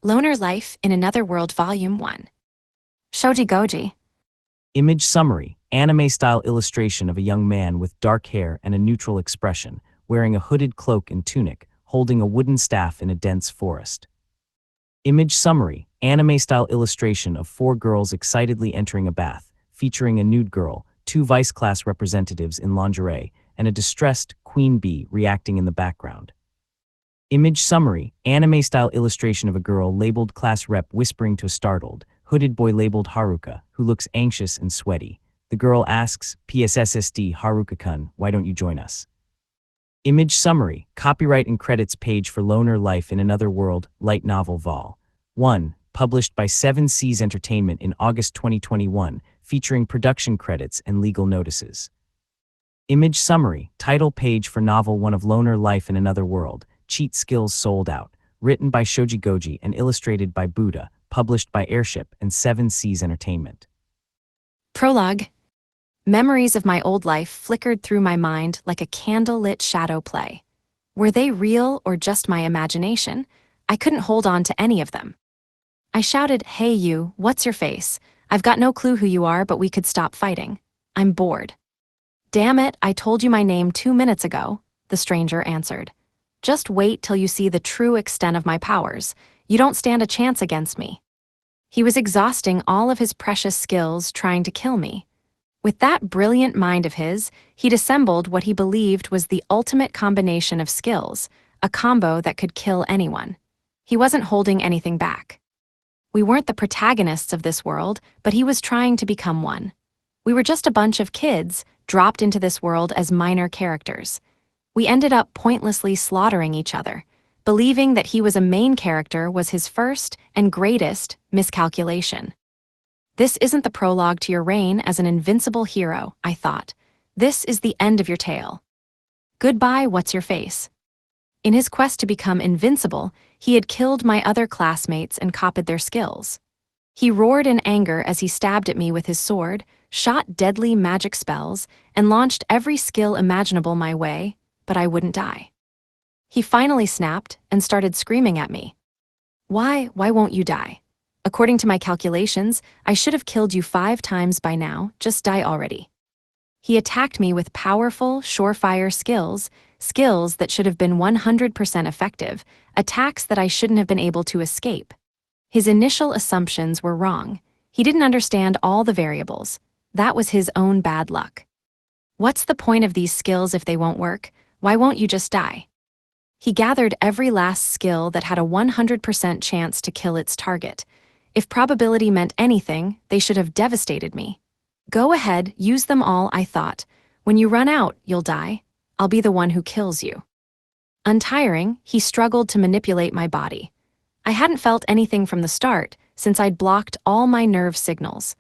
Loner Life in Another World Volume 1. Shoji Goji. Image summary, anime-style illustration of a young man with dark hair and a neutral expression, wearing a hooded cloak and tunic, holding a wooden staff in a dense forest. Image summary, anime-style illustration of four girls excitedly entering a bath, featuring a nude girl, two vice class representatives in lingerie, and a distressed queen bee reacting in the background. Image summary, anime-style illustration of a girl labeled class rep whispering to a startled, hooded boy labeled Haruka, who looks anxious and sweaty. The girl asks, PSSSD Haruka-kun, why don't you join us? Image summary, copyright and credits page for Loner Life in Another World, light novel vol1, published by 7 Seas Entertainment in August 2021, featuring production credits and legal notices. Image summary, title page for novel 1 of Loner Life in Another World, Cheat Skills Sold Out, written by Shoji Goji and illustrated by Buddha, published by Airship and 7 Seas Entertainment. Prologue. Memories of my old life flickered through my mind like a candle-lit shadow play. Were they real or just my imagination? I couldn't hold on to any of them. I shouted, "Hey you, what's your face? I've got no clue who you are, but we could stop fighting. I'm bored." "Damn it, I told you my name 2 minutes ago," the stranger answered. "Just wait till you see the true extent of my powers. You don't stand a chance against me." He was exhausting all of his precious skills trying to kill me. With that brilliant mind of his, he'd assembled what he believed was the ultimate combination of skills, a combo that could kill anyone. He wasn't holding anything back. We weren't the protagonists of this world, but he was trying to become one. We were just a bunch of kids dropped into this world as minor characters. We ended up pointlessly slaughtering each other. Believing that he was a main character was his first and greatest miscalculation. This isn't the prologue to your reign as an invincible hero, I thought. This is the end of your tale. Goodbye, what's your face? In his quest to become invincible, he had killed my other classmates and copied their skills. He roared in anger as he stabbed at me with his sword, shot deadly magic spells, and launched every skill imaginable my way, but I wouldn't die. He finally snapped and started screaming at me. Why won't you die? According to my calculations, I should have killed you 5 times by now, just die already." He attacked me with powerful, surefire skills that should have been 100% effective, attacks that I shouldn't have been able to escape. His initial assumptions were wrong. He didn't understand all the variables. That was his own bad luck. What's the point of these skills if they won't work? Why won't you just die? He gathered every last skill that had a 100% chance to kill its target. If probability meant anything, they should have devastated me. Go ahead, use them all, I thought. When you run out, you'll die. I'll be the one who kills you. Untiring, he struggled to manipulate my body. I hadn't felt anything from the start, since I'd blocked all my nerve signals.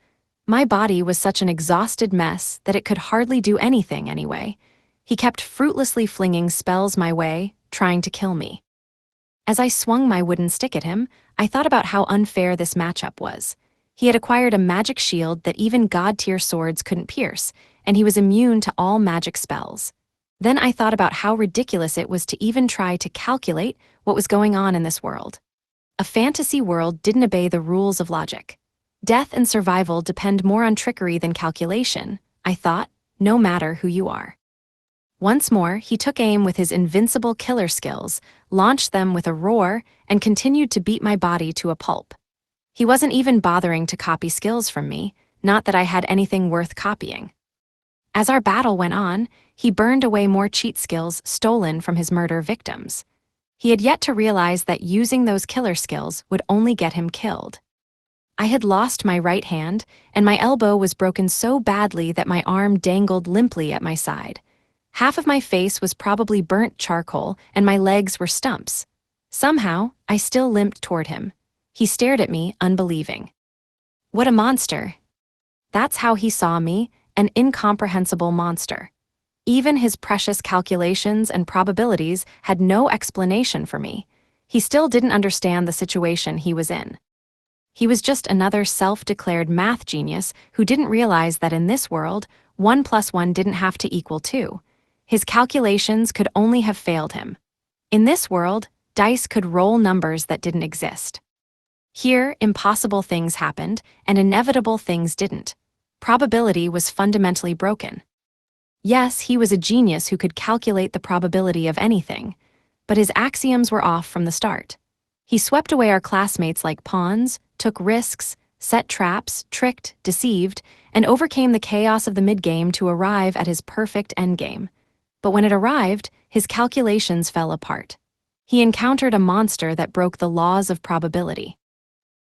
My body was such an exhausted mess that it could hardly do anything anyway. He kept fruitlessly flinging spells my way, trying to kill me. As I swung my wooden stick at him, I thought about how unfair this matchup was. He had acquired a magic shield that even god-tier swords couldn't pierce, and he was immune to all magic spells. Then I thought about how ridiculous it was to even try to calculate what was going on in this world. A fantasy world didn't obey the rules of logic. Death and survival depend more on trickery than calculation, I thought, no matter who you are. Once more, he took aim with his invincible killer skills, launched them with a roar, and continued to beat my body to a pulp. He wasn't even bothering to copy skills from me, not that I had anything worth copying. As our battle went on, he burned away more cheat skills stolen from his murder victims. He had yet to realize that using those killer skills would only get him killed. I had lost my right hand, and my elbow was broken so badly that my arm dangled limply at my side. Half of my face was probably burnt charcoal, and my legs were stumps. Somehow, I still limped toward him. He stared at me, unbelieving. What a monster! That's how he saw me, an incomprehensible monster. Even his precious calculations and probabilities had no explanation for me. He still didn't understand the situation he was in. He was just another self-declared math genius who didn't realize that in this world, 1 + 1 didn't have to equal 2. His calculations could only have failed him. In this world, dice could roll numbers that didn't exist. Here, impossible things happened, and inevitable things didn't. Probability was fundamentally broken. Yes, he was a genius who could calculate the probability of anything, but his axioms were off from the start. He swept away our classmates like pawns, took risks, set traps, tricked, deceived, and overcame the chaos of the mid-game to arrive at his perfect endgame. But when it arrived, his calculations fell apart. He encountered a monster that broke the laws of probability.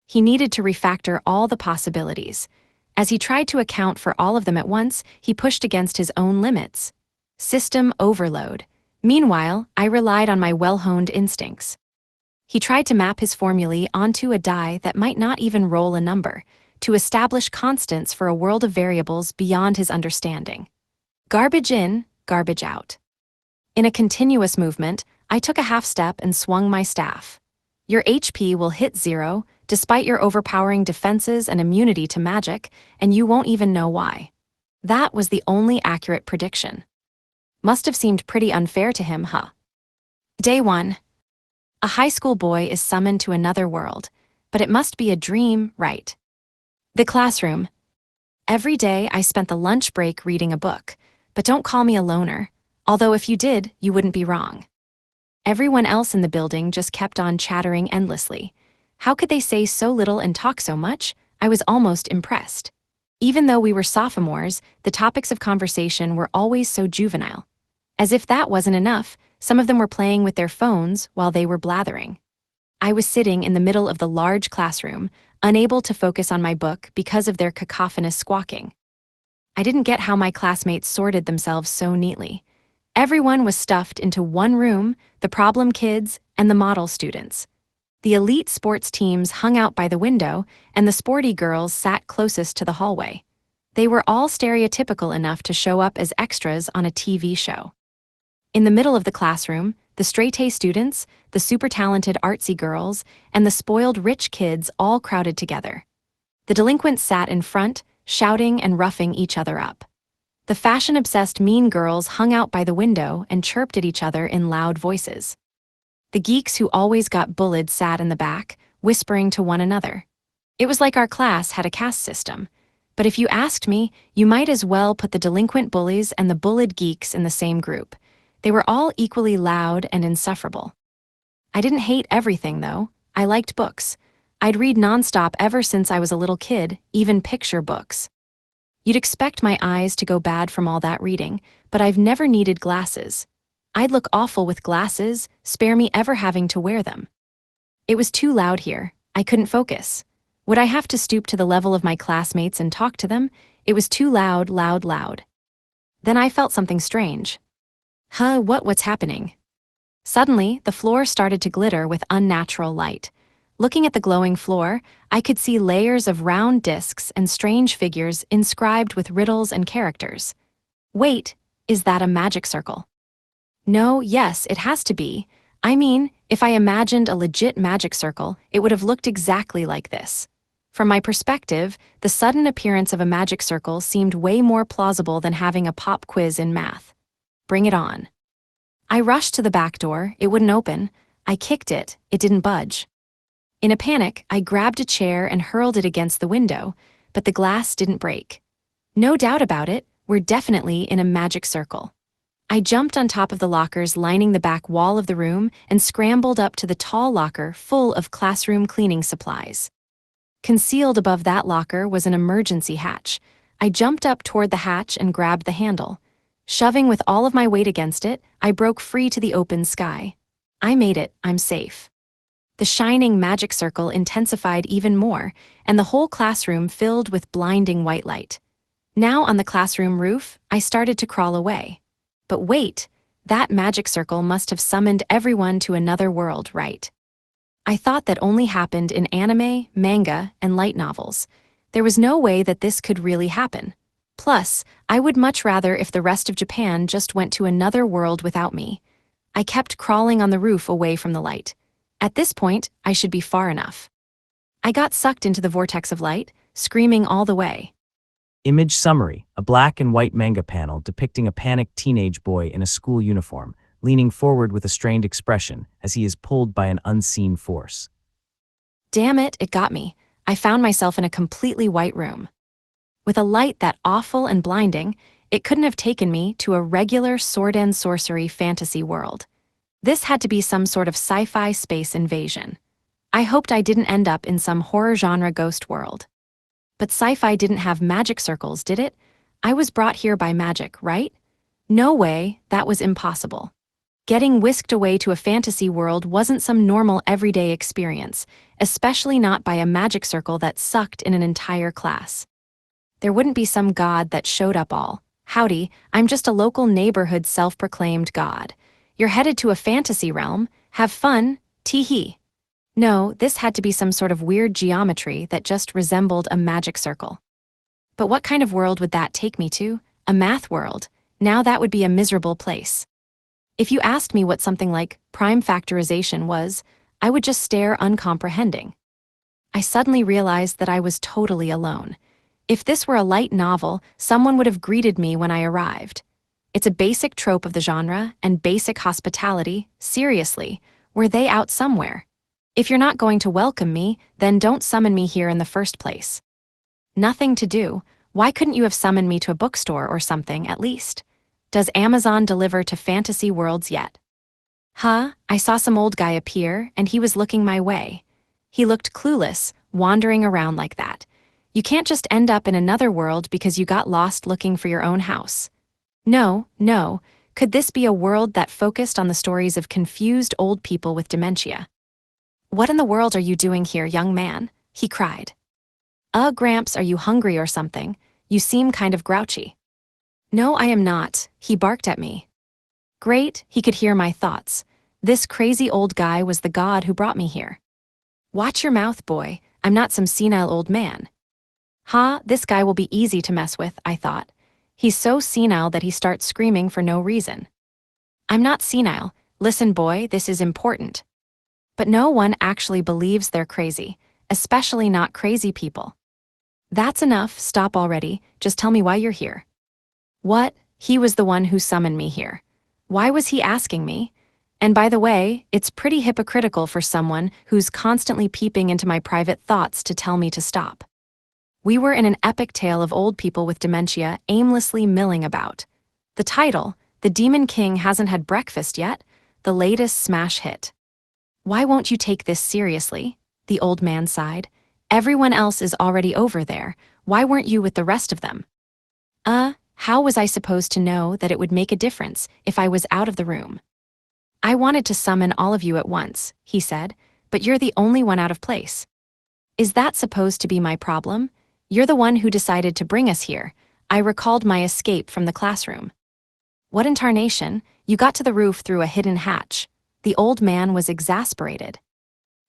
He needed to refactor all the possibilities. As he tried to account for all of them at once, he pushed against his own limits. System overload. Meanwhile, I relied on my well-honed instincts. He tried to map his formulae onto a die that might not even roll a number, to establish constants for a world of variables beyond his understanding. Garbage in, garbage out. In a continuous movement, I took a half step and swung my staff. Your HP will hit 0, despite your overpowering defenses and immunity to magic, and you won't even know why. That was the only accurate prediction. Must have seemed pretty unfair to him, huh? Day 1. A high school boy is summoned to another world, but it must be a dream, right? The classroom. Every day I spent the lunch break reading a book, but don't call me a loner, although if you did, you wouldn't be wrong. Everyone else in the building just kept on chattering endlessly. How could they say so little and talk so much? I was almost impressed. Even though we were sophomores, the topics of conversation were always so juvenile. As if that wasn't enough, some of them were playing with their phones while they were blathering. I was sitting in the middle of the large classroom, unable to focus on my book because of their cacophonous squawking. I didn't get how my classmates sorted themselves so neatly. Everyone was stuffed into one room, the problem kids and the model students. The elite sports teams hung out by the window, and the sporty girls sat closest to the hallway. They were all stereotypical enough to show up as extras on a TV show. In the middle of the classroom, the straight-A students, the super-talented artsy girls, and the spoiled rich kids all crowded together. The delinquents sat in front, shouting and roughing each other up. The fashion-obsessed mean girls hung out by the window and chirped at each other in loud voices. The geeks who always got bullied sat in the back, whispering to one another. It was like our class had a caste system. But if you asked me, you might as well put the delinquent bullies and the bullied geeks in the same group. They were all equally loud and insufferable. I didn't hate everything, though. I liked books. I'd read nonstop ever since I was a little kid, even picture books. You'd expect my eyes to go bad from all that reading, but I've never needed glasses. I'd look awful with glasses, spare me ever having to wear them. It was too loud here. I couldn't focus. Would I have to stoop to the level of my classmates and talk to them? It was too loud, loud, loud. Then I felt something strange. What's happening? Suddenly, the floor started to glitter with unnatural light. Looking at the glowing floor, I could see layers of round discs and strange figures inscribed with riddles and characters. Wait, is that a magic circle? No, yes, it has to be. I mean, if I imagined a legit magic circle, it would have looked exactly like this. From my perspective, the sudden appearance of a magic circle seemed way more plausible than having a pop quiz in math. Bring it on. I rushed to the back door, it wouldn't open. I kicked it, it didn't budge. In a panic, I grabbed a chair and hurled it against the window, but the glass didn't break. No doubt about it, we're definitely in a magic circle. I jumped on top of the lockers lining the back wall of the room and scrambled up to the tall locker full of classroom cleaning supplies. Concealed above that locker was an emergency hatch. I jumped up toward the hatch and grabbed the handle. Shoving with all of my weight against it, I broke free to the open sky. I made it, I'm safe. The shining magic circle intensified even more, and the whole classroom filled with blinding white light. Now on the classroom roof, I started to crawl away. But wait, that magic circle must have summoned everyone to another world, right? I thought that only happened in anime, manga, and light novels. There was no way that this could really happen. Plus, I would much rather if the rest of Japan just went to another world without me. I kept crawling on the roof away from the light. At this point, I should be far enough. I got sucked into the vortex of light, screaming all the way. Image summary: a black and white manga panel depicting a panicked teenage boy in a school uniform, leaning forward with a strained expression as he is pulled by an unseen force. Damn it, it got me. I found myself in a completely white room. With a light that awful and blinding, it couldn't have taken me to a regular sword and sorcery fantasy world. This had to be some sort of sci-fi space invasion. I hoped I didn't end up in some horror genre ghost world. But sci-fi didn't have magic circles, did it? I was brought here by magic, right? No way, that was impossible. Getting whisked away to a fantasy world wasn't some normal everyday experience, especially not by a magic circle that sucked in an entire class. There wouldn't be some god that showed up all. Howdy, I'm just a local neighborhood self-proclaimed god. You're headed to a fantasy realm, have fun, tee-hee. No, this had to be some sort of weird geometry that just resembled a magic circle. But what kind of world would that take me to? A math world. Now that would be a miserable place. If you asked me what something like prime factorization was, I would just stare uncomprehending. I suddenly realized that I was totally alone. If this were a light novel, someone would have greeted me when I arrived. It's a basic trope of the genre, and basic hospitality, seriously, were they out somewhere? If you're not going to welcome me, then don't summon me here in the first place. Nothing to do. Why couldn't you have summoned me to a bookstore or something, at least? Does Amazon deliver to fantasy worlds yet? Huh? I saw some old guy appear, and he was looking my way. He looked clueless, wandering around like that. You can't just end up in another world because you got lost looking for your own house. No. Could this be a world that focused on the stories of confused old people with dementia? What in the world are you doing here, young man? He cried. Gramps, are you hungry or something? You seem kind of grouchy. No, I am not, he barked at me. Great, he could hear my thoughts. This crazy old guy was the god who brought me here. Watch your mouth, boy, I'm not some senile old man. This guy will be easy to mess with, I thought. He's so senile that he starts screaming for no reason. I'm not senile. Listen, boy, this is important. But no one actually believes they're crazy, especially not crazy people. That's enough, stop already, just tell me why you're here. What? He was the one who summoned me here. Why was he asking me? And by the way, it's pretty hypocritical for someone who's constantly peeping into my private thoughts to tell me to stop. We were in an epic tale of old people with dementia aimlessly milling about. The title, The Demon King Hasn't Had Breakfast Yet, the latest smash hit. Why won't you take this seriously? The old man sighed. Everyone else is already over there. Why weren't you with the rest of them? How was I supposed to know that it would make a difference if I was out of the room? I wanted to summon all of you at once, he said, but you're the only one out of place. Is that supposed to be my problem? You're the one who decided to bring us here. I recalled my escape from the classroom. What in tarnation? You got to the roof through a hidden hatch. The old man was exasperated.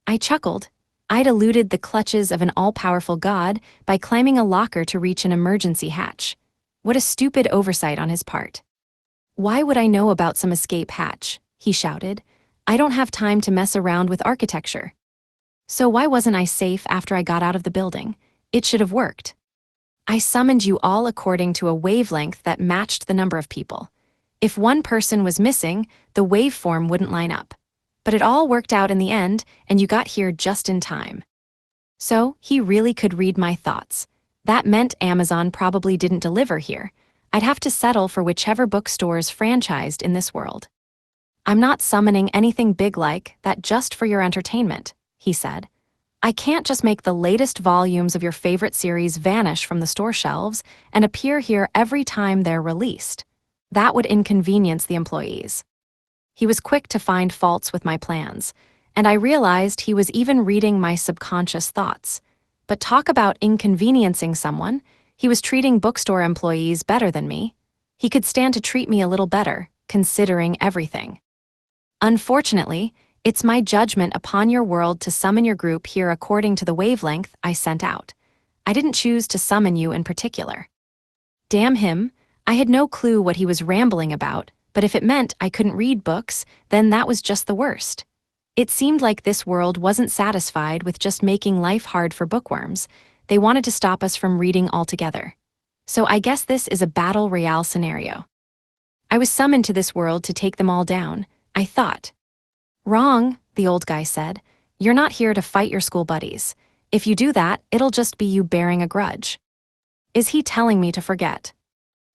I chuckled. I'd eluded the clutches of an all-powerful god by climbing a locker to reach an emergency hatch. What a stupid oversight on his part. Why would I know about some escape hatch? He shouted. I don't have time to mess around with architecture. So why wasn't I safe after I got out of the building? It should have worked. I summoned you all according to a wavelength that matched the number of people. If one person was missing, the waveform wouldn't line up. But it all worked out in the end, and you got here just in time. So, he really could read my thoughts. That meant Amazon probably didn't deliver here. I'd have to settle for whichever bookstores franchised in this world. I'm not summoning anything big like that just for your entertainment, he said. I can't just make the latest volumes of your favorite series vanish from the store shelves and appear here every time they're released. That would inconvenience the employees. He was quick to find faults with my plans, and I realized he was even reading my subconscious thoughts. But talk about inconveniencing someone, he was treating bookstore employees better than me. He could stand to treat me a little better, considering everything. Unfortunately, it's my judgment upon your world to summon your group here according to the wavelength I sent out. I didn't choose to summon you in particular. Damn him, I had no clue what he was rambling about, but if it meant I couldn't read books, then that was just the worst. It seemed like this world wasn't satisfied with just making life hard for bookworms. They wanted to stop us from reading altogether. So I guess this is a battle royale scenario. I was summoned to this world to take them all down, I thought. Wrong, the old guy said. You're not here to fight your school buddies. If you do that, it'll just be you bearing a grudge. Is he telling me to forget?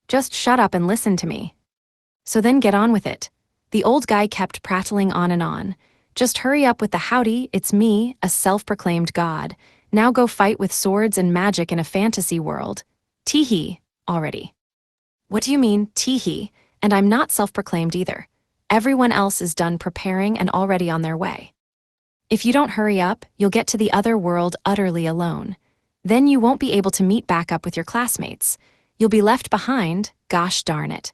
Just shut up and listen to me. So then get on with it. The old guy kept prattling on and on. Just hurry up with the howdy, it's me, a self-proclaimed god. Now go fight with swords and magic in a fantasy world. Tee-hee, already. What do you mean, tee-hee? And I'm not self-proclaimed either. Everyone else is done preparing and already on their way. If you don't hurry up, you'll get to the other world utterly alone. Then you won't be able to meet back up with your classmates. You'll be left behind, gosh darn it.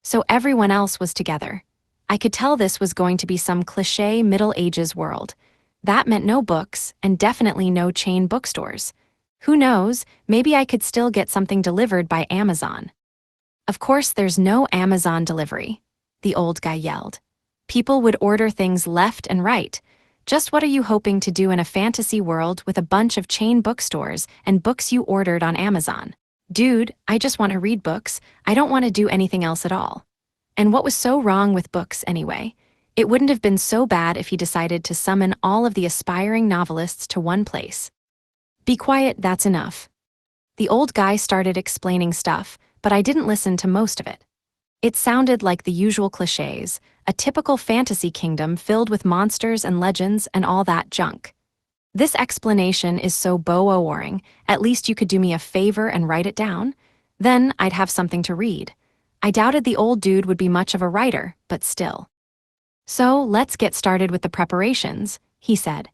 So everyone else was together. I could tell this was going to be some cliché Middle Ages world. That meant no books, and definitely no chain bookstores. Who knows, maybe I could still get something delivered by Amazon. Of course there's no Amazon delivery, the old guy yelled. People would order things left and right. Just what are you hoping to do in a fantasy world with a bunch of chain bookstores and books you ordered on Amazon? Dude, I just want to read books. I don't want to do anything else at all. And what was so wrong with books anyway? It wouldn't have been so bad if he decided to summon all of the aspiring novelists to one place. Be quiet, that's enough. The old guy started explaining stuff, but I didn't listen to most of it. It sounded like the usual clichés, a typical fantasy kingdom filled with monsters and legends and all that junk. This explanation is so boring, at least you could do me a favor and write it down. Then I'd have something to read. I doubted the old dude would be much of a writer, but still. So let's get started with the preparations, he said.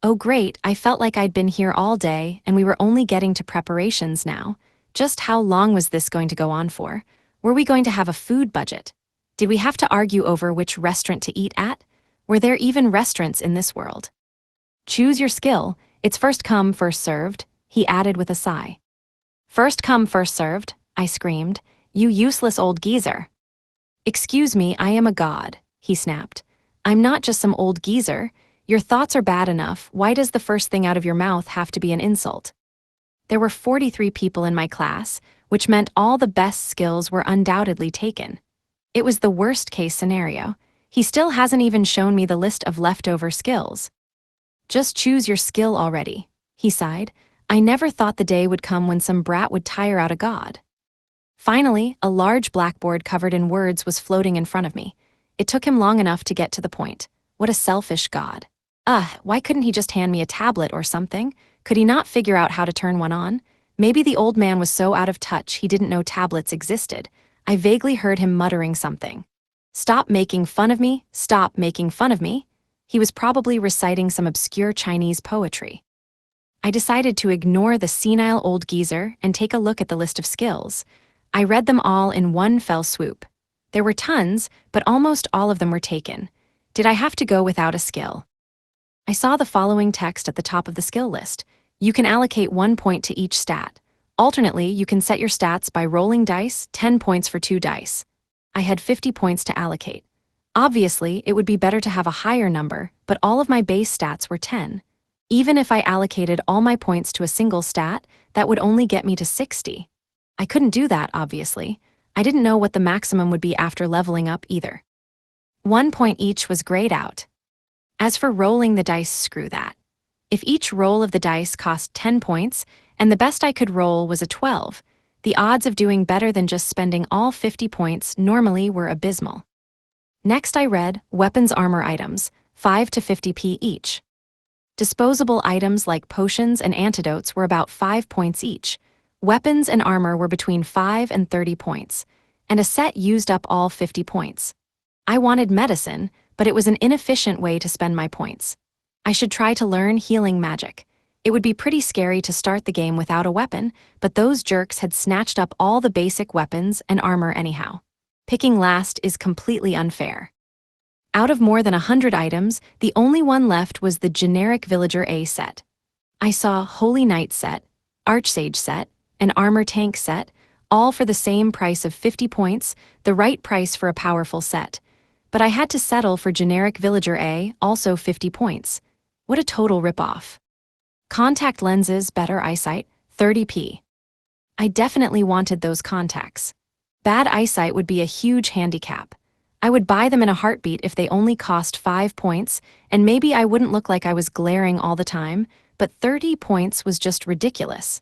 Oh great, I felt like I'd been here all day and we were only getting to preparations now. Just how long was this going to go on for? Were we going to have a food budget? Did we have to argue over which restaurant to eat at? Were there even restaurants in this world? Choose your skill, it's first come, first served, he added with a sigh. First come, first served, I screamed. You useless old geezer. Excuse me, I am a god, he snapped. I'm not just some old geezer. Your thoughts are bad enough, why does the first thing out of your mouth have to be an insult? There were 43 people in my class, which meant all the best skills were undoubtedly taken. It was the worst-case scenario. He still hasn't even shown me the list of leftover skills. Just choose your skill already, he sighed. I never thought the day would come when some brat would tire out a god. Finally, a large blackboard covered in words was floating in front of me. It took him long enough to get to the point. What a selfish god. Why couldn't he just hand me a tablet or something? Could he not figure out how to turn one on? Maybe the old man was so out of touch he didn't know tablets existed. I vaguely heard him muttering something. Stop making fun of me, stop making fun of me. He was probably reciting some obscure Chinese poetry. I decided to ignore the senile old geezer and take a look at the list of skills. I read them all in one fell swoop. There were tons, but almost all of them were taken. Did I have to go without a skill? I saw the following text at the top of the skill list. You can allocate 1 point to each stat. Alternately, you can set your stats by rolling dice, 10 points for 2 dice. I had 50 points to allocate. Obviously, it would be better to have a higher number, but all of my base stats were 10. Even if I allocated all my points to a single stat, that would only get me to 60. I couldn't do that, obviously. I didn't know what the maximum would be after leveling up either. 1 point each was grayed out. As for rolling the dice, screw that. If each roll of the dice cost 10 points, and the best I could roll was a 12, the odds of doing better than just spending all 50 points normally were abysmal. Next I read weapons armor items, 5 to 50p each. Disposable items like potions and antidotes were about 5 points each. Weapons and armor were between 5 and 30 points, and a set used up all 50 points. I wanted medicine, but it was an inefficient way to spend my points. I should try to learn healing magic. It would be pretty scary to start the game without a weapon, but those jerks had snatched up all the basic weapons and armor anyhow. Picking last is completely unfair. Out of more than 100 items, the only one left was the generic Villager A set. I saw Holy Knight set, Archsage set, an Armor Tank set, all for the same price of 50 points, the right price for a powerful set. But I had to settle for generic Villager A, also 50 points. What a total ripoff. Contact lenses, better eyesight, 30p. I definitely wanted those contacts. Bad eyesight would be a huge handicap. I would buy them in a heartbeat if they only cost 5 points, and maybe I wouldn't look like I was glaring all the time, but 30 points was just ridiculous.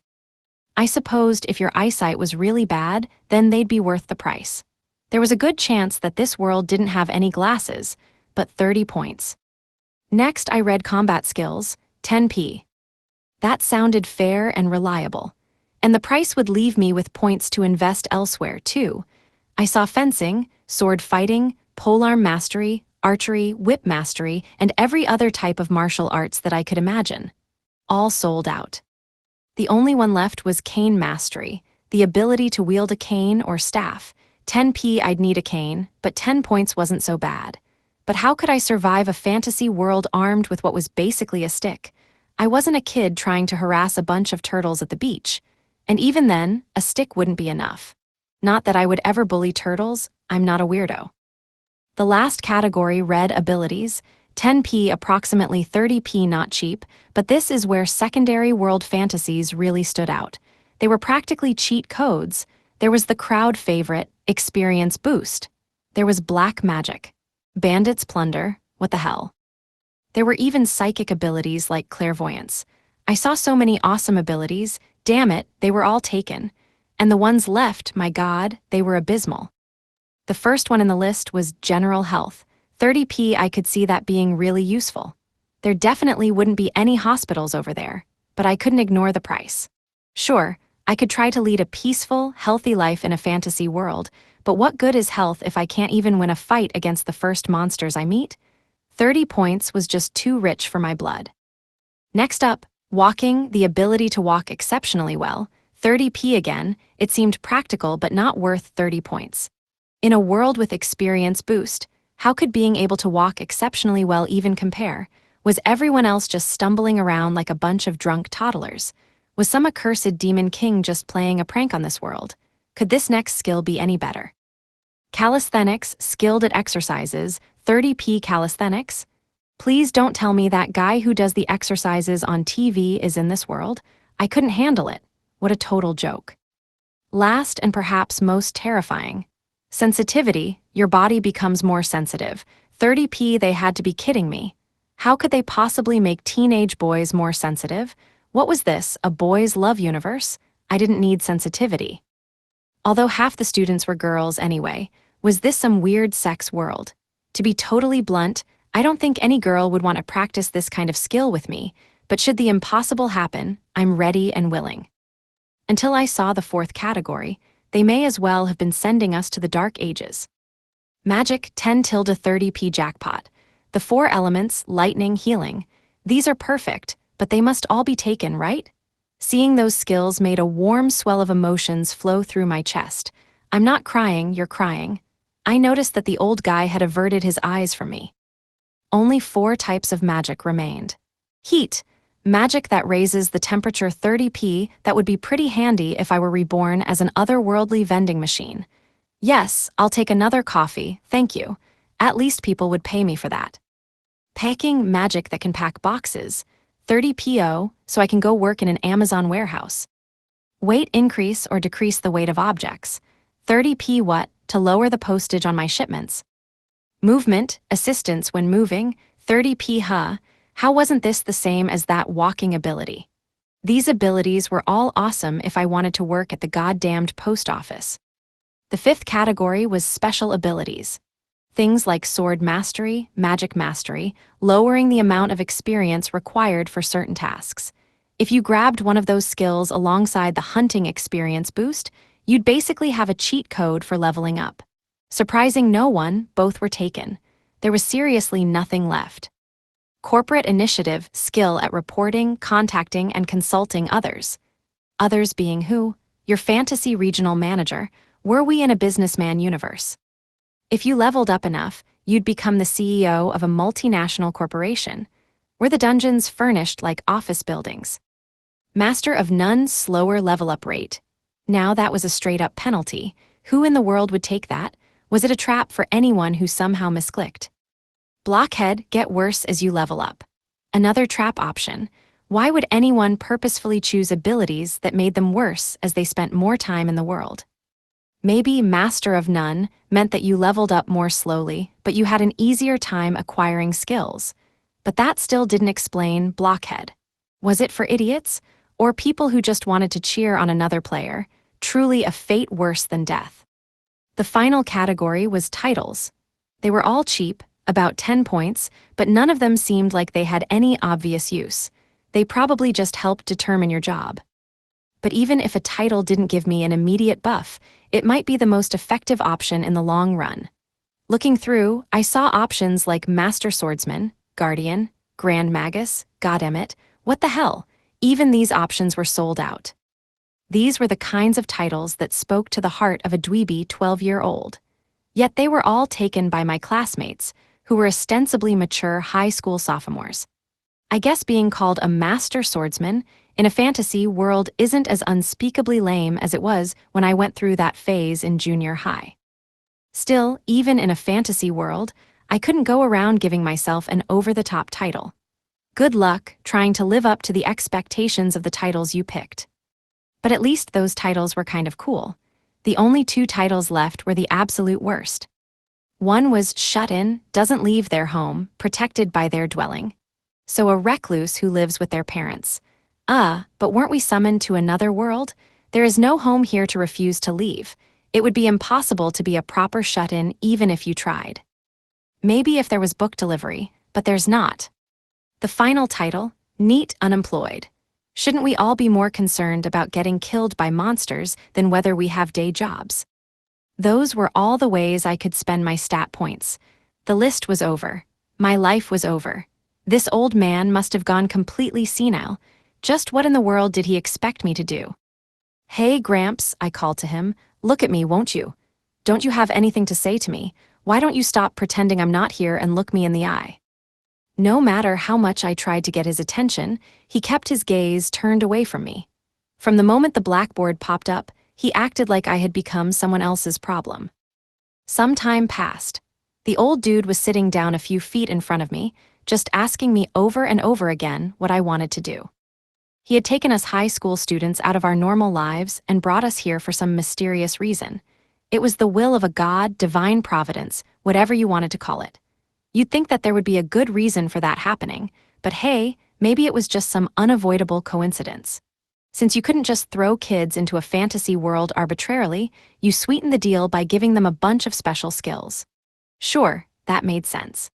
I supposed if your eyesight was really bad, then they'd be worth the price. There was a good chance that this world didn't have any glasses, but 30 points. Next, I read combat skills, 10p. That sounded fair and reliable. And the price would leave me with points to invest elsewhere, too. I saw fencing, sword fighting, polearm mastery, archery, whip mastery, and every other type of martial arts that I could imagine. All sold out. The only one left was cane mastery, the ability to wield a cane or staff. 10p I'd need a cane, but 10 points wasn't so bad. But how could I survive a fantasy world armed with what was basically a stick? I wasn't a kid trying to harass a bunch of turtles at the beach. And even then, a stick wouldn't be enough. Not that I would ever bully turtles, I'm not a weirdo. The last category read abilities, 10p approximately 30p not cheap, but this is where secondary world fantasies really stood out. They were practically cheat codes. There was the crowd favorite, experience boost. There was black magic. Bandits plunder, what the hell. There were even psychic abilities like clairvoyance. I saw so many awesome abilities, damn it, they were all taken. And the ones left, my god, they were abysmal. The first one in the list was general health. 30p I could see that being really useful. There definitely wouldn't be any hospitals over there, but I couldn't ignore the price. Sure, I could try to lead a peaceful, healthy life in a fantasy world, but what good is health if I can't even win a fight against the first monsters I meet? 30 points was just too rich for my blood. Next up, walking, the ability to walk exceptionally well. 30p again, it seemed practical but not worth 30 points. In a world with experience boost, how could being able to walk exceptionally well even compare? Was everyone else just stumbling around like a bunch of drunk toddlers? Was some accursed demon king just playing a prank on this world? Could this next skill be any better? Calisthenics, skilled at exercises, 30p calisthenics? Please don't tell me that guy who does the exercises on TV is in this world. I couldn't handle it. What a total joke. Last and perhaps most terrifying. Sensitivity, your body becomes more sensitive. 30p they had to be kidding me. How could they possibly make teenage boys more sensitive? What was this, a boys' love universe? I didn't need sensitivity. Although half the students were girls anyway, was this some weird sex world? To be totally blunt, I don't think any girl would want to practice this kind of skill with me, but should the impossible happen, I'm ready and willing. Until I saw the fourth category, they may as well have been sending us to the Dark Ages. Magic 10-30p jackpot. The 4 elements, lightning, healing. These are perfect, but they must all be taken, right? Seeing those skills made a warm swell of emotions flow through my chest. I'm not crying, you're crying. I noticed that the old guy had averted his eyes from me. Only 4 types of magic remained. Heat. Magic that raises the temperature 30p, that would be pretty handy if I were reborn as an otherworldly vending machine. Yes, I'll take another coffee, thank you. At least people would pay me for that. Packing, magic that can pack boxes. 30po, so I can go work in an Amazon warehouse. Weight increase or decrease the weight of objects. 30p what, to lower the postage on my shipments. Movement, assistance when moving. 30p huh. How wasn't this the same as that walking ability? These abilities were all awesome if I wanted to work at the goddamned post office. The 5th category was special abilities. Things like sword mastery, magic mastery, lowering the amount of experience required for certain tasks. If you grabbed one of those skills alongside the hunting experience boost, you'd basically have a cheat code for leveling up. Surprising no one, both were taken. There was seriously nothing left. Corporate initiative, skill at reporting, contacting, and consulting others. Others being who? Your fantasy regional manager. Were we in a businessman universe? If you leveled up enough, you'd become the CEO of a multinational corporation. Were the dungeons furnished like office buildings? Master of none, slower level up rate. Now that was a straight-up penalty. Who in the world would take that? Was it a trap for anyone who somehow misclicked? Blockhead, get worse as you level up. Another trap option. Why would anyone purposefully choose abilities that made them worse as they spent more time in the world? Maybe Master of None meant that you leveled up more slowly, but you had an easier time acquiring skills. But that still didn't explain Blockhead. Was it for idiots? Or people who just wanted to cheer on another player? Truly a fate worse than death. The final category was titles. They were all cheap, about 10 points, but none of them seemed like they had any obvious use. They probably just helped determine your job. But even if a title didn't give me an immediate buff, it might be the most effective option in the long run. Looking through, I saw options like Master Swordsman, Guardian, Grand Magus, Godemit. What the hell? Even these options were sold out. These were the kinds of titles that spoke to the heart of a dweeby 12-year-old. Yet they were all taken by my classmates, who were ostensibly mature high school sophomores. I guess being called a master swordsman in a fantasy world isn't as unspeakably lame as it was when I went through that phase in junior high. Still, even in a fantasy world, I couldn't go around giving myself an over-the-top title. Good luck trying to live up to the expectations of the titles you picked. But at least those titles were kind of cool. The only two titles left were the absolute worst. One was shut in, doesn't leave their home, protected by their dwelling. So a recluse who lives with their parents. But weren't we summoned to another world? There is no home here to refuse to leave. It would be impossible to be a proper shut-in even if you tried. Maybe if there was book delivery, but there's not. The final title, Neat Unemployed. Shouldn't we all be more concerned about getting killed by monsters than whether we have day jobs? Those were all the ways I could spend my stat points. The list was over. My life was over. This old man must have gone completely senile. Just what in the world did he expect me to do? "Hey, Gramps," I called to him. "Look at me, won't you? Don't you have anything to say to me? Why don't you stop pretending I'm not here and look me in the eye?" No matter how much I tried to get his attention, he kept his gaze turned away from me. From the moment the blackboard popped up, he acted like I had become someone else's problem. Some time passed. The old dude was sitting down a few feet in front of me, just asking me over and over again what I wanted to do. He had taken us high school students out of our normal lives and brought us here for some mysterious reason. It was the will of a god, divine providence, whatever you wanted to call it. You'd think that there would be a good reason for that happening, but hey, maybe it was just some unavoidable coincidence. Since you couldn't just throw kids into a fantasy world arbitrarily, you sweetened the deal by giving them a bunch of special skills. Sure, that made sense.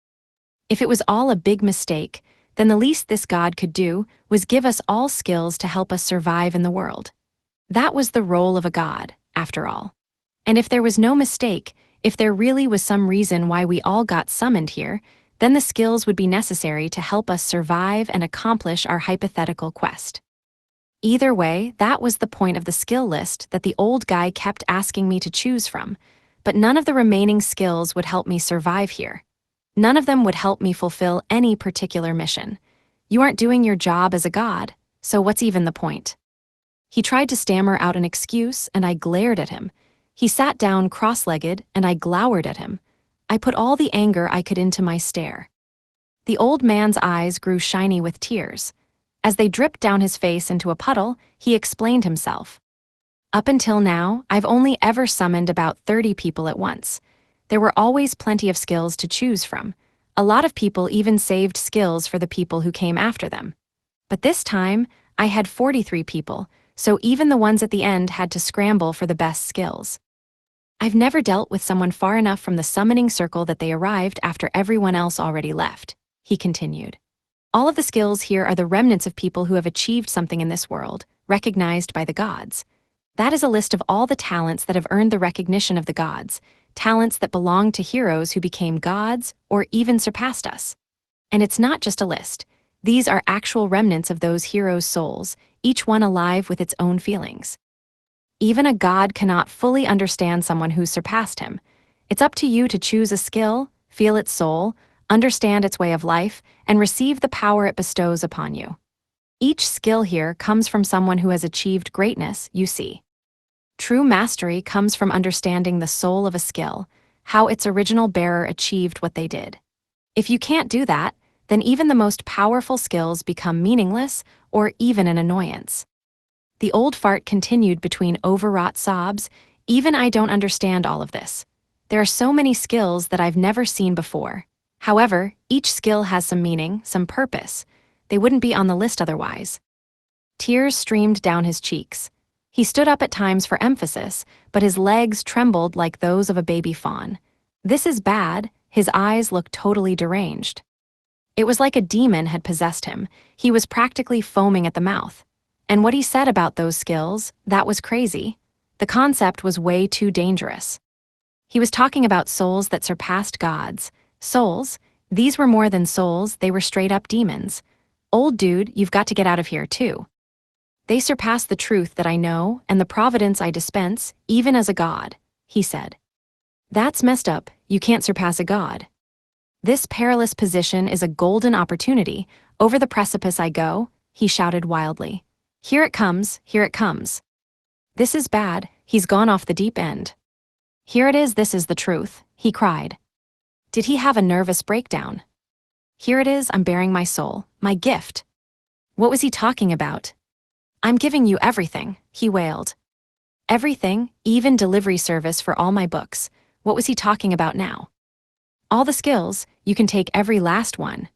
If it was all a big mistake, then the least this god could do was give us all skills to help us survive in the world. That was the role of a god, after all. And if there was no mistake, if there really was some reason why we all got summoned here, then the skills would be necessary to help us survive and accomplish our hypothetical quest. Either way, that was the point of the skill list that the old guy kept asking me to choose from, but none of the remaining skills would help me survive here. None of them would help me fulfill any particular mission. You aren't doing your job as a god, so what's even the point? He tried to stammer out an excuse, and I glared at him. He sat down cross-legged, and I glowered at him. I put all the anger I could into my stare. The old man's eyes grew shiny with tears. As they dripped down his face into a puddle, he explained himself. Up until now, I've only ever summoned about 30 people at once. There were always plenty of skills to choose from. A lot of people even saved skills for the people who came after them. But this time, I had 43 people, so even the ones at the end had to scramble for the best skills. I've never dealt with someone far enough from the summoning circle that they arrived after everyone else already left, he continued. All of the skills here are the remnants of people who have achieved something in this world, recognized by the gods. That is a list of all the talents that have earned the recognition of the gods, talents that belong to heroes who became gods or even surpassed us. And it's not just a list. These are actual remnants of those heroes' souls, each one alive with its own feelings. Even a god cannot fully understand someone who's surpassed him. It's up to you to choose a skill, feel its soul, understand its way of life, and receive the power it bestows upon you. Each skill here comes from someone who has achieved greatness, you see. True mastery comes from understanding the soul of a skill, how its original bearer achieved what they did. If you can't do that, then even the most powerful skills become meaningless or even an annoyance. The old fart continued between overwrought sobs. Even I don't understand all of this. There are so many skills that I've never seen before. However, each skill has some meaning, some purpose. They wouldn't be on the list otherwise. Tears streamed down his cheeks. He stood up at times for emphasis, but his legs trembled like those of a baby fawn. This is bad. His eyes looked totally deranged. It was like a demon had possessed him. He was practically foaming at the mouth. And what he said about those skills, that was crazy. The concept was way too dangerous. He was talking about souls that surpassed gods. Souls? These were more than souls, they were straight-up demons. Old dude, you've got to get out of here too. They surpass the truth that I know and the providence I dispense, even as a god, he said. That's messed up. You can't surpass a god. This perilous position is a golden opportunity. Over the precipice I go, he shouted wildly. Here it comes, here it comes. This is bad, he's gone off the deep end. Here it is, this is the truth, he cried. Did he have a nervous breakdown? Here it is, I'm bearing my soul, my gift. What was he talking about? I'm giving you everything, he wailed. Everything, even delivery service for all my books. What was he talking about now? All the skills, you can take every last one.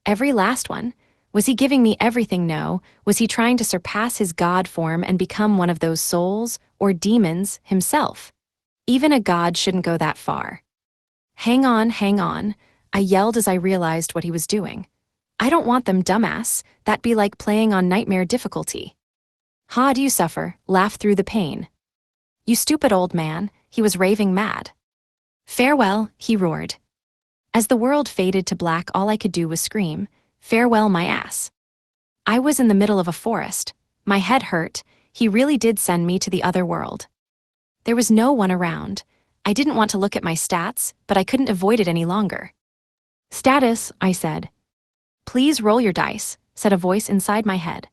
Every last one? Was he giving me everything? No. Was he trying to surpass his god form and become one of those souls, or demons, himself? Even a god shouldn't go that far. Hang on, I yelled as I realized what he was doing. I don't want them, dumbass. That'd be like playing on nightmare difficulty. How do you suffer? Laugh through the pain. You stupid old man, he was raving mad. Farewell, he roared. As the world faded to black, all I could do was scream, farewell my ass. I was in the middle of a forest. My head hurt. He really did send me to the other world. There was no one around. I didn't want to look at my stats, but I couldn't avoid it any longer. Status, I said. Please roll your dice, said a voice inside my head.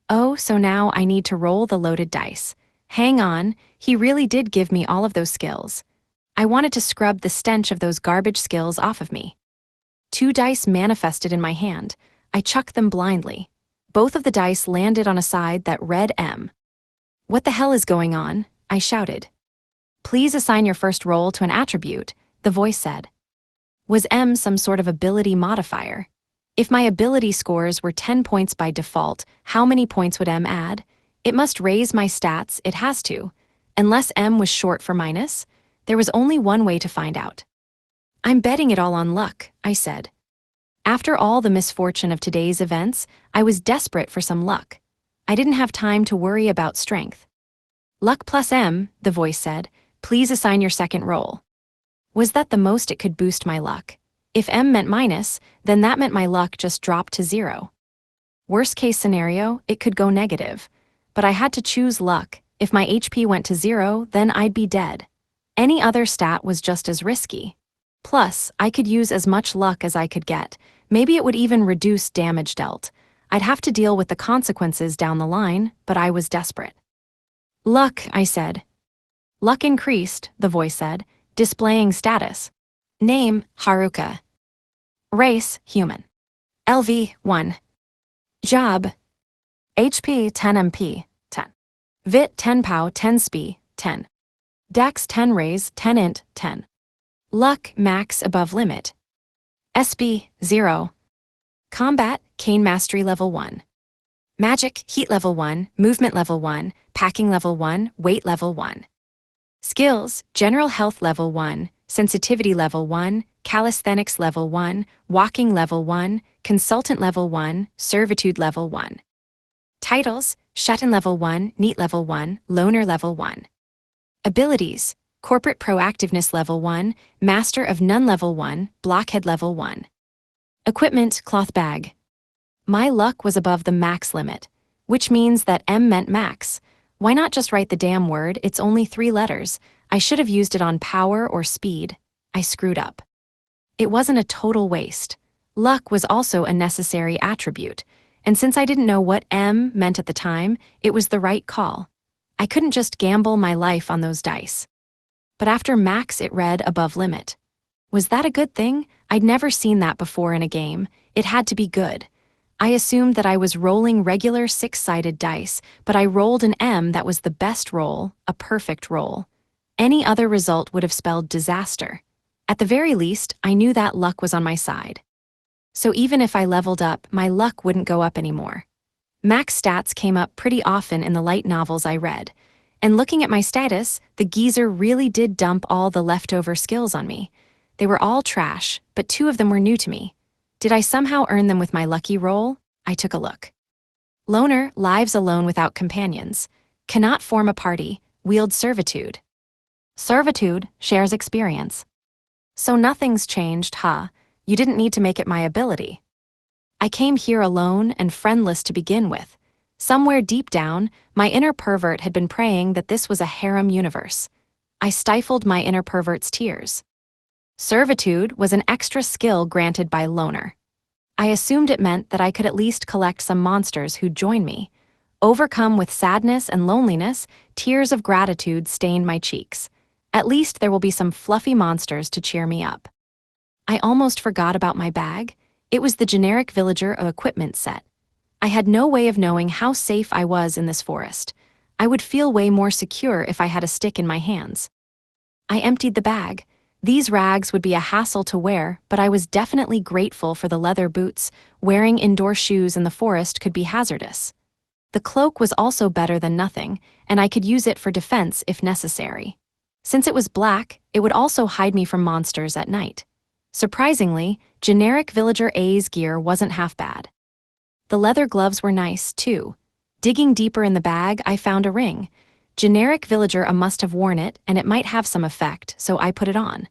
Oh, so now I need to roll the loaded dice. Hang on, he really did give me all of those skills. I wanted to scrub the stench of those garbage skills off of me. 2 dice manifested in my hand. I chucked them blindly. Both of the dice landed on a side that read M. What the hell is going on? I shouted. Please assign your first roll to an attribute, the voice said. Was M some sort of ability modifier? If my ability scores were 10 points by default, how many points would M add? It must raise my stats, it has to. Unless M was short for minus, there was only one way to find out. I'm betting it all on luck, I said. After all the misfortune of today's events, I was desperate for some luck. I didn't have time to worry about strength. Luck plus M, the voice said. Please assign your second roll. Was that the most it could boost my luck? If M meant minus, then that meant my luck just dropped to 0. Worst case scenario, it could go negative. But I had to choose luck. If my HP went to 0, then I'd be dead. Any other stat was just as risky. Plus, I could use as much luck as I could get. Maybe it would even reduce damage dealt. I'd have to deal with the consequences down the line, but I was desperate. Luck, I said. Luck increased, the voice said, displaying status. Name, Haruka. Race, human. LV, 1. Job. HP, 10 MP, 10. Vit, 10 POW, 10 SPI, 10. Dex, 10 Raise, 10 Int, 10. Luck, max above limit. SB, 0. Combat, Cane Mastery Level 1. Magic, Heat Level 1, Movement Level 1, Packing Level 1, Weight Level 1. Skills, General Health Level 1, Sensitivity Level 1, Calisthenics Level 1, Walking Level 1, Consultant Level 1, Servitude Level 1. Titles, Shuttin Level 1, Neat Level 1, Loner Level 1. Abilities, Corporate Proactiveness Level 1, Master of None Level 1, Blockhead Level 1. Equipment, Cloth Bag. My luck was above the max limit, which means that M meant max. Why not just write the damn word? It's only 3 letters. I should have used it on power or speed. I screwed up. It wasn't a total waste. Luck was also a necessary attribute, and since I didn't know what M meant at the time, it was the right call. I couldn't just gamble my life on those dice. But after max it read above limit. Was that a good thing? I'd never seen that before in a game. It had to be good. I assumed that I was rolling regular six-sided dice, but I rolled an M that was the best roll, a perfect roll. Any other result would have spelled disaster. At the very least, I knew that luck was on my side. So even if I leveled up, my luck wouldn't go up anymore. Max stats came up pretty often in the light novels I read. And looking at my status, the geezer really did dump all the leftover skills on me. They were all trash, but 2 of them were new to me. Did I somehow earn them with my lucky roll? I took a look. Loner, lives alone without companions. Cannot form a party, wields servitude. Servitude, shares experience. So nothing's changed, huh? You didn't need to make it my ability. I came here alone and friendless to begin with. Somewhere deep down, my inner pervert had been praying that this was a harem universe. I stifled my inner pervert's tears. Servitude was an extra skill granted by Loner. I assumed it meant that I could at least collect some monsters who'd join me. Overcome with sadness and loneliness, tears of gratitude stained my cheeks. At least there will be some fluffy monsters to cheer me up. I almost forgot about my bag. It was the generic villager equipment set. I had no way of knowing how safe I was in this forest. I would feel way more secure if I had a stick in my hands. I emptied the bag. These rags would be a hassle to wear, but I was definitely grateful for the leather boots. Wearing indoor shoes in the forest could be hazardous. The cloak was also better than nothing, and I could use it for defense if necessary. Since it was black, it would also hide me from monsters at night. Surprisingly, generic Villager A's gear wasn't half bad. The leather gloves were nice, too. Digging deeper in the bag, I found a ring. Generic Villager must have worn it, and it might have some effect, so I put it on.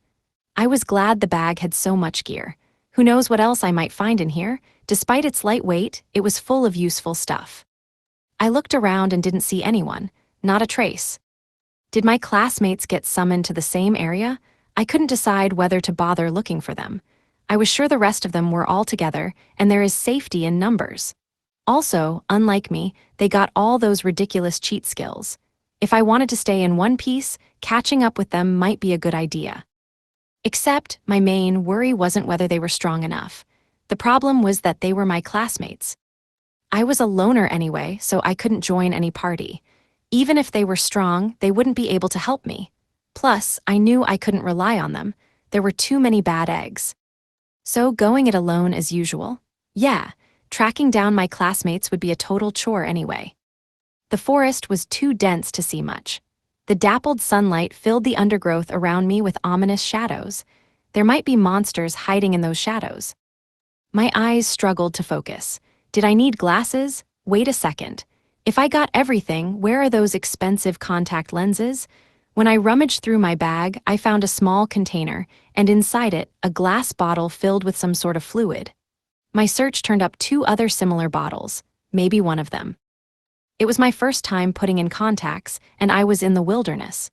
I was glad the bag had so much gear. Who knows what else I might find in here? Despite its light weight, it was full of useful stuff. I looked around and didn't see anyone, not a trace. Did my classmates get summoned to the same area? I couldn't decide whether to bother looking for them. I was sure the rest of them were all together, and there is safety in numbers. Also, unlike me, they got all those ridiculous cheat skills. If I wanted to stay in one piece, catching up with them might be a good idea. Except, my main worry wasn't whether they were strong enough. The problem was that they were my classmates. I was a loner anyway, so I couldn't join any party. Even if they were strong, they wouldn't be able to help me. Plus, I knew I couldn't rely on them. There were too many bad eggs. So going it alone as usual? Yeah, tracking down my classmates would be a total chore anyway. The forest was too dense to see much. The dappled sunlight filled the undergrowth around me with ominous shadows. There might be monsters hiding in those shadows. My eyes struggled to focus. Did I need glasses? Wait a second. If I got everything, where are those expensive contact lenses? When I rummaged through my bag, I found a small container, and inside it, a glass bottle filled with some sort of fluid. My search turned up 2 other similar bottles, maybe one of them. It was my first time putting in contacts, and I was in the wilderness.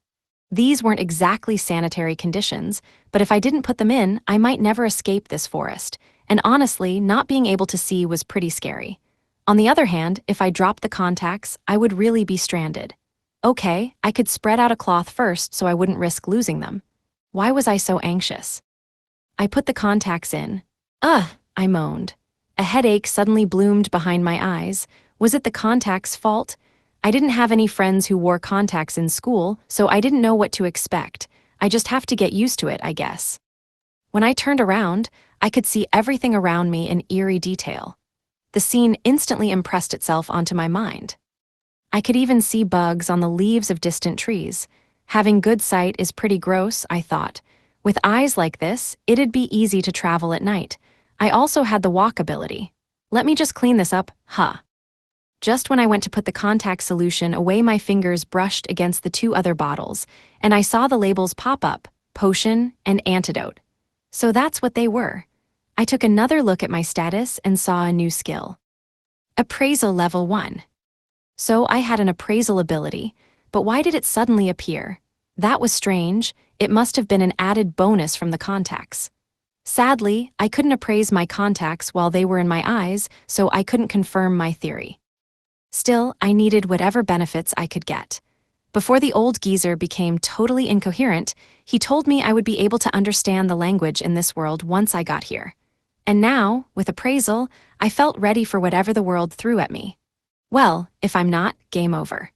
These weren't exactly sanitary conditions, but if I didn't put them in, I might never escape this forest, and honestly, not being able to see was pretty scary. On the other hand, if I dropped the contacts, I would really be stranded. Okay, I could spread out a cloth first so I wouldn't risk losing them. Why was I so anxious? I put the contacts in. Ugh, I moaned. A headache suddenly bloomed behind my eyes. Was it the contacts' fault? I didn't have any friends who wore contacts in school, so I didn't know what to expect. I just have to get used to it, I guess. When I turned around, I could see everything around me in eerie detail. The scene instantly impressed itself onto my mind. I could even see bugs on the leaves of distant trees. Having good sight is pretty gross, I thought. With eyes like this, it'd be easy to travel at night. I also had the walk ability. Let me just clean this up, huh? Just when I went to put the contact solution away, my fingers brushed against the 2 other bottles, and I saw the labels pop up, potion and antidote. So that's what they were. I took another look at my status and saw a new skill. Appraisal level 1. So I had an appraisal ability, but why did it suddenly appear? That was strange. It must have been an added bonus from the contacts. Sadly, I couldn't appraise my contacts while they were in my eyes, so I couldn't confirm my theory. Still, I needed whatever benefits I could get. Before the old geezer became totally incoherent, he told me I would be able to understand the language in this world once I got here. And now, with appraisal, I felt ready for whatever the world threw at me. Well, if I'm not, game over.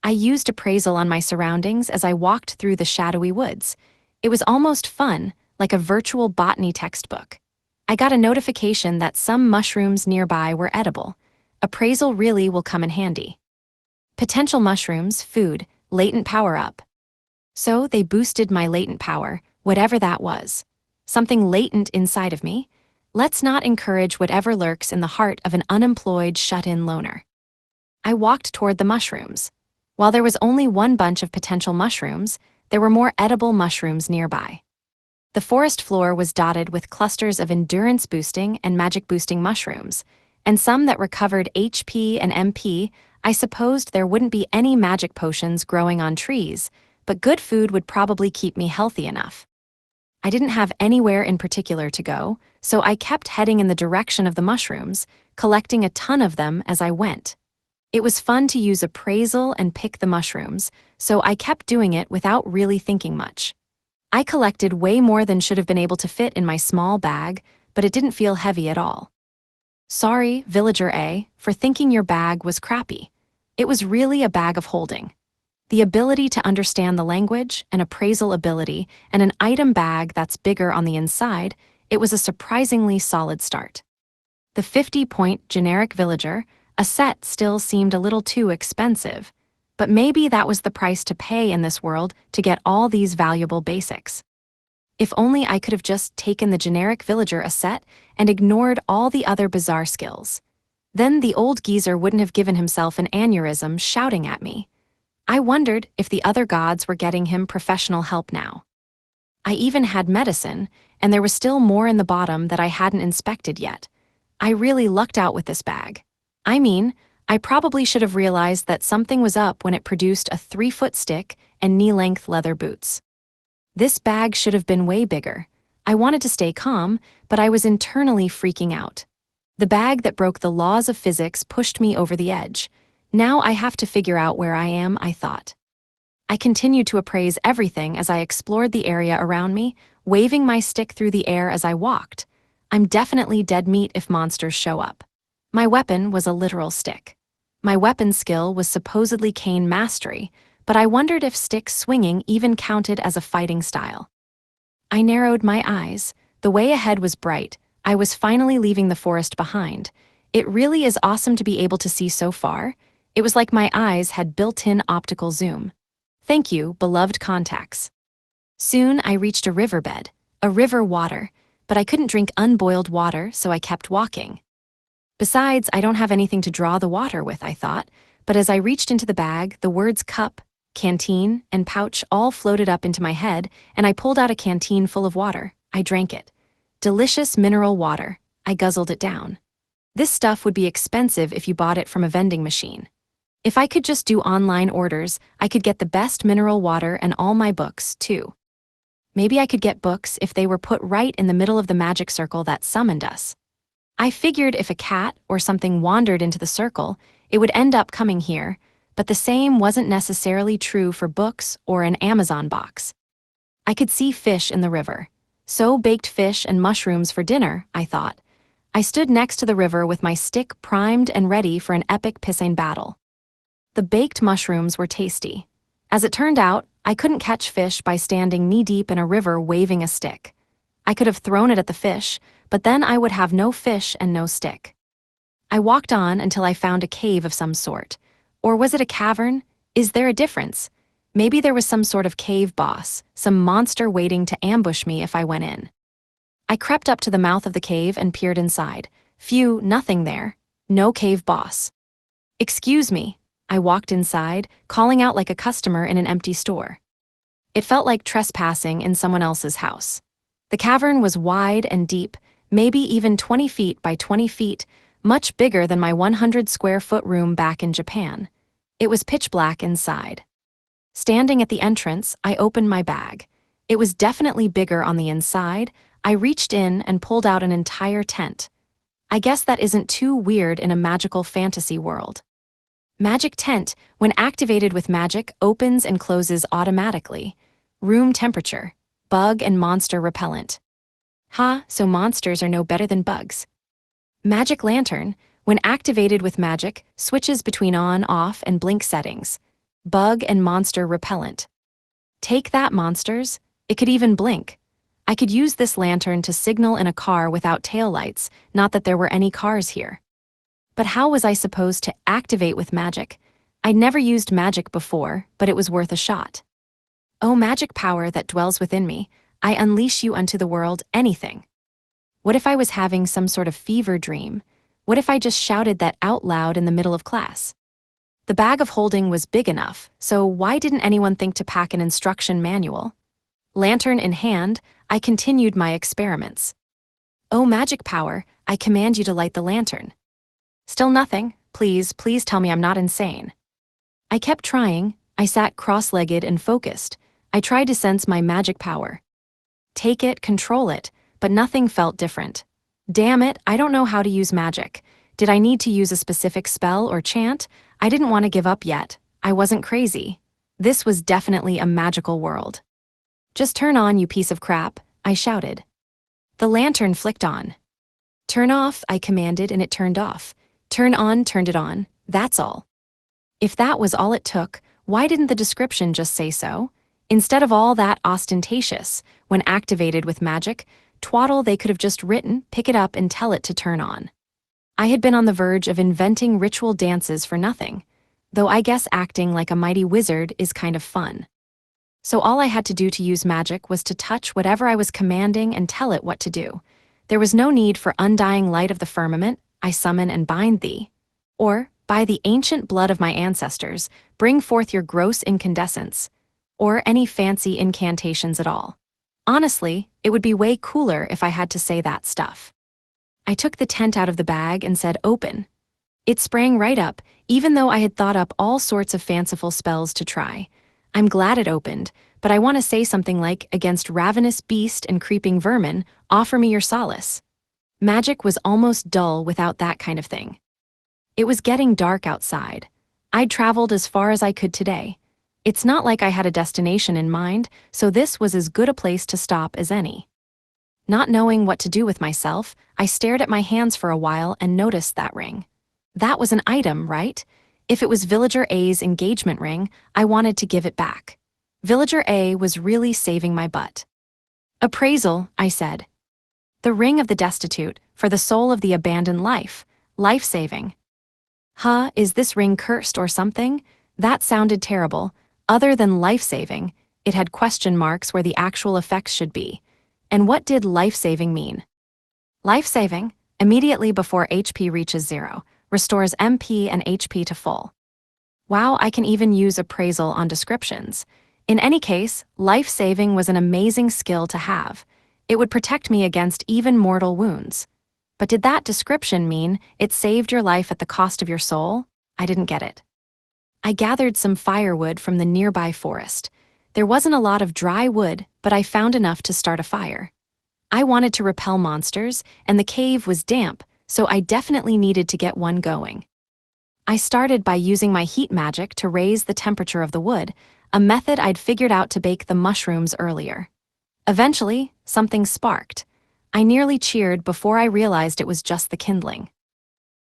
I used appraisal on my surroundings as I walked through the shadowy woods. It was almost fun, like a virtual botany textbook. I got a notification that some mushrooms nearby were edible. Appraisal really will come in handy. Potential mushrooms, food, latent power up. So they boosted my latent power, whatever that was. Something latent inside of me. Let's not encourage whatever lurks in the heart of an unemployed, shut-in loner. I walked toward the mushrooms. While there was only one bunch of potential mushrooms, there were more edible mushrooms nearby. The forest floor was dotted with clusters of endurance-boosting and magic-boosting mushrooms, and some that recovered HP and MP. I supposed there wouldn't be any magic potions growing on trees, but good food would probably keep me healthy enough. I didn't have anywhere in particular to go, so I kept heading in the direction of the mushrooms, collecting a ton of them as I went. It was fun to use appraisal and pick the mushrooms, so I kept doing it without really thinking much. I collected way more than should have been able to fit in my small bag, but it didn't feel heavy at all. Sorry, Villager A, for thinking your bag was crappy. It was really a bag of holding. The ability to understand the language, an appraisal ability, and an item bag that's bigger on the inside, it was a surprisingly solid start. The 50-point generic villager, a set still seemed a little too expensive, but maybe that was the price to pay in this world to get all these valuable basics. If only I could have just taken the generic villager a set and ignored all the other bizarre skills. Then the old geezer wouldn't have given himself an aneurysm shouting at me. I wondered if the other gods were getting him professional help now. I even had medicine, and there was still more in the bottom that I hadn't inspected yet. I really lucked out with this bag. I mean, I probably should have realized that something was up when it produced a 3-foot stick and knee-length leather boots. This bag should have been way bigger. I wanted to stay calm, but I was internally freaking out. The bag that broke the laws of physics pushed me over the edge. Now I have to figure out where I am, I thought. I continued to appraise everything as I explored the area around me, waving my stick through the air as I walked. I'm definitely dead meat if monsters show up. My weapon was a literal stick. My weapon skill was supposedly cane mastery, but I wondered if stick swinging even counted as a fighting style. I narrowed my eyes. The way ahead was bright. I was finally leaving the forest behind. It really is awesome to be able to see so far. It was like my eyes had built-in optical zoom. Thank you, beloved contacts. Soon I reached a riverbed, a river water, but I couldn't drink unboiled water, so I kept walking. Besides, I don't have anything to draw the water with, I thought, but as I reached into the bag, the words cup, canteen, and pouch all floated up into my head, and I pulled out a canteen full of water. I drank it. Delicious mineral water. I guzzled it down. This stuff would be expensive if you bought it from a vending machine. If I could just do online orders, I could get the best mineral water and all my books, too. Maybe I could get books if they were put right in the middle of the magic circle that summoned us. I figured if a cat or something wandered into the circle, it would end up coming here, but the same wasn't necessarily true for books or an Amazon box. I could see fish in the river. So baked fish and mushrooms for dinner, I thought. I stood next to the river with my stick primed and ready for an epic pissing battle. The baked mushrooms were tasty. As it turned out, I couldn't catch fish by standing knee-deep in a river waving a stick. I could have thrown it at the fish, but then I would have no fish and no stick. I walked on until I found a cave of some sort. Or was it a cavern? Is there a difference? Maybe there was some sort of cave boss, some monster waiting to ambush me if I went in. I crept up to the mouth of the cave and peered inside. Phew, nothing there. No cave boss. Excuse me. I walked inside, calling out like a customer in an empty store. It felt like trespassing in someone else's house. The cavern was wide and deep, maybe even 20 feet by 20 feet, much bigger than my 100-square-foot room back in Japan. It was pitch black inside. Standing at the entrance, I opened my bag. It was definitely bigger on the inside. I reached in and pulled out an entire tent. I guess that isn't too weird in a magical fantasy world. Magic tent, when activated with magic, opens and closes automatically. Room temperature, bug and monster repellent. Ha, so monsters are no better than bugs. Magic Lantern, when activated with magic, switches between on, off, and blink settings. Bug and monster repellent. Take that, monsters. It could even blink. I could use this lantern to signal in a car without taillights, not that there were any cars here. But how was I supposed to activate with magic? I'd never used magic before, but it was worth a shot. O magic power that dwells within me, I unleash you unto the world, anything. What if I was having some sort of fever dream? What if I just shouted that out loud in the middle of class? The bag of holding was big enough, so why didn't anyone think to pack an instruction manual? Lantern in hand, I continued my experiments. O magic power, I command you to light the lantern. Still nothing. Please, please tell me I'm not insane. I kept trying. I sat cross-legged and focused. I tried to sense my magic power. Take it, control it, but nothing felt different. Damn it, I don't know how to use magic. Did I need to use a specific spell or chant? I didn't want to give up yet. I wasn't crazy. This was definitely a magical world. Just turn on, you piece of crap, I shouted. The lantern flicked on. Turn off, I commanded, and it turned off. Turn on, turned it on, that's all. If that was all it took, why didn't the description just say so? Instead of all that ostentatious, when activated with magic, twaddle they could have just written, pick it up and tell it to turn on. I had been on the verge of inventing ritual dances for nothing, though I guess acting like a mighty wizard is kind of fun. So all I had to do to use magic was to touch whatever I was commanding and tell it what to do. There was no need for undying light of the firmament, I summon and bind thee. Or, by the ancient blood of my ancestors, bring forth your gross incandescence. Or any fancy incantations at all. Honestly, it would be way cooler if I had to say that stuff. I took the tent out of the bag and said open. It sprang right up, even though I had thought up all sorts of fanciful spells to try. I'm glad it opened, but I want to say something like, against ravenous beast and creeping vermin, offer me your solace. Magic was almost dull without that kind of thing. It was getting dark outside. I'd traveled as far as I could today. It's not like I had a destination in mind, so this was as good a place to stop as any. Not knowing what to do with myself, I stared at my hands for a while and noticed that ring. That was an item, right? If it was Villager A's engagement ring, I wanted to give it back. Villager A was really saving my butt. Appraisal, I said. The ring of the destitute, for the soul of the abandoned life. Life-saving. Huh, is this ring cursed or something? That sounded terrible. Other than life-saving, it had question marks where the actual effects should be. And what did life-saving mean? Life-saving, immediately before HP reaches 0, restores MP and HP to full. Wow, I can even use appraisal on descriptions. In any case, life-saving was an amazing skill to have. It would protect me against even mortal wounds. But did that description mean it saved your life at the cost of your soul? I didn't get it. I gathered some firewood from the nearby forest. There wasn't a lot of dry wood, but I found enough to start a fire. I wanted to repel monsters, and the cave was damp, so I definitely needed to get one going. I started by using my heat magic to raise the temperature of the wood, a method I'd figured out to bake the mushrooms earlier. Eventually, something sparked. I nearly cheered before I realized it was just the kindling.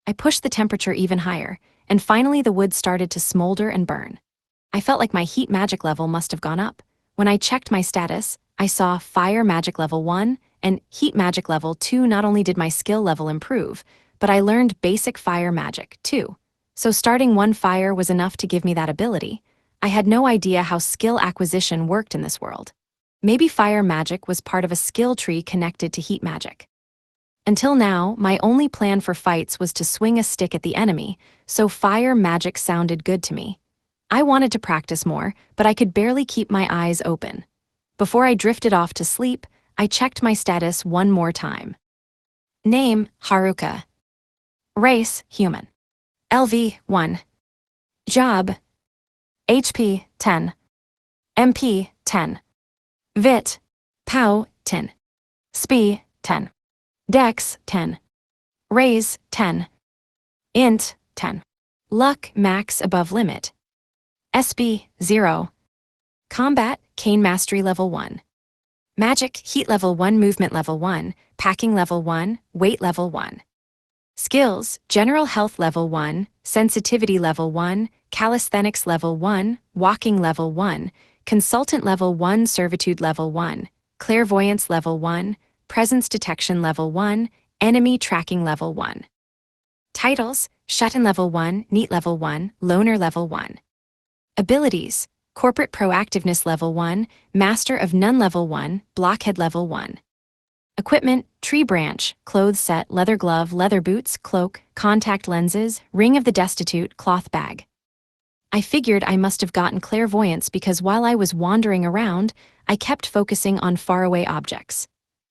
I pushed the temperature even higher, and finally the wood started to smolder and burn. I felt like my heat magic level must have gone up. When I checked my status, I saw Fire Magic Level 1 and Heat Magic Level 2. Not only did my skill level improve, but I learned basic fire magic, too. So starting one fire was enough to give me that ability. I had no idea how skill acquisition worked in this world. Maybe fire magic was part of a skill tree connected to heat magic. Until now, my only plan for fights was to swing a stick at the enemy, so fire magic sounded good to me. I wanted to practice more, but I could barely keep my eyes open. Before I drifted off to sleep, I checked my status one more time. Name, Haruka. Race, human. LV, 1. Job, HP, 10. MP, 10. Vit, POW, 10. Spe, 10. Dex, 10. Raise, 10. Int, 10. Luck, max above limit. SB, 0. Combat, Cane Mastery Level 1. Magic, heat level 1, movement level 1, packing level 1, weight level 1. Skills, general health level 1, sensitivity level 1, calisthenics level 1, walking level 1, consultant level 1, servitude level 1, clairvoyance level 1, presence detection level 1, enemy tracking level 1. Titles, shut-in level 1, neat level 1, loner level 1. Abilities, corporate proactiveness level 1, master of none level 1, blockhead level 1. Equipment, tree branch, clothes set, leather glove, leather boots, cloak, contact lenses, ring of the destitute, cloth bag. I figured I must have gotten clairvoyance because while I was wandering around, I kept focusing on faraway objects.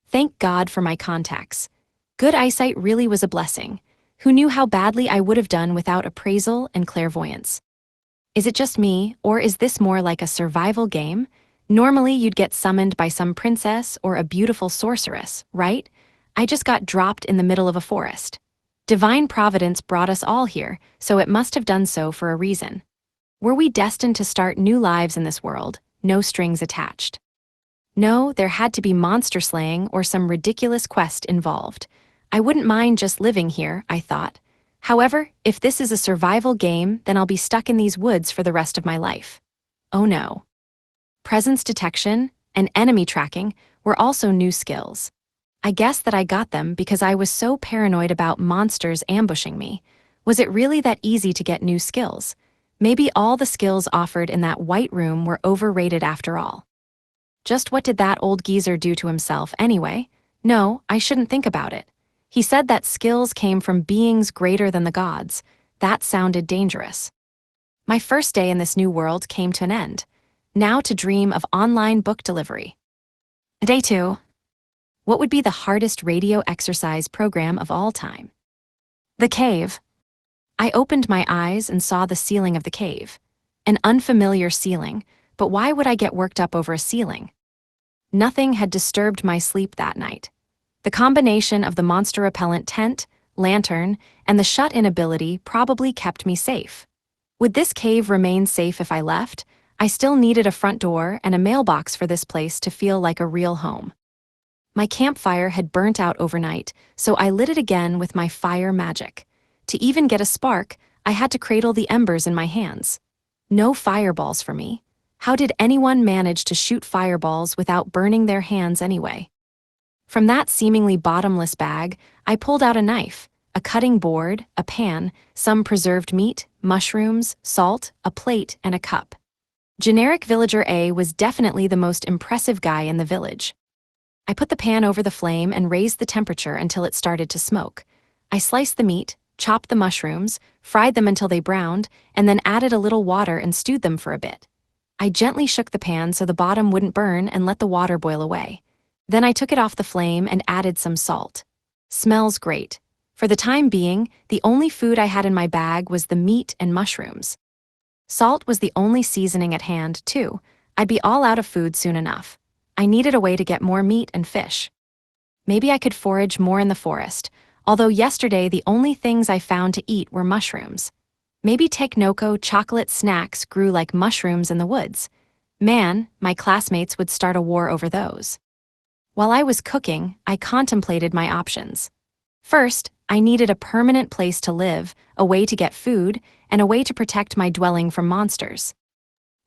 Thank God for my contacts. Good eyesight really was a blessing. Who knew how badly I would have done without appraisal and clairvoyance? Is it just me, or is this more like a survival game? Normally, you'd get summoned by some princess or a beautiful sorceress, right? I just got dropped in the middle of a forest. Divine Providence brought us all here, so it must have done so for a reason. Were we destined to start new lives in this world, no strings attached? No, there had to be monster slaying or some ridiculous quest involved. I wouldn't mind just living here, I thought. However, if this is a survival game, then I'll be stuck in these woods for the rest of my life. Oh no. Presence detection and enemy tracking were also new skills. I guess that I got them because I was so paranoid about monsters ambushing me. Was it really that easy to get new skills? Maybe all the skills offered in that white room were overrated after all. Just what did that old geezer do to himself anyway? No, I shouldn't think about it. He said that skills came from beings greater than the gods. That sounded dangerous. My first day in this new world came to an end. Now to dream of online book delivery. Day 2. What would be the hardest radio exercise program of all time? The cave. I opened my eyes and saw the ceiling of the cave. An unfamiliar ceiling, but why would I get worked up over a ceiling? Nothing had disturbed my sleep that night. The combination of the monster repellent tent, lantern, and the shut-in ability probably kept me safe. Would this cave remain safe if I left? I still needed a front door and a mailbox for this place to feel like a real home. My campfire had burnt out overnight, so I lit it again with my fire magic. To even get a spark, I had to cradle the embers in my hands. No fireballs for me. How did anyone manage to shoot fireballs without burning their hands anyway? From that seemingly bottomless bag, I pulled out a knife, a cutting board, a pan, some preserved meat, mushrooms, salt, a plate, and a cup. Generic Villager A was definitely the most impressive guy in the village. I put the pan over the flame and raised the temperature until it started to smoke. I sliced the meat, chopped the mushrooms, fried them until they browned, and then added a little water and stewed them for a bit. I gently shook the pan so the bottom wouldn't burn and let the water boil away. Then I took it off the flame and added some salt. Smells great. For the time being, the only food I had in my bag was the meat and mushrooms. Salt was the only seasoning at hand, too. I'd be all out of food soon enough. I needed a way to get more meat and fish. Maybe I could forage more in the forest, although yesterday the only things I found to eat were mushrooms. Maybe Teknoko chocolate snacks grew like mushrooms in the woods. Man, my classmates would start a war over those. While I was cooking, I contemplated my options. First, I needed a permanent place to live, a way to get food, and a way to protect my dwelling from monsters.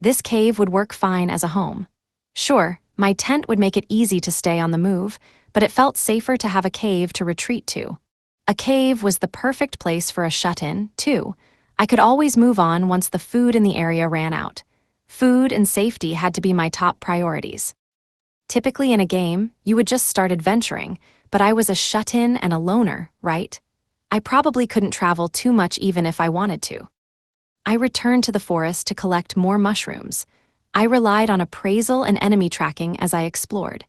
This cave would work fine as a home. Sure, my tent would make it easy to stay on the move, but it felt safer to have a cave to retreat to. A cave was the perfect place for a shut-in, too. I could always move on once the food in the area ran out. Food and safety had to be my top priorities. Typically in a game, you would just start adventuring, but I was a shut-in and a loner, right? I probably couldn't travel too much even if I wanted to. I returned to the forest to collect more mushrooms. I relied on appraisal and enemy tracking as I explored.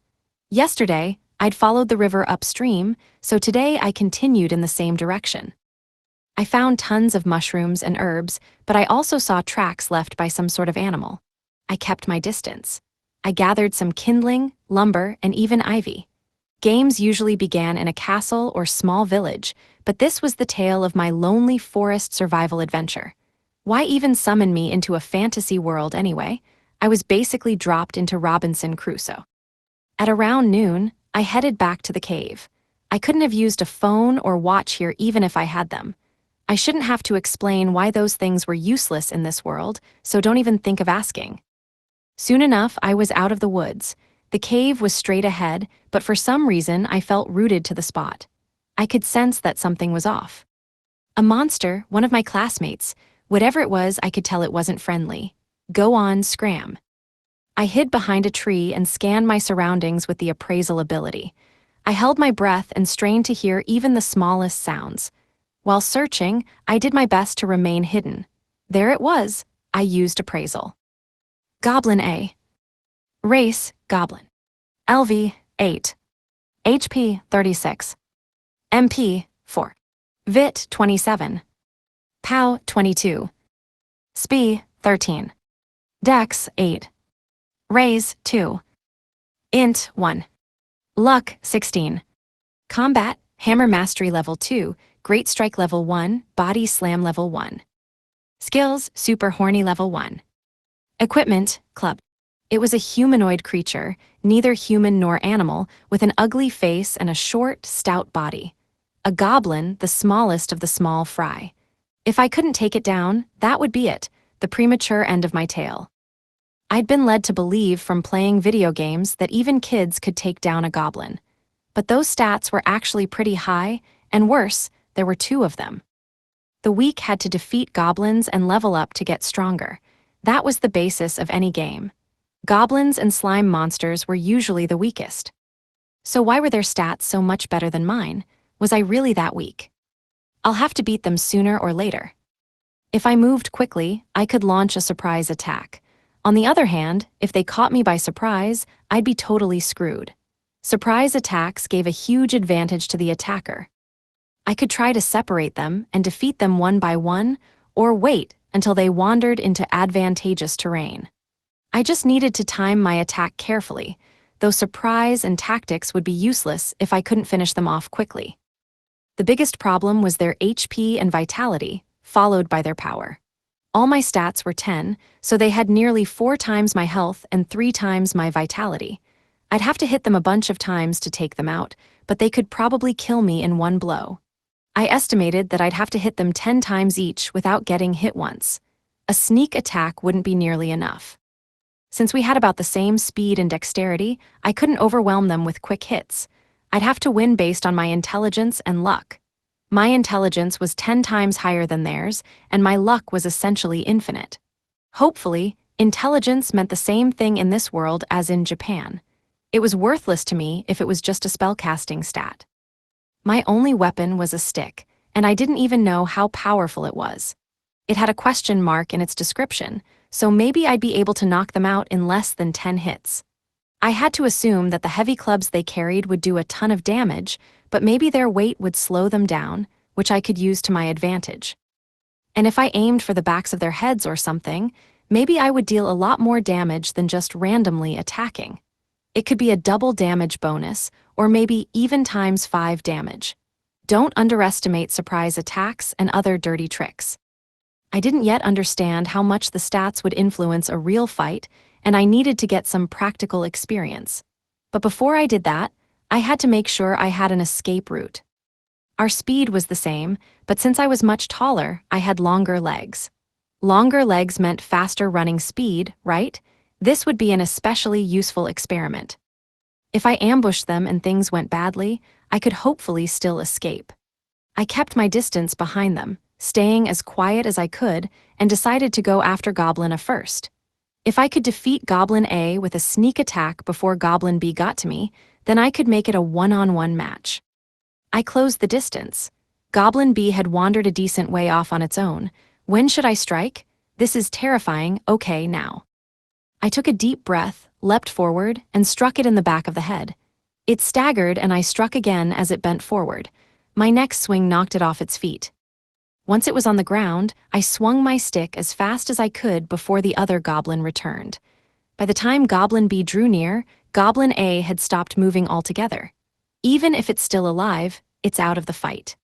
Yesterday, I'd followed the river upstream, so today I continued in the same direction. I found tons of mushrooms and herbs, but I also saw tracks left by some sort of animal. I kept my distance. I gathered some kindling, lumber, and even ivy. Games usually began in a castle or small village, but this was the tale of my lonely forest survival adventure. Why even summon me into a fantasy world anyway? I was basically dropped into Robinson Crusoe. At around noon, I headed back to the cave. I couldn't have used a phone or watch here even if I had them. I shouldn't have to explain why those things were useless in this world, so don't even think of asking. Soon enough, I was out of the woods. The cave was straight ahead, but for some reason, I felt rooted to the spot. I could sense that something was off. A monster, one of my classmates, whatever it was, I could tell it wasn't friendly. Go on, scram. I hid behind a tree and scanned my surroundings with the appraisal ability. I held my breath and strained to hear even the smallest sounds. While searching, I did my best to remain hidden. There it was. I used appraisal. Goblin A. Race, Goblin. LV, 8. HP, 36. MP, 4. VIT, 27. POW, 22. SPI, 13. Dex, 8. Raise, 2. Int, 1. Luck, 16. Combat, Hammer Mastery Level 2, Great Strike Level 1, Body Slam Level 1. Skills, Super Horny Level 1. Equipment, Club. It was a humanoid creature, neither human nor animal, with an ugly face and a short, stout body. A goblin, the smallest of the small fry. If I couldn't take it down, that would be it, the premature end of my tale. I'd been led to believe from playing video games that even kids could take down a goblin. But those stats were actually pretty high, and worse, there were 2 of them. The weak had to defeat goblins and level up to get stronger. That was the basis of any game. Goblins and slime monsters were usually the weakest. So why were their stats so much better than mine? Was I really that weak? I'll have to beat them sooner or later. If I moved quickly, I could launch a surprise attack. On the other hand, if they caught me by surprise, I'd be totally screwed. Surprise attacks gave a huge advantage to the attacker. I could try to separate them and defeat them one by one, or wait until they wandered into advantageous terrain. I just needed to time my attack carefully, though surprise and tactics would be useless if I couldn't finish them off quickly. The biggest problem was their HP and vitality, followed by their power. All my stats were 10, so they had nearly 4 times my health and 3 times my vitality. I'd have to hit them a bunch of times to take them out, but they could probably kill me in one blow. I estimated that I'd have to hit them 10 times each without getting hit once. A sneak attack wouldn't be nearly enough. Since we had about the same speed and dexterity, I couldn't overwhelm them with quick hits. I'd have to win based on my intelligence and luck. My intelligence was 10 times higher than theirs, and my luck was essentially infinite. Hopefully, intelligence meant the same thing in this world as in Japan. It was worthless to me if it was just a spellcasting stat. My only weapon was a stick, and I didn't even know how powerful it was. It had a question mark in its description, so maybe I'd be able to knock them out in less than 10 hits. I had to assume that the heavy clubs they carried would do a ton of damage, but maybe their weight would slow them down, which I could use to my advantage. And if I aimed for the backs of their heads or something, maybe I would deal a lot more damage than just randomly attacking. It could be a double damage bonus, or maybe even times 5 damage. Don't underestimate surprise attacks and other dirty tricks. I didn't yet understand how much the stats would influence a real fight, and I needed to get some practical experience. But before I did that, I had to make sure I had an escape route. Our speed was the same, but since I was much taller, I had longer legs. Longer legs meant faster running speed, right? This would be an especially useful experiment. If I ambushed them and things went badly, I could hopefully still escape. I kept my distance behind them, staying as quiet as I could, and decided to go after Goblin A first. If I could defeat Goblin A with a sneak attack before Goblin B got to me, then I could make it a one-on-one match. I closed the distance. Goblin B had wandered a decent way off on its own. When should I strike? This is terrifying, okay now. I took a deep breath, leapt forward, and struck it in the back of the head. It staggered and I struck again as it bent forward. My next swing knocked it off its feet. Once it was on the ground, I swung my stick as fast as I could before the other goblin returned. By the time Goblin B drew near, Goblin A had stopped moving altogether. Even if it's still alive, it's out of the fight.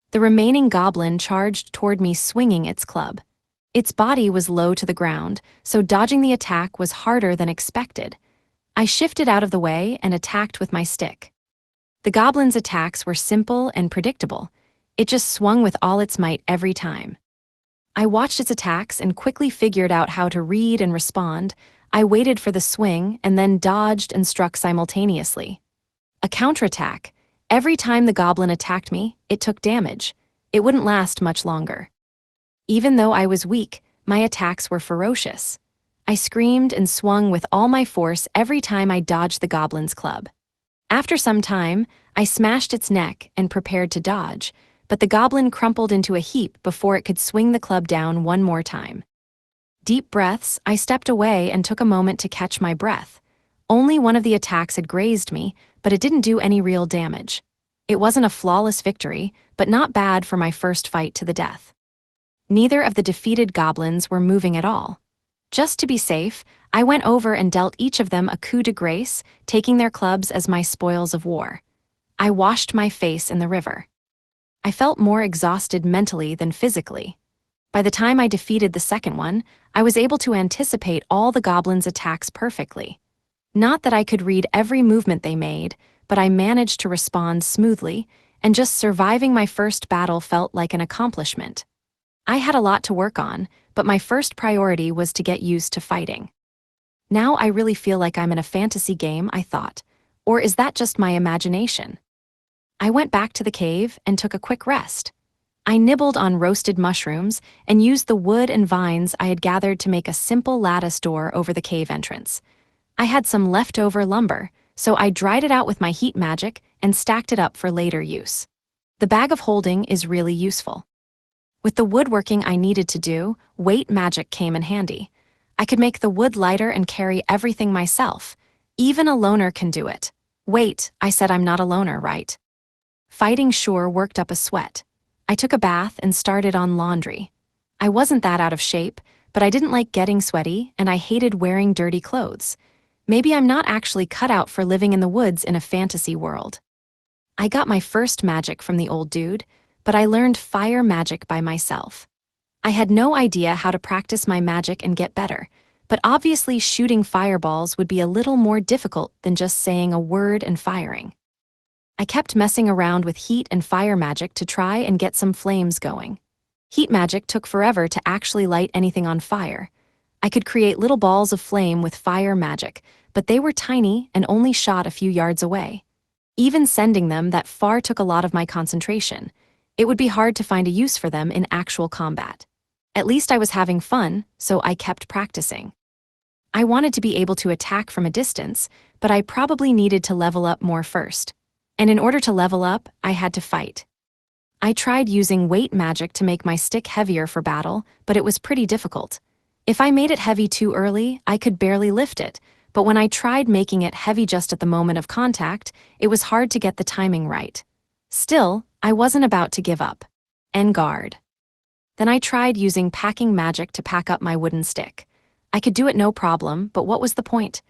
The remaining goblin charged toward me swinging its club. Its body was low to the ground, so dodging the attack was harder than expected. I shifted out of the way and attacked with my stick. The goblin's attacks were simple and predictable. It just swung with all its might every time. I watched its attacks and quickly figured out how to read and respond. I waited for the swing and then dodged and struck simultaneously. A counterattack. Every time the goblin attacked me, it took damage. It wouldn't last much longer. Even though I was weak, my attacks were ferocious. I screamed and swung with all my force every time I dodged the goblin's club. After some time, I smashed its neck and prepared to dodge, but the goblin crumpled into a heap before it could swing the club down one more time. Deep breaths, I stepped away and took a moment to catch my breath. Only one of the attacks had grazed me, but it didn't do any real damage. It wasn't a flawless victory, but not bad for my first fight to the death. Neither of the defeated goblins were moving at all. Just to be safe, I went over and dealt each of them a coup de grace, taking their clubs as my spoils of war. I washed my face in the river. I felt more exhausted mentally than physically. By the time I defeated the second one, I was able to anticipate all the goblins' attacks perfectly. Not that I could read every movement they made, but I managed to respond smoothly, and just surviving my first battle felt like an accomplishment. I had a lot to work on, but my first priority was to get used to fighting. Now I really feel like I'm in a fantasy game, I thought. Or is that just my imagination? I went back to the cave and took a quick rest. I nibbled on roasted mushrooms and used the wood and vines I had gathered to make a simple lattice door over the cave entrance. I had some leftover lumber, so I dried it out with my heat magic and stacked it up for later use. The bag of holding is really useful. With the woodworking I needed to do, weight magic came in handy. I could make the wood lighter and carry everything myself. Even a loner can do it. Wait, I said I'm not a loner, right? Fighting sure worked up a sweat. I took a bath and started on laundry. I wasn't that out of shape, but I didn't like getting sweaty and I hated wearing dirty clothes. Maybe I'm not actually cut out for living in the woods in a fantasy world. I got my first magic from the old dude, but I learned fire magic by myself. I had no idea how to practice my magic and get better, but obviously shooting fireballs would be a little more difficult than just saying a word and firing. I kept messing around with heat and fire magic to try and get some flames going. Heat magic took forever to actually light anything on fire. I could create little balls of flame with fire magic, but they were tiny and only shot a few yards away. Even sending them that far took a lot of my concentration. It would be hard to find a use for them in actual combat. At least I was having fun, so I kept practicing. I wanted to be able to attack from a distance, but I probably needed to level up more first. And in order to level up, I had to fight. I tried using weight magic to make my stick heavier for battle, but it was pretty difficult. If I made it heavy too early, I could barely lift it, but when I tried making it heavy just at the moment of contact, it was hard to get the timing right. Still, I wasn't about to give up. En garde. Then I tried using packing magic to pack up my wooden stick. I could do it no problem, but what was the point?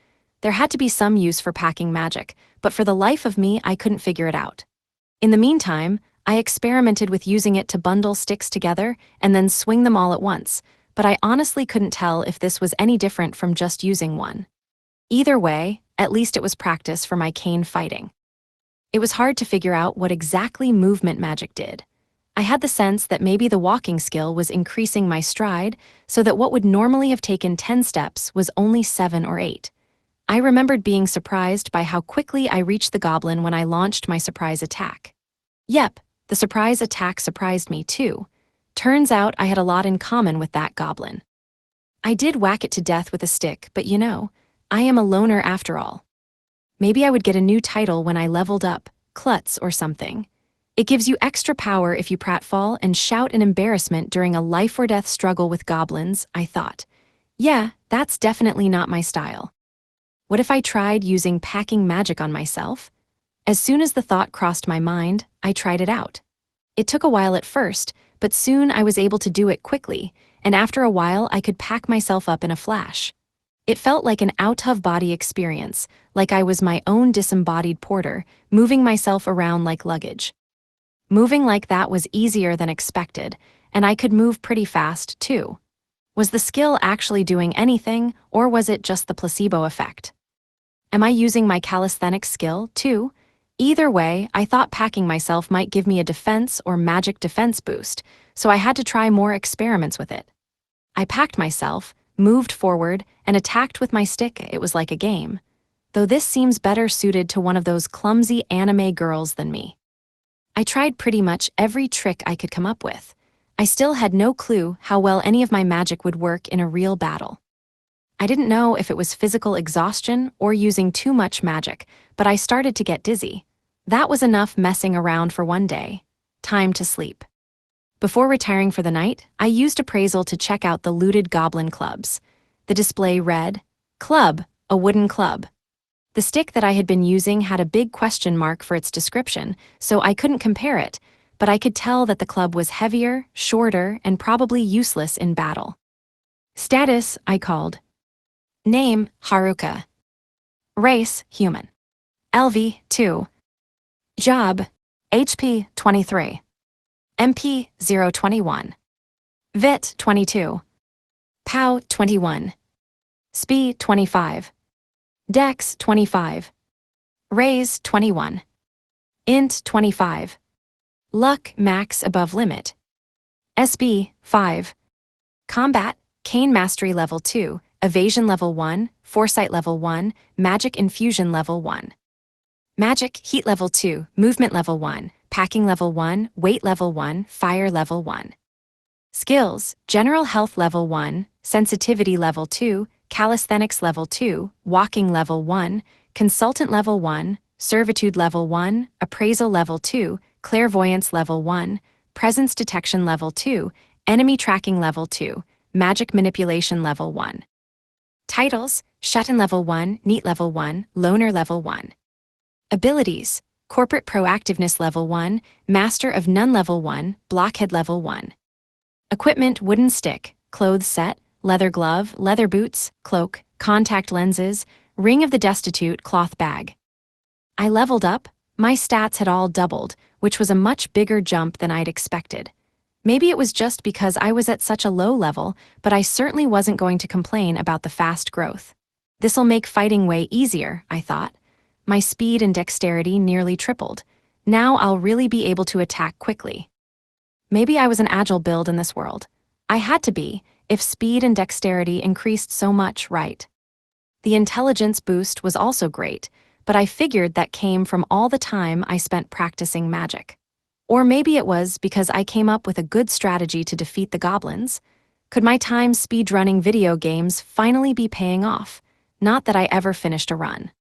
There had to be some use for packing magic, but for the life of me, I couldn't figure it out. In the meantime, I experimented with using it to bundle sticks together and then swing them all at once, but I honestly couldn't tell if this was any different from just using one. Either way, at least it was practice for my cane fighting. It was hard to figure out what exactly movement magic did. I had the sense that maybe the walking skill was increasing my stride so that what would normally have taken 10 steps was only 7 or 8. I remembered being surprised by how quickly I reached the goblin when I launched my surprise attack. Yep, the surprise attack surprised me too. Turns out I had a lot in common with that goblin. I did whack it to death with a stick, but I am a loner after all. Maybe I would get a new title when I leveled up, Klutz or something. It gives you extra power if you pratfall and shout in embarrassment during a life-or-death struggle with goblins, I thought. Yeah, that's definitely not my style. What if I tried using packing magic on myself? As soon as the thought crossed my mind, I tried it out. It took a while at first, but soon I was able to do it quickly, and after a while I could pack myself up in a flash. It felt like an out-of-body experience, like I was my own disembodied porter, moving myself around like luggage. Moving like that was easier than expected, and I could move pretty fast, too. Was the skill actually doing anything, or was it just the placebo effect? Am I using my calisthenics skill, too? Either way, I thought packing myself might give me a defense or magic defense boost, so I had to try more experiments with it. I packed myself, moved forward, and attacked with my stick. It was like a game. Though this seems better suited to one of those clumsy anime girls than me. I tried pretty much every trick I could come up with. I still had no clue how well any of my magic would work in a real battle. I didn't know if it was physical exhaustion or using too much magic, but I started to get dizzy. That was enough messing around for one day. Time to sleep. Before retiring for the night, I used appraisal to check out the looted goblin clubs. The display read, "Club, a wooden club." The stick that I had been using had a big question mark for its description, so I couldn't compare it, but I could tell that the club was heavier, shorter, and probably useless in battle. Status, I called. Name, Haruka. Race, human. LV, 2. Job, HP, 23. MP, 021. VIT, 22. POW, 21. SPI, 25. Dex, 25. Raise, 21. Int, 25. Luck, max above limit. SB, 5. Combat, Cane Mastery Level 2, Evasion Level 1, Foresight Level 1, Magic Infusion Level 1. Magic, Heat Level 2, Movement Level 1, Packing Level 1, Weight Level 1, Fire Level 1. Skills, General Health Level 1, Sensitivity Level 2, Calisthenics Level 2, Walking Level 1, Consultant Level 1, Servitude Level 1, Appraisal Level 2, Clairvoyance Level 1, Presence Detection Level 2, Enemy Tracking Level 2, Magic Manipulation Level 1. Titles, Shut-in Level 1, Neat Level 1, Loner Level 1. Abilities, Corporate Proactiveness Level 1, Master of None Level 1, Blockhead Level 1. Equipment, Wooden stick, Clothes set, Leather glove, Leather boots, Cloak, Contact lenses, Ring of the Destitute cloth bag. I leveled up. My stats had all doubled, which was a much bigger jump than I'd expected. Maybe it was just because I was at such a low level, but I certainly wasn't going to complain about the fast growth. This'll make fighting way easier, I thought. My speed and dexterity nearly tripled. Now I'll really be able to attack quickly. Maybe I was an agile build in this world. I had to be, if speed and dexterity increased so much, right? The intelligence boost was also great, but I figured that came from all the time I spent practicing magic. Or maybe it was because I came up with a good strategy to defeat the goblins. Could my time speedrunning video games finally be paying off? Not that I ever finished a run.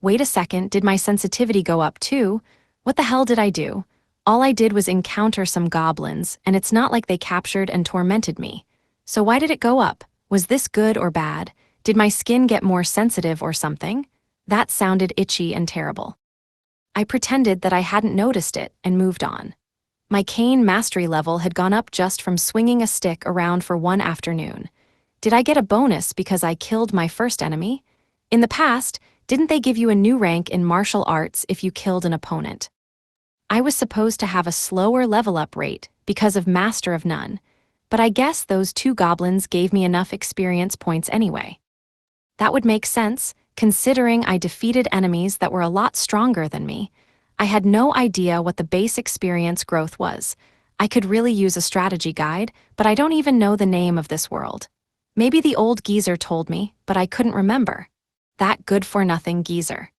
Wait a second, did my sensitivity go up too? What the hell did I do? All I did was encounter some goblins, and it's not like they captured and tormented me. So why did it go up? Was this good or bad? Did my skin get more sensitive or something? That sounded itchy and terrible. I pretended that I hadn't noticed it and moved on. My cane mastery level had gone up just from swinging a stick around for one afternoon. Did I get a bonus because I killed my first enemy? In the past, didn't they give you a new rank in martial arts if you killed an opponent? I was supposed to have a slower level up rate because of Master of None, but I guess those two goblins gave me enough experience points anyway. That would make sense, considering I defeated enemies that were a lot stronger than me. I had no idea what the base experience growth was. I could really use a strategy guide, but I don't even know the name of this world. Maybe the old geezer told me, but I couldn't remember. That good-for-nothing geezer.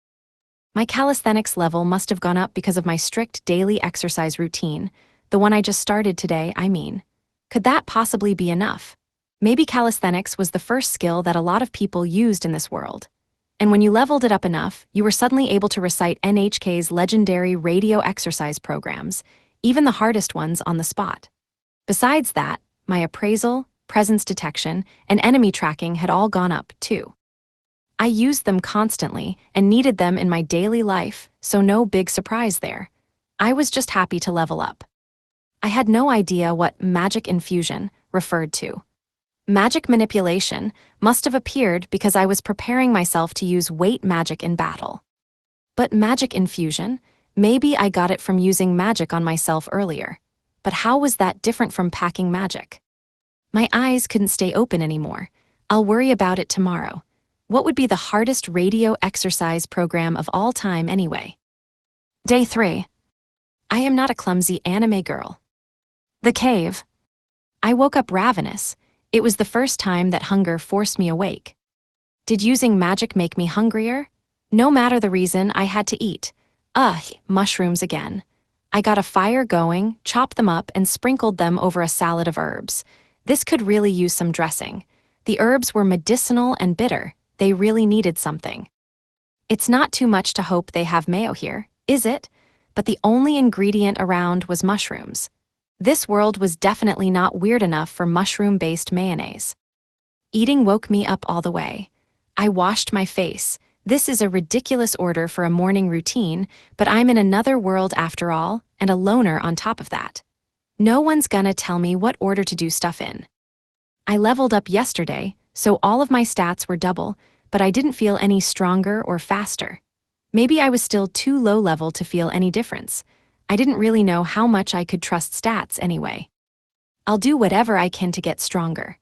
My calisthenics level must have gone up because of my strict daily exercise routine, the one I just started today, I mean. Could that possibly be enough? Maybe calisthenics was the first skill that a lot of people used in this world. And when you leveled it up enough, you were suddenly able to recite NHK's legendary radio exercise programs, even the hardest ones on the spot. Besides that, my appraisal, presence detection, and enemy tracking had all gone up, too. I used them constantly and needed them in my daily life, so no big surprise there. I was just happy to level up. I had no idea what magic infusion referred to. Magic manipulation must have appeared because I was preparing myself to use weight magic in battle. But magic infusion? Maybe I got it from using magic on myself earlier. But how was that different from packing magic? My eyes couldn't stay open anymore. I'll worry about it tomorrow. What would be the hardest radio exercise program of all time anyway? Day 3. I am not a clumsy anime girl. The cave. I woke up ravenous. It was the first time that hunger forced me awake. Did using magic make me hungrier? No matter the reason, I had to eat. Mushrooms again. I got a fire going, chopped them up, and sprinkled them over a salad of herbs. This could really use some dressing. The herbs were medicinal and bitter. They really needed something. It's not too much to hope they have mayo here, is it? But the only ingredient around was mushrooms. This world was definitely not weird enough for mushroom-based mayonnaise. Eating woke me up all the way. I washed my face. This is a ridiculous order for a morning routine, but I'm in another world after all, and a loner on top of that. No one's gonna tell me what order to do stuff in. I leveled up yesterday, so all of my stats were double, but I didn't feel any stronger or faster. Maybe I was still too low level to feel any difference. I didn't really know how much I could trust stats anyway. I'll do whatever I can to get stronger.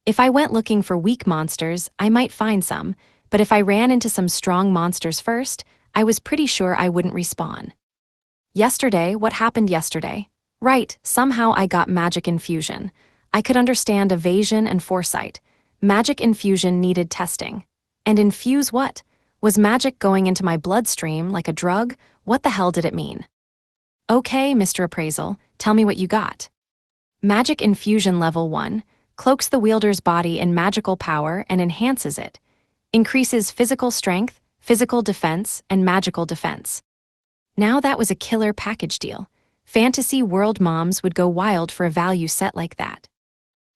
If I went looking for weak monsters, I might find some, but if I ran into some strong monsters first, I was pretty sure I wouldn't respawn. Yesterday, what happened yesterday? Right, somehow I got magic infusion. I could understand evasion and foresight. Magic infusion needed testing. And infuse what? Was magic going into my bloodstream like a drug? What the hell did it mean? Okay, Mr. Appraisal, tell me what you got. Magic infusion level 1 cloaks the wielder's body in magical power and enhances it. Increases physical strength, physical defense, and magical defense. Now that was a killer package deal. Fantasy world moms would go wild for a value set like that.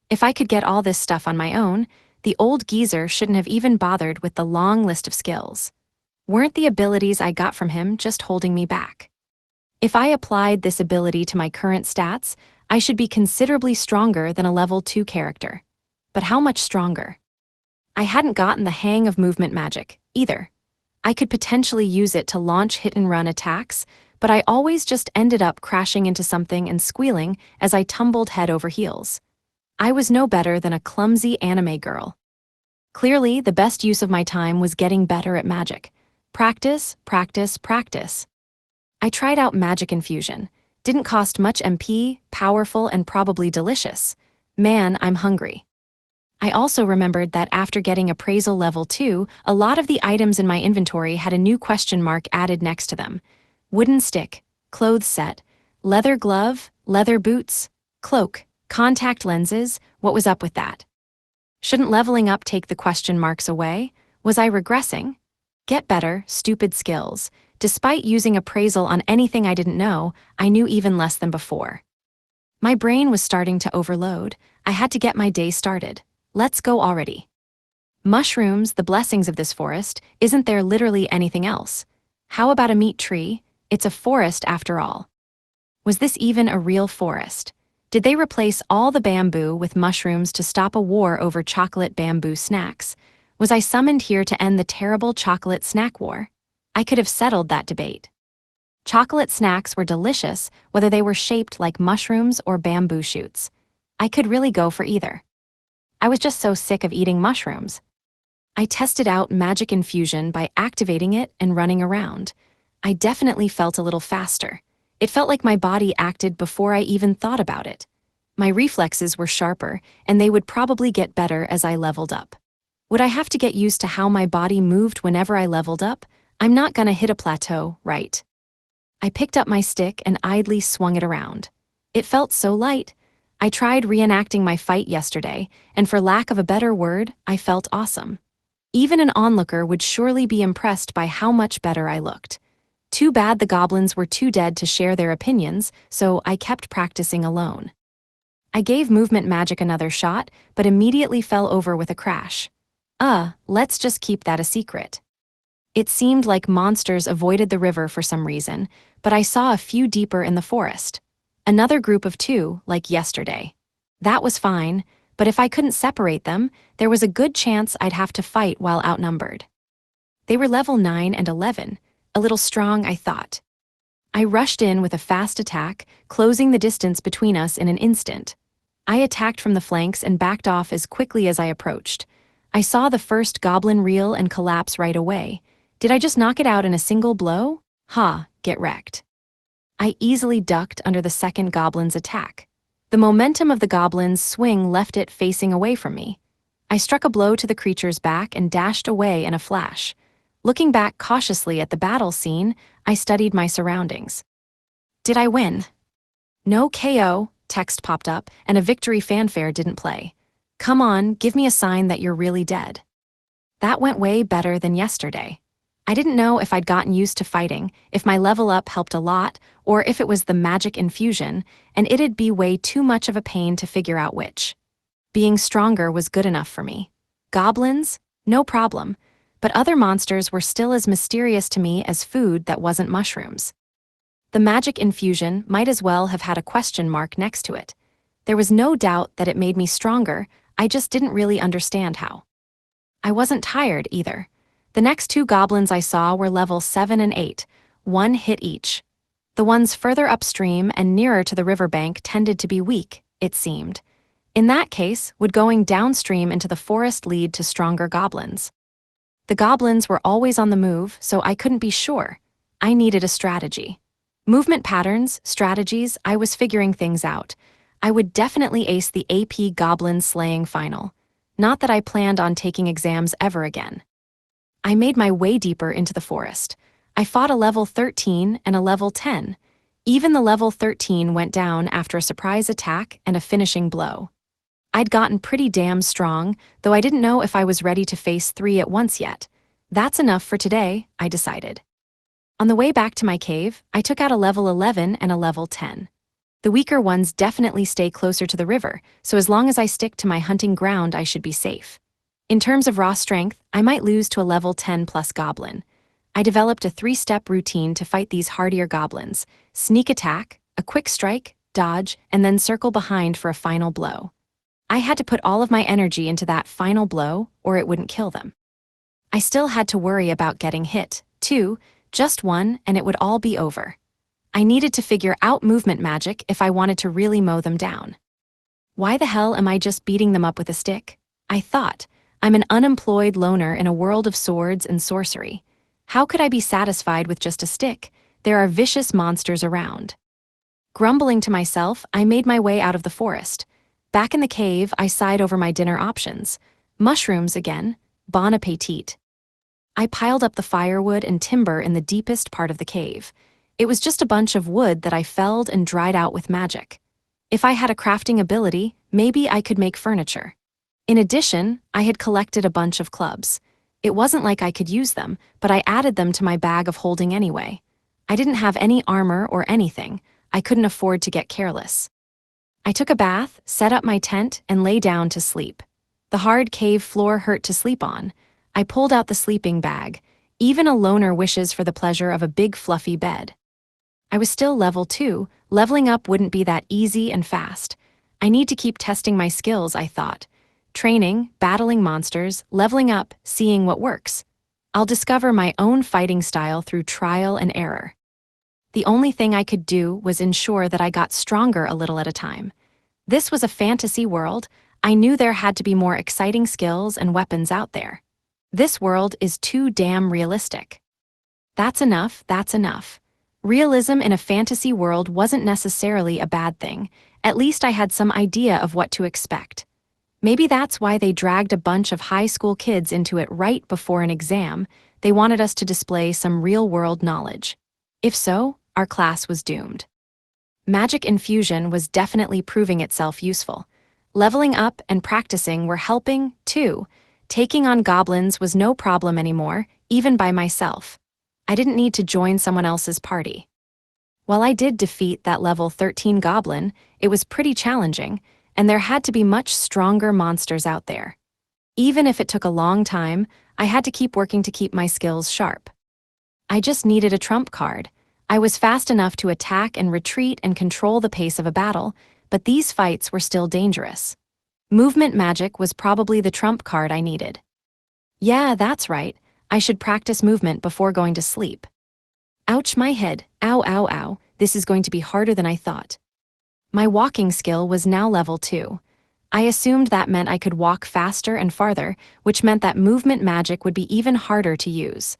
If I could get all this stuff on my own, the old geezer shouldn't have even bothered with the long list of skills. Weren't the abilities I got from him just holding me back? If I applied this ability to my current stats, I should be considerably stronger than a level 2 character. But how much stronger? I hadn't gotten the hang of movement magic, either. I could potentially use it to launch hit-and-run attacks, but I always just ended up crashing into something and squealing as I tumbled head over heels. I was no better than a clumsy anime girl. Clearly, the best use of my time was getting better at magic. Practice, practice, practice. I tried out magic infusion. Didn't cost much MP, powerful, and probably delicious. Man, I'm hungry. I also remembered that after getting appraisal level 2, a lot of the items in my inventory had a new question mark added next to them. Wooden stick, clothes set, leather glove, leather boots, cloak, contact lenses. What was up with that? Shouldn't leveling up take the question marks away? Was I regressing? Get better, stupid skills. Despite using appraisal on anything I didn't know, I knew even less than before. My brain was starting to overload. I had to get my day started. Let's go already. Mushrooms, the blessings of this forest, isn't there literally anything else? How about a meat tree? It's a forest after all. Was this even a real forest? Did they replace all the bamboo with mushrooms to stop a war over chocolate bamboo snacks? Was I summoned here to end the terrible chocolate snack war? I could have settled that debate. Chocolate snacks were delicious, whether they were shaped like mushrooms or bamboo shoots. I could really go for either. I was just so sick of eating mushrooms. I tested out magic infusion by activating it and running around. I definitely felt a little faster. It felt like my body acted before I even thought about it. My reflexes were sharper, and they would probably get better as I leveled up. Would I have to get used to how my body moved whenever I leveled up? I'm not gonna hit a plateau, right? I picked up my stick and idly swung it around. It felt so light. I tried reenacting my fight yesterday, and for lack of a better word, I felt awesome. Even an onlooker would surely be impressed by how much better I looked. Too bad the goblins were too dead to share their opinions, so I kept practicing alone. I gave movement magic another shot, but immediately fell over with a crash. Let's just keep that a secret. It seemed like monsters avoided the river for some reason, but I saw a few deeper in the forest. Another group of 2, like yesterday. That was fine, but if I couldn't separate them, there was a good chance I'd have to fight while outnumbered. They were level 9 and 11, a little strong, I thought. I rushed in with a fast attack, closing the distance between us in an instant. I attacked from the flanks and backed off as quickly as I approached. I saw the first goblin reel and collapse right away. Did I just knock it out in a single blow? Ha, get wrecked. I easily ducked under the second goblin's attack. The momentum of the goblin's swing left it facing away from me. I struck a blow to the creature's back and dashed away in a flash. Looking back cautiously at the battle scene, I studied my surroundings. Did I win? No KO, text popped up, and a victory fanfare didn't play. Come on, give me a sign that you're really dead. That went way better than yesterday. I didn't know if I'd gotten used to fighting, if my level up helped a lot, or if it was the magic infusion, and it'd be way too much of a pain to figure out which. Being stronger was good enough for me. Goblins? No problem. But other monsters were still as mysterious to me as food that wasn't mushrooms. The magic infusion might as well have had a question mark next to it. There was no doubt that it made me stronger, I just didn't really understand how. I wasn't tired either. The next two goblins I saw were level 7 and 8, one hit each. The ones further upstream and nearer to the riverbank tended to be weak, it seemed. In that case, would going downstream into the forest lead to stronger goblins? The goblins were always on the move, so I couldn't be sure. I needed a strategy. Movement patterns, strategies, I was figuring things out. I would definitely ace the AP Goblin Slaying Final. Not that I planned on taking exams ever again. I made my way deeper into the forest. I fought a level 13 and a level 10. Even the level 13 went down after a surprise attack and a finishing blow. I'd gotten pretty damn strong, though I didn't know if I was ready to face 3 at once yet. That's enough for today, I decided. On the way back to my cave, I took out a level 11 and a level 10. The weaker ones definitely stay closer to the river, so as long as I stick to my hunting ground, I should be safe. In terms of raw strength, I might lose to a level 10 plus goblin. I developed a 3-step routine to fight these hardier goblins: sneak attack, a quick strike, dodge, and then circle behind for a final blow. I had to put all of my energy into that final blow, or it wouldn't kill them. I still had to worry about getting hit, too, just one, and it would all be over. I needed to figure out movement magic if I wanted to really mow them down. Why the hell am I just beating them up with a stick? I thought. I'm an unemployed loner in a world of swords and sorcery. How could I be satisfied with just a stick? There are vicious monsters around. Grumbling to myself, I made my way out of the forest. Back in the cave, I sighed over my dinner options. Mushrooms again. Bon appetit. I piled up the firewood and timber in the deepest part of the cave. It was just a bunch of wood that I felled and dried out with magic. If I had a crafting ability, maybe I could make furniture. In addition, I had collected a bunch of clubs. It wasn't like I could use them, but I added them to my bag of holding anyway. I didn't have any armor or anything. I couldn't afford to get careless. I took a bath, set up my tent, and lay down to sleep. The hard cave floor hurt to sleep on. I pulled out the sleeping bag. Even a loner wishes for the pleasure of a big fluffy bed. I was still level 2, leveling up wouldn't be that easy and fast. I need to keep testing my skills, I thought. Training, battling monsters, leveling up, seeing what works. I'll discover my own fighting style through trial and error. The only thing I could do was ensure that I got stronger a little at a time. This was a fantasy world. I knew there had to be more exciting skills and weapons out there. This world is too damn realistic. That's enough, that's enough. Realism in a fantasy world wasn't necessarily a bad thing. At least I had some idea of what to expect. Maybe that's why they dragged a bunch of high school kids into it right before an exam. They wanted us to display some real-world knowledge. If so, our class was doomed. Magic infusion was definitely proving itself useful. Leveling up and practicing were helping, too. Taking on goblins was no problem anymore, even by myself. I didn't need to join someone else's party. While I did defeat that level 13 goblin, it was pretty challenging, and there had to be much stronger monsters out there. Even if it took a long time, I had to keep working to keep my skills sharp. I just needed a trump card. I was fast enough to attack and retreat and control the pace of a battle, but these fights were still dangerous. Movement magic was probably the trump card I needed. Yeah, that's right. I should practice movement before going to sleep. Ouch, my head. Ow, ow, ow. This is going to be harder than I thought. My walking skill was now level 2. I assumed that meant I could walk faster and farther, which meant that movement magic would be even harder to use.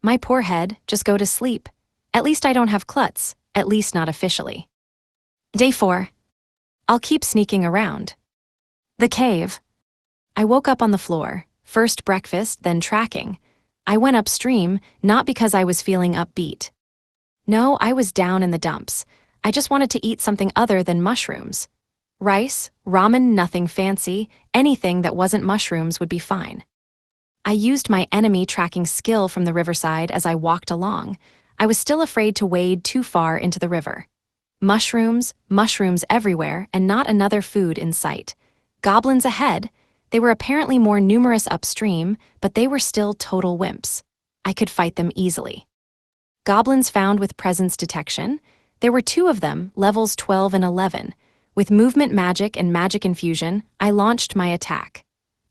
My poor head, just go to sleep. At least I don't have klutz, at least not officially. Day 4. I'll keep sneaking around. The cave. I woke up on the floor, first breakfast, then tracking. I went upstream, not because I was feeling upbeat. No, I was down in the dumps. I just wanted to eat something other than mushrooms. Rice, ramen, nothing fancy, anything that wasn't mushrooms would be fine. I used my enemy tracking skill from the riverside as I walked along. I was still afraid to wade too far into the river. Mushrooms, mushrooms everywhere, and not another food in sight. Goblins ahead. They were apparently more numerous upstream, but they were still total wimps. I could fight them easily. Goblins found with presence detection. There were 2 of them, levels 12 and 11. With movement magic and magic infusion, I launched my attack.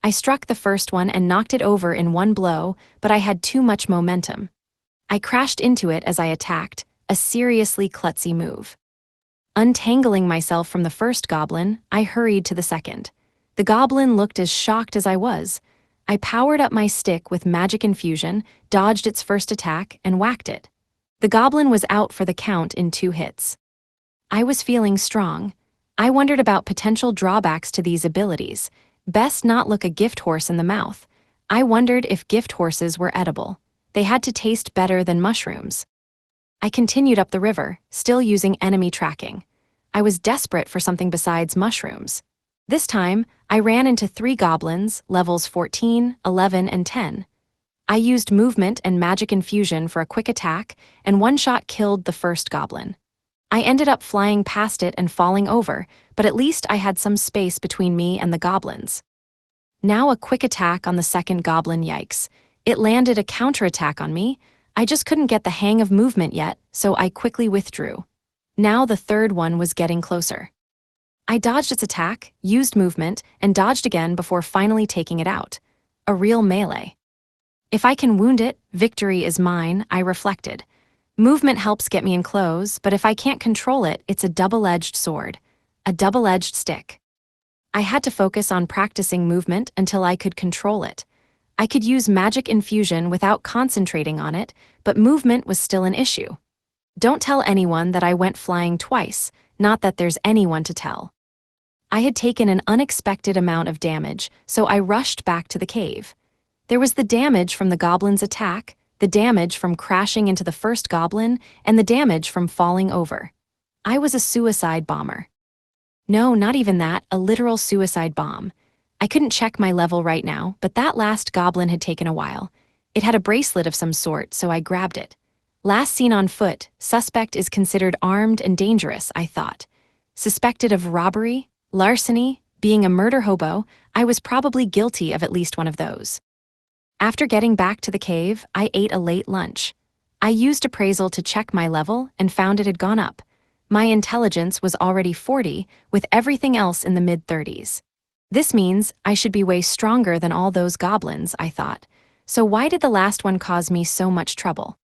I struck the first one and knocked it over in one blow, but I had too much momentum. I crashed into it as I attacked, a seriously klutzy move. Untangling myself from the first goblin, I hurried to the second. The goblin looked as shocked as I was. I powered up my stick with magic infusion, dodged its first attack, and whacked it. The goblin was out for the count in 2 hits. I was feeling strong. I wondered about potential drawbacks to these abilities. Best not look a gift horse in the mouth. I wondered if gift horses were edible. They had to taste better than mushrooms. I continued up the river, still using enemy tracking. I was desperate for something besides mushrooms. This time, I ran into 3 goblins, levels 14, 11, and 10. I used movement and magic infusion for a quick attack, and one shot killed the first goblin. I ended up flying past it and falling over, but at least I had some space between me and the goblins. Now a quick attack on the second goblin, yikes. It landed a counterattack on me. I just couldn't get the hang of movement yet, so I quickly withdrew. Now the third one was getting closer. I dodged its attack, used movement, and dodged again before finally taking it out. A real melee. If I can wound it, victory is mine, I reflected. Movement helps get me in close, but if I can't control it, it's a double-edged sword. A double-edged stick. I had to focus on practicing movement until I could control it. I could use magic infusion without concentrating on it, but movement was still an issue. Don't tell anyone that I went flying twice, not that there's anyone to tell. I had taken an unexpected amount of damage, so I rushed back to the cave. There was the damage from the goblin's attack, the damage from crashing into the first goblin, and the damage from falling over. I was a suicide bomber. No, not even that, a literal suicide bomb. I couldn't check my level right now, but that last goblin had taken a while. It had a bracelet of some sort, so I grabbed it. Last seen on foot, suspect is considered armed and dangerous, I thought. Suspected of robbery, larceny, being a murder hobo, I was probably guilty of at least one of those. After getting back to the cave, I ate a late lunch. I used appraisal to check my level and found it had gone up. My intelligence was already 40, with everything else in the mid-30s. This means I should be way stronger than all those goblins, I thought. So why did the last one cause me so much trouble?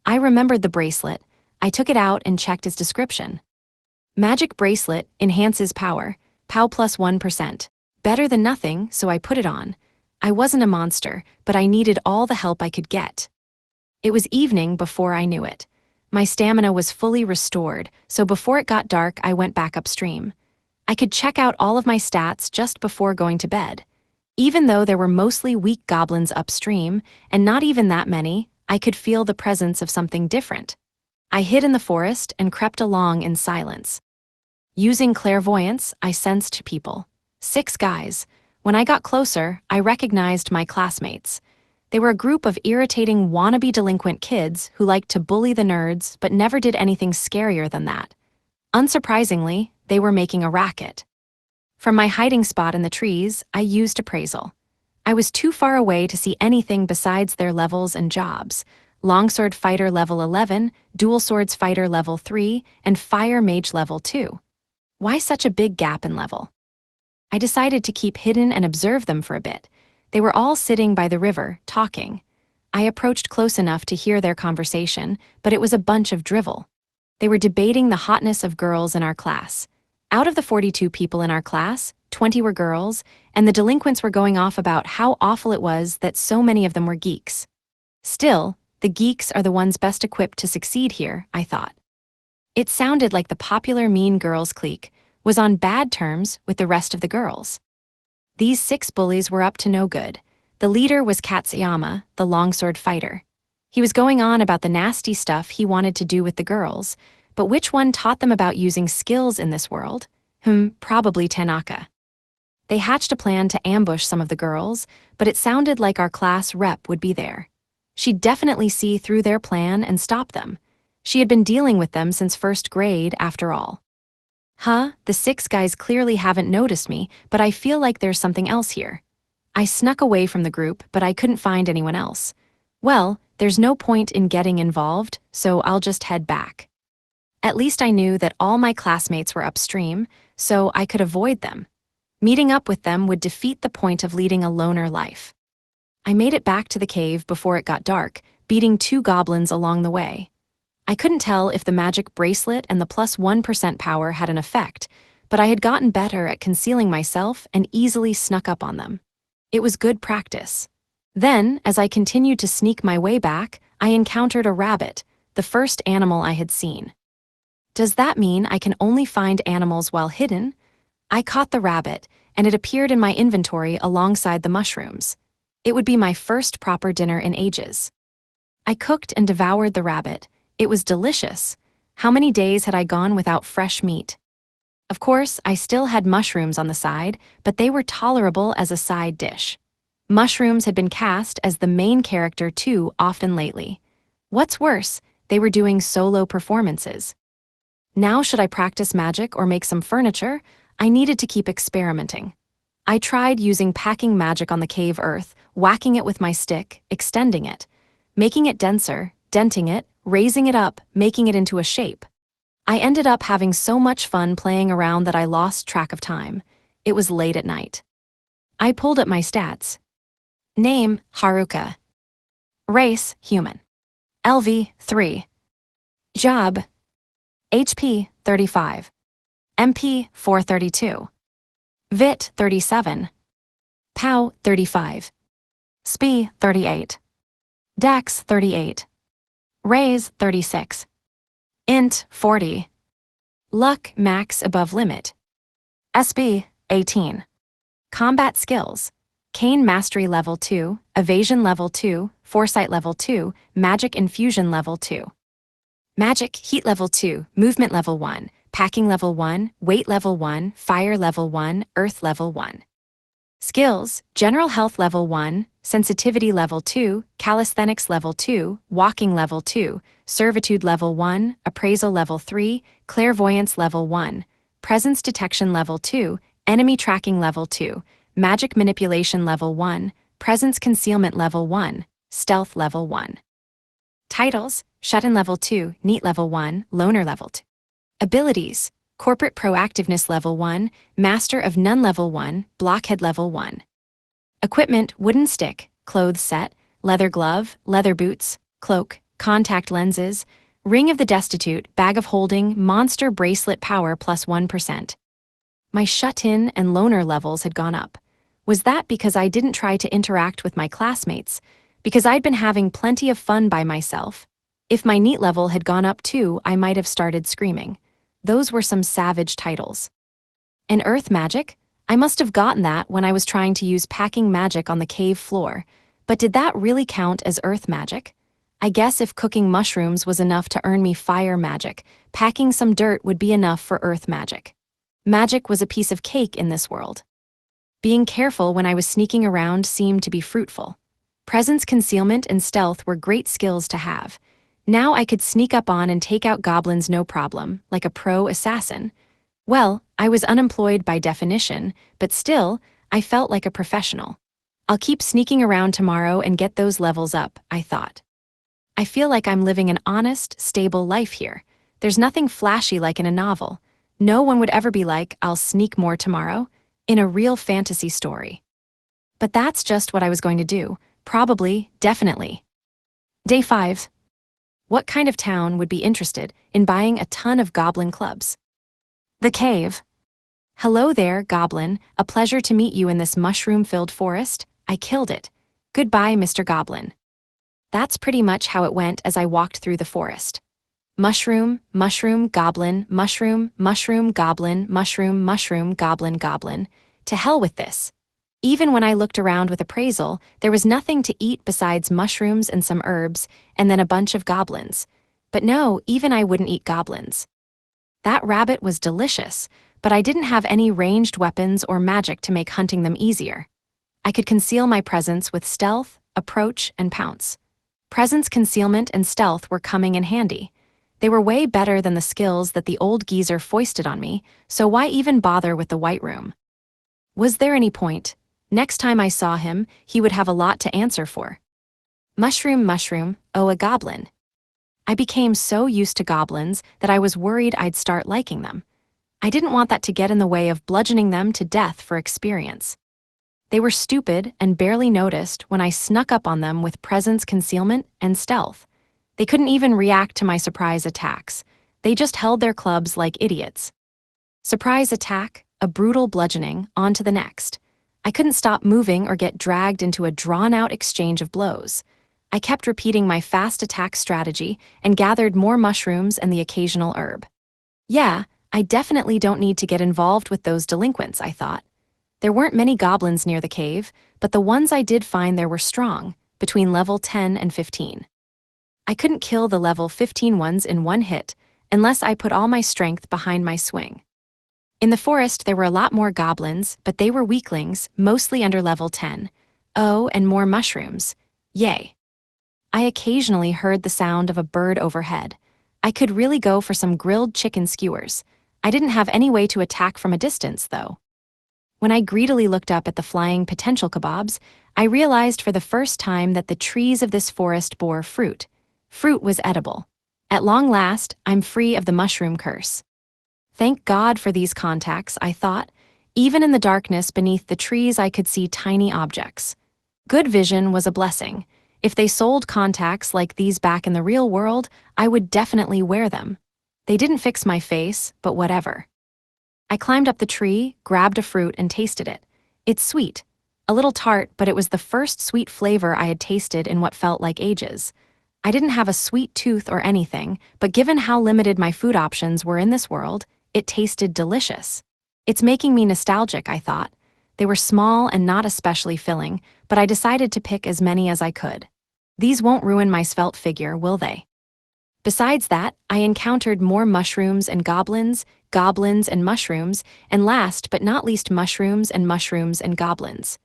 I remembered the bracelet. I took it out and checked its description. Magic bracelet enhances power, POW plus 1%. Better than nothing, so I put it on. I wasn't a monster, but I needed all the help I could get. It was evening before I knew it. My stamina was fully restored, so before it got dark, I went back upstream. I could check out all of my stats just before going to bed. Even though there were mostly weak goblins upstream, and not even that many, I could feel the presence of something different. I hid in the forest and crept along in silence. Using clairvoyance, I sensed people. 6 guys. When I got closer, I recognized my classmates. They were a group of irritating wannabe delinquent kids who liked to bully the nerds but never did anything scarier than that. Unsurprisingly, they were making a racket. From my hiding spot in the trees, I used appraisal. I was too far away to see anything besides their levels and jobs. Longsword Fighter level 11, Dual Swords Fighter level 3, and Fire Mage level 2. Why such a big gap in level? I decided to keep hidden and observe them for a bit. They were all sitting by the river, talking. I approached close enough to hear their conversation, but it was a bunch of drivel. They were debating the hotness of girls in our class. Out of the 42 people in our class, 20 were girls, and the delinquents were going off about how awful it was that so many of them were geeks. Still, the geeks are the ones best equipped to succeed here, I thought. It sounded like the popular mean girls clique was on bad terms with the rest of the girls. These 6 bullies were up to no good. The leader was Katsuyama, the longsword fighter. He was going on about the nasty stuff he wanted to do with the girls, but which one taught them about using skills in this world? Probably Tanaka. They hatched a plan to ambush some of the girls, but it sounded like our class rep would be there. She'd definitely see through their plan and stop them. She had been dealing with them since first grade, after all. The 6 guys clearly haven't noticed me, but I feel like there's something else here. I snuck away from the group, but I couldn't find anyone else. Well, there's no point in getting involved, so I'll just head back. At least I knew that all my classmates were upstream, so I could avoid them. Meeting up with them would defeat the point of leading a loner life. I made it back to the cave before it got dark, beating 2 goblins along the way. I couldn't tell if the magic bracelet and the plus 1% power had an effect, but I had gotten better at concealing myself and easily snuck up on them. It was good practice. Then, as I continued to sneak my way back, I encountered a rabbit, the first animal I had seen. Does that mean I can only find animals while hidden? I caught the rabbit, and it appeared in my inventory alongside the mushrooms. It would be my first proper dinner in ages. I cooked and devoured the rabbit. It was delicious. How many days had I gone without fresh meat? Of course, I still had mushrooms on the side, but they were tolerable as a side dish. Mushrooms had been cast as the main character too often lately. What's worse, they were doing solo performances. Now should I practice magic or make some furniture? I needed to keep experimenting. I tried using packing magic on the cave earth, whacking it with my stick, extending it, making it denser, denting it, raising it up, making it into a shape. I ended up having so much fun playing around that I lost track of time. It was late at night. I pulled up my stats. Name, Haruka. Race, human. LV, 3. Job, HP, 35. MP, 432. VIT, 37. POW, 35. SPI, 38. Dex, 38. Raise, 36. Int, 40. Luck, max above limit. SB, 18. Combat skills. Cane Mastery Level 2, Evasion Level 2, Foresight Level 2, Magic Infusion Level 2. Magic, Heat Level 2, Movement Level 1, Packing Level 1, Weight Level 1, Fire Level 1, Earth Level 1. Skills, General Health Level 1, Sensitivity Level 2, Calisthenics Level 2, Walking Level 2, Servitude Level 1, Appraisal Level 3, Clairvoyance Level 1, Presence Detection Level 2, Enemy Tracking Level 2, Magic Manipulation Level 1, Presence Concealment Level 1, Stealth Level 1. Titles, Shut-in Level 2, Neat Level 1, Loner Level 2. Abilities, Corporate Proactiveness Level 1, Master of None Level 1, Blockhead Level 1. Equipment, Wooden Stick, Clothes Set, Leather Glove, Leather Boots, Cloak, Contact Lenses, Ring of the Destitute, Bag of Holding, Monster Bracelet Power plus 1%. My shut-in and loner levels had gone up. Was that because I didn't try to interact with my classmates? Because I'd been having plenty of fun by myself? If my neat level had gone up too, I might have started screaming. Those were some savage titles. And earth magic? I must have gotten that when I was trying to use packing magic on the cave floor. But did that really count as earth magic? I guess if cooking mushrooms was enough to earn me fire magic, packing some dirt would be enough for earth magic. Magic was a piece of cake in this world. Being careful when I was sneaking around seemed to be fruitful. Presence concealment and stealth were great skills to have. Now I could sneak up on and take out goblins no problem, like a pro assassin. Well, I was unemployed by definition, but still, I felt like a professional. I'll keep sneaking around tomorrow and get those levels up, I thought. I feel like I'm living an honest, stable life here. There's nothing flashy like in a novel. No one would ever be like, I'll sneak more tomorrow, in a real fantasy story. But that's just what I was going to do. Probably, definitely. Day 5. What kind of town would be interested in buying a ton of goblin clubs? The cave. Hello there, Goblin. A pleasure to meet you in this mushroom-filled forest. I killed it. Goodbye, Mr. Goblin. That's pretty much how it went as I walked through the forest. Mushroom, mushroom, goblin, mushroom, mushroom, goblin, mushroom, mushroom, goblin, goblin. To hell with this. Even when I looked around with appraisal, there was nothing to eat besides mushrooms and some herbs, and then a bunch of goblins. But no, even I wouldn't eat goblins. That rabbit was delicious, but I didn't have any ranged weapons or magic to make hunting them easier. I could conceal my presence with stealth, approach, and pounce. Presence, concealment, and stealth were coming in handy. They were way better than the skills that the old geezer foisted on me, so why even bother with the White Room? Was there any point? Next time I saw him, he would have a lot to answer for. Mushroom, mushroom, oh, a goblin. I became so used to goblins that I was worried I'd start liking them. I didn't want that to get in the way of bludgeoning them to death for experience. They were stupid and barely noticed when I snuck up on them with presence, concealment, and stealth. They couldn't even react to my surprise attacks. They just held their clubs like idiots. Surprise attack, a brutal bludgeoning, on to the next. I couldn't stop moving or get dragged into a drawn-out exchange of blows. I kept repeating my fast attack strategy and gathered more mushrooms and the occasional herb. Yeah, I definitely don't need to get involved with those delinquents, I thought. There weren't many goblins near the cave, but the ones I did find there were strong, between level 10 and 15. I couldn't kill the level 15 ones in one hit, unless I put all my strength behind my swing. In the forest there were a lot more goblins, but they were weaklings, mostly under level 10. Oh, and more mushrooms. Yay. I occasionally heard the sound of a bird overhead. I could really go for some grilled chicken skewers. I didn't have any way to attack from a distance, though. When I greedily looked up at the flying potential kebabs, I realized for the first time that the trees of this forest bore fruit. Fruit was edible. At long last, I'm free of the mushroom curse. Thank God for these contacts, I thought. Even in the darkness beneath the trees I could see tiny objects. Good vision was a blessing. If they sold contacts like these back in the real world, I would definitely wear them. They didn't fix my face, but whatever. I climbed up the tree, grabbed a fruit, and tasted it. It's sweet. A little tart, but it was the first sweet flavor I had tasted in what felt like ages. I didn't have a sweet tooth or anything, but given how limited my food options were in this world, it tasted delicious. It's making me nostalgic, I thought. They were small and not especially filling, but I decided to pick as many as I could. These won't ruin my svelte figure, will they? Besides that, I encountered more mushrooms and goblins and mushrooms, and last but not least mushrooms and goblins.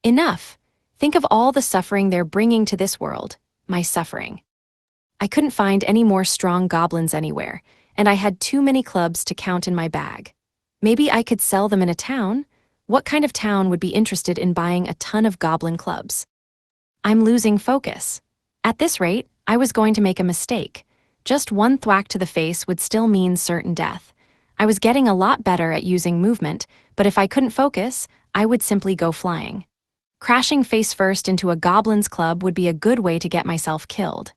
Enough! Think of all the suffering they're bringing to this world. My suffering. I couldn't find any more strong goblins anywhere, and I had too many clubs to count in my bag. Maybe I could sell them in a town? What kind of town would be interested in buying a ton of goblin clubs? I'm losing focus. At this rate, I was going to make a mistake. Just one thwack to the face would still mean certain death. I was getting a lot better at using movement, but if I couldn't focus, I would simply go flying. Crashing face first into a goblin's club would be a good way to get myself killed.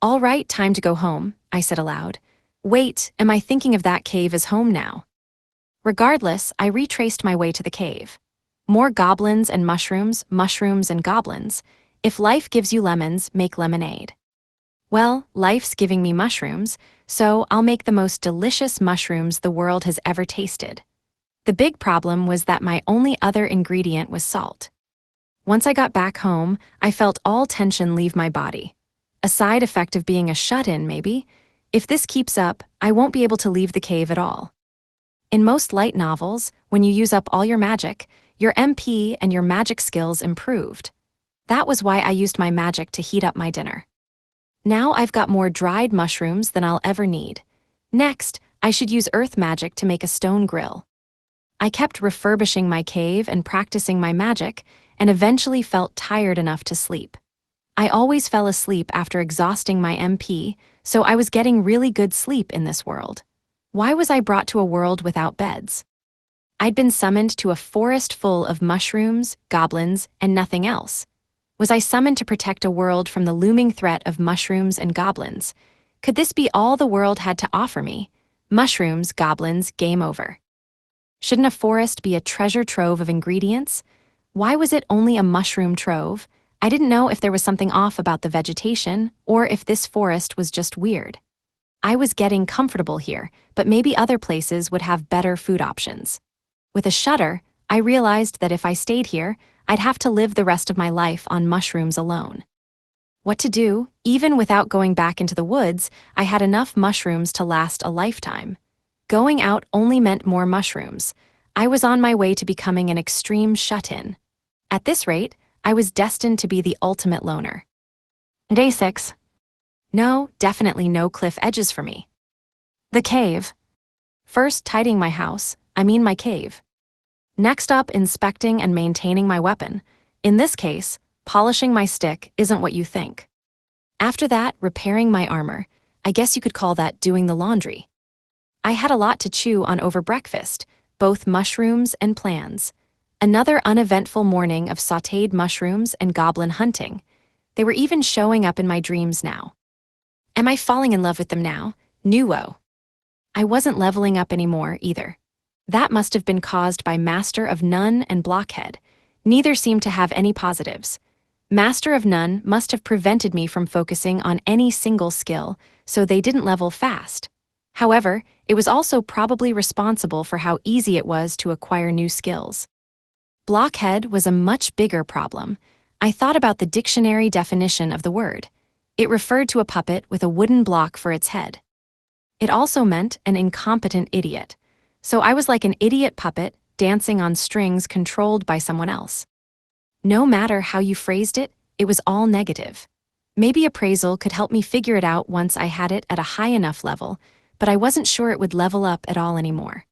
All right, time to go home, I said aloud. Wait, am I thinking of that cave as home now? Regardless, I retraced my way to the cave. More goblins and mushrooms and goblins. If life gives you lemons, make lemonade. Well, life's giving me mushrooms, so I'll make the most delicious mushrooms the world has ever tasted. The big problem was that my only other ingredient was salt. Once I got back home, I felt all tension leave my body. A side effect of being a shut-in, maybe? If this keeps up, I won't be able to leave the cave at all. In most light novels, when you use up all your magic, your MP and your magic skills improved. That was why I used my magic to heat up my dinner. Now I've got more dried mushrooms than I'll ever need. Next, I should use earth magic to make a stone grill. I kept refurbishing my cave and practicing my magic, and eventually felt tired enough to sleep. I always fell asleep after exhausting my MP, so I was getting really good sleep in this world. Why was I brought to a world without beds? I'd been summoned to a forest full of mushrooms, goblins, and nothing else. Was I summoned to protect a world from the looming threat of mushrooms and goblins? Could this be all the world had to offer me? Mushrooms, goblins, game over. Shouldn't a forest be a treasure trove of ingredients? Why was it only a mushroom trove? I didn't know if there was something off about the vegetation, or if this forest was just weird. I was getting comfortable here, but maybe other places would have better food options. With a shudder, I realized that if I stayed here, I'd have to live the rest of my life on mushrooms alone. What to do? Even without going back into the woods, I had enough mushrooms to last a lifetime. Going out only meant more mushrooms. I was on my way to becoming an extreme shut-in. At this rate, I was destined to be the ultimate loner. Day 6. No, definitely no cliff edges for me. The cave. First, tidying my house, my cave. Next up, inspecting and maintaining my weapon. In this case, polishing my stick isn't what you think. After that, repairing my armor. I guess you could call that doing the laundry. I had a lot to chew on over breakfast, both mushrooms and plans. Another uneventful morning of sautéed mushrooms and goblin hunting. They were even showing up in my dreams now. Am I falling in love with them now? Nuo. I wasn't leveling up anymore either. That must have been caused by Master of None and Blockhead. Neither seemed to have any positives. Master of None must have prevented me from focusing on any single skill, so they didn't level fast. However, it was also probably responsible for how easy it was to acquire new skills. Blockhead was a much bigger problem. I thought about the dictionary definition of the word. It referred to a puppet with a wooden block for its head. It also meant an incompetent idiot. So I was like an idiot puppet dancing on strings controlled by someone else. No matter how you phrased it, it was all negative. Maybe appraisal could help me figure it out once I had it at a high enough level, but I wasn't sure it would level up at all anymore.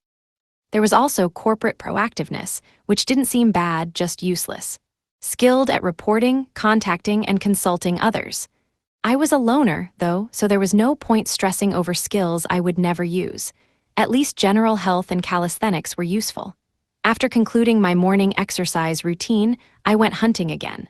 There was also corporate proactiveness, which didn't seem bad, just useless. Skilled at reporting, contacting, and consulting others. I was a loner, though, so there was no point stressing over skills I would never use. At least general health and calisthenics were useful. After concluding my morning exercise routine, I went hunting again.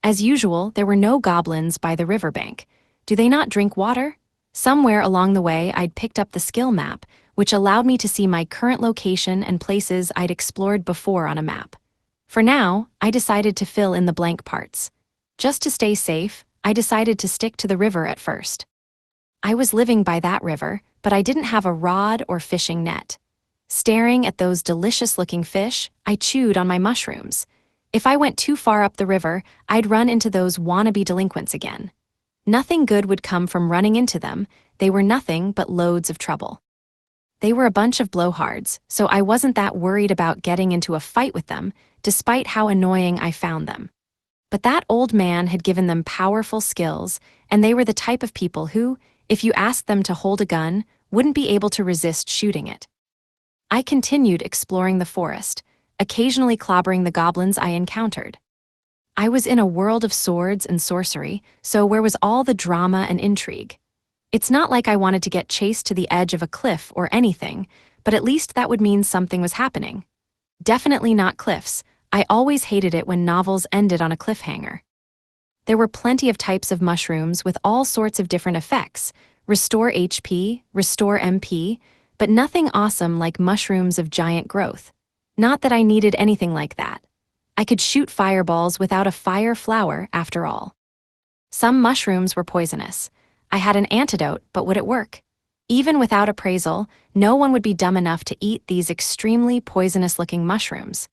As usual, there were no goblins by the riverbank. Do they not drink water? Somewhere along the way, I'd picked up the skill map, which allowed me to see my current location and places I'd explored before on a map. For now, I decided to fill in the blank parts. Just to stay safe, I decided to stick to the river at first. I was living by that river, but I didn't have a rod or fishing net. Staring at those delicious-looking fish, I chewed on my mushrooms. If I went too far up the river, I'd run into those wannabe delinquents again. Nothing good would come from running into them. They were nothing but loads of trouble. They were a bunch of blowhards, so I wasn't that worried about getting into a fight with them, despite how annoying I found them. But that old man had given them powerful skills, and they were the type of people who, if you asked them to hold a gun, wouldn't be able to resist shooting it. I continued exploring the forest, occasionally clobbering the goblins I encountered. I was in a world of swords and sorcery, so where was all the drama and intrigue? It's not like I wanted to get chased to the edge of a cliff or anything, but at least that would mean something was happening. Definitely not cliffs. I always hated it when novels ended on a cliffhanger. There were plenty of types of mushrooms with all sorts of different effects: restore HP, restore MP, but nothing awesome like mushrooms of giant growth. Not that I needed anything like that. I could shoot fireballs without a fire flower, after all. Some mushrooms were poisonous. I had an antidote, but would it work? Even without appraisal, no one would be dumb enough to eat these extremely poisonous-looking mushrooms.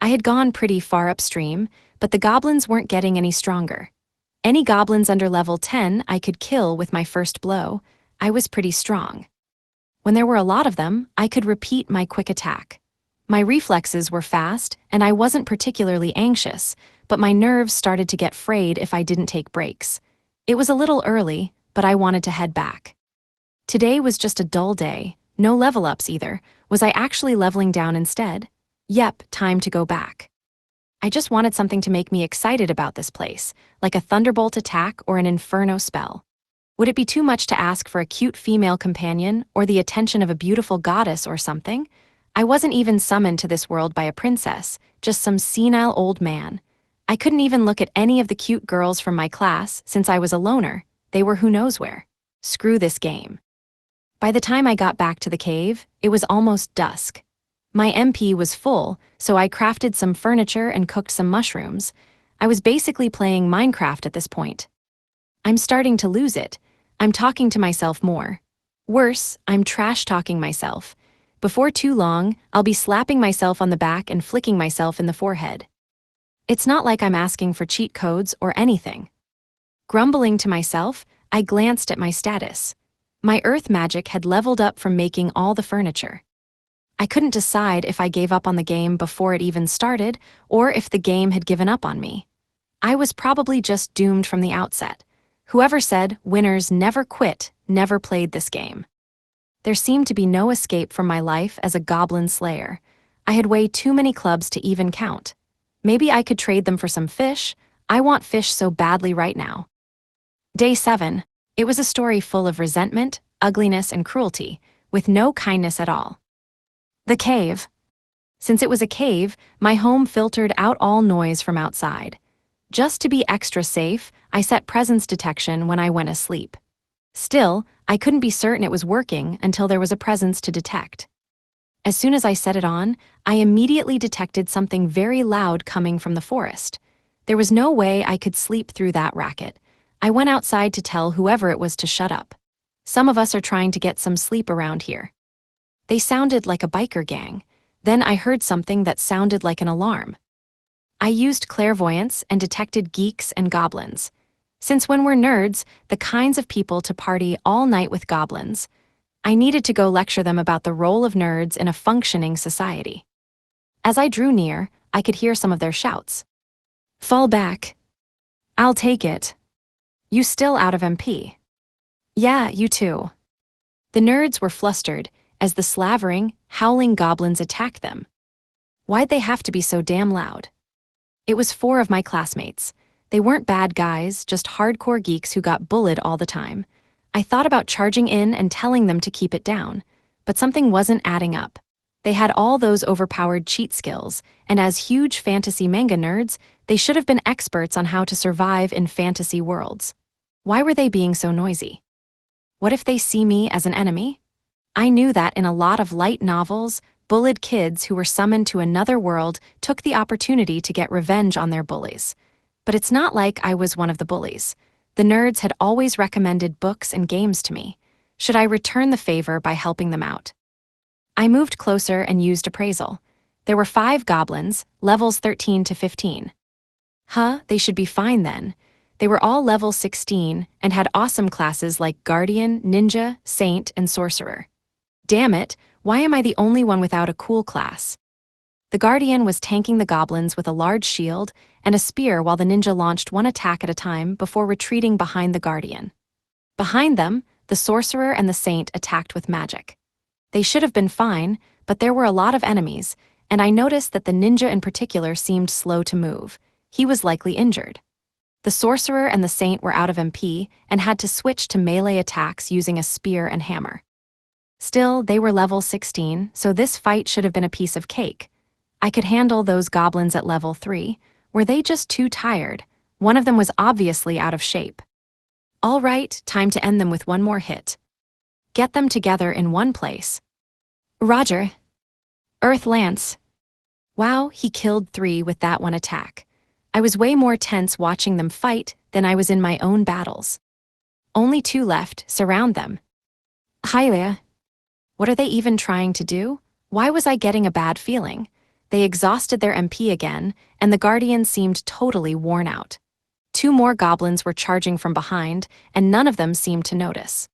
I had gone pretty far upstream, but the goblins weren't getting any stronger. Any goblins under level 10 I could kill with my first blow. I was pretty strong. When there were a lot of them, I could repeat my quick attack. My reflexes were fast, and I wasn't particularly anxious, but my nerves started to get frayed if I didn't take breaks. It was a little early, but I wanted to head back. Today was just a dull day, no level ups either. Was I actually leveling down instead? Yep, time to go back. I just wanted something to make me excited about this place, like a thunderbolt attack or an inferno spell. Would it be too much to ask for a cute female companion or the attention of a beautiful goddess or something? I wasn't even summoned to this world by a princess, just some senile old man. I couldn't even look at any of the cute girls from my class since I was a loner. They were who knows where. Screw this game. By the time I got back to the cave, it was almost dusk. My MP was full, so I crafted some furniture and cooked some mushrooms. I was basically playing Minecraft at this point. I'm starting to lose it. I'm talking to myself more. Worse, I'm trash-talking myself. Before too long, I'll be slapping myself on the back and flicking myself in the forehead. It's not like I'm asking for cheat codes or anything. Grumbling to myself, I glanced at my status. My earth magic had leveled up from making all the furniture. I couldn't decide if I gave up on the game before it even started or if the game had given up on me. I was probably just doomed from the outset. Whoever said winners never quit never played this game. There seemed to be no escape from my life as a goblin slayer. I had way too many clubs to even count. Maybe I could trade them for some fish. I want fish so badly right now. Day 7. It was a story full of resentment, ugliness, and cruelty, with no kindness at all. The cave. Since it was a cave, my home filtered out all noise from outside. Just to be extra safe, I set presence detection when I went asleep. Still, I couldn't be certain it was working until there was a presence to detect. As soon as I set it on, I immediately detected something very loud coming from the forest. There was no way I could sleep through that racket. I went outside to tell whoever it was to shut up. Some of us are trying to get some sleep around here. They sounded like a biker gang. Then I heard something that sounded like an alarm. I used clairvoyance and detected geeks and goblins. Since when we're nerds, the kinds of people to party all night with goblins, I needed to go lecture them about the role of nerds in a functioning society. As I drew near, I could hear some of their shouts. Fall back. I'll take it. You still out of MP? Yeah, you too. The nerds were flustered as the slavering, howling goblins attacked them. Why'd they have to be so damn loud? It was 4 of my classmates. They weren't bad guys, just hardcore geeks who got bullied all the time. I thought about charging in and telling them to keep it down, but something wasn't adding up. They had all those overpowered cheat skills, and as huge fantasy manga nerds, they should have been experts on how to survive in fantasy worlds. Why were they being so noisy? What if they see me as an enemy? I knew that in a lot of light novels, bullied kids who were summoned to another world took the opportunity to get revenge on their bullies. But it's not like I was one of the bullies. The nerds had always recommended books and games to me. Should I return the favor by helping them out? I moved closer and used appraisal. There were 5 goblins, levels 13 to 15. They should be fine then. They were all level 16 and had awesome classes like Guardian, Ninja, Saint, and Sorcerer. Damn it, why am I the only one without a cool class? The Guardian was tanking the goblins with a large shield and a spear while the ninja launched one attack at a time before retreating behind the Guardian. Behind them, the Sorcerer and the Saint attacked with magic. They should have been fine, but there were a lot of enemies, and I noticed that the ninja in particular seemed slow to move. He was likely injured. The Sorcerer and the Saint were out of MP and had to switch to melee attacks using a spear and hammer. Still, they were level 16, so this fight should have been a piece of cake. I could handle those goblins at level 3. Were they just too tired? One of them was obviously out of shape. All right, time to end them with one more hit. Get them together in one place. Roger. Earth Lance. Wow, he killed 3 with that one attack. I was way more tense watching them fight than I was in my own battles. Only 2 left, surround them. Hi there. What are they even trying to do? Why was I getting a bad feeling? They exhausted their MP again, and the Guardian seemed totally worn out. 2 more goblins were charging from behind, and none of them seemed to notice.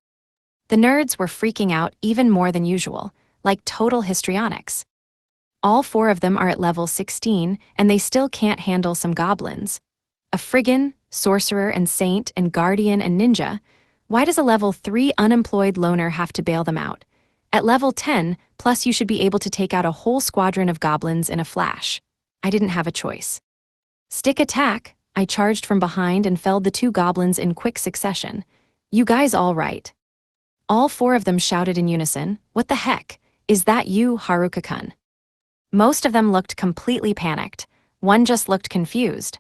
The nerds were freaking out even more than usual, like total histrionics. All 4 of them are at level 16, and they still can't handle some goblins. A Friggin, Sorcerer and Saint and Guardian and Ninja. Why does a level 3 unemployed loner have to bail them out? At level 10, plus you should be able to take out a whole squadron of goblins in a flash. I didn't have a choice. Stick attack. I charged from behind and felled the 2 goblins in quick succession. You guys all right? All 4 of them shouted in unison, "What the heck? Is that you, Haruka-kun?" Most of them looked completely panicked. One just looked confused.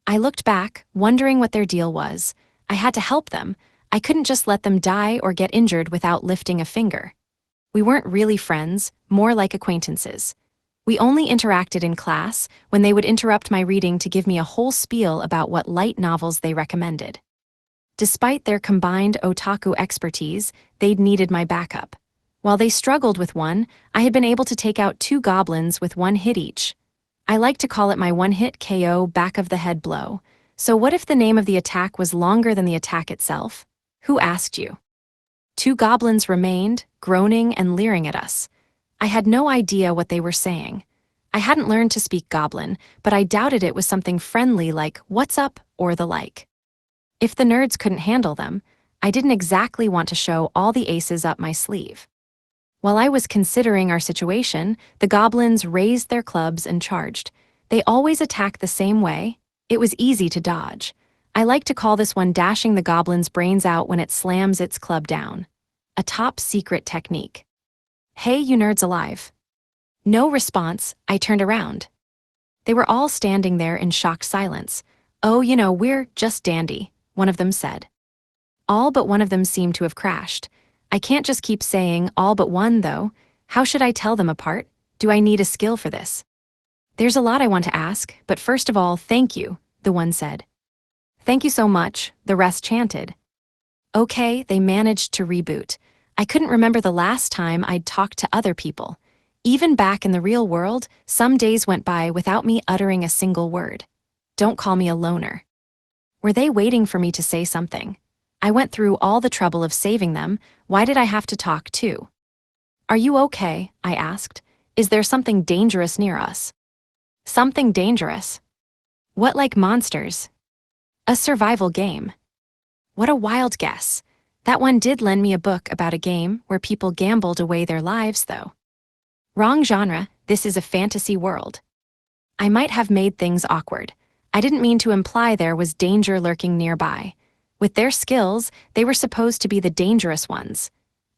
I looked back, wondering what their deal was. I had to help them. I couldn't just let them die or get injured without lifting a finger. We weren't really friends, more like acquaintances. We only interacted in class when they would interrupt my reading to give me a whole spiel about what light novels they recommended. Despite their combined otaku expertise, they'd needed my backup. While they struggled with one, I had been able to take out 2 goblins with 1 hit each. I like to call it my one-hit KO back of the head blow. So what if the name of the attack was longer than the attack itself? Who asked you? 2 goblins remained, groaning and leering at us. I had no idea what they were saying. I hadn't learned to speak goblin, but I doubted it was something friendly like "what's up" or the like. If the nerds couldn't handle them, I didn't exactly want to show all the aces up my sleeve. While I was considering our situation, the goblins raised their clubs and charged. They always attack the same way. It was easy to dodge. I like to call this one dashing the goblin's brains out when it slams its club down. A top-secret technique. "Hey, you nerds alive." No response, I turned around. They were all standing there in shocked silence. "Oh, we're just dandy," one of them said. All but one of them seemed to have crashed. I can't just keep saying all but one, though. How should I tell them apart? Do I need a skill for this? "There's a lot I want to ask, but first of all, thank you," the one said. "Thank you so much," the rest chanted. Okay, they managed to reboot. I couldn't remember the last time I'd talked to other people. Even back in the real world, some days went by without me uttering a single word. Don't call me a loner. Were they waiting for me to say something? I went through all the trouble of saving them. Why did I have to talk too? "Are you okay?" I asked. "Is there something dangerous near us?" "Something dangerous? What, like monsters?" "A survival game." What a wild guess. That one did lend me a book about a game where people gambled away their lives, though. Wrong genre, this is a fantasy world. I might have made things awkward. I didn't mean to imply there was danger lurking nearby. With their skills, they were supposed to be the dangerous ones.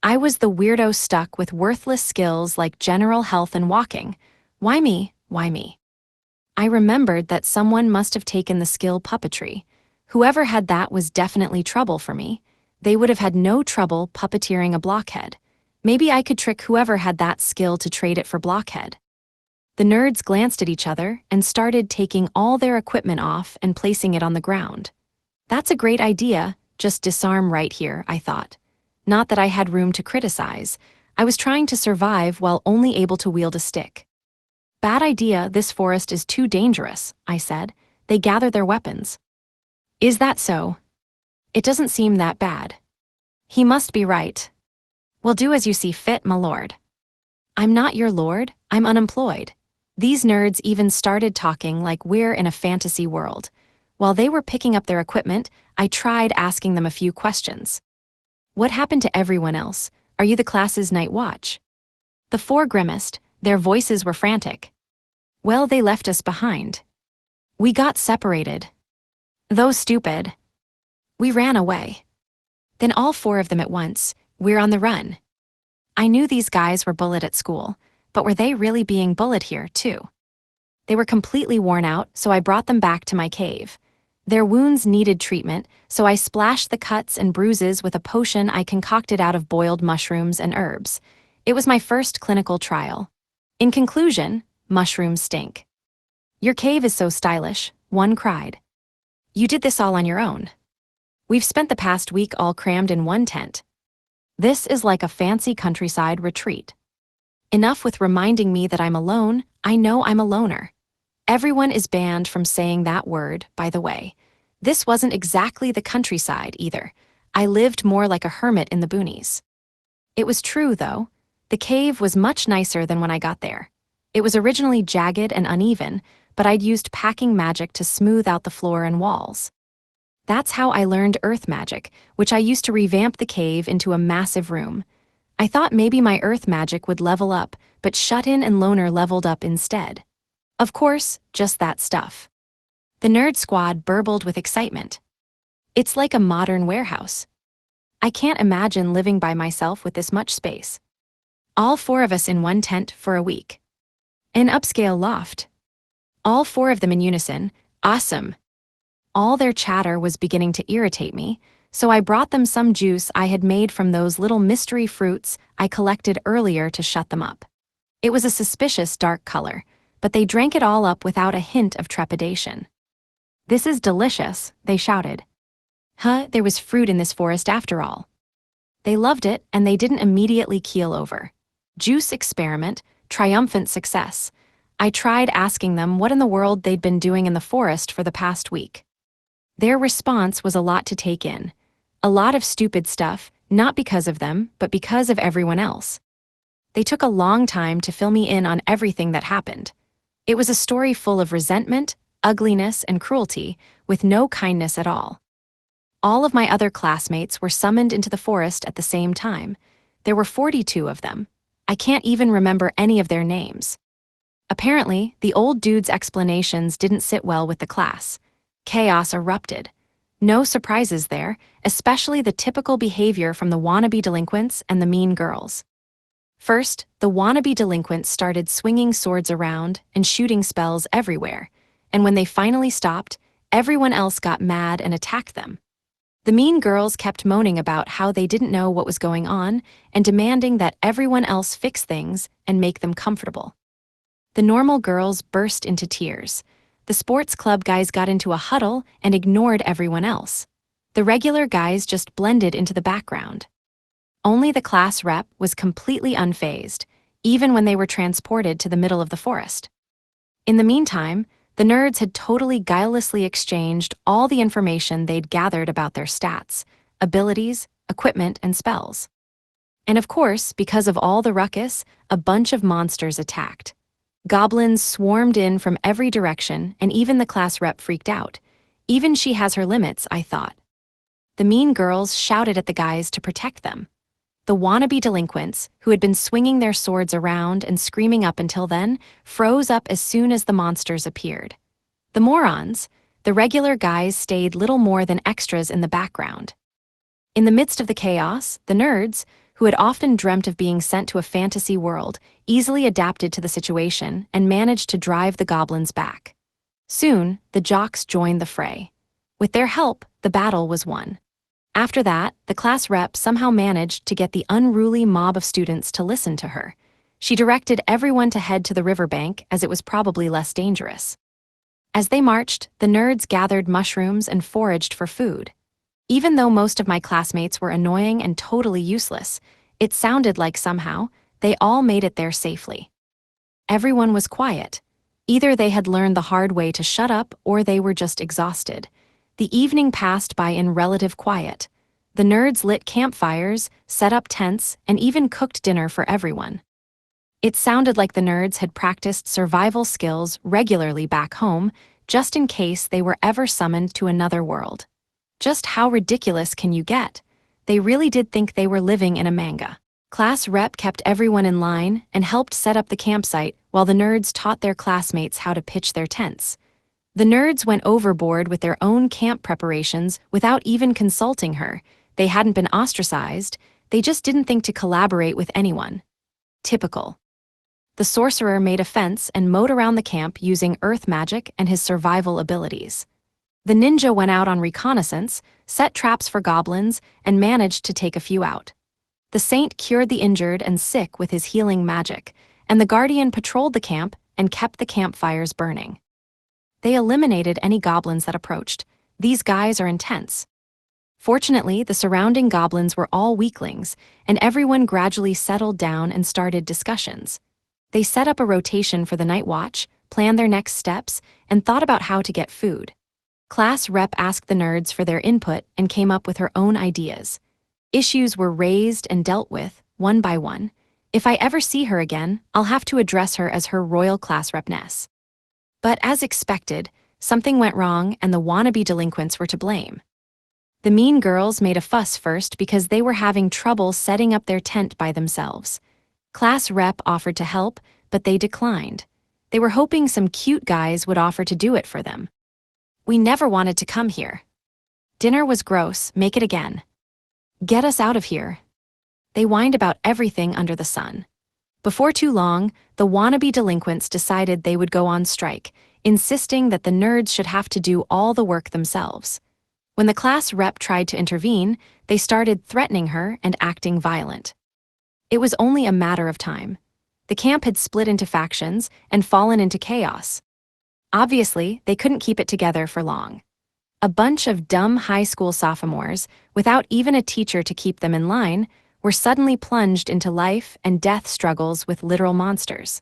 I was the weirdo stuck with worthless skills like general health and walking. Why me? Why me? I remembered that someone must have taken the skill puppetry. Whoever had that was definitely trouble for me. They would have had no trouble puppeteering a blockhead. Maybe I could trick whoever had that skill to trade it for blockhead. The nerds glanced at each other and started taking all their equipment off and placing it on the ground. That's a great idea, just disarm right here, I thought. Not that I had room to criticize. I was trying to survive while only able to wield a stick. "Bad idea, this forest is too dangerous," I said. They gathered their weapons. "Is that so? It doesn't seem that bad." "He must be right." "Well, do as you see fit, my lord." "I'm not your lord, I'm unemployed." These nerds even started talking like we're in a fantasy world. While they were picking up their equipment, I tried asking them a few questions. "What happened to everyone else? Are you the class's night watch?" The 4 grimaced, their voices were frantic. "Well, they left us behind. We got separated. Those stupid. We ran away." Then all 4 of them at once, "We're on the run." I knew these guys were bullied at school, but were they really being bullied here, too? They were completely worn out, so I brought them back to my cave. Their wounds needed treatment, so I splashed the cuts and bruises with a potion I concocted out of boiled mushrooms and herbs. It was my first clinical trial. In conclusion, mushrooms stink. "Your cave is so stylish," one cried. "You did this all on your own." "We've spent the past week all crammed in one tent." "This is like a fancy countryside retreat." Enough with reminding me that I'm alone. I know I'm a loner. Everyone is banned from saying that word, by the way. This wasn't exactly the countryside, either. I lived more like a hermit in the boonies. It was true, though. The cave was much nicer than when I got there. It was originally jagged and uneven, but I'd used packing magic to smooth out the floor and walls. That's how I learned earth magic, which I used to revamp the cave into a massive room. I thought maybe my earth magic would level up, but Shut-In and Loner leveled up instead. Of course, just that stuff. The nerd squad burbled with excitement. It's like a modern warehouse. I can't imagine living by myself with this much space. All 4 of us in one tent for a week. An upscale loft. All 4 of them in unison, awesome. All their chatter was beginning to irritate me. so I brought them some juice I had made from those little mystery fruits I collected earlier to shut them up. It was a suspicious dark color, but they drank it all up without a hint of trepidation. "This is delicious," they shouted. Huh, there was fruit in this forest after all. They loved it, and they didn't immediately keel over. Juice experiment, triumphant success. I tried asking them what in the world they'd been doing in the forest for the past week. Their response was a lot to take in. A lot of stupid stuff, not because of them, but because of everyone else. They took a long time to fill me in on everything that happened. It was a story full of resentment, ugliness, and cruelty, with no kindness at all. All of my other classmates were summoned into the forest at the same time. There were 42 of them. I can't even remember any of their names. Apparently, the old dude's explanations didn't sit well with the class. Chaos erupted. No surprises there, especially the typical behavior from the wannabe delinquents and the mean girls. First, the wannabe delinquents started swinging swords around and shooting spells everywhere, and when they finally stopped, everyone else got mad and attacked them. The mean girls kept moaning about how they didn't know what was going on and demanding that everyone else fix things and make them comfortable. The normal girls burst into tears. The sports club guys got into a huddle and ignored everyone else. The regular guys just blended into the background. Only the class rep was completely unfazed, even when they were transported to the middle of the forest. In the meantime, the nerds had totally guilelessly exchanged all the information they'd gathered about their stats, abilities, equipment, and spells. And of course, because of all the ruckus, a bunch of monsters attacked. Goblins swarmed in from every direction, and even the class rep freaked out. Even she has her limits, I thought. The mean girls shouted at the guys to protect them. The wannabe delinquents, who had been swinging their swords around and screaming up until then, froze up as soon as the monsters appeared. The morons, the regular guys, stayed little more than extras in the background. In the midst of the chaos, the nerds, who had often dreamt of being sent to a fantasy world, easily adapted to the situation and managed to drive the goblins back. Soon, the jocks joined the fray. With their help, the battle was won. After that, the class rep somehow managed to get the unruly mob of students to listen to her. She directed everyone to head to the riverbank as it was probably less dangerous. As they marched, the nerds gathered mushrooms and foraged for food. Even though most of my classmates were annoying and totally useless, it sounded like somehow they all made it there safely. Everyone was quiet. Either they had learned the hard way to shut up or they were just exhausted. The evening passed by in relative quiet. The nerds lit campfires, set up tents, and even cooked dinner for everyone. It sounded like the nerds had practiced survival skills regularly back home, just in case they were ever summoned to another world. Just how ridiculous can you get? They really did think they were living in a manga. Class rep kept everyone in line and helped set up the campsite while the nerds taught their classmates how to pitch their tents. The nerds went overboard with their own camp preparations without even consulting her. They hadn't been ostracized, they just didn't think to collaborate with anyone. Typical. The sorcerer made a fence and mowed around the camp using earth magic and his survival abilities. The ninja went out on reconnaissance, set traps for goblins, and managed to take a few out. The saint cured the injured and sick with his healing magic, and the guardian patrolled the camp and kept the campfires burning. They eliminated any goblins that approached. These guys are intense. Fortunately, the surrounding goblins were all weaklings, and everyone gradually settled down and started discussions. They set up a rotation for the night watch, planned their next steps, and thought about how to get food. Class rep asked the nerds for their input and came up with her own ideas. Issues were raised and dealt with, one by one. If I ever see her again, I'll have to address her as her royal class repness. But as expected, something went wrong and the wannabe delinquents were to blame. The mean girls made a fuss first because they were having trouble setting up their tent by themselves. Class rep offered to help, but they declined. They were hoping some cute guys would offer to do it for them. We never wanted to come here. Dinner was gross, make it again. Get us out of here. They whined about everything under the sun. Before too long, the wannabe delinquents decided they would go on strike, insisting that the nerds should have to do all the work themselves. When the class rep tried to intervene, they started threatening her and acting violent. It was only a matter of time. The camp had split into factions and fallen into chaos. Obviously, they couldn't keep it together for long. A bunch of dumb high school sophomores, without even a teacher to keep them in line, were suddenly plunged into life and death struggles with literal monsters.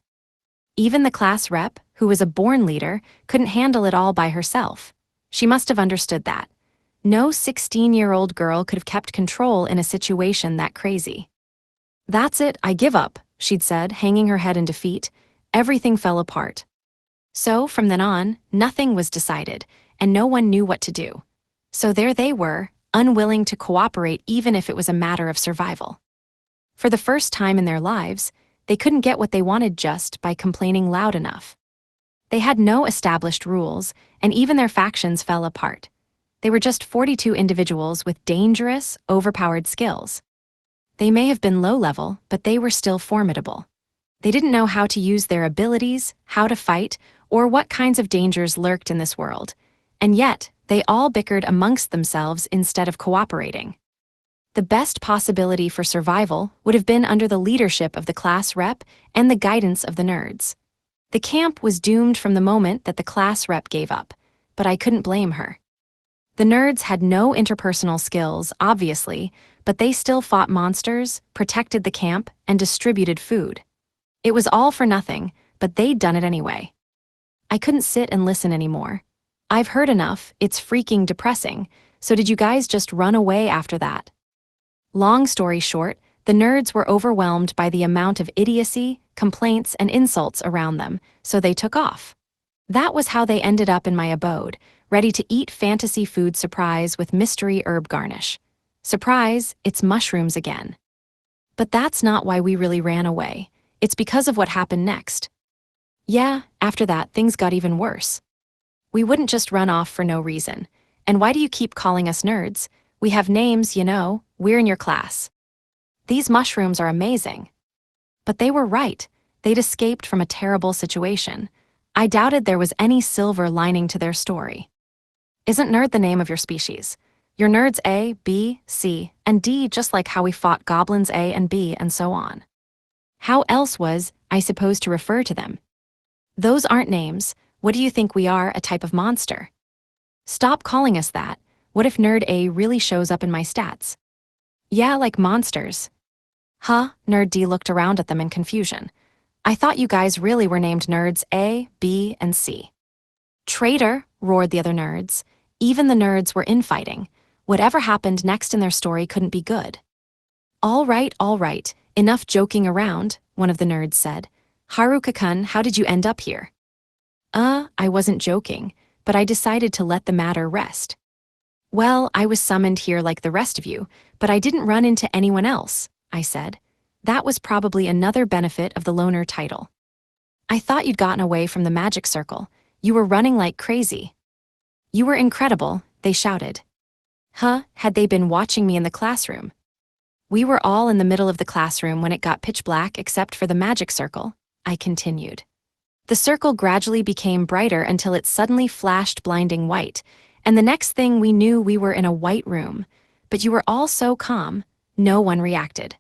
Even the class rep, who was a born leader, couldn't handle it all by herself. She must have understood that. No 16-year-old girl could have kept control in a situation that crazy. "That's it, I give up," she'd said, hanging her head in defeat. Everything fell apart. So, from then on, nothing was decided, and no one knew what to do. So there they were, unwilling to cooperate even if it was a matter of survival. For the first time in their lives, they couldn't get what they wanted just by complaining loud enough. They had no established rules, and even their factions fell apart. They were just 42 individuals with dangerous, overpowered skills. They may have been low-level, but they were still formidable. They didn't know how to use their abilities, how to fight, or what kinds of dangers lurked in this world. And yet, they all bickered amongst themselves instead of cooperating. The best possibility for survival would have been under the leadership of the class rep and the guidance of the nerds. The camp was doomed from the moment that the class rep gave up, but I couldn't blame her. The nerds had no interpersonal skills, obviously, but they still fought monsters, protected the camp, and distributed food. It was all for nothing, but they'd done it anyway. I couldn't sit and listen anymore. I've heard enough, it's freaking depressing, so did you guys just run away after that? Long story short, the nerds were overwhelmed by the amount of idiocy, complaints, and insults around them, so they took off. That was how they ended up in my abode, ready to eat fantasy food surprise with mystery herb garnish. Surprise, it's mushrooms again. But that's not why we really ran away. It's because of what happened next. Yeah, after that, things got even worse. We wouldn't just run off for no reason. And why do you keep calling us nerds? We have names, you know, we're in your class. These mushrooms are amazing. But they were right. They'd escaped from a terrible situation. I doubted there was any silver lining to their story. Isn't nerd the name of your species? You're nerds A, B, C, and D, just like how we fought goblins A and B and so on. How else was I supposed to refer to them? Those aren't names. What do you think we are, a type of monster? Stop calling us that. What if Nerd A really shows up in my stats? Yeah, like monsters. Huh? Nerd D looked around at them in confusion. I thought you guys really were named Nerds A, B, and C. Traitor, roared the other nerds. Even the nerds were infighting. Whatever happened next in their story couldn't be good. All right, enough joking around, one of the nerds said. Haruka-kun, how did you end up here? I wasn't joking, but I decided to let the matter rest. Well, I was summoned here like the rest of you, but I didn't run into anyone else, I said. That was probably another benefit of the loner title. I thought you'd gotten away from the magic circle. You were running like crazy. You were incredible, they shouted. Huh, had they been watching me in the classroom? We were all in the middle of the classroom when it got pitch black except for the magic circle, I continued. The circle gradually became brighter until it suddenly flashed blinding white, and the next thing we knew we were in a white room. But you were all so calm, no one reacted.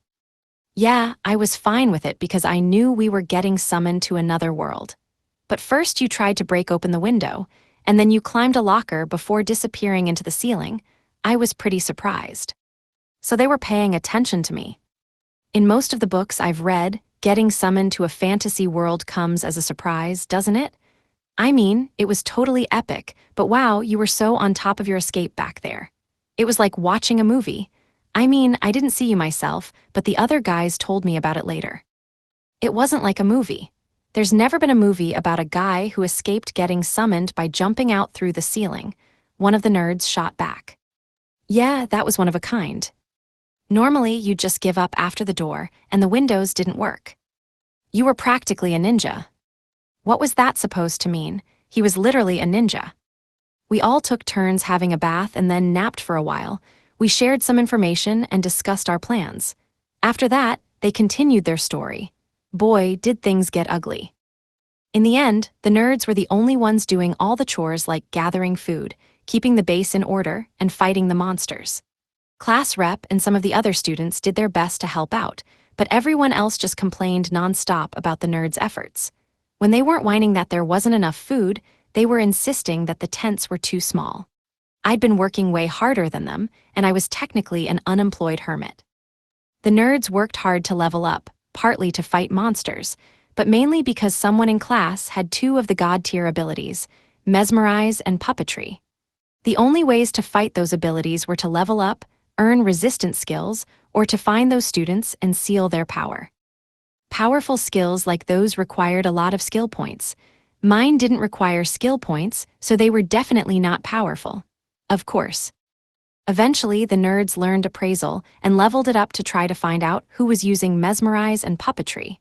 Yeah, I was fine with it because I knew we were getting summoned to another world. But first you tried to break open the window, and then you climbed a locker before disappearing into the ceiling. I was pretty surprised. So they were paying attention to me. In most of the books I've read, getting summoned to a fantasy world comes as a surprise, doesn't it? I mean, it was totally epic, but wow, you were so on top of your escape back there. It was like watching a movie. I mean, I didn't see you myself, but the other guys told me about it later. It wasn't like a movie. There's never been a movie about a guy who escaped getting summoned by jumping out through the ceiling, one of the nerds shot back. Yeah, that was one of a kind. Normally, you'd just give up after the door, and the windows didn't work. You were practically a ninja. What was that supposed to mean? He was literally a ninja. We all took turns having a bath and then napped for a while. We shared some information and discussed our plans. After that, they continued their story. Boy, did things get ugly. In the end, the nerds were the only ones doing all the chores like gathering food, keeping the base in order and fighting the monsters. Class rep and some of the other students did their best to help out, but everyone else just complained nonstop about the nerds' efforts. When they weren't whining that there wasn't enough food, they were insisting that the tents were too small. I'd been working way harder than them, and I was technically an unemployed hermit. The nerds worked hard to level up, partly to fight monsters, but mainly because someone in class had two of the god-tier abilities, mesmerize and puppetry. The only ways to fight those abilities were to level up, earn resistance skills, or to find those students and seal their power. Powerful skills like those required a lot of skill points. Mine didn't require skill points, so they were definitely not powerful. Of course. Eventually, the nerds learned appraisal and leveled it up to try to find out who was using mesmerize and puppetry.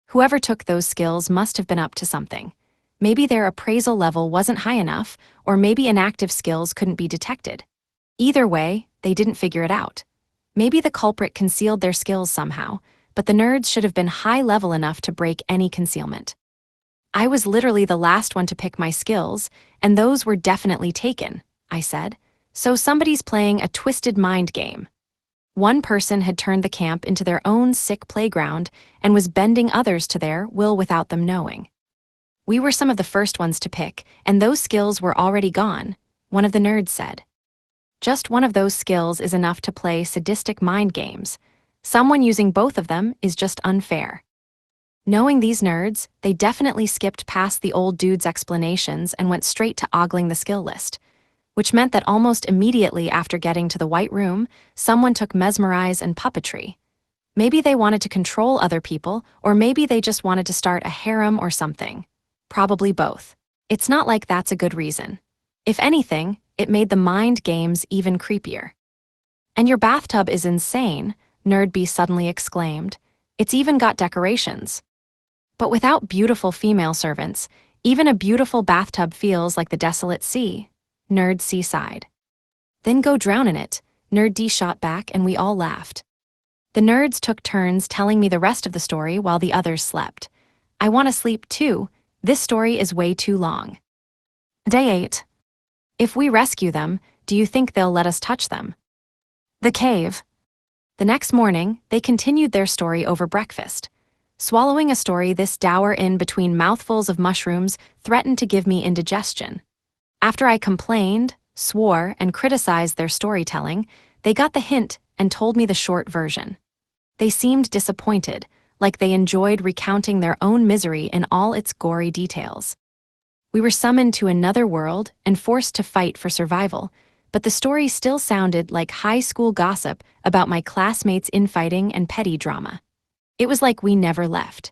Whoever took those skills must have been up to something. Maybe their appraisal level wasn't high enough, or maybe inactive skills couldn't be detected. Either way, they didn't figure it out. Maybe the culprit concealed their skills somehow, but the nerds should have been high level enough to break any concealment. I was literally the last one to pick my skills, and those were definitely taken, I said. So somebody's playing a twisted mind game. One person had turned the camp into their own sick playground and was bending others to their will without them knowing. We were some of the first ones to pick, and those skills were already gone, one of the nerds said. Just one of those skills is enough to play sadistic mind games. Someone using both of them is just unfair. Knowing these nerds, they definitely skipped past the old dude's explanations and went straight to ogling the skill list, which meant that almost immediately after getting to the White Room, someone took mesmerize and puppetry. Maybe they wanted to control other people, or maybe they just wanted to start a harem or something. Probably both. It's not like that's a good reason. If anything, it made the mind games even creepier. And your bathtub is insane, Nerd B suddenly exclaimed. It's even got decorations. But without beautiful female servants, even a beautiful bathtub feels like the desolate sea, Nerd C sighed. Then go drown in it, Nerd D shot back, and we all laughed. The nerds took turns telling me the rest of the story while the others slept. I want to sleep too. This story is way too long. Day 8. If we rescue them, do you think they'll let us touch them? The cave. The next morning, they continued their story over breakfast. Swallowing a story this dour in between mouthfuls of mushrooms threatened to give me indigestion. After I complained, swore, and criticized their storytelling, they got the hint and told me the short version. They seemed disappointed, like they enjoyed recounting their own misery in all its gory details. We were summoned to another world and forced to fight for survival, but the story still sounded like high school gossip about my classmates' infighting and petty drama. It was like we never left.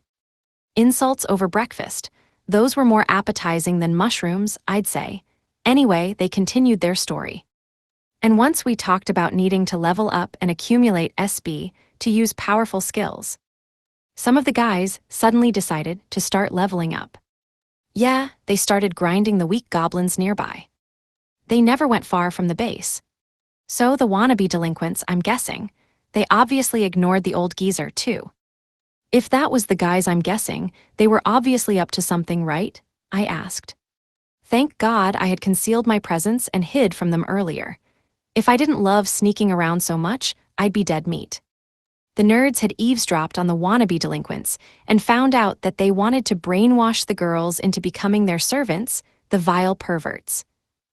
Insults over breakfast. Those were more appetizing than mushrooms, I'd say. Anyway, they continued their story. And once we talked about needing to level up and accumulate SB to use powerful skills. Some of the guys suddenly decided to start leveling up. Yeah, they started grinding the weak goblins nearby. They never went far from the base. So the wannabe delinquents, I'm guessing, they obviously ignored the old geezer too. If that was the guys I'm guessing, they were obviously up to something, right? I asked. Thank God I had concealed my presence and hid from them earlier. If I didn't love sneaking around so much, I'd be dead meat. The nerds had eavesdropped on the wannabe delinquents and found out that they wanted to brainwash the girls into becoming their servants, the vile perverts.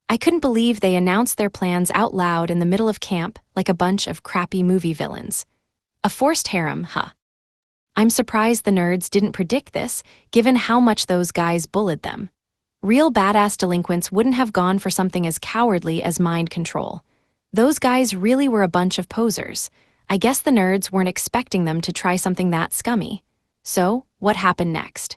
I couldn't believe they announced their plans out loud in the middle of camp like a bunch of crappy movie villains. A forced harem, huh? I'm surprised the nerds didn't predict this, given how much those guys bullied them. Real badass delinquents wouldn't have gone for something as cowardly as mind control. Those guys really were a bunch of posers. I guess the nerds weren't expecting them to try something that scummy. So, what happened next?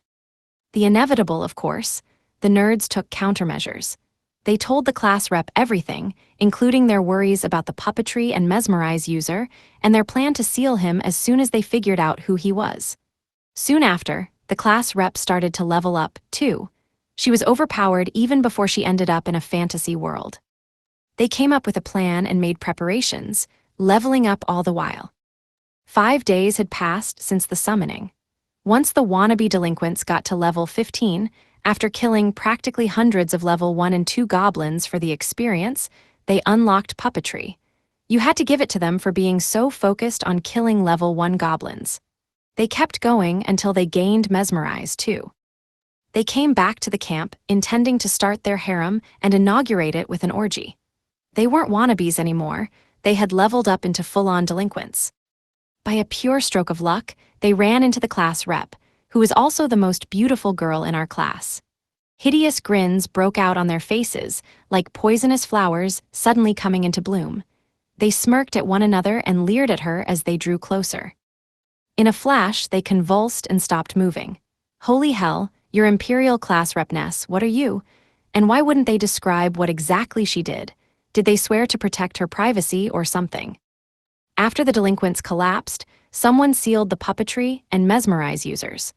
The inevitable, of course. The nerds took countermeasures. They told the class rep everything, including their worries about the puppetry and mesmerize user, and their plan to seal him as soon as they figured out who he was. Soon after, the class rep started to level up, too. She was overpowered even before she ended up in a fantasy world. They came up with a plan and made preparations, leveling up all the while. 5 days had passed since the summoning. Once the wannabe delinquents got to level 15, After killing practically hundreds of level 1 and 2 goblins for the experience, they unlocked puppetry. You had to give it to them for being so focused on killing level 1 goblins. They kept going until they gained Mesmerize, too. They came back to the camp, intending to start their harem and inaugurate it with an orgy. They weren't wannabes anymore, they had leveled up into full-on delinquents. By a pure stroke of luck, they ran into the class rep, who was also the most beautiful girl in our class. Hideous grins broke out on their faces, like poisonous flowers suddenly coming into bloom. They smirked at one another and leered at her as they drew closer. In a flash, they convulsed and stopped moving. Holy hell, your Imperial class rep Ness, what are you? And why wouldn't they describe what exactly she did? Did they swear to protect her privacy or something? After the delinquents collapsed, someone sealed the puppetry and Mesmerize users.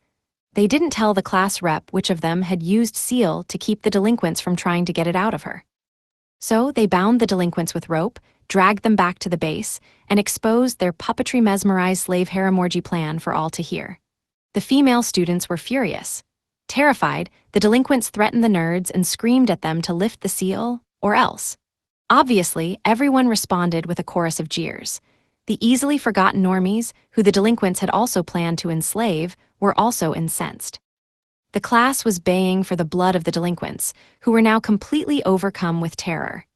They didn't tell the class rep which of them had used seal to keep the delinquents from trying to get it out of her. So they bound the delinquents with rope, dragged them back to the base, and exposed their puppetry Mesmerize slave harem orgy plan for all to hear. The female students were furious. Terrified, the delinquents threatened the nerds and screamed at them to lift the seal, or else. Obviously, everyone responded with a chorus of jeers. The easily forgotten normies, who the delinquents had also planned to enslave, were also incensed. The class was baying for the blood of the delinquents, who were now completely overcome with terror.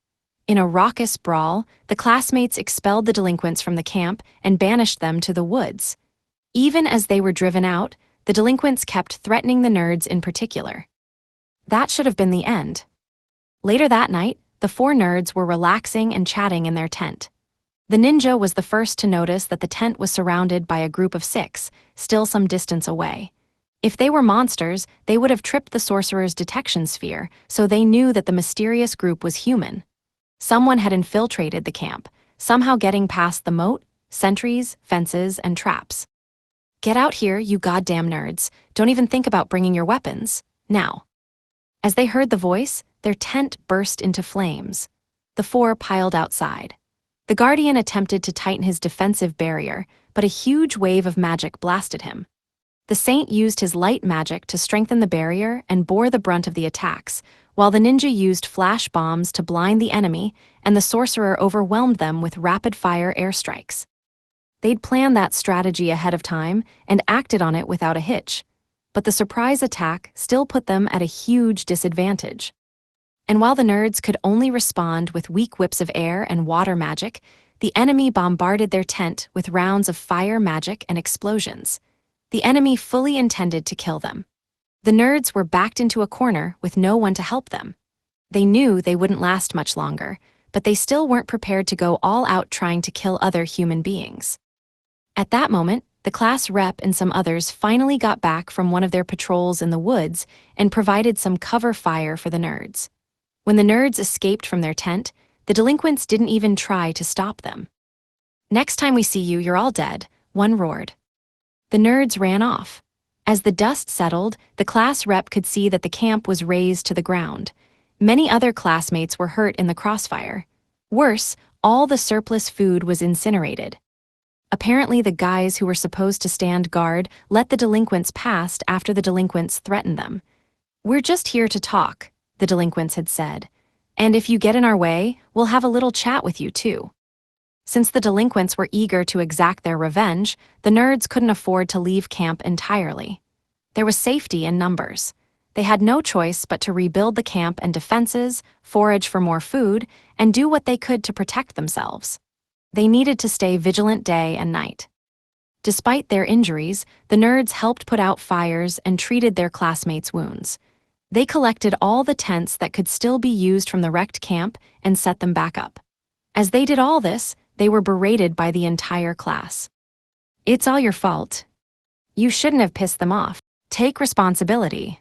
In a raucous brawl, the classmates expelled the delinquents from the camp and banished them to the woods. Even as they were driven out, the delinquents kept threatening the nerds in particular. That should have been the end. Later that night, the 4 nerds were relaxing and chatting in their tent. The ninja was the first to notice that the tent was surrounded by a group of 6, still some distance away. If they were monsters, they would have tripped the sorcerer's detection sphere, so they knew that the mysterious group was human. Someone had infiltrated the camp, somehow getting past the moat, sentries, fences, and traps. Get out here, you goddamn nerds. Don't even think about bringing your weapons. Now. As they heard the voice, their tent burst into flames. The 4 piled outside. The guardian attempted to tighten his defensive barrier, but a huge wave of magic blasted him. The saint used his light magic to strengthen the barrier and bore the brunt of the attacks, while the ninja used flash bombs to blind the enemy, and the sorcerer overwhelmed them with rapid-fire airstrikes. They'd planned that strategy ahead of time and acted on it without a hitch, but the surprise attack still put them at a huge disadvantage. And while the nerds could only respond with weak whips of air and water magic, the enemy bombarded their tent with rounds of fire magic and explosions. The enemy fully intended to kill them. The nerds were backed into a corner with no one to help them. They knew they wouldn't last much longer, but they still weren't prepared to go all out trying to kill other human beings. At that moment, the class rep and some others finally got back from one of their patrols in the woods and provided some cover fire for the nerds. When the nerds escaped from their tent, the delinquents didn't even try to stop them. "Next time we see you, you're all dead," one roared. The nerds ran off. As the dust settled, the class rep could see that the camp was razed to the ground. Many other classmates were hurt in the crossfire. Worse, all the surplus food was incinerated. Apparently, the guys who were supposed to stand guard let the delinquents pass after the delinquents threatened them. "We're just here to talk," the delinquents had said. "And if you get in our way, we'll have a little chat with you too." Since the delinquents were eager to exact their revenge, the nerds couldn't afford to leave camp entirely. There was safety in numbers. They had no choice but to rebuild the camp and defenses, forage for more food, and do what they could to protect themselves. They needed to stay vigilant day and night. Despite their injuries, the nerds helped put out fires and treated their classmates' wounds. They collected all the tents that could still be used from the wrecked camp and set them back up. As they did all this, they were berated by the entire class. "It's all your fault. You shouldn't have pissed them off. Take responsibility."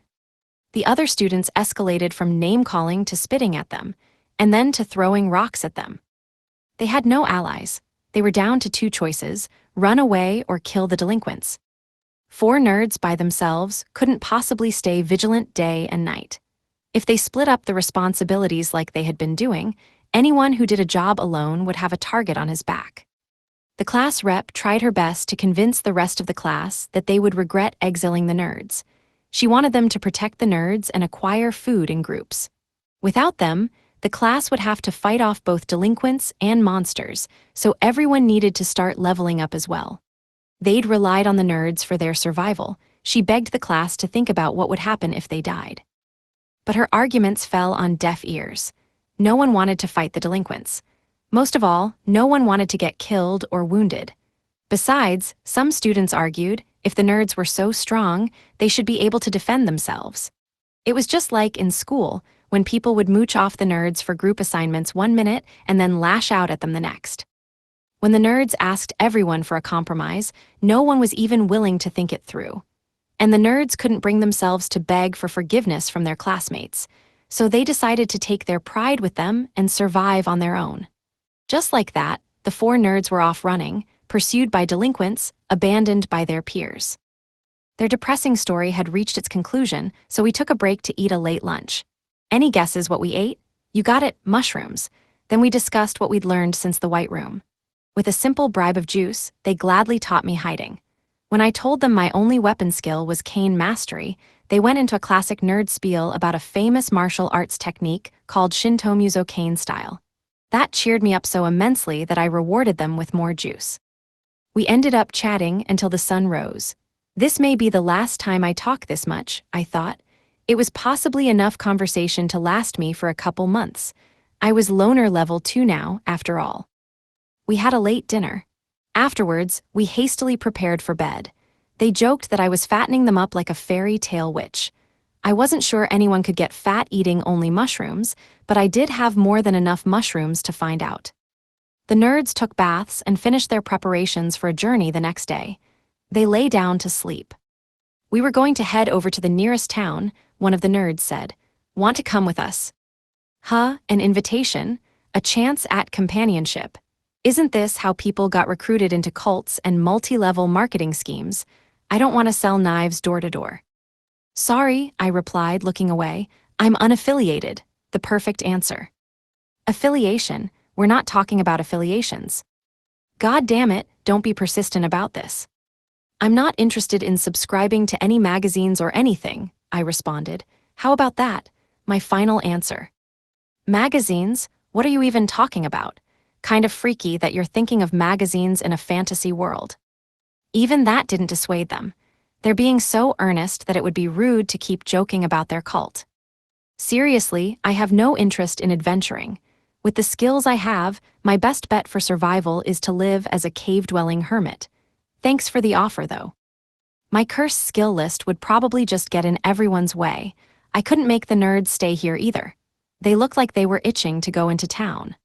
The other students escalated from name-calling to spitting at them, and then to throwing rocks at them. They had no allies. They were down to 2 choices: run away or kill the delinquents. 4 nerds by themselves couldn't possibly stay vigilant day and night. If they split up the responsibilities like they had been doing, anyone who did a job alone would have a target on his back. The class rep tried her best to convince the rest of the class that they would regret exiling the nerds. She wanted them to protect the nerds and acquire food in groups. Without them, the class would have to fight off both delinquents and monsters, so everyone needed to start leveling up as well. They'd relied on the nerds for their survival. She begged the class to think about what would happen if they died. But her arguments fell on deaf ears. No one wanted to fight the delinquents. Most of all, no one wanted to get killed or wounded. Besides, some students argued, if the nerds were so strong, they should be able to defend themselves. It was just like in school, when people would mooch off the nerds for group assignments 1 minute and then lash out at them the next. When the nerds asked everyone for a compromise, no one was even willing to think it through. And the nerds couldn't bring themselves to beg for forgiveness from their classmates, so they decided to take their pride with them and survive on their own. Just like that, the 4 nerds were off running, pursued by delinquents, abandoned by their peers. Their depressing story had reached its conclusion, so we took a break to eat a late lunch. Any guesses what we ate? You got it, mushrooms. Then we discussed what we'd learned since the White Room. With a simple bribe of juice, they gladly taught me hiding. When I told them my only weapon skill was cane mastery, they went into a classic nerd spiel about a famous martial arts technique called Shinto-Muso cane style. That cheered me up so immensely that I rewarded them with more juice. We ended up chatting until the sun rose. This may be the last time I talk this much, I thought. It was possibly enough conversation to last me for a couple months. I was loner level 2 now, after all. We had a late dinner. Afterwards, we hastily prepared for bed. They joked that I was fattening them up like a fairy tale witch. I wasn't sure anyone could get fat eating only mushrooms, but I did have more than enough mushrooms to find out. The nerds took baths and finished their preparations for a journey the next day. They lay down to sleep. We were going to head over to the nearest town, one of the nerds said. Want to come with us? Huh, an invitation? A chance at companionship. Isn't this how people got recruited into cults and multi-level marketing schemes? I don't want to sell knives door to door. Sorry, I replied, looking away. I'm unaffiliated. The perfect answer. Affiliation? We're not talking about affiliations. God damn it, don't be persistent about this. I'm not interested in subscribing to any magazines or anything, I responded. How about that? My final answer. Magazines? What are you even talking about? Kind of freaky that you're thinking of magazines in a fantasy world. Even that didn't dissuade them. They're being so earnest that it would be rude to keep joking about their cult. Seriously, I have no interest in adventuring. With the skills I have, my best bet for survival is to live as a cave-dwelling hermit. Thanks for the offer, though. My cursed skill list would probably just get in everyone's way. I couldn't make the nerds stay here either. They looked like they were itching to go into town.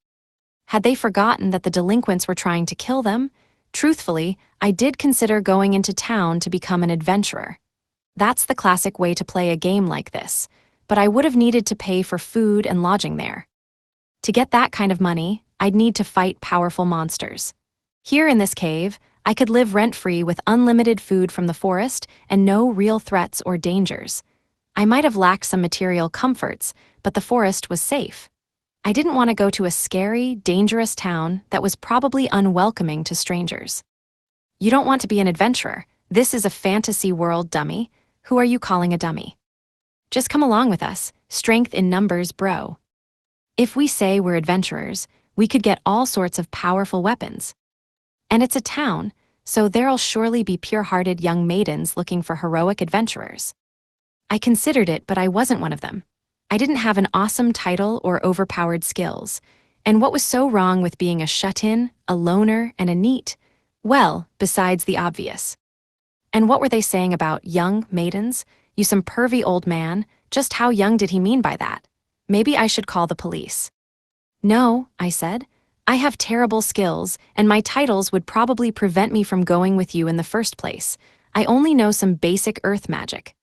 Had they forgotten that the delinquents were trying to kill them? Truthfully, I did consider going into town to become an adventurer. That's the classic way to play a game like this, but I would have needed to pay for food and lodging there. To get that kind of money, I'd need to fight powerful monsters. Here in this cave, I could live rent-free with unlimited food from the forest and no real threats or dangers. I might have lacked some material comforts, but the forest was safe. I didn't want to go to a scary, dangerous town that was probably unwelcoming to strangers. You don't want to be an adventurer. This is a fantasy world, dummy. Who are you calling a dummy? Just come along with us. Strength in numbers, bro. If we say we're adventurers, we could get all sorts of powerful weapons. And it's a town, so there'll surely be pure-hearted young maidens looking for heroic adventurers. I considered it, but I wasn't one of them. I didn't have an awesome title or overpowered skills. And what was so wrong with being a shut-in, a loner, and a neat? Well, besides the obvious. And what were they saying about young maidens? You some pervy old man. Just how young did he mean by that? Maybe I should call the police. No, I said. I have terrible skills, and my titles would probably prevent me from going with you in the first place. I only know some basic earth magic.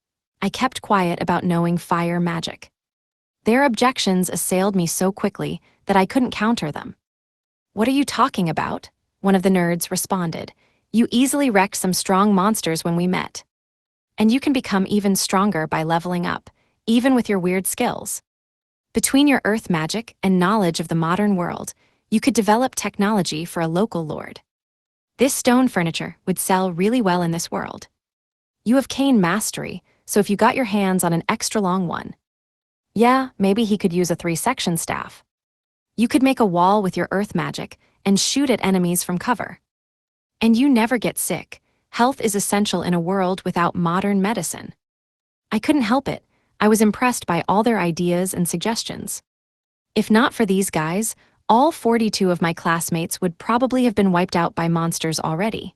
I kept quiet about knowing fire magic. Their objections assailed me so quickly that I couldn't counter them. What are you talking about? One of the nerds responded. You easily wrecked some strong monsters when we met. And you can become even stronger by leveling up, even with your weird skills. Between your earth magic and knowledge of the modern world, you could develop technology for a local lord. This stone furniture would sell really well in this world. You have cane mastery, so if you got your hands on an extra long one, yeah, maybe he could use a 3-section staff. You could make a wall with your earth magic and shoot at enemies from cover. And you never get sick. Health is essential in a world without modern medicine. I couldn't help it. I was impressed by all their ideas and suggestions. If not for these guys, all 42 of my classmates would probably have been wiped out by monsters already.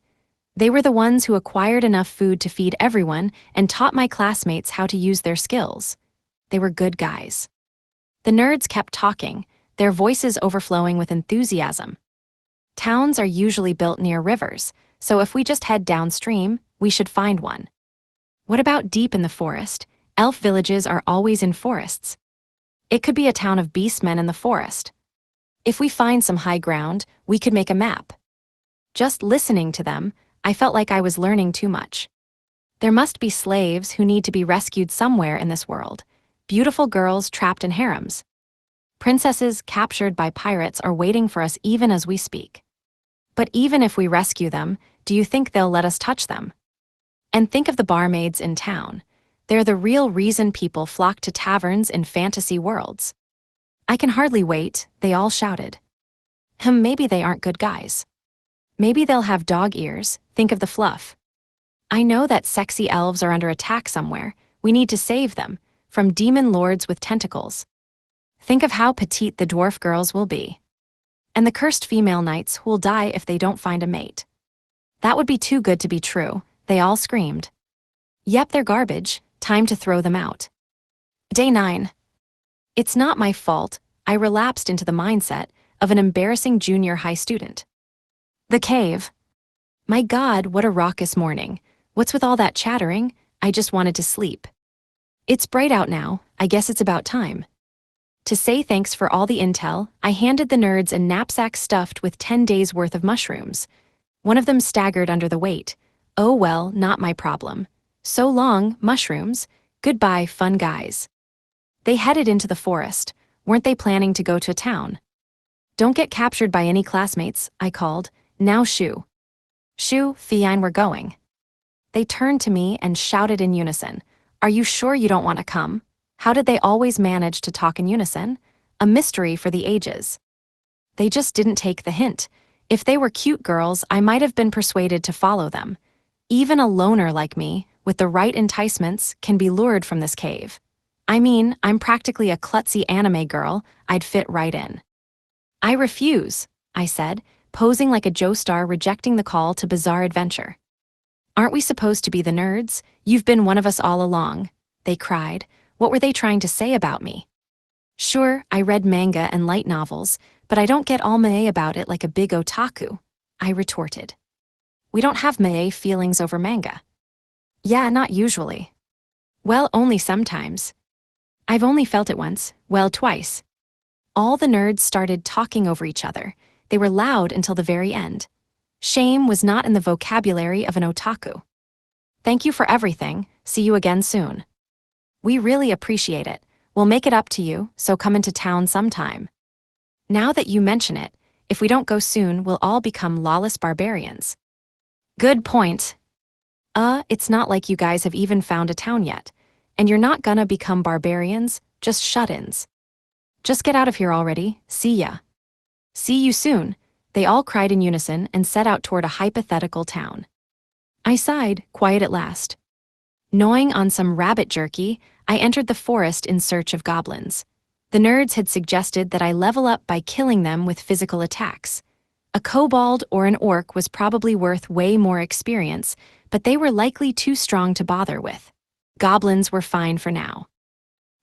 They were the ones who acquired enough food to feed everyone and taught my classmates how to use their skills. They were good guys. The nerds kept talking, their voices overflowing with enthusiasm. Towns are usually built near rivers, so if we just head downstream, we should find one. What about deep in the forest? Elf villages are always in forests. It could be a town of beastmen in the forest. If we find some high ground, we could make a map. Just listening to them, I felt like I was learning too much. There must be slaves who need to be rescued somewhere in this world. Beautiful girls trapped in harems. Princesses captured by pirates are waiting for us even as we speak. But even if we rescue them, do you think they'll let us touch them? And think of the barmaids in town. They're the real reason people flock to taverns in fantasy worlds. I can hardly wait, they all shouted. Maybe they aren't good guys. Maybe they'll have dog ears, think of the fluff. I know that sexy elves are under attack somewhere. We need to save them, from demon lords with tentacles. Think of how petite the dwarf girls will be. And the cursed female knights who will die if they don't find a mate. That would be too good to be true, they all screamed. Yep, they're garbage, time to throw them out. Day 9. It's not my fault, I relapsed into the mindset of an embarrassing junior high student. The cave. My God, what a raucous morning. What's with all that chattering? I just wanted to sleep. It's bright out now, I guess it's about time. To say thanks for all the intel, I handed the nerds a knapsack stuffed with 10 days' worth of mushrooms. One of them staggered under the weight. Oh well, not my problem. So long, mushrooms. Goodbye, fun guys. They headed into the forest. Weren't they planning to go to town? Don't get captured by any classmates, I called. Now shoo. Shoo, Fine, we're going. They turned to me and shouted in unison. Are you sure you don't want to come? How did they always manage to talk in unison? A mystery for the ages. They just didn't take the hint. If they were cute girls, I might have been persuaded to follow them. Even a loner like me, with the right enticements, can be lured from this cave. I mean, I'm practically a klutzy anime girl, I'd fit right in. I refuse, I said, posing like a Joestar rejecting the call to bizarre adventure. Aren't we supposed to be the nerds? You've been one of us all along, they cried. What were they trying to say about me? Sure, I read manga and light novels, but I don't get all meh about it like a big otaku, I retorted. We don't have meh feelings over manga. Yeah, not usually. Well, only sometimes. I've only felt it once, well, twice. All the nerds started talking over each other. They were loud until the very end. Shame was not in the vocabulary of an otaku. Thank you for everything, see you again soon. We really appreciate it. We'll make it up to you, so come into town sometime. Now that you mention it, if we don't go soon, we'll all become lawless barbarians. Good point. It's not like you guys have even found a town yet. And you're not gonna become barbarians, just shut-ins. Just get out of here already, see ya. See you soon, they all cried in unison and set out toward a hypothetical town. I sighed, quiet at last. Gnawing on some rabbit jerky, I entered the forest in search of goblins. The nerds had suggested that I level up by killing them with physical attacks. A kobold or an orc was probably worth way more experience, but they were likely too strong to bother with. Goblins were fine for now.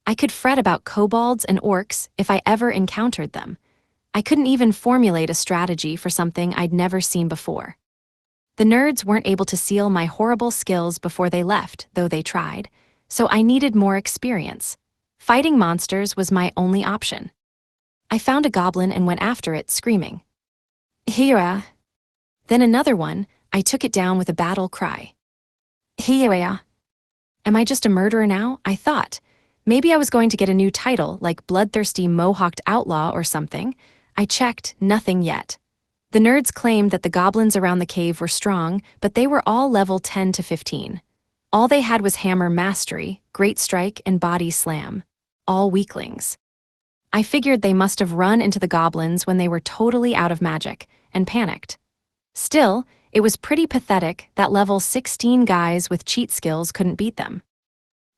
I could fret about kobolds and orcs if I ever encountered them. I couldn't even formulate a strategy for something I'd never seen before. The nerds weren't able to seal my horrible skills before they left, though they tried, so I needed more experience. Fighting monsters was my only option. I found a goblin and went after it, screaming. Here. Then another one, I took it down with a battle cry. Here. Am I just a murderer now? I thought. Maybe I was going to get a new title, like Bloodthirsty Mohawked Outlaw or something. I checked, nothing yet. The nerds claimed that the goblins around the cave were strong, but they were all level 10 to 15. All they had was hammer mastery, great strike, and body slam. All weaklings. I figured they must have run into the goblins when they were totally out of magic, and panicked. Still, it was pretty pathetic that level 16 guys with cheat skills couldn't beat them.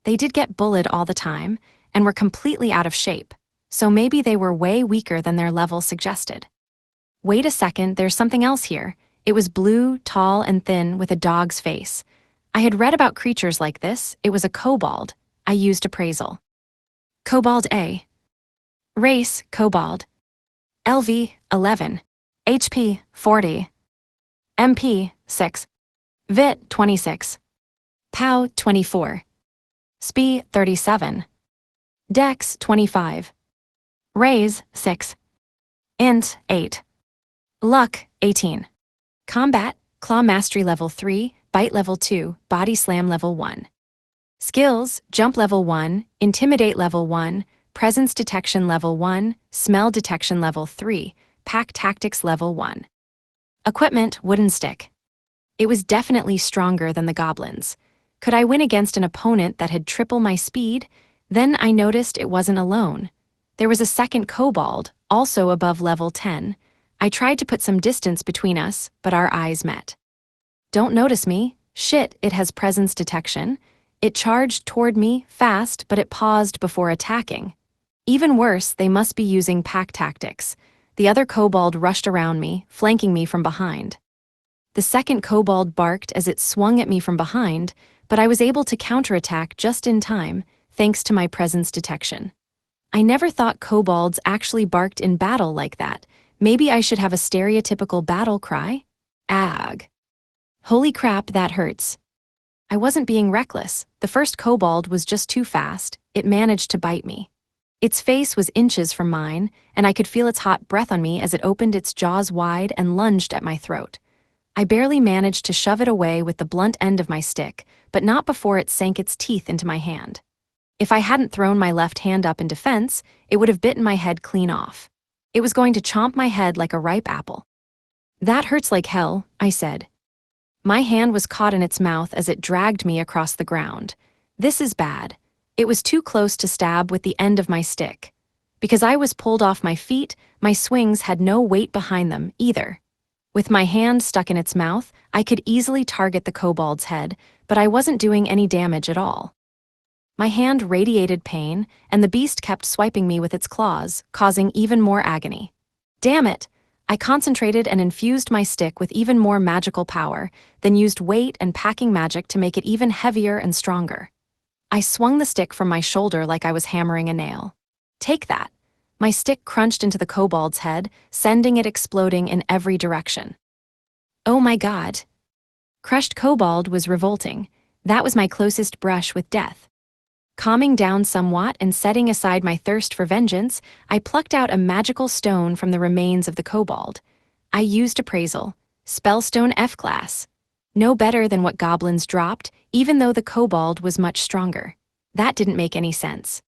They did get bullied all the time, and were completely out of shape, so maybe they were way weaker than their level suggested. Wait a second, there's something else here. It was blue, tall, and thin, with a dog's face. I had read about creatures like this. It was a kobold. I used appraisal. Kobold A. Race, kobold. LV, 11. HP, 40. MP, 6. Vit, 26. POW, 24. SPI, 37. Dex, 25. Raise, 6. Int, 8. Luck, 18. Combat, Claw Mastery level 3, Bite level 2, Body Slam level 1. Skills, Jump level 1, Intimidate level 1, Presence Detection level 1, Smell Detection level 3, Pack Tactics level 1. Equipment, Wooden Stick. It was definitely stronger than the goblins. Could I win against an opponent that had triple my speed? Then I noticed it wasn't alone. There was a second kobold, also above level 10. I tried to put some distance between us, but our eyes met. Don't notice me. Shit, it has presence detection. It charged toward me, fast, but it paused before attacking. Even worse, they must be using pack tactics. The other kobold rushed around me, flanking me from behind. The second kobold barked as it swung at me from behind, but I was able to counterattack just in time, thanks to my presence detection. I never thought kobolds actually barked in battle like that. Maybe I should have a stereotypical battle cry? Ag. Holy crap, that hurts. I wasn't being reckless. The first kobold was just too fast. It managed to bite me. Its face was inches from mine, and I could feel its hot breath on me as it opened its jaws wide and lunged at my throat. I barely managed to shove it away with the blunt end of my stick, but not before it sank its teeth into my hand. If I hadn't thrown my left hand up in defense, it would have bitten my head clean off. It was going to chomp my head like a ripe apple. That hurts like hell, I said. My hand was caught in its mouth as it dragged me across the ground. This is bad. It was too close to stab with the end of my stick. Because I was pulled off my feet, my swings had no weight behind them either. With my hand stuck in its mouth, I could easily target the kobold's head, but I wasn't doing any damage at all. My hand radiated pain, and the beast kept swiping me with its claws, causing even more agony. Damn it! I concentrated and infused my stick with even more magical power, then used weight and packing magic to make it even heavier and stronger. I swung the stick from my shoulder like I was hammering a nail. Take that! My stick crunched into the kobold's head, sending it exploding in every direction. Oh my god! Crushed kobold was revolting. That was my closest brush with death. Calming down somewhat and setting aside my thirst for vengeance, I plucked out a magical stone from the remains of the kobold. I used appraisal. Spellstone F-class. No better than what goblins dropped, even though the kobold was much stronger. That didn't make any sense.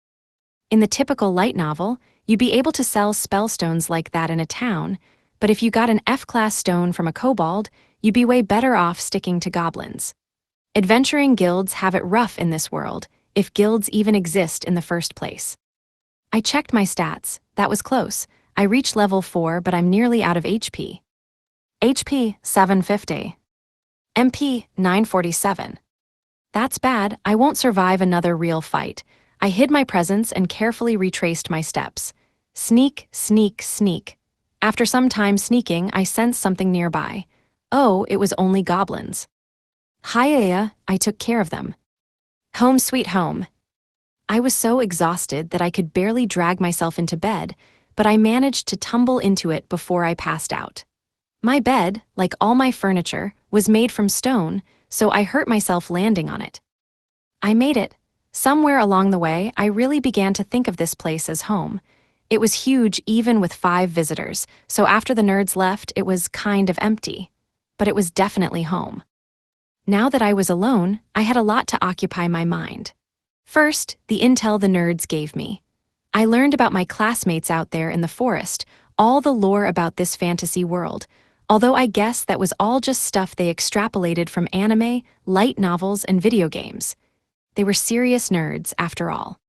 In the typical light novel, you'd be able to sell spellstones like that in a town, but if you got an F-class stone from a kobold, you'd be way better off sticking to goblins. Adventuring guilds have it rough in this world, if guilds even exist in the first place. I checked my stats. That was close. I reached level 4, but I'm nearly out of HP. HP, 750. MP, 947. That's bad. I won't survive another real fight. I hid my presence and carefully retraced my steps. Sneak, sneak, sneak. After some time sneaking, I sensed something nearby. Oh, it was only goblins. Hi-ya, I took care of them. Home sweet home. I was so exhausted that I could barely drag myself into bed, but I managed to tumble into it before I passed out. My bed, like all my furniture, was made from stone, so I hurt myself landing on it. I made it. Somewhere along the way, I really began to think of this place as home. It was huge even with 5 visitors, so after the nerds left, it was kind of empty. But it was definitely home. Now that I was alone, I had a lot to occupy my mind. First, the intel the nerds gave me. I learned about my classmates out there in the forest, all the lore about this fantasy world. Although I guess that was all just stuff they extrapolated from anime, light novels, and video games. They were serious nerds, after all.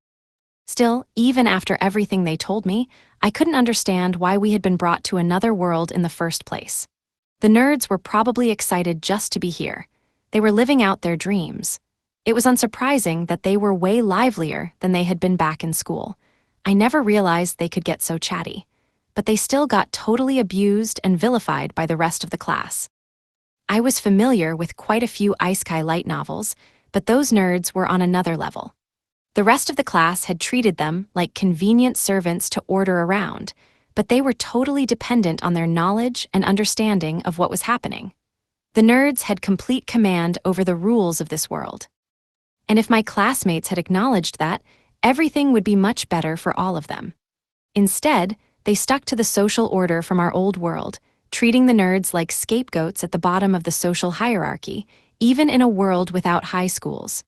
Still, even after everything they told me, I couldn't understand why we had been brought to another world in the first place. The nerds were probably excited just to be here. They were living out their dreams. It was unsurprising that they were way livelier than they had been back in school. I never realized they could get so chatty. But they still got totally abused and vilified by the rest of the class. I was familiar with quite a few Isekai light novels, but those nerds were on another level. The rest of the class had treated them like convenient servants to order around, but they were totally dependent on their knowledge and understanding of what was happening. The nerds had complete command over the rules of this world. And if my classmates had acknowledged that, everything would be much better for all of them. Instead, they stuck to the social order from our old world, treating the nerds like scapegoats at the bottom of the social hierarchy, even in a world without high schools.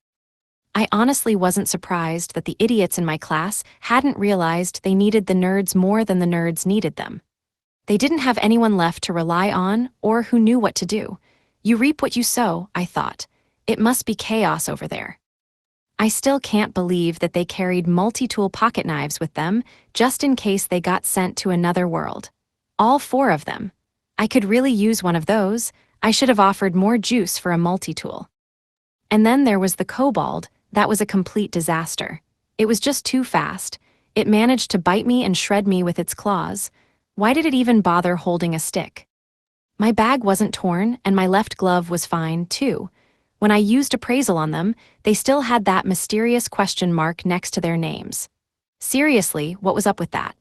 I honestly wasn't surprised that the idiots in my class hadn't realized they needed the nerds more than the nerds needed them. They didn't have anyone left to rely on or who knew what to do. You reap what you sow, I thought. It must be chaos over there. I still can't believe that they carried multi-tool pocket knives with them just in case they got sent to another world. All 4 of them. I could really use one of those. I should have offered more juice for a multi-tool. And then there was the kobold. That was a complete disaster. It was just too fast. It managed to bite me and shred me with its claws. Why did it even bother holding a stick? My bag wasn't torn, and my left glove was fine, too. When I used appraisal on them, they still had that mysterious question mark next to their names. Seriously, what was up with that?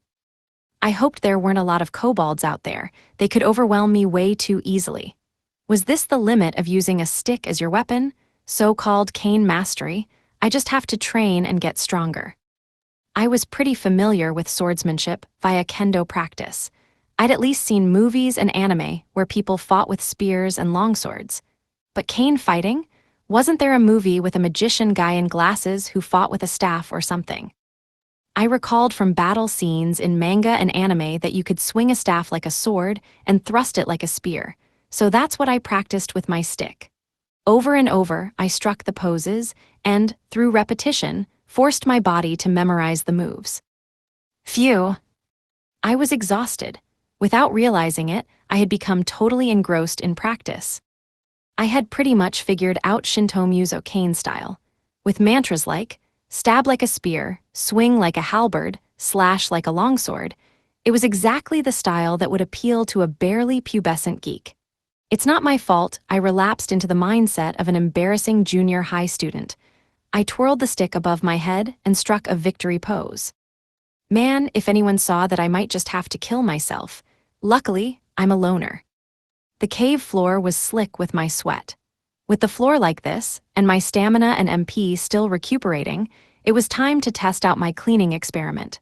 I hoped there weren't a lot of kobolds out there. They could overwhelm me way too easily. Was this the limit of using a stick as your weapon? So-called cane mastery? I just have to train and get stronger. I was pretty familiar with swordsmanship via kendo practice. I'd at least seen movies and anime where people fought with spears and longswords. But cane fighting? Wasn't there a movie with a magician guy in glasses who fought with a staff or something? I recalled from battle scenes in manga and anime that you could swing a staff like a sword and thrust it like a spear, so that's what I practiced with my stick. Over and over, I struck the poses and, through repetition, forced my body to memorize the moves. Phew! I was exhausted. Without realizing it, I had become totally engrossed in practice. I had pretty much figured out Shinto Muso cane style, with mantras like, stab like a spear, swing like a halberd, slash like a longsword. It was exactly the style that would appeal to a barely pubescent geek. It's not my fault I relapsed into the mindset of an embarrassing junior high student. I twirled the stick above my head and struck a victory pose. Man, if anyone saw that I might just have to kill myself. Luckily, I'm a loner. The cave floor was slick with my sweat. With the floor like this, and my stamina and MP still recuperating, it was time to test out my cleaning experiment.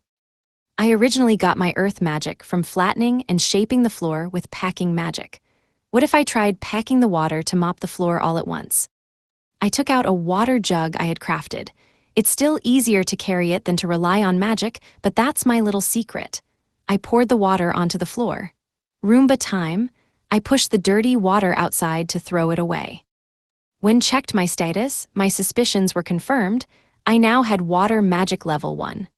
I originally got my earth magic from flattening and shaping the floor with packing magic. What if I tried packing the water to mop the floor all at once? I took out a water jug I had crafted. It's still easier to carry it than to rely on magic, but that's my little secret. I poured the water onto the floor. Roomba time. I pushed the dirty water outside to throw it away. When checked my status, my suspicions were confirmed. I now had water magic level 1.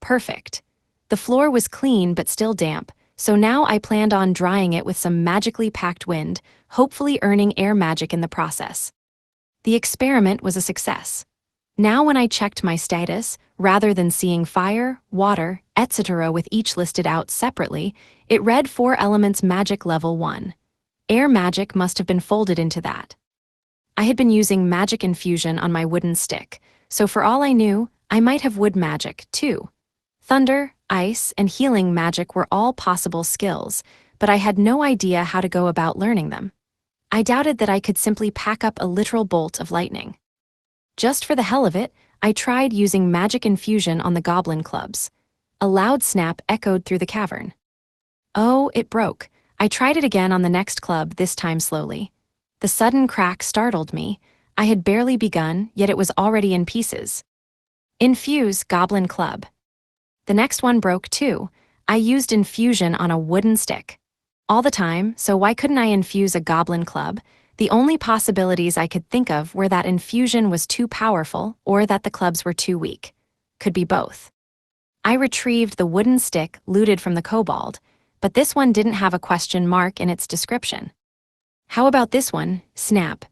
Perfect. The floor was clean but still damp, so now I planned on drying it with some magically packed wind, hopefully earning air magic in the process. The experiment was a success. Now when I checked my status, rather than seeing fire, water, etc. with each listed out separately, it read 4 elements magic level 1. Air magic must have been folded into that. I had been using magic infusion on my wooden stick, so for all I knew, I might have wood magic, too. Thunder, ice, and healing magic were all possible skills, but I had no idea how to go about learning them. I doubted that I could simply pack up a literal bolt of lightning. Just for the hell of it, I tried using magic infusion on the goblin clubs. A loud snap echoed through the cavern. Oh, it broke. I tried it again on the next club, this time slowly. The sudden crack startled me. I had barely begun, yet it was already in pieces. Infuse Goblin Club. The next one broke too. I used infusion on a wooden stick. All the time, so why couldn't I infuse a goblin club? The only possibilities I could think of were that infusion was too powerful or that the clubs were too weak. Could be both. I retrieved the wooden stick looted from the kobold, but this one didn't have a question mark in its description. How about this one? Snap.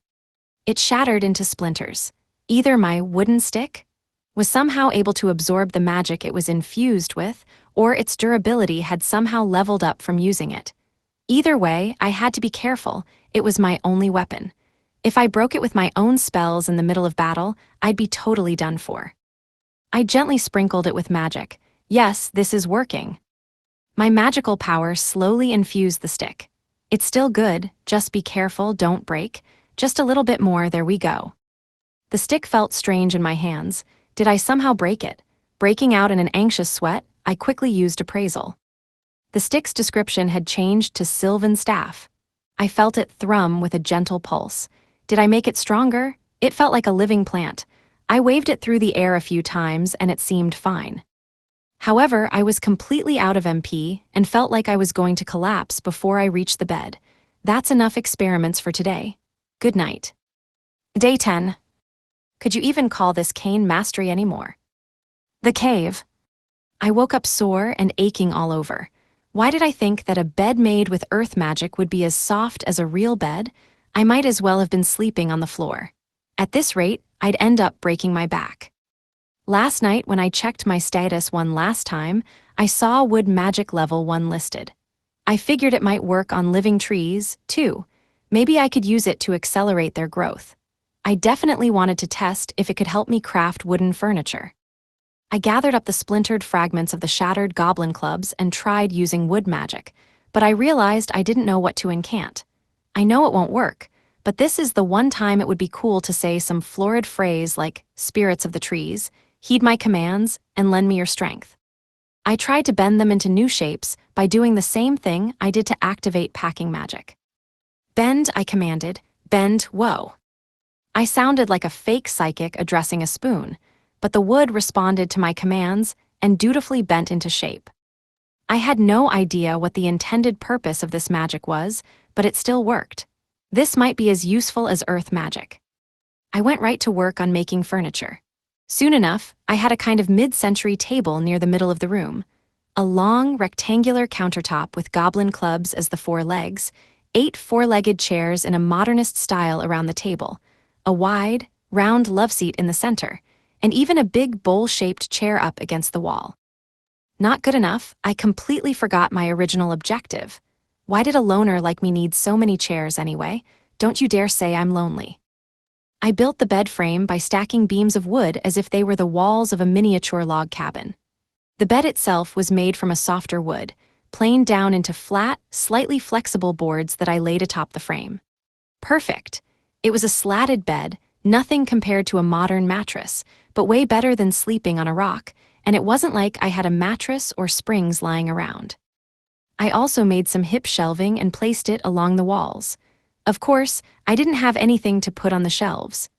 It shattered into splinters. Either my wooden stick was somehow able to absorb the magic it was infused with, or its durability had somehow leveled up from using it. Either way, I had to be careful. It was my only weapon. If I broke it with my own spells in the middle of battle, I'd be totally done for. I gently sprinkled it with magic. Yes, this is working. My magical power slowly infused the stick. It's still good, just be careful, don't break. Just a little bit more, there we go. The stick felt strange in my hands. Did I somehow break it? Breaking out in an anxious sweat, I quickly used appraisal. The stick's description had changed to Sylvan Staff. I felt it thrum with a gentle pulse. Did I make it stronger? It felt like a living plant. I waved it through the air a few times and it seemed fine. However, I was completely out of MP and felt like I was going to collapse before I reached the bed. That's enough experiments for today. Good night. Day 10. Could you even call this cane mastery anymore? The cave. I woke up sore and aching all over. Why did I think that a bed made with earth magic would be as soft as a real bed? I might as well have been sleeping on the floor. At this rate, I'd end up breaking my back. Last night, when I checked my status one last time, I saw wood magic level 1 listed. I figured it might work on living trees, too. Maybe I could use it to accelerate their growth. I definitely wanted to test if it could help me craft wooden furniture. I gathered up the splintered fragments of the shattered goblin clubs and tried using wood magic, but I realized I didn't know what to incant. I know it won't work, but this is the one time it would be cool to say some florid phrase like, "Spirits of the trees, heed my commands, and lend me your strength." I tried to bend them into new shapes by doing the same thing I did to activate packing magic. "Bend," I commanded. "Bend, whoa." I sounded like a fake psychic addressing a spoon, but the wood responded to my commands and dutifully bent into shape. I had no idea what the intended purpose of this magic was, but it still worked. This might be as useful as earth magic. I went right to work on making furniture. Soon enough, I had a kind of mid-century table near the middle of the room. A long, rectangular countertop with goblin clubs as the 4 legs, 8 four-legged chairs in a modernist style around the table, a wide, round love seat in the center, and even a big bowl-shaped chair up against the wall. Not good enough, I completely forgot my original objective. Why did a loner like me need so many chairs anyway? Don't you dare say I'm lonely. I built the bed frame by stacking beams of wood as if they were the walls of a miniature log cabin. The bed itself was made from a softer wood, planed down into flat, slightly flexible boards that I laid atop the frame. Perfect. It was a slatted bed, nothing compared to a modern mattress, but way better than sleeping on a rock, and it wasn't like I had a mattress or springs lying around. I also made some hip shelving and placed it along the walls. Of course, I didn't have anything to put on the shelves.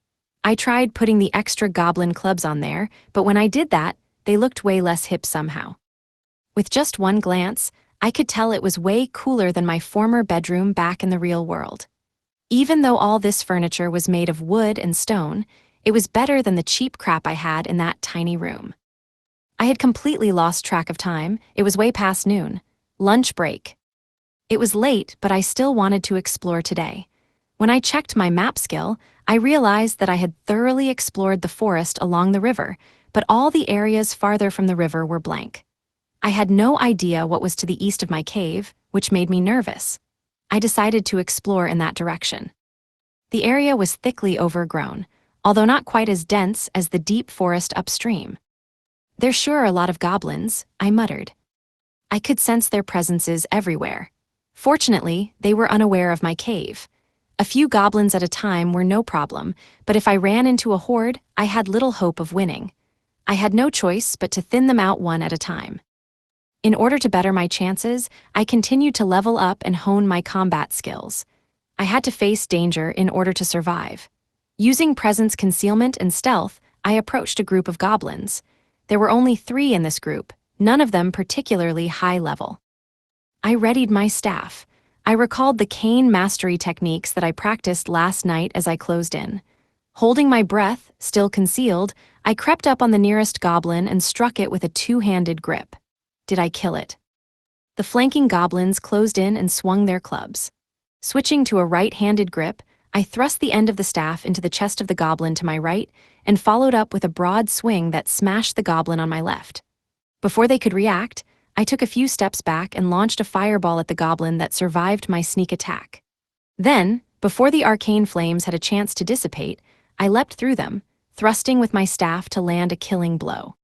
I tried putting the extra goblin clubs on there, but when I did that, they looked way less hip somehow. With just one glance, I could tell it was way cooler than my former bedroom back in the real world. Even though all this furniture was made of wood and stone, it was better than the cheap crap I had in that tiny room. I had completely lost track of time. It was way past noon. Lunch break. It was late, but I still wanted to explore today. When I checked my map skill, I realized that I had thoroughly explored the forest along the river, but all the areas farther from the river were blank. I had no idea what was to the east of my cave, which made me nervous. I decided to explore in that direction. The area was thickly overgrown, although not quite as dense as the deep forest upstream. "There sure are a lot of goblins," I muttered. I could sense their presences everywhere. Fortunately, they were unaware of my cave. A few goblins at a time were no problem, but if I ran into a horde, I had little hope of winning. I had no choice but to thin them out one at a time. In order to better my chances, I continued to level up and hone my combat skills. I had to face danger in order to survive. Using presence concealment and stealth, I approached a group of goblins. There were only 3 in this group, none of them particularly high level. I readied my staff. I recalled the cane mastery techniques that I practiced last night as I closed in. Holding my breath, still concealed, I crept up on the nearest goblin and struck it with a two-handed grip. Did I kill it? The flanking goblins closed in and swung their clubs. Switching to a right-handed grip, I thrust the end of the staff into the chest of the goblin to my right and followed up with a broad swing that smashed the goblin on my left. Before they could react, I took a few steps back and launched a fireball at the goblin that survived my sneak attack. Then, before the arcane flames had a chance to dissipate, I leapt through them, thrusting with my staff to land a killing blow.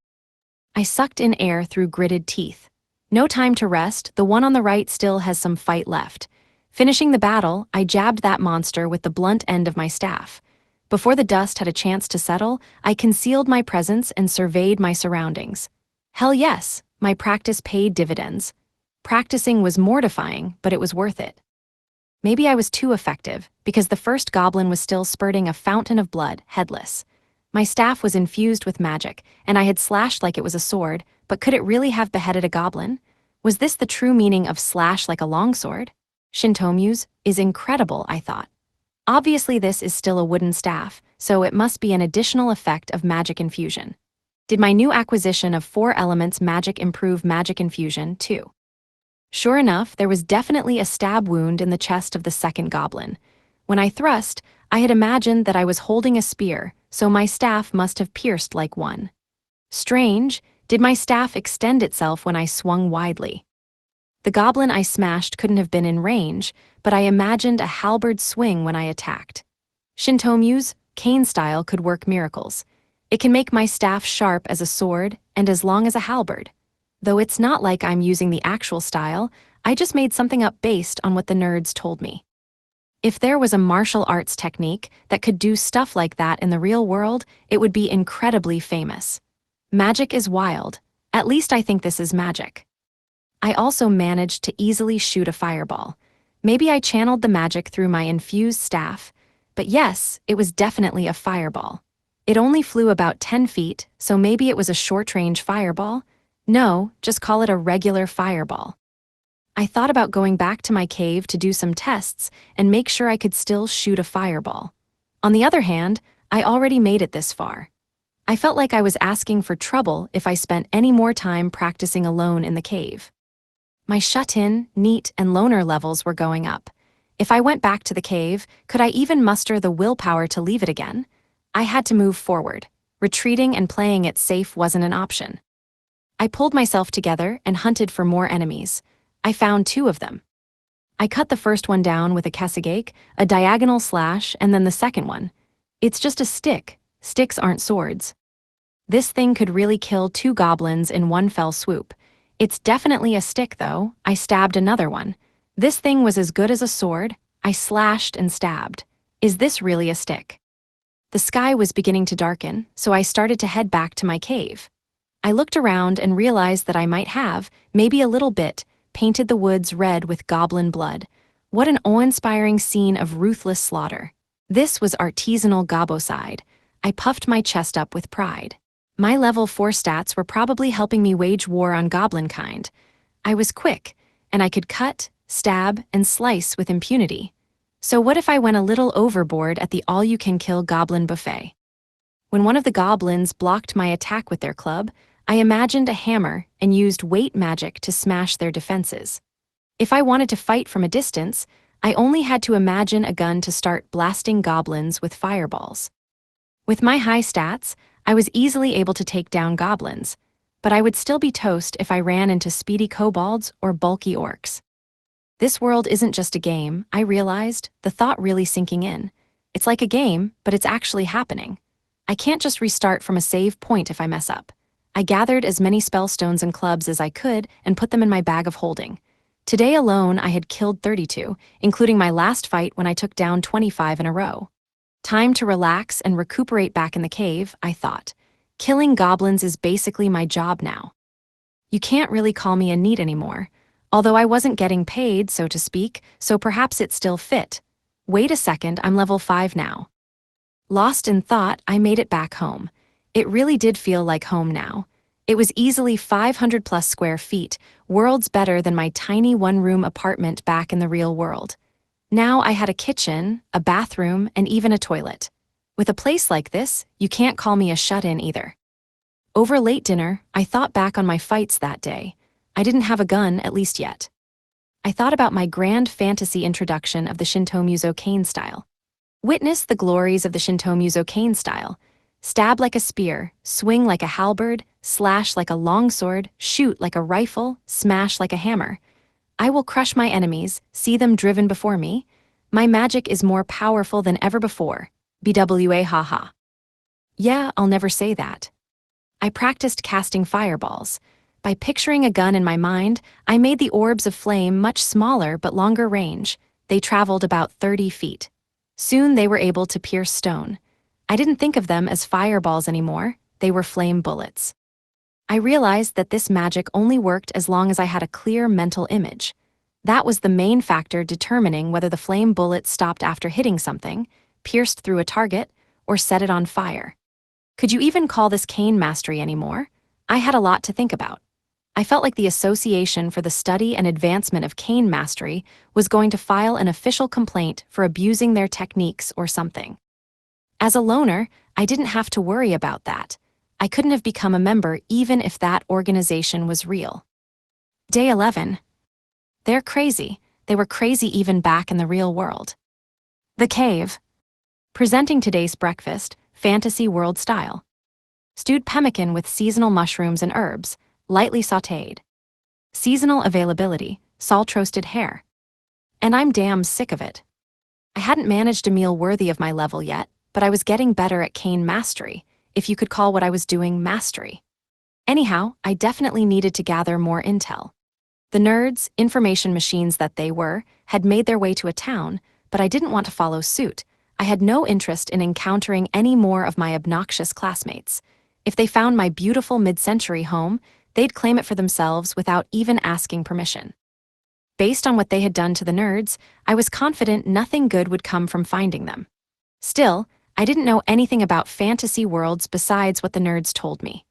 I sucked in air through gritted teeth. No time to rest, the one on the right still has some fight left. Finishing the battle, I jabbed that monster with the blunt end of my staff. Before the dust had a chance to settle, I concealed my presence and surveyed my surroundings. Hell yes, my practice paid dividends. Practicing was mortifying, but it was worth it. Maybe I was too effective, because the first goblin was still spurting a fountain of blood, headless. My staff was infused with magic, and I had slashed like it was a sword, but could it really have beheaded a goblin? Was this the true meaning of slash like a longsword? Shintomyu's is incredible, I thought. Obviously this is still a wooden staff, so it must be an additional effect of magic infusion. Did my new acquisition of 4 elements magic improve magic infusion, too? Sure enough, there was definitely a stab wound in the chest of the second goblin. When I thrust, I had imagined that I was holding a spear, so my staff must have pierced like one. Strange, did my staff extend itself when I swung widely? The goblin I smashed couldn't have been in range, but I imagined a halberd swing when I attacked. Shintomyu's cane style could work miracles. It can make my staff sharp as a sword and as long as a halberd. Though it's not like I'm using the actual style, I just made something up based on what the nerds told me. If there was a martial arts technique that could do stuff like that in the real world, it would be incredibly famous. Magic is wild. At least I think this is magic. I also managed to easily shoot a fireball. Maybe I channeled the magic through my infused staff, but yes, it was definitely a fireball. It only flew about 10 feet, so maybe it was a short-range fireball. No, just call it a regular fireball. I thought about going back to my cave to do some tests and make sure I could still shoot a fireball. On the other hand, I already made it this far. I felt like I was asking for trouble if I spent any more time practicing alone in the cave. My shut-in, neat, and loner levels were going up. If I went back to the cave, could I even muster the willpower to leave it again? I had to move forward. Retreating and playing it safe wasn't an option. I pulled myself together and hunted for more enemies. I found 2 of them. I cut the first one down with a kesagake, a diagonal slash, and then the second one. It's just a stick. Sticks aren't swords. This thing could really kill 2 goblins in one fell swoop. It's definitely a stick, though. I stabbed another one. This thing was as good as a sword. I slashed and stabbed. Is this really a stick? The sky was beginning to darken, so I started to head back to my cave. I looked around and realized that I might have, maybe a little bit, painted the woods red with goblin blood. What an awe-inspiring scene of ruthless slaughter. This was artisanal gobocide. I puffed my chest up with pride. My level 4 stats were probably helping me wage war on goblin kind. I was quick, and I could cut, stab, and slice with impunity. So what if I went a little overboard at the all-you-can-kill goblin buffet? When one of the goblins blocked my attack with their club, I imagined a hammer and used weight magic to smash their defenses. If I wanted to fight from a distance, I only had to imagine a gun to start blasting goblins with fireballs. With my high stats, I was easily able to take down goblins, but I would still be toast if I ran into speedy kobolds or bulky orcs. This world isn't just a game, I realized, the thought really sinking in. It's like a game, but it's actually happening. I can't just restart from a save point if I mess up. I gathered as many spellstones and clubs as I could and put them in my bag of holding. Today alone, I had killed 32, including my last fight when I took down 25 in a row. Time to relax and recuperate back in the cave, I thought. Killing goblins is basically my job now. You can't really call me a NEET anymore, although I wasn't getting paid, so to speak, so perhaps it still fit. Wait a second, I'm level 5 now. Lost in thought, I made it back home. It really did feel like home now. It was easily 500 plus square feet, worlds better than my tiny one-room apartment back in the real world. Now I had a kitchen, a bathroom, and even a toilet. With a place like this, you can't call me a shut-in either. Over late dinner, I thought back on my fights that day. I didn't have a gun, at least yet. I thought about my grand fantasy introduction of the Shinto Muso cane style. Witness the glories of the Shinto Muso cane style. Stab like a spear, swing like a halberd, slash like a longsword, shoot like a rifle, smash like a hammer. I will crush my enemies, see them driven before me. My magic is more powerful than ever before. BWA haha. Yeah, I'll never say that. I practiced casting fireballs. By picturing a gun in my mind, I made the orbs of flame much smaller but longer range. They traveled about 30 feet. Soon they were able to pierce stone. I didn't think of them as fireballs anymore, they were flame bullets. I realized that this magic only worked as long as I had a clear mental image. That was the main factor determining whether the flame bullet stopped after hitting something, pierced through a target, or set it on fire. Could you even call this cane mastery anymore? I had a lot to think about. I felt like the Association for the Study and Advancement of Cane Mastery was going to file an official complaint for abusing their techniques or something. As a loner, I didn't have to worry about that. I couldn't have become a member even if that organization was real. Day 11. They're crazy. They were crazy even back in the real world. The Cave. Presenting today's breakfast, fantasy world style. Stewed pemmican with seasonal mushrooms and herbs, lightly sautéed. Seasonal availability, salt-roasted hare. And I'm damn sick of it. I hadn't managed a meal worthy of my level yet, but I was getting better at cane mastery, if you could call what I was doing mastery. Anyhow, I definitely needed to gather more intel. The nerds, information machines that they were, had made their way to a town, but I didn't want to follow suit. I had no interest in encountering any more of my obnoxious classmates. If they found my beautiful mid-century home, they'd claim it for themselves without even asking permission. Based on what they had done to the nerds, I was confident nothing good would come from finding them. Still, I didn't know anything about fantasy worlds besides what the nerds told me.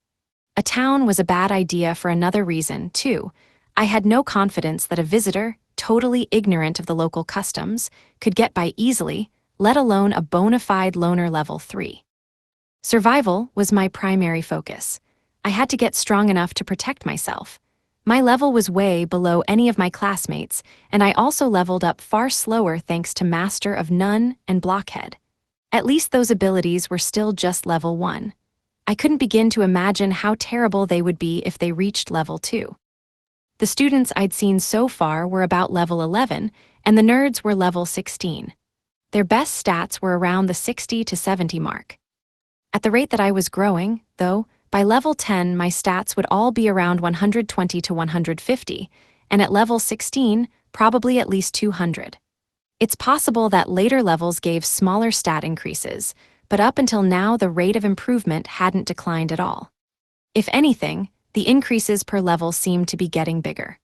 A town was a bad idea for another reason, too. I had no confidence that a visitor, totally ignorant of the local customs, could get by easily, let alone a bona fide loner level 3. Survival was my primary focus. I had to get strong enough to protect myself. My level was way below any of my classmates, and I also leveled up far slower thanks to Master of None and Blockhead. At least those abilities were still just level 1. I couldn't begin to imagine how terrible they would be if they reached level 2. The students I'd seen so far were about level 11, and the nerds were level 16. Their best stats were around the 60 to 70 mark. At the rate that I was growing, though, by level 10 my stats would all be around 120 to 150, and at level 16, probably at least 200. It's possible that later levels gave smaller stat increases, but up until now the rate of improvement hadn't declined at all. If anything, the increases per level seemed to be getting bigger.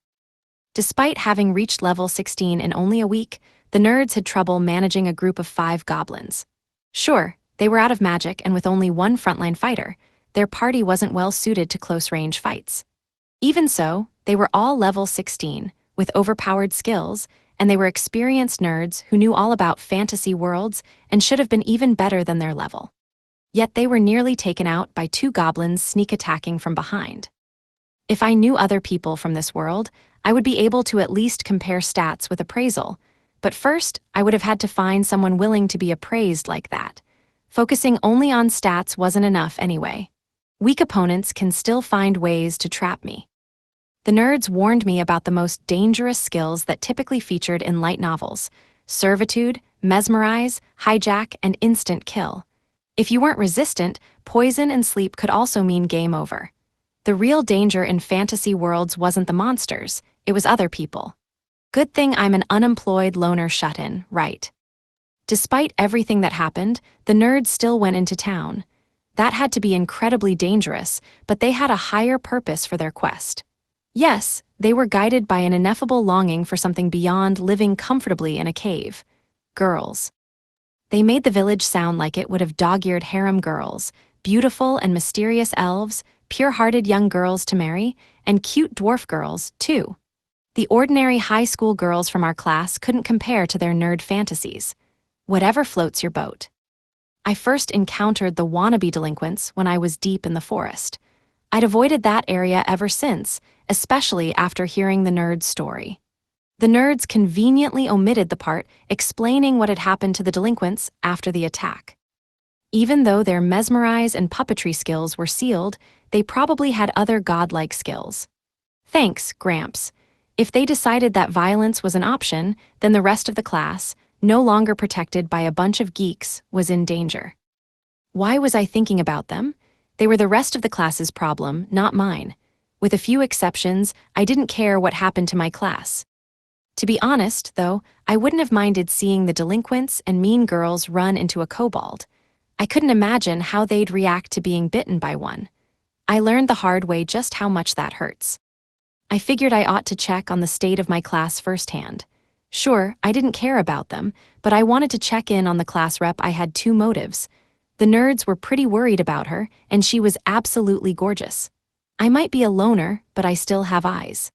Despite having reached level 16 in only a week, the nerds had trouble managing a group of 5 goblins. Sure, they were out of magic and with only one frontline fighter, their party wasn't well suited to close-range fights. Even so, they were all level 16, with overpowered skills, and they were experienced nerds who knew all about fantasy worlds and should have been even better than their level. Yet they were nearly taken out by 2 goblins sneak attacking from behind. If I knew other people from this world, I would be able to at least compare stats with appraisal, but first I would have had to find someone willing to be appraised like that. Focusing only on stats wasn't enough anyway. Weak opponents can still find ways to trap me. The nerds warned me about the most dangerous skills that typically featured in light novels: servitude, mesmerize, hijack, and instant kill. If you weren't resistant, poison and sleep could also mean game over. The real danger in fantasy worlds wasn't the monsters, it was other people. Good thing I'm an unemployed loner shut-in, right? Despite everything that happened, the nerds still went into town. That had to be incredibly dangerous, but they had a higher purpose for their quest. Yes, they were guided by an ineffable longing for something beyond living comfortably in a cave. Girls. They made the village sound like it would have dog-eared harem girls, beautiful and mysterious elves, pure-hearted young girls to marry, and cute dwarf girls, too. The ordinary high school girls from our class couldn't compare to their nerd fantasies. Whatever floats your boat. I first encountered the wannabe delinquents when I was deep in the forest. I'd avoided that area ever since, especially after hearing the nerd's story. The nerds conveniently omitted the part explaining what had happened to the delinquents after the attack. Even though their mesmerize and puppetry skills were sealed, they probably had other godlike skills. Thanks, Gramps. If they decided that violence was an option, then the rest of the class, no longer protected by a bunch of geeks, was in danger. Why was I thinking about them? They were the rest of the class's problem, not mine. With a few exceptions, I didn't care what happened to my class. To be honest, though, I wouldn't have minded seeing the delinquents and mean girls run into a kobold. I couldn't imagine how they'd react to being bitten by one. I learned the hard way just how much that hurts. I figured I ought to check on the state of my class firsthand. Sure, I didn't care about them, but I wanted to check in on the class rep. I had two motives. The nerds were pretty worried about her, and she was absolutely gorgeous. I might be a loner, but I still have eyes.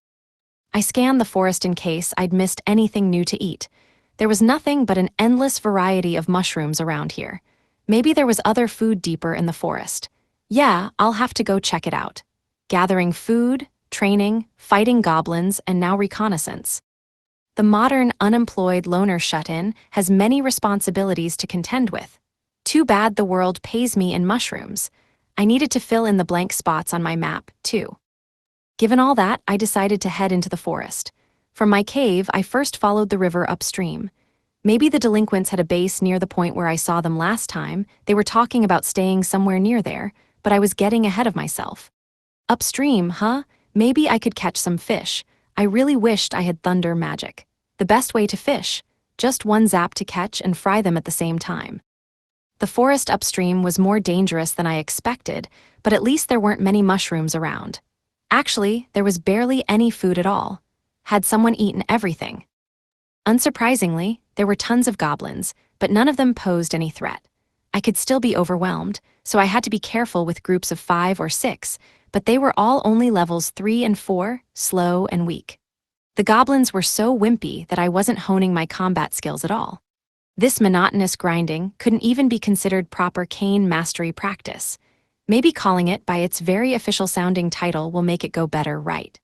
I scanned the forest in case I'd missed anything new to eat. There was nothing but an endless variety of mushrooms around here. Maybe there was other food deeper in the forest. Yeah, I'll have to go check it out. Gathering food, training, fighting goblins, and now reconnaissance. The modern, unemployed loner shut-in has many responsibilities to contend with. Too bad the world pays me in mushrooms. I needed to fill in the blank spots on my map, too. Given all that, I decided to head into the forest. From my cave, I first followed the river upstream. Maybe the delinquents had a base near the point where I saw them last time. They were talking about staying somewhere near there, but I was getting ahead of myself. Upstream, huh? Maybe I could catch some fish. I really wished I had thunder magic. The best way to fish, just one zap to catch and fry them at the same time. The forest upstream was more dangerous than I expected, but at least there weren't many mushrooms around. Actually, there was barely any food at all. Had someone eaten everything? Unsurprisingly, there were tons of goblins, but none of them posed any threat. I could still be overwhelmed, so I had to be careful with groups of 5 or 6, but they were all only levels 3 and 4, slow and weak. The goblins were so wimpy that I wasn't honing my combat skills at all. This monotonous grinding couldn't even be considered proper cane mastery practice. Maybe calling it by its very official-sounding title will make it go better, right?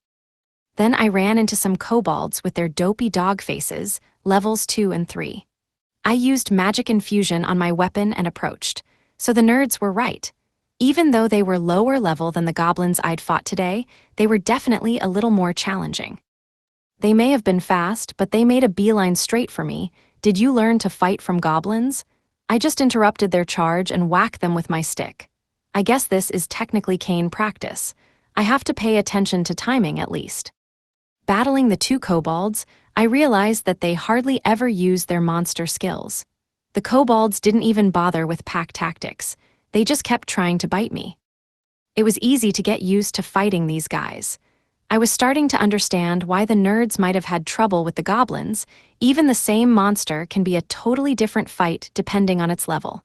Then I ran into some kobolds with their dopey dog faces, levels 2 and 3. I used magic infusion on my weapon and approached, so the nerds were right. Even though they were lower level than the goblins I'd fought today, they were definitely a little more challenging. They may have been fast, but they made a beeline straight for me. Did you learn to fight from goblins? I just interrupted their charge and whacked them with my stick. I guess this is technically cane practice. I have to pay attention to timing at least. Battling the two kobolds, I realized that they hardly ever use their monster skills. The kobolds didn't even bother with pack tactics. They just kept trying to bite me. It was easy to get used to fighting these guys. I was starting to understand why the nerds might have had trouble with the goblins. Even the same monster can be a totally different fight depending on its level.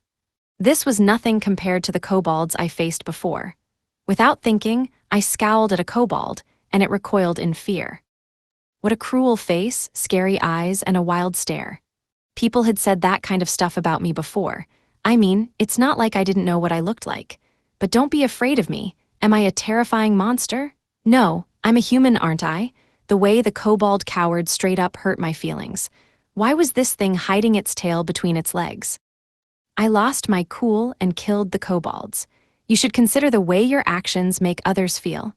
This was nothing compared to the kobolds I faced before. Without thinking, I scowled at a kobold, and it recoiled in fear. What a cruel face, scary eyes, and a wild stare. People had said that kind of stuff about me before. I mean, it's not like I didn't know what I looked like. But don't be afraid of me. Am I a terrifying monster? No, I'm a human, aren't I? The way the kobold cowered straight up hurt my feelings. Why was this thing hiding its tail between its legs? I lost my cool and killed the kobolds. You should consider the way your actions make others feel.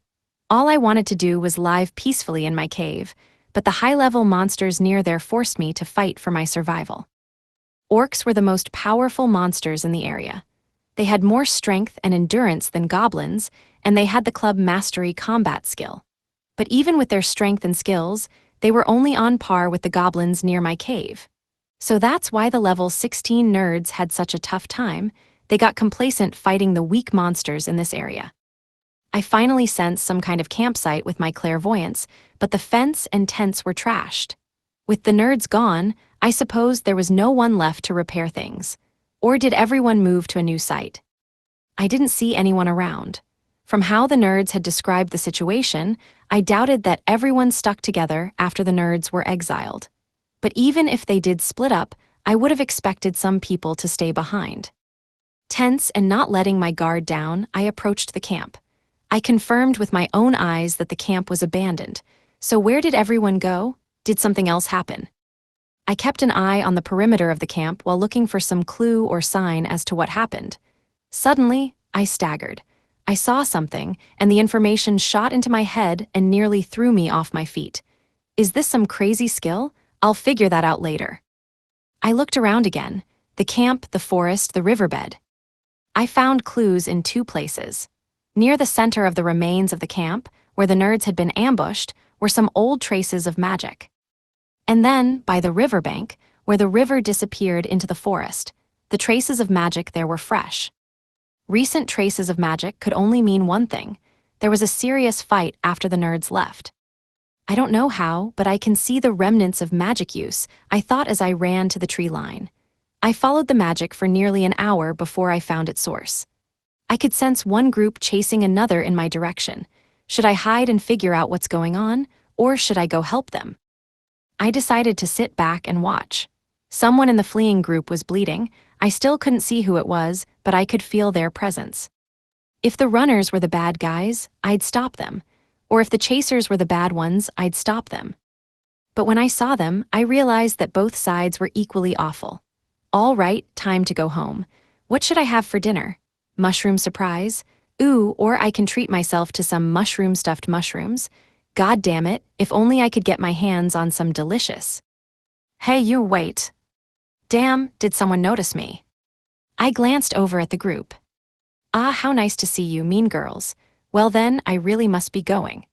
All I wanted to do was live peacefully in my cave, but the high-level monsters near there forced me to fight for my survival. Orcs were the most powerful monsters in the area. They had more strength and endurance than goblins, and they had the club mastery combat skill. But even with their strength and skills, they were only on par with the goblins near my cave. So that's why the level 16 nerds had such a tough time. They got complacent fighting the weak monsters in this area. I finally sensed some kind of campsite with my clairvoyance, but the fence and tents were trashed. With the nerds gone, I suppose there was no one left to repair things. Or did everyone move to a new site? I didn't see anyone around. From how the nerds had described the situation, I doubted that everyone stuck together after the nerds were exiled. But even if they did split up, I would have expected some people to stay behind. Tense and not letting my guard down, I approached the camp. I confirmed with my own eyes that the camp was abandoned. So where did everyone go? Did something else happen? I kept an eye on the perimeter of the camp while looking for some clue or sign as to what happened. Suddenly, I staggered. I saw something, and the information shot into my head and nearly threw me off my feet. Is this some crazy skill? I'll figure that out later. I looked around again. The camp, the forest, the riverbed. I found clues in two places. Near the center of the remains of the camp, where the nerds had been ambushed, were some old traces of magic. And then, by the riverbank, where the river disappeared into the forest, the traces of magic there were fresh. Recent traces of magic could only mean one thing. There was a serious fight after the nerds left. I don't know how, but I can see the remnants of magic use, I thought as I ran to the tree line. I followed the magic for nearly an hour before I found its source. I could sense one group chasing another in my direction. Should I hide and figure out what's going on, or should I go help them? I decided to sit back and watch. Someone in the fleeing group was bleeding. I still couldn't see who it was, but I could feel their presence. If the runners were the bad guys, I'd stop them. Or if the chasers were the bad ones, I'd stop them. But when I saw them, I realized that both sides were equally awful. All right, time to go home. What should I have for dinner? Mushroom surprise? Ooh, or I can treat myself to some mushroom-stuffed mushrooms. God damn it, if only I could get my hands on some delicious. Hey, you wait. Damn, did someone notice me? I glanced over at the group. Ah, how nice to see you, mean girls. Well then, I really must be going.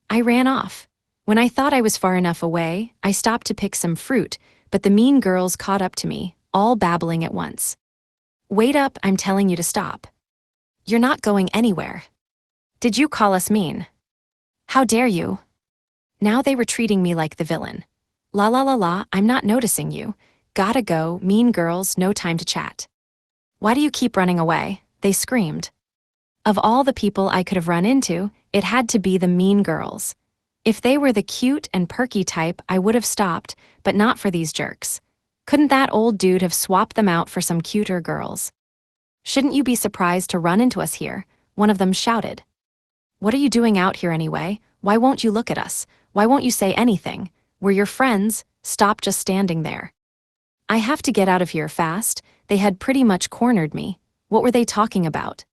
I ran off. When I thought I was far enough away, I stopped to pick some fruit, but the mean girls caught up to me, all babbling at once. Wait up, I'm telling you to stop. You're not going anywhere. Did you call us mean? How dare you? Now they were treating me like the villain. La la la la, I'm not noticing you. Gotta go, mean girls, no time to chat. Why do you keep running away? They screamed. Of all the people I could have run into, it had to be the mean girls. If they were the cute and perky type, I would have stopped, but not for these jerks. Couldn't that old dude have swapped them out for some cuter girls? Shouldn't you be surprised to run into us here? One of them shouted. What are you doing out here anyway? Why won't you look at us? Why won't you say anything? We're your friends. Stop just standing there. I have to get out of here fast. They had pretty much cornered me. What were they talking about?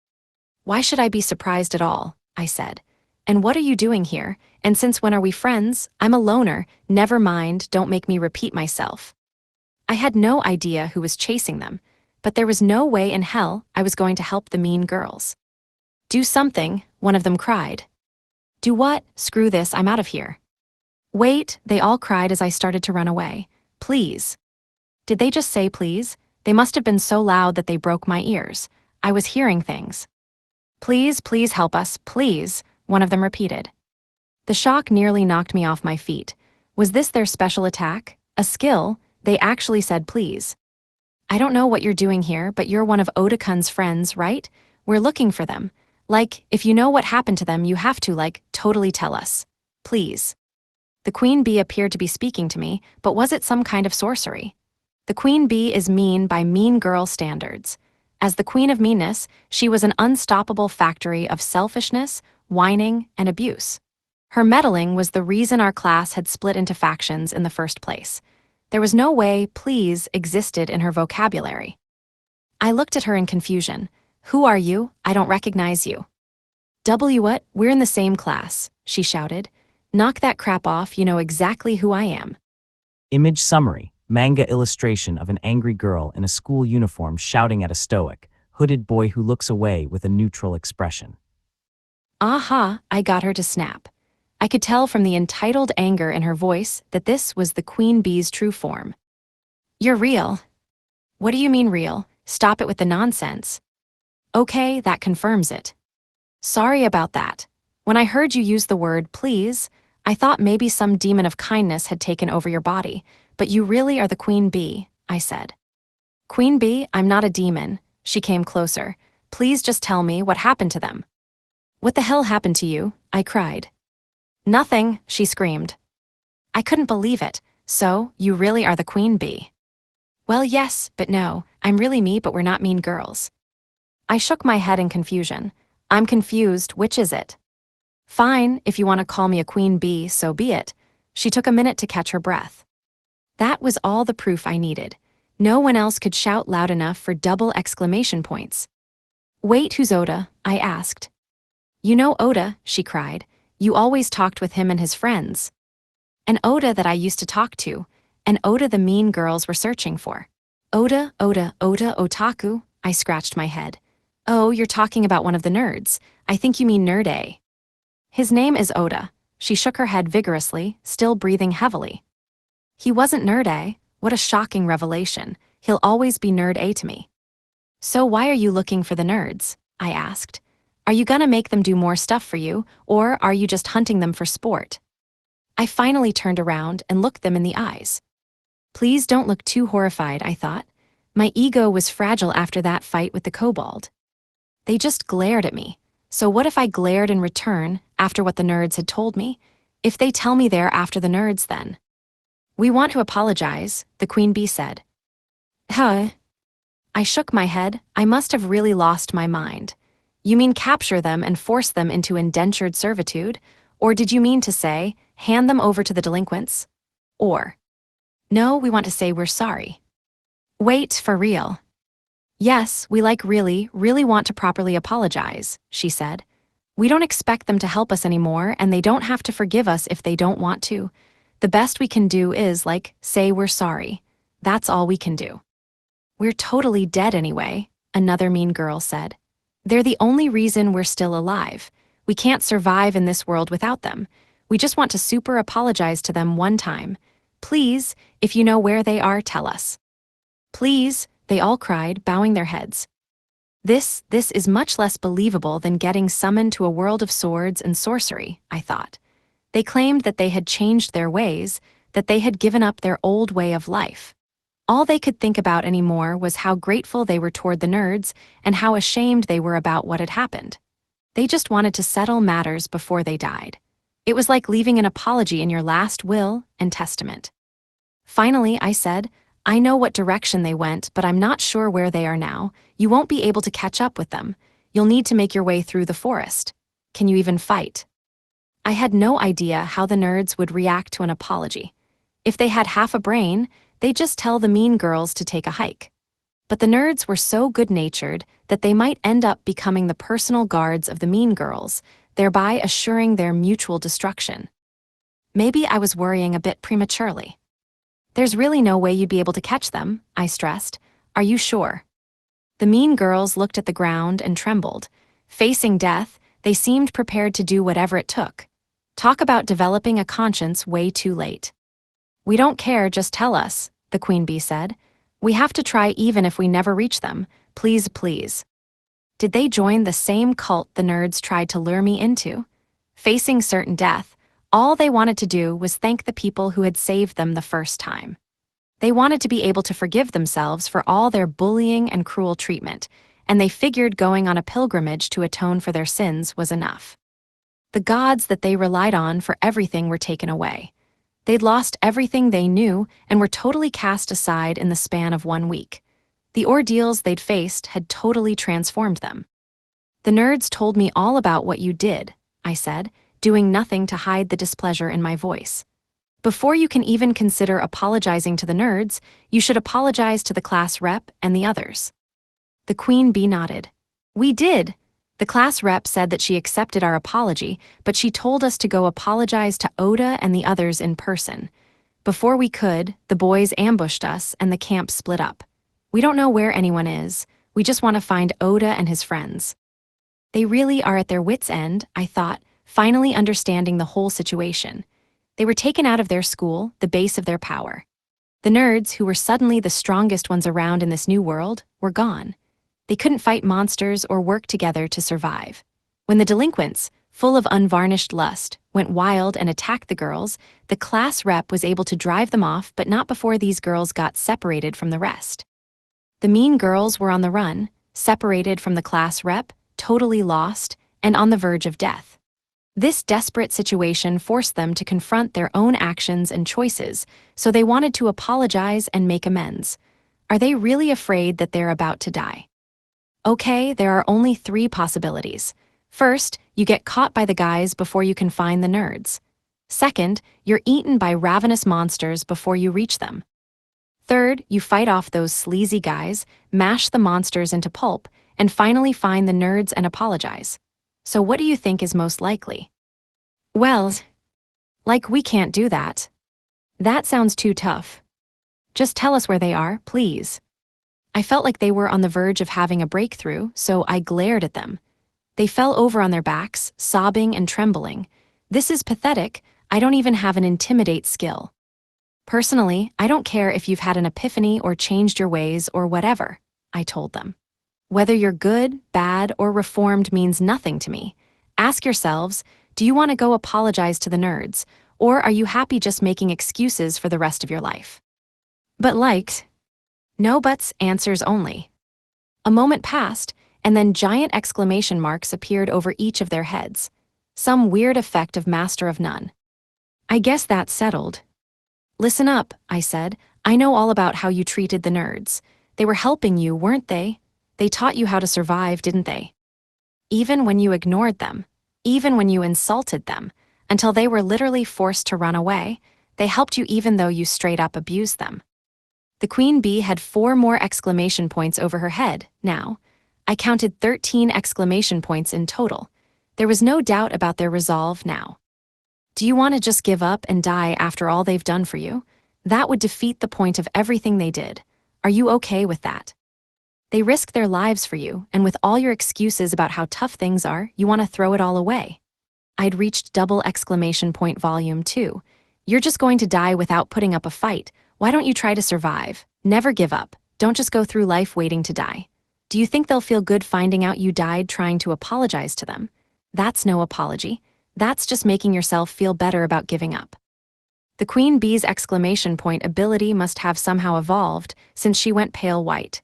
Why should I be surprised at all? I said. And what are you doing here? And since when are we friends? I'm a loner. Never mind, don't make me repeat myself. I had no idea who was chasing them, but there was no way in hell I was going to help the mean girls. Do something, one of them cried. Do what? Screw this, I'm out of here. Wait, they all cried as I started to run away. Please. Did they just say please? They must have been so loud that they broke my ears. I was hearing things. Please, please help us, please, one of them repeated. The shock nearly knocked me off my feet. Was this their special attack? A skill? They actually said please. I don't know what you're doing here, but you're one of Otakun's friends, right? We're looking for them. Like, if you know what happened to them, you have to, totally tell us. Please. The queen bee appeared to be speaking to me, but was it some kind of sorcery? The queen bee is mean by mean girl standards. As the queen of meanness, she was an unstoppable factory of selfishness, whining, and abuse. Her meddling was the reason our class had split into factions in the first place. There was no way please existed in her vocabulary. I looked at her in confusion. Who are you? I don't recognize you. What? We're in the same class, she shouted. Knock that crap off, you know exactly who I am. Image summary. Manga illustration of an angry girl in a school uniform shouting at a stoic, hooded boy who looks away with a neutral expression. Aha, I got her to snap. I could tell from the entitled anger in her voice that this was the queen bee's true form. You're real. What do you mean real? Stop it with the nonsense. Okay, that confirms it. Sorry about that. When I heard you use the word please, I thought maybe some demon of kindness had taken over your body, but you really are the queen bee, I said. Queen bee, I'm not a demon. She came closer. Please just tell me what happened to them. What the hell happened to you? I cried. Nothing, she screamed. I couldn't believe it. So, you really are the queen bee. Well, yes, but no, I'm really me, but we're not mean girls. I shook my head in confusion. I'm confused, which is it? Fine, if you want to call me a queen bee, so be it. She took a minute to catch her breath. That was all the proof I needed. No one else could shout loud enough for double exclamation points. Wait, who's Oda? I asked. You know Oda, she cried. You always talked with him and his friends. An Oda that I used to talk to, an Oda the mean girls were searching for. Oda, Oda, Oda, otaku, I scratched my head. Oh, you're talking about one of the nerds. I think you mean Nerd A. His name is Oda. She shook her head vigorously, still breathing heavily. He wasn't Nerd A. What a shocking revelation. He'll always be Nerd A to me. So why are you looking for the nerds? I asked. Are you gonna make them do more stuff for you, or are you just hunting them for sport? I finally turned around and looked them in the eyes. Please don't look too horrified, I thought. My ego was fragile after that fight with the kobold. They just glared at me. So what if I glared in return after what the nerds had told me? If they tell me they're after the nerds then? We want to apologize, the queen bee said. Huh? I shook my head. I must have really lost my mind. You mean capture them and force them into indentured servitude? Or did you mean to say, hand them over to the delinquents? Or, no, we want to say we're sorry. Wait, for real. Yes, we really want to properly apologize, she said. We don't expect them to help us anymore, and they don't have to forgive us if they don't want to. The best we can do is, say we're sorry. That's all we can do. We're totally dead anyway, another mean girl said. They're the only reason we're still alive. We can't survive in this world without them. We just want to super apologize to them one time. Please, if you know where they are, tell us. Please, they all cried, bowing their heads. This is much less believable than getting summoned to a world of swords and sorcery, I thought. They claimed that they had changed their ways, that they had given up their old way of life. All they could think about anymore was how grateful they were toward the nerds and how ashamed they were about what had happened. They just wanted to settle matters before they died. It was like leaving an apology in your last will and testament. Finally, I said, I know what direction they went, but I'm not sure where they are now. You won't be able to catch up with them. You'll need to make your way through the forest. Can you even fight? I had no idea how the nerds would react to an apology. If they had half a brain, they'd just tell the mean girls to take a hike. But the nerds were so good-natured that they might end up becoming the personal guards of the mean girls, thereby assuring their mutual destruction. Maybe I was worrying a bit prematurely. There's really no way you'd be able to catch them, I stressed. Are you sure? The mean girls looked at the ground and trembled. Facing death, they seemed prepared to do whatever it took. Talk about developing a conscience way too late. We don't care, just tell us, the queen bee said. We have to try even if we never reach them. Please, please. Did they join the same cult the nerds tried to lure me into? Facing certain death, all they wanted to do was thank the people who had saved them the first time. They wanted to be able to forgive themselves for all their bullying and cruel treatment, and they figured going on a pilgrimage to atone for their sins was enough. The gods that they relied on for everything were taken away. They'd lost everything they knew and were totally cast aside in the span of 1 week. The ordeals they'd faced had totally transformed them. The nerds told me all about what you did, I said, doing nothing to hide the displeasure in my voice. Before you can even consider apologizing to the nerds, you should apologize to the class rep and the others. The queen bee nodded. We did. The class rep said that she accepted our apology, but she told us to go apologize to Oda and the others in person. Before we could, the boys ambushed us and the camp split up. We don't know where anyone is. We just want to find Oda and his friends. They really are at their wits' end, I thought, finally understanding the whole situation. They were taken out of their school, the base of their power. The nerds, who were suddenly the strongest ones around in this new world, were gone. They couldn't fight monsters or work together to survive. When the delinquents, full of unvarnished lust, went wild and attacked the girls, the class rep was able to drive them off, but not before these girls got separated from the rest. The mean girls were on the run, separated from the class rep, totally lost, and on the verge of death. This desperate situation forced them to confront their own actions and choices, so they wanted to apologize and make amends. Are they really afraid that they're about to die? Okay, there are only three possibilities. First, you get caught by the guys before you can find the nerds. Second, you're eaten by ravenous monsters before you reach them. Third, you fight off those sleazy guys, mash the monsters into pulp, and finally find the nerds and apologize. So what do you think is most likely? Well, like we can't do that. That sounds too tough. Just tell us where they are, please. I felt like they were on the verge of having a breakthrough, so I glared at them. They fell over on their backs, sobbing and trembling. This is pathetic. I don't even have an intimidate skill. Personally, I don't care if you've had an epiphany or changed your ways or whatever, I told them. Whether you're good, bad, or reformed means nothing to me. Ask yourselves, do you want to go apologize to the nerds, or are you happy just making excuses for the rest of your life? But no buts, answers only. A moment passed, and then giant exclamation marks appeared over each of their heads. Some weird effect of Master of None. I guess that's settled. Listen up, I said. I know all about how you treated the nerds. They were helping you, weren't they? They taught you how to survive, didn't they? Even when you ignored them, even when you insulted them, until they were literally forced to run away, they helped you even though you straight up abused them. The queen bee had 4 more exclamation points over her head, now. I counted 13 exclamation points in total. There was no doubt about their resolve now. Do you want to just give up and die after all they've done for you? That would defeat the point of everything they did. Are you okay with that? They risked their lives for you, and with all your excuses about how tough things are, you want to throw it all away. I'd reached double exclamation point volume 2. You're just going to die without putting up a fight. Why don't you try to survive? Never give up. Don't just go through life waiting to die. Do you think they'll feel good finding out you died trying to apologize to them? That's no apology. That's just making yourself feel better about giving up. The queen bee's exclamation point ability must have somehow evolved since she went pale white.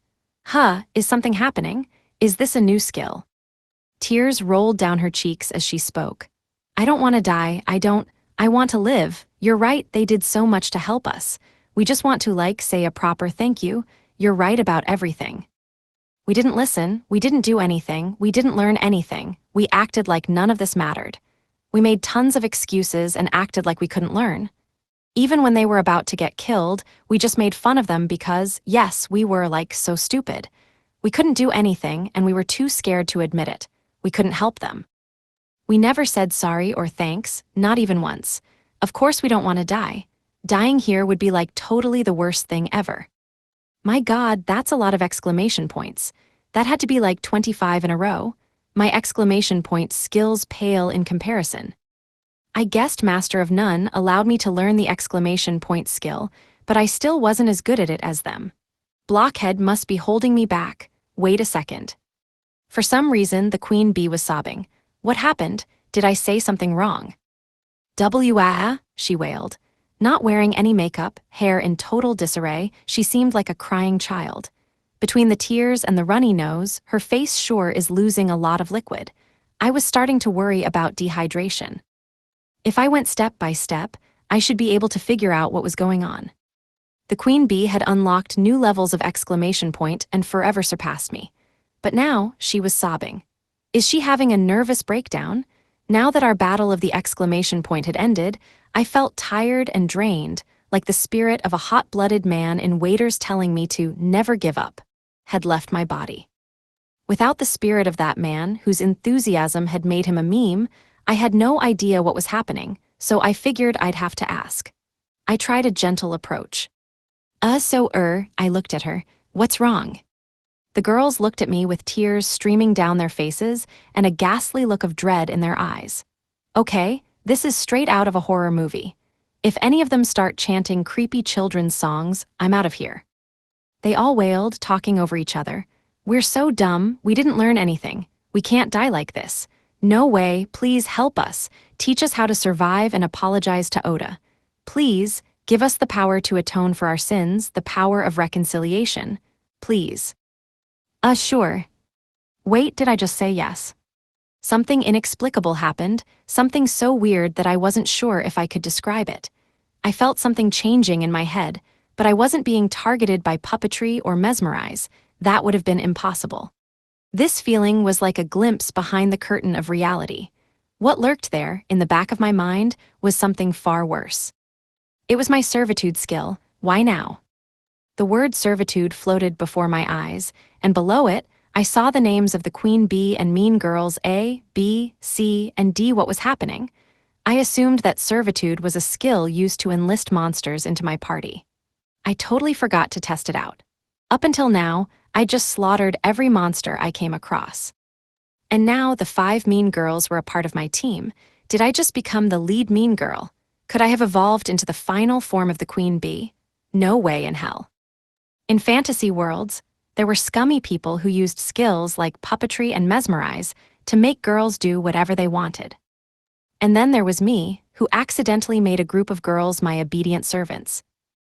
Is something happening? Is this a new skill? Tears rolled down her cheeks as she spoke. I don't want to die. I want to live. You're right, they did so much to help us. We just want to say a proper thank you. You're right about everything. We didn't listen, we didn't do anything, we didn't learn anything. We acted like none of this mattered. We made tons of excuses and acted like we couldn't learn. Even when they were about to get killed, we just made fun of them because, yes, we were so stupid. We couldn't do anything and we were too scared to admit it. We couldn't help them. We never said sorry or thanks, not even once. Of course we don't want to die. Dying here would be totally the worst thing ever. My God, that's a lot of exclamation points. That had to be 25 in a row. My exclamation point skills pale in comparison. I guessed Master of None allowed me to learn the exclamation point skill, but I still wasn't as good at it as them. Blockhead must be holding me back. Wait a second. For some reason, the queen bee was sobbing. What happened? Did I say something wrong? She wailed. Not wearing any makeup, hair in total disarray, she seemed like a crying child. Between the tears and the runny nose, her face sure is losing a lot of liquid. I was starting to worry about dehydration. If I went step by step, I should be able to figure out what was going on. The queen bee had unlocked new levels of exclamation point and forever surpassed me. But now, she was sobbing. Is she having a nervous breakdown? Now that our battle of the exclamation point had ended, I felt tired and drained, like the spirit of a hot-blooded man in waiters telling me to never give up, had left my body. Without the spirit of that man, whose enthusiasm had made him a meme, I had no idea what was happening, so I figured I'd have to ask. I tried a gentle approach. I looked at her. What's wrong? The girls looked at me with tears streaming down their faces and a ghastly look of dread in their eyes. Okay, this is straight out of a horror movie. If any of them start chanting creepy children's songs, I'm out of here. They all wailed, talking over each other. We're so dumb, we didn't learn anything. We can't die like this. No way, please help us. Teach us how to survive and apologize to Oda. Please, give us the power to atone for our sins, the power of reconciliation. Please. Sure. Wait, did I just say yes? Something inexplicable happened, something so weird that I wasn't sure if I could describe it. I felt something changing in my head, but I wasn't being targeted by puppetry or mesmerize. That would have been impossible. This feeling was like a glimpse behind the curtain of reality. What lurked there, in the back of my mind, was something far worse. It was my servitude skill. Why now? The word servitude floated before my eyes, and below it, I saw the names of the Queen Bee and Mean Girls A, B, C, and D. What was happening? I assumed that servitude was a skill used to enlist monsters into my party. I totally forgot to test it out. Up until now, I just slaughtered every monster I came across. And now the 5 mean girls were a part of my team. Did I just become the lead mean girl? Could I have evolved into the final form of the Queen Bee? No way in hell. In fantasy worlds, there were scummy people who used skills like puppetry and mesmerize to make girls do whatever they wanted. And then there was me, who accidentally made a group of girls my obedient servants.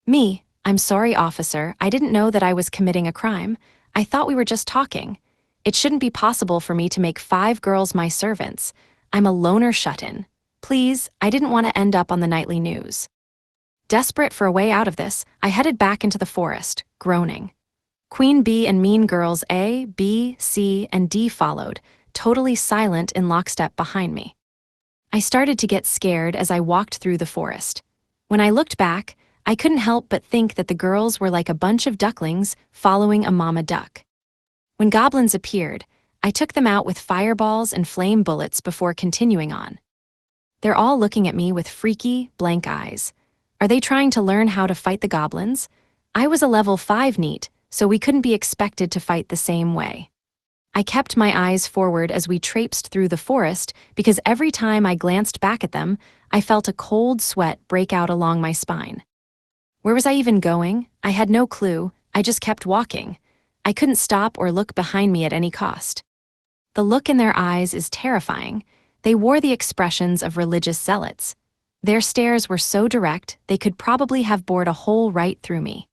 Me, I'm sorry, officer, I didn't know that I was committing a crime. I thought we were just talking. It shouldn't be possible for me to make 5 girls my servants. I'm a loner shut-in. Please, I didn't want to end up on the nightly news. Desperate for a way out of this, I headed back into the forest, groaning. Queen Bee and Mean Girls A, B, C, and D followed, totally silent in lockstep behind me. I started to get scared as I walked through the forest. When I looked back, I couldn't help but think that the girls were like a bunch of ducklings following a mama duck. When goblins appeared, I took them out with fireballs and flame bullets before continuing on. They're all looking at me with freaky, blank eyes. Are they trying to learn how to fight the goblins? I was a level 5 NEET, so we couldn't be expected to fight the same way. I kept my eyes forward as we traipsed through the forest because every time I glanced back at them, I felt a cold sweat break out along my spine. Where was I even going? I had no clue. I just kept walking. I couldn't stop or look behind me at any cost. The look in their eyes is terrifying. They wore the expressions of religious zealots. Their stares were so direct, they could probably have bored a hole right through me.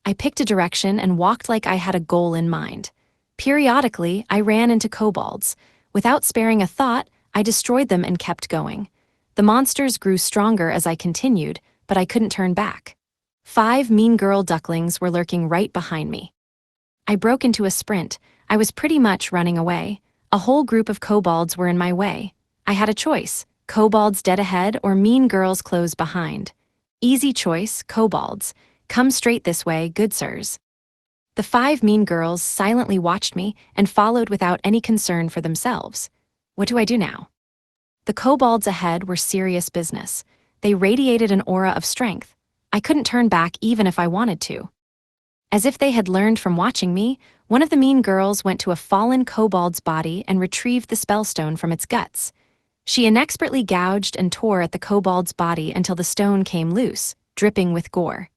I picked a direction and walked like I had a goal in mind. Periodically, I ran into kobolds. Without sparing a thought, I destroyed them and kept going. The monsters grew stronger as I continued, but I couldn't turn back. 5 mean girl ducklings were lurking right behind me. I broke into a sprint. I was pretty much running away. A whole group of kobolds were in my way. I had a choice: kobolds dead ahead or mean girls close behind. Easy choice, kobolds. Come straight this way, good sirs. The 5 mean girls silently watched me and followed without any concern for themselves. What do I do now? The kobolds ahead were serious business. They radiated an aura of strength. I couldn't turn back even if I wanted to. As if they had learned from watching me, one of the mean girls went to a fallen kobold's body and retrieved the spellstone from its guts. She inexpertly gouged and tore at the kobold's body until the stone came loose, dripping with gore.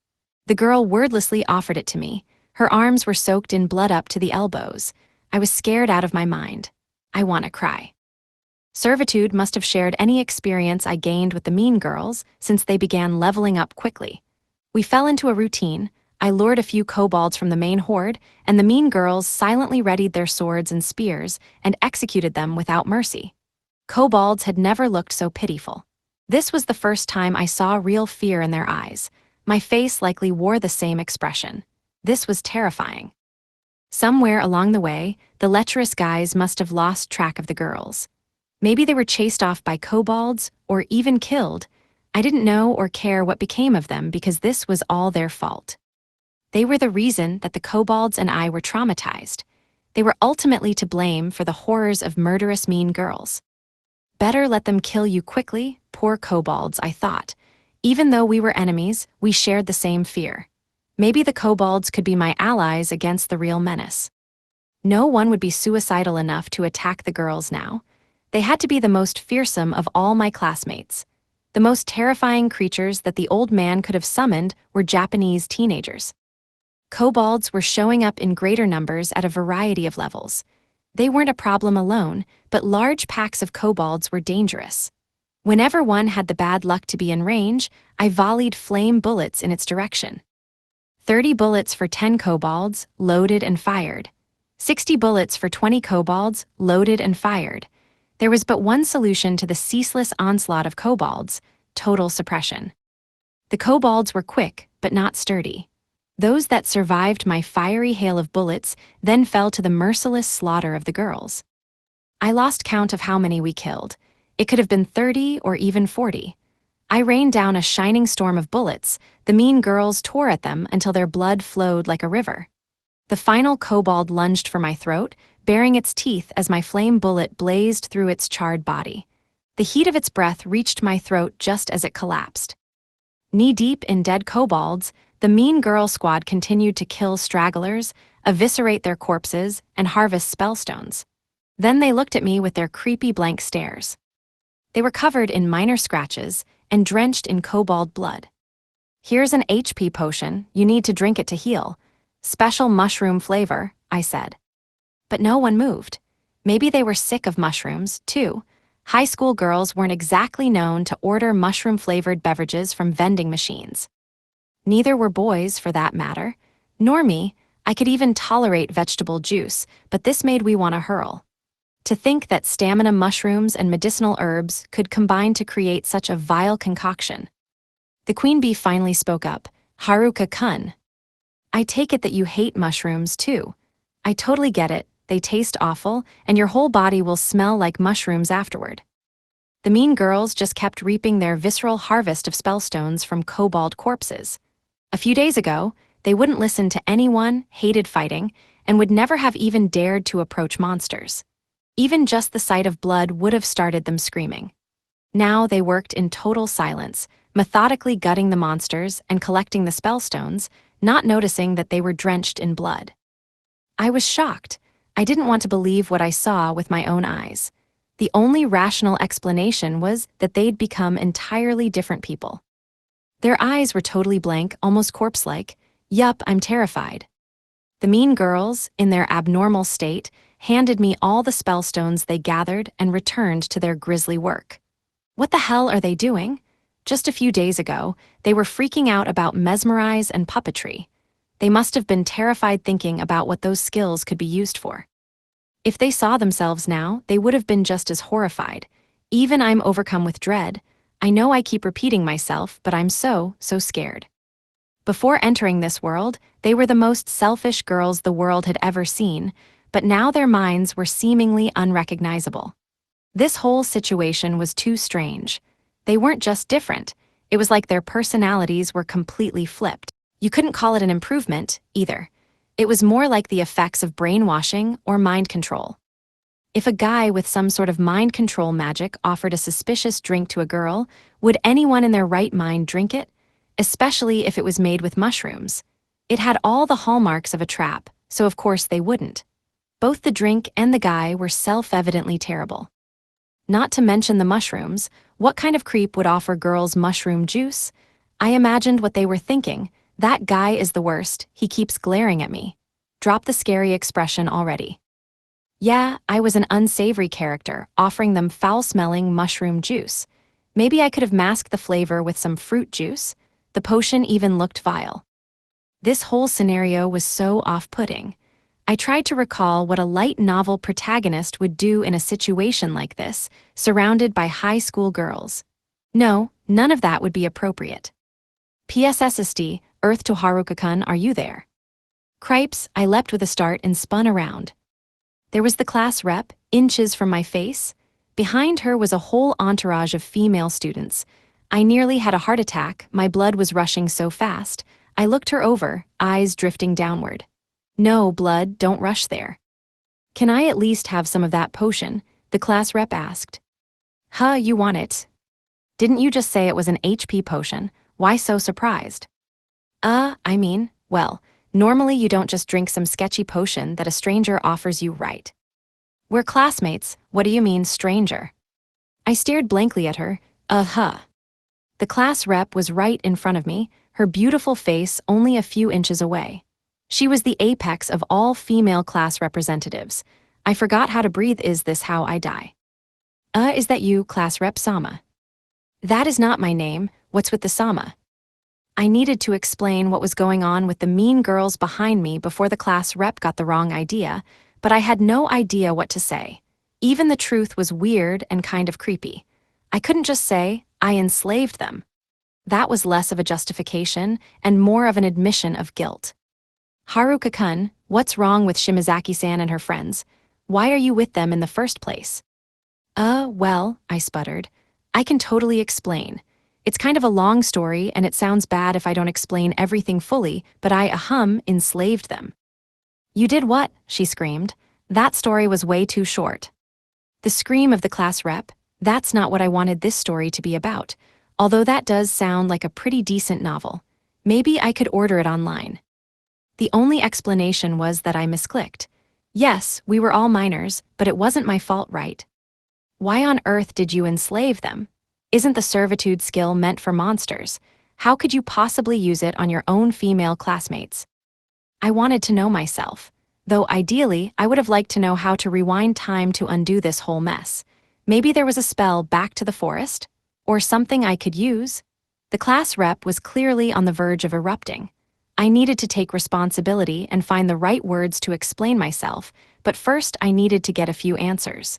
The girl wordlessly offered it to me. Her arms were soaked in blood up to the elbows. I was scared out of my mind. I want to cry. Servitude must have shared any experience I gained with the mean girls since they began leveling up quickly. We fell into a routine. I lured a few kobolds from the main horde, and the mean girls silently readied their swords and spears and executed them without mercy. Kobolds had never looked so pitiful. This was the first time I saw real fear in their eyes. My face likely wore the same expression. This was terrifying. Somewhere along the way, the lecherous guys must have lost track of the girls. Maybe they were chased off by kobolds or even killed. I didn't know or care what became of them because this was all their fault. They were the reason that the kobolds and I were traumatized. They were ultimately to blame for the horrors of murderous mean girls. Better let them kill you quickly, poor kobolds, I thought. Even though we were enemies, we shared the same fear. Maybe the kobolds could be my allies against the real menace. No one would be suicidal enough to attack the girls now. They had to be the most fearsome of all my classmates. The most terrifying creatures that the old man could have summoned were Japanese teenagers. Kobolds were showing up in greater numbers at a variety of levels. They weren't a problem alone, but large packs of kobolds were dangerous. Whenever one had the bad luck to be in range, I volleyed flame bullets in its direction. 30 bullets for 10 kobolds, loaded and fired. 60 bullets for 20 kobolds, loaded and fired. There was but one solution to the ceaseless onslaught of kobolds: total suppression. The kobolds were quick, but not sturdy. Those that survived my fiery hail of bullets then fell to the merciless slaughter of the girls. I lost count of how many we killed. It could have been 30 or even 40. I rained down a shining storm of bullets. The mean girls tore at them until their blood flowed like a river. The final kobold lunged for my throat, baring its teeth as my flame bullet blazed through its charred body. The heat of its breath reached my throat just as it collapsed. Knee-deep in dead kobolds, the mean girl squad continued to kill stragglers, eviscerate their corpses, and harvest spellstones. Then they looked at me with their creepy blank stares. They were covered in minor scratches and drenched in kobold blood. "Here's an HP potion. You need to drink it to heal. Special mushroom flavor," I said. But no one moved. Maybe they were sick of mushrooms, too. High school girls weren't exactly known to order mushroom-flavored beverages from vending machines. Neither were boys, for that matter. Nor me. I could even tolerate vegetable juice, but this made me want to hurl. To think that stamina mushrooms and medicinal herbs could combine to create such a vile concoction. The queen bee finally spoke up. "Haruka-kun. I take it that you hate mushrooms, too. I totally get it. They taste awful, and your whole body will smell like mushrooms afterward." The mean girls just kept reaping their visceral harvest of spellstones from kobold corpses. A few days ago, they wouldn't listen to anyone, hated fighting, and would never have even dared to approach monsters. Even just the sight of blood would have started them screaming. Now they worked in total silence, methodically gutting the monsters and collecting the spellstones, not noticing that they were drenched in blood. I was shocked. I didn't want to believe what I saw with my own eyes. The only rational explanation was that they'd become entirely different people. Their eyes were totally blank, almost corpse-like. Yup, I'm terrified. The mean girls, in their abnormal state, handed me all the spellstones they gathered and returned to their grisly work. What the hell are they doing? Just a few days ago, they were freaking out about mesmerize and puppetry. They must have been terrified thinking about what those skills could be used for. If they saw themselves now, they would have been just as horrified. Even I'm overcome with dread. I know I keep repeating myself, but I'm so scared. Before entering this world, they were the most selfish girls the world had ever seen, but now their minds were seemingly unrecognizable. This whole situation was too strange. They weren't just different. It was like their personalities were completely flipped. You couldn't call it an improvement, either. It was more like the effects of brainwashing or mind control. If a guy with some sort of mind control magic offered a suspicious drink to a girl, would anyone in their right mind drink it? Especially if it was made with mushrooms. It had all the hallmarks of a trap, so of course they wouldn't. Both the drink and the guy were self-evidently terrible. Not to mention the mushrooms. What kind of creep would offer girls mushroom juice? I imagined what they were thinking. That guy is the worst. He keeps glaring at me. Drop the scary expression already. Yeah, I was an unsavory character, offering them foul-smelling mushroom juice. Maybe I could have masked the flavor with some fruit juice. The potion even looked vile. This whole scenario was so off-putting. I tried to recall what a light novel protagonist would do in a situation like this, surrounded by high school girls. No, none of that would be appropriate. PSSSD, Earth to Haruka-kun, are you there? Cripes, I leapt with a start and spun around. There was the class rep, inches from my face. Behind her was a whole entourage of female students. I nearly had a heart attack, my blood was rushing so fast. I looked her over, eyes drifting downward. No, blood, don't rush there. Can I at least have some of that potion? The class rep asked. Huh, you want it? Didn't you just say it was an HP potion? Why so surprised? Well, normally you don't just drink some sketchy potion that a stranger offers you, right? We're classmates. What do you mean, stranger? I stared blankly at her. The class rep was right in front of me, her beautiful face only a few inches away. She was the apex of all female class representatives. I forgot how to breathe. Is this how I die? Is that you, class rep Sama? That is not my name. What's with the Sama? I needed to explain what was going on with the mean girls behind me before the class rep got the wrong idea, but I had no idea what to say. Even the truth was weird and kind of creepy. I couldn't just say, I enslaved them. That was less of a justification and more of an admission of guilt. Haruka-kun, what's wrong with Shimazaki-san and her friends? Why are you with them in the first place? Well, I sputtered. I can totally explain. It's kind of a long story, and it sounds bad if I don't explain everything fully, but I, enslaved them. You did what? She screamed. That story was way too short. The scream of the class rep, that's not what I wanted this story to be about, although that does sound like a pretty decent novel. Maybe I could order it online. The only explanation was that I misclicked. Yes, we were all minors, but it wasn't my fault, right? Why on earth did you enslave them? Isn't the servitude skill meant for monsters? How could you possibly use it on your own female classmates? I wanted to know myself, though ideally I would have liked to know how to rewind time to undo this whole mess. Maybe there was a spell back to the forest? Or something I could use? The class rep was clearly on the verge of erupting. I needed to take responsibility and find the right words to explain myself, but first I needed to get a few answers.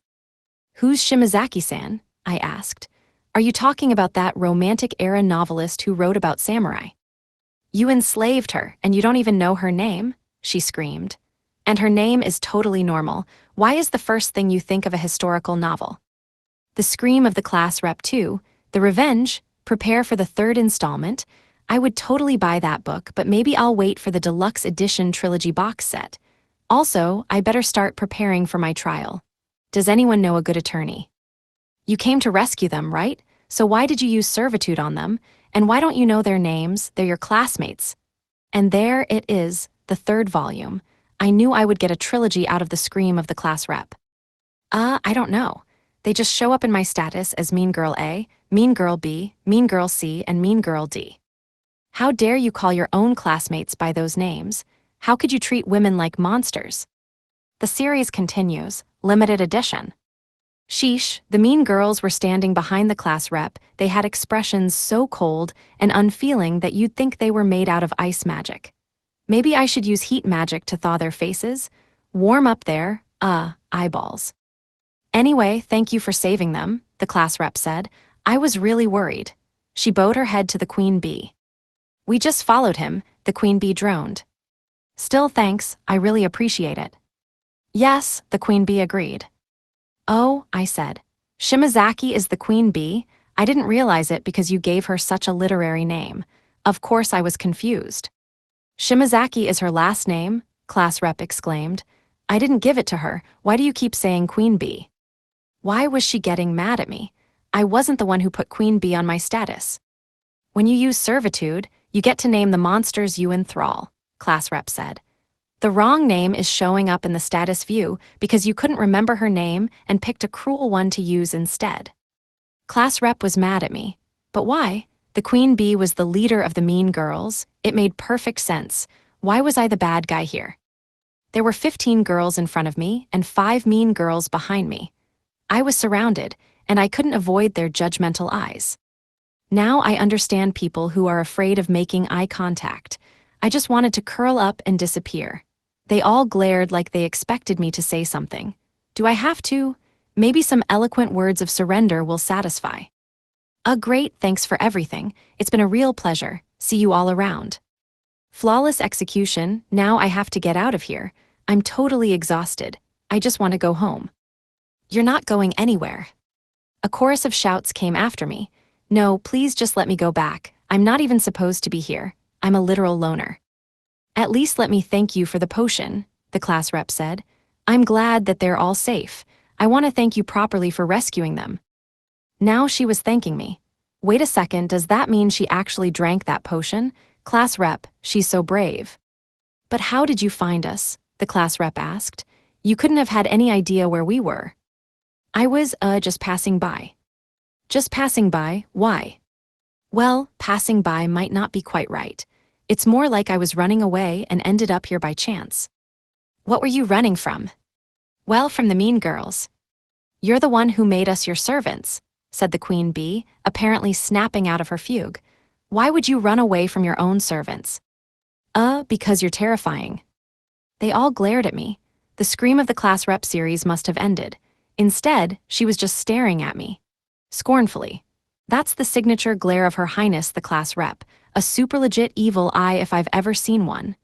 Who's Shimazaki-san? I asked. Are you talking about that romantic-era novelist who wrote about samurai? You enslaved her, and you don't even know her name? She screamed. And her name is totally normal. Why is the first thing you think of a historical novel? The scream of the class rep too, The Revenge, prepare for the third installment. I would totally buy that book, but maybe I'll wait for the deluxe edition trilogy box set. Also, I better start preparing for my trial. Does anyone know a good attorney? You came to rescue them, right? So why did you use servitude on them? And why don't you know their names? They're your classmates. And there it is, the third volume. I knew I would get a trilogy out of the scream of the class rep. I don't know. They just show up in my status as Mean Girl A, Mean Girl B, Mean Girl C, and Mean Girl D. How dare you call your own classmates by those names? How could you treat women like monsters? The series continues, limited edition. Sheesh, the mean girls were standing behind the class rep. They had expressions so cold and unfeeling that you'd think they were made out of ice magic. Maybe I should use heat magic to thaw their faces? Warm up their, eyeballs. Anyway, thank you for saving them, the class rep said. I was really worried. She bowed her head to the queen bee. We just followed him, the queen bee droned. Still thanks, I really appreciate it. Yes, the queen bee agreed. Oh, I said. Shimazaki is the queen bee? I didn't realize it because you gave her such a literary name. Of course I was confused. Shimazaki is her last name? Class rep exclaimed. I didn't give it to her. Why do you keep saying queen bee? Why was she getting mad at me? I wasn't the one who put queen bee on my status. When you use servitude, you get to name the monsters you enthrall, class rep said. The wrong name is showing up in the status view because you couldn't remember her name and picked a cruel one to use instead. Class rep was mad at me. But why? The queen bee was the leader of the mean girls. It made perfect sense. Why was I the bad guy here? There were 15 girls in front of me and 5 mean girls behind me. I was surrounded, and I couldn't avoid their judgmental eyes. Now I understand people who are afraid of making eye contact. I just wanted to curl up and disappear. They all glared like they expected me to say something. Do I have to? Maybe some eloquent words of surrender will satisfy. Great, thanks for everything. It's been a real pleasure. See you all around. Flawless execution, now I have to get out of here. I'm totally exhausted. I just want to go home. You're not going anywhere. A chorus of shouts came after me. No, please just let me go back. I'm not even supposed to be here. I'm a literal loner. At least let me thank you for the potion, the class rep said. I'm glad that they're all safe. I want to thank you properly for rescuing them. Now she was thanking me. Wait a second, does that mean she actually drank that potion? Class rep, she's so brave. But how did you find us? The class rep asked. You couldn't have had any idea where we were. I was, just passing by. Just passing by, why? Well, passing by might not be quite right. It's more like I was running away and ended up here by chance. What were you running from? Well, from the mean girls. You're the one who made us your servants, said the queen bee, apparently snapping out of her fugue. Why would you run away from your own servants? Because you're terrifying. They all glared at me. The scream of the class rep series must have ended. Instead, she was just staring at me. Scornfully. That's the signature glare of Her Highness the class rep, a super legit evil eye if I've ever seen one.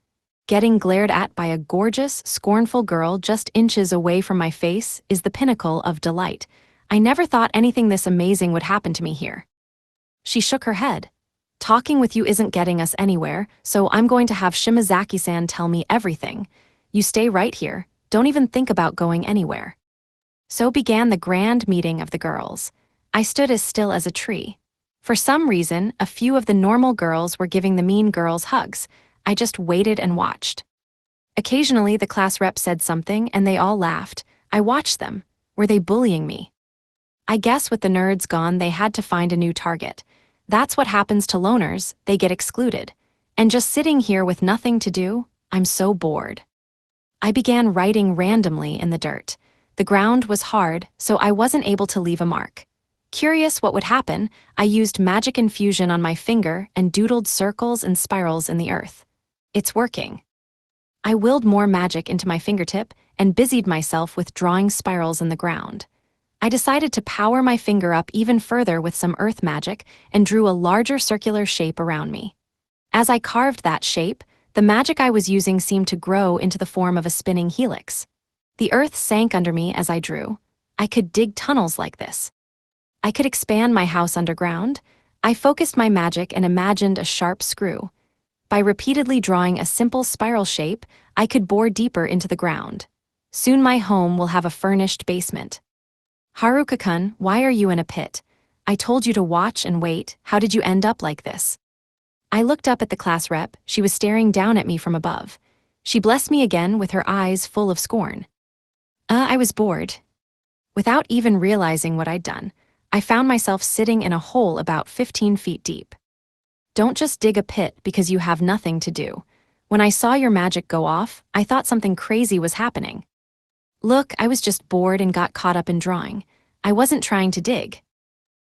Getting glared at by a gorgeous, scornful girl just inches away from my face is the pinnacle of delight. I never thought anything this amazing would happen to me here. She shook her head. Talking with you isn't getting us anywhere, so I'm going to have Shimazaki-san tell me everything. You stay right here, don't even think about going anywhere. So began the grand meeting of the girls. I stood as still as a tree. For some reason, a few of the normal girls were giving the mean girls hugs. I just waited and watched. Occasionally, the class rep said something, and they all laughed. I watched them. Were they bullying me? I guess with the nerds gone, they had to find a new target. That's what happens to loners, they get excluded. And just sitting here with nothing to do, I'm so bored. I began writing randomly in the dirt. The ground was hard, so I wasn't able to leave a mark. Curious what would happen, I used magic infusion on my finger and doodled circles and spirals in the earth. It's working. I willed more magic into my fingertip and busied myself with drawing spirals in the ground. I decided to power my finger up even further with some earth magic and drew a larger circular shape around me. As I carved that shape, the magic I was using seemed to grow into the form of a spinning helix. The earth sank under me as I drew. I could dig tunnels like this. I could expand my house underground. I focused my magic and imagined a sharp screw. By repeatedly drawing a simple spiral shape, I could bore deeper into the ground. Soon my home will have a furnished basement. Haruka-kun, why are you in a pit? I told you to watch and wait. How did you end up like this? I looked up at the class rep. She was staring down at me from above. She blessed me again with her eyes full of scorn. I was bored. Without even realizing what I'd done, I found myself sitting in a hole about 15 feet deep. Don't just dig a pit because you have nothing to do. When I saw your magic go off, I thought something crazy was happening. Look, I was just bored and got caught up in drawing. I wasn't trying to dig.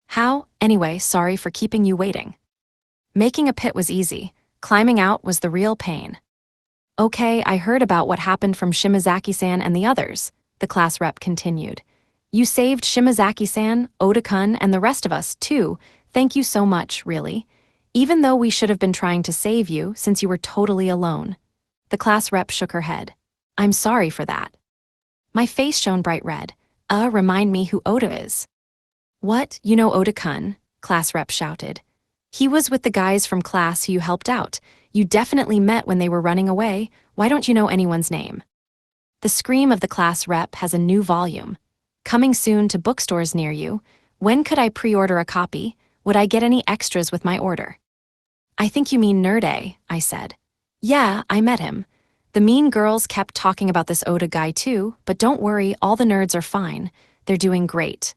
How? Anyway, sorry for keeping you waiting. Making a pit was easy. Climbing out was the real pain. Okay, I heard about what happened from Shimazaki-san and the others, the class rep continued. You saved Shimazaki-san, Oda-kun, and the rest of us, too. Thank you so much, really. Even though we should have been trying to save you since you were totally alone. The class rep shook her head. I'm sorry for that. My face shone bright red. Remind me who Oda is. What? You know Oda-kun? Class rep shouted. He was with the guys from class who you helped out. You definitely met when they were running away. Why don't you know anyone's name? The Scream of the class rep has a new volume. Coming soon to bookstores near you. When could I pre-order a copy? Would I get any extras with my order? I think you mean Nerd A, I said. Yeah, I met him. The mean girls kept talking about this Oda guy too, but don't worry, all the nerds are fine. They're doing great.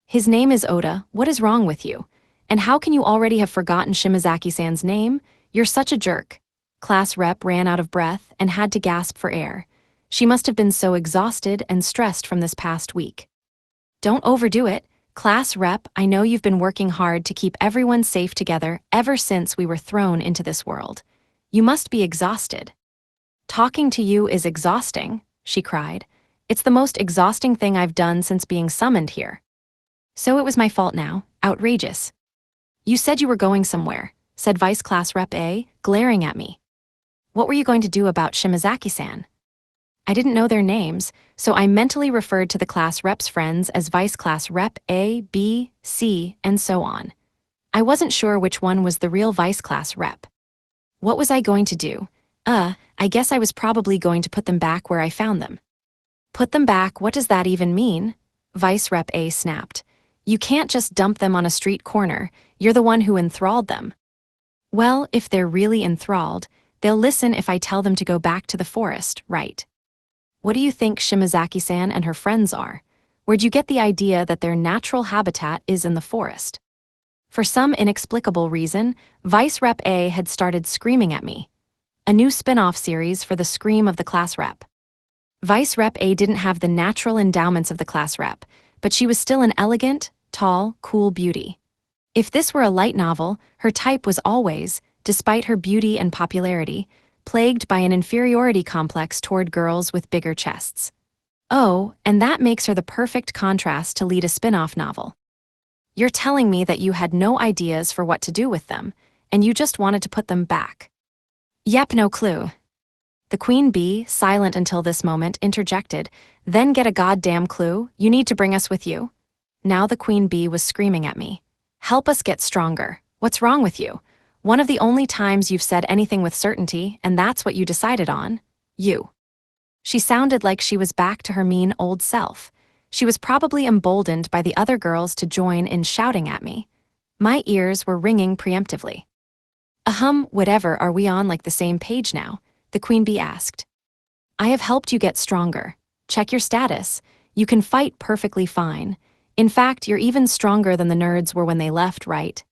His name is Oda. What is wrong with you? And how can you already have forgotten Shimazaki-san's name? You're such a jerk. Class rep ran out of breath and had to gasp for air. She must have been so exhausted and stressed from this past week. Don't overdo it. Class rep, I know you've been working hard to keep everyone safe together ever since we were thrown into this world. You must be exhausted. Talking to you is exhausting, she cried. It's the most exhausting thing I've done since being summoned here. So it was my fault now. Outrageous. You said you were going somewhere, said Vice Class Rep A, glaring at me. What were you going to do about Shimazaki-san? I didn't know their names, so I mentally referred to the class rep's friends as Vice Class Rep A, B, C, and so on. I wasn't sure which one was the real Vice Class Rep. What was I going to do? I guess I was probably going to put them back where I found them. Put them back? What does that even mean? Vice Rep A snapped. You can't just dump them on a street corner. You're the one who enthralled them. Well, if they're really enthralled, they'll listen if I tell them to go back to the forest, right? What do you think Shimazaki-san and her friends are? Where'd you get the idea that their natural habitat is in the forest? For some inexplicable reason, Vice Rep A had started screaming at me. A new spin-off series for the Scream of the class rep. Vice Rep A didn't have the natural endowments of the class rep, but she was still an elegant, tall, cool beauty. If this were a light novel, her type was always, despite her beauty and popularity, plagued by an inferiority complex toward girls with bigger chests. Oh, and that makes her the perfect contrast to lead a spin-off novel. You're telling me that you had no ideas for what to do with them, and you just wanted to put them back. Yep, no clue. The queen bee, silent until this moment, interjected, Then get a goddamn clue, you need to bring us with you. Now the queen bee was screaming at me. Help us get stronger. What's wrong with you? One of the only times you've said anything with certainty, and that's what you decided on. You. She sounded like she was back to her mean old self. She was probably emboldened by the other girls to join in shouting at me. My ears were ringing preemptively. Whatever, are we on like the same page now? The queen bee asked. I have helped you get stronger. Check your status. You can fight perfectly fine. In fact, you're even stronger than the nerds were when they left, right?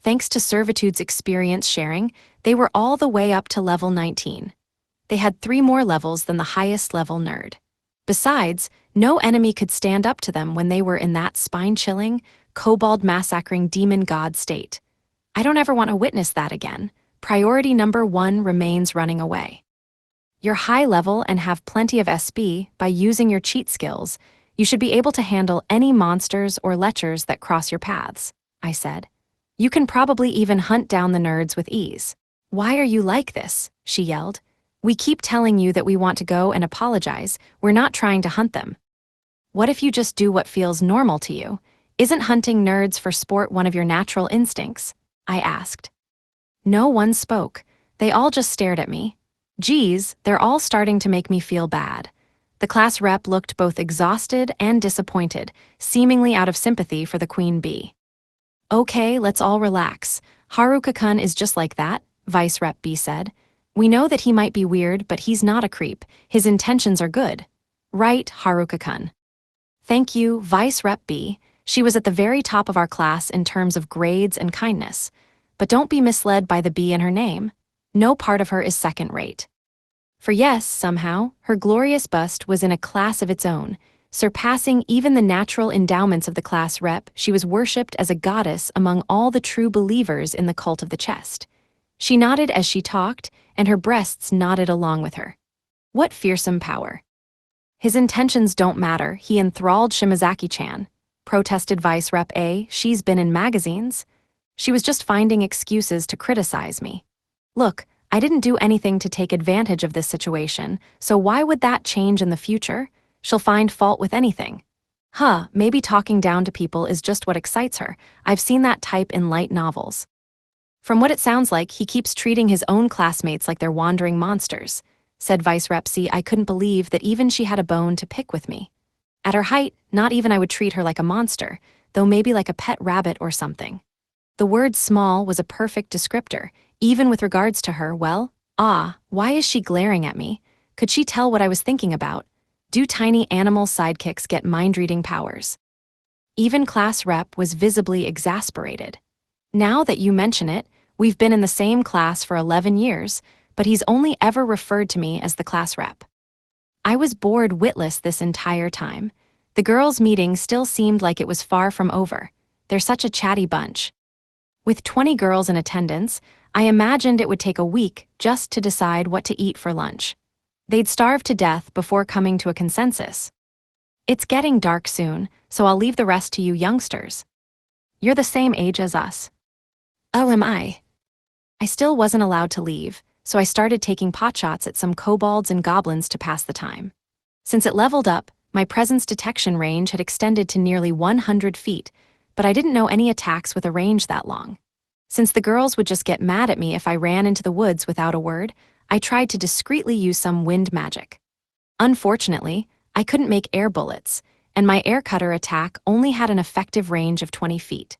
Thanks to Servitude's experience sharing, they were all the way up to level 19. They had 3 more levels than the highest level nerd. Besides, no enemy could stand up to them when they were in that spine-chilling, kobold-massacring demon god state. I don't ever want to witness that again. Priority number 1 remains running away. You're high level and have plenty of SB. By using your cheat skills, you should be able to handle any monsters or lechers that cross your paths, I said. You can probably even hunt down the nerds with ease. Why are you like this? She yelled. We keep telling you that we want to go and apologize. We're not trying to hunt them. What if you just do what feels normal to you? Isn't hunting nerds for sport one of your natural instincts? I asked. No one spoke. They all just stared at me. Geez, they're all starting to make me feel bad. The class rep looked both exhausted and disappointed, seemingly out of sympathy for the queen bee. Okay, let's all relax. Haruka-kun is just like that, Vice Rep B said. We know that he might be weird, but he's not a creep. His intentions are good. Right, Haruka-kun. Thank you, Vice Rep B. She was at the very top of our class in terms of grades and kindness. But don't be misled by the B in her name. No part of her is second-rate. For yes, somehow, her glorious bust was in a class of its own. Surpassing even the natural endowments of the class rep, she was worshipped as a goddess among all the true believers in the cult of the chest. She nodded as she talked, and her breasts nodded along with her. What fearsome power. His intentions don't matter, he enthralled Shimazaki-chan, protested Vice Rep A. She's been in magazines. She was just finding excuses to criticize me. Look, I didn't do anything to take advantage of this situation, so why would that change in the future? She'll find fault with anything. Maybe talking down to people is just what excites her. I've seen that type in light novels. From what it sounds like, he keeps treating his own classmates like they're wandering monsters, said Vice Rep C. I couldn't believe that even she had a bone to pick with me. At her height, not even I would treat her like a monster, though maybe like a pet rabbit or something. The word small was a perfect descriptor, even with regards to her. Why is she glaring at me? Could she tell what I was thinking about? Do tiny animal sidekicks get mind-reading powers? Even class rep was visibly exasperated. Now that you mention it, we've been in the same class for 11 years, but he's only ever referred to me as the class rep. I was bored witless this entire time. The girls' meeting still seemed like it was far from over. They're such a chatty bunch. With 20 girls in attendance, I imagined it would take a week just to decide what to eat for lunch. They'd starve to death before coming to a consensus. It's getting dark soon, so I'll leave the rest to you youngsters. You're the same age as us. Oh, am I? I still wasn't allowed to leave, so I started taking potshots at some kobolds and goblins to pass the time. Since it leveled up, my presence detection range had extended to nearly 100 feet, but I didn't know any attacks with a range that long. Since the girls would just get mad at me if I ran into the woods without a word, I tried to discreetly use some wind magic. Unfortunately, I couldn't make air bullets, and my air cutter attack only had an effective range of 20 feet.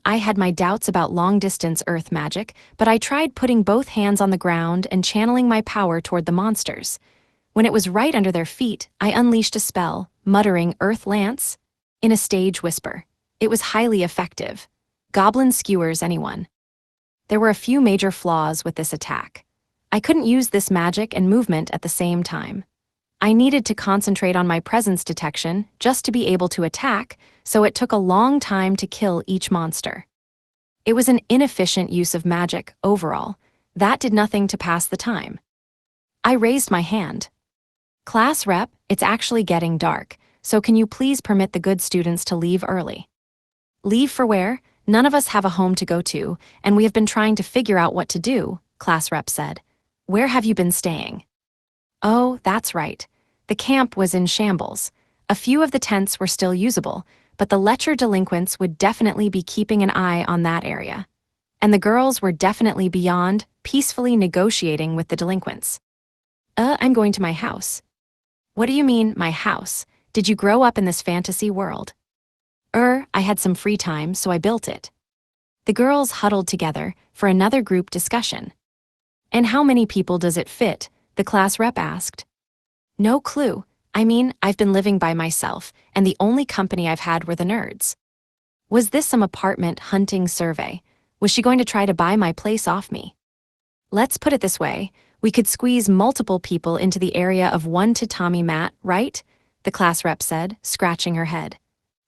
I had my doubts about long-distance earth magic, but I tried putting both hands on the ground and channeling my power toward the monsters. When it was right under their feet, I unleashed a spell, muttering Earth Lance in a stage whisper. It was highly effective. Goblin skewers anyone. There were a few major flaws with this attack. I couldn't use this magic and movement at the same time. I needed to concentrate on my presence detection just to be able to attack, so it took a long time to kill each monster. It was an inefficient use of magic overall. That did nothing to pass the time. I raised my hand. Class rep, it's actually getting dark, so can you please permit the good students to leave early? Leave for where? None of us have a home to go to, and we have been trying to figure out what to do, class rep said. Where have you been staying? Oh, that's right. The camp was in shambles. A few of the tents were still usable, but the lecher delinquents would definitely be keeping an eye on that area. And the girls were definitely beyond peacefully negotiating with the delinquents. I'm going to my house. What do you mean, my house? Did you grow up in this fantasy world? I had some free time, so I built it. The girls huddled together for another group discussion. And how many people does it fit? The class rep asked. No clue. I mean, I've been living by myself, and the only company I've had were the nerds. Was this some apartment hunting survey? Was she going to try to buy my place off me? Let's put it this way. We could squeeze multiple people into the area of one tatami mat, right? The class rep said, scratching her head.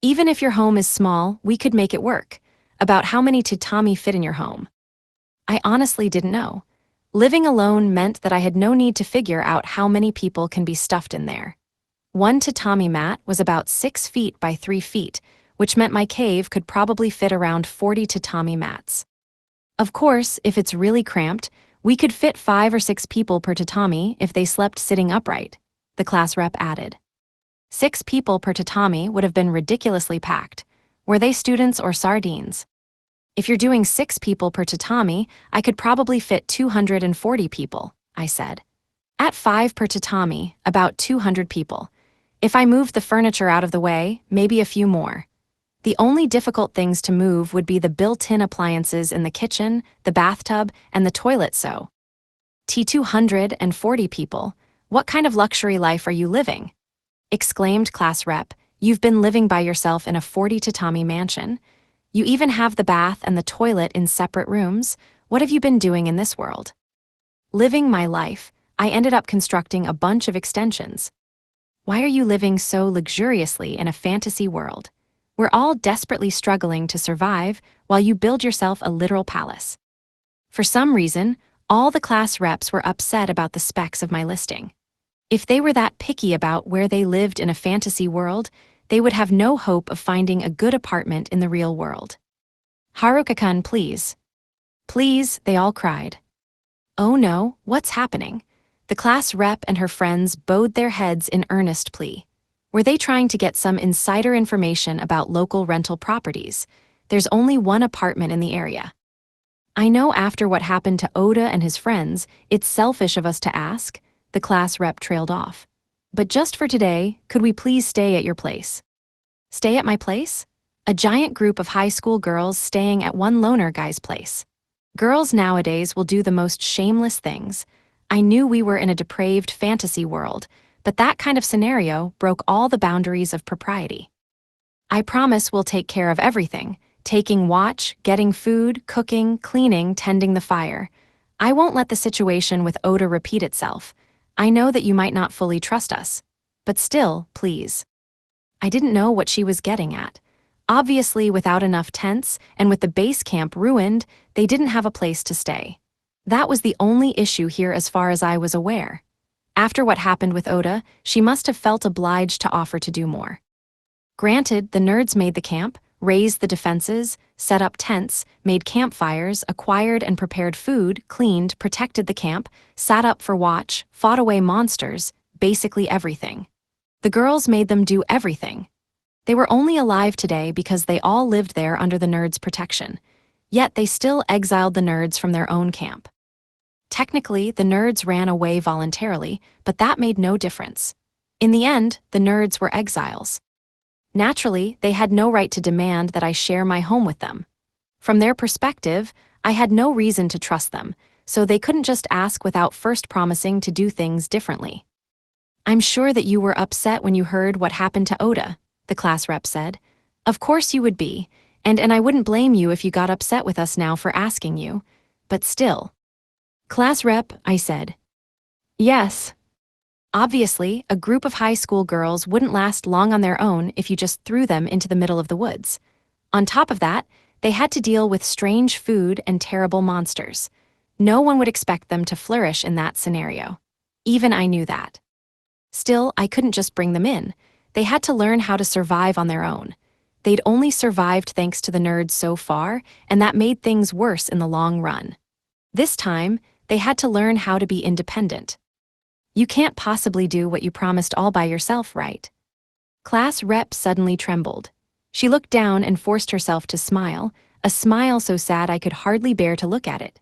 Even if your home is small, we could make it work. About how many tatami fit in your home? I honestly didn't know. Living alone meant that I had no need to figure out how many people can be stuffed in there. One tatami mat was about 6 feet by 3 feet, which meant my cave could probably fit around 40 tatami mats. Of course, if it's really cramped, we could fit 5 or 6 people per tatami if they slept sitting upright, the class rep added. 6 people per tatami would have been ridiculously packed. Were they students or sardines? If you're doing 6 people per tatami, I could probably fit 240 people, I said. At 5 per tatami, about 200 people. If I moved the furniture out of the way, maybe a few more. The only difficult things to move would be the built-in appliances in the kitchen, the bathtub, and the toilet so. T240 people, what kind of luxury life are you living? Exclaimed class rep, you've been living by yourself in a 40 tatami mansion. You even have the bath and the toilet in separate rooms. What have you been doing in this world? Living my life. I ended up constructing a bunch of extensions. Why are you living so luxuriously in a fantasy world? We're all desperately struggling to survive while you build yourself a literal palace. For some reason, all the class reps were upset about the specs of my listing. If they were that picky about where they lived in a fantasy world, they would have no hope of finding a good apartment in the real world. Haruka-kun, please. Please, they all cried. Oh no, what's happening? The class rep and her friends bowed their heads in earnest plea. Were they trying to get some insider information about local rental properties? There's only one apartment in the area. I know after what happened to Oda and his friends, it's selfish of us to ask, the class rep trailed off. But just for today, could we please stay at your place? Stay at my place? A giant group of high school girls staying at one loner guy's place. Girls nowadays will do the most shameless things. I knew we were in a depraved fantasy world, but that kind of scenario broke all the boundaries of propriety. I promise we'll take care of everything, taking watch, getting food, cooking, cleaning, tending the fire. I won't let the situation with Oda repeat itself. I know that you might not fully trust us, but still, please. I didn't know what she was getting at. Obviously, without enough tents and with the base camp ruined, they didn't have a place to stay. That was the only issue here as far as I was aware. After what happened with Oda, she must have felt obliged to offer to do more. Granted, the nerds made the camp, raised the defenses, set up tents, made campfires, acquired and prepared food, cleaned, protected the camp, sat up for watch, fought away monsters, basically everything. The girls made them do everything. They were only alive today because they all lived there under the nerds' protection. Yet they still exiled the nerds from their own camp. Technically, the nerds ran away voluntarily, but that made no difference. In the end, the nerds were exiles. Naturally, they had no right to demand that I share my home with them. From their perspective, I had no reason to trust them, so they couldn't just ask without first promising to do things differently. I'm sure that you were upset when you heard what happened to Oda, the class rep said. Of course you would be, and I wouldn't blame you if you got upset with us now for asking you, but still. Class rep, I said. Yes. Obviously, a group of high school girls wouldn't last long on their own if you just threw them into the middle of the woods. On top of that, they had to deal with strange food and terrible monsters. No one would expect them to flourish in that scenario. Even I knew that. Still, I couldn't just bring them in. They had to learn how to survive on their own. They'd only survived thanks to the nerds so far, and that made things worse in the long run. This time, they had to learn how to be independent. You can't possibly do what you promised all by yourself, right? Class rep suddenly trembled. She looked down and forced herself to smile, a smile so sad I could hardly bear to look at it.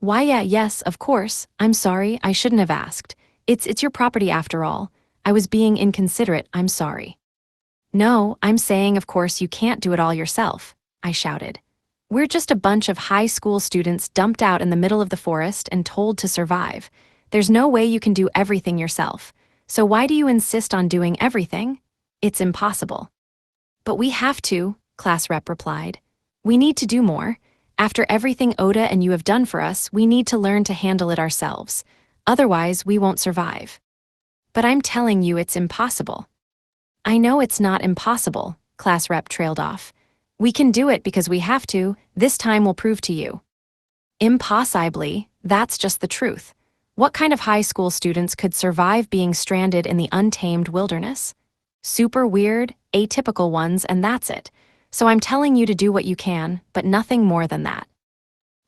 Why, yeah, yes, of course. I'm sorry, I shouldn't have asked. It's your property after all. I was being inconsiderate, I'm sorry. No, I'm saying of course you can't do it all yourself, I shouted. We're just a bunch of high school students dumped out in the middle of the forest and told to survive. There's no way you can do everything yourself. So why do you insist on doing everything? It's impossible. But we have to, class rep replied. We need to do more. After everything Oda and you have done for us, we need to learn to handle it ourselves. Otherwise, we won't survive. But I'm telling you it's impossible. I know it's not impossible, class rep trailed off. We can do it because we have to. This time we'll prove to you. Impossibly, that's just the truth. What kind of high school students could survive being stranded in the untamed wilderness? Super weird, atypical ones, and that's it. So I'm telling you to do what you can, but nothing more than that.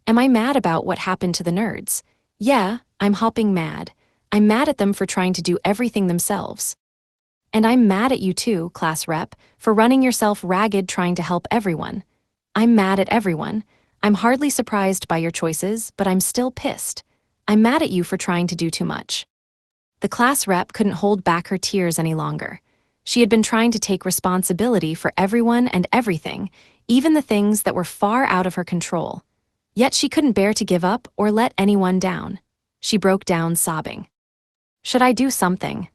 Am I mad about what happened to the nerds? Yeah, I'm hopping mad. I'm mad at them for trying to do everything themselves. And I'm mad at you too, class rep, for running yourself ragged trying to help everyone. I'm mad at everyone. I'm hardly surprised by your choices, but I'm still pissed. I'm mad at you for trying to do too much. The class rep couldn't hold back her tears any longer. She had been trying to take responsibility for everyone and everything, even the things that were far out of her control. Yet she couldn't bear to give up or let anyone down. She broke down sobbing. Should I do something?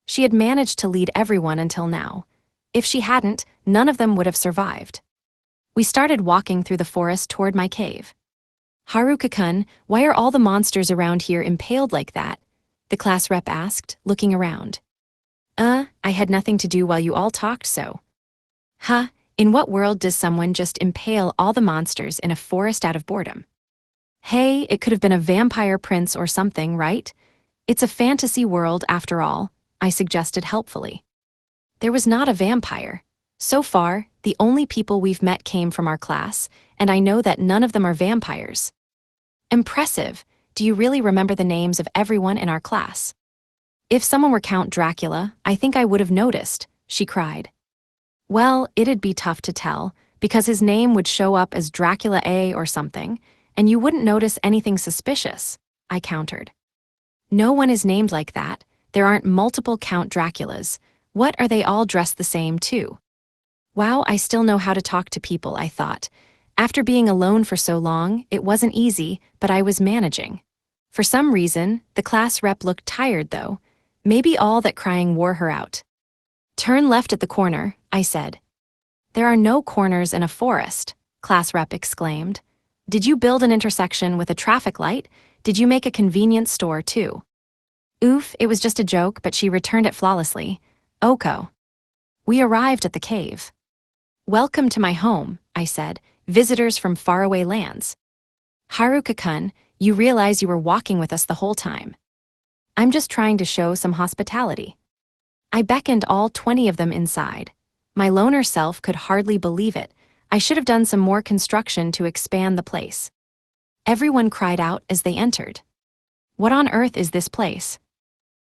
She had managed to lead everyone until now. If she hadn't, none of them would have survived. We started walking through the forest toward my cave. Haruka-kun, why are all the monsters around here impaled like that? The class rep asked, looking around. I had nothing to do while you all talked so. Huh, in what world does someone just impale all the monsters in a forest out of boredom? Hey, it could have been a vampire prince or something, right? It's a fantasy world after all, I suggested helpfully. There was not a vampire. So far, the only people we've met came from our class, and I know that none of them are vampires. Impressive. Do you really remember the names of everyone in our class? If someone were Count Dracula, I think I would have noticed, she cried. Well, it'd be tough to tell, because his name would show up as Dracula A or something, and you wouldn't notice anything suspicious, I countered. No one is named like that. There aren't multiple Count Draculas. What are they all dressed the same too? Wow, I still know how to talk to people, I thought. After being alone for so long, it wasn't easy, but I was managing. For some reason, the class rep looked tired though. Maybe all that crying wore her out. Turn left at the corner, I said. There are no corners in a forest, class rep exclaimed. Did you build an intersection with a traffic light? Did you make a convenience store too? Oof, it was just a joke, but she returned it flawlessly. Oko. We arrived at the cave. Welcome to my home, I said, visitors from faraway lands. Haruka-kun, you realize you were walking with us the whole time. I'm just trying to show some hospitality. I beckoned all 20 of them inside. My loner self could hardly believe it. I should have done some more construction to expand the place. Everyone cried out as they entered. What on earth is this place?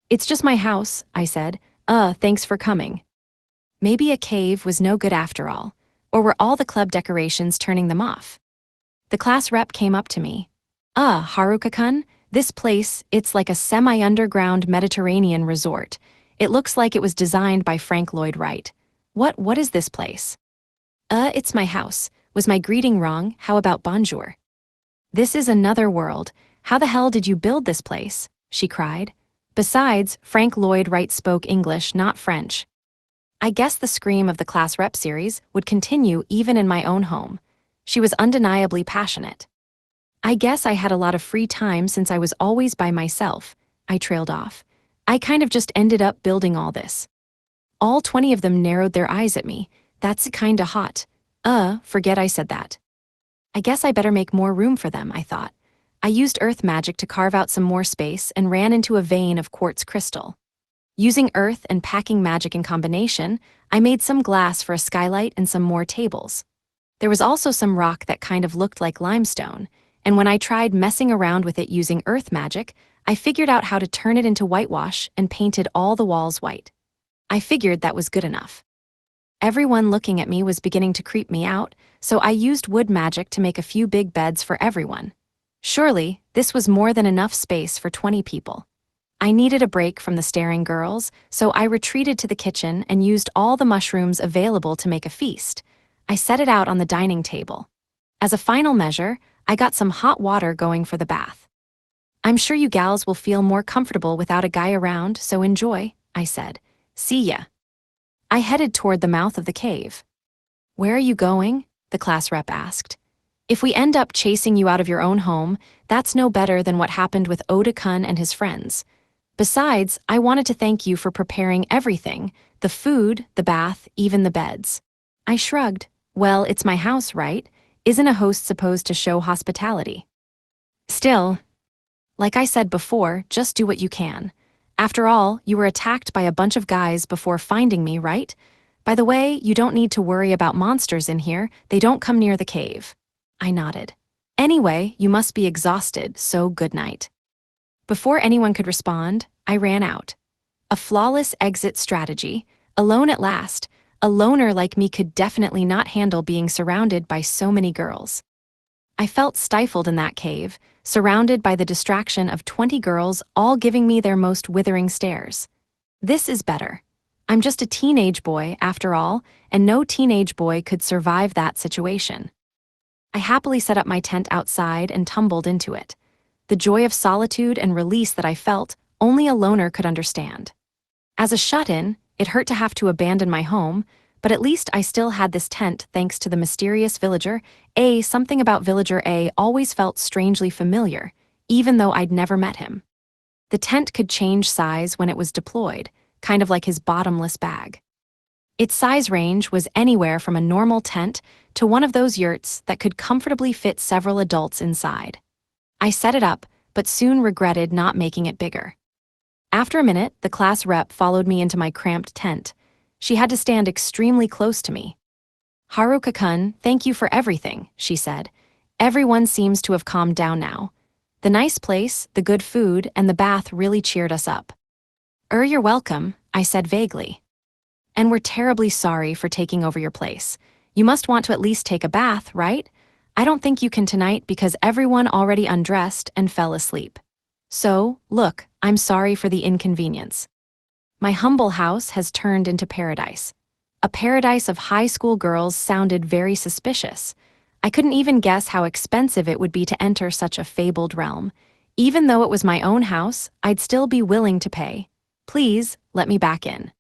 It's just my house, I said. Thanks for coming. Maybe a cave was no good after all, or were all the club decorations turning them off? The class rep came up to me. Haruka-kun, this place, it's like a semi-underground Mediterranean resort. It looks like it was designed by Frank Lloyd Wright. What is this place? It's my house. Was my greeting wrong? How about bonjour? This is another world. How the hell did you build this place? She cried. Besides, Frank Lloyd Wright spoke English, not French. I guess the scream of the class rep series would continue even in my own home. She was undeniably passionate. I guess I had a lot of free time since I was always by myself, I trailed off. I kind of just ended up building all this. All 20 of them narrowed their eyes at me. That's kinda hot. Forget I said that. I guess I better make more room for them, I thought. I used earth magic to carve out some more space and ran into a vein of quartz crystal. Using earth and packing magic in combination, I made some glass for a skylight and some more tables. There was also some rock that kind of looked like limestone, and when I tried messing around with it using earth magic, I figured out how to turn it into whitewash and painted all the walls white. I figured that was good enough. Everyone looking at me was beginning to creep me out, so I used wood magic to make a few big beds for everyone. Surely, this was more than enough space for 20 people. I needed a break from the staring girls, so I retreated to the kitchen and used all the mushrooms available to make a feast. I set it out on the dining table. As a final measure, I got some hot water going for the bath. "I'm sure you gals will feel more comfortable without a guy around, so enjoy," I said. "See ya." I headed toward the mouth of the cave. "Where are you going?" the class rep asked. "If we end up chasing you out of your own home, that's no better than what happened with Oda-kun and his friends. Besides, I wanted to thank you for preparing everything, the food, the bath, even the beds." I shrugged. "Well, it's my house, right? Isn't a host supposed to show hospitality?" "Still, like I said before, just do what you can. After all, you were attacked by a bunch of guys before finding me, right? By the way, you don't need to worry about monsters in here, they don't come near the cave." I nodded. "Anyway, you must be exhausted, so good night." Before anyone could respond, I ran out. A flawless exit strategy, alone at last. A loner like me could definitely not handle being surrounded by so many girls. I felt stifled in that cave, surrounded by the distraction of 20 girls all giving me their most withering stares. This is better. I'm just a teenage boy, after all, and no teenage boy could survive that situation. I happily set up my tent outside and tumbled into it. The joy of solitude and release that I felt, only a loner could understand. As a shut-in, it hurt to have to abandon my home, but at least I still had this tent thanks to the mysterious villager. Something about Villager A always felt strangely familiar, even though I'd never met him. The tent could change size when it was deployed, kind of like his bottomless bag. Its size range was anywhere from a normal tent to one of those yurts that could comfortably fit several adults inside. I set it up, but soon regretted not making it bigger. After a minute, the class rep followed me into my cramped tent. She had to stand extremely close to me. "Haruka-kun, thank you for everything," she said. "Everyone seems to have calmed down now. The nice place, the good food, and the bath really cheered us up." You're welcome," I said vaguely. "And we're terribly sorry for taking over your place. You must want to at least take a bath, right? I don't think you can tonight because everyone already undressed and fell asleep. So, look, I'm sorry for the inconvenience. My humble house has turned into paradise. A paradise of high school girls sounded very suspicious. I couldn't even guess how expensive it would be to enter such a fabled realm. Even though it was my own house, I'd still be willing to pay. Please, let me back in."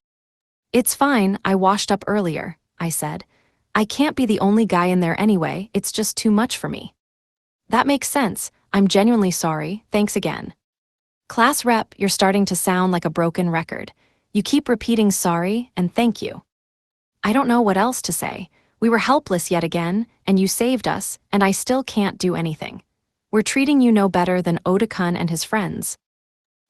"It's fine, I washed up earlier," I said. "I can't be the only guy in there anyway, it's just too much for me." "That makes sense. I'm genuinely sorry, thanks again." "Class rep, you're starting to sound like a broken record. You keep repeating sorry and thank you." I don't know what else to say. We were helpless yet again, and you saved us, and I still can't do anything. We're treating you no better than Oda-kun and his friends.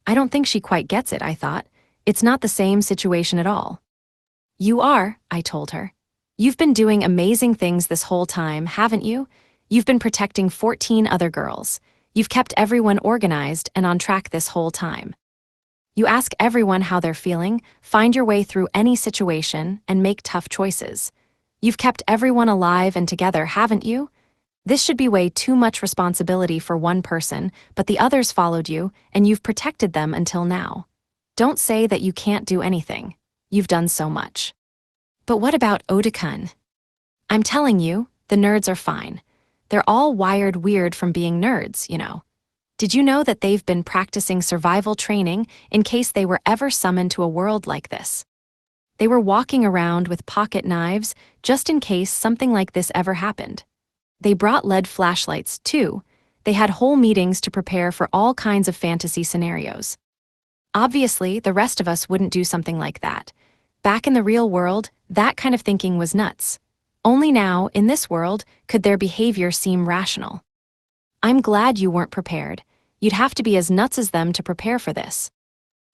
I don't think she quite gets it, I thought. It's not the same situation at all. "You are," I told her. "You've been doing amazing things this whole time, haven't you? You've been protecting 14 other girls. You've kept everyone organized and on track this whole time. You ask everyone how they're feeling, find your way through any situation, and make tough choices. You've kept everyone alive and together, haven't you? This should be way too much responsibility for one person, but the others followed you, and you've protected them until now. Don't say that you can't do anything. You've done so much." "But what about Oda-kun?" "I'm telling you, the nerds are fine. They're all wired weird from being nerds, you know. Did you know that they've been practicing survival training in case they were ever summoned to a world like this? They were walking around with pocket knives just in case something like this ever happened. They brought LED flashlights, too. They had whole meetings to prepare for all kinds of fantasy scenarios. Obviously, the rest of us wouldn't do something like that. Back in the real world, that kind of thinking was nuts. Only now, in this world, could their behavior seem rational. I'm glad you weren't prepared. You'd have to be as nuts as them to prepare for this."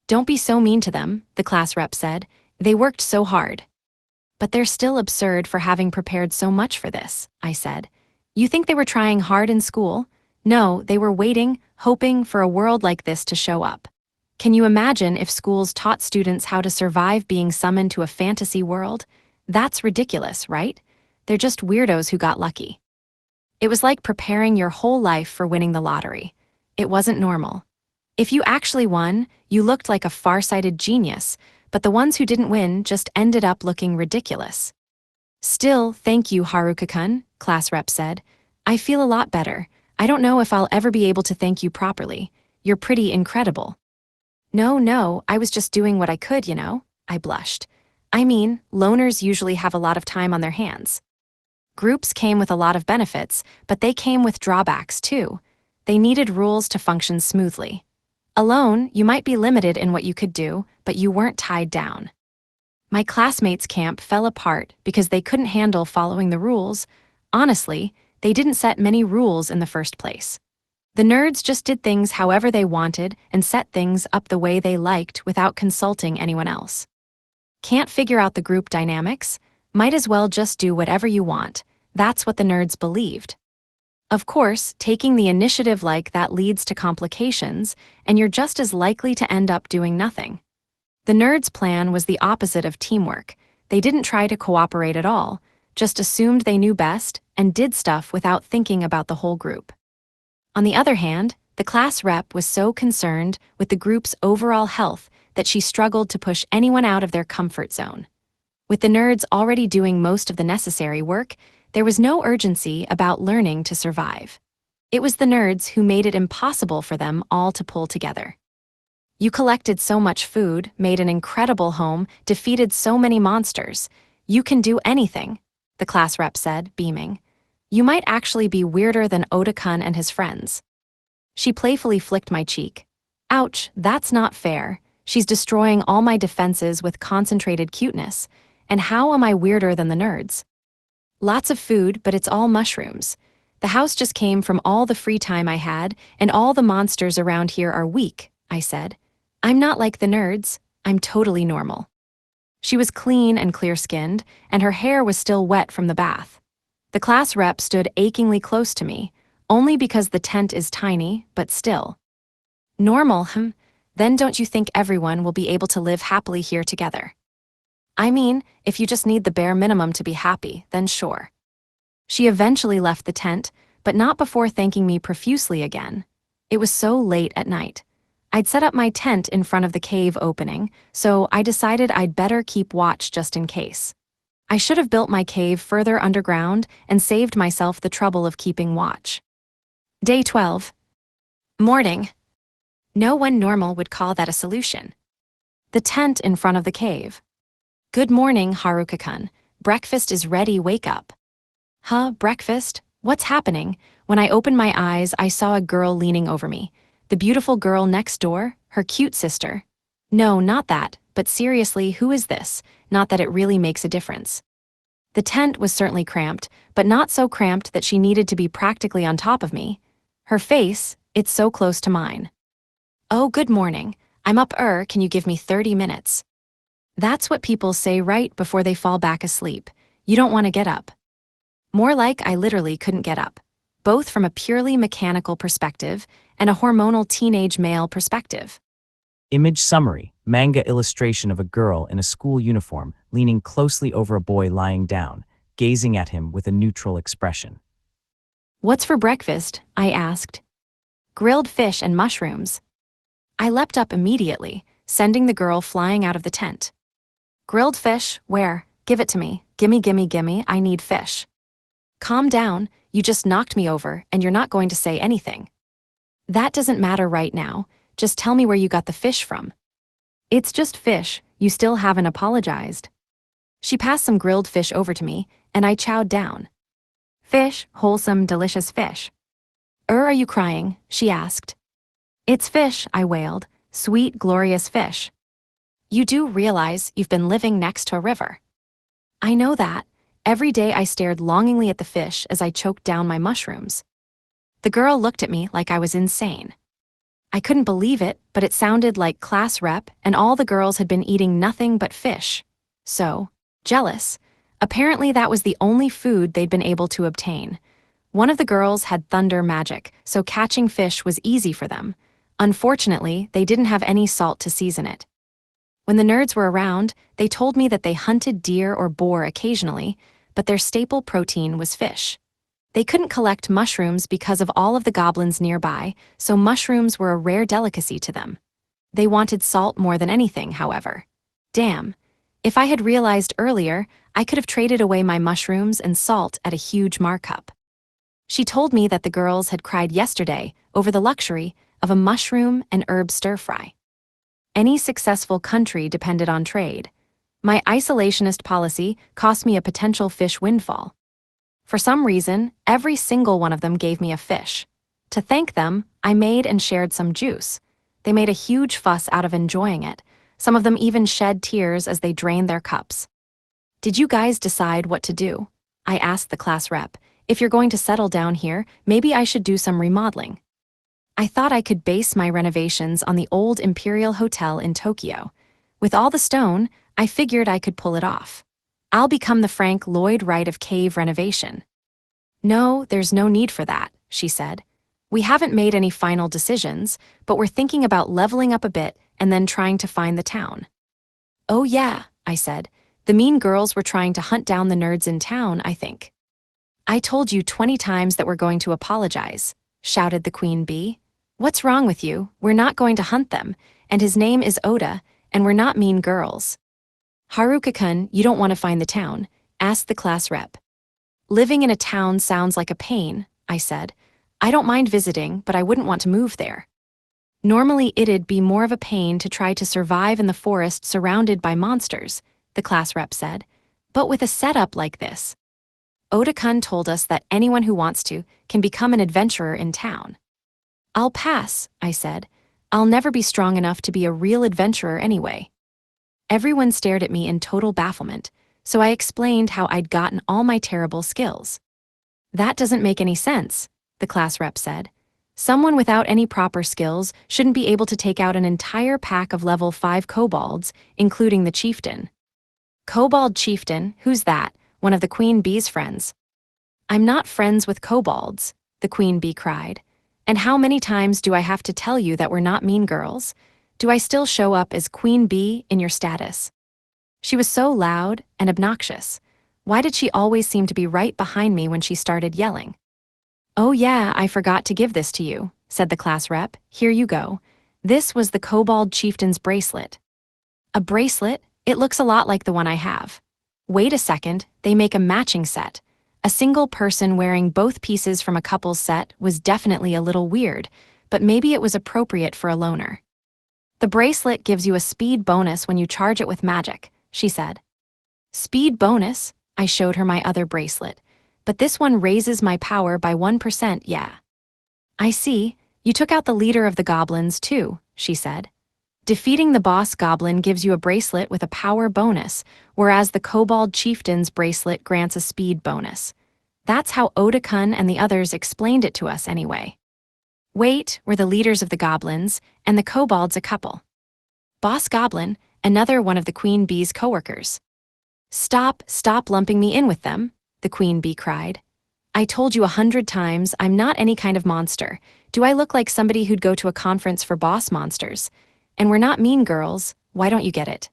Don't be so mean to them, the class rep said. They worked so hard. But they're still absurd for having prepared so much for this, I said. You think they were trying hard in school? No, they were waiting, hoping for a world like this to show up. Can you imagine if schools taught students how to survive being summoned to a fantasy world? That's ridiculous, right? They're just weirdos who got lucky. It was like preparing your whole life for winning the lottery. It wasn't normal. If you actually won, you looked like a far-sighted genius, but the ones who didn't win just ended up looking ridiculous. Still, thank you, Haruka-kun, class rep said. I feel a lot better. I don't know if I'll ever be able to thank you properly. You're pretty incredible. No, I was just doing what I could, I blushed. I mean, loners usually have a lot of time on their hands. Groups came with a lot of benefits, but they came with drawbacks too. They needed rules to function smoothly. Alone, you might be limited in what you could do, but you weren't tied down. My classmates' camp fell apart because they couldn't handle following the rules. Honestly, they didn't set many rules in the first place. The nerds just did things however they wanted and set things up the way they liked without consulting anyone else. Can't figure out the group dynamics? Might as well just do whatever you want. That's what the nerds believed. Of course, taking the initiative like that leads to complications, and you're just as likely to end up doing nothing. The nerds' plan was the opposite of teamwork. They didn't try to cooperate at all, just assumed they knew best and did stuff without thinking about the whole group. On the other hand, the class rep was so concerned with the group's overall health that she struggled to push anyone out of their comfort zone. With the nerds already doing most of the necessary work, there was no urgency about learning to survive. It was the nerds who made it impossible for them all to pull together. You collected so much food, made an incredible home, defeated so many monsters. You can do anything, the class rep said, beaming. You might actually be weirder than Oda-kun and his friends. She playfully flicked my cheek. Ouch, that's not fair. She's destroying all my defenses with concentrated cuteness. And how am I weirder than the nerds? Lots of food, but it's all mushrooms. The house just came from all the free time I had, and all the monsters around here are weak, I said. I'm not like the nerds. I'm totally normal. She was clean and clear-skinned, and her hair was still wet from the bath. The class rep stood achingly close to me, only because the tent is tiny, but still. Normal, Then don't you think everyone will be able to live happily here together? I mean, if you just need the bare minimum to be happy, then sure. She eventually left the tent, but not before thanking me profusely again. It was so late at night. I'd set up my tent in front of the cave opening, so I decided I'd better keep watch just in case. I should have built my cave further underground and saved myself the trouble of keeping watch. Day 12. Morning. No one normal would call that a solution. The tent in front of the cave. Good morning, Haruka-kun. Breakfast is ready, wake up. Huh, breakfast? What's happening? When I opened my eyes, I saw a girl leaning over me. The beautiful girl next door, her cute sister. No, not that, but seriously, who is this? Not that it really makes a difference. The tent was certainly cramped, but not so cramped that she needed to be practically on top of me. Her face, it's so close to mine. Oh, good morning. I'm up, can you give me 30 minutes? That's what people say right before they fall back asleep. You don't want to get up. More like I literally couldn't get up, both from a purely mechanical perspective and a hormonal teenage male perspective. Image summary, manga illustration of a girl in a school uniform leaning closely over a boy lying down, gazing at him with a neutral expression. What's for breakfast? I asked. Grilled fish and mushrooms. I leapt up immediately, sending the girl flying out of the tent. Grilled fish? Where? Give it to me. Gimme, I need fish. Calm down, you just knocked me over and you're not going to say anything. That doesn't matter right now, just tell me where you got the fish from. It's just fish, you still haven't apologized. She passed some grilled fish over to me, and I chowed down. Fish, wholesome, delicious fish. Are you crying? She asked. It's fish, I wailed, sweet, glorious fish. You do realize you've been living next to a river. I know that. Every day I stared longingly at the fish as I choked down my mushrooms. The girl looked at me like I was insane. I couldn't believe it, but it sounded like class rep, and all the girls had been eating nothing but fish. So, jealous. Apparently that was the only food they'd been able to obtain. One of the girls had thunder magic, so catching fish was easy for them. Unfortunately, they didn't have any salt to season it. When the nerds were around, they told me that they hunted deer or boar occasionally, but their staple protein was fish. They couldn't collect mushrooms because of all of the goblins nearby, so mushrooms were a rare delicacy to them. They wanted salt more than anything, however. Damn. If I had realized earlier, I could have traded away my mushrooms and salt at a huge markup. She told me that the girls had cried yesterday over the luxury of a mushroom and herb stir-fry. Any successful country depended on trade. My isolationist policy cost me a potential fish windfall. For some reason, every single one of them gave me a fish. To thank them, I made and shared some juice. They made a huge fuss out of enjoying it. Some of them even shed tears as they drained their cups. Did you guys decide what to do? I asked the class rep. If you're going to settle down here, maybe I should do some remodeling. I thought I could base my renovations on the old Imperial Hotel in Tokyo. With all the stone, I figured I could pull it off. I'll become the Frank Lloyd Wright of cave renovation. No, there's no need for that, she said. We haven't made any final decisions, but we're thinking about leveling up a bit and then trying to find the town. Oh yeah, I said. The mean girls were trying to hunt down the nerds in town, I think. I told you 20 times that we're going to apologize, shouted the queen bee. What's wrong with you? We're not going to hunt them, and his name is Oda, and we're not mean girls. Haruka-kun, you don't want to find the town, asked the class rep. Living in a town sounds like a pain, I said. I don't mind visiting, but I wouldn't want to move there. Normally it'd be more of a pain to try to survive in the forest surrounded by monsters, the class rep said. But with a setup like this, Oda-kun told us that anyone who wants to can become an adventurer in town. I'll pass, I said. I'll never be strong enough to be a real adventurer anyway. Everyone stared at me in total bafflement, so I explained how I'd gotten all my terrible skills. That doesn't make any sense, the class rep said. Someone without any proper skills shouldn't be able to take out an entire pack of level 5 kobolds, including the chieftain. Kobold chieftain, who's that? One of the queen bee's friends. I'm not friends with kobolds, the queen bee cried. And how many times do I have to tell you that we're not mean girls? Do I still show up as queen bee in your status? She was so loud and obnoxious. Why did she always seem to be right behind me when she started yelling? Oh yeah, I forgot to give this to you, said the class rep. Here you go. This was the kobold chieftain's bracelet. A bracelet? It looks a lot like the one I have. Wait a second, they make a matching set. A single person wearing both pieces from a couple's set was definitely a little weird, but maybe it was appropriate for a loner. The bracelet gives you a speed bonus when you charge it with magic, she said. Speed bonus? I showed her my other bracelet. But this one raises my power by 1%, yeah. I see. You took out the leader of the goblins, too, she said. Defeating the boss goblin gives you a bracelet with a power bonus, whereas the kobold chieftain's bracelet grants a speed bonus. That's how Oda-kun and the others explained it to us anyway. Wait, were the leaders of the goblins, and the kobolds a couple. Boss Goblin, another one of the queen bee's coworkers. Stop lumping me in with them, the queen bee cried. I told you 100 times I'm not any kind of monster. Do I look like somebody who'd go to a conference for boss monsters? And we're not mean girls, why don't you get it?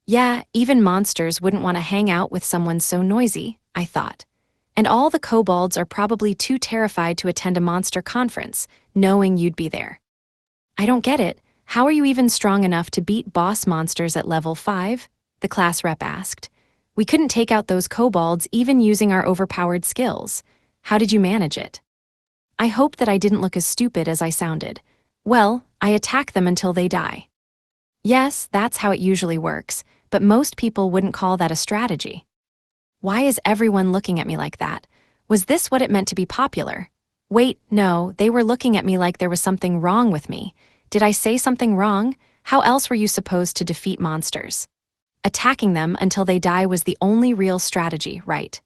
Yeah, even monsters wouldn't want to hang out with someone so noisy, I thought. And all the kobolds are probably too terrified to attend a monster conference, knowing you'd be there. I don't get it. How are you even strong enough to beat boss monsters at level 5? The class rep asked. We couldn't take out those kobolds even using our overpowered skills. How did you manage it? I hoped that I didn't look as stupid as I sounded. Well, I attack them until they die. Yes, that's how it usually works, but most people wouldn't call that a strategy. Why is everyone looking at me like that? Was this what it meant to be popular? Wait, no, they were looking at me like there was something wrong with me. Did I say something wrong? How else were you supposed to defeat monsters? Attacking them until they die was the only real strategy, right?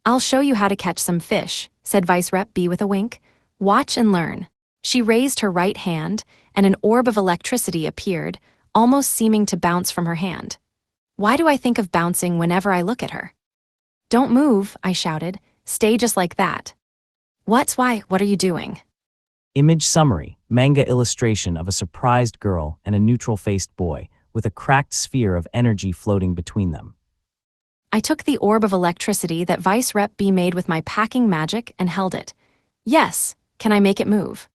I'll show you how to catch some fish, said Vice Rep B with a wink. Watch and learn. She raised her right hand, and an orb of electricity appeared, almost seeming to bounce from her hand. Why do I think of bouncing whenever I look at her? Don't move, I shouted. Stay just like that. Why? What are you doing? Image summary, manga illustration of a surprised girl and a neutral-faced boy, with a cracked sphere of energy floating between them. I took the orb of electricity that Vice Rep B made with my packing magic and held it. Yes, can I make it move?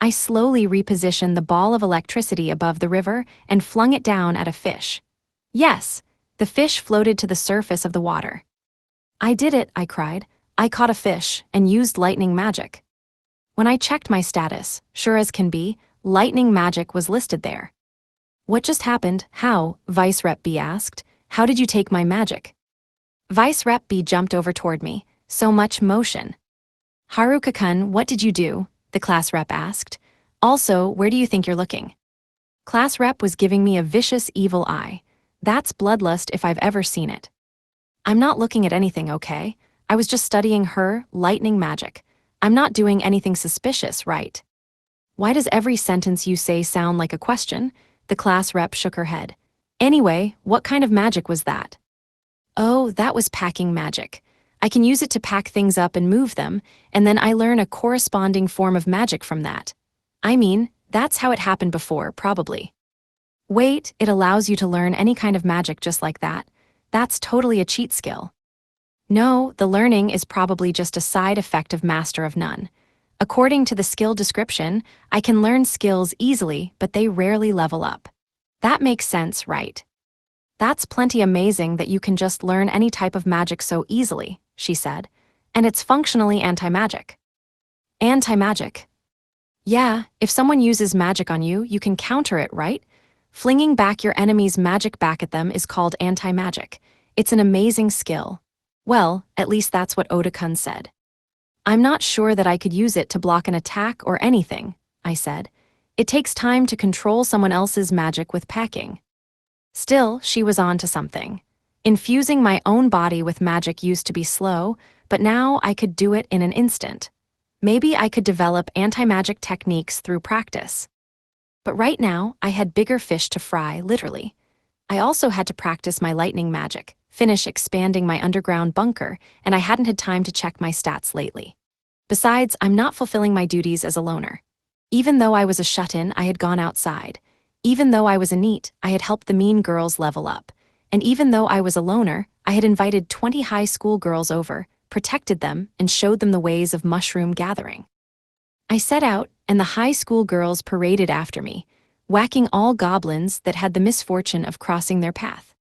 I slowly repositioned the ball of electricity above the river and flung it down at a fish. Yes, the fish floated to the surface of the water. I did it, I cried. I caught a fish and used lightning magic. When I checked my status, sure as can be, lightning magic was listed there. What just happened? How? Vice Rep B asked. How did you take my magic? Vice Rep B jumped over toward me. So much motion. Haruka-kun, what did you do? The class rep asked. Also, where do you think you're looking? Class rep was giving me a vicious evil eye. That's bloodlust if I've ever seen it. I'm not looking at anything, okay? I was just studying her lightning magic. I'm not doing anything suspicious, right? Why does every sentence you say sound like a question? The class rep shook her head. Anyway, what kind of magic was that? Oh, that was packing magic. I can use it to pack things up and move them, and then I learn a corresponding form of magic from that. I mean, that's how it happened before, probably. Wait, it allows you to learn any kind of magic just like that? That's totally a cheat skill. No, the learning is probably just a side effect of Master of None. According to the skill description, I can learn skills easily, but they rarely level up. That makes sense, right? That's plenty amazing that you can just learn any type of magic so easily, she said. And it's functionally anti-magic. Anti-magic. Yeah, if someone uses magic on you, you can counter it, right? Flinging back your enemy's magic back at them is called anti-magic. It's an amazing skill. Well, at least that's what Oda-kun said. I'm not sure that I could use it to block an attack or anything, I said. It takes time to control someone else's magic with packing. Still, she was on to something. Infusing my own body with magic used to be slow, but now I could do it in an instant. Maybe I could develop anti-magic techniques through practice. But right now, I had bigger fish to fry, literally. I also had to practice my lightning magic, finish expanding my underground bunker, and I hadn't had time to check my stats lately. Besides, I'm not fulfilling my duties as a loner. Even though I was a shut-in, I had gone outside. Even though I was a NEET, I had helped the mean girls level up. And even though I was a loner, I had invited 20 high school girls over, protected them, and showed them the ways of mushroom gathering. I set out, and the high school girls paraded after me, whacking all goblins that had the misfortune of crossing their path.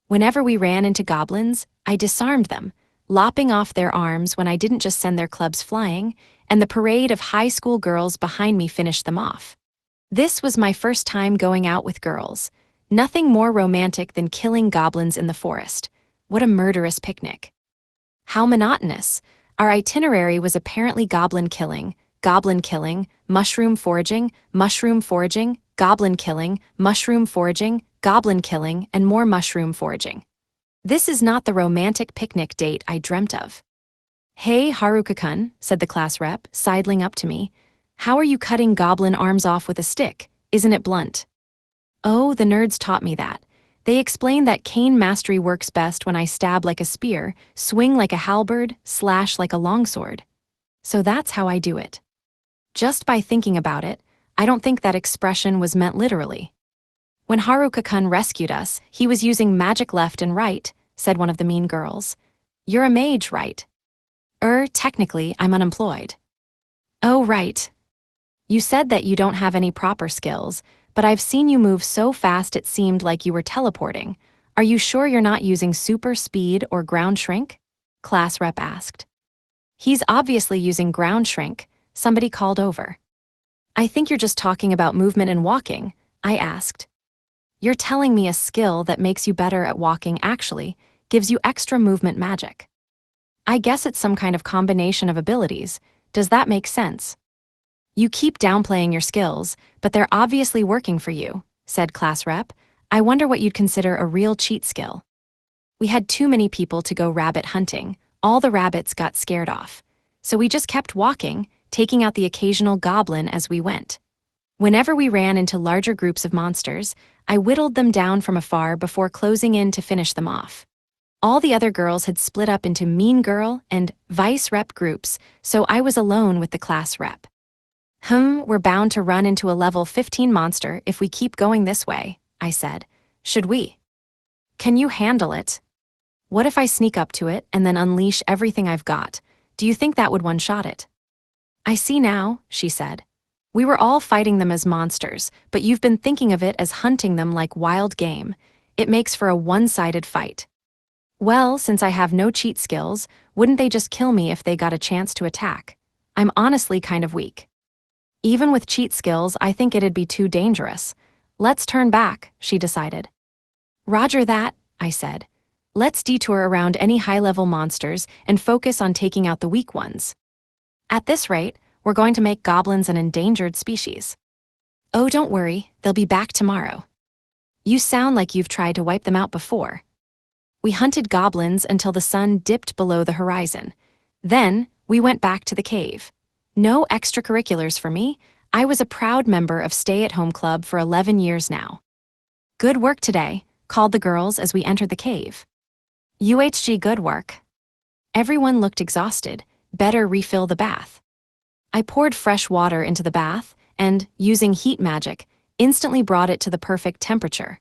Whenever we ran into goblins, I disarmed them, lopping off their arms when I didn't just send their clubs flying, and the parade of high school girls behind me finished them off. This was my first time going out with girls. Nothing more romantic than killing goblins in the forest. What a murderous picnic. How monotonous. Our itinerary was apparently goblin killing, mushroom foraging, goblin killing, mushroom foraging, goblin killing, and more mushroom foraging. This is not the romantic picnic date I dreamt of. Hey, Haruka-kun, said the class rep, sidling up to me. How are you cutting goblin arms off with a stick? Isn't it blunt? Oh, the nerds taught me that. They explained that cane mastery works best when I stab like a spear, swing like a halberd, slash like a longsword. So that's how I do it. Just by thinking about it, I don't think that expression was meant literally. When Haruka-kun rescued us, he was using magic left and right, said one of the mean girls. You're a mage, right? Technically, I'm unemployed. Oh, right. You said that you don't have any proper skills, but I've seen you move so fast it seemed like you were teleporting. Are you sure you're not using super speed or ground shrink? Class rep asked. He's obviously using ground shrink, somebody called over. I think you're just talking about movement and walking, I asked. You're telling me a skill that makes you better at walking actually gives you extra movement magic. I guess it's some kind of combination of abilities. Does that make sense? You keep downplaying your skills, but they're obviously working for you, said class rep. I wonder what you'd consider a real cheat skill. We had too many people to go rabbit hunting. All the rabbits got scared off. So we just kept walking, taking out the occasional goblin as we went. Whenever we ran into larger groups of monsters, I whittled them down from afar before closing in to finish them off. All the other girls had split up into mean girl and vice rep groups, so I was alone with the class rep. We're bound to run into a level 15 monster if we keep going this way, I said. Should we? Can you handle it? What if I sneak up to it and then unleash everything I've got? Do you think that would one-shot it? I see now, she said. We were all fighting them as monsters, but you've been thinking of it as hunting them like wild game. It makes for a one-sided fight. Well, since I have no cheat skills, wouldn't they just kill me if they got a chance to attack? I'm honestly kind of weak. Even with cheat skills, I think it'd be too dangerous. Let's turn back, she decided. Roger that, I said. Let's detour around any high-level monsters and focus on taking out the weak ones. At this rate, we're going to make goblins an endangered species. Oh, don't worry, they'll be back tomorrow. You sound like you've tried to wipe them out before. We hunted goblins until the sun dipped below the horizon. Then, we went back to the cave. No extracurriculars for me. I was a proud member of Stay-at-Home Club for 11 years now. Good work today, called the girls as we entered the cave. UHG, good work. Everyone looked exhausted. Better refill the bath. I poured fresh water into the bath and, using heat magic, instantly brought it to the perfect temperature.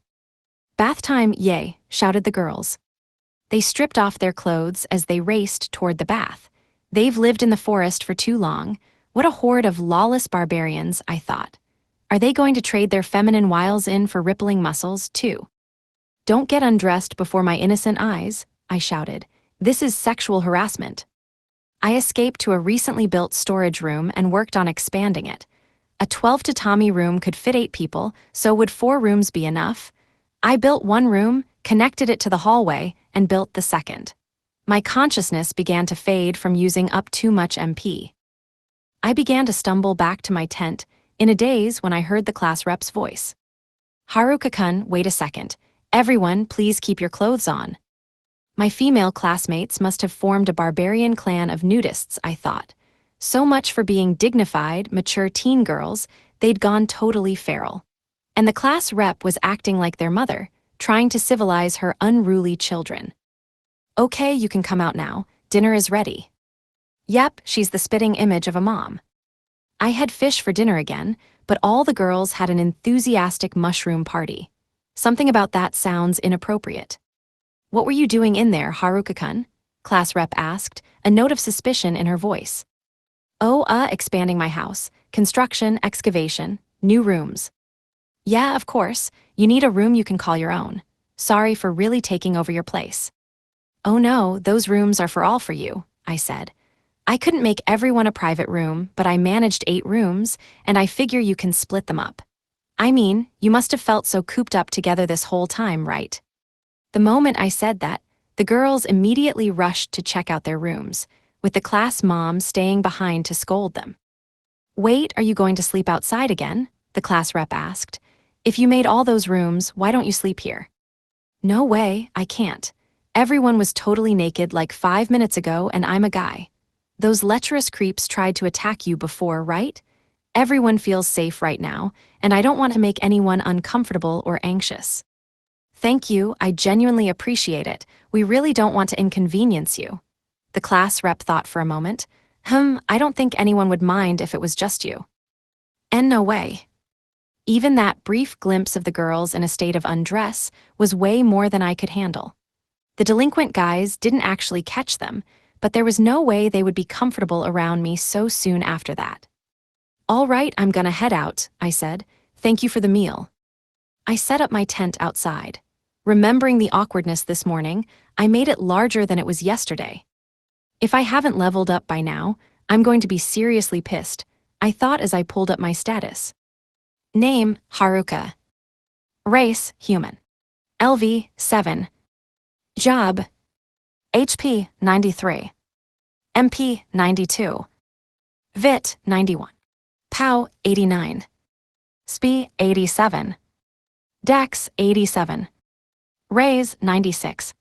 Bath time, yay, shouted the girls. They stripped off their clothes as they raced toward the bath. They've lived in the forest for too long. What a horde of lawless barbarians, I thought. Are they going to trade their feminine wiles in for rippling muscles, too? Don't get undressed before my innocent eyes, I shouted. This is sexual harassment. I escaped to a recently built storage room and worked on expanding it. A 12-tatami room could fit 8 people, so would 4 rooms be enough? I built one room, connected it to the hallway, and built the second. My consciousness began to fade from using up too much MP. I began to stumble back to my tent, in a daze when I heard the class rep's voice. Haruka-kun, wait a second. Everyone, please keep your clothes on. My female classmates must have formed a barbarian clan of nudists, I thought. So much for being dignified, mature teen girls, they'd gone totally feral. And the class rep was acting like their mother, trying to civilize her unruly children. Okay, you can come out now. Dinner is ready. Yep, she's the spitting image of a mom. I had fish for dinner again, but all the girls had an enthusiastic mushroom party. Something about that sounds inappropriate. What were you doing in there, Haruka-kun? Class rep asked, a note of suspicion in her voice. Oh, expanding my house. Construction, excavation, new rooms. Yeah, of course. You need a room you can call your own. Sorry for really taking over your place. Oh no, those rooms are for you, I said. I couldn't make everyone a private room, but I managed 8 rooms, and I figure you can split them up. I mean, you must have felt so cooped up together this whole time, right? The moment I said that, the girls immediately rushed to check out their rooms, with the class mom staying behind to scold them. Wait, are you going to sleep outside again? The class rep asked. If you made all those rooms, why don't you sleep here? No way, I can't. Everyone was totally naked like 5 minutes ago, and I'm a guy. Those lecherous creeps tried to attack you before, right? Everyone feels safe right now, and I don't want to make anyone uncomfortable or anxious. Thank you, I genuinely appreciate it. We really don't want to inconvenience you. The class rep thought for a moment. I don't think anyone would mind if it was just you. And no way. Even that brief glimpse of the girls in a state of undress was way more than I could handle. The delinquent guys didn't actually catch them, but there was no way they would be comfortable around me so soon after that. All right, I'm gonna head out, I said. Thank you for the meal. I set up my tent outside. Remembering the awkwardness this morning, I made it larger than it was yesterday. If I haven't leveled up by now, I'm going to be seriously pissed, I thought as I pulled up my status. Name, Haruka. Race, human. LV, 7. Job, HP, 93. MP, 92. VIT, 91. POW, 89. SPI, 87. DEX, 87. Raise, 96.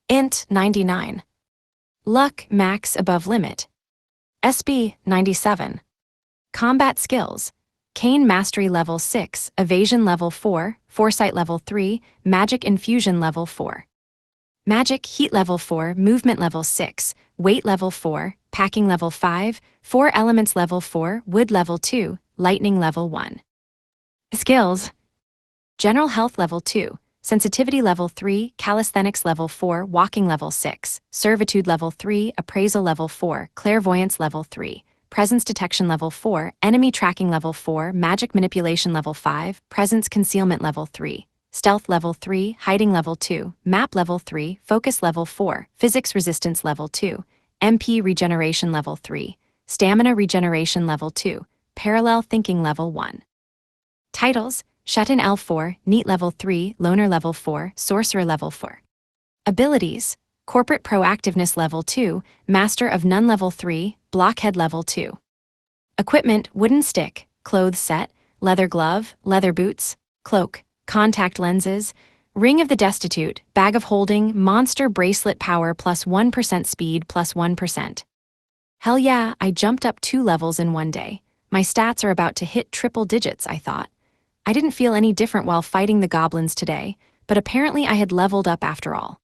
INT, 99. Luck, max above limit. SB 97. Combat Skills. Cane Mastery Level 6, Evasion Level 4, Foresight Level 3, Magic Infusion Level 4. Magic Heat Level 4, Movement Level 6, Weight Level 4, Packing Level 5, 4 Elements Level 4, Wood Level 2, Lightning Level 1. Skills. General Health Level 2, Sensitivity Level 3, Calisthenics Level 4, Walking Level 6, Servitude Level 3, Appraisal Level 4, Clairvoyance Level 3, Presence Detection Level 4, Enemy Tracking Level 4, Magic Manipulation Level 5, Presence Concealment Level 3, Stealth Level 3, Hiding Level 2, Map Level 3, Focus Level 4, Physics Resistance Level 2, MP Regeneration Level 3, Stamina Regeneration Level 2, Parallel Thinking Level 1. Titles: Shettin L4, Neat Level 3, Loner Level 4, Sorcerer Level 4. Abilities: Corporate Proactiveness Level 2, Master of None Level 3, Blockhead Level 2. Equipment: Wooden Stick, Clothes Set, Leather Glove, Leather Boots, Cloak, Contact Lenses, Ring of the Destitute, Bag of Holding, Monster Bracelet Power plus 1% Speed plus 1%. Hell yeah, I jumped up 2 levels in one day. My stats are about to hit triple digits, I thought. I didn't feel any different while fighting the goblins today, but apparently I had leveled up after all.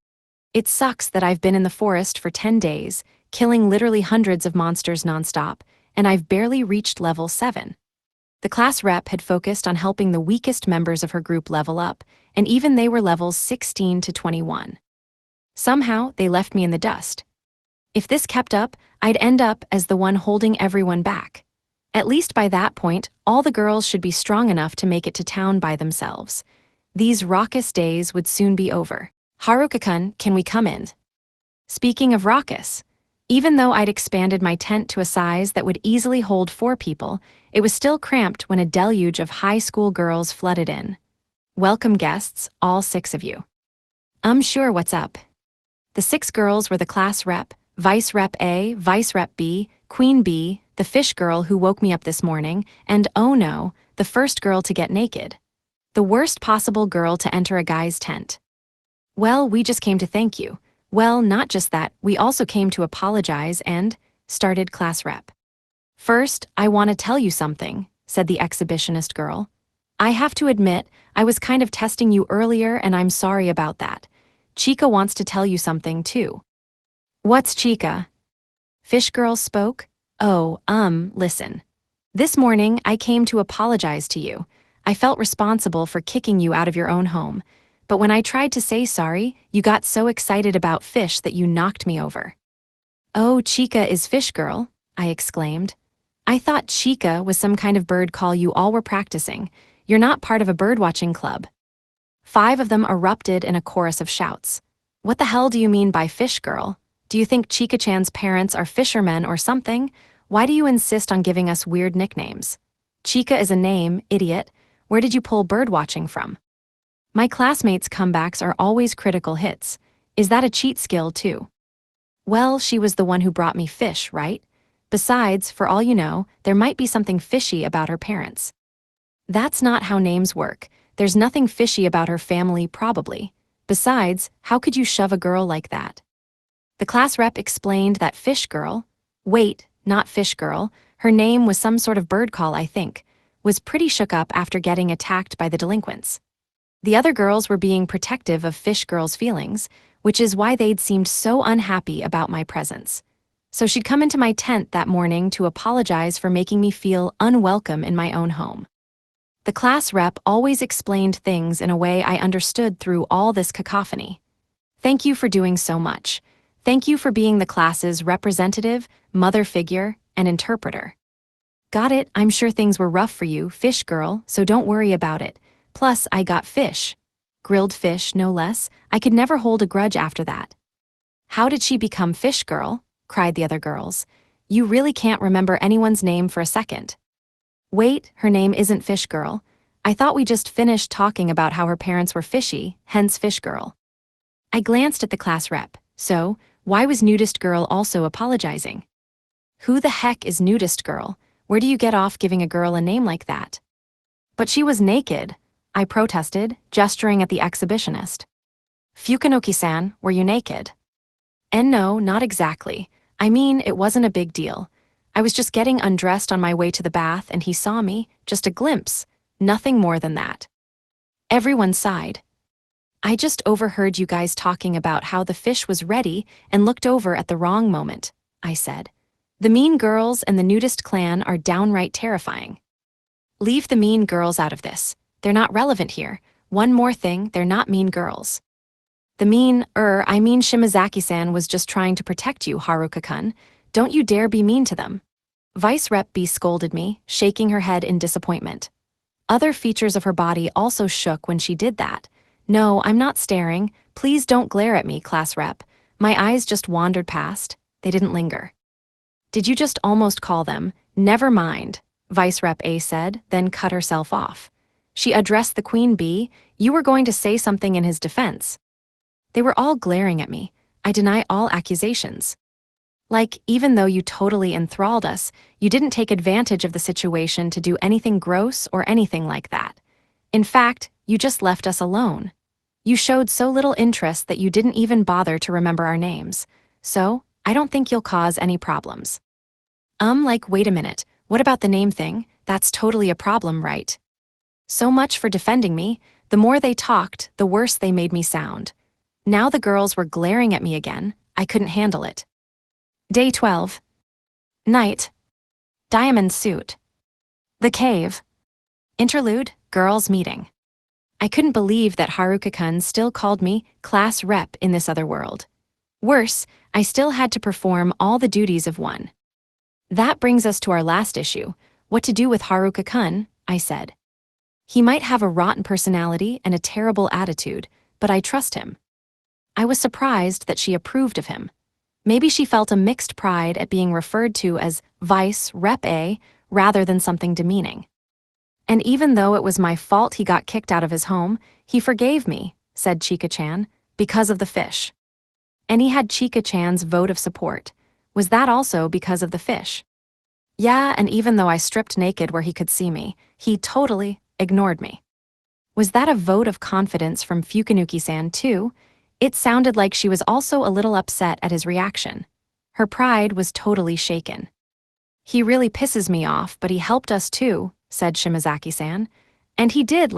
It sucks that I've been in the forest for 10 days, killing literally hundreds of monsters nonstop, and I've barely reached level 7. The class rep had focused on helping the weakest members of her group level up, and even they were levels 16 to 21. Somehow, they left me in the dust. If this kept up, I'd end up as the one holding everyone back. At least by that point, all the girls should be strong enough to make it to town by themselves. These raucous days would soon be over. Haruka-kun, can we come in? Speaking of raucous, even though I'd expanded my tent to a size that would easily hold 4 people, it was still cramped when a deluge of high school girls flooded in. Welcome guests, all 6 of you. Sure, what's up? The 6 girls were the class rep, Vice Rep A, Vice Rep B, Queen B, the fish girl who woke me up this morning, and oh no, the first girl to get naked. The worst possible girl to enter a guy's tent. Well, we just came to thank you. Well, not just that, we also came to apologize and started class rep. First, I want to tell you something, said the exhibitionist girl. I have to admit, I was kind of testing you earlier and I'm sorry about that. Chica wants to tell you something too. What's Chica? Fish girl spoke. Oh, listen. This morning, I came to apologize to you. I felt responsible for kicking you out of your own home. But when I tried to say sorry, you got so excited about fish that you knocked me over. Oh, Chica is fish girl, I exclaimed. I thought Chica was some kind of bird call you all were practicing. You're not part of a birdwatching club. 5 of them erupted in a chorus of shouts. What the hell do you mean by fish girl? Do you think Chica-chan's parents are fishermen or something? Why do you insist on giving us weird nicknames? Chica is a name, idiot. Where did you pull birdwatching from? My classmates' comebacks are always critical hits. Is that a cheat skill too? Well, she was the one who brought me fish, right? Besides, for all you know, there might be something fishy about her parents. That's not how names work. There's nothing fishy about her family, probably. Besides, how could you shove a girl like that? The class rep explained that fish girl, wait, not fish girl, her name was some sort of bird call, I think, was pretty shook up after getting attacked by the delinquents. The other girls were being protective of fish girl's feelings, which is why they'd seemed so unhappy about my presence. So she'd come into my tent that morning to apologize for making me feel unwelcome in my own home. The class rep always explained things in a way I understood through all this cacophony. Thank you for doing so much. Thank you for being the class's representative, mother figure, and interpreter. Got it, I'm sure things were rough for you, fish girl, so don't worry about it. Plus, I got fish. Grilled fish, no less. I could never hold a grudge after that. How did she become fish girl? Cried the other girls. You really can't remember anyone's name for a second. Wait, her name isn't Fish Girl. I thought we just finished talking about how her parents were fishy, hence Fish Girl. I glanced at the class rep. So, why was Nudist Girl also apologizing? Who the heck is Nudist Girl? Where do you get off giving a girl a name like that? But she was naked, I protested, gesturing at the exhibitionist. Fukanoki-san, were you naked? And no, not exactly. I mean, it wasn't a big deal. I was just getting undressed on my way to the bath and he saw me, just a glimpse, nothing more than that. Everyone sighed. I just overheard you guys talking about how the fish was ready and looked over at the wrong moment, I said. The mean girls and the nudist clan are downright terrifying. Leave the mean girls out of this. They're not relevant here. One more thing, they're not mean girls. The Shimazaki-san was just trying to protect you, Haruka-kun. Don't you dare be mean to them. Vice Rep B scolded me, shaking her head in disappointment. Other features of her body also shook when she did that. No, I'm not staring. Please don't glare at me, Class Rep. My eyes just wandered past. They didn't linger. Did you just almost call them? Never mind, Vice Rep A said, then cut herself off. She addressed the Queen Bee. You were going to say something in his defense. They were all glaring at me. I deny all accusations. Like, even though you totally enthralled us, you didn't take advantage of the situation to do anything gross or anything like that. In fact, you just left us alone. You showed so little interest that you didn't even bother to remember our names. So, I don't think you'll cause any problems. Wait a minute, what about the name thing? That's totally a problem, right? So much for defending me. The more they talked, the worse they made me sound. Now the girls were glaring at me again. I couldn't handle it. Day 12. Night. Diamond suit. The cave. Interlude, girls meeting. I couldn't believe that Haruka-kun still called me class rep in this other world. Worse, I still had to perform all the duties of one. That brings us to our last issue. What to do with Haruka-kun, I said. He might have a rotten personality and a terrible attitude, but I trust him. I was surprised that she approved of him. Maybe she felt a mixed pride at being referred to as Vice Rep A rather than something demeaning. And even though it was my fault he got kicked out of his home, he forgave me, said Chika-chan, because of the fish. And he had Chika-chan's vote of support. Was that also because of the fish? Yeah, and even though I stripped naked where he could see me, he totally ignored me. Was that a vote of confidence from Fukanuki-san too? It sounded like she was also a little upset at his reaction. Her pride was totally shaken. He really pisses me off, but he helped us too, said Shimazaki-san. And he did,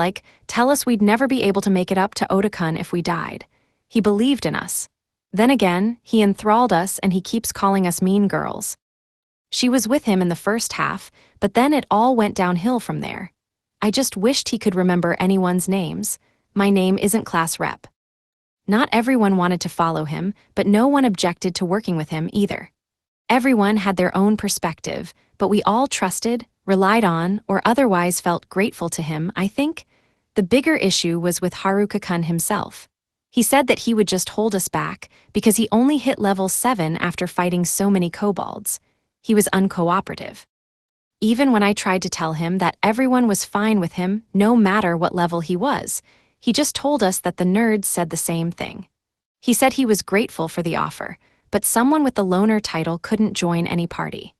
tell us we'd never be able to make it up to Oda-kun if we died. He believed in us. Then again, he enthralled us and he keeps calling us mean girls. She was with him in the first half, but then it all went downhill from there. I just wished he could remember anyone's names. My name isn't class rep. Not everyone wanted to follow him, but no one objected to working with him either. Everyone had their own perspective, but we all trusted, relied on, or otherwise felt grateful to him, I think. The bigger issue was with Haruka-kun himself. He said that he would just hold us back because he only hit level 7 after fighting so many kobolds. He was uncooperative. Even when I tried to tell him that everyone was fine with him no matter what level he was, he just told us that the nerds said the same thing. He said he was grateful for the offer, but someone with the loner title couldn't join any party.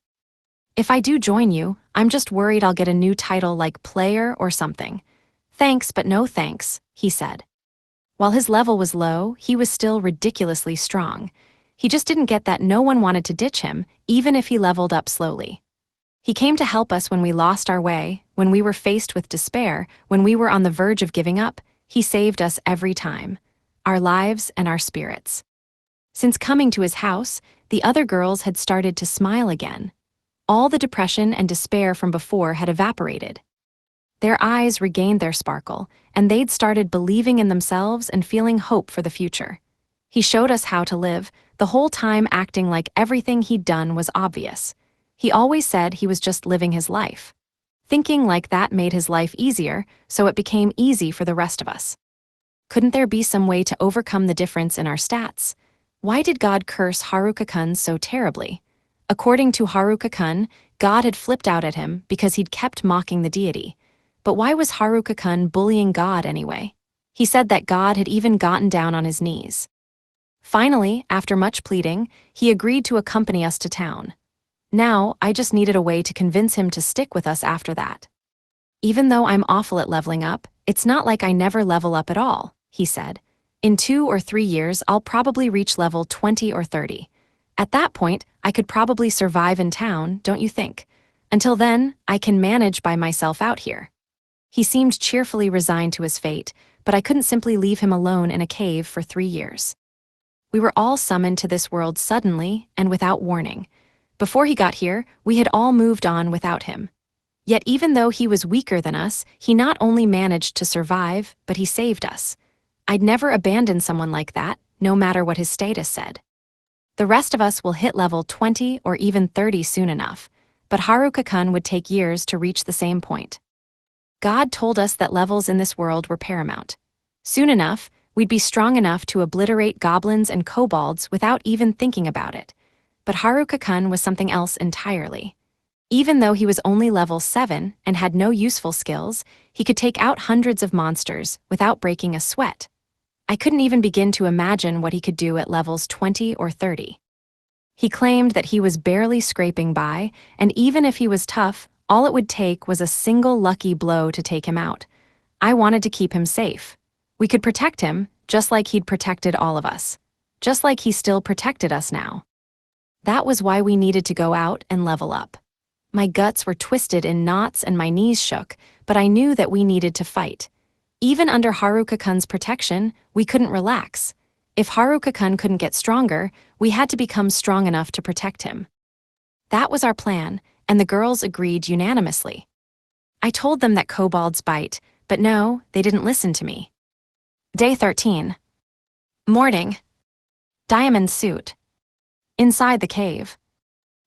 If I do join you, I'm just worried I'll get a new title like player or something. Thanks, but no thanks, he said. While his level was low, he was still ridiculously strong. He just didn't get that no one wanted to ditch him, even if he leveled up slowly. He came to help us when we lost our way, when we were faced with despair, when we were on the verge of giving up. He saved us every time, our lives and our spirits. Since coming to his house, the other girls had started to smile again. All the depression and despair from before had evaporated. Their eyes regained their sparkle, and they'd started believing in themselves and feeling hope for the future. He showed us how to live, the whole time acting like everything he'd done was obvious. He always said he was just living his life. Thinking like that made his life easier, so it became easy for the rest of us. Couldn't there be some way to overcome the difference in our stats? Why did God curse Haruka-kun so terribly? According to Haruka-kun, God had flipped out at him because he'd kept mocking the deity. But why was Haruka-kun bullying God anyway? He said that God had even gotten down on his knees. Finally, after much pleading, he agreed to accompany us to town. Now, I just needed a way to convince him to stick with us after that. Even though I'm awful at leveling up, it's not like I never level up at all, he said. In 2 or 3 years, I'll probably reach level 20 or 30. At that point, I could probably survive in town, don't you think? Until then, I can manage by myself out here. He seemed cheerfully resigned to his fate, but I couldn't simply leave him alone in a cave for 3 years. We were all summoned to this world suddenly and without warning. Before he got here, we had all moved on without him. Yet even though he was weaker than us, he not only managed to survive, but he saved us. I'd never abandon someone like that, no matter what his status said. The rest of us will hit level 20 or even 30 soon enough, but Haruka-kun would take years to reach the same point. God told us that levels in this world were paramount. Soon enough, we'd be strong enough to obliterate goblins and kobolds without even thinking about it. But Haruka-kun was something else entirely. Even though he was only level 7 and had no useful skills, he could take out hundreds of monsters without breaking a sweat. I couldn't even begin to imagine what he could do at levels 20 or 30. He claimed that he was barely scraping by, and even if he was tough, all it would take was a single lucky blow to take him out. I wanted to keep him safe. We could protect him, just like he'd protected all of us. Just like he still protected us now. That was why we needed to go out and level up. My guts were twisted in knots and my knees shook, but I knew that we needed to fight. Even under Haruka-kun's protection, we couldn't relax. If Haruka-kun couldn't get stronger, we had to become strong enough to protect him. That was our plan, and the girls agreed unanimously. I told them that kobolds bite, but no, they didn't listen to me. Day 13. Morning. Diamond suit. Inside the cave.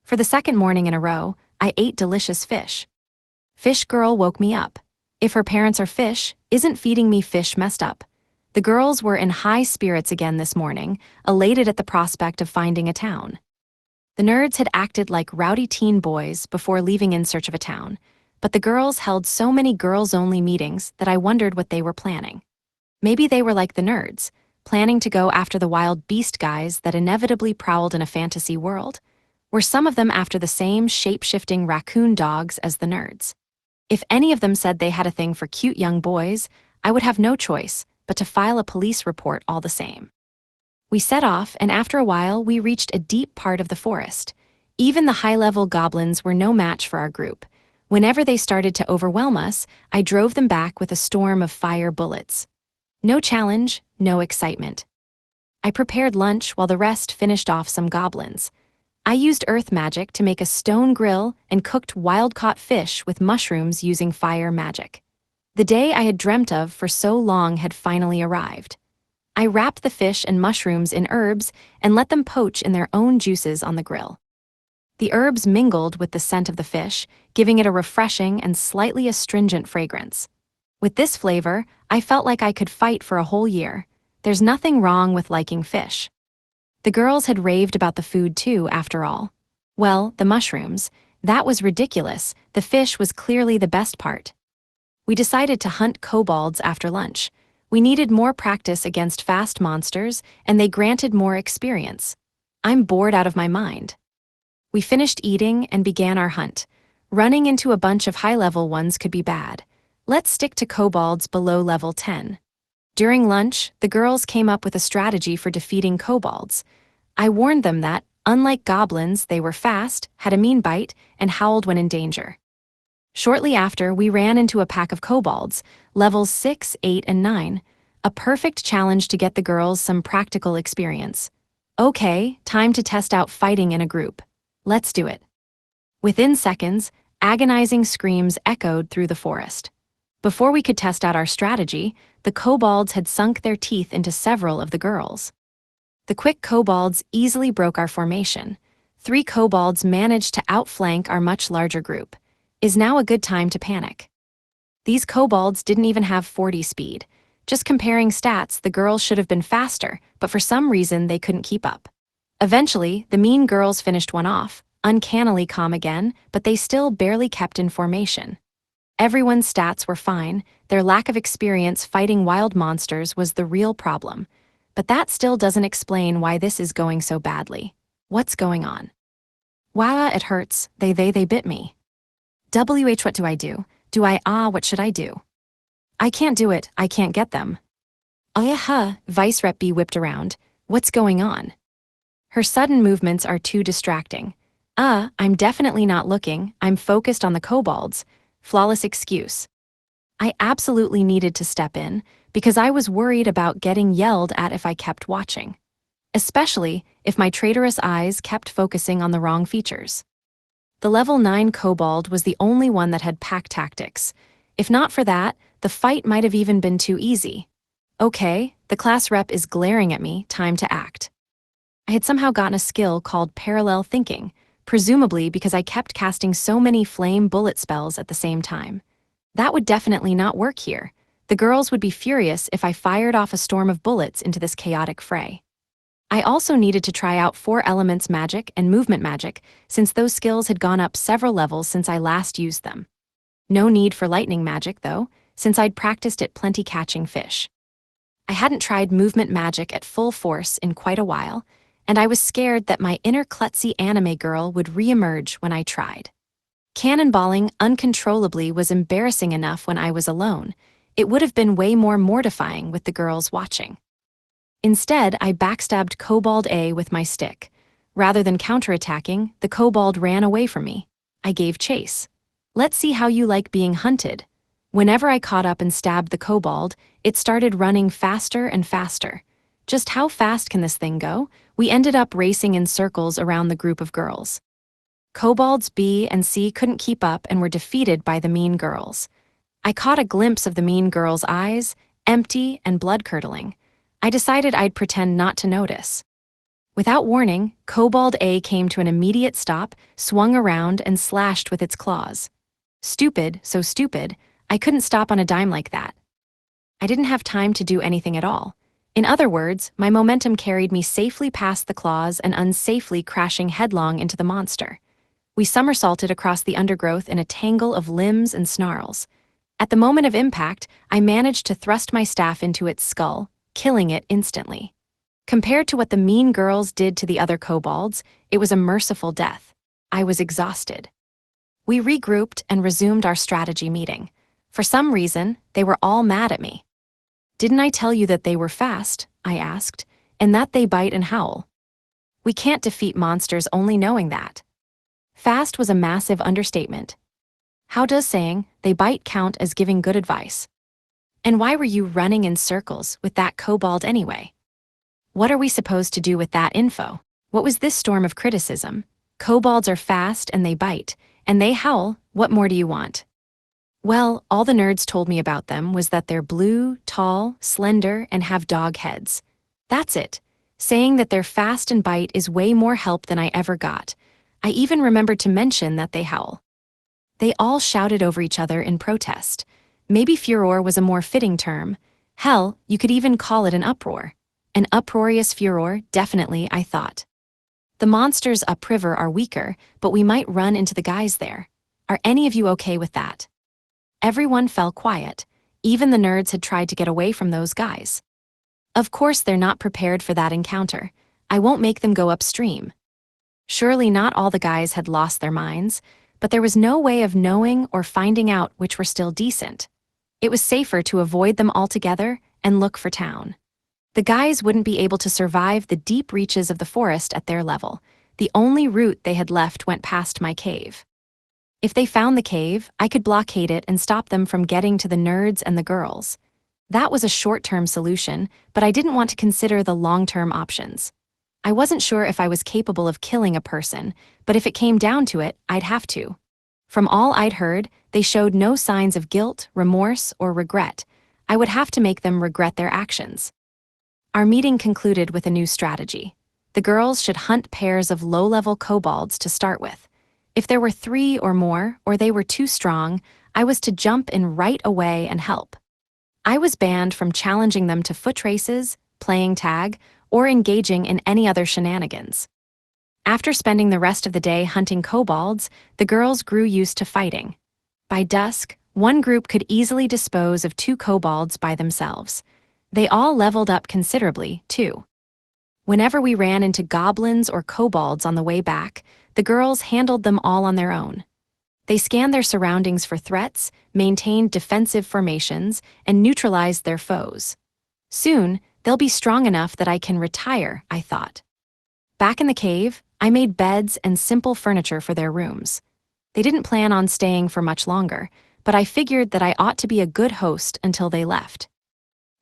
For the second morning in a row, I ate delicious fish. Fish girl woke me up. If her parents are fish, isn't feeding me fish messed up? The girls were in high spirits again this morning, elated at the prospect of finding a town. The nerds had acted like rowdy teen boys before leaving in search of a town, but the girls held so many girls-only meetings that I wondered what they were planning. Maybe they were like the nerds, planning to go after the wild beast guys that inevitably prowled in a fantasy world. Were some of them after the same shape-shifting raccoon dogs as the nerds? If any of them said they had a thing for cute young boys, I would have no choice but to file a police report all the same. We set off, and after a while, we reached a deep part of the forest. Even the high-level goblins were no match for our group. Whenever they started to overwhelm us, I drove them back with a storm of fire bullets. No challenge, no excitement. I prepared lunch while the rest finished off some goblins. I used earth magic to make a stone grill and cooked wild-caught fish with mushrooms using fire magic. The day I had dreamt of for so long had finally arrived. I wrapped the fish and mushrooms in herbs and let them poach in their own juices on the grill. The herbs mingled with the scent of the fish, giving it a refreshing and slightly astringent fragrance. With this flavor, I felt like I could fight for a whole year. There's nothing wrong with liking fish. The girls had raved about the food too, after all. Well, the mushrooms. That was ridiculous. The fish was clearly the best part. We decided to hunt kobolds after lunch. We needed more practice against fast monsters, and they granted more experience. I'm bored out of my mind. We finished eating and began our hunt. Running into a bunch of high-level ones could be bad. Let's stick to kobolds below level 10. During lunch, the girls came up with a strategy for defeating kobolds. I warned them that, unlike goblins, they were fast, had a mean bite, and howled when in danger. Shortly after, we ran into a pack of kobolds, levels 6, 8, and 9. A perfect challenge to get the girls some practical experience. Okay, time to test out fighting in a group. Let's do it. Within seconds, agonizing screams echoed through the forest. Before we could test out our strategy, the kobolds had sunk their teeth into several of the girls. The quick kobolds easily broke our formation. 3 kobolds managed to outflank our much larger group. Is now a good time to panic. These kobolds didn't even have 40 speed. Just comparing stats, the girls should have been faster, but for some reason they couldn't keep up. Eventually, the mean girls finished one off, uncannily calm again, but they still barely kept in formation. Everyone's stats were fine, their lack of experience fighting wild monsters was the real problem. But that still doesn't explain why this is going so badly. What's going on? Wow, it hurts, they bit me. What do I do? What should I do? I can't do it, I can't get them. Vice Rep B whipped around. What's going on? Her sudden movements are too distracting. I'm definitely not looking. I'm focused on the kobolds. Flawless excuse. I absolutely needed to step in because I was worried about getting yelled at if I kept watching, especially if my traitorous eyes kept focusing on the wrong features. The level 9 kobold was the only one that had pack tactics. If not for that, the fight might have even been too easy. Okay, the class rep is glaring at me, time to act. I had somehow gotten a skill called parallel thinking, presumably because I kept casting so many flame bullet spells at the same time. That would definitely not work here. The girls would be furious if I fired off a storm of bullets into this chaotic fray. I also needed to try out 4 elements magic and movement magic, since those skills had gone up several levels since I last used them. No need for lightning magic, though, since I'd practiced it plenty catching fish. I hadn't tried movement magic at full force in quite a while, and I was scared that my inner klutzy anime girl would reemerge when I tried. Cannonballing uncontrollably was embarrassing enough when I was alone. It would have been way more mortifying with the girls watching. Instead, I backstabbed Kobold A with my stick. Rather than counterattacking, the kobold ran away from me. I gave chase. Let's see how you like being hunted. Whenever I caught up and stabbed the kobold, it started running faster and faster. Just how fast can this thing go? We ended up racing in circles around the group of girls. Kobolds B and C couldn't keep up and were defeated by the mean girls. I caught a glimpse of the mean girls' eyes, empty and blood-curdling. I decided I'd pretend not to notice. Without warning, Kobold A came to an immediate stop, swung around, and slashed with its claws. Stupid, so stupid, I couldn't stop on a dime like that. I didn't have time to do anything at all. In other words, my momentum carried me safely past the claws and unsafely crashing headlong into the monster. We somersaulted across the undergrowth in a tangle of limbs and snarls. At the moment of impact, I managed to thrust my staff into its skull, killing it instantly. Compared to what the mean girls did to the other kobolds, it was a merciful death. I was exhausted. We regrouped and resumed our strategy meeting. For some reason, they were all mad at me. "Didn't I tell you that they were fast?" I asked, "and that they bite and howl?" We can't defeat monsters only knowing that. Fast was a massive understatement. How does saying, "they bite" count as giving good advice? And why were you running in circles with that kobold anyway? What are we supposed to do with that info? What was this storm of criticism? Kobolds are fast and they bite, and they howl. What more do you want? Well, all the nerds told me about them was that they're blue, tall, slender, and have dog heads. That's it. Saying that they're fast and bite is way more help than I ever got. I even remembered to mention that they howl. They all shouted over each other in protest. Maybe furor was a more fitting term. Hell, you could even call it an uproar. An uproarious furor, definitely, I thought. The monsters upriver are weaker, but we might run into the guys there. Are any of you okay with that? Everyone fell quiet. Even the nerds had tried to get away from those guys. Of course they're not prepared for that encounter. I won't make them go upstream. Surely not all the guys had lost their minds, but there was no way of knowing or finding out which were still decent. It was safer to avoid them altogether and look for town. The guys wouldn't be able to survive the deep reaches of the forest at their level. The only route they had left went past my cave. If they found the cave, I could blockade it and stop them from getting to the nerds and the girls. That was a short-term solution, but I didn't want to consider the long-term options. I wasn't sure if I was capable of killing a person, but if it came down to it, I'd have to. From all I'd heard, they showed no signs of guilt, remorse, or regret. I would have to make them regret their actions. Our meeting concluded with a new strategy. The girls should hunt pairs of low-level kobolds to start with. If there were 3 or more, or they were too strong, I was to jump in right away and help. I was banned from challenging them to foot races, playing tag, or engaging in any other shenanigans. After spending the rest of the day hunting kobolds, the girls grew used to fighting. By dusk, one group could easily dispose of 2 kobolds by themselves. They all leveled up considerably, too. Whenever we ran into goblins or kobolds on the way back, the girls handled them all on their own. They scanned their surroundings for threats, maintained defensive formations, and neutralized their foes. Soon, they'll be strong enough that I can retire, I thought. Back in the cave, I made beds and simple furniture for their rooms. They didn't plan on staying for much longer, but I figured that I ought to be a good host until they left.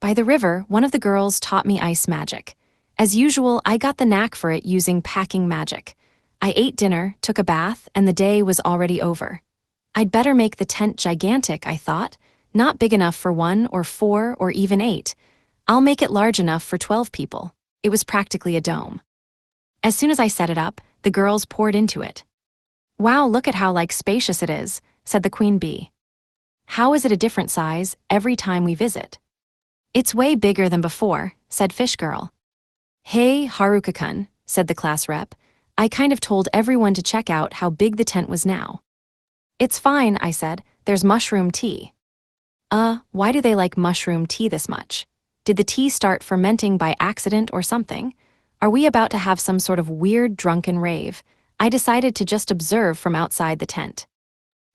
By the river, one of the girls taught me ice magic. As usual, I got the knack for it using packing magic. I ate dinner, took a bath, and the day was already over. I'd better make the tent gigantic, I thought, not big enough for 1 or 4 or even 8. I'll make it large enough for 12 people. It was practically a dome. As soon as I set it up, the girls poured into it. "Wow, look at how spacious it is," said the queen bee. "How is it a different size every time we visit?" "It's way bigger than before," said Fish Girl. "Hey, Haruka-kun," said the class rep. "I kind of told everyone to check out how big the tent was now." "It's fine," I said. "There's mushroom tea." Why do they like mushroom tea this much? Did the tea start fermenting by accident or something? Are we about to have some sort of weird drunken rave? I decided to just observe from outside the tent.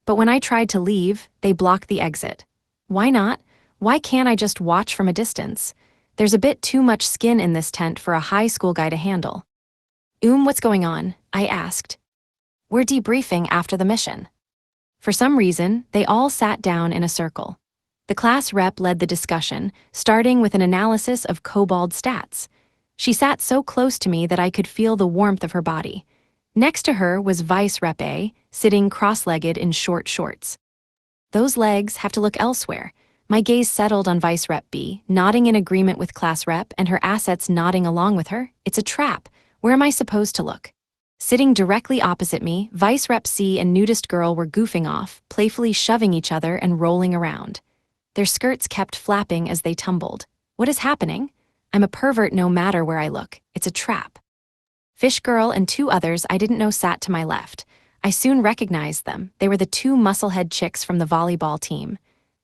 But when I tried to leave, they blocked the exit. Why not? Why can't I just watch from a distance? There's a bit too much skin in this tent for a high school guy to handle. What's going on?" I asked. "We're debriefing after the mission." For some reason, they all sat down in a circle. The class rep led the discussion, starting with an analysis of kobold stats. She sat so close to me that I could feel the warmth of her body. Next to her was Vice Rep A, sitting cross-legged in short shorts. Those legs have to look elsewhere. My gaze settled on Vice Rep B, nodding in agreement with Class Rep and her assets nodding along with her. It's a trap. Where am I supposed to look? Sitting directly opposite me, Vice Rep C and Nudist Girl were goofing off, playfully shoving each other and rolling around. Their skirts kept flapping as they tumbled. What is happening? I'm a pervert no matter where I look. It's a trap. Fish Girl and 2 others I didn't know sat to my left. I soon recognized them. They were the 2 musclehead chicks from the volleyball team.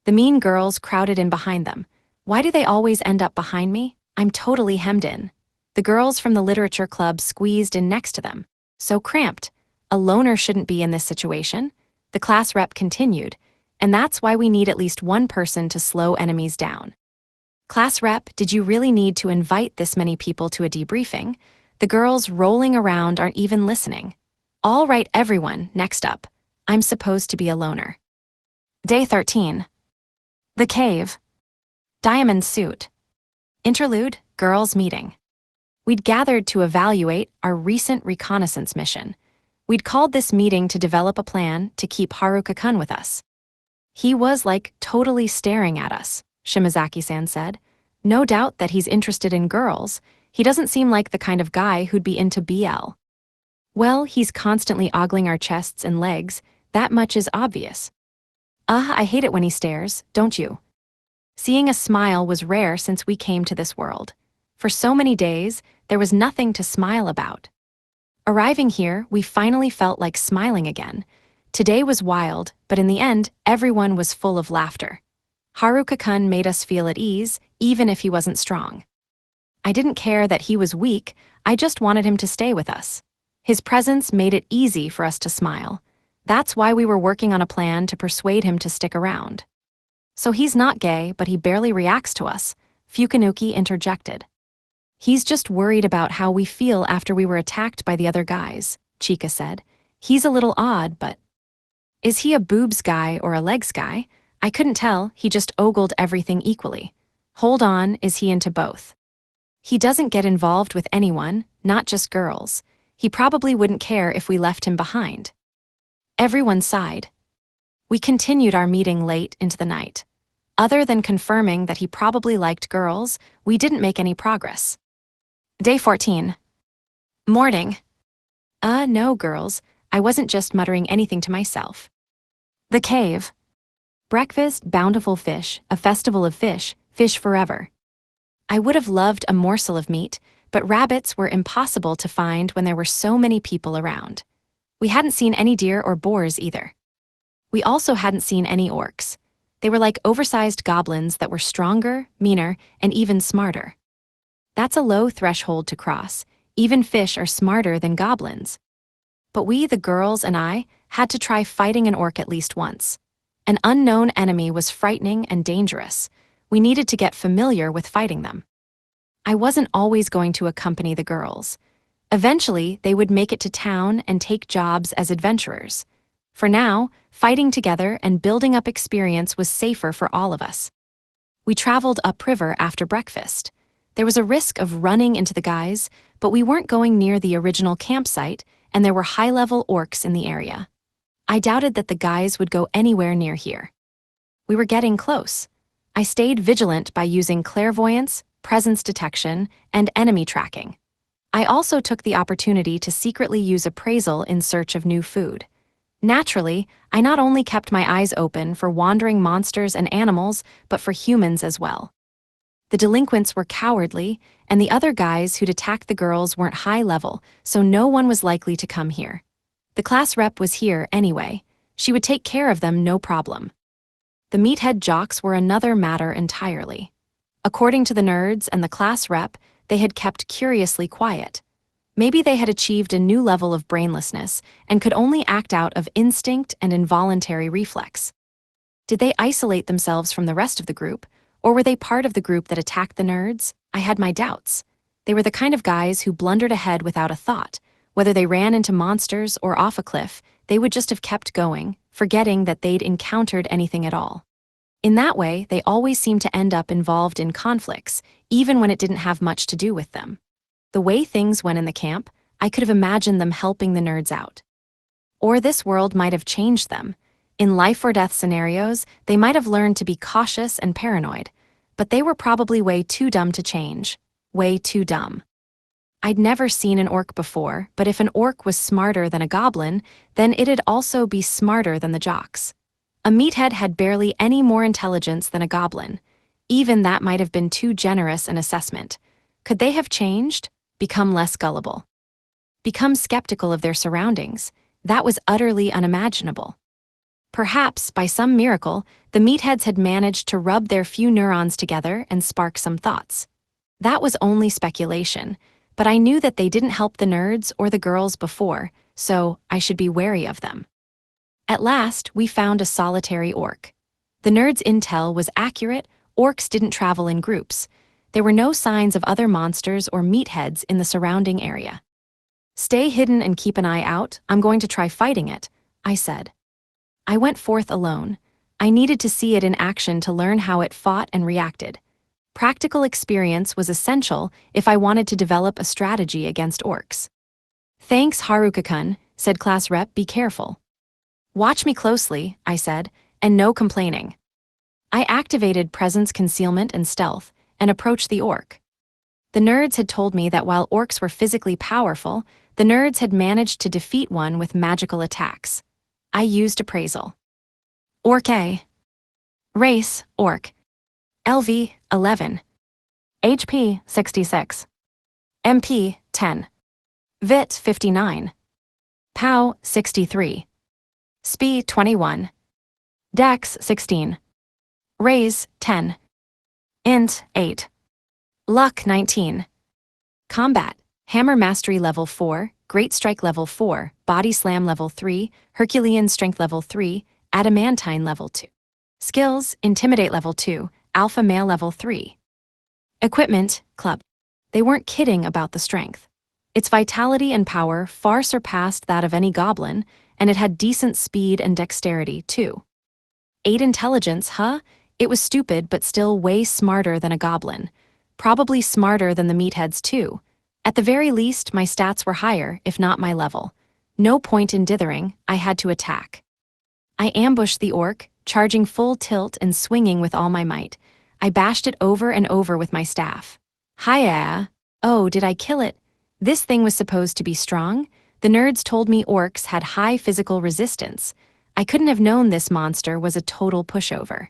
The mean girls crowded in behind them. Why do they always end up behind me? I'm totally hemmed in. The girls from the literature club squeezed in next to them. So cramped. A loner shouldn't be in this situation. The class rep continued. And that's why we need at least one person to slow enemies down. "Class rep, did you really need to invite this many people to a debriefing? The girls rolling around aren't even listening." "All right, everyone, next up. I'm supposed to be a loner." Day 13. The cave. Diamond suit. Interlude, girls meeting. We'd gathered to evaluate our recent reconnaissance mission. We'd called this meeting to develop a plan to keep Haruka-kun with us. "He was totally staring at us," Shimazaki-san said. "No doubt that he's interested in girls. He doesn't seem like the kind of guy who'd be into BL. Well, he's constantly ogling our chests and legs. That much is obvious." I hate it when he stares, don't you?" Seeing a smile was rare since we came to this world. For so many days, there was nothing to smile about. Arriving here, we finally felt like smiling again. Today was wild, but in the end, everyone was full of laughter. Haruka-kun made us feel at ease, even if he wasn't strong. I didn't care that he was weak, I just wanted him to stay with us. His presence made it easy for us to smile. That's why we were working on a plan to persuade him to stick around. "So he's not gay, but he barely reacts to us," Fukanuki interjected. "He's just worried about how we feel after we were attacked by the other guys," Chika said. "He's a little odd, but..." Is he a boobs guy or a legs guy? I couldn't tell, he just ogled everything equally. Hold on, is he into both? He doesn't get involved with anyone, not just girls. He probably wouldn't care if we left him behind. Everyone sighed. We continued our meeting late into the night. Other than confirming that he probably liked girls, we didn't make any progress. Day 14. Morning. No, girls. I wasn't just muttering anything to myself. The cave. Breakfast, bountiful fish, a festival of fish, fish forever. I would have loved a morsel of meat, but rabbits were impossible to find when there were so many people around. We hadn't seen any deer or boars either. We also hadn't seen any orcs. They were like oversized goblins that were stronger, meaner, and even smarter. That's a low threshold to cross. Even fish are smarter than goblins. But we, the girls and I, had to try fighting an orc at least once. An unknown enemy was frightening and dangerous. We needed to get familiar with fighting them. I wasn't always going to accompany the girls. Eventually, they would make it to town and take jobs as adventurers. For now, fighting together and building up experience was safer for all of us. We traveled upriver after breakfast. There was a risk of running into the guys, but we weren't going near the original campsite, and there were high-level orcs in the area. I doubted that the guys would go anywhere near here. We were getting close. I stayed vigilant by using clairvoyance, presence detection, and enemy tracking. I also took the opportunity to secretly use appraisal in search of new food. Naturally, I not only kept my eyes open for wandering monsters and animals, but for humans as well. The delinquents were cowardly, and the other guys who'd attacked the girls weren't high level, so no one was likely to come here. The class rep was here anyway. She would take care of them no problem. The meathead jocks were another matter entirely. According to the nerds and the class rep, they had kept curiously quiet. Maybe they had achieved a new level of brainlessness and could only act out of instinct and involuntary reflex. Did they isolate themselves from the rest of the group, or were they part of the group that attacked the nerds? I had my doubts. They were the kind of guys who blundered ahead without a thought. Whether they ran into monsters or off a cliff, they would just have kept going, forgetting that they'd encountered anything at all. In that way, they always seemed to end up involved in conflicts, even when it didn't have much to do with them. The way things went in the camp, I could have imagined them helping the nerds out. Or this world might have changed them. In life-or-death scenarios, they might have learned to be cautious and paranoid, but they were probably way too dumb to change. Way too dumb. I'd never seen an orc before, but if an orc was smarter than a goblin, then it'd also be smarter than the jocks. A meathead had barely any more intelligence than a goblin. Even that might have been too generous an assessment. Could they have changed? Become less gullible? Become skeptical of their surroundings? That was utterly unimaginable. Perhaps, by some miracle, the meatheads had managed to rub their few neurons together and spark some thoughts. That was only speculation, but I knew that they didn't help the nerds or the girls before, so I should be wary of them. At last, we found a solitary orc. The nerds' intel was accurate. Orcs didn't travel in groups. There were no signs of other monsters or meatheads in the surrounding area. "Stay hidden and keep an eye out. I'm going to try fighting it," I said. I went forth alone. I needed to see it in action to learn how it fought and reacted. Practical experience was essential if I wanted to develop a strategy against orcs. "Thanks, Haruka-kun," said class rep. "Be careful." "Watch me closely," I said, and no complaining. I activated presence concealment and stealth, and approached the orc. The nerds had told me that while orcs were physically powerful, the nerds had managed to defeat one with magical attacks. I used appraisal. Orc A. Race, orc. LV, 11. HP, 66. MP, 10. VIT, 59. POW, 63. SPI, 21. Dex, 16. Raise, 10. Int, 8. Luck, 19. Combat, Hammer Mastery Level 4, Great Strike Level 4, Body Slam Level 3, Herculean Strength Level 3, Adamantine Level 2. Skills, Intimidate Level 2, Alpha Male Level 3. Equipment, Club. They weren't kidding about the strength. Its vitality and power far surpassed that of any goblin, and it had decent speed and dexterity, too. 8 intelligence, huh? It was stupid, but still way smarter than a goblin. Probably smarter than the meatheads, too. At the very least, my stats were higher, if not my level. No point in dithering, I had to attack. I ambushed the orc, charging full tilt and swinging with all my might. I bashed it over and over with my staff. Hiya! Oh, did I kill it? This thing was supposed to be strong? The nerds told me orcs had high physical resistance. I couldn't have known this monster was a total pushover.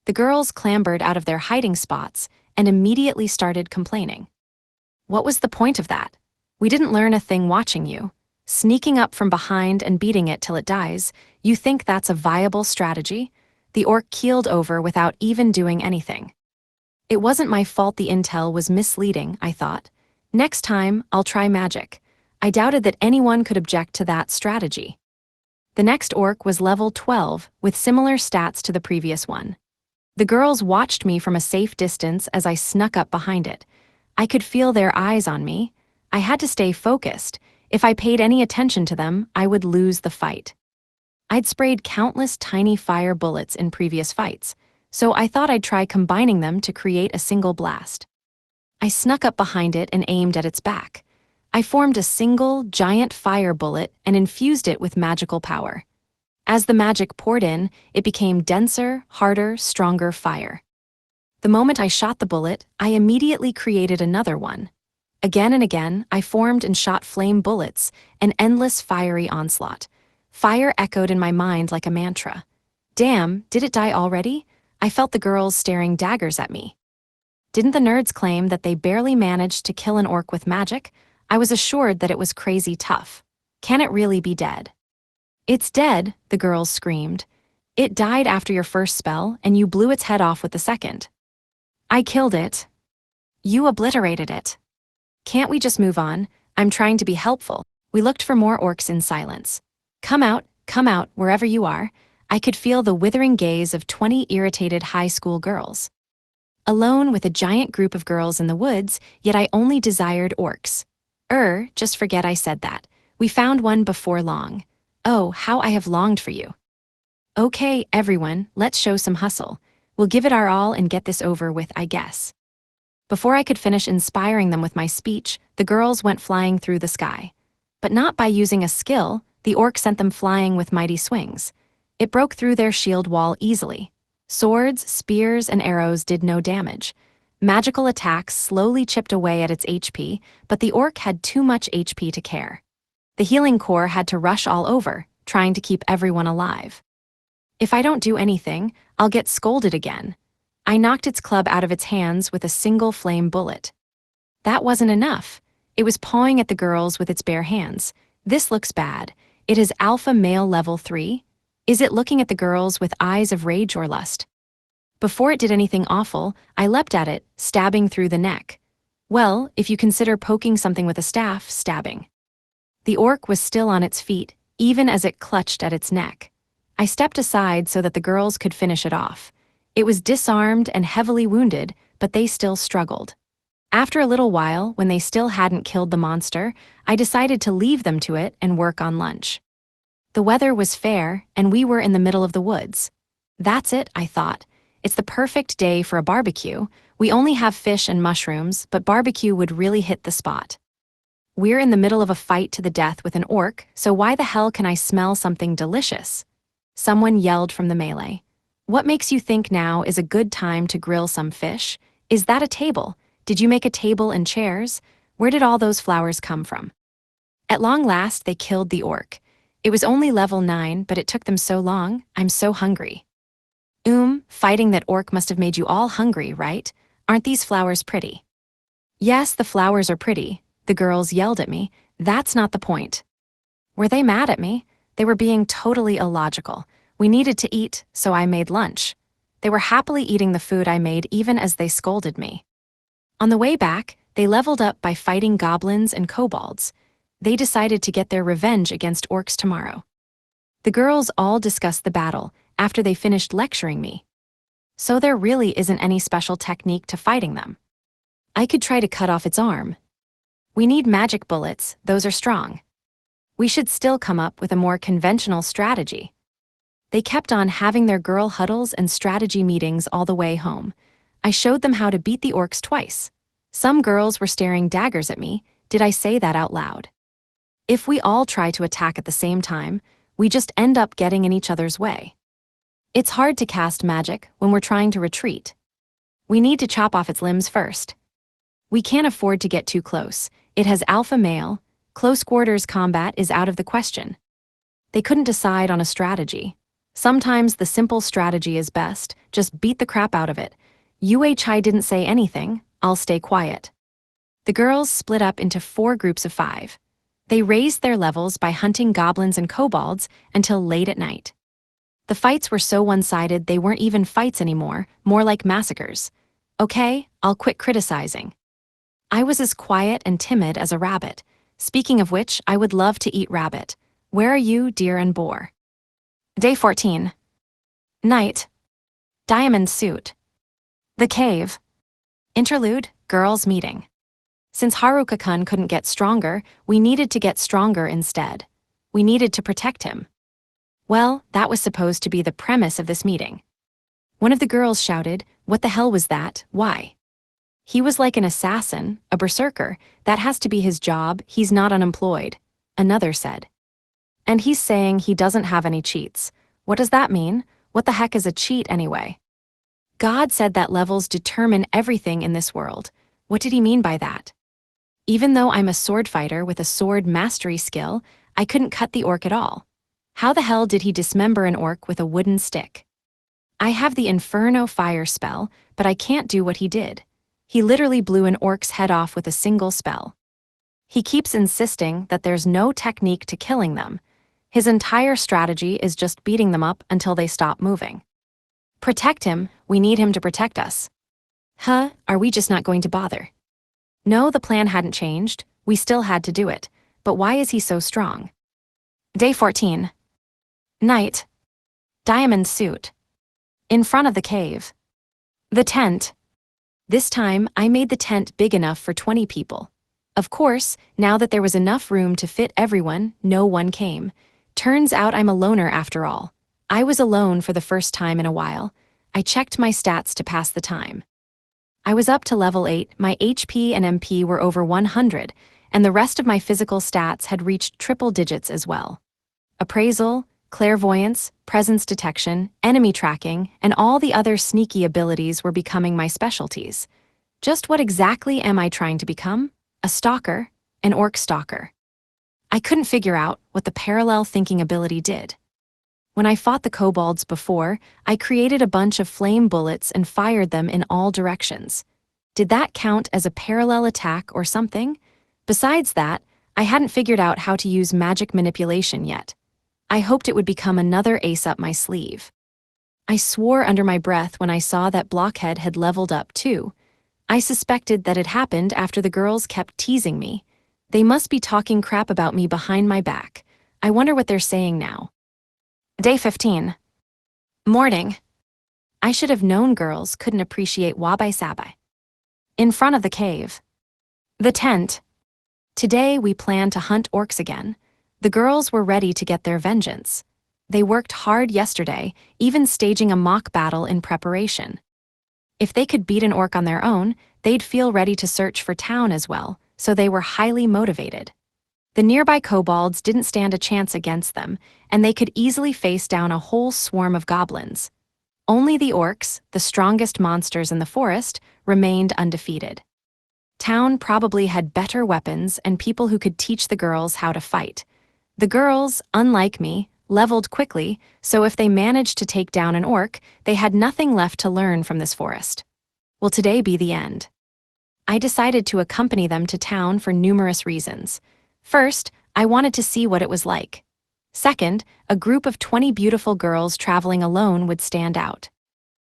The girls clambered out of their hiding spots and immediately started complaining. What was the point of that? We didn't learn a thing watching you. Sneaking up from behind and beating it till it dies, you think that's a viable strategy? The orc keeled over without even doing anything. It wasn't my fault the intel was misleading, I thought. Next time, I'll try magic. I doubted that anyone could object to that strategy. The next orc was level 12, with similar stats to the previous one. The girls watched me from a safe distance as I snuck up behind it. I could feel their eyes on me. I had to stay focused. If I paid any attention to them, I would lose the fight. I'd sprayed countless tiny fire bullets in previous fights, so I thought I'd try combining them to create a single blast. I snuck up behind it and aimed at its back. I formed a single, giant fire bullet and infused it with magical power. As the magic poured in, it became denser, harder, stronger fire. The moment I shot the bullet, I immediately created another one. Again and again, I formed and shot flame bullets, an endless fiery onslaught. Fire echoed in my mind like a mantra. Damn, did it die already? I felt the girls staring daggers at me. Didn't the nerds claim that they barely managed to kill an orc with magic? I was assured that it was crazy tough. Can it really be dead? It's dead, the girls screamed. It died after your first spell, and you blew its head off with the second. I killed it. You obliterated it. Can't we just move on? I'm trying to be helpful. We looked for more orcs in silence. Come out, wherever you are. I could feel the withering gaze of 20 irritated high school girls. Alone with a giant group of girls in the woods, yet I only desired orcs. Just forget I said that. We found one before long. Oh, how I have longed for you. Okay, everyone, let's show some hustle. We'll give it our all and get this over with, I guess. Before I could finish inspiring them with my speech, the girls went flying through the sky. But not by using a skill, the orc sent them flying with mighty swings. It broke through their shield wall easily. Swords, spears, and arrows did no damage. Magical attacks slowly chipped away at its HP, but the orc had too much HP to care. The healing corps had to rush all over, trying to keep everyone alive. If I don't do anything, I'll get scolded again. I knocked its club out of its hands with a single flame bullet. That wasn't enough. It was pawing at the girls with its bare hands. This looks bad. It is alpha male level 3. Is it looking at the girls with eyes of rage or lust? Before it did anything awful, I leapt at it, stabbing through the neck. Well, if you consider poking something with a staff, stabbing. The orc was still on its feet, even as it clutched at its neck. I stepped aside so that the girls could finish it off. It was disarmed and heavily wounded, but they still struggled. After a little while, when they still hadn't killed the monster, I decided to leave them to it and work on lunch. The weather was fair, and we were in the middle of the woods. That's it, I thought. It's the perfect day for a barbecue. We only have fish and mushrooms, but barbecue would really hit the spot. We're in the middle of a fight to the death with an orc, so why the hell can I smell something delicious? Someone yelled from the melee. What makes you think now is a good time to grill some fish? Is that a table? Did you make a table and chairs? Where did all those flowers come from? At long last, they killed the orc. It was only level 9, but it took them so long. I'm so hungry. Fighting that orc must have made you all hungry, right? Aren't these flowers pretty? Yes, the flowers are pretty, the girls yelled at me. That's not the point. Were they mad at me? They were being totally illogical. We needed to eat, so I made lunch. They were happily eating the food I made even as they scolded me. On the way back, they leveled up by fighting goblins and kobolds. They decided to get their revenge against orcs tomorrow. The girls all discussed the battle after they finished lecturing me. So there really isn't any special technique to fighting them. I could try to cut off its arm. We need magic bullets, those are strong. We should still come up with a more conventional strategy. They kept on having their girl huddles and strategy meetings all the way home. I showed them how to beat the orcs twice. Some girls were staring daggers at me. Did I say that out loud? If we all try to attack at the same time, we just end up getting in each other's way. It's hard to cast magic when we're trying to retreat. We need to chop off its limbs first. We can't afford to get too close. It has alpha male. Close quarters combat is out of the question. They couldn't decide on a strategy. Sometimes the simple strategy is best, just beat the crap out of it. UHI didn't say anything, I'll stay quiet. The girls split up into 4 groups of 5. They raised their levels by hunting goblins and kobolds until late at night. The fights were so one-sided they weren't even fights anymore, more like massacres. Okay, I'll quit criticizing. I was as quiet and timid as a rabbit. Speaking of which, I would love to eat rabbit. Where are you, deer and boar? Day 14. Night. Diamond suit. The cave. Interlude, girls meeting. Since Haruka-kun couldn't get stronger, we needed to get stronger instead. We needed to protect him. Well, that was supposed to be the premise of this meeting. One of the girls shouted, "What the hell was that? Why?" He was like an assassin, a berserker. That has to be his job. He's not unemployed. Another said. And he's saying he doesn't have any cheats. What does that mean? What the heck is a cheat anyway? God said that levels determine everything in this world. What did he mean by that? Even though I'm a sword fighter with a sword mastery skill, I couldn't cut the orc at all. How the hell did he dismember an orc with a wooden stick? I have the Inferno fire spell, but I can't do what he did. He literally blew an orc's head off with a single spell. He keeps insisting that there's no technique to killing them. His entire strategy is just beating them up until they stop moving. Protect him, we need him to protect us. Huh, are we just not going to bother? No, the plan hadn't changed, we still had to do it, but why is he so strong? Day 14. Night. Diamond suit. In front of the cave. The tent. This time, I made the tent big enough for 20 people. Of course, now that there was enough room to fit everyone, no one came. Turns out I'm a loner after all. I was alone for the first time in a while. I checked my stats to pass the time. I was up to level 8, my HP and MP were over 100, and the rest of my physical stats had reached triple digits as well. Appraisal, clairvoyance, presence detection, enemy tracking, and all the other sneaky abilities were becoming my specialties. Just what exactly am I trying to become? A stalker, an orc stalker. I couldn't figure out what the parallel thinking ability did. When I fought the kobolds before, I created a bunch of flame bullets and fired them in all directions. Did that count as a parallel attack or something? Besides that, I hadn't figured out how to use magic manipulation yet. I hoped it would become another ace up my sleeve. I swore under my breath when I saw that Blockhead had leveled up too. I suspected that it happened after the girls kept teasing me. They must be talking crap about me behind my back. I wonder what they're saying now. Day 15. Morning. I should have known girls couldn't appreciate wabi-sabi. In front of the cave. The tent. Today we plan to hunt orcs again. The girls were ready to get their vengeance. They worked hard yesterday, even staging a mock battle in preparation. If they could beat an orc on their own, they'd feel ready to search for town as well, so they were highly motivated. The nearby kobolds didn't stand a chance against them, and they could easily face down a whole swarm of goblins. Only the orcs, the strongest monsters in the forest, remained undefeated. Town probably had better weapons and people who could teach the girls how to fight. The girls, unlike me, leveled quickly, so if they managed to take down an orc, they had nothing left to learn from this forest. Will today be the end? I decided to accompany them to town for numerous reasons. First, I wanted to see what it was like. Second, a group of 20 beautiful girls traveling alone would stand out.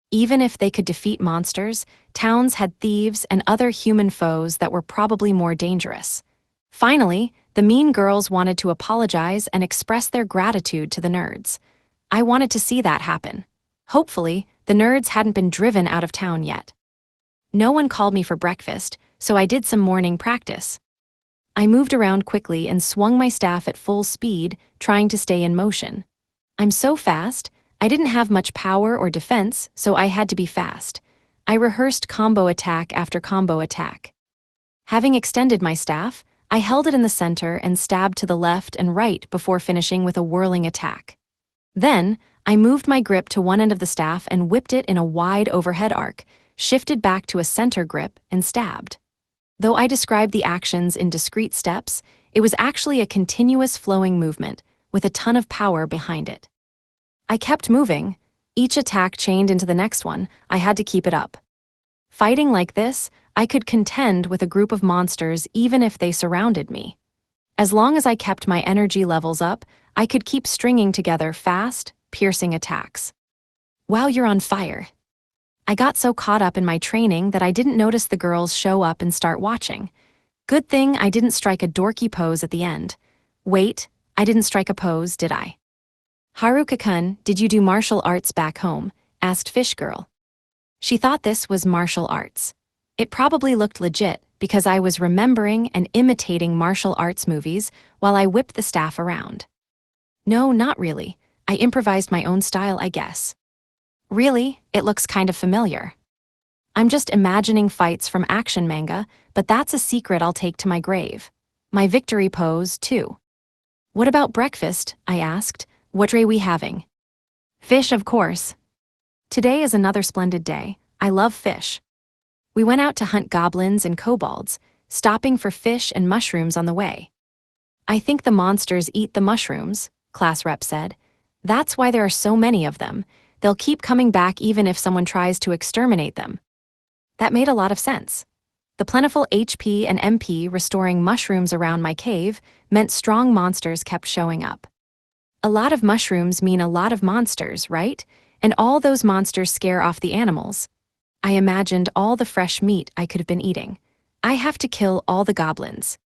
Even if they could defeat monsters, towns had thieves and other human foes that were probably more dangerous. Finally, the mean girls wanted to apologize and express their gratitude to the nerds. I wanted to see that happen. Hopefully, the nerds hadn't been driven out of town yet. No one called me for breakfast, so I did some morning practice. I moved around quickly and swung my staff at full speed, trying to stay in motion. I'm so fast, I didn't have much power or defense, so I had to be fast. I rehearsed combo attack after combo attack. Having extended my staff, I held it in the center and stabbed to the left and right before finishing with a whirling attack. Then, I moved my grip to one end of the staff and whipped it in a wide overhead arc, shifted back to a center grip, and stabbed. Though I described the actions in discrete steps, it was actually a continuous flowing movement, with a ton of power behind it. I kept moving. Each attack chained into the next one, I had to keep it up. Fighting like this, I could contend with a group of monsters even if they surrounded me. As long as I kept my energy levels up, I could keep stringing together fast, piercing attacks. Wow, you're on fire. I got so caught up in my training that I didn't notice the girls show up and start watching. Good thing I didn't strike a dorky pose at the end. Wait, I didn't strike a pose, did I? Haruka-kun, did you do martial arts back home? Asked Fish Girl. She thought this was martial arts. It probably looked legit, because I was remembering and imitating martial arts movies while I whipped the staff around. No, not really. I improvised my own style, I guess. Really, it looks kind of familiar. I'm just imagining fights from action manga, but that's a secret I'll take to my grave. My victory pose, too. What about breakfast? I asked. What are we having? Fish, of course. Today is another splendid day. I love fish. We went out to hunt goblins and kobolds, stopping for fish and mushrooms on the way. I think the monsters eat the mushrooms, class rep said. That's why there are so many of them. They'll keep coming back even if someone tries to exterminate them. That made a lot of sense. The plentiful HP and MP restoring mushrooms around my cave meant strong monsters kept showing up. A lot of mushrooms mean a lot of monsters, right? And all those monsters scare off the animals. I imagined all the fresh meat I could have been eating. I have to kill all the goblins.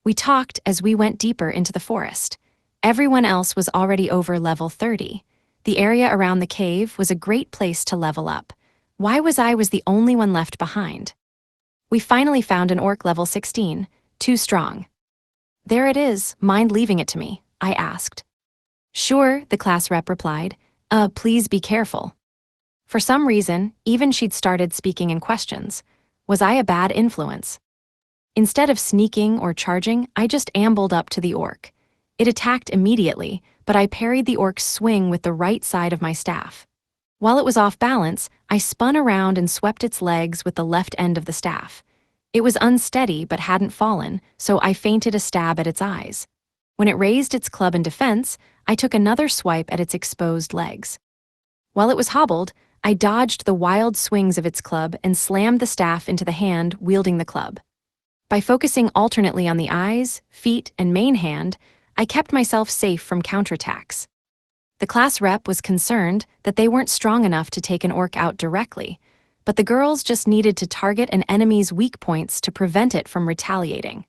We talked as we went deeper into the forest. Everyone else was already over level 30. The area around the cave was a great place to level up. Why was I the only one left behind? We finally found an orc level 16, too strong. There it is, mind leaving it to me? I asked. Sure, the class rep replied. Please be careful. For some reason, even she'd started speaking in questions. Was I a bad influence? Instead of sneaking or charging, I just ambled up to the orc. It attacked immediately, but I parried the orc's swing with the right side of my staff. While it was off balance, I spun around and swept its legs with the left end of the staff. It was unsteady but hadn't fallen, so I feinted a stab at its eyes. When it raised its club in defense, I took another swipe at its exposed legs. While it was hobbled, I dodged the wild swings of its club and slammed the staff into the hand wielding the club. By focusing alternately on the eyes, feet, and main hand, I kept myself safe from counterattacks. The class rep was concerned that they weren't strong enough to take an orc out directly, but the girls just needed to target an enemy's weak points to prevent it from retaliating.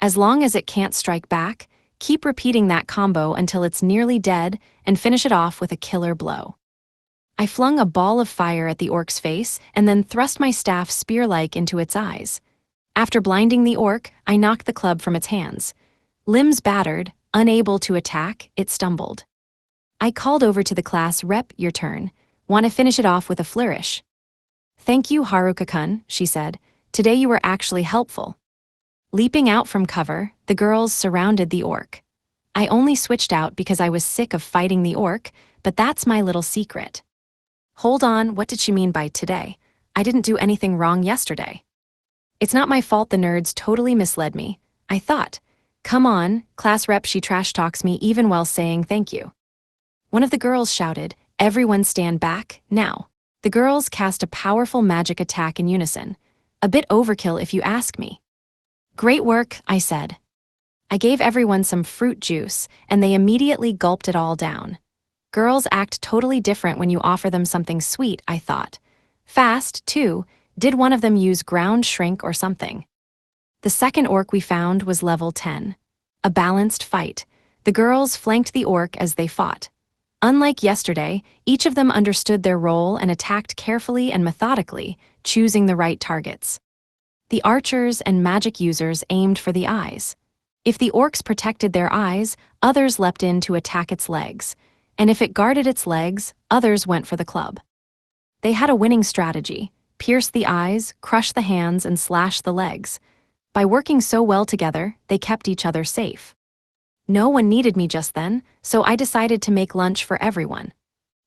As long as it can't strike back, keep repeating that combo until it's nearly dead and finish it off with a killer blow. I flung a ball of fire at the orc's face and then thrust my staff spear-like into its eyes. After blinding the orc, I knocked the club from its hands. Limbs battered, unable to attack, it stumbled. I called over to the class rep, your turn. Want to finish it off with a flourish? Thank you, Haruka-kun, she said. Today you were actually helpful. Leaping out from cover, the girls surrounded the orc. I only switched out because I was sick of fighting the orc, but that's my little secret. Hold on, what did she mean by today? I didn't do anything wrong yesterday. It's not my fault the nerds totally misled me, I thought. Come on, class rep, she trash talks me even while saying thank you. One of the girls shouted, everyone stand back, now. The girls cast a powerful magic attack in unison. A bit overkill if you ask me. Great work, I said. I gave everyone some fruit juice, and they immediately gulped it all down. Girls act totally different when you offer them something sweet, I thought. Fast, too. Did one of them use ground shrink or something? The second orc we found was level 10. A balanced fight. The girls flanked the orc as they fought. Unlike yesterday, each of them understood their role and attacked carefully and methodically, choosing the right targets. The archers and magic users aimed for the eyes. If the orcs protected their eyes, others leapt in to attack its legs. And if it guarded its legs, others went for the club. They had a winning strategy: pierce the eyes, crush the hands, and slash the legs. By working so well together, they kept each other safe. No one needed me just then, so I decided to make lunch for everyone.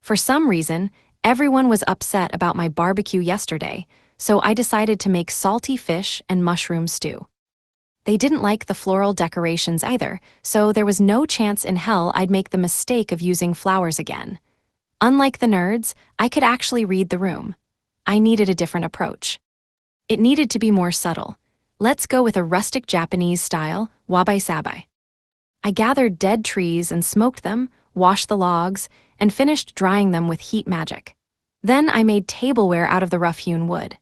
For some reason, everyone was upset about my barbecue yesterday, so I decided to make salty fish and mushroom stew. They didn't like the floral decorations either, so there was no chance in hell I'd make the mistake of using flowers again. Unlike the nerds, I could actually read the room. I needed a different approach. It needed to be more subtle. Let's go with a rustic Japanese style, wabi-sabi. I gathered dead trees and smoked them, washed the logs, and finished drying them with heat magic. Then I made tableware out of the rough-hewn wood.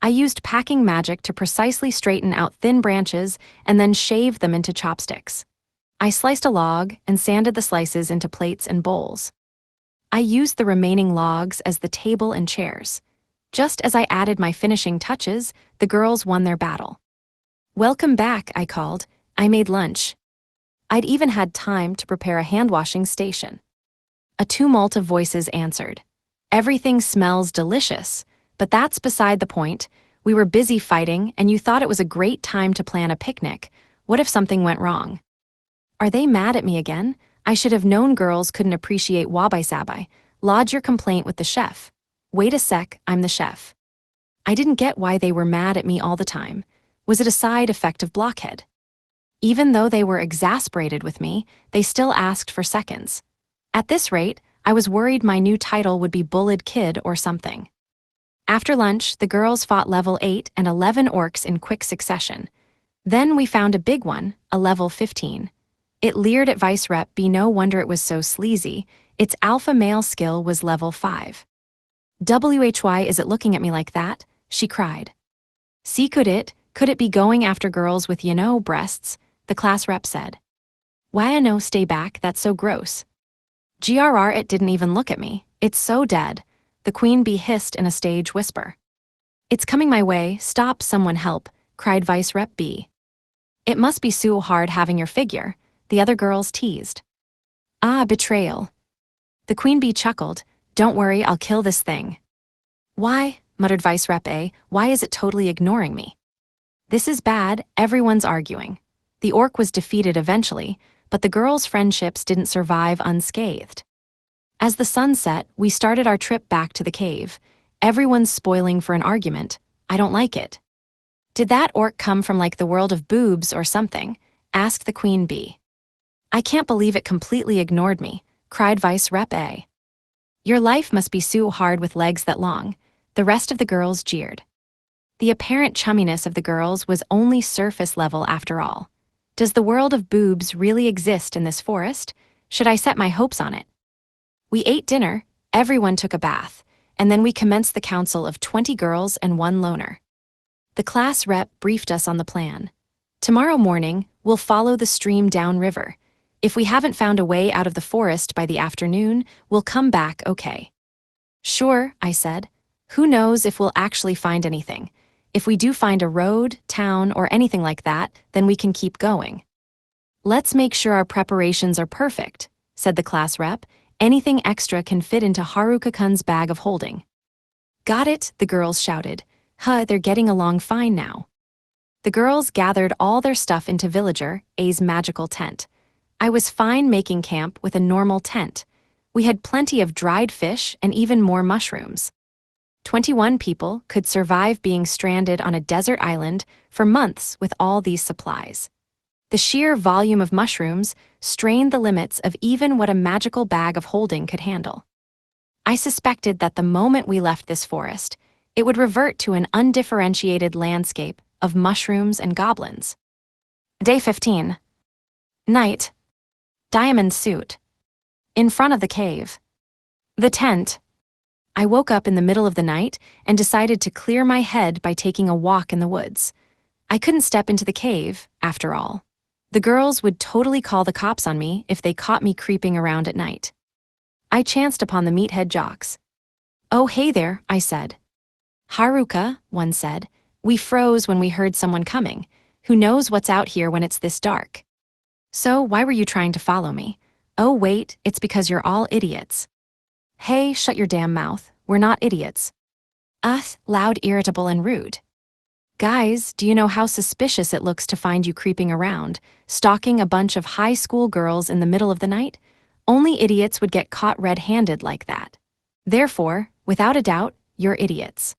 I used packing magic to precisely straighten out thin branches and then shaved them into chopsticks. I sliced a log and sanded the slices into plates and bowls. I used the remaining logs as the table and chairs. Just as I added my finishing touches, the girls won their battle. Welcome back, I called. I made lunch. I'd even had time to prepare a hand-washing station. A tumult of voices answered. Everything smells delicious, but that's beside the point. We were busy fighting, and you thought it was a great time to plan a picnic. What if something went wrong? Are they mad at me again? I should have known girls couldn't appreciate wabi-sabi. Lodge your complaint with the chef. Wait a sec, I'm the chef. I didn't get why they were mad at me all the time. Was it a side effect of blockhead? Even though they were exasperated with me, they still asked for seconds. At this rate, I was worried my new title would be Bullied Kid or something. After lunch, the girls fought level 8 and 11 orcs in quick succession. Then we found a big one, a level 15. It leered at Vice Rep B. No wonder it was so sleazy. Its alpha male skill was level 5. "Why is it looking at me like that?" she cried. "See, could it be going after girls with, breasts?" the class rep said. "Why no, stay back, that's so gross." "GRR, it didn't even look at me. It's so dead," the queen bee hissed in a stage whisper. "It's coming my way, stop, someone help," cried Vice Rep B. "It must be so hard having your figure," the other girls teased. "Ah, betrayal." The queen bee chuckled. "Don't worry, I'll kill this thing." "Why?" muttered Vice Rep A. "Why is it totally ignoring me?" "This is bad, everyone's arguing." The orc was defeated eventually, but the girls' friendships didn't survive unscathed. As the sun set, we started our trip back to the cave. Everyone's spoiling for an argument. I don't like it. "Did that orc come from like the world of boobs or something?" asked the queen bee. "I can't believe it completely ignored me," cried Vice Rep A. "Your life must be so hard with legs that long," the rest of the girls jeered. The apparent chumminess of the girls was only surface level after all. Does the world of boobs really exist in this forest? Should I set my hopes on it? We ate dinner, everyone took a bath, and then we commenced the council of 20 girls and 1 loner. The class rep briefed us on the plan. "Tomorrow morning, we'll follow the stream downriver. If we haven't found a way out of the forest by the afternoon, we'll come back okay." "Sure," I said. "Who knows if we'll actually find anything? If we do find a road, town, or anything like that, then we can keep going." "Let's make sure our preparations are perfect," said the class rep. "Anything extra can fit into Haruka-kun's bag of holding." "Got it," the girls shouted. They're getting along fine now." The girls gathered all their stuff into Villager A's magical tent. I was fine making camp with a normal tent. We had plenty of dried fish and even more mushrooms. 21 people could survive being stranded on a desert island for months with all these supplies. The sheer volume of mushrooms strained the limits of even what a magical bag of holding could handle. I suspected that the moment we left this forest, it would revert to an undifferentiated landscape of mushrooms and goblins. Day 15. Night. Diamond suit. In front of the cave. The tent. I woke up in the middle of the night and decided to clear my head by taking a walk in the woods. I couldn't step into the cave, after all. The girls would totally call the cops on me if they caught me creeping around at night. I chanced upon the meathead jocks. "Oh, hey there," I said. "Haruka," one said. "We froze when we heard someone coming. Who knows what's out here when it's this dark?" "So why were you trying to follow me?" "Oh wait, it's because you're all idiots." "Hey, shut your damn mouth, we're not idiots." Loud, irritable, and rude. "Guys, do you know how suspicious it looks to find you creeping around, stalking a bunch of high school girls in the middle of the night? Only idiots would get caught red-handed like that. Therefore, without a doubt, you're idiots."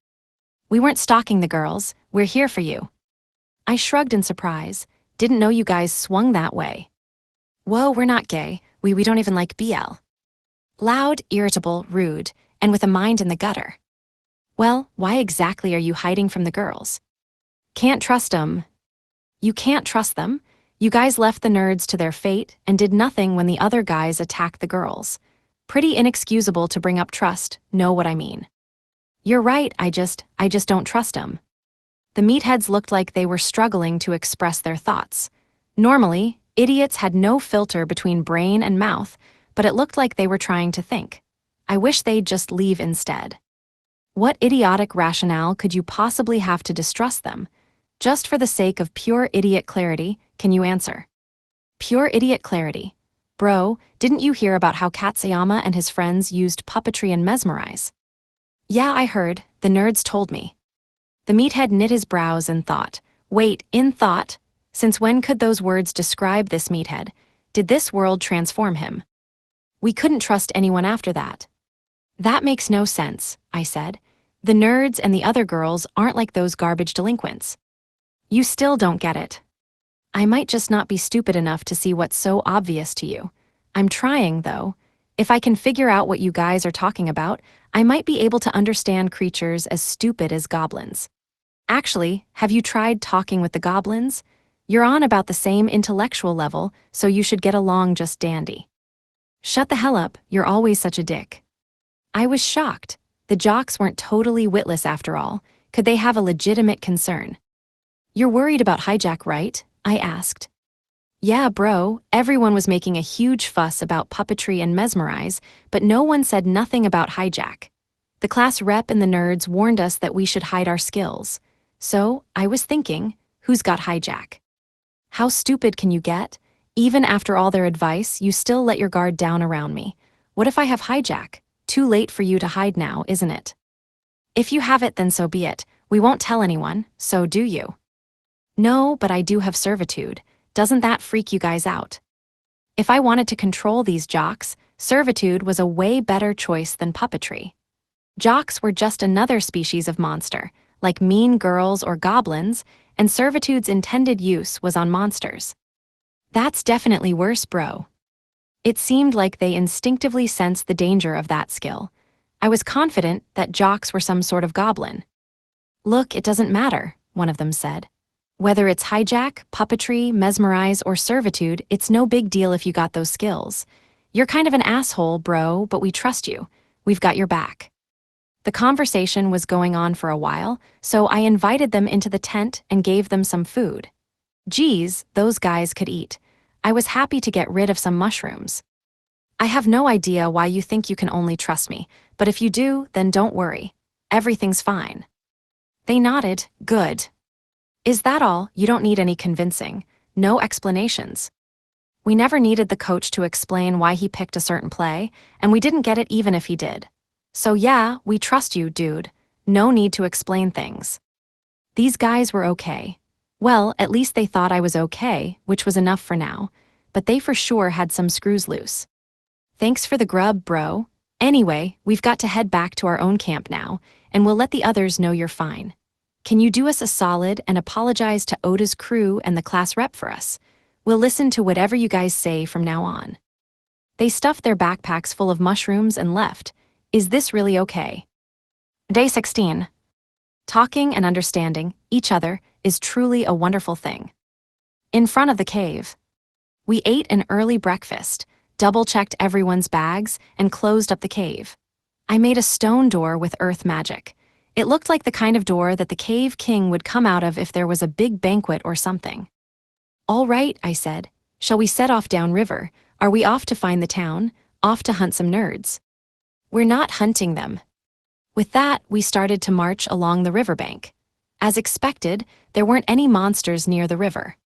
"We weren't stalking the girls, we're here for you." I shrugged in surprise. "Didn't know you guys swung that way." "Whoa, we're not gay, we don't even like BL." Loud, irritable, rude, and with a mind in the gutter. "Well, why exactly are you hiding from the girls?" "Can't trust 'em." "You can't trust them? You guys left the nerds to their fate and did nothing when the other guys attacked the girls. Pretty inexcusable to bring up trust, know what I mean." "You're right, I just don't trust 'em." The meatheads looked like they were struggling to express their thoughts. Normally, idiots had no filter between brain and mouth, but it looked like they were trying to think. I wish they'd just leave instead. What idiotic rationale could you possibly have to distrust them? Just for the sake of pure idiot clarity, can you answer? Pure idiot clarity. Bro, didn't you hear about how Katsuyama and his friends used puppetry and mesmerize? Yeah, I heard. The nerds told me. The meathead knit his brows and thought. Wait, in thought? Since when could those words describe this meathead? Did this world transform him? We couldn't trust anyone after that. That makes no sense, I said. The nerds and the other girls aren't like those garbage delinquents. You still don't get it. I might just not be stupid enough to see what's so obvious to you. I'm trying, though. If I can figure out what you guys are talking about, I might be able to understand creatures as stupid as goblins. Actually, have you tried talking with the goblins? You're on about the same intellectual level, so you should get along just dandy. Shut the hell up, you're always such a dick. I was shocked. The jocks weren't totally witless after all. Could they have a legitimate concern? You're worried about hijack, right? I asked. Yeah, bro, everyone was making a huge fuss about puppetry and mesmerize, but no one said nothing about hijack. The class rep and the nerds warned us that we should hide our skills. So, I was thinking, who's got hijack? How stupid can you get? Even after all their advice, you still let your guard down around me. What if I have hijack? Too late for you to hide now, isn't it? If you have it, then so be it. We won't tell anyone, so do you? No, but I do have servitude. Doesn't that freak you guys out? If I wanted to control these jocks, servitude was a way better choice than puppetry. Jocks were just another species of monster, like mean girls or goblins, and servitude's intended use was on monsters. That's definitely worse, bro. It seemed like they instinctively sensed the danger of that skill. I was confident that jocks were some sort of goblin. Look, it doesn't matter, one of them said. Whether it's hijack, puppetry, mesmerize, or servitude, it's no big deal if you got those skills. You're kind of an asshole, bro, but we trust you. We've got your back. The conversation was going on for a while, so I invited them into the tent and gave them some food. Geez, those guys could eat. I was happy to get rid of some mushrooms. I have no idea why you think you can only trust me, but if you do, then don't worry. Everything's fine. They nodded. Good. Is that all? You don't need any convincing. No explanations. We never needed the coach to explain why he picked a certain play, and we didn't get it even if he did. So yeah, we trust you, dude. No need to explain things. These guys were okay. Well, at least they thought I was okay, which was enough for now, but they for sure had some screws loose. Thanks for the grub, bro. Anyway, we've got to head back to our own camp now, and we'll let the others know you're fine. Can you do us a solid and apologize to Oda's crew and the class rep for us? We'll listen to whatever you guys say from now on. They stuffed their backpacks full of mushrooms and left. Is this really okay? Day 16. Talking and understanding each other is truly a wonderful thing. In front of the cave, we ate an early breakfast, double-checked everyone's bags, and closed up the cave. I made a stone door with earth magic. It looked like the kind of door that the cave king would come out of if there was a big banquet or something. All right, I said. Shall we set off downriver? Are we off to find the town? Off to hunt some nerds? We're not hunting them. With that, we started to march along the riverbank. As expected, there weren't any monsters near the river.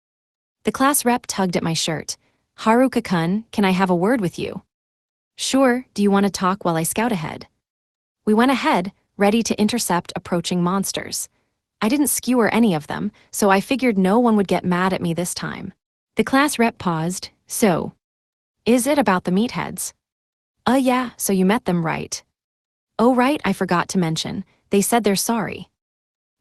The class rep tugged at my shirt. Haruka-kun, can I have a word with you? Sure, do you want to talk while I scout ahead? We went ahead, ready to intercept approaching monsters. I didn't skewer any of them, so I figured no one would get mad at me this time. The class rep paused. So, is it about the meatheads? Yeah, so you met them, right? Oh right, I forgot to mention. They said they're sorry.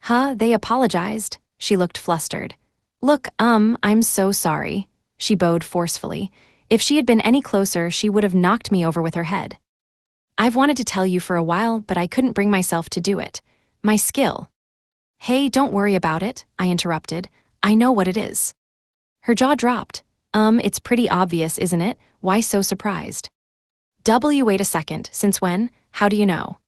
Huh, they apologized. She looked flustered. Look, I'm so sorry. She bowed forcefully. If she had been any closer, she would have knocked me over with her head. I've wanted to tell you for a while, but I couldn't bring myself to do it. My skill. Hey, don't worry about it, I interrupted. I know what it is. Her jaw dropped. It's pretty obvious, isn't it? Why so surprised? Wait a second, since when? How do you know?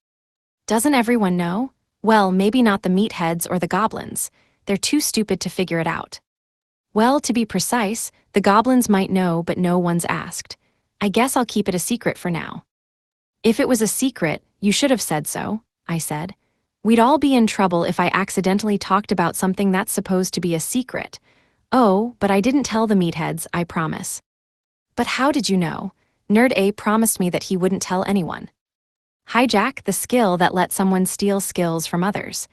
Doesn't everyone know? Well, maybe not the meatheads or the goblins. They're too stupid to figure it out. Well, to be precise, the goblins might know, but no one's asked. I guess I'll keep it a secret for now. If it was a secret, you should have said so, I said. We'd all be in trouble if I accidentally talked about something that's supposed to be a secret. Oh, but I didn't tell the meatheads, I promise. But how did you know? Nerd A promised me that he wouldn't tell anyone. Hijack, the skill that let someone steal skills from others.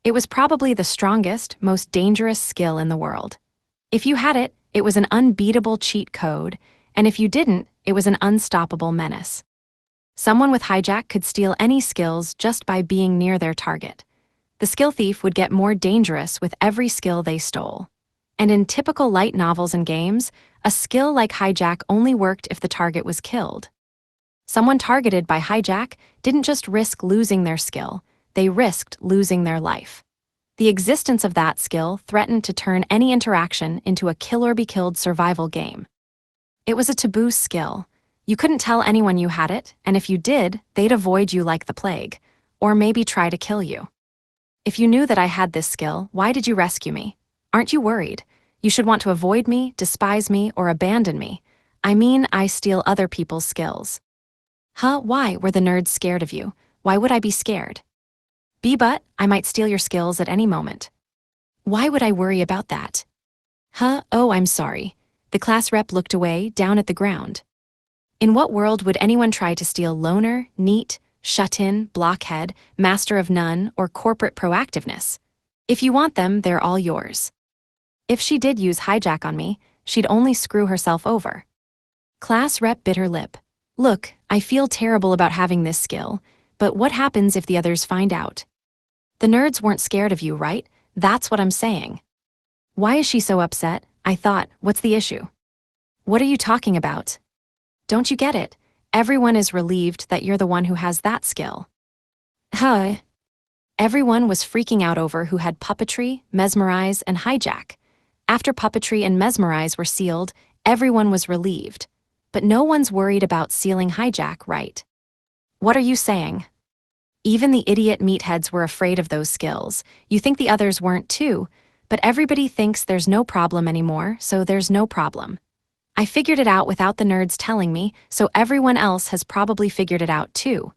It was probably the strongest, most dangerous skill in the world. If you had it, it was an unbeatable cheat code, and if you didn't, it was an unstoppable menace. Someone with hijack could steal any skills just by being near their target. The skill thief would get more dangerous with every skill they stole. And in typical light novels and games, a skill like hijack only worked if the target was killed. Someone targeted by hijack didn't just risk losing their skill, they risked losing their life. The existence of that skill threatened to turn any interaction into a kill-or-be-killed survival game. It was a taboo skill. You couldn't tell anyone you had it, and if you did, they'd avoid you like the plague, or maybe try to kill you. If you knew that I had this skill, why did you rescue me? Aren't you worried? You should want to avoid me, despise me, or abandon me. I mean, I steal other people's skills. Huh, why were the nerds scared of you? Why would I be scared? But I might steal your skills at any moment. Why would I worry about that? Huh, oh, I'm sorry. The class rep looked away, down at the ground. In what world would anyone try to steal loner, neat, shut-in, blockhead, master of none, or corporate proactiveness? If you want them, they're all yours. If she did use hijack on me, she'd only screw herself over. Class rep bit her lip. Look, I feel terrible about having this skill, but what happens if the others find out? The nerds weren't scared of you, right? That's what I'm saying. Why is she so upset? I thought, what's the issue? What are you talking about? Don't you get it? Everyone is relieved that you're the one who has that skill. Huh? Everyone was freaking out over who had puppetry, mesmerize, and hijack. After puppetry and mesmerize were sealed, everyone was relieved. But no one's worried about sealing hijack, right? What are you saying? Even the idiot meatheads were afraid of those skills. You think the others weren't too, but everybody thinks there's no problem anymore, so there's no problem. I figured it out without the nerds telling me, so everyone else has probably figured it out too.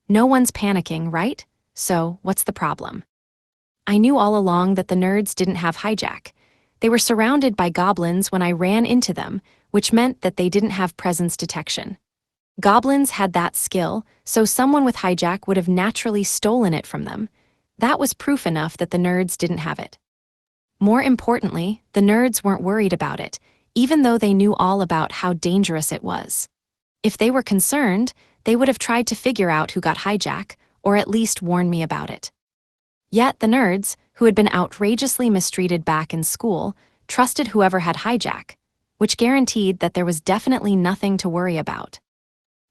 No one's panicking, right? So, what's the problem? I knew all along that the nerds didn't have hijack. They were surrounded by goblins when I ran into them, which meant that they didn't have presence detection. Goblins had that skill, so someone with hijack would have naturally stolen it from them. That was proof enough that the nerds didn't have it. More importantly, the nerds weren't worried about it, even though they knew all about how dangerous it was. If they were concerned, they would have tried to figure out who got hijack, or at least warn me about it. Yet the nerds, who had been outrageously mistreated back in school, trusted whoever had hijack, which guaranteed that there was definitely nothing to worry about.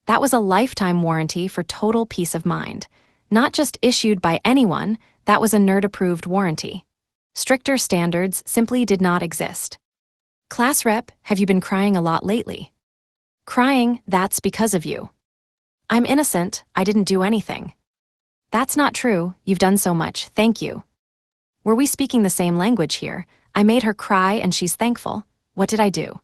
That was a lifetime warranty for total peace of mind. Not just issued by anyone, that was a nerd-approved warranty. Stricter standards simply did not exist. Class rep, have you been crying a lot lately? Crying, that's because of you. I'm innocent, I didn't do anything. That's not true, you've done so much, thank you. Were we speaking the same language here? I made her cry and she's thankful. What did I do?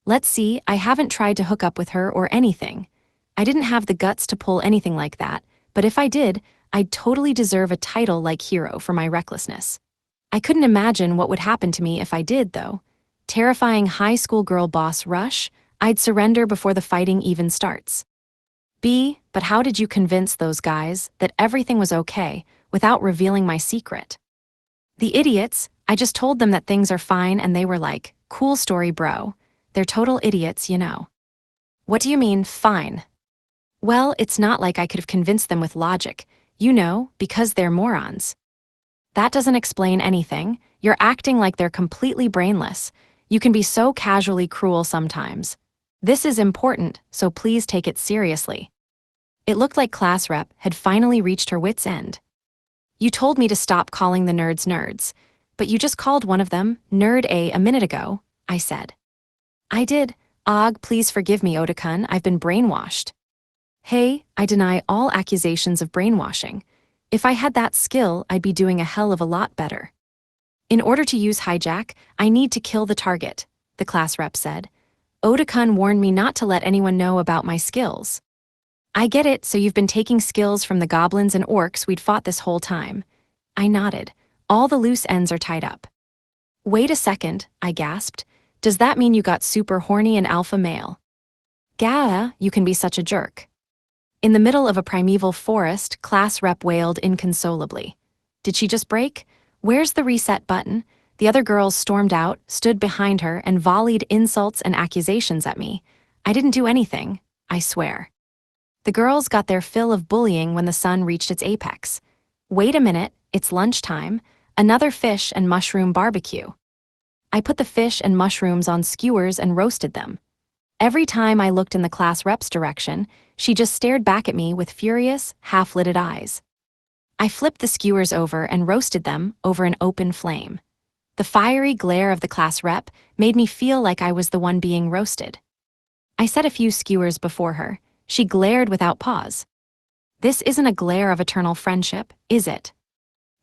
Let's see, I haven't tried to hook up with her or anything. I didn't have the guts to pull anything like that, but if I did, I'd totally deserve a title like hero for my recklessness. I couldn't imagine what would happen to me if I did, though. Terrifying high school girl boss rush, I'd surrender before the fighting even starts. But how did you convince those guys that everything was okay without revealing my secret? The idiots, I just told them that things are fine and they were like, cool story, bro. They're total idiots, you know. What do you mean, fine? Well, it's not like I could have convinced them with logic, you know, because they're morons. That doesn't explain anything. You're acting like they're completely brainless. You can be so casually cruel sometimes. This is important, so please take it seriously. It looked like class rep had finally reached her wit's end. You told me to stop calling the nerds nerds, but you just called one of them Nerd A minute ago, I said. I did. Og, please forgive me, Otakun, I've been brainwashed. Hey, I deny all accusations of brainwashing. If I had that skill, I'd be doing a hell of a lot better. In order to use hijack, I need to kill the target, the class rep said. Otakun warned me not to let anyone know about my skills. I get it, so you've been taking skills from the goblins and orcs we'd fought this whole time. I nodded. All the loose ends are tied up. Wait a second, I gasped. Does that mean you got super horny and alpha male? Gah, you can be such a jerk. In the middle of a primeval forest, class rep wailed inconsolably. Did she just break? Where's the reset button? The other girls stormed out, stood behind her, and volleyed insults and accusations at me. I didn't do anything, I swear. The girls got their fill of bullying when the sun reached its apex. Wait a minute, it's lunchtime. Another fish and mushroom barbecue. I put the fish and mushrooms on skewers and roasted them. Every time I looked in the class rep's direction, she just stared back at me with furious, half-lidded eyes. I flipped the skewers over and roasted them over an open flame. The fiery glare of the class rep made me feel like I was the one being roasted. I set a few skewers before her. She glared without pause. This isn't a glare of eternal friendship, is it?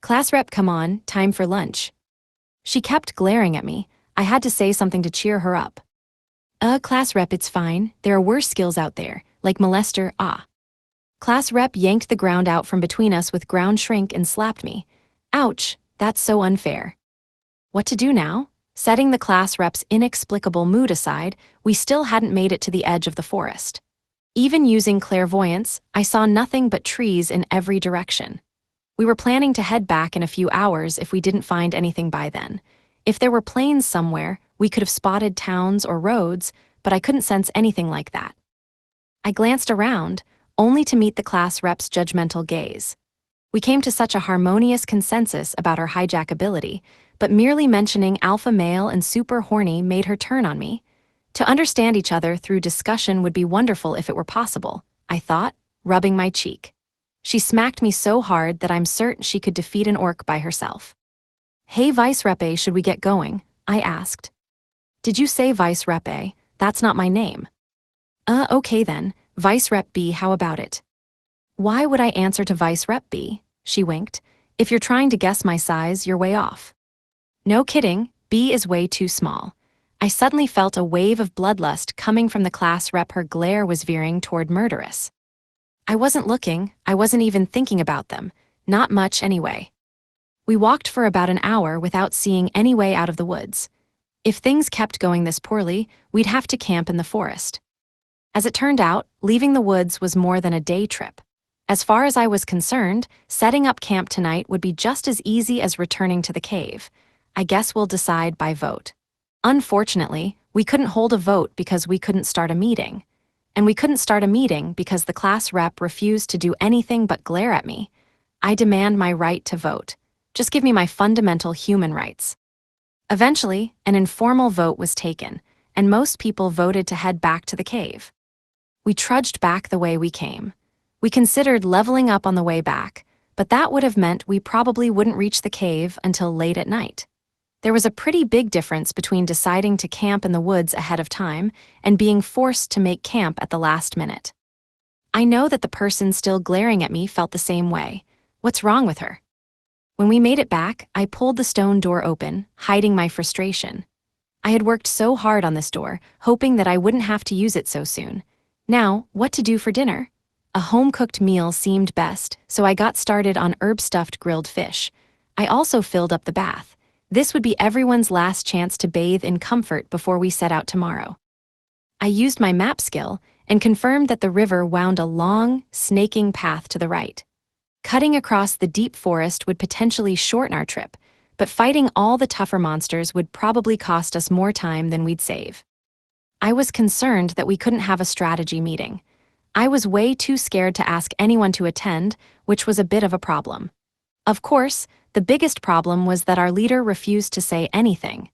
Class rep, come on, time for lunch. She kept glaring at me. I had to say something to cheer her up. Class rep, it's fine. There are worse skills out there, like molester, ah. Class rep yanked the ground out from between us with ground shrink and slapped me. Ouch, that's so unfair. What to do now? Setting the class rep's inexplicable mood aside, we still hadn't made it to the edge of the forest. Even using clairvoyance, I saw nothing but trees in every direction. We were planning to head back in a few hours if we didn't find anything by then. If there were plains somewhere, we could have spotted towns or roads, but I couldn't sense anything like that. I glanced around, only to meet the class rep's judgmental gaze. We came to such a harmonious consensus about her hijack ability, but merely mentioning alpha male and super horny made her turn on me. To understand each other through discussion would be wonderful if it were possible, I thought, rubbing my cheek. She smacked me so hard that I'm certain she could defeat an orc by herself. Hey Vice Rep A, should we get going? I asked. Did you say Vice Rep A? That's not my name. Okay then, Vice Rep B, how about it? Why would I answer to Vice Rep B? She winked. If you're trying to guess my size, you're way off. No kidding, B is way too small. I suddenly felt a wave of bloodlust coming from the class rep. Her glare was veering toward murderous. I wasn't looking, I wasn't even thinking about them. Not much anyway. We walked for about an hour without seeing any way out of the woods. If things kept going this poorly, we'd have to camp in the forest. As it turned out, leaving the woods was more than a day trip. As far as I was concerned, setting up camp tonight would be just as easy as returning to the cave. I guess we'll decide by vote. Unfortunately, we couldn't hold a vote because we couldn't start a meeting. And we couldn't start a meeting because the class rep refused to do anything but glare at me. I demand my right to vote. Just give me my fundamental human rights. Eventually, an informal vote was taken, and most people voted to head back to the cave. We trudged back the way we came. We considered leveling up on the way back, but that would have meant we probably wouldn't reach the cave until late at night. There was a pretty big difference between deciding to camp in the woods ahead of time and being forced to make camp at the last minute. I know that the person still glaring at me felt the same way. What's wrong with her? When we made it back, I pulled the stone door open, hiding my frustration. I had worked so hard on this door, hoping that I wouldn't have to use it so soon. Now, what to do for dinner? A home-cooked meal seemed best, so I got started on herb-stuffed grilled fish. I also filled up the bath. This would be everyone's last chance to bathe in comfort before we set out tomorrow. I used my map skill and confirmed that the river wound a long, snaking path to the right. Cutting across the deep forest would potentially shorten our trip, but fighting all the tougher monsters would probably cost us more time than we'd save. I was concerned that we couldn't have a strategy meeting. I was way too scared to ask anyone to attend, which was a bit of a problem. Of course, the biggest problem was that our leader refused to say anything.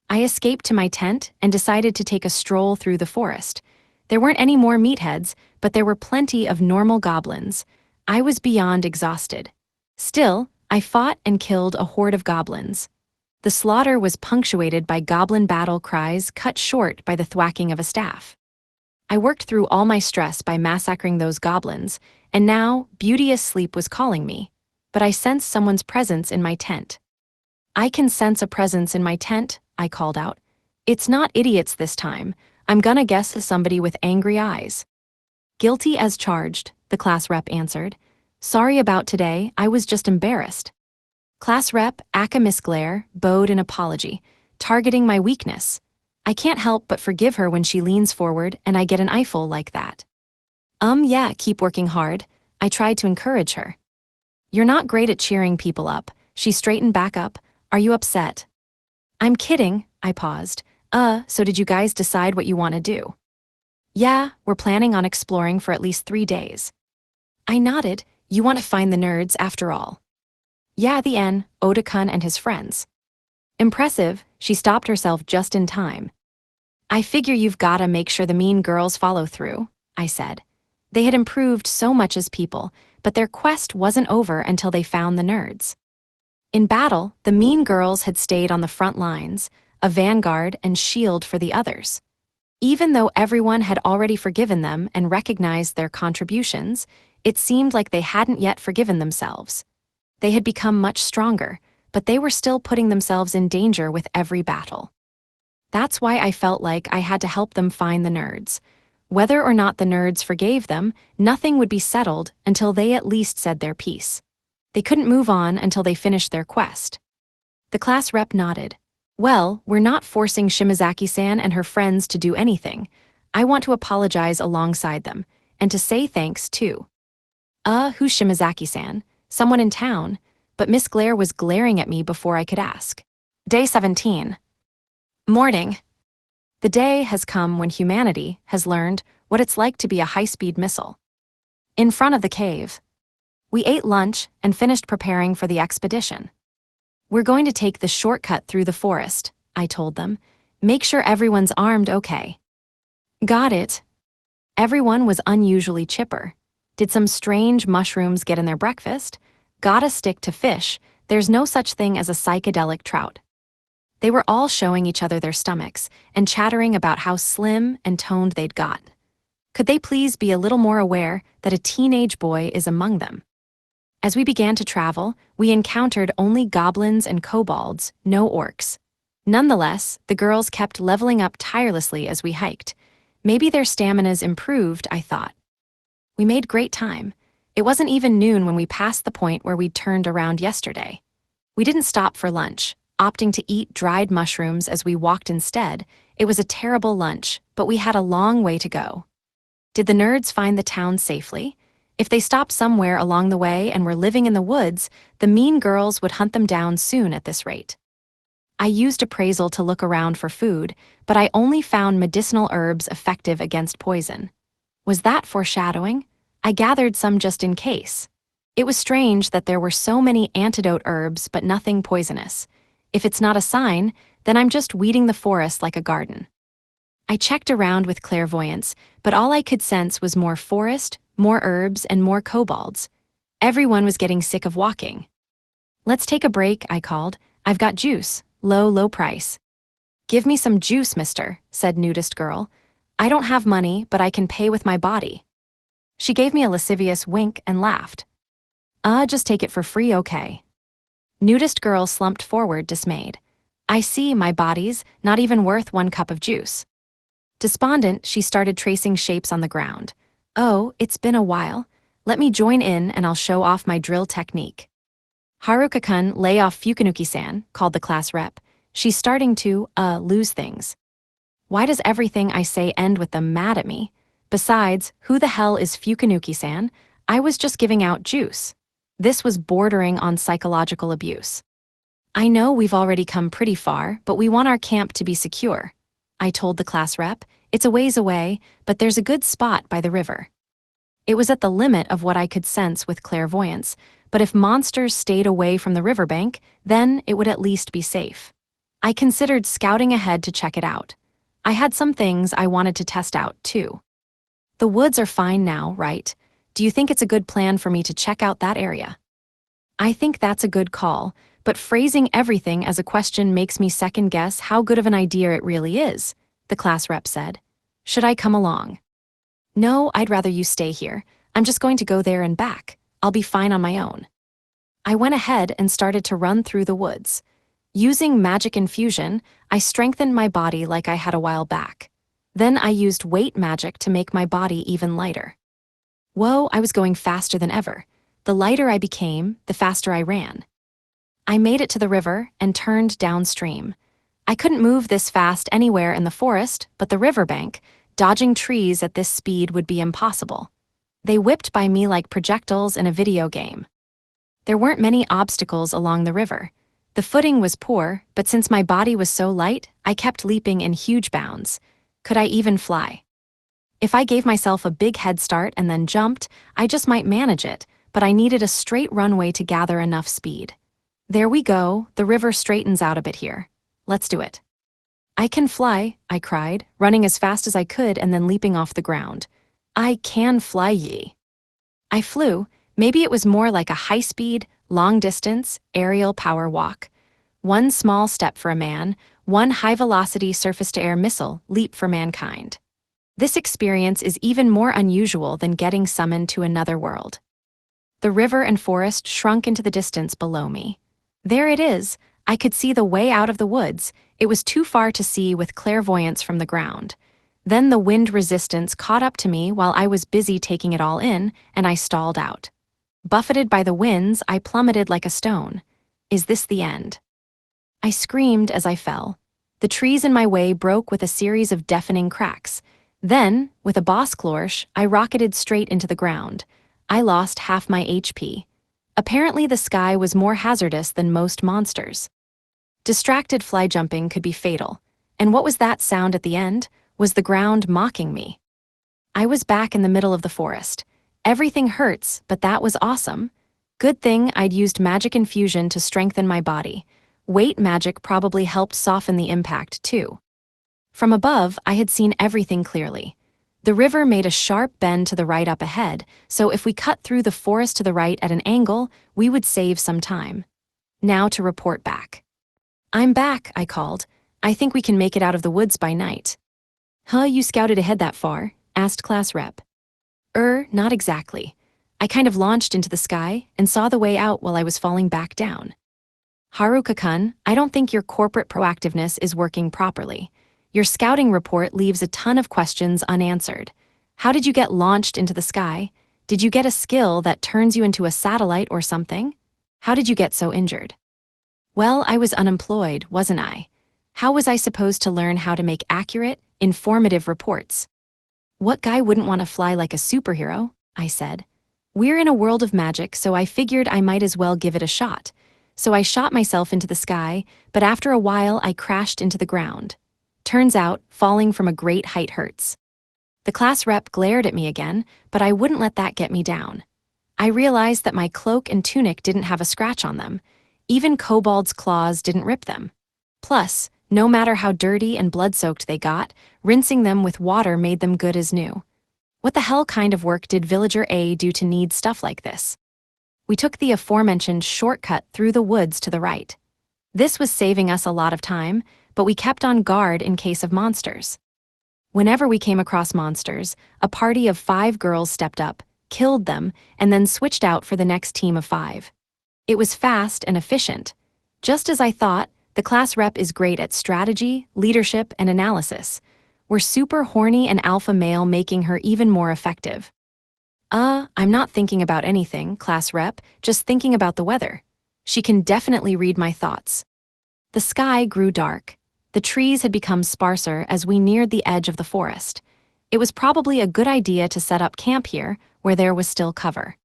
I escaped to my tent and decided to take a stroll through the forest. There weren't any more meatheads, but there were plenty of normal goblins. I was beyond exhausted. Still, I fought and killed a horde of goblins. The slaughter was punctuated by goblin battle cries cut short by the thwacking of a staff. I worked through all my stress by massacring those goblins, and now beauteous sleep was calling me. But I sensed someone's presence in my tent. I can sense a presence in my tent, I called out. It's not idiots this time. I'm gonna guess somebody with angry eyes. Guilty as charged, the class rep answered. Sorry about today, I was just embarrassed. Class rep Aka Miss Glare bowed in apology, targeting my weakness. I can't help but forgive her when she leans forward and I get an eyeful like that. Yeah, keep working hard. I tried to encourage her. You're not great at cheering people up. She straightened back up. Are you upset? I'm kidding, I paused. So did you guys decide what you want to do? Yeah, we're planning on exploring for at least 3 days. I nodded. You want to find the nerds after all. Yeah, the N, Oda-kun and his friends. Impressive, she stopped herself just in time. I figure you've gotta make sure the mean girls follow through, I said. They had improved so much as people, but their quest wasn't over until they found the nerds. In battle, the mean girls had stayed on the front lines, a vanguard and shield for the others. Even though everyone had already forgiven them and recognized their contributions, it seemed like they hadn't yet forgiven themselves. They had become much stronger, but they were still putting themselves in danger with every battle. That's why I felt like I had to help them find the nerds. Whether or not the nerds forgave them, nothing would be settled until they at least said their piece. They couldn't move on until they finished their quest. The class rep nodded. Well, we're not forcing Shimazaki-san and her friends to do anything. I want to apologize alongside them, and to say thanks too. Who's Shimazaki-san? Someone in town, but Miss Glare was glaring at me before I could ask. Day 17. Morning. The day has come when humanity has learned what it's like to be a high-speed missile. In front of the cave. We ate lunch and finished preparing for the expedition. We're going to take the shortcut through the forest, I told them. Make sure everyone's armed okay. Got it. Everyone was unusually chipper. Did some strange mushrooms get in their breakfast? Gotta stick to fish. There's no such thing as a psychedelic trout. They were all showing each other their stomachs and chattering about how slim and toned they'd got. Could they please be a little more aware that a teenage boy is among them? As we began to travel, we encountered only goblins and kobolds, no orcs. Nonetheless, the girls kept leveling up tirelessly as we hiked. Maybe their staminas improved, I thought. We made great time. It wasn't even noon when we passed the point where we'd turned around yesterday. We didn't stop for lunch, opting to eat dried mushrooms as we walked instead. It was a terrible lunch, but we had a long way to go. Did the nerds find the town safely? If they stopped somewhere along the way and were living in the woods, the mean girls would hunt them down soon at this rate. I used appraisal to look around for food, but I only found medicinal herbs effective against poison. Was that foreshadowing? I gathered some just in case. It was strange that there were so many antidote herbs but nothing poisonous. If it's not a sign, then I'm just weeding the forest like a garden. I checked around with clairvoyance, but all I could sense was more forest, more herbs, and more kobolds. Everyone was getting sick of walking. Let's take a break, I called. I've got juice. Low price. Give me some juice, mister, said nudist girl. I don't have money, but I can pay with my body. She gave me a lascivious wink and laughed. Just take it for free, okay? Nudist girl slumped forward, dismayed. I see, my body's not even worth 1 cup of juice. Despondent, she started tracing shapes on the ground. Oh, it's been a while. Let me join in and I'll show off my drill technique. Haruka-kun, lay off Fukanuki-san, called the class rep. She's starting to, lose things. Why does everything I say end with them mad at me? Besides, who the hell is Fukanuki-san? I was just giving out juice. This was bordering on psychological abuse. I know we've already come pretty far, but we want our camp to be secure. I told the class rep. It's a ways away, but there's a good spot by the river. It was at the limit of what I could sense with clairvoyance, but if monsters stayed away from the riverbank, then it would at least be safe. I considered scouting ahead to check it out. I had some things I wanted to test out, too. The woods are fine now, right? Do you think it's a good plan for me to check out that area? I think that's a good call, but phrasing everything as a question makes me second-guess how good of an idea it really is, the class rep said. Should I come along? No, I'd rather you stay here. I'm just going to go there and back. I'll be fine on my own. I went ahead and started to run through the woods. Using magic infusion, I strengthened my body like I had a while back. Then I used weight magic to make my body even lighter. Whoa, I was going faster than ever. The lighter I became, the faster I ran. I made it to the river and turned downstream. I couldn't move this fast anywhere in the forest, but the riverbank, dodging trees at this speed would be impossible. They whipped by me like projectiles in a video game. There weren't many obstacles along the river. The footing was poor, but since my body was so light, I kept leaping in huge bounds. Could I even fly? If I gave myself a big head start and then jumped, I just might manage it, but I needed a straight runway to gather enough speed. There we go, the river straightens out a bit here. Let's do it. I can fly, I cried, running as fast as I could and then leaping off the ground. I can fly ye. I flew. Maybe it was more like a high-speed, long-distance, aerial power walk. One small step for a man, one high-velocity surface-to-air missile leap for mankind. This experience is even more unusual than getting summoned to another world. The river and forest shrunk into the distance below me. There it is. I could see the way out of the woods. It was too far to see with clairvoyance from the ground. Then the wind resistance caught up to me while I was busy taking it all in, and I stalled out. Buffeted by the winds, I plummeted like a stone. Is this the end? I screamed as I fell. The trees in my way broke with a series of deafening cracks. Then, with a boss clorsh, I rocketed straight into the ground. I lost half my HP. Apparently the sky was more hazardous than most monsters. Distracted fly jumping could be fatal. And what was that sound at the end? Was the ground mocking me? I was back in the middle of the forest. Everything hurts, but that was awesome. Good thing I'd used magic infusion to strengthen my body. Weight magic probably helped soften the impact, too. From above, I had seen everything clearly. The river made a sharp bend to the right up ahead, so if we cut through the forest to the right at an angle, we would save some time. Now to report back. I'm back, I called. I think we can make it out of the woods by night. Huh, you scouted ahead that far? Asked class rep. Not exactly. I kind of launched into the sky and saw the way out while I was falling back down. Haruka-kun, I don't think your corporate proactiveness is working properly. Your scouting report leaves a ton of questions unanswered. How did you get launched into the sky? Did you get a skill that turns you into a satellite or something? How did you get so injured? Well, I was unemployed, wasn't I? How was I supposed to learn how to make accurate, informative reports? What guy wouldn't want to fly like a superhero? I said. We're in a world of magic, so I figured I might as well give it a shot. So I shot myself into the sky, but after a while I crashed into the ground. Turns out, falling from a great height hurts. The class rep glared at me again, but I wouldn't let that get me down. I realized that my cloak and tunic didn't have a scratch on them. Even Kobold's claws didn't rip them. Plus, no matter how dirty and blood-soaked they got, rinsing them with water made them good as new. What the hell kind of work did Villager A do to need stuff like this? We took the aforementioned shortcut through the woods to the right. This was saving us a lot of time, but we kept on guard in case of monsters. Whenever we came across monsters, a party of 5 girls stepped up, killed them, and then switched out for the next team of 5. It was fast and efficient. Just as I thought, the class rep is great at strategy, leadership, and analysis. We're super horny and alpha male, making her even more effective. I'm not thinking about anything, class rep, just thinking about the weather. She can definitely read my thoughts. The sky grew dark. The trees had become sparser as we neared the edge of the forest. It was probably a good idea to set up camp here, where there was still cover.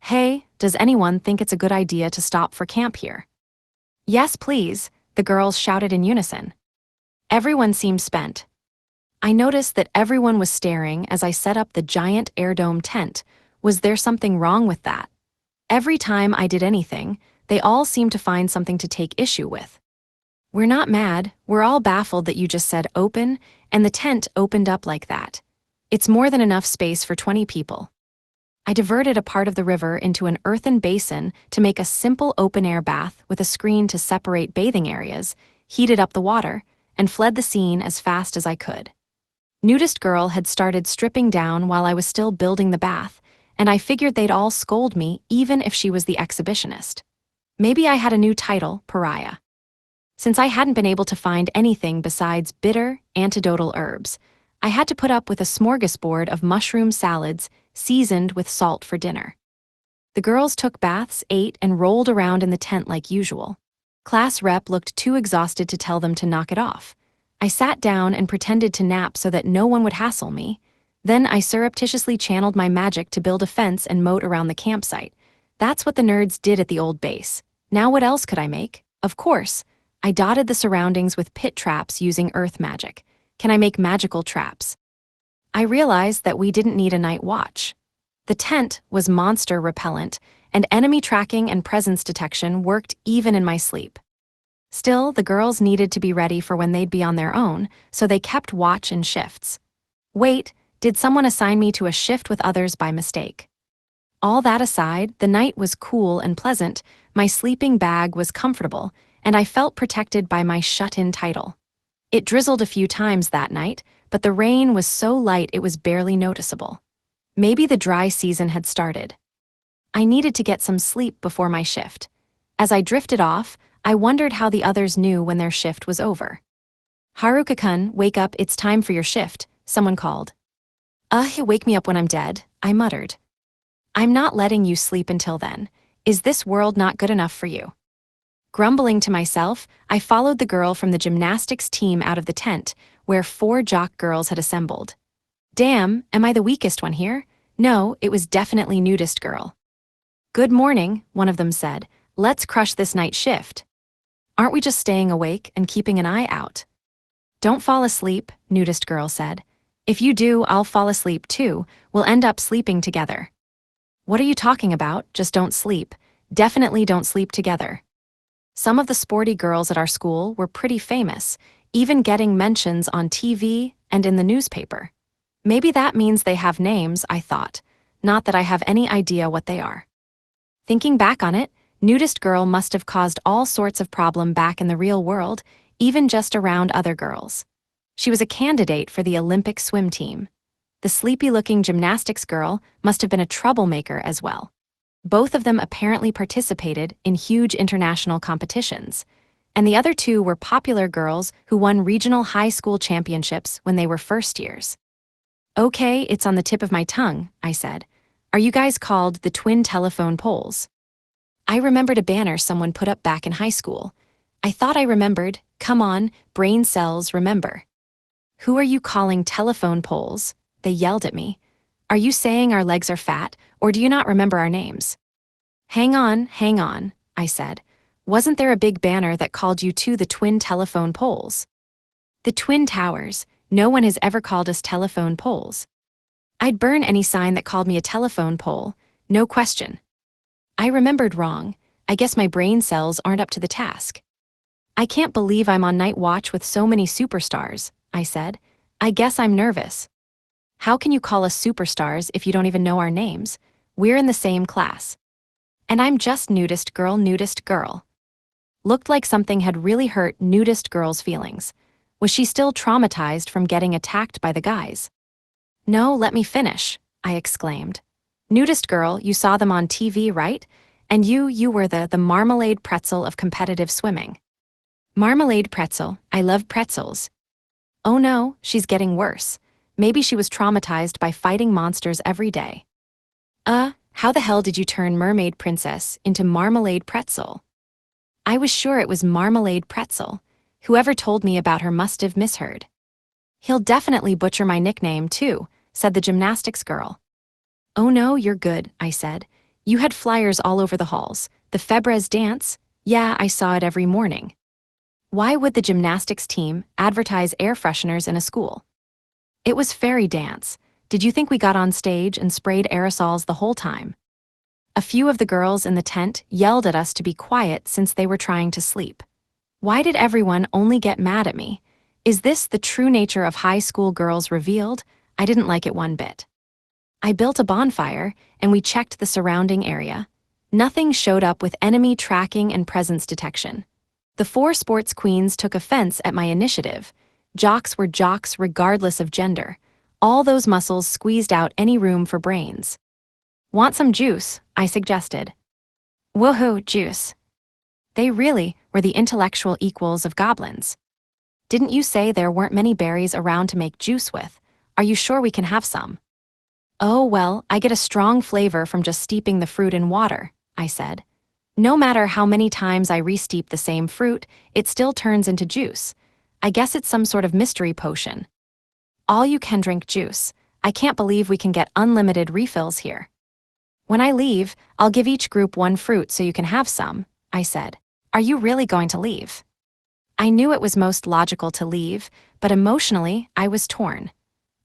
Hey, does anyone think it's a good idea to stop for camp here? Yes, please, the girls shouted in unison. Everyone seemed spent. I noticed that everyone was staring as I set up the giant air dome tent. Was there something wrong with that? Every time I did anything, they all seemed to find something to take issue with. We're not mad, we're all baffled that you just said open, and the tent opened up like that. It's more than enough space for 20 people. I diverted a part of the river into an earthen basin to make a simple open-air bath with a screen to separate bathing areas, heated up the water, and fled the scene as fast as I could. Nudist girl had started stripping down while I was still building the bath, and I figured they'd all scold me even if she was the exhibitionist. Maybe I had a new title, pariah. Since I hadn't been able to find anything besides bitter, antidotal herbs, I had to put up with a smorgasbord of mushroom salads, seasoned with salt for dinner. The girls took baths, ate, and rolled around in the tent like usual. Class rep looked too exhausted to tell them to knock it off. I sat down and pretended to nap so that no one would hassle me. Then I surreptitiously channeled my magic to build a fence and moat around the campsite. That's what the nerds did at the old base. Now what else could I make? Of course. I dotted the surroundings with pit traps using earth magic. Can I make magical traps? I realized that we didn't need a night watch. The tent was monster repellent, and enemy tracking and presence detection worked even in my sleep. Still, the girls needed to be ready for when they'd be on their own, so they kept watch in shifts. Wait, did someone assign me to a shift with others by mistake? All that aside, the night was cool and pleasant, my sleeping bag was comfortable, and I felt protected by my shut-in title. It drizzled a few times that night, but the rain was so light it was barely noticeable. Maybe the dry season had started. I needed to get some sleep before my shift. As I drifted off, I wondered how the others knew when their shift was over. "Haruka-kun, wake up, it's time for your shift," someone called. Wake me up when I'm dead," I muttered. "I'm not letting you sleep until then. Is this world not good enough for you?" Grumbling to myself, I followed the girl from the gymnastics team out of the tent, where 4 jock girls had assembled. Damn, am I the weakest one here? No, it was definitely nudist girl. "Good morning," one of them said. "Let's crush this night shift." "Aren't we just staying awake and keeping an eye out?" "Don't fall asleep," nudist girl said. "If you do, I'll fall asleep too. We'll end up sleeping together." "What are you talking about? Just don't sleep. Definitely don't sleep together." Some of the sporty girls at our school were pretty famous, even getting mentions on TV and in the newspaper. Maybe that means they have names, I thought. Not that I have any idea what they are. Thinking back on it, nudist girl must have caused all sorts of problem back in the real world, even just around other girls. She was a candidate for the Olympic swim team. The sleepy-looking gymnastics girl must have been a troublemaker as well. Both of them apparently participated in huge international competitions, and the other 2 were popular girls who won regional high school championships when they were first years. "Okay, it's on the tip of my tongue," I said. "Are you guys called the twin telephone poles?" I remembered a banner someone put up back in high school. I thought I remembered, "Come on, brain cells, remember." "Who are you calling telephone poles?" They yelled at me. "Are you saying our legs are fat, or do you not remember our names?" Hang on, I said. "Wasn't there a big banner that called you to the twin telephone poles?" "The twin towers. No one has ever called us telephone poles." "I'd burn any sign that called me a telephone pole. No question." I remembered wrong. I guess my brain cells aren't up to the task. "I can't believe I'm on night watch with so many superstars," I said. "I guess I'm nervous." "How can you call us superstars if you don't even know our names? We're in the same class." "And I'm just nudist girl." Looked like something had really hurt nudist girl's feelings. Was she still traumatized from getting attacked by the guys? "No, let me finish," I exclaimed. "Nudist girl, you saw them on TV, right? And you were the marmalade pretzel of competitive swimming." "Marmalade pretzel, I love pretzels." "Oh no, she's getting worse. Maybe she was traumatized by fighting monsters every day." How the hell did you turn mermaid princess into marmalade pretzel?" I was sure it was marmalade pretzel. Whoever told me about her must have misheard. "He'll definitely butcher my nickname too," said the gymnastics girl. "Oh no, you're good," I said. "You had flyers all over the halls. The Febres dance? Yeah, I saw it every morning." Why would the gymnastics team advertise air fresheners in a school? "It was fairy dance. Did you think we got on stage and sprayed aerosols the whole time?" A few of the girls in the tent yelled at us to be quiet since they were trying to sleep. Why did everyone only get mad at me? Is this the true nature of high school girls revealed? I didn't like it one bit. I built a bonfire, and we checked the surrounding area. Nothing showed up with enemy tracking and presence detection. The 4 sports queens took offense at my initiative. Jocks were jocks regardless of gender. All those muscles squeezed out any room for brains. "Want some juice?" I suggested. "Woohoo, juice." They really were the intellectual equals of goblins. "Didn't you say there weren't many berries around to make juice with? Are you sure we can have some?" Oh, well, I get a strong flavor from just steeping the fruit in water, I said. No matter how many times I re-steep the same fruit, it still turns into juice. I guess it's some sort of mystery potion. All you can drink juice. I can't believe we can get unlimited refills here. When I leave, I'll give each group one fruit so you can have some, I said. Are you really going to leave? I knew it was most logical to leave, but emotionally, I was torn.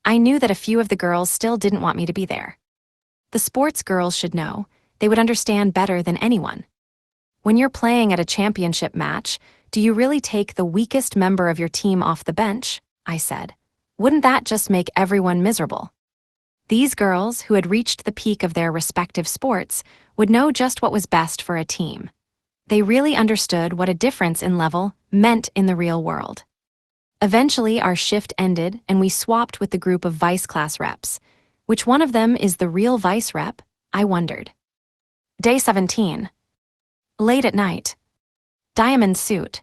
I knew that a few of the girls still didn't want me to be there. The sports girls should know. They would understand better than anyone. When you're playing at a championship match, do you really take the weakest member of your team off the bench? I said. Wouldn't that just make everyone miserable? These girls, who had reached the peak of their respective sports, would know just what was best for a team. They really understood what a difference in level meant in the real world. Eventually, our shift ended and we swapped with the group of vice class reps. Which one of them is the real vice rep? I wondered. Day 17. Late at night. Diamond suit.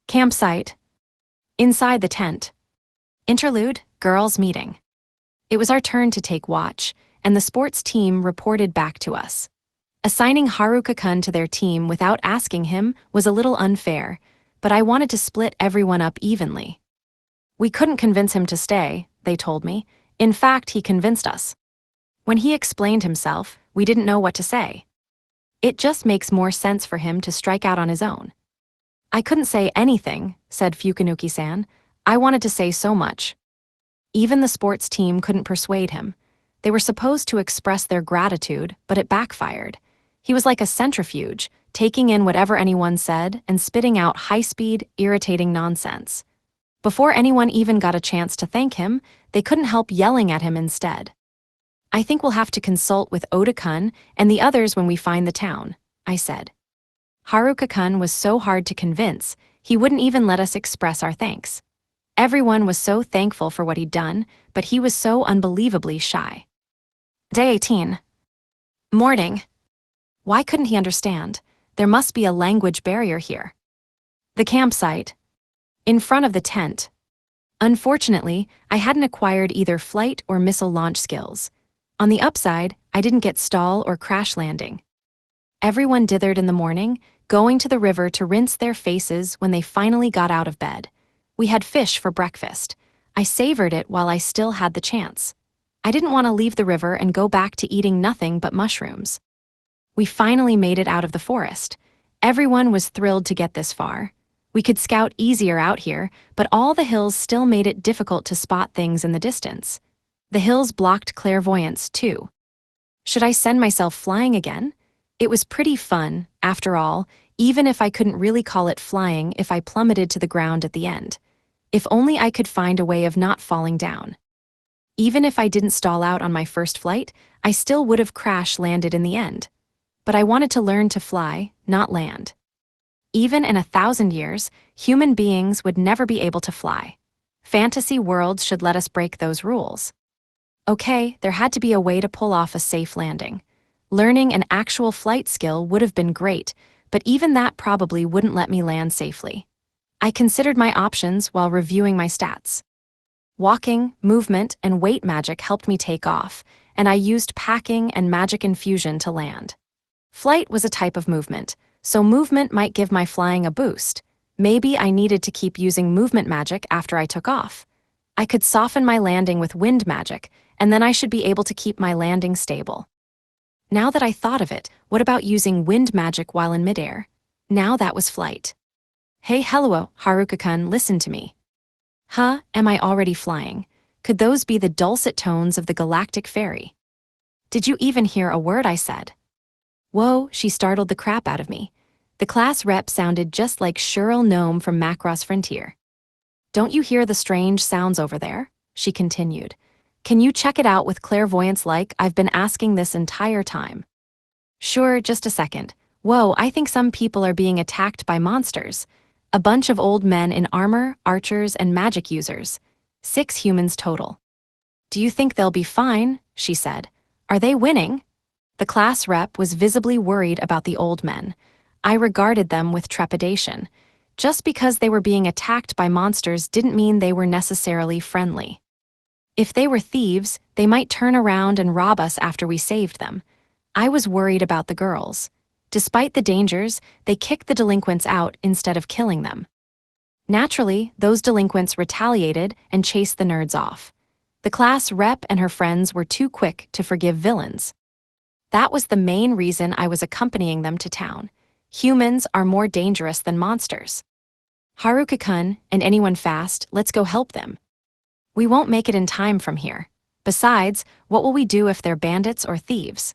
Campsite. Inside the tent. Interlude, girls meeting. It was our turn to take watch, and the sports team reported back to us. Assigning Haruka-kun to their team without asking him was a little unfair, but I wanted to split everyone up evenly. We couldn't convince him to stay, they told me. In fact, he convinced us. When he explained himself, we didn't know what to say. It just makes more sense for him to strike out on his own. I couldn't say anything, said Fukanuki-san. I wanted to say so much. Even the sports team couldn't persuade him. They were supposed to express their gratitude, but it backfired. He was like a centrifuge, taking in whatever anyone said and spitting out high-speed, irritating nonsense. Before anyone even got a chance to thank him, they couldn't help yelling at him instead. I think we'll have to consult with Oda-kun and the others when we find the town, I said. Haruka-kun was so hard to convince, he wouldn't even let us express our thanks. Everyone was so thankful for what he'd done, but he was so unbelievably shy. Day 18. Morning. Why couldn't he understand? There must be a language barrier here. The campsite. In front of the tent. Unfortunately, I hadn't acquired either flight or missile launch skills. On the upside, I didn't get stall or crash landing. Everyone dithered in the morning, going to the river to rinse their faces when they finally got out of bed. We had fish for breakfast. I savored it while I still had the chance. I didn't want to leave the river and go back to eating nothing but mushrooms. We finally made it out of the forest. Everyone was thrilled to get this far. We could scout easier out here, but all the hills still made it difficult to spot things in the distance. The hills blocked clairvoyance, too. Should I send myself flying again? It was pretty fun, after all, even if I couldn't really call it flying if I plummeted to the ground at the end. If only I could find a way of not falling down. Even if I didn't stall out on my first flight, I still would have crash-landed in the end. But I wanted to learn to fly, not land. Even in 1,000 years, human beings would never be able to fly. Fantasy worlds should let us break those rules. Okay, there had to be a way to pull off a safe landing. Learning an actual flight skill would have been great, but even that probably wouldn't let me land safely. I considered my options while reviewing my stats. Walking, movement, and weight magic helped me take off, and I used packing and magic infusion to land. Flight was a type of movement, so movement might give my flying a boost. Maybe I needed to keep using movement magic after I took off. I could soften my landing with wind magic, and then I should be able to keep my landing stable. Now that I thought of it, what about using wind magic while in midair? Now that was flight. Hey, hello, Haruka-kun, listen to me. Huh, am I already flying? Could those be the dulcet tones of the galactic fairy? Did you even hear a word I said? Whoa, she startled the crap out of me. The class rep sounded just like Cheryl Gnome from Macross Frontier. Don't you hear the strange sounds over there? She continued. Can you check it out with clairvoyance like I've been asking this entire time? Sure, just a second. Whoa, I think some people are being attacked by monsters. A bunch of old men in armor, archers, and magic users. 6 humans total. Do you think they'll be fine? She said. Are they winning? The class rep was visibly worried about the old men. I regarded them with trepidation. Just because they were being attacked by monsters didn't mean they were necessarily friendly. If they were thieves, they might turn around and rob us after we saved them. I was worried about the girls. Despite the dangers, they kicked the delinquents out instead of killing them. Naturally, those delinquents retaliated and chased the nerds off. The class rep and her friends were too quick to forgive villains. That was the main reason I was accompanying them to town. Humans are more dangerous than monsters. Haruka-kun and anyone fast, let's go help them. We won't make it in time from here. Besides, what will we do if they're bandits or thieves?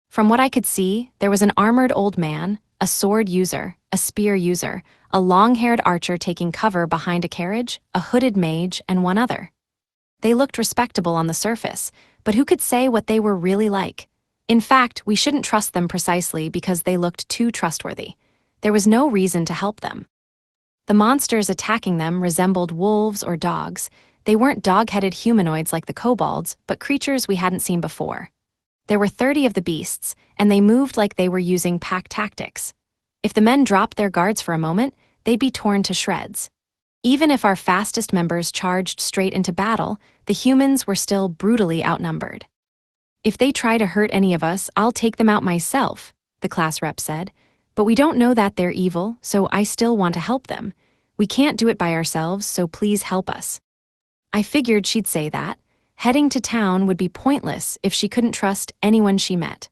From what I could see, there was an armored old man, a sword user, a spear user, a long-haired archer taking cover behind a carriage, a hooded mage, and one other. They looked respectable on the surface, but who could say what they were really like? In fact, we shouldn't trust them precisely because they looked too trustworthy. There was no reason to help them. The monsters attacking them resembled wolves or dogs. They weren't dog-headed humanoids like the kobolds, but creatures we hadn't seen before. There were 30 of the beasts, and they moved like they were using pack tactics. If the men dropped their guards for a moment, they'd be torn to shreds. Even if our fastest members charged straight into battle, the humans were still brutally outnumbered. If they try to hurt any of us, I'll take them out myself, the class rep said. But we don't know that they're evil, so I still want to help them. We can't do it by ourselves, so please help us. I figured she'd say that. Heading to town would be pointless if she couldn't trust anyone she met.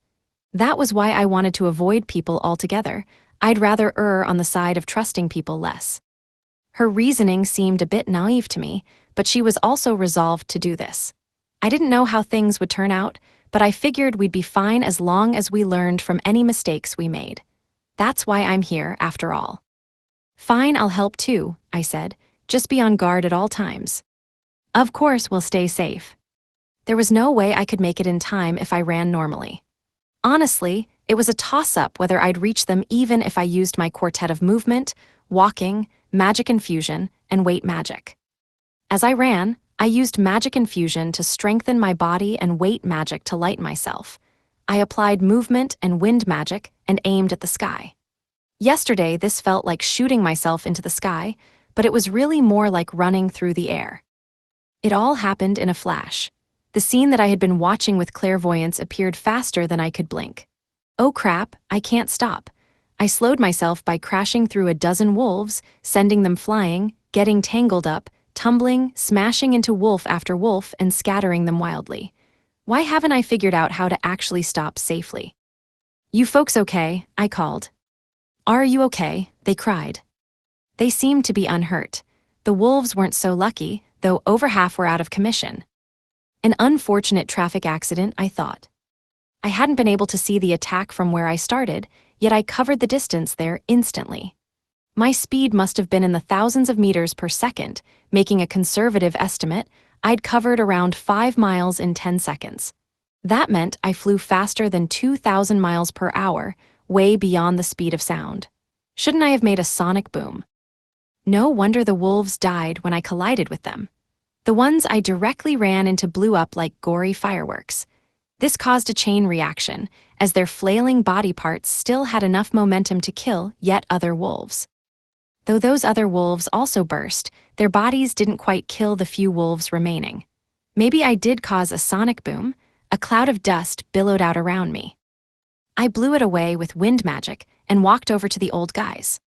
That was why I wanted to avoid people altogether. I'd rather err on the side of trusting people less. Her reasoning seemed a bit naive to me, but she was also resolved to do this. I didn't know how things would turn out, but I figured we'd be fine as long as we learned from any mistakes we made. That's why I'm here, after all. Fine, I'll help too, I said. Just be on guard at all times. Of course, we'll stay safe. There was no way I could make it in time if I ran normally. Honestly, it was a toss-up whether I'd reach them even if I used my quartet of movement, walking, magic infusion, and weight magic. As I ran, I used magic infusion to strengthen my body and weight magic to light myself. I applied movement and wind magic and aimed at the sky. Yesterday, this felt like shooting myself into the sky, but it was really more like running through the air. It all happened in a flash. The scene that I had been watching with clairvoyance appeared faster than I could blink. Oh crap, I can't stop. I slowed myself by crashing through a dozen wolves, sending them flying, getting tangled up, tumbling, smashing into wolf after wolf, and scattering them wildly. Why haven't I figured out how to actually stop safely? You folks okay? I called. Are you okay? They cried. They seemed to be unhurt. The wolves weren't so lucky, though over half were out of commission. An unfortunate traffic accident, I thought. I hadn't been able to see the attack from where I started, yet I covered the distance there instantly. My speed must have been in the thousands of meters per second, making a conservative estimate. I'd covered around 5 miles in 10 seconds. That meant I flew faster than 2,000 miles per hour, way beyond the speed of sound. Shouldn't I have made a sonic boom? No wonder the wolves died when I collided with them. The ones I directly ran into blew up like gory fireworks. This caused a chain reaction, as their flailing body parts still had enough momentum to kill yet other wolves. Though those other wolves also burst, their bodies didn't quite kill the few wolves remaining. Maybe I did cause a sonic boom. A cloud of dust billowed out around me. I blew it away with wind magic and walked over to the old guys.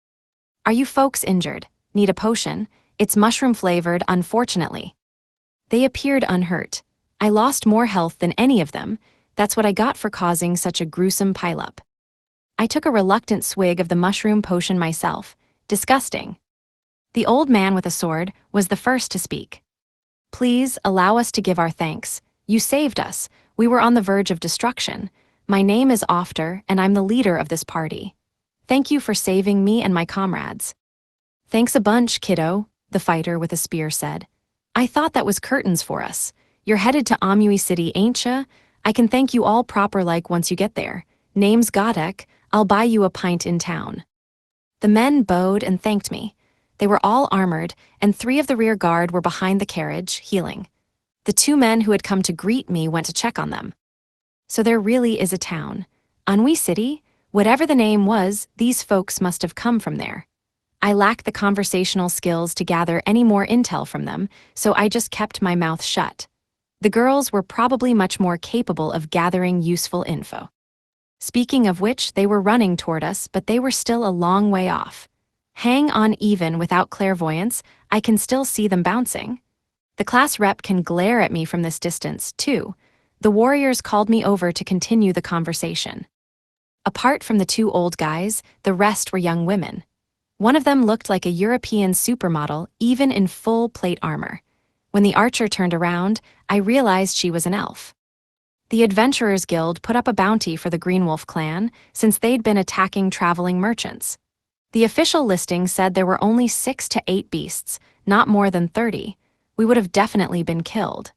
Are you folks injured? Need a potion? It's mushroom-flavored, unfortunately. They appeared unhurt. I lost more health than any of them. That's what I got for causing such a gruesome pileup. I took a reluctant swig of the mushroom potion myself. Disgusting. The old man with a sword was the first to speak. Please allow us to give our thanks. You saved us. We were on the verge of destruction. My name is Ofter, and I'm the leader of this party. Thank you for saving me and my comrades. Thanks a bunch, kiddo, the fighter with a spear said. I thought that was curtains for us. You're headed to Amui City, ain't ya? I can thank you all proper like once you get there. Name's Godek. I'll buy you a pint in town. The men bowed and thanked me. They were all armored, and 3 of the rear guard were behind the carriage, healing. The 2 men who had come to greet me went to check on them. So there really is a town. Amui City? Whatever the name was, these folks must have come from there. I lacked the conversational skills to gather any more intel from them, so I just kept my mouth shut. The girls were probably much more capable of gathering useful info. Speaking of which, they were running toward us, but they were still a long way off. Hang on, even without clairvoyance, I can still see them bouncing. The class rep can glare at me from this distance, too. The warriors called me over to continue the conversation. Apart from the two old guys, the rest were young women. One of them looked like a European supermodel, even in full plate armor. When the archer turned around, I realized she was an elf. The Adventurers Guild put up a bounty for the Greenwolf clan since they'd been attacking traveling merchants. The official listing said there were only 6 to 8 beasts, not more than 30. We would have definitely been killed.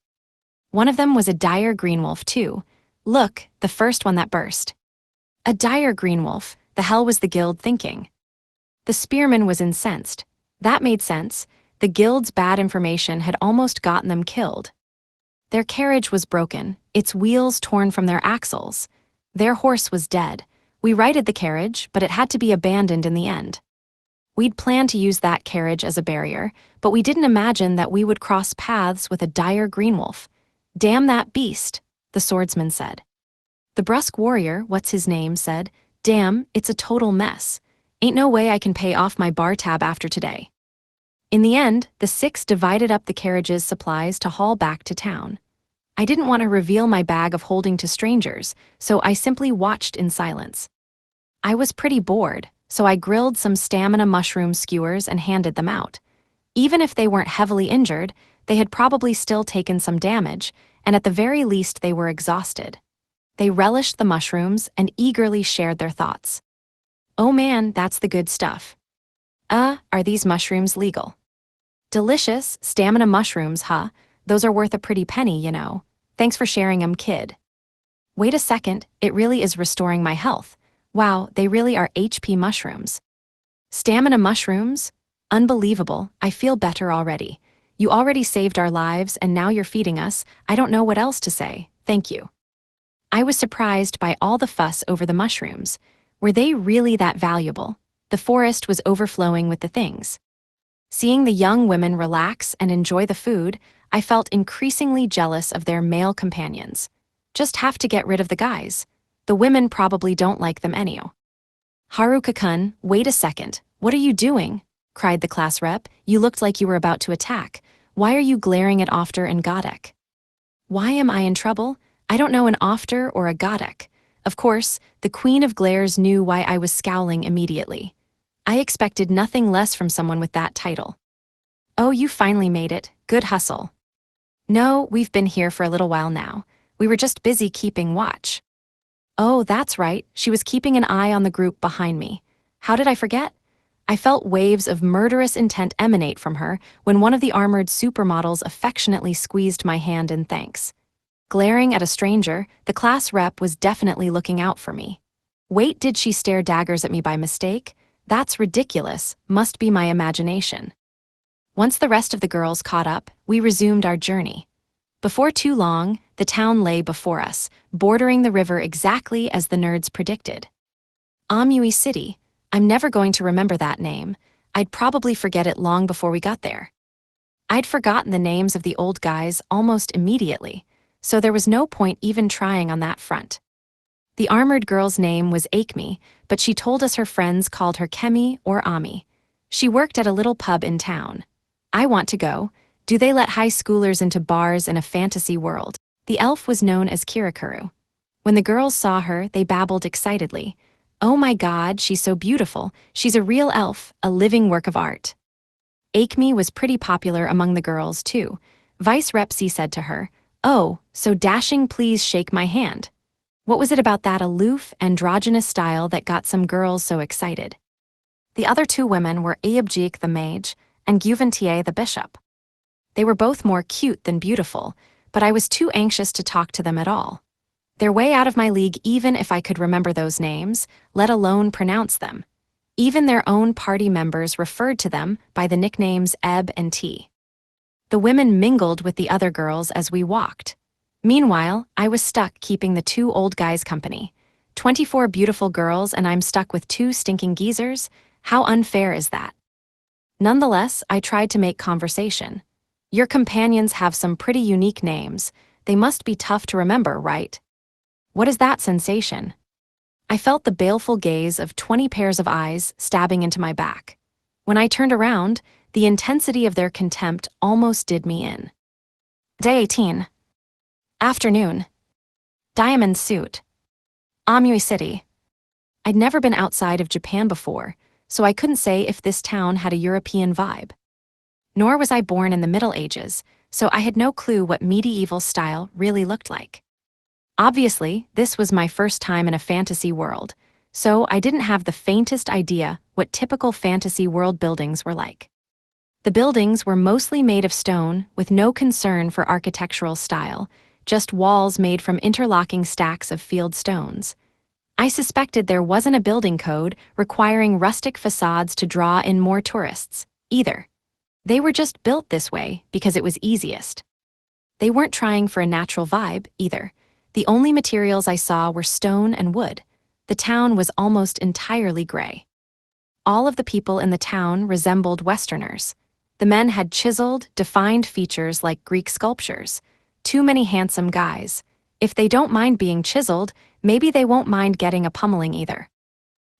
One of them was a dire greenwolf too. Look, the first one that burst. A dire greenwolf, the hell was the guild thinking? The spearman was incensed. That made sense. The guild's bad information had almost gotten them killed. Their carriage was broken, its wheels torn from their axles. Their horse was dead. We righted the carriage, but it had to be abandoned in the end. We'd planned to use that carriage as a barrier, but we didn't imagine that we would cross paths with a dire greenwolf. Damn that beast, the swordsman said. The brusque warrior, what's his name, said, damn, it's a total mess. Ain't no way I can pay off my bar tab after today. In the end, the 6 divided up the carriage's supplies to haul back to town. I didn't want to reveal my bag of holding to strangers, so I simply watched in silence. I was pretty bored, so I grilled some stamina mushroom skewers and handed them out. Even if they weren't heavily injured, they had probably still taken some damage, and at the very least they were exhausted. They relished the mushrooms and eagerly shared their thoughts. Oh man, that's the good stuff. Are these mushrooms legal? Delicious, stamina mushrooms, huh? Those are worth a pretty penny, you know. Thanks for sharing 'em, kid. Wait a second, it really is restoring my health. Wow, they really are HP mushrooms. Stamina mushrooms? Unbelievable, I feel better already. You already saved our lives and now you're feeding us. I don't know what else to say, thank you. I was surprised by all the fuss over the mushrooms. Were they really that valuable? The forest was overflowing with the things. Seeing the young women relax and enjoy the food, I felt increasingly jealous of their male companions. Just have to get rid of the guys. The women probably don't like them anyhow. Haruka-kun, wait a second. What are you doing? Cried the class rep. You looked like you were about to attack. Why are you glaring at Ofter and Godek? Why am I in trouble? I don't know an Ofter or a Godek. Of course, the Queen of Glares knew why I was scowling immediately. I expected nothing less from someone with that title. Oh, you finally made it. Good hustle. No, we've been here for a little while now. We were just busy keeping watch. Oh, that's right. She was keeping an eye on the group behind me. How did I forget? I felt waves of murderous intent emanate from her when one of the armored supermodels affectionately squeezed my hand in thanks. Glaring at a stranger, the class rep was definitely looking out for me. Wait, did she stare daggers at me by mistake? That's ridiculous, must be my imagination. Once the rest of the girls caught up, we resumed our journey. Before too long, the town lay before us, bordering the river exactly as the nerds predicted. Amui City. I'm never going to remember that name. I'd probably forget it long before we got there. I'd forgotten the names of the old guys almost immediately, so there was no point even trying on that front. The armored girl's name was Akemi, but she told us her friends called her Kemi or Ami. She worked at a little pub in town. I want to go. Do they let high schoolers into bars in a fantasy world? The elf was known as Kirakuru. When the girls saw her, they babbled excitedly. Oh my God, she's so beautiful. She's a real elf, a living work of art. Akemi was pretty popular among the girls, too. Vice Rep C said to her, oh, so dashing, please shake my hand. What was it about that aloof, androgynous style that got some girls so excited? The other two women were Eobjik the mage and Guvantier the bishop. They were both more cute than beautiful, but I was too anxious to talk to them at all. They're way out of my league even if I could remember those names, let alone pronounce them. Even their own party members referred to them by the nicknames Eb and T. The women mingled with the other girls as we walked. Meanwhile, I was stuck keeping the two old guys company. 24 beautiful girls and I'm stuck with 2 stinking geezers? How unfair is that? Nonetheless, I tried to make conversation. Your companions have some pretty unique names. They must be tough to remember, right? What is that sensation? I felt the baleful gaze of 20 pairs of eyes stabbing into my back. When I turned around, the intensity of their contempt almost did me in. Day 18. Afternoon. Diamond suit. Amui City. I'd never been outside of Japan before, so I couldn't say if this town had a European vibe. Nor was I born in the Middle Ages, so I had no clue what medieval style really looked like. Obviously, this was my first time in a fantasy world, so I didn't have the faintest idea what typical fantasy world buildings were like. The buildings were mostly made of stone, with no concern for architectural style, just walls made from interlocking stacks of field stones. I suspected there wasn't a building code requiring rustic facades to draw in more tourists, either. They were just built this way because it was easiest. They weren't trying for a natural vibe, either. The only materials I saw were stone and wood. The town was almost entirely gray. All of the people in the town resembled Westerners. The men had chiseled, defined features like Greek sculptures. Too many handsome guys. If they don't mind being chiseled, maybe they won't mind getting a pummeling either.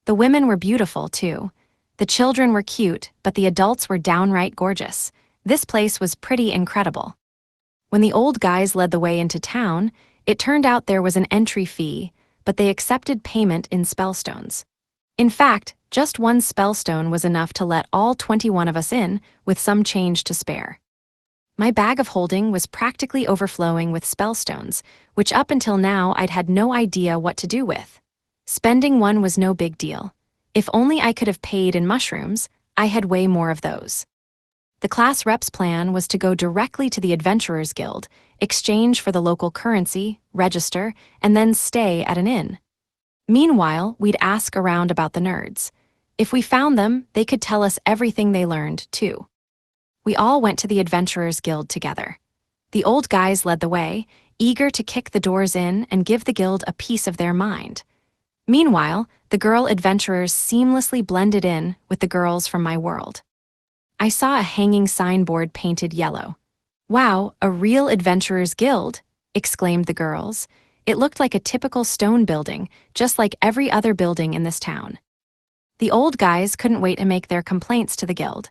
The women were beautiful, too. The children were cute, but the adults were downright gorgeous. This place was pretty incredible. When the old guys led the way into town, it turned out there was an entry fee, but they accepted payment in spellstones. In fact, just one spellstone was enough to let all 21 of us in, with some change to spare. My bag of holding was practically overflowing with spellstones, which up until now I'd had no idea what to do with. Spending one was no big deal. If only I could have paid in mushrooms, I had way more of those. The class rep's plan was to go directly to the Adventurers Guild, exchange for the local currency, register, and then stay at an inn. Meanwhile, we'd ask around about the nerds. If we found them, they could tell us everything they learned, too. We all went to the Adventurers Guild together. The old guys led the way, eager to kick the doors in and give the guild a piece of their mind. Meanwhile, the girl adventurers seamlessly blended in with the girls from my world. I saw a hanging signboard painted yellow. "Wow, a real Adventurers Guild!" exclaimed the girls. It looked like a typical stone building, just like every other building in this town. The old guys couldn't wait to make their complaints to the guild.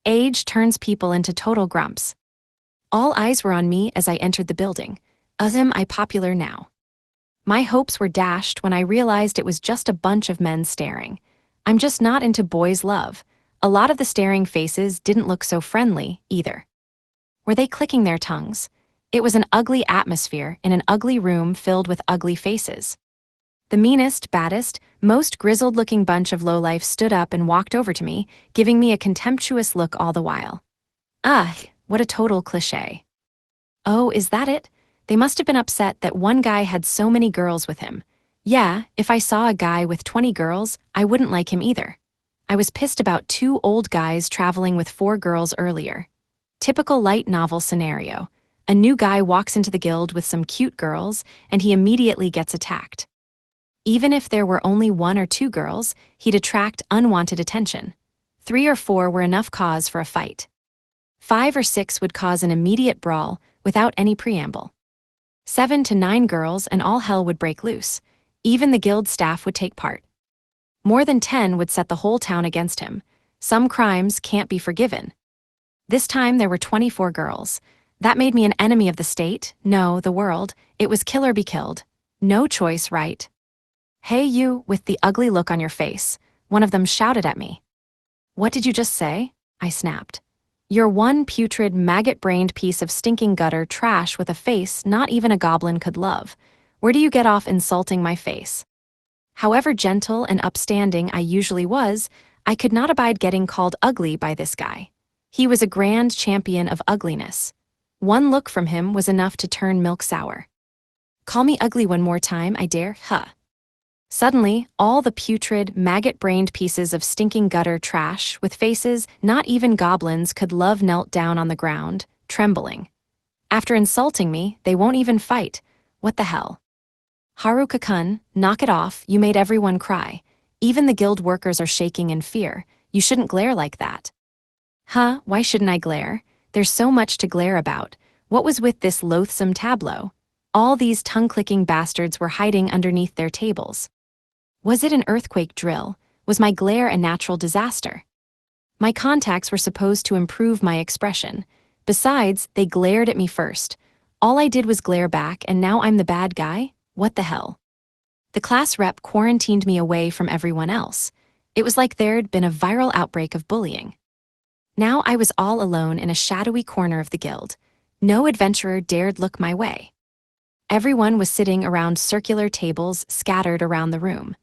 Age turns people into total grumps. All eyes were on me as I entered the building. Am I popular now? My hopes were dashed when I realized it was just a bunch of men staring. I'm just not into boys' love. A lot of the staring faces didn't look so friendly, either. Were they clicking their tongues? It was an ugly atmosphere in an ugly room filled with ugly faces. The meanest, baddest, most grizzled-looking bunch of lowlife stood up and walked over to me, giving me a contemptuous look all the while. Ugh, what a total cliché. Oh, is that it? They must have been upset that one guy had so many girls with him. Yeah, if I saw a guy with 20 girls, I wouldn't like him either. I was pissed about 2 old guys traveling with 4 girls earlier. Typical light novel scenario. A new guy walks into the guild with some cute girls, and he immediately gets attacked. Even if there were only 1 or 2 girls, he'd attract unwanted attention. 3 or 4 were enough cause for a fight. 5 or 6 would cause an immediate brawl without any preamble. 7 to 9 girls and all hell would break loose. Even the guild staff would take part. More than 10 would set the whole town against him. Some crimes can't be forgiven. This time there were 24 girls. That made me an enemy of the state, no, the world. It was kill or be killed. No choice, right? "Hey you, with the ugly look on your face," one of them shouted at me. "What did you just say?" I snapped. "You're one putrid, maggot-brained piece of stinking gutter trash with a face not even a goblin could love. Where do you get off insulting my face?" However gentle and upstanding I usually was, I could not abide getting called ugly by this guy. He was a grand champion of ugliness. One look from him was enough to turn milk sour. "Call me ugly one more time, I dare, huh?" Suddenly, all the putrid, maggot-brained pieces of stinking gutter trash with faces not even goblins could love knelt down on the ground, trembling. After insulting me, they won't even fight. What the hell? "Haruka-kun, knock it off, you made everyone cry. Even the guild workers are shaking in fear. You shouldn't glare like that." "Huh, why shouldn't I glare? There's so much to glare about. What was with this loathsome tableau? All these tongue-clicking bastards were hiding underneath their tables. Was it an earthquake drill? Was my glare a natural disaster? My contacts were supposed to improve my expression. Besides, they glared at me first. All I did was glare back, and now I'm the bad guy? What the hell? The class rep quarantined me away from everyone else. It was like there'd been a viral outbreak of bullying. Now I was all alone in a shadowy corner of the guild. No adventurer dared look my way. Everyone was sitting around circular tables scattered around the room.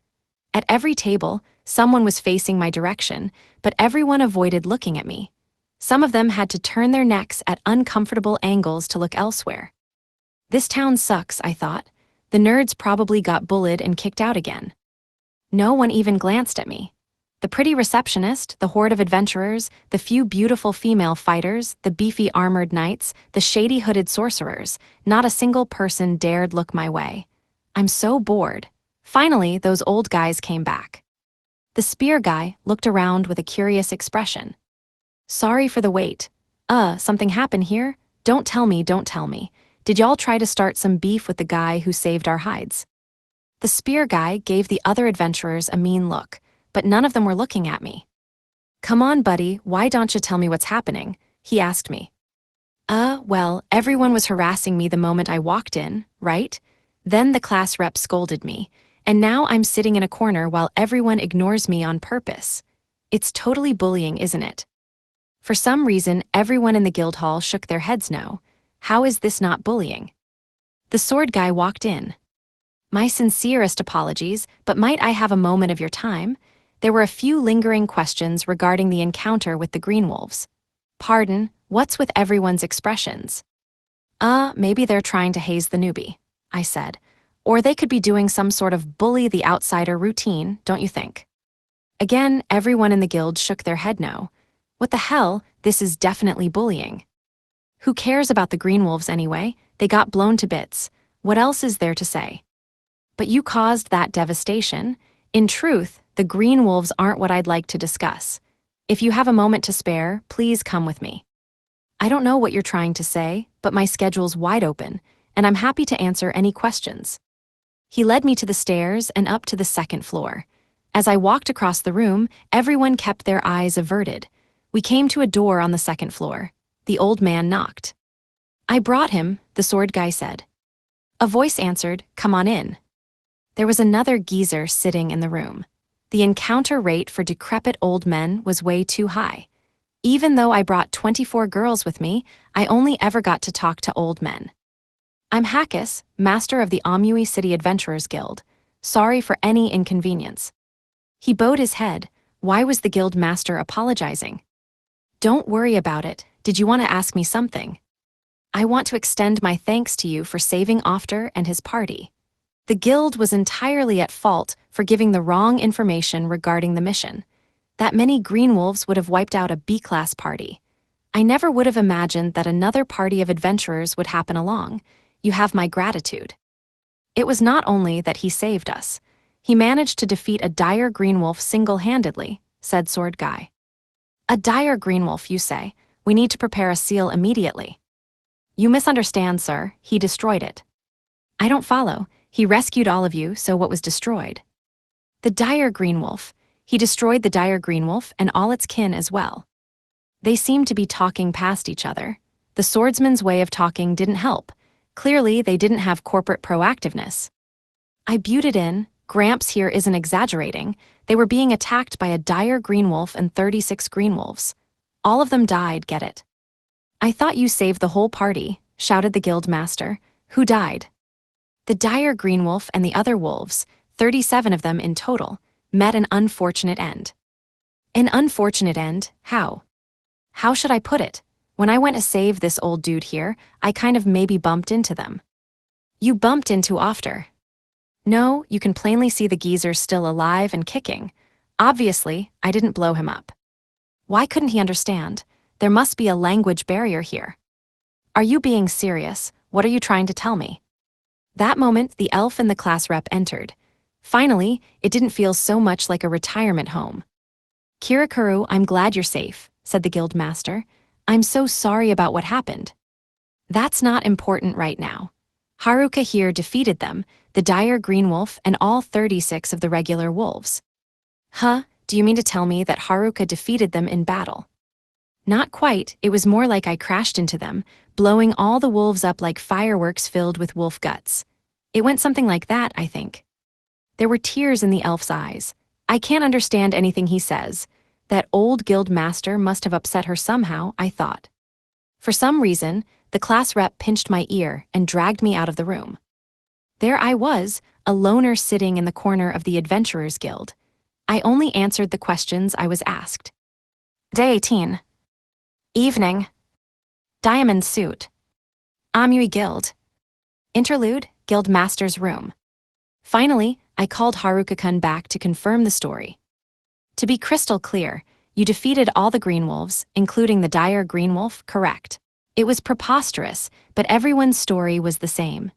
At every table, someone was facing my direction, but everyone avoided looking at me. Some of them had to turn their necks at uncomfortable angles to look elsewhere. This town sucks, I thought. The nerds probably got bullied and kicked out again. No one even glanced at me. The pretty receptionist, the horde of adventurers, the few beautiful female fighters, the beefy armored knights, the shady hooded sorcerers, not a single person dared look my way. I'm so bored. Finally, those old guys came back. The spear guy looked around with a curious expression. Sorry for the wait. Something happened here? Don't tell me, don't tell me. Did y'all try to start some beef with the guy who saved our hides? The spear guy gave the other adventurers a mean look, but none of them were looking at me. Come on, buddy, why don't you tell me what's happening? He asked me. Well, everyone was harassing me the moment I walked in, right? Then the class rep scolded me, and now I'm sitting in a corner while everyone ignores me on purpose. It's totally bullying, isn't it? For some reason, everyone in the guild hall shook their heads no. How is this not bullying? The sword guy walked in. My sincerest apologies, but might I have a moment of your time? There were a few lingering questions regarding the encounter with the green wolves. Pardon, what's with everyone's expressions? Maybe they're trying to haze the newbie, I said. Or they could be doing some sort of bully the outsider routine, don't you think? Again, everyone in the guild shook their head no. What the hell, this is definitely bullying. Who cares about the green wolves anyway? They got blown to bits. What else is there to say? But you caused that devastation. In truth, the green wolves aren't what I'd like to discuss. If you have a moment to spare, please come with me. I don't know what you're trying to say, but my schedule's wide open, and I'm happy to answer any questions. He led me to the stairs and up to the second floor. As I walked across the room, everyone kept their eyes averted. We came to a door on the second floor. The old man knocked. I brought him, the sword guy said. A voice answered, come on in. There was another geezer sitting in the room. The encounter rate for decrepit old men was way too high. Even though I brought 24 girls with me, I only ever got to talk to old men. I'm Hakis, master of the Amui City Adventurers Guild. Sorry for any inconvenience. He bowed his head. Why was the guild master apologizing? Don't worry about it. Did you want to ask me something? I want to extend my thanks to you for saving Ofter and his party. The guild was entirely at fault for giving the wrong information regarding the mission. That many green wolves would have wiped out a B-class party. I never would have imagined that another party of adventurers would happen along. You have my gratitude. It was not only that he saved us. He managed to defeat a dire green wolf single-handedly, said Sword Guy. A dire green wolf, you say? We need to prepare a seal immediately. You misunderstand, sir. He destroyed it. I don't follow. He rescued all of you, so what was destroyed? The dire green wolf. He destroyed the dire green wolf and all its kin as well. They seemed to be talking past each other. The swordsman's way of talking didn't help. Clearly, they didn't have corporate proactiveness. I buted in. Gramps here isn't exaggerating. They were being attacked by a dire green wolf and 36 green wolves. All of them died, get it? I thought you saved the whole party, shouted the guild master. Who died? The dire green wolf and the other wolves, 37 of them in total, met an unfortunate end. An unfortunate end? How? How should I put it? When I went to save this old dude here, I kind of maybe bumped into them. You bumped into Ofter. No, you can plainly see the geezer still alive and kicking. Obviously, I didn't blow him up. Why couldn't he understand? There must be a language barrier here. Are you being serious? What are you trying to tell me? That moment, the elf and the class rep entered. Finally, it didn't feel so much like a retirement home. Kirakuru, I'm glad you're safe, said the guild master. I'm so sorry about what happened. That's not important right now. Haruka here defeated them, the dire green wolf and all 36 of the regular wolves. Huh, do you mean to tell me that Haruka defeated them in battle? Not quite, it was more like I crashed into them, blowing all the wolves up like fireworks filled with wolf guts. It went something like that, I think. There were tears in the elf's eyes. I can't understand anything he says. That old guild master must have upset her somehow, I thought. For some reason, the class rep pinched my ear and dragged me out of the room. There I was, a loner sitting in the corner of the Adventurers Guild. I only answered the questions I was asked. Day 18. Evening. Diamond suit. Amui Guild. Interlude, Guild Master's room. Finally, I called Haruka-kun back to confirm the story. To be crystal clear, you defeated all the green wolves, including the dire green wolf, correct? It was preposterous, but everyone's story was the same.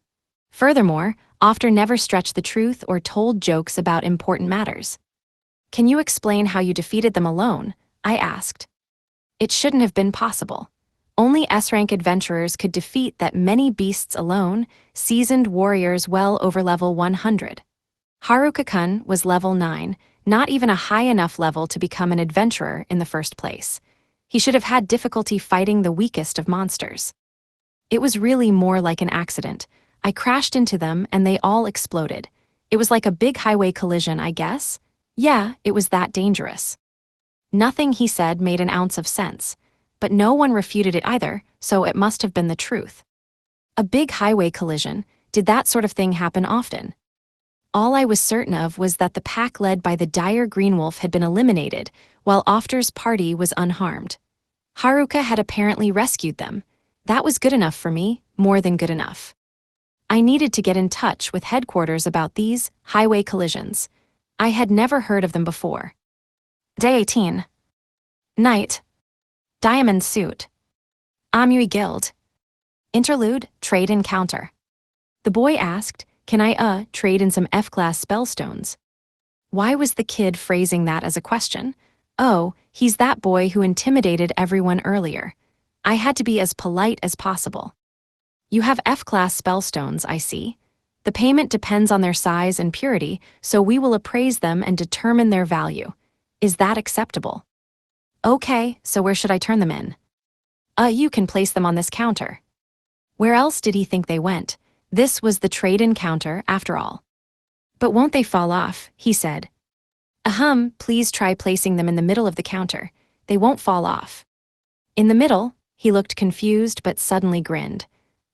Furthermore, Ofter never stretched the truth or told jokes about important matters. Can you explain how you defeated them alone? I asked. It shouldn't have been possible. Only S-rank adventurers could defeat that many beasts alone, seasoned warriors well over level 100. Haruka-kun was level 9, not even a high enough level to become an adventurer in the first place. He should have had difficulty fighting the weakest of monsters. It was really more like an accident. I crashed into them and they all exploded. It was like a big highway collision, I guess. Yeah, it was that dangerous. Nothing he said made an ounce of sense, but no one refuted it either, so it must have been the truth. A big highway collision, did that sort of thing happen often? All I was certain of was that the pack led by the dire green wolf had been eliminated, while Ofter's party was unharmed. Haruka had apparently rescued them. That was good enough for me, more than good enough. I needed to get in touch with headquarters about these highway collisions. I had never heard of them before. Day 18. Night. Diamond suit. Amui Guild. Interlude, trade encounter. The boy asked, can I, trade in some F-class spellstones? Why was the kid phrasing that as a question? Oh, he's that boy who intimidated everyone earlier. I had to be as polite as possible. You have F-class spellstones, I see. The payment depends on their size and purity, so we will appraise them and determine their value. Is that acceptable? Okay, so where should I turn them in? You can place them on this counter. Where else did he think they went? This was the trade-in counter, after all. But won't they fall off, he said. Please try placing them in the middle of the counter. They won't fall off. In the middle, he looked confused but suddenly grinned.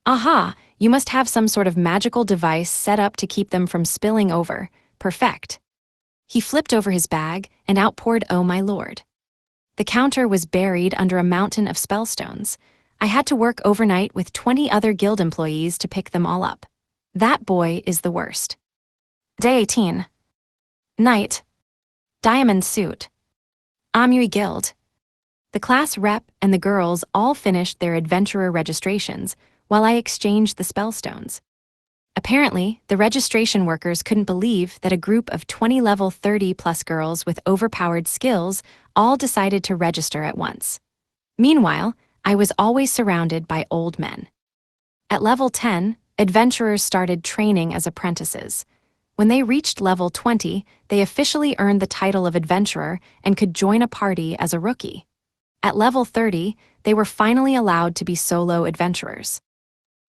Aha, you must have some sort of magical device set up to keep them from spilling over. Perfect. He flipped over his bag and out poured Oh my lord. The counter was buried under a mountain of spellstones. I had to work overnight with 20 other guild employees to pick them all up. That boy is the worst. Day 18. Night. Diamond suit. Amui Guild. The class rep and the girls all finished their adventurer registrations while I exchanged the spellstones. Apparently, the registration workers couldn't believe that a group of 20 level 30+ girls with overpowered skills all decided to register at once. Meanwhile, I was always surrounded by old men. At level 10, adventurers started training as apprentices. When they reached level 20, they officially earned the title of adventurer and could join a party as a rookie. At level 30, they were finally allowed to be solo adventurers.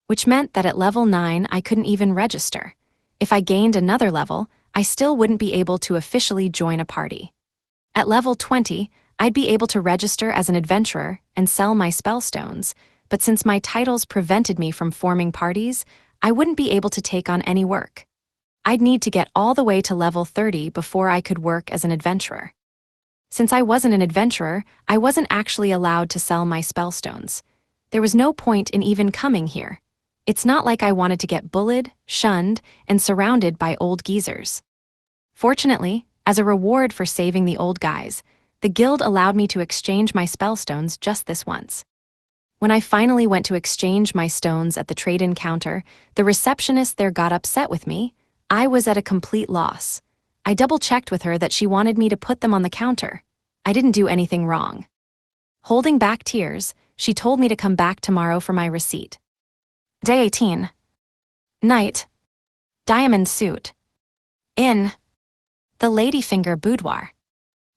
Which meant that at level 9 I couldn't even register. If I gained another level, I still wouldn't be able to officially join a party. At level 20, I'd be able to register as an adventurer and sell my spellstones, but since my titles prevented me from forming parties, I wouldn't be able to take on any work. I'd need to get all the way to level 30 before I could work as an adventurer. Since I wasn't an adventurer, I wasn't actually allowed to sell my spellstones. There was no point in even coming here. It's not like I wanted to get bullied, shunned, and surrounded by old geezers. Fortunately, as a reward for saving the old guys, the guild allowed me to exchange my spellstones just this once. When I finally went to exchange my stones at the trade-in counter, the receptionist there got upset with me. I was at a complete loss. I double-checked with her that she wanted me to put them on the counter. I didn't do anything wrong. Holding back tears, she told me to come back tomorrow for my receipt. Day 18. Night. Diamond suit. Inn. The Ladyfinger Boudoir.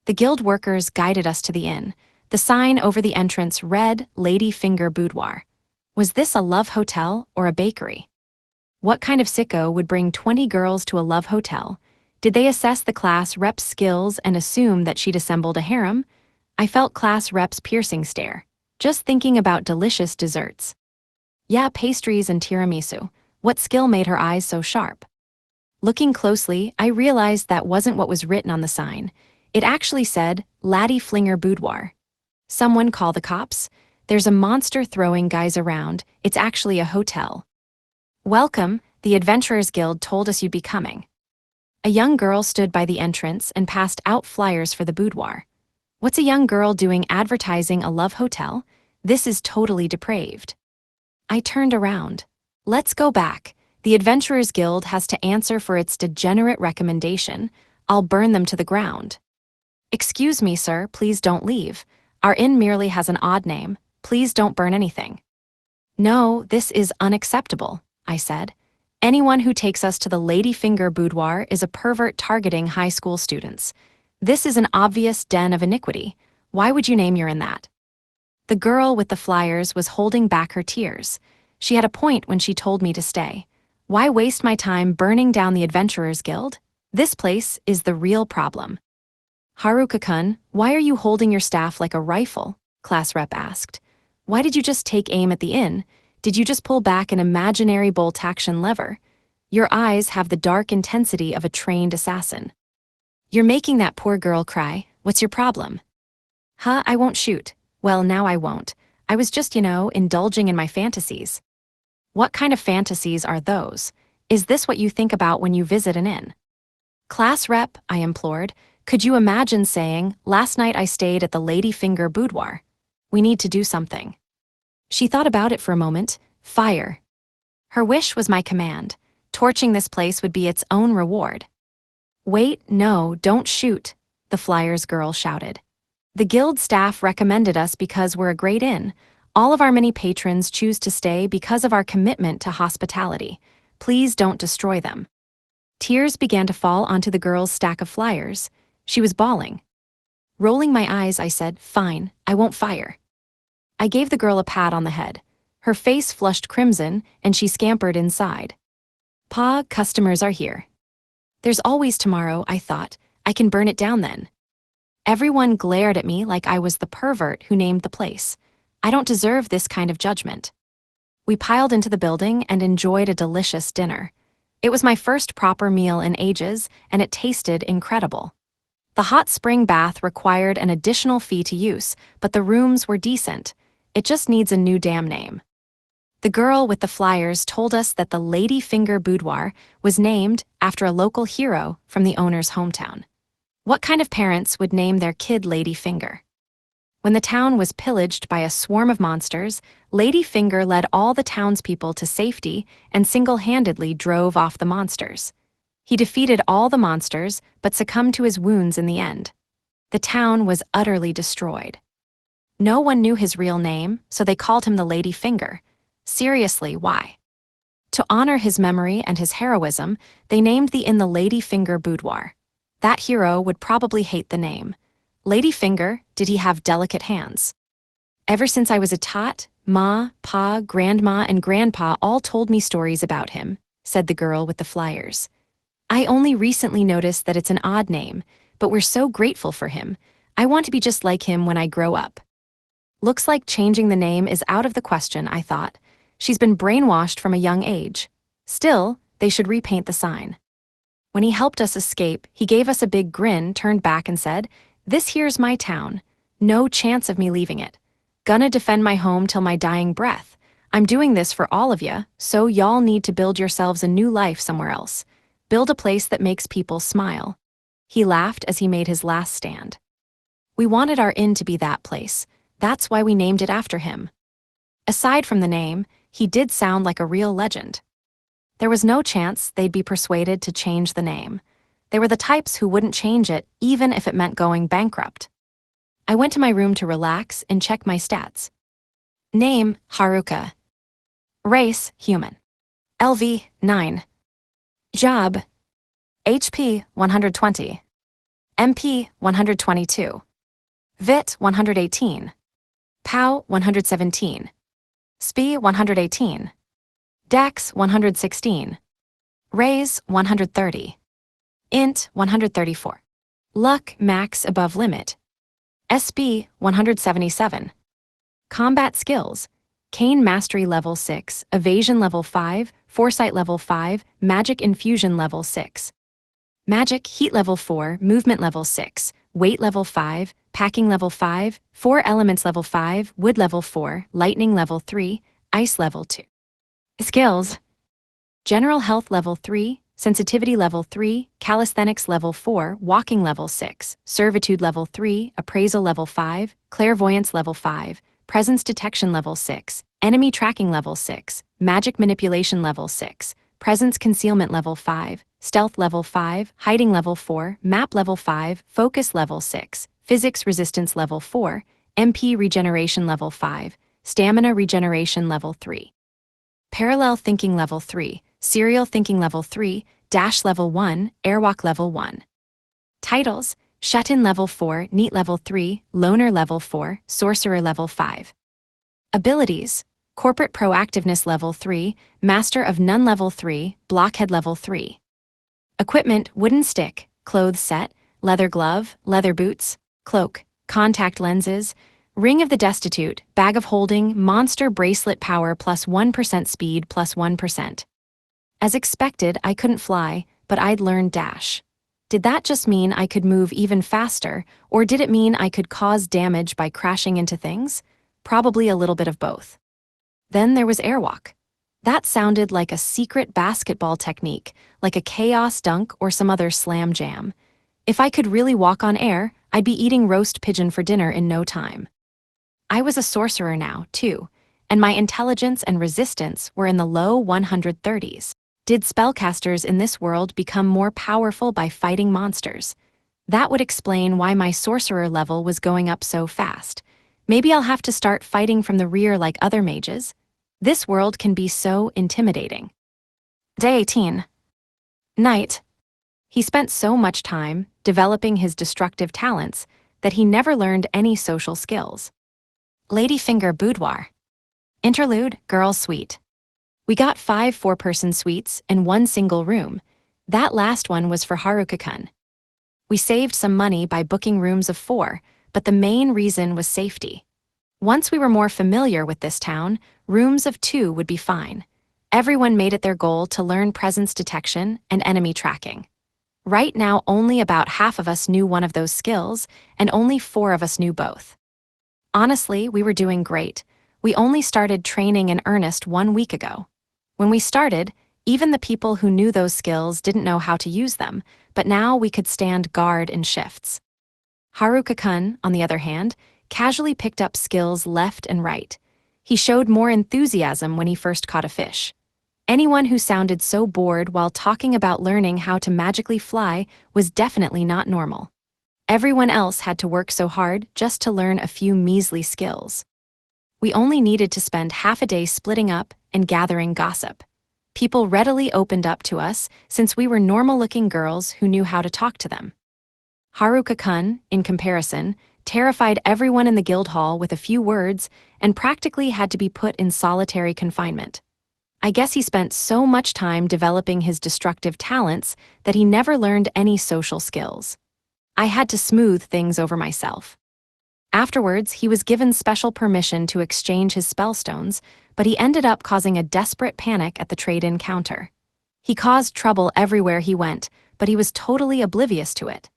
The guild workers guided us to the inn. The sign over the entrance read Ladyfinger Boudoir. Was this a love hotel or a bakery? What kind of sicko would bring 20 girls to a love hotel? Did they assess the class rep's skills and assume that she'd assembled a harem? I felt class rep's piercing stare, just thinking about delicious desserts. Yeah, pastries and tiramisu. What skill made her eyes so sharp? Looking closely, I realized that wasn't what was written on the sign. It actually said, Laddie Flinger Boudoir. Someone call the cops? There's a monster throwing guys around. It's actually a hotel. Welcome, the Adventurers Guild told us you'd be coming. A young girl stood by the entrance and passed out flyers for the boudoir. What's a young girl doing advertising a love hotel? This is totally depraved. I turned around. Let's go back. The Adventurers Guild has to answer for its degenerate recommendation. I'll burn them to the ground. Excuse me, sir, please don't leave. Our inn merely has an odd name. Please don't burn anything. No, this is unacceptable, I said. Anyone who takes us to the Ladyfinger Boudoir is a pervert targeting high school students. This is an obvious den of iniquity. Why would you name your inn that? The girl with the flyers was holding back her tears. She had a point when she told me to stay. Why waste my time burning down the Adventurers Guild? This place is the real problem. Haruka-kun, why are you holding your staff like a rifle? Class rep asked. Why did you just take aim at the inn? Did you just pull back an imaginary bolt-action lever? Your eyes have the dark intensity of a trained assassin. You're making that poor girl cry. What's your problem? Huh, I won't shoot. Well, now I won't. I was just, indulging in my fantasies. What kind of fantasies are those? Is this what you think about when you visit an inn? Class rep, I implored, could you imagine saying, last night I stayed at the Ladyfinger Boudoir. We need to do something. She thought about it for a moment. Fire. Her wish was my command. Torching this place would be its own reward. Wait, no, don't shoot, the flyers girl shouted. The guild staff recommended us because we're a great inn. All of our many patrons choose to stay because of our commitment to hospitality. Please don't destroy them. Tears began to fall onto the girl's stack of flyers. She was bawling. Rolling my eyes, I said, fine, I won't fire. I gave the girl a pat on the head. Her face flushed crimson, and she scampered inside. Pa, customers are here. There's always tomorrow, I thought. I can burn it down then. Everyone glared at me like I was the pervert who named the place. I don't deserve this kind of judgment. We piled into the building and enjoyed a delicious dinner. It was my first proper meal in ages, and it tasted incredible. The hot spring bath required an additional fee to use, but the rooms were decent. It just needs a new damn name. The girl with the flyers told us that the Ladyfinger Boudoir was named after a local hero from the owner's hometown. What kind of parents would name their kid Ladyfinger? When the town was pillaged by a swarm of monsters, Ladyfinger led all the townspeople to safety and single-handedly drove off the monsters. He defeated all the monsters, but succumbed to his wounds in the end. The town was utterly destroyed. No one knew his real name, so they called him the Ladyfinger. Seriously, why? To honor his memory and his heroism, they named the inn the Ladyfinger Boudoir. That hero would probably hate the name. Ladyfinger, did he have delicate hands? Ever since I was a tot, Ma, Pa, Grandma, and Grandpa all told me stories about him, said the girl with the flyers. I only recently noticed that it's an odd name, but we're so grateful for him. I want to be just like him when I grow up. Looks like changing the name is out of the question, I thought. She's been brainwashed from a young age. Still, they should repaint the sign. When he helped us escape, he gave us a big grin, turned back and said, "This here's my town. No chance of me leaving it. Gonna defend my home till my dying breath. I'm doing this for all of ya, so y'all need to build yourselves a new life somewhere else. Build a place that makes people smile." He laughed as he made his last stand. We wanted our inn to be that place. That's why we named it after him. Aside from the name, he did sound like a real legend. There was no chance they'd be persuaded to change the name. They were the types who wouldn't change it even if it meant going bankrupt. I went to my room to relax and check my stats. Name, Haruka. Race, human. LV 9. Job HP 120. MP 122. VIT 118. POW 117. SPI 118. DEX 116. RAISE 130. INT 134. Luck max above limit. SB 177. Combat skills. Cane Mastery Level 6, Evasion Level 5, Foresight Level 5, Magic Infusion Level 6. Magic Heat Level 4, Movement Level 6, Weight Level 5, Packing Level 5, 4 Elements Level 5, Wood Level 4, Lightning Level 3, Ice Level 2. Skills. General Health Level 3, Sensitivity Level 3, Calisthenics Level 4, Walking Level 6, Servitude Level 3, Appraisal Level 5, Clairvoyance Level 5, Presence Detection Level 6, Enemy Tracking Level 6, Magic Manipulation Level 6, Presence Concealment Level 5, Stealth Level 5, Hiding Level 4, Map Level 5, Focus Level 6, Physics Resistance Level 4, MP Regeneration Level 5, Stamina Regeneration Level 3. Parallel Thinking Level 3, Serial Thinking Level 3, Dash Level 1, Airwalk Level 1. Titles: Shut-in Level 4, Neat Level 3, Loner Level 4, Sorcerer Level 5. Abilities: Corporate Proactiveness Level 3, Master of None Level 3, Blockhead Level 3. Equipment: Wooden Stick, Clothes Set, Leather Glove, Leather Boots, Cloak, Contact Lenses, Ring of the Destitute, Bag of Holding, Monster Bracelet Power plus 1% Speed plus 1%. As expected, I couldn't fly, but I'd learned Dash. Did that just mean I could move even faster, or did it mean I could cause damage by crashing into things? Probably a little bit of both. Then there was Airwalk. That sounded like a secret basketball technique, like a chaos dunk or some other slam jam. If I could really walk on air, I'd be eating roast pigeon for dinner in no time. I was a sorcerer now, too, and my intelligence and resistance were in the low 130s. Did spellcasters in this world become more powerful by fighting monsters? That would explain why my sorcerer level was going up so fast. Maybe I'll have to start fighting from the rear like other mages. This world can be so intimidating. Day 18. Night. He spent so much time developing his destructive talents that he never learned any social skills. Ladyfinger Boudoir. Interlude, Girls' Suite. We got 5 four-person suites in one single room. That last one was for Haruka-kun. We saved some money by booking rooms of 4, but the main reason was safety. Once we were more familiar with this town, rooms of 2 would be fine. Everyone made it their goal to learn presence detection and enemy tracking. Right now, only about half of us knew one of those skills, and only 4 of us knew both. Honestly, we were doing great. We only started training in earnest 1 week ago. When we started, even the people who knew those skills didn't know how to use them, but now we could stand guard in shifts. Haruka-kun, on the other hand, casually picked up skills left and right. He showed more enthusiasm when he first caught a fish. Anyone who sounded so bored while talking about learning how to magically fly was definitely not normal. Everyone else had to work so hard just to learn a few measly skills. We only needed to spend half a day splitting up and gathering gossip. People readily opened up to us since we were normal-looking girls who knew how to talk to them. Haruka-kun, in comparison, terrified everyone in the guild hall with a few words and practically had to be put in solitary confinement. I guess he spent so much time developing his destructive talents that he never learned any social skills. I had to smooth things over myself. Afterwards, he was given special permission to exchange his spellstones, but he ended up causing a desperate panic at the trade-in counter. He caused trouble everywhere he went, but he was totally oblivious to it.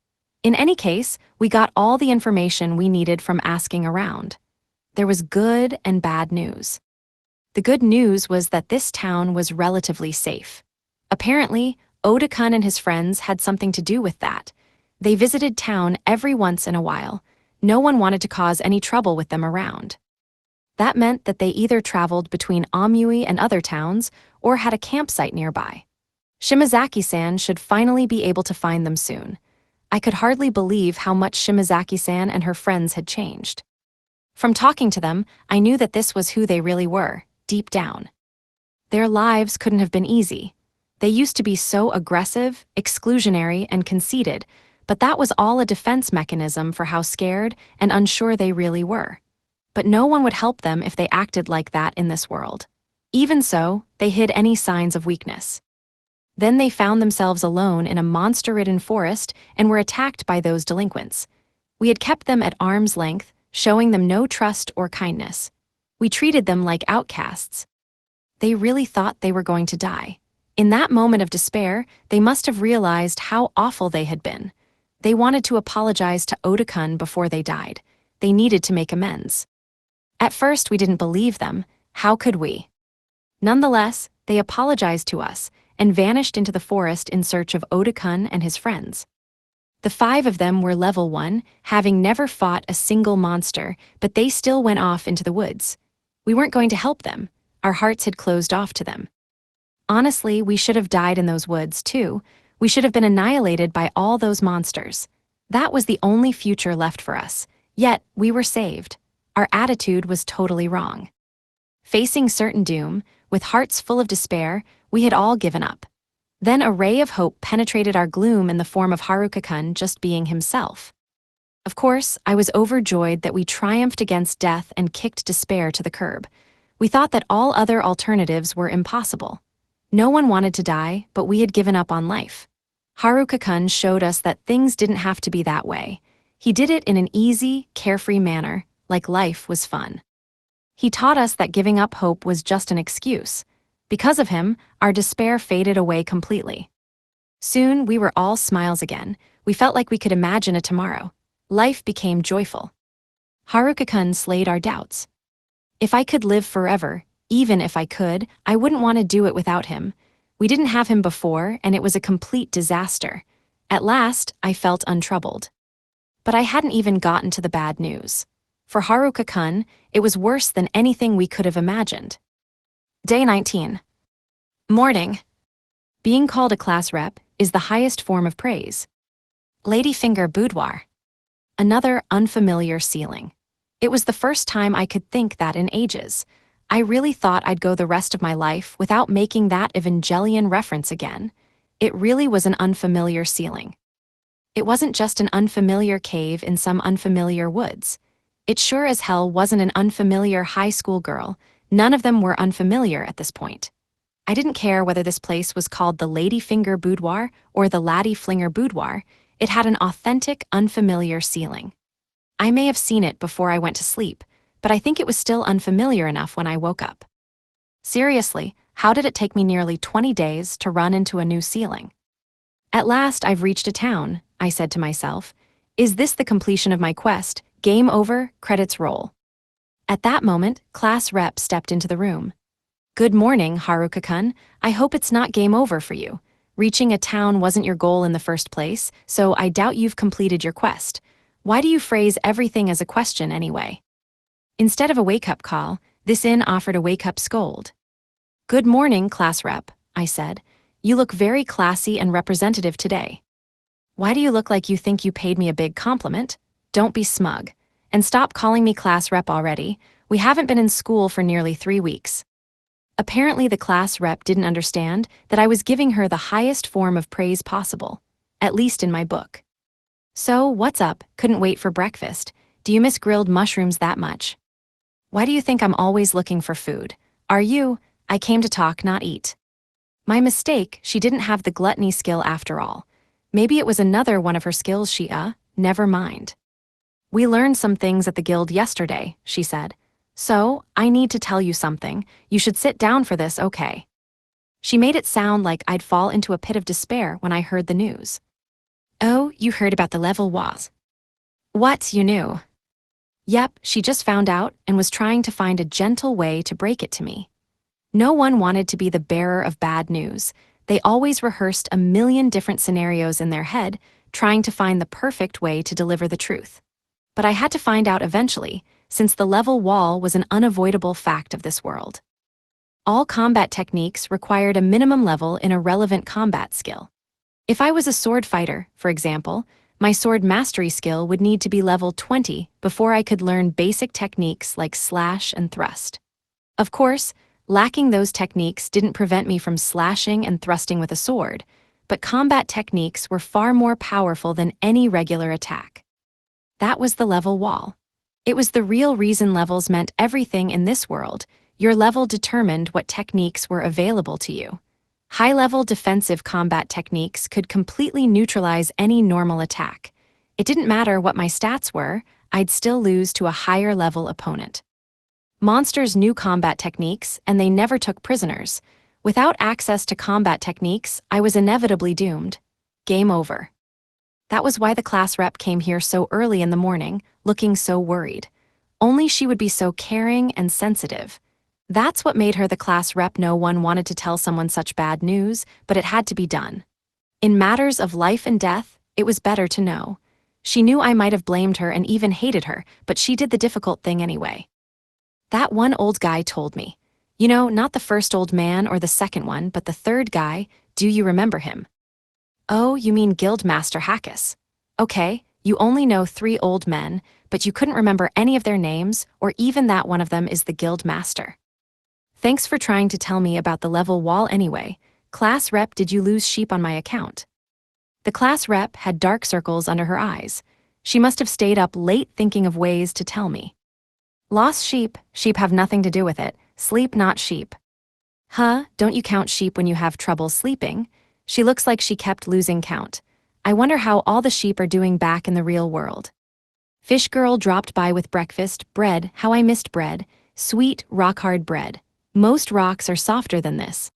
In any case, we got all the information we needed from asking around. There was good and bad news. The good news was that this town was relatively safe. Apparently, Oda-kun and his friends had something to do with that. They visited town every once in a while. No one wanted to cause any trouble with them around. That meant that they either traveled between Amui and other towns or had a campsite nearby. Shimazaki-san should finally be able to find them soon. I could hardly believe how much Shimazaki-san and her friends had changed. From talking to them, I knew that this was who they really were, deep down. Their lives couldn't have been easy. They used to be so aggressive, exclusionary, and conceited, but that was all a defense mechanism for how scared and unsure they really were. But no one would help them if they acted like that in this world. Even so, they hid any signs of weakness. Then they found themselves alone in a monster-ridden forest and were attacked by those delinquents. We had kept them at arm's length, showing them no trust or kindness. We treated them like outcasts. They really thought they were going to die. In that moment of despair, they must have realized how awful they had been. They wanted to apologize to Otakun before they died. They needed to make amends. At first, we didn't believe them. How could we? Nonetheless, they apologized to us and vanished into the forest in search of Otakun and his friends. The 5 of them were level 1, having never fought a single monster, but they still went off into the woods. We weren't going to help them. Our hearts had closed off to them. Honestly, we should have died in those woods, too. We should have been annihilated by all those monsters. That was the only future left for us. Yet, we were saved. Our attitude was totally wrong. Facing certain doom, with hearts full of despair, we had all given up. Then a ray of hope penetrated our gloom in the form of Haruka-kun just being himself. Of course, I was overjoyed that we triumphed against death and kicked despair to the curb. We thought that all other alternatives were impossible. No one wanted to die, but we had given up on life. Haruka-kun showed us that things didn't have to be that way. He did it in an easy, carefree manner, like life was fun. He taught us that giving up hope was just an excuse. Because of him, our despair faded away completely. Soon, we were all smiles again. We felt like we could imagine a tomorrow. Life became joyful. Haruka-kun slayed our doubts. If I could live forever, even if I could, I wouldn't want to do it without him. We didn't have him before, and it was a complete disaster. At last, I felt untroubled. But I hadn't even gotten to the bad news. For Haruka-kun, it was worse than anything we could have imagined. Day 19. Morning. Being called a class rep is the highest form of praise. Ladyfinger boudoir. Another unfamiliar ceiling. It was the first time I could think that in ages. I really thought I'd go the rest of my life without making that Evangelion reference again. It really was an unfamiliar ceiling. It wasn't just an unfamiliar cave in some unfamiliar woods. It sure as hell wasn't an unfamiliar high school girl. None of them were unfamiliar at this point. I didn't care whether this place was called the Ladyfinger Boudoir or the Laddie Flinger Boudoir. It had an authentic, unfamiliar ceiling. I may have seen it before I went to sleep, but I think it was still unfamiliar enough when I woke up. Seriously, how did it take me nearly 20 days to run into a new ceiling? At last, I've reached a town, I said to myself. Is this the completion of my quest? Game over, credits roll. At that moment, class rep stepped into the room. Good morning, Haruka-kun. I hope it's not game over for you. Reaching a town wasn't your goal in the first place, so I doubt you've completed your quest. Why do you phrase everything as a question anyway? Instead of a wake-up call, this inn offered a wake-up scold. Good morning, class rep, I said. You look very classy and representative today. Why do you look like you think you paid me a big compliment? Don't be smug. And stop calling me class rep already. We haven't been in school for nearly 3 weeks. Apparently the class rep didn't understand that I was giving her the highest form of praise possible, at least in my book. So, what's up? Couldn't wait for breakfast. Do you miss grilled mushrooms that much? Why do you think I'm always looking for food? Are you? I came to talk, not eat. My mistake, she didn't have the gluttony skill after all. Maybe it was another one of her skills never mind. We learned some things at the guild yesterday, she said. So, I need to tell you something. You should sit down for this, okay? She made it sound like I'd fall into a pit of despair when I heard the news. Oh, you heard about the level was. What, you knew? Yep, she just found out and was trying to find a gentle way to break it to me. No one wanted to be the bearer of bad news. They always rehearsed a million different scenarios in their head, trying to find the perfect way to deliver the truth. But I had to find out eventually, since the level wall was an unavoidable fact of this world. All combat techniques required a minimum level in a relevant combat skill. If I was a sword fighter, for example, my sword mastery skill would need to be level 20 before I could learn basic techniques like slash and thrust. Of course, Lacking those techniques didn't prevent me from slashing and thrusting with a sword, but combat techniques were far more powerful than any regular attack. That was the level wall. It was the real reason levels meant everything in this world. Your level determined what techniques were available to you. High-level defensive combat techniques could completely neutralize any normal attack. It didn't matter what my stats were, I'd still lose to a higher-level opponent. Monsters knew combat techniques, and they never took prisoners. Without access to combat techniques, I was inevitably doomed. Game over. That was why the class rep came here so early in the morning, looking so worried. Only she would be so caring and sensitive. That's what made her the class rep. No one wanted to tell someone such bad news, but it had to be done. In matters of life and death, it was better to know. She knew I might have blamed her and even hated her, but she did the difficult thing anyway. That one old guy told me. You know, not the first old man or the second one, but the third guy. Do you remember him? Oh, you mean Guildmaster Hackus. Okay, you only know 3 old men, but you couldn't remember any of their names, or even that one of them is the Guildmaster. Thanks for trying to tell me about the level wall anyway. Class rep, did you lose sheep on my account? The class rep had dark circles under her eyes. She must have stayed up late thinking of ways to tell me. Lost sheep, sheep have nothing to do with it. Sleep, not sheep. Huh, don't you count sheep when you have trouble sleeping? She looks like she kept losing count. I wonder how all the sheep are doing back in the real world. Fish girl dropped by with breakfast, bread, how I missed bread, sweet, rock-hard bread. Most rocks are softer than this.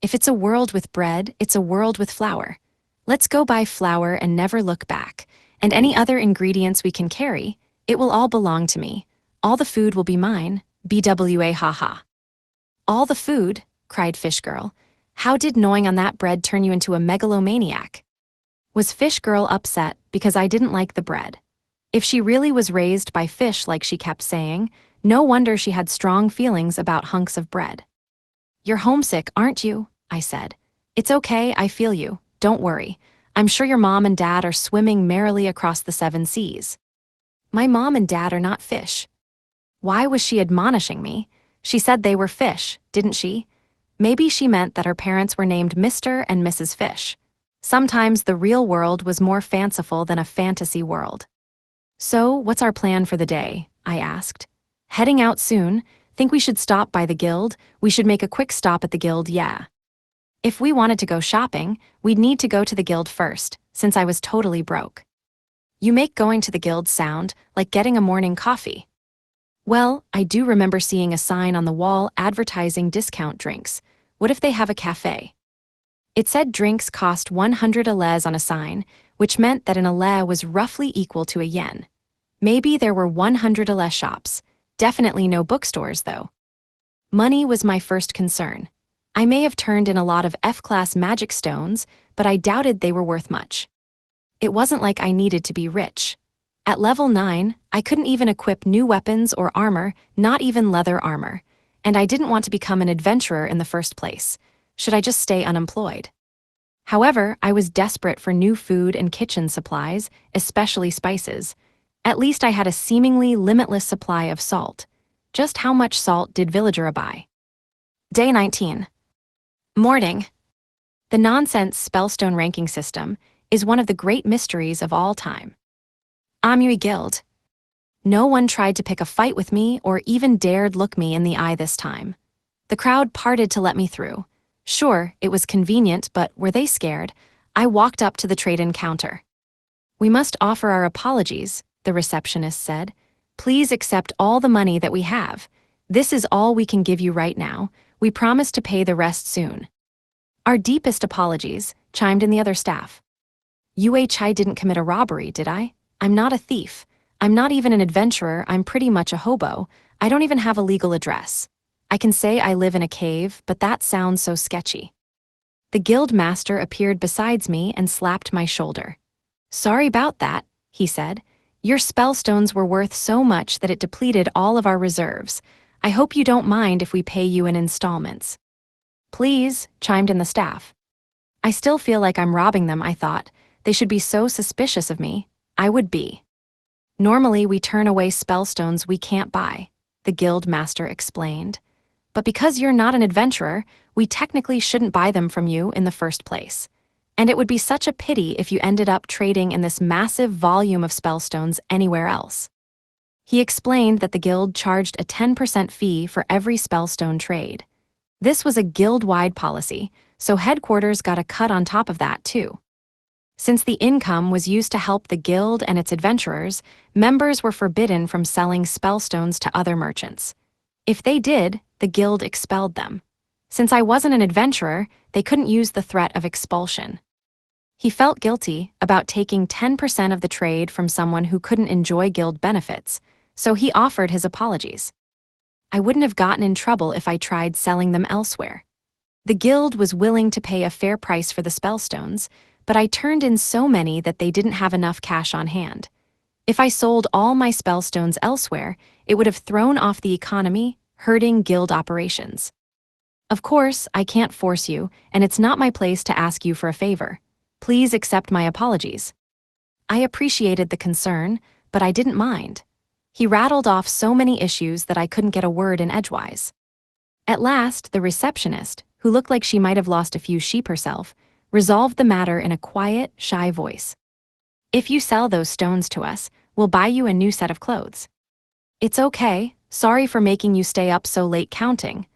If it's a world with bread, it's a world with flour. Let's go buy flour and never look back. And any other ingredients we can carry, it will all belong to me. All the food will be mine, BWA haha. All the food, cried Fish Girl. How did gnawing on that bread turn you into a megalomaniac? Was Fish Girl upset because I didn't like the bread? If she really was raised by fish like she kept saying, no wonder she had strong feelings about hunks of bread. You're homesick, aren't you? I said. It's okay, I feel you. Don't worry. I'm sure your mom and dad are swimming merrily across the 7 seas. My mom and dad are not fish. Why was she admonishing me? She said they were fish, didn't she? Maybe she meant that her parents were named Mr. and Mrs. Fish. Sometimes the real world was more fanciful than a fantasy world. So, what's our plan for the day? I asked. Heading out soon. Think we should stop by the guild? We should make a quick stop at the guild, yeah. If we wanted to go shopping, we'd need to go to the guild first, since I was totally broke. You make going to the guild sound like getting a morning coffee. Well, I do remember seeing a sign on the wall advertising discount drinks. What if they have a cafe? It said drinks cost 100 allez on a sign, which meant that an allez was roughly equal to a yen. Maybe there were 100 allez shops. Definitely no bookstores, though. Money was my first concern. I may have turned in a lot of F-class magic stones, but I doubted they were worth much. It wasn't like I needed to be rich. At level 9, I couldn't even equip new weapons or armor, not even leather armor. And I didn't want to become an adventurer in the first place. Should I just stay unemployed? However, I was desperate for new food and kitchen supplies, especially spices. At least I had a seemingly limitless supply of salt. Just how much salt did Villager buy? Day 19. Morning. The nonsense spellstone ranking system is one of the great mysteries of all time. Amui Guild. No one tried to pick a fight with me or even dared look me in the eye this time. The crowd parted to let me through. Sure, it was convenient, but were they scared? I walked up to the trade-in counter. We must offer our apologies, the receptionist said. Please accept all the money that we have. This is all we can give you right now. We promise to pay the rest soon. Our deepest apologies, chimed in the other staff. I didn't commit a robbery, did I? I'm not a thief. I'm not even an adventurer, I'm pretty much a hobo. I don't even have a legal address. I can say I live in a cave, but that sounds so sketchy. The guild master appeared beside me and slapped my shoulder. Sorry about that, he said. Your spellstones were worth so much that it depleted all of our reserves. I hope you don't mind if we pay you in installments. Please, chimed in the staff. I still feel like I'm robbing them, I thought. They should be so suspicious of me. I would be. Normally we turn away spellstones we can't buy, the guild master explained. But because you're not an adventurer, we technically shouldn't buy them from you in the first place. And it would be such a pity if you ended up trading in this massive volume of spellstones anywhere else. He explained that the guild charged a 10% fee for every spellstone trade. This was a guild-wide policy, so headquarters got a cut on top of that too. Since the income was used to help the guild and its adventurers, members were forbidden from selling spellstones to other merchants. If they did, the guild expelled them. Since I wasn't an adventurer, they couldn't use the threat of expulsion. He felt guilty about taking 10% of the trade from someone who couldn't enjoy guild benefits, so he offered his apologies. I wouldn't have gotten in trouble if I tried selling them elsewhere. The guild was willing to pay a fair price for the spellstones, but I turned in so many that they didn't have enough cash on hand. If I sold all my spellstones elsewhere, it would have thrown off the economy, hurting guild operations. Of course, I can't force you, and it's not my place to ask you for a favor. Please accept my apologies. I appreciated the concern, but I didn't mind. He rattled off so many issues that I couldn't get a word in edgewise. At last, the receptionist, who looked like she might have lost a few sheep herself, resolved the matter in a quiet, shy voice. If you sell those stones to us, we'll buy you a new set of clothes. It's okay, sorry for making you stay up so late counting.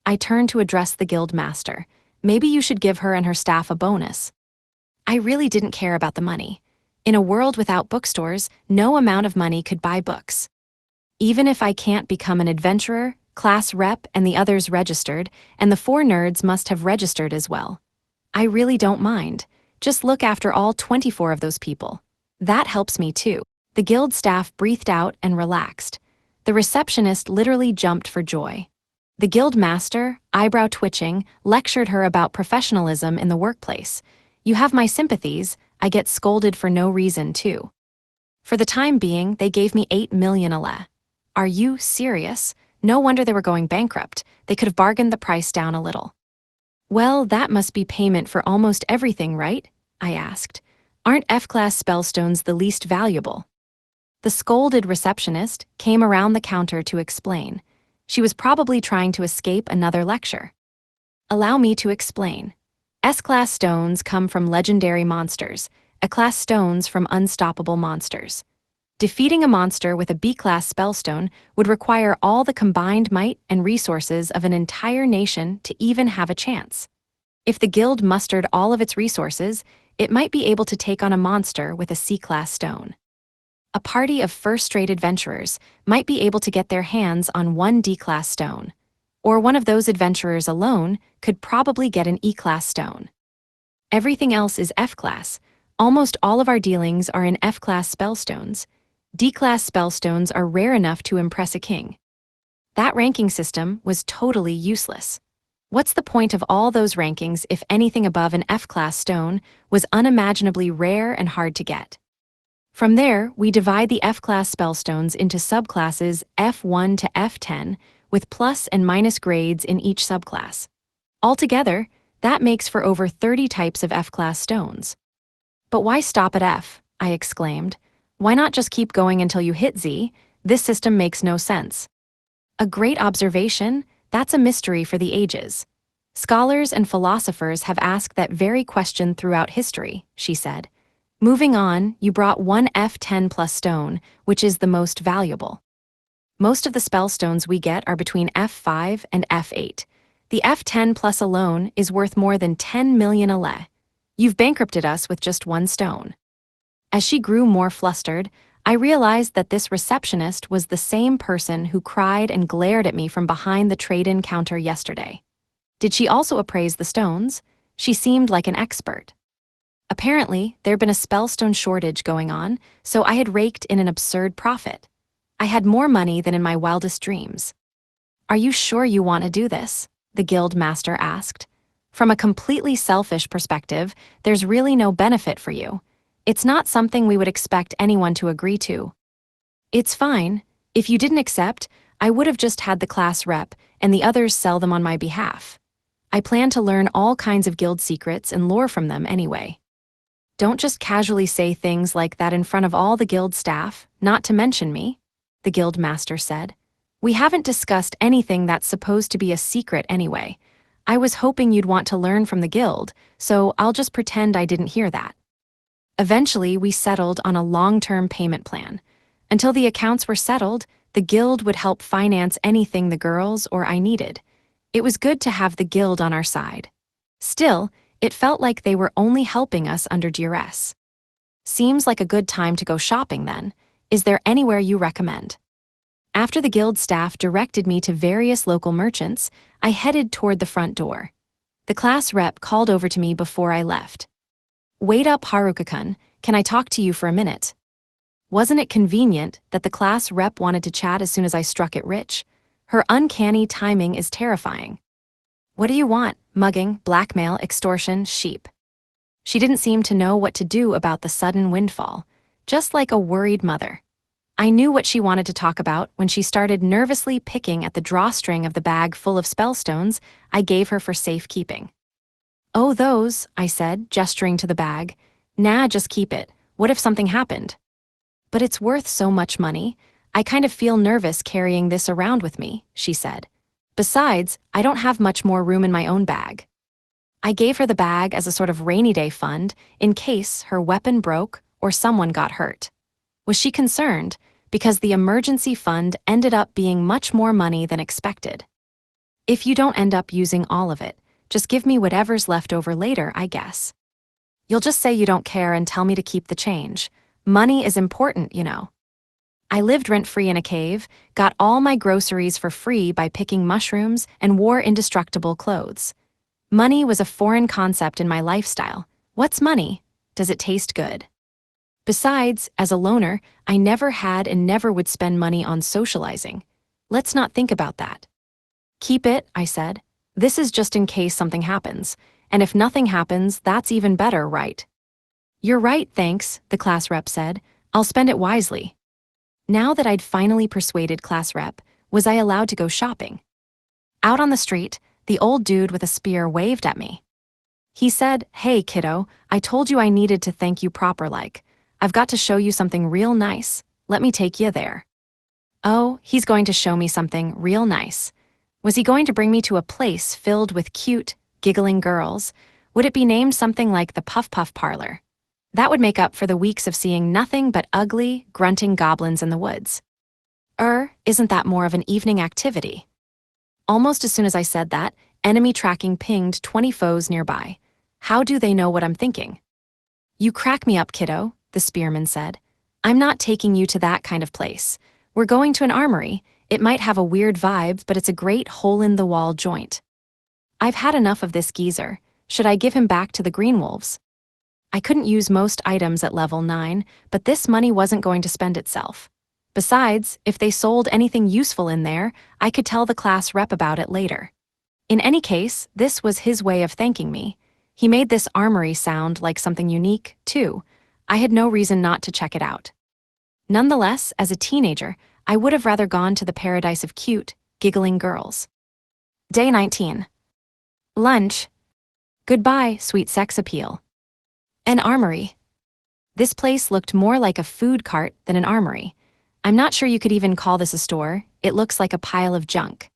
I turned to address the guild master. Maybe you should give her and her staff a bonus. I really didn't care about the money. In a world without bookstores, no amount of money could buy books. Even if I can't become an adventurer, class rep, and the others registered, and the 4 nerds must have registered as well. I really don't mind. Just look after all 24 of those people. That helps me too. The guild staff breathed out and relaxed. The receptionist literally jumped for joy. The guild master, eyebrow twitching, lectured her about professionalism in the workplace. You have my sympathies, I get scolded for no reason too. For the time being, they gave me 8 million ale. Are you serious? No wonder they were going bankrupt. They could have bargained the price down a little. Well, that must be payment for almost everything, right? I asked. Aren't F-class spellstones the least valuable? The scolded receptionist came around the counter to explain. She was probably trying to escape another lecture. Allow me to explain. S-class stones come from legendary monsters, A-class stones from unstoppable monsters. Defeating a monster with a B-class spellstone would require all the combined might and resources of an entire nation to even have a chance. If the guild mustered all of its resources, it might be able to take on a monster with a C-class stone. A party of first-rate adventurers might be able to get their hands on one D-class stone, or one of those adventurers alone could probably get an E-class stone. Everything else is F-class. Almost all of our dealings are in F-class spellstones. D-class spellstones are rare enough to impress a king. That ranking system was totally useless. What's the point of all those rankings if anything above an F-class stone was unimaginably rare and hard to get? From there, we divide the F-class spellstones into subclasses F1 to F10, with plus and minus grades in each subclass. Altogether, that makes for over 30 types of F-class stones. But why stop at F? I exclaimed. Why not just keep going until you hit Z? This system makes no sense. A great observation, that's a mystery for the ages. Scholars and philosophers have asked that very question throughout history, she said. Moving on, you brought one F10 plus stone, which is the most valuable. Most of the spellstones we get are between F5 and F8. The F10 plus alone is worth more than 10 million ale. You've bankrupted us with just one stone. As she grew more flustered, I realized that this receptionist was the same person who cried and glared at me from behind the trade-in counter yesterday. Did she also appraise the stones? She seemed like an expert. Apparently, there'd been a spellstone shortage going on, so I had raked in an absurd profit. I had more money than in my wildest dreams. Are you sure you want to do this? The guild master asked. From a completely selfish perspective, there's really no benefit for you. It's not something we would expect anyone to agree to. It's fine. If you didn't accept, I would have just had the class rep and the others sell them on my behalf. I plan to learn all kinds of guild secrets and lore from them anyway. Don't just casually say things like that in front of all the guild staff, not to mention me, the guild master said. We haven't discussed anything that's supposed to be a secret anyway. I was hoping you'd want to learn from the guild, so I'll just pretend I didn't hear that. Eventually, we settled on a long-term payment plan. Until the accounts were settled, the guild would help finance anything the girls or I needed. It was good to have the guild on our side. Still, it felt like they were only helping us under duress. Seems like a good time to go shopping then. Is there anywhere you recommend? After the guild staff directed me to various local merchants, I headed toward the front door. The class rep called over to me before I left. "Wait up, Haruka-kun, can I talk to you for a minute?" Wasn't it convenient that the class rep wanted to chat as soon as I struck it rich? Her uncanny timing is terrifying. What do you want? Mugging, blackmail, extortion, sheep. She didn't seem to know what to do about the sudden windfall, just like a worried mother. I knew what she wanted to talk about when she started nervously picking at the drawstring of the bag full of spellstones I gave her for safekeeping. "Oh, those," I said, gesturing to the bag. "Nah, just keep it. What if something happened?" "But it's worth so much money. I kind of feel nervous carrying this around with me," she said. "Besides, I don't have much more room in my own bag." I gave her the bag as a sort of rainy day fund in case her weapon broke or someone got hurt. Was she concerned? Because the emergency fund ended up being much more money than expected. "If you don't end up using all of it, just give me whatever's left over later, I guess. You'll just say you don't care and tell me to keep the change. Money is important, you know." I lived rent-free in a cave, got all my groceries for free by picking mushrooms, and wore indestructible clothes. Money was a foreign concept in my lifestyle. What's money? Does it taste good? Besides, as a loner, I never had and never would spend money on socializing. Let's not think about that. "Keep it," I said. "This is just in case something happens. And if nothing happens, that's even better, right?" "You're right, thanks," the class rep said. "I'll spend it wisely." Now that I'd finally persuaded class rep, was I allowed to go shopping? Out on the street, the old dude with a spear waved at me. He said, "Hey, kiddo, I told you I needed to thank you proper-like. I've got to show you something real nice. Let me take you there." Oh, he's going to show me something real nice. Was he going to bring me to a place filled with cute, giggling girls? Would it be named something like the Puff Puff Parlor? That would make up for the weeks of seeing nothing but ugly, grunting goblins in the woods. Isn't that more of an evening activity? Almost as soon as I said that, enemy tracking pinged 20 foes nearby. How do they know what I'm thinking? "You crack me up, kiddo," the spearman said. "I'm not taking you to that kind of place. We're going to an armory. It might have a weird vibe, but it's a great hole-in-the-wall joint." I've had enough of this geezer. Should I give him back to the Green Wolves? I couldn't use most items at level 9, but this money wasn't going to spend itself. Besides, if they sold anything useful in there, I could tell the class rep about it later. In any case, this was his way of thanking me. He made this armory sound like something unique, too. I had no reason not to check it out. Nonetheless, as a teenager, I would have rather gone to the paradise of cute, giggling girls. Day 19. Lunch. Goodbye, sweet sex appeal. An armory. This place looked more like a food cart than an armory. I'm not sure you could even call this a store. It looks like a pile of junk.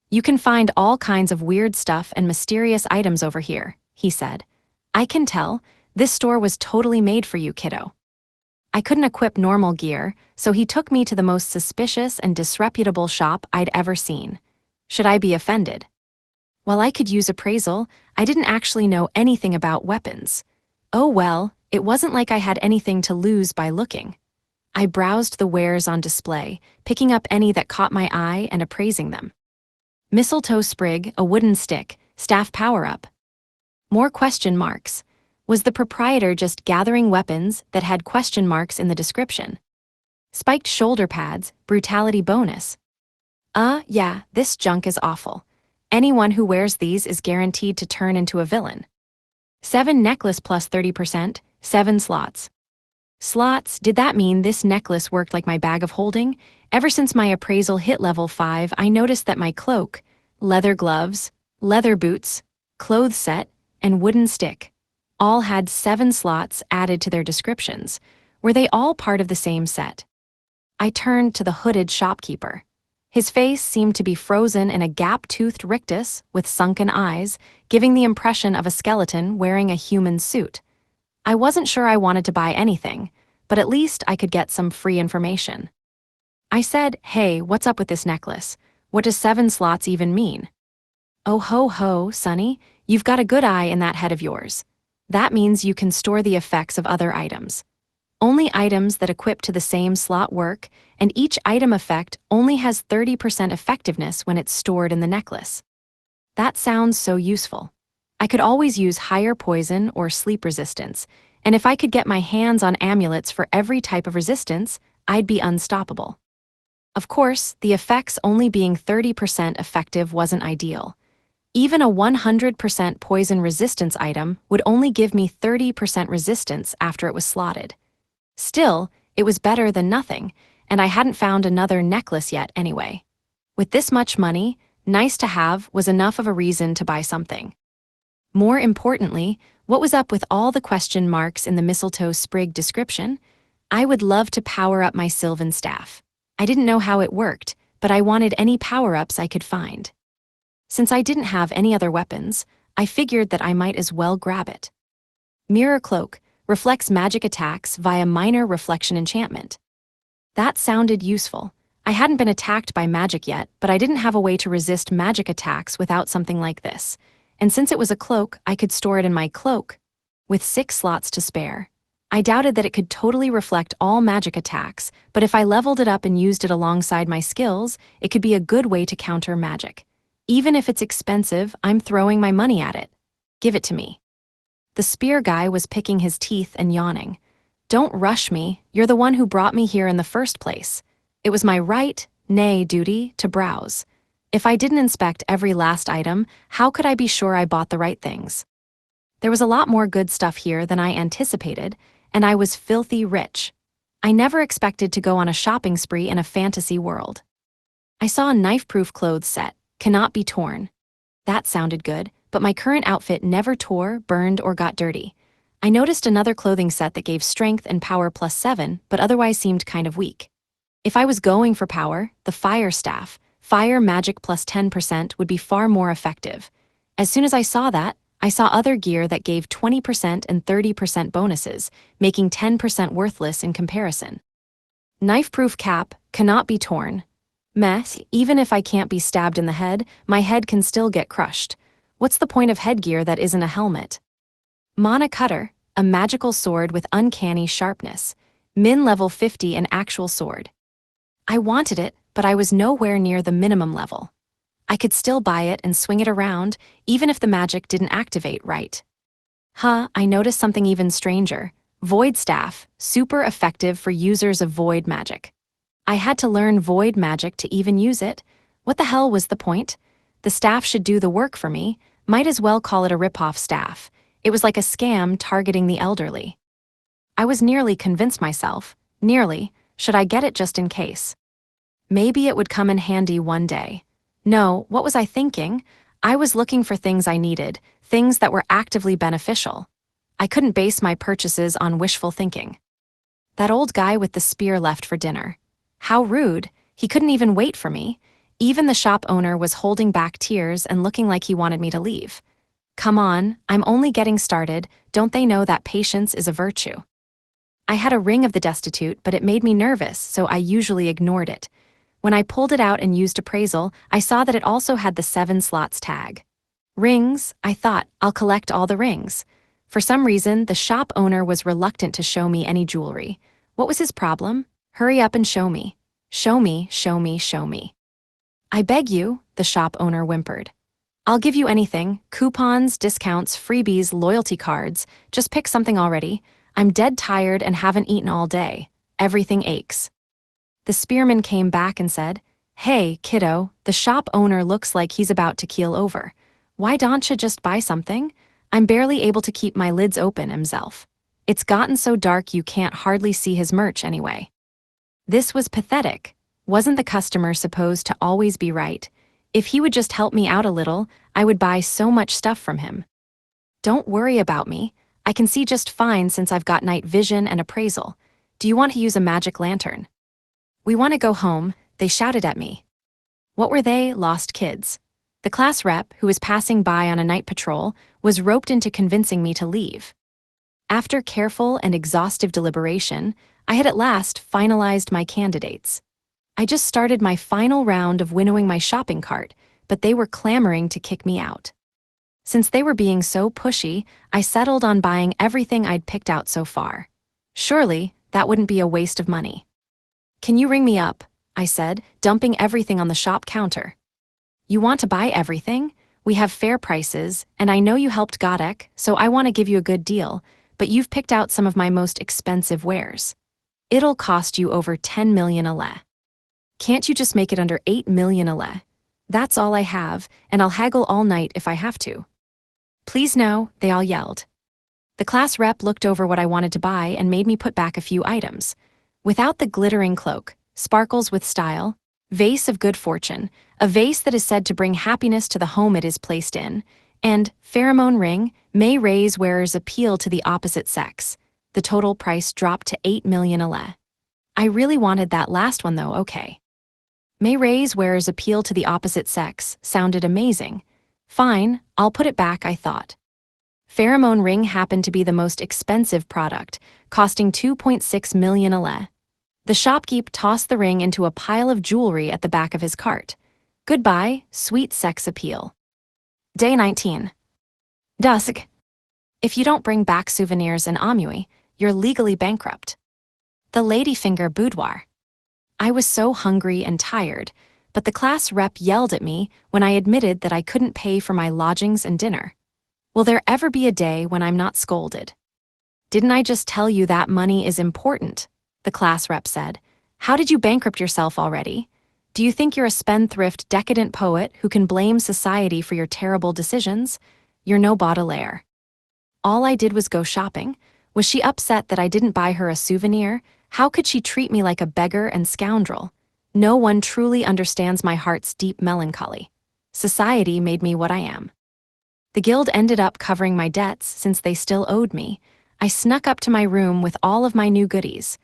"You can find all kinds of weird stuff and mysterious items over here," he said. "I can tell. This store was totally made for you, kiddo." I couldn't equip normal gear, so he took me to the most suspicious and disreputable shop I'd ever seen. Should I be offended? While I could use appraisal, I didn't actually know anything about weapons. Oh well, it wasn't like I had anything to lose by looking. I browsed the wares on display, picking up any that caught my eye and appraising them. Mistletoe sprig, a wooden stick, staff power-up. More question marks. Was the proprietor just gathering weapons that had question marks in the description? Spiked shoulder pads, brutality bonus. Yeah, this junk is awful. Anyone who wears these is guaranteed to turn into a villain. 7 necklace plus 30%, 7 slots. Slots, did that mean this necklace worked like my bag of holding? Ever since my appraisal hit level 5, I noticed that my cloak, leather gloves, leather boots, clothes set, and wooden stick all had 7 slots added to their descriptions. Were they all part of the same set? I turned to the hooded shopkeeper. His face seemed to be frozen in a gap-toothed rictus with sunken eyes, giving the impression of a skeleton wearing a human suit. I wasn't sure I wanted to buy anything, but at least I could get some free information. I said, "Hey, what's up with this necklace? What does 7 slots even mean?" "Oh ho ho, Sonny, you've got a good eye in that head of yours. That means you can store the effects of other items. Only items that equip to the same slot work, and each item effect only has 30% effectiveness when it's stored in the necklace." That sounds so useful. I could always use higher poison or sleep resistance, and if I could get my hands on amulets for every type of resistance, I'd be unstoppable. Of course, the effects only being 30% effective wasn't ideal. Even a 100% poison resistance item would only give me 30% resistance after it was slotted. Still, it was better than nothing, and I hadn't found another necklace yet anyway. With this much money, nice to have was enough of a reason to buy something. More importantly, what was up with all the question marks in the mistletoe sprig description? I would love to power up my Sylvan staff. I didn't know how it worked, but I wanted any power-ups I could find. Since I didn't have any other weapons, I figured that I might as well grab it. Mirror Cloak reflects magic attacks via minor reflection enchantment. That sounded useful. I hadn't been attacked by magic yet, but I didn't have a way to resist magic attacks without something like this. And since it was a cloak, I could store it in my cloak, with 6 slots to spare. I doubted that it could totally reflect all magic attacks, but if I leveled it up and used it alongside my skills, it could be a good way to counter magic. Even if it's expensive, I'm throwing my money at it. Give it to me. The spear guy was picking his teeth and yawning. "Don't rush me, you're the one who brought me here in the first place. It was my right, nay, duty, to browse. If I didn't inspect every last item, how could I be sure I bought the right things?" There was a lot more good stuff here than I anticipated, and I was filthy rich. I never expected to go on a shopping spree in a fantasy world. I saw a knife-proof clothes set, cannot be torn. That sounded good, but my current outfit never tore, burned, or got dirty. I noticed another clothing set that gave strength and power +7, but otherwise seemed kind of weak. If I was going for power, the fire staff, fire magic +10% would be far more effective. As soon as I saw that, I saw other gear that gave 20% and 30% bonuses, making 10% worthless in comparison. Knife-proof cap, cannot be torn. Meh, even if I can't be stabbed in the head, my head can still get crushed. What's the point of headgear that isn't a helmet? Mana Cutter, a magical sword with uncanny sharpness. Min level 50 an actual sword. I wanted it, but I was nowhere near the minimum level. I could still buy it and swing it around, even if the magic didn't activate right. I noticed something even stranger. Void Staff, super effective for users of void magic. I had to learn void magic to even use it. What the hell was the point? The staff should do the work for me, might as well call it a rip-off staff. It was like a scam targeting the elderly. I was nearly convinced myself, should I get it just in case? Maybe it would come in handy one day. No, what was I thinking? I was looking for things I needed, things that were actively beneficial. I couldn't base my purchases on wishful thinking. That old guy with the spear left for dinner. How rude, he couldn't even wait for me. Even the shop owner was holding back tears and looking like he wanted me to leave. Come on, I'm only getting started, don't they know that patience is a virtue? I had a ring of the destitute, but it made me nervous, so I usually ignored it. When I pulled it out and used appraisal, I saw that it also had the 7 slots tag. Rings, I thought, I'll collect all the rings. For some reason, the shop owner was reluctant to show me any jewelry. What was his problem? Hurry up and show me. Show me, show me, show me. I beg you, the shop owner whimpered. I'll give you anything, coupons, discounts, freebies, loyalty cards. Just pick something already. I'm dead tired and haven't eaten all day. Everything aches. The spearman came back and said, "Hey, kiddo, the shop owner looks like he's about to keel over. Why don't you just buy something? I'm barely able to keep my lids open himself. It's gotten so dark you can't hardly see his merch anyway." This was pathetic. Wasn't the customer supposed to always be right? If he would just help me out a little, I would buy so much stuff from him. Don't worry about me. I can see just fine since I've got night vision and appraisal. Do you want to use a magic lantern? We want to go home, they shouted at me. What were they? Lost kids. The class rep, who was passing by on a night patrol, was roped into convincing me to leave. After careful and exhaustive deliberation, I had at last finalized my candidates. I just started my final round of winnowing my shopping cart, but they were clamoring to kick me out. Since they were being so pushy, I settled on buying everything I'd picked out so far. Surely, that wouldn't be a waste of money. "Can you ring me up?" I said, dumping everything on the shop counter. "You want to buy everything? We have fair prices, and I know you helped Godek, so I want to give you a good deal, but you've picked out some of my most expensive wares. It'll cost you over 10 million a le. Can't you just make it under 8 million a le? That's all I have, and I'll haggle all night if I have to." "Please no," they all yelled. The class rep looked over what I wanted to buy and made me put back a few items. Without the glittering cloak, sparkles with style, vase of good fortune, a vase that is said to bring happiness to the home it is placed in, and pheromone ring may raise wearer's appeal to the opposite sex. The total price dropped to 8 million a le. I really wanted that last one though, okay. May raise wearer's appeal to the opposite sex sounded amazing. Fine, I'll put it back, I thought. Pheromone ring happened to be the most expensive product, costing 2.6 million a le. The shopkeep tossed the ring into a pile of jewelry at the back of his cart. Goodbye, sweet sex appeal. Day 19. Dusk. If you don't bring back souvenirs and amui, you're legally bankrupt. The Ladyfinger Boudoir. I was so hungry and tired, but the class rep yelled at me when I admitted that I couldn't pay for my lodgings and dinner. Will there ever be a day when I'm not scolded? "Didn't I just tell you that money is important?" the class rep said. "How did you bankrupt yourself already? Do you think you're a spendthrift, decadent poet who can blame society for your terrible decisions? You're no Baudelaire." All I did was go shopping. Was she upset that I didn't buy her a souvenir? How could she treat me like a beggar and scoundrel? No one truly understands my heart's deep melancholy. Society made me what I am. The guild ended up covering my debts since they still owed me. I snuck up to my room with all of my new goodies.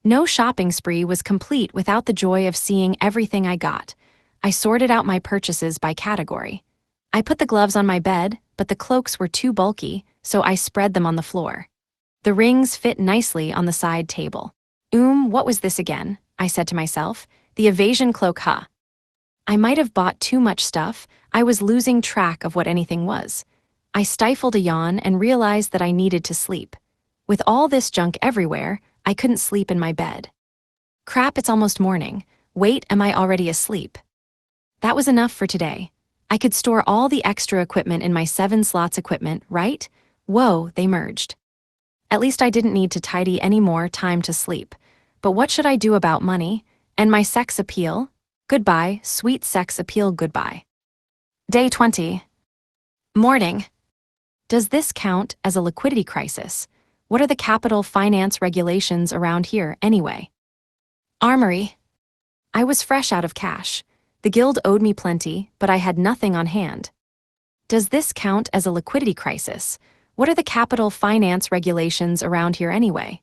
No shopping spree was complete without the joy of seeing everything I got. I sorted out my purchases by category. I put the gloves on my bed, but the cloaks were too bulky, so I spread them on the floor. The rings fit nicely on the side table. What was this again? I said to myself. The evasion cloak, huh? I might have bought too much stuff. I was losing track of what anything was. I stifled a yawn and realized that I needed to sleep. With all this junk everywhere, I couldn't sleep in my bed. Crap, it's almost morning. Wait, am I already asleep? That was enough for today. I could store all the extra equipment in my 7 slots equipment, right? Whoa, they merged. At least I didn't need to tidy any more time to sleep. But what should I do about money? And my sex appeal? Goodbye, sweet sex appeal, goodbye. Day 20. Morning. Does this count as a liquidity crisis? What are the capital finance regulations around here, anyway? Armory. I was fresh out of cash. The guild owed me plenty, but I had nothing on hand. Does this count as a liquidity crisis? What are the capital finance regulations around here anyway?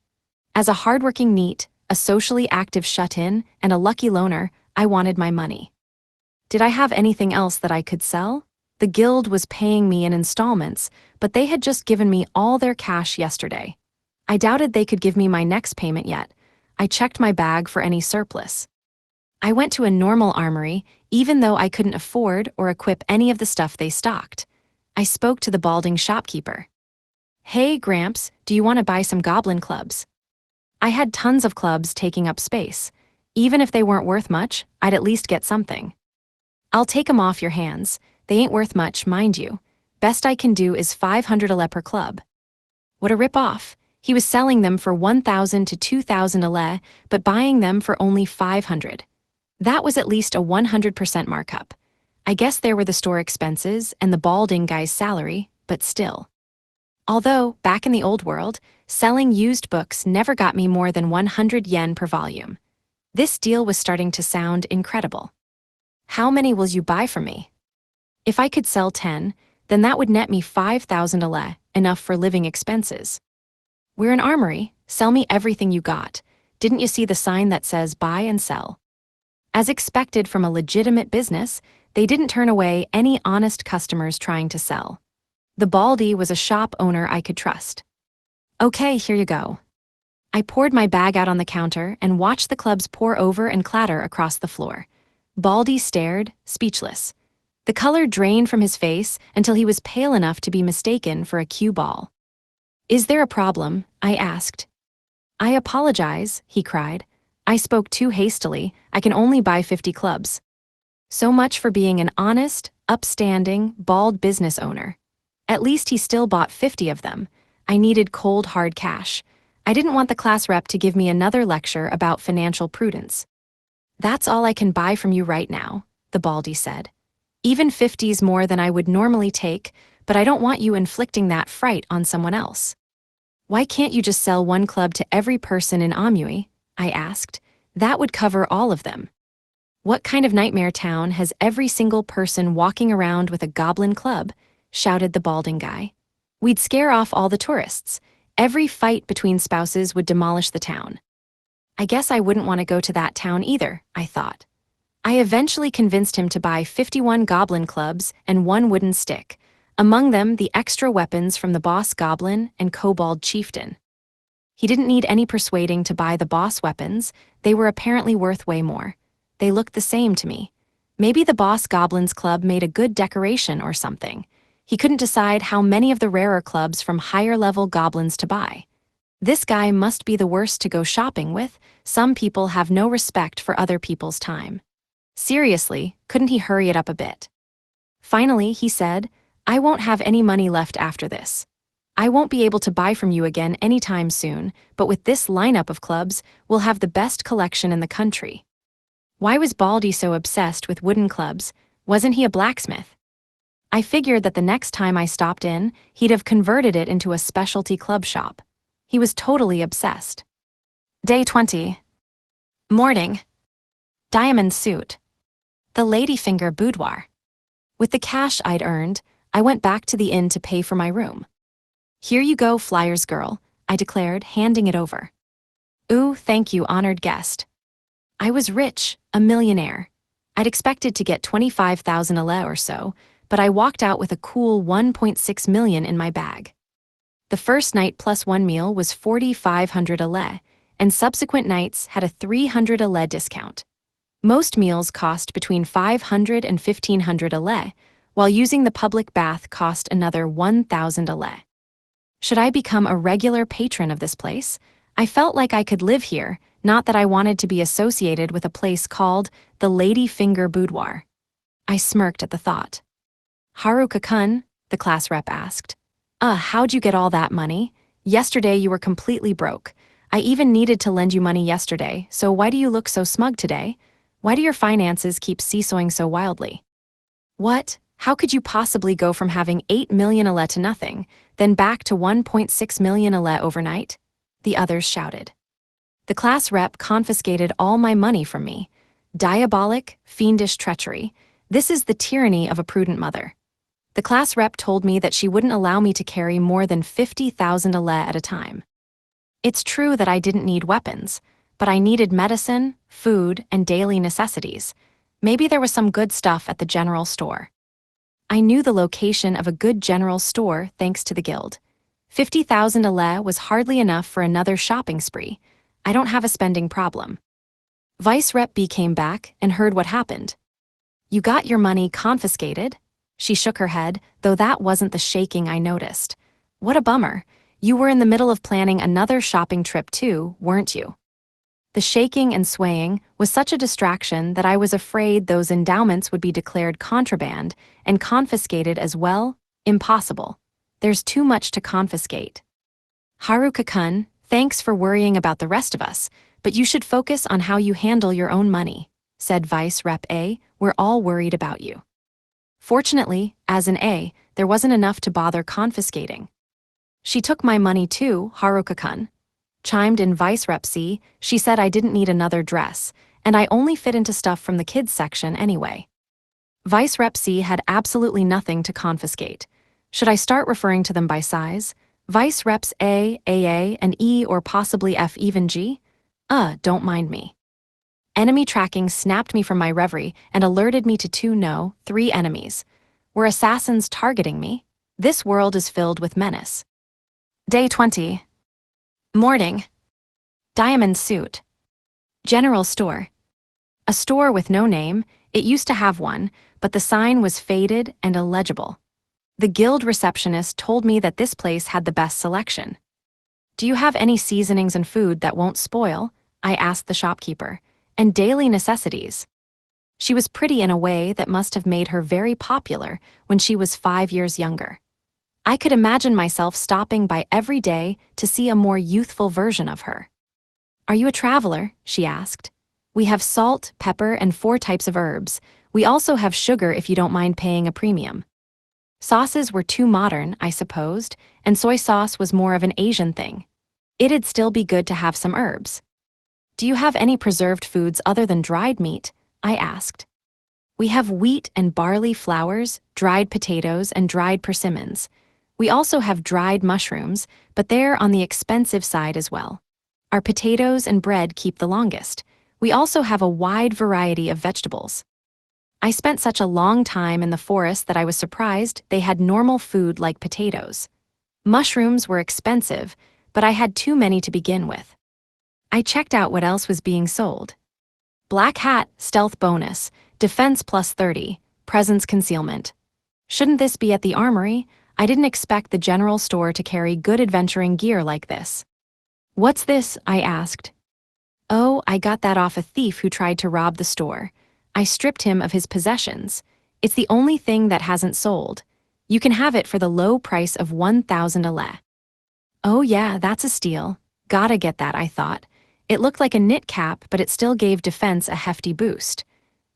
As a hardworking NEET, a socially active shut-in, and a lucky loner, I wanted my money. Did I have anything else that I could sell? The guild was paying me in installments, but they had just given me all their cash yesterday. I doubted they could give me my next payment yet. I checked my bag for any surplus. I went to a normal armory, even though I couldn't afford or equip any of the stuff they stocked. I spoke to the balding shopkeeper. "Hey, Gramps, do you want to buy some goblin clubs?" I had tons of clubs taking up space. Even if they weren't worth much, I'd at least get something. "I'll take 'em off your hands. They ain't worth much, mind you. Best I can do is 500 a le per club." What a rip-off. He was selling them for 1,000 to 2,000 a le, but buying them for only 500. That was at least a 100% markup. I guess there were the store expenses and the balding guy's salary, but still. Although, back in the old world, selling used books never got me more than 100 yen per volume. This deal was starting to sound incredible. "How many will you buy from me?" If I could sell 10, then that would net me 5,000 a le, enough for living expenses. "We're an armory. Sell me everything you got. Didn't you see the sign that says buy and sell?" As expected from a legitimate business, they didn't turn away any honest customers trying to sell. The Baldy was a shop owner I could trust. Okay, here you go. I poured my bag out on the counter and watched the clubs pour over and clatter across the floor. Baldy stared, speechless. The color drained from his face until he was pale enough to be mistaken for a cue ball. Is there a problem? I asked. I apologize, he cried. I spoke too hastily. I can only buy 50 clubs. So much for being an honest, upstanding, bald business owner. At least he still bought 50 of them. I needed cold, hard cash. I didn't want the class rep to give me another lecture about financial prudence. That's all I can buy from you right now, the Baldy said. Even 50's more than I would normally take, but I don't want you inflicting that fright on someone else. Why can't you just sell one club to every person in Amui? I asked. That would cover all of them. What kind of nightmare town has every single person walking around with a goblin club? Shouted the balding guy. We'd scare off all the tourists. Every fight between spouses would demolish the town. I guess I wouldn't want to go to that town either, I thought. I eventually convinced him to buy 51 goblin clubs and one wooden stick, among them the extra weapons from the boss goblin and kobold chieftain. He didn't need any persuading to buy the boss weapons. They were apparently worth way more. They looked the same to me. Maybe the boss goblin's club made a good decoration or something. He couldn't decide how many of the rarer clubs from higher-level goblins to buy. This guy must be the worst to go shopping with. Some people have no respect for other people's time. Seriously, couldn't he hurry it up a bit? Finally, he said, I won't have any money left after this. I won't be able to buy from you again anytime soon, but with this lineup of clubs, we'll have the best collection in the country. Why was Baldy so obsessed with wooden clubs? Wasn't he a blacksmith? I figured that the next time I stopped in, he'd have converted it into a specialty club shop. He was totally obsessed. Day 20. Morning. Diamond suit. The ladyfinger boudoir. With the cash I'd earned, I went back to the inn to pay for my room. Here you go, Flyers girl, I declared, handing it over. Ooh, thank you, honored guest. I was rich, a millionaire. I'd expected to get 25,000 ale or so, but I walked out with a cool 1.6 million in my bag. The first night plus one meal was 4,500 ale, and subsequent nights had a 300 ale discount. Most meals cost between 500 and 1,500 ale, while using the public bath cost another 1,000 ale. Should I become a regular patron of this place? I felt like I could live here, not that I wanted to be associated with a place called the Ladyfinger Boudoir. I smirked at the thought. Haruka-kun, the class rep asked. How'd you get all that money? Yesterday you were completely broke. I even needed to lend you money yesterday, so why do you look so smug today? Why do your finances keep seesawing so wildly? What? How could you possibly go from having 8 million ale to nothing, then back to 1.6 million ale overnight? The others shouted. The class rep confiscated all my money from me. Diabolic, fiendish treachery. This is the tyranny of a prudent mother. The class rep told me that she wouldn't allow me to carry more than 50,000 ale at a time. It's true that I didn't need weapons, but I needed medicine, food, and daily necessities. Maybe there was some good stuff at the general store. I knew the location of a good general store thanks to the guild. 50,000 ale was hardly enough for another shopping spree. I don't have a spending problem. Vice Rep B came back and heard what happened. You got your money confiscated? She shook her head, though that wasn't the shaking I noticed. What a bummer. You were in the middle of planning another shopping trip too, weren't you? The shaking and swaying was such a distraction that I was afraid those endowments would be declared contraband and confiscated as well. Impossible. There's too much to confiscate. Haruka-kun, thanks for worrying about the rest of us, but you should focus on how you handle your own money, said Vice Rep A. We're all worried about you. Fortunately, as an A, there wasn't enough to bother confiscating. She took my money too, Haruka-kun. Chimed in Vice Rep C. She said I didn't need another dress, and I only fit into stuff from the kids section anyway. Vice Rep C had absolutely nothing to confiscate. Should I start referring to them by size? Vice Reps A, AA, and E, or possibly F even G? Don't mind me. Enemy tracking snapped me from my reverie and alerted me to three enemies. Were assassins targeting me? This world is filled with menace. Day 20. Morning. Diamond suit. General store. A store with no name. It used to have one, but the sign was faded and illegible. The guild receptionist told me that this place had the best selection. Do you have any seasonings and food that won't spoil? I asked the shopkeeper. And daily necessities. She was pretty in a way that must have made her very popular when she was 5 years younger. I could imagine myself stopping by every day to see a more youthful version of her. Are you a traveler? She asked. We have salt, pepper, and 4 types of herbs. We also have sugar if you don't mind paying a premium. Sauces were too modern, I supposed, and soy sauce was more of an Asian thing. It'd still be good to have some herbs. Do you have any preserved foods other than dried meat? I asked. We have wheat and barley flours, dried potatoes, and dried persimmons. We also have dried mushrooms, but they're on the expensive side as well. Our potatoes and bread keep the longest. We also have a wide variety of vegetables. I spent such a long time in the forest that I was surprised they had normal food like potatoes. Mushrooms were expensive, but I had too many to begin with. I checked out what else was being sold. Black hat, stealth bonus, defense plus 30, presence concealment. Shouldn't this be at the armory? I didn't expect the general store to carry good adventuring gear like this. What's this? I asked. Oh, I got that off a thief who tried to rob the store. I stripped him of his possessions. It's the only thing that hasn't sold. You can have it for the low price of 1,000 ale. Oh yeah, that's a steal. Gotta get that, I thought. It looked like a knit cap, but it still gave defense a hefty boost.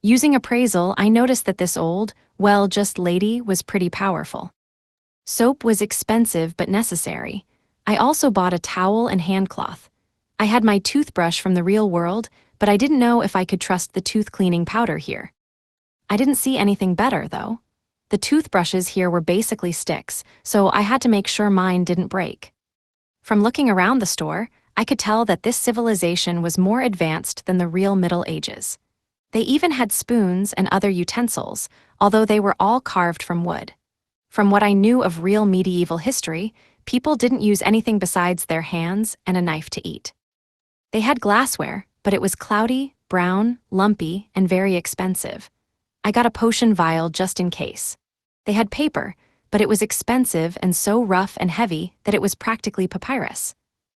Using appraisal, I noticed that this old, just lady was pretty powerful. Soap was expensive but necessary. I also bought a towel and hand cloth. I had my toothbrush from the real world, but I didn't know if I could trust the tooth cleaning powder here. I didn't see anything better, though. The toothbrushes here were basically sticks, so I had to make sure mine didn't break. From looking around the store, I could tell that this civilization was more advanced than the real Middle Ages. They even had spoons and other utensils, although they were all carved from wood. From what I knew of real medieval history, people didn't use anything besides their hands and a knife to eat. They had glassware, but it was cloudy, brown, lumpy, and very expensive. I got a potion vial just in case. They had paper, but it was expensive and so rough and heavy that it was practically papyrus.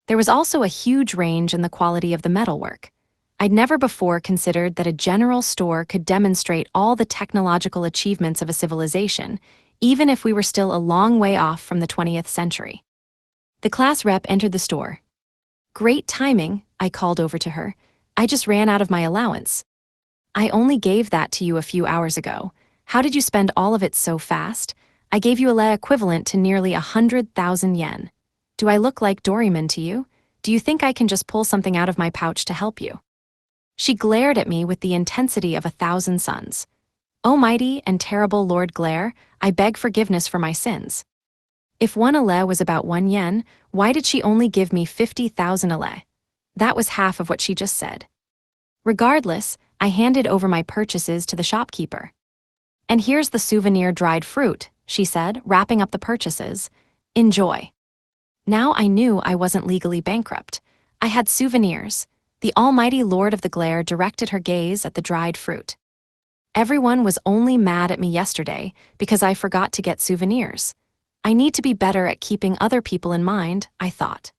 There was also a huge range in the quality of the metalwork. I'd never before considered that a general store could demonstrate all the technological achievements of a civilization, even if we were still a long way off from the 20th century. The class rep entered the store. Great timing, I called over to her. I just ran out of my allowance. I only gave that to you a few hours ago. How did you spend all of it so fast? I gave you a lei equivalent to nearly 100,000 yen. Do I look like Doryman to you? Do you think I can just pull something out of my pouch to help you? She glared at me with the intensity of 1,000 suns. O mighty and terrible Lord Glare, I beg forgiveness for my sins. If 1 ale was about 1 yen, why did she only give me 50,000 ale? That was half of what she just said. Regardless, I handed over my purchases to the shopkeeper. And here's the souvenir dried fruit, she said, wrapping up the purchases. Enjoy. Now I knew I wasn't legally bankrupt. I had souvenirs. The almighty Lord of the Glare directed her gaze at the dried fruit. Everyone was only mad at me yesterday because I forgot to get souvenirs. I need to be better at keeping other people in mind, I thought.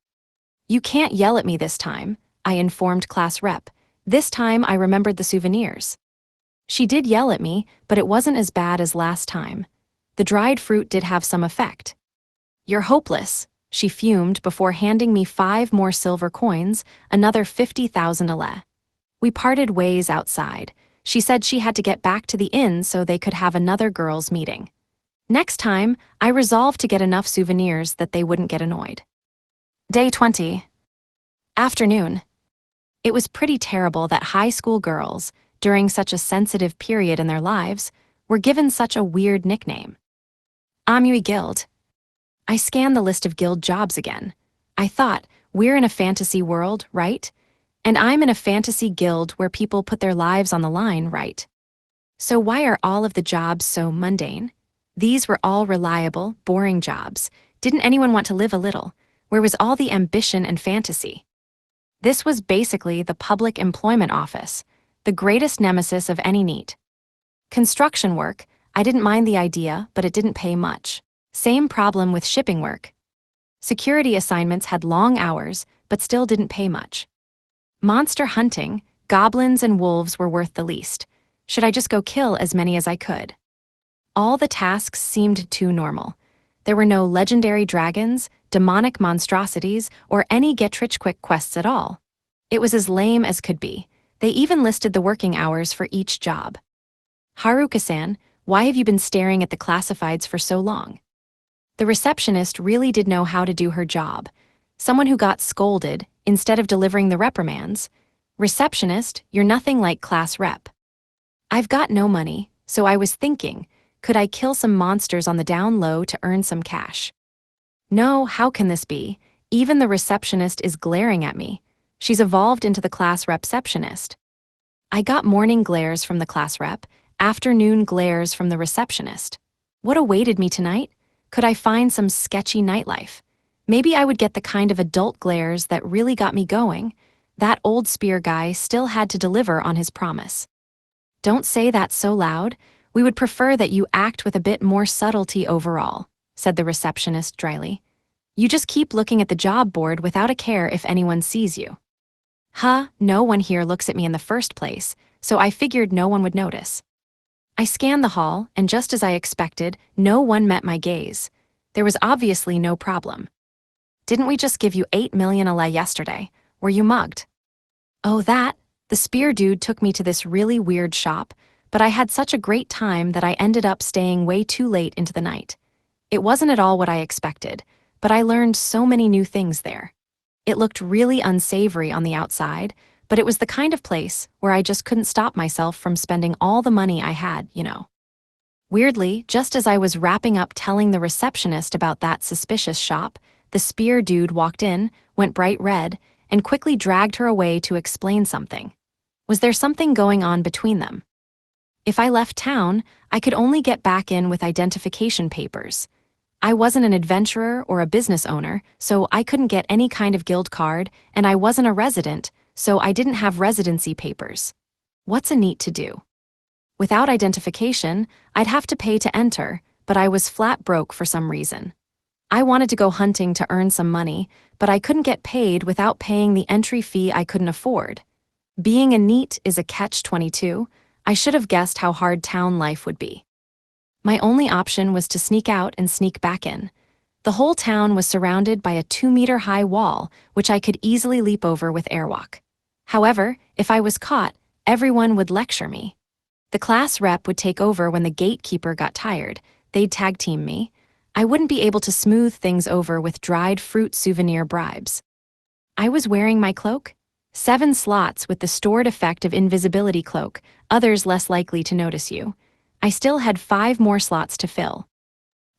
You can't yell at me this time, I informed class rep. This time I remembered the souvenirs. She did yell at me, but it wasn't as bad as last time. The dried fruit did have some effect. You're hopeless, she fumed before handing me 5 more silver coins, another 50,000 ale. We parted ways outside. She said she had to get back to the inn so they could have another girls' meeting. Next time, I resolved to get enough souvenirs that they wouldn't get annoyed. Day 20. Afternoon. It was pretty terrible that high school girls, during such a sensitive period in their lives, were given such a weird nickname. Amui Guild. I scanned the list of guild jobs again. I thought, we're in a fantasy world, right? And I'm in a fantasy guild where people put their lives on the line, right? So why are all of the jobs so mundane? These were all reliable, boring jobs. Didn't anyone want to live a little? Where was all the ambition and fantasy? This was basically the public employment office, the greatest nemesis of any NEET. Construction work, I didn't mind the idea, but it didn't pay much. Same problem with shipping work. Security assignments had long hours, but still didn't pay much. Monster hunting, goblins and wolves were worth the least. Should I just go kill as many as I could? All the tasks seemed too normal. There were no legendary dragons, demonic monstrosities, or any get-rich-quick quests at all. It was as lame as could be. They even listed the working hours for each job. Haruka-san, why have you been staring at the classifieds for so long? The receptionist really did know how to do her job. Someone who got scolded instead of delivering the reprimands. Receptionist, you're nothing like class rep. I've got no money, so I was thinking, could I kill some monsters on the down low to earn some cash? No, how can this be? Even the receptionist is glaring at me. She's evolved into the class receptionist. I got morning glares from the class rep, afternoon glares from the receptionist. What awaited me tonight? Could I find some sketchy nightlife? Maybe I would get the kind of adult glares that really got me going. That old spear guy still had to deliver on his promise. Don't say that so loud. We would prefer that you act with a bit more subtlety overall, said the receptionist dryly. You just keep looking at the job board without a care if anyone sees you. No one here looks at me in the first place, so I figured no one would notice. I scanned the hall, and just as I expected, no one met my gaze. There was obviously no problem. Didn't we just give you 8 million a yesterday? Were you mugged? Oh, that? The spear dude took me to this really weird shop, but I had such a great time that I ended up staying way too late into the night. It wasn't at all what I expected, but I learned so many new things there. It looked really unsavory on the outside, but it was the kind of place where I just couldn't stop myself from spending all the money I had, you know. Weirdly, just as I was wrapping up telling the receptionist about that suspicious shop, the spear dude walked in, went bright red, and quickly dragged her away to explain something. Was there something going on between them? If I left town, I could only get back in with identification papers. I wasn't an adventurer or a business owner, so I couldn't get any kind of guild card, and I wasn't a resident, so I didn't have residency papers. What's a NEET to do? Without identification, I'd have to pay to enter, but I was flat broke for some reason. I wanted to go hunting to earn some money, but I couldn't get paid without paying the entry fee I couldn't afford. Being a NEET is a catch-22. I should have guessed how hard town life would be. My only option was to sneak out and sneak back in. The whole town was surrounded by a 2-meter-high wall, which I could easily leap over with airwalk. However, if I was caught, everyone would lecture me. The class rep would take over when the gatekeeper got tired. They'd tag team me. I wouldn't be able to smooth things over with dried fruit souvenir bribes. I was wearing my cloak? 7 slots with the stored effect of invisibility cloak, others less likely to notice you. I still had 5 more slots to fill.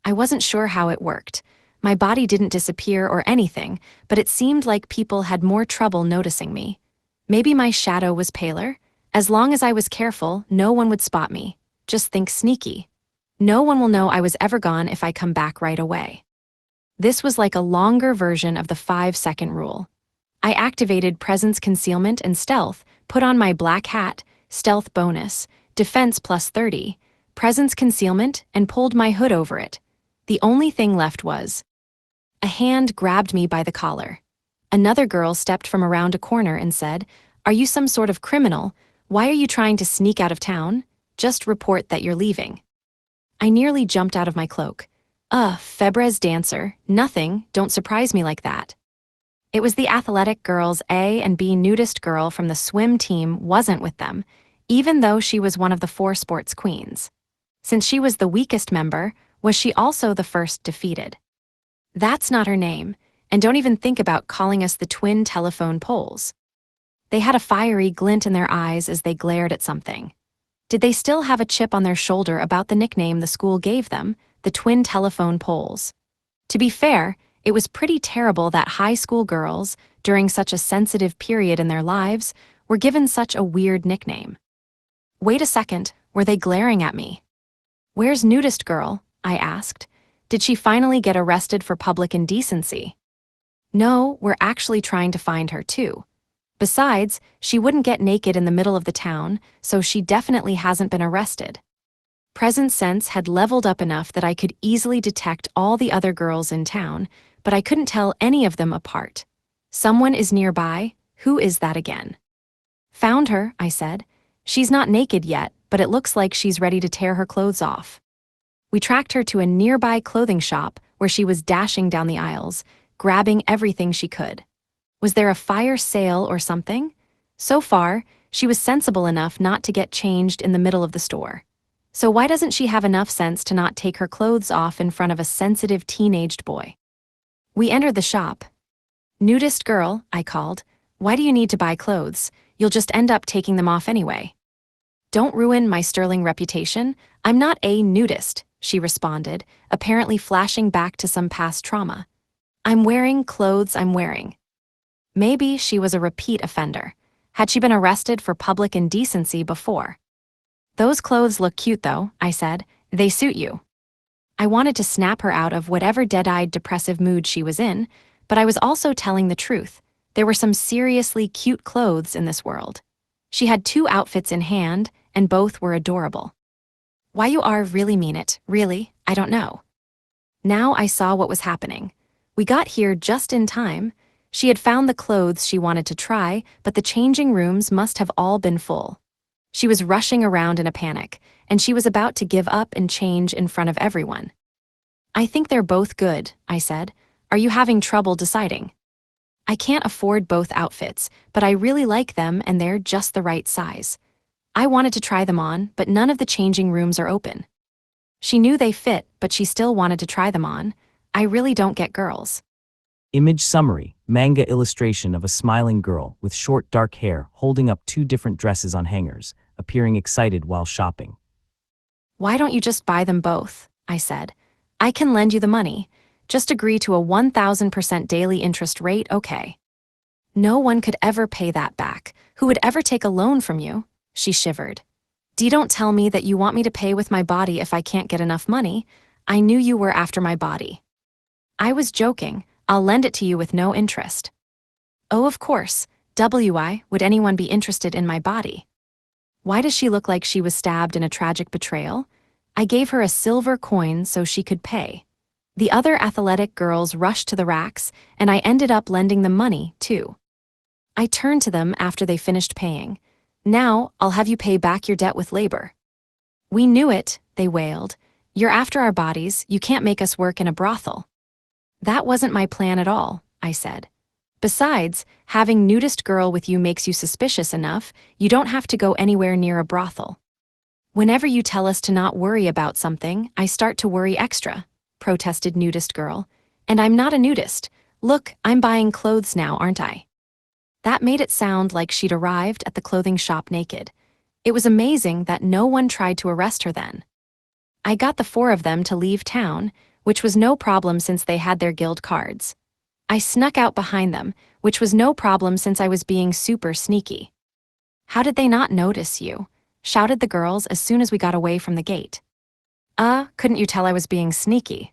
I wasn't sure how it worked. My body didn't disappear or anything, but it seemed like people had more trouble noticing me. Maybe my shadow was paler? As long as I was careful, no one would spot me. Just think sneaky. No one will know I was ever gone if I come back right away. This was like a longer version of the 5-second rule. I activated presence concealment and stealth, put on my black hat, stealth bonus, defense plus 30, presence concealment, and pulled my hood over it. The only thing left was... A hand grabbed me by the collar. Another girl stepped from around a corner and said, "Are you some sort of criminal? Why are you trying to sneak out of town? Just report that you're leaving." I nearly jumped out of my cloak. Febre's dancer, nothing, don't surprise me like that. It was the athletic girls A and B nudist girl from the swim team wasn't with them, even though she was one of the 4 sports queens. Since she was the weakest member, was she also the first defeated? That's not her name, and don't even think about calling us the twin telephone poles. They had a fiery glint in their eyes as they glared at something. Did they still have a chip on their shoulder about the nickname the school gave them, the twin telephone poles? To be fair, it was pretty terrible that high school girls, during such a sensitive period in their lives, were given such a weird nickname. Wait a second, were they glaring at me? Where's Nudist Girl? I asked. Did she finally get arrested for public indecency? No, we're actually trying to find her too. Besides, she wouldn't get naked in the middle of the town, so she definitely hasn't been arrested. Present sense had leveled up enough that I could easily detect all the other girls in town, but I couldn't tell any of them apart. Someone is nearby. Who is that again? Found her, I said. She's not naked yet, but it looks like she's ready to tear her clothes off. We tracked her to a nearby clothing shop where she was dashing down the aisles, grabbing everything she could. Was there a fire sale or something? So far, she was sensible enough not to get changed in the middle of the store. So why doesn't she have enough sense to not take her clothes off in front of a sensitive teenaged boy? We entered the shop. Nudist girl, I called. Why do you need to buy clothes? You'll just end up taking them off anyway. Don't ruin my sterling reputation. I'm not a nudist, she responded, apparently flashing back to some past trauma. I'm wearing clothes I'm wearing. Maybe she was a repeat offender. Had she been arrested for public indecency before? Those clothes look cute though, I said. They suit you. I wanted to snap her out of whatever dead-eyed depressive mood she was in, but I was also telling the truth. There were some seriously cute clothes in this world. She had 2 outfits in hand, and both were adorable. Why you are really mean it, really, I don't know. Now I saw what was happening. We got here just in time. She had found the clothes she wanted to try, but the changing rooms must have all been full. She was rushing around in a panic, and she was about to give up and change in front of everyone. I think they're both good, I said. Are you having trouble deciding? I can't afford both outfits, but I really like them and they're just the right size. I wanted to try them on, but none of the changing rooms are open. She knew they fit, but she still wanted to try them on. I really don't get girls. Image summary, manga illustration of a smiling girl with short dark hair holding up 2 different dresses on hangers, appearing excited while shopping. Why don't you just buy them both? I said. I can lend you the money. Just agree to a 1,000% daily interest rate, okay? No one could ever pay that back. Who would ever take a loan from you? She shivered. Don't tell me that you want me to pay with my body if I can't get enough money. I knew you were after my body. I was joking. I'll lend it to you with no interest. Oh, of course. Why would anyone be interested in my body? Why does she look like she was stabbed in a tragic betrayal? I gave her a silver coin so she could pay. The other athletic girls rushed to the racks, and I ended up lending them money, too. I turned to them after they finished paying. Now, I'll have you pay back your debt with labor. We knew it, they wailed. You're after our bodies, you can't make us work in a brothel. That wasn't my plan at all, I said. Besides, having Nudist Girl with you makes you suspicious enough, you don't have to go anywhere near a brothel. Whenever you tell us to not worry about something, I start to worry extra, protested Nudist Girl. And I'm not a nudist. Look, I'm buying clothes now, aren't I? That made it sound like she'd arrived at the clothing shop naked. It was amazing that no one tried to arrest her then. I got the 4 of them to leave town, which was no problem since they had their guild cards. I snuck out behind them, which was no problem since I was being super sneaky. How did they not notice you? Shouted the girls as soon as we got away from the gate. Couldn't you tell I was being sneaky?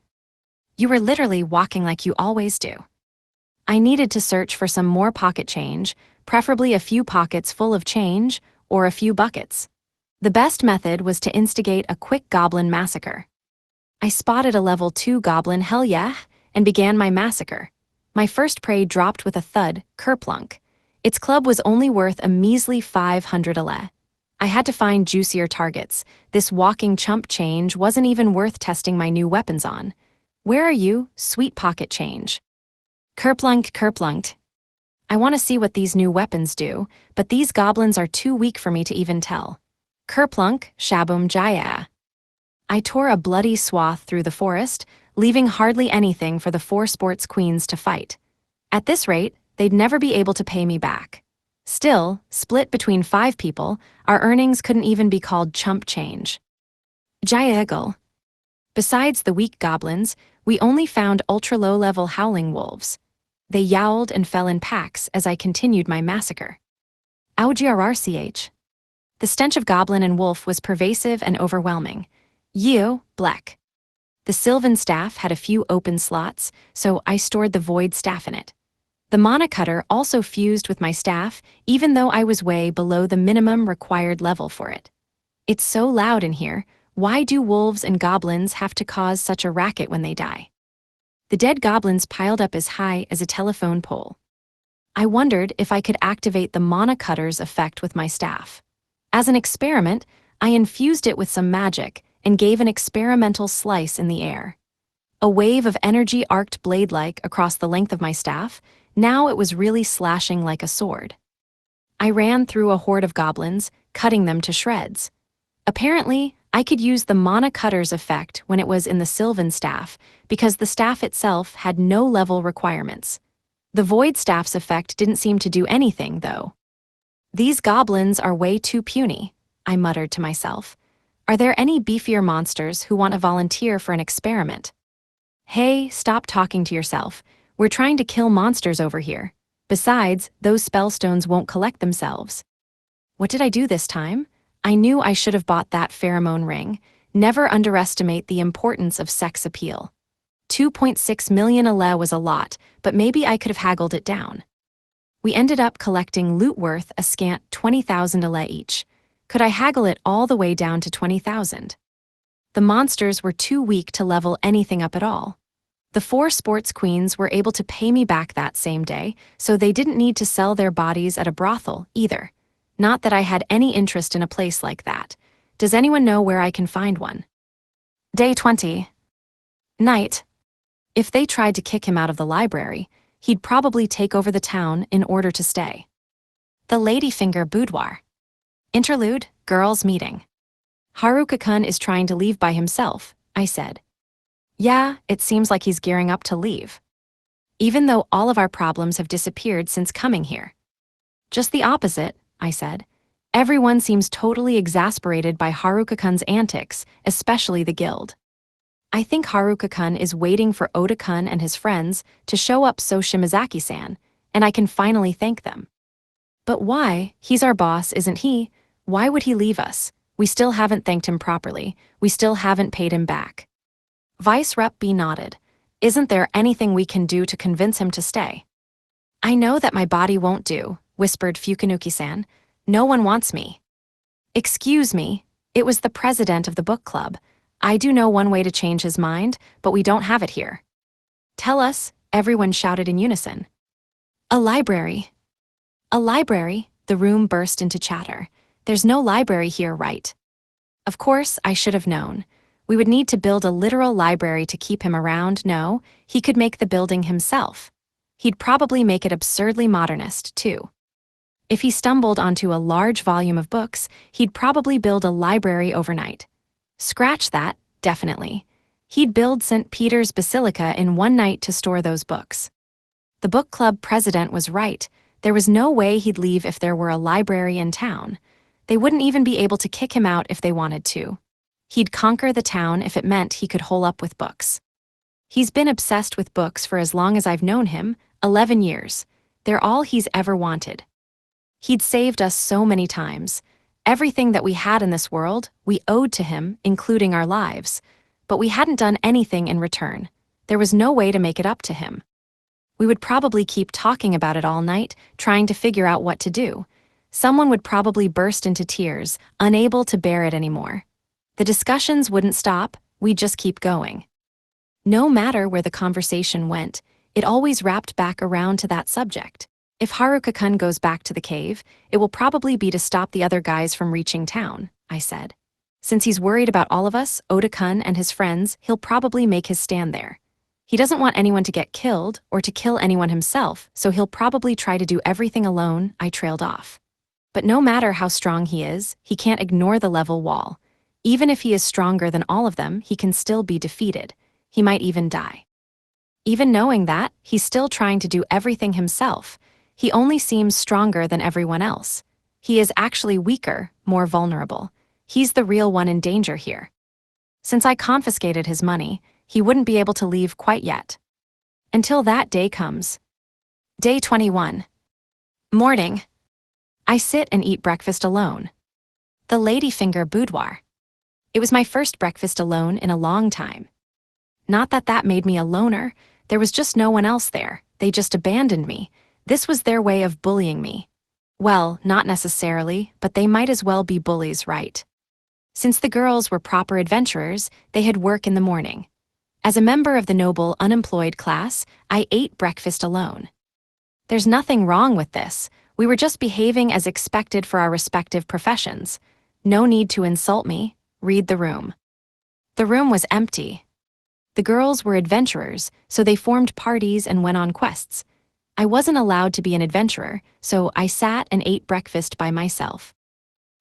You were literally walking like you always do. I needed to search for some more pocket change, preferably a few pockets full of change, or a few buckets. The best method was to instigate a quick goblin massacre. I spotted a level 2 goblin, hell yeah, and began my massacre. My first prey dropped with a thud, kerplunk. Its club was only worth a measly 500 ale. I had to find juicier targets. This walking chump change wasn't even worth testing my new weapons on. Where are you, sweet pocket change? Kerplunk, kerplunked. I want to see what these new weapons do, but these goblins are too weak for me to even tell. Kerplunk, shabum jaya. I tore a bloody swath through the forest, leaving hardly anything for the 4 sports queens to fight. At this rate, they'd never be able to pay me back. Still, split between 5 people, our earnings couldn't even be called chump change. Jayagal. Besides the weak goblins, we only found ultra-low-level howling wolves. They yowled and fell in packs as I continued my massacre. Ougrrch. The stench of goblin and wolf was pervasive and overwhelming. You, Bleck. The Sylvan staff had a few open slots, so I stored the void staff in it. The mana cutter also fused with my staff, even though I was way below the minimum required level for it. It's so loud in here. Why do wolves and goblins have to cause such a racket when they die? The dead goblins piled up as high as a telephone pole. I wondered if I could activate the mana cutter's effect with my staff. As an experiment, I infused it with some magic and gave an experimental slice in the air. A wave of energy arced blade-like across the length of my staff. Now it was really slashing like a sword. I ran through a horde of goblins, cutting them to shreds. Apparently, I could use the mana cutter's effect when it was in the Sylvan staff, because the staff itself had no level requirements. The void staff's effect didn't seem to do anything, though. These goblins are way too puny, I muttered to myself. Are there any beefier monsters who want to volunteer for an experiment? Hey, stop talking to yourself. We're trying to kill monsters over here. Besides, those spellstones won't collect themselves. What did I do this time? I knew I should have bought that pheromone ring. Never underestimate the importance of sex appeal. 2.6 million ale was a lot, but maybe I could have haggled it down. We ended up collecting loot worth a scant 20,000 ale each. Could I haggle it all the way down to 20,000? The monsters were too weak to level anything up at all. The 4 sports queens were able to pay me back that same day, so they didn't need to sell their bodies at a brothel, either. Not that I had any interest in a place like that. Does anyone know where I can find one? Day 20. Night. If they tried to kick him out of the library, he'd probably take over the town in order to stay. The Ladyfinger Boudoir. Interlude, girls' meeting. Haruka-kun is trying to leave by himself, I said. Yeah, it seems like he's gearing up to leave. Even though all of our problems have disappeared since coming here. Just the opposite, I said. Everyone seems totally exasperated by Haruka-kun's antics, especially the guild. I think Haruka-kun is waiting for Oda-kun and his friends to show up so Shimazaki-san, and I can finally thank them. But why? He's our boss, isn't he? Why would he leave us? We still haven't thanked him properly. We still haven't paid him back. Vice Rep B nodded. Isn't there anything we can do to convince him to stay? I know that my body won't do, whispered Fukanuki-san. No one wants me. Excuse me, it was the president of the book club. I do know one way to change his mind, but we don't have it here. Tell us, everyone shouted in unison. A library. A library, the room burst into chatter. There's no library here, right? Of course, I should have known. We would need to build a literal library to keep him around. No, he could make the building himself. He'd probably make it absurdly modernist, too. If he stumbled onto a large volume of books, he'd probably build a library overnight. Scratch that, definitely. He'd build St. Peter's Basilica in one night to store those books. The book club president was right. There was no way he'd leave if there were a library in town. They wouldn't even be able to kick him out if they wanted to. He'd conquer the town if it meant he could hole up with books. He's been obsessed with books for as long as I've known him, 11 years. They're all he's ever wanted. He'd saved us so many times. Everything that we had in this world, we owed to him, including our lives. But we hadn't done anything in return. There was no way to make it up to him. We would probably keep talking about it all night, trying to figure out what to do. Someone would probably burst into tears, unable to bear it anymore. The discussions wouldn't stop, we'd just keep going. No matter where the conversation went, it always wrapped back around to that subject. If Haruka-kun goes back to the cave, it will probably be to stop the other guys from reaching town, I said. Since he's worried about all of us, Oda-kun and his friends, he'll probably make his stand there. He doesn't want anyone to get killed or to kill anyone himself, so he'll probably try to do everything alone. I trailed off. But no matter how strong he is, he can't ignore the level wall. Even if he is stronger than all of them, he can still be defeated. He might even die. Even knowing that, he's still trying to do everything himself. He only seems stronger than everyone else. He is actually weaker, more vulnerable. He's the real one in danger here. Since I confiscated his money, he wouldn't be able to leave quite yet. Until that day comes. Day 21. Morning. I sit and eat breakfast alone. The ladyfinger boudoir. It was my first breakfast alone in a long time. Not that that made me a loner, there was just no one else there, they just abandoned me. This was their way of bullying me. Well, not necessarily, but they might as well be bullies, right? Since the girls were proper adventurers, they had work in the morning. As a member of the noble unemployed class, I ate breakfast alone. There's nothing wrong with this. We were just behaving as expected for our respective professions. No need to insult me. Read the room. The room was empty. The girls were adventurers, so they formed parties and went on quests. I wasn't allowed to be an adventurer, so I sat and ate breakfast by myself.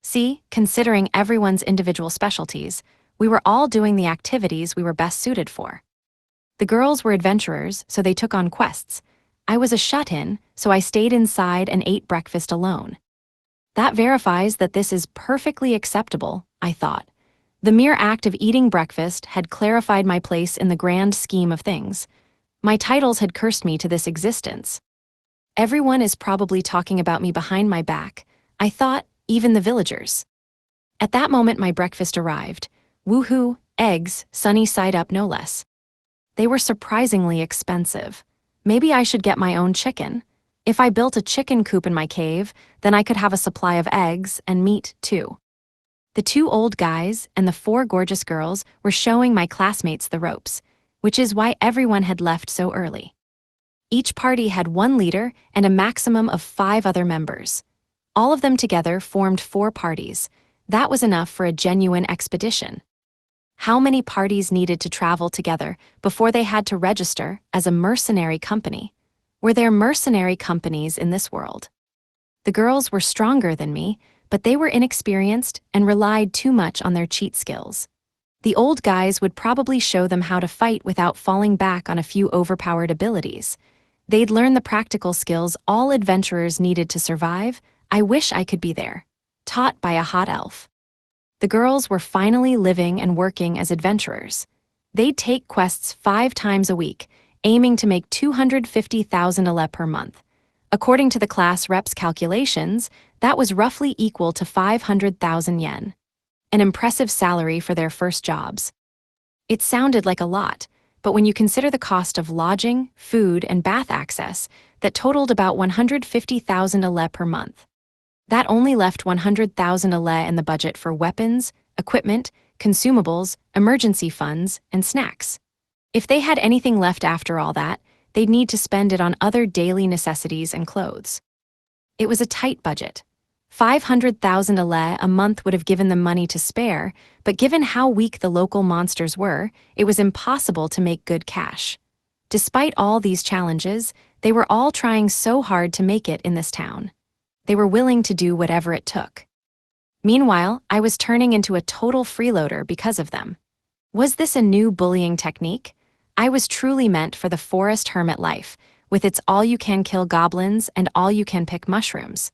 See, considering everyone's individual specialties, we were all doing the activities we were best suited for. The girls were adventurers, so they took on quests. I was a shut-in, so I stayed inside and ate breakfast alone. That verifies that this is perfectly acceptable, I thought. The mere act of eating breakfast had clarified my place in the grand scheme of things. My titles had cursed me to this existence. Everyone is probably talking about me behind my back, I thought, even the villagers. At that moment my breakfast arrived. Woohoo, eggs, sunny side up no less. They were surprisingly expensive. Maybe I should get my own chicken. If I built a chicken coop in my cave, then I could have a supply of eggs and meat too. The two old guys and the four gorgeous girls were showing my classmates the ropes, which is why everyone had left so early. Each party had one leader and a maximum of 5 other members. All of them together formed 4 parties. That was enough for a genuine expedition. How many parties needed to travel together before they had to register as a mercenary company? Were there mercenary companies in this world? The girls were stronger than me, but they were inexperienced and relied too much on their cheat skills. The old guys would probably show them how to fight without falling back on a few overpowered abilities. They'd learn the practical skills all adventurers needed to survive. I wish I could be there. Taught by a hot elf. The girls were finally living and working as adventurers. They'd take quests 5 times a week, aiming to make 250,000 ale per month. According to the class rep's calculations, that was roughly equal to 500,000 yen. An impressive salary for their first jobs. It sounded like a lot, but when you consider the cost of lodging, food, and bath access, that totaled about 150,000 ale per month. That only left 100,000 ale in the budget for weapons, equipment, consumables, emergency funds, and snacks. If they had anything left after all that, they'd need to spend it on other daily necessities and clothes. It was a tight budget. 500,000 ale a month would have given them money to spare, but given how weak the local monsters were, it was impossible to make good cash. Despite all these challenges, they were all trying so hard to make it in this town. They were willing to do whatever it took. Meanwhile, I was turning into a total freeloader because of them. Was this a new bullying technique? I was truly meant for the forest hermit life, with its all-you-can-kill goblins and all-you-can-pick mushrooms.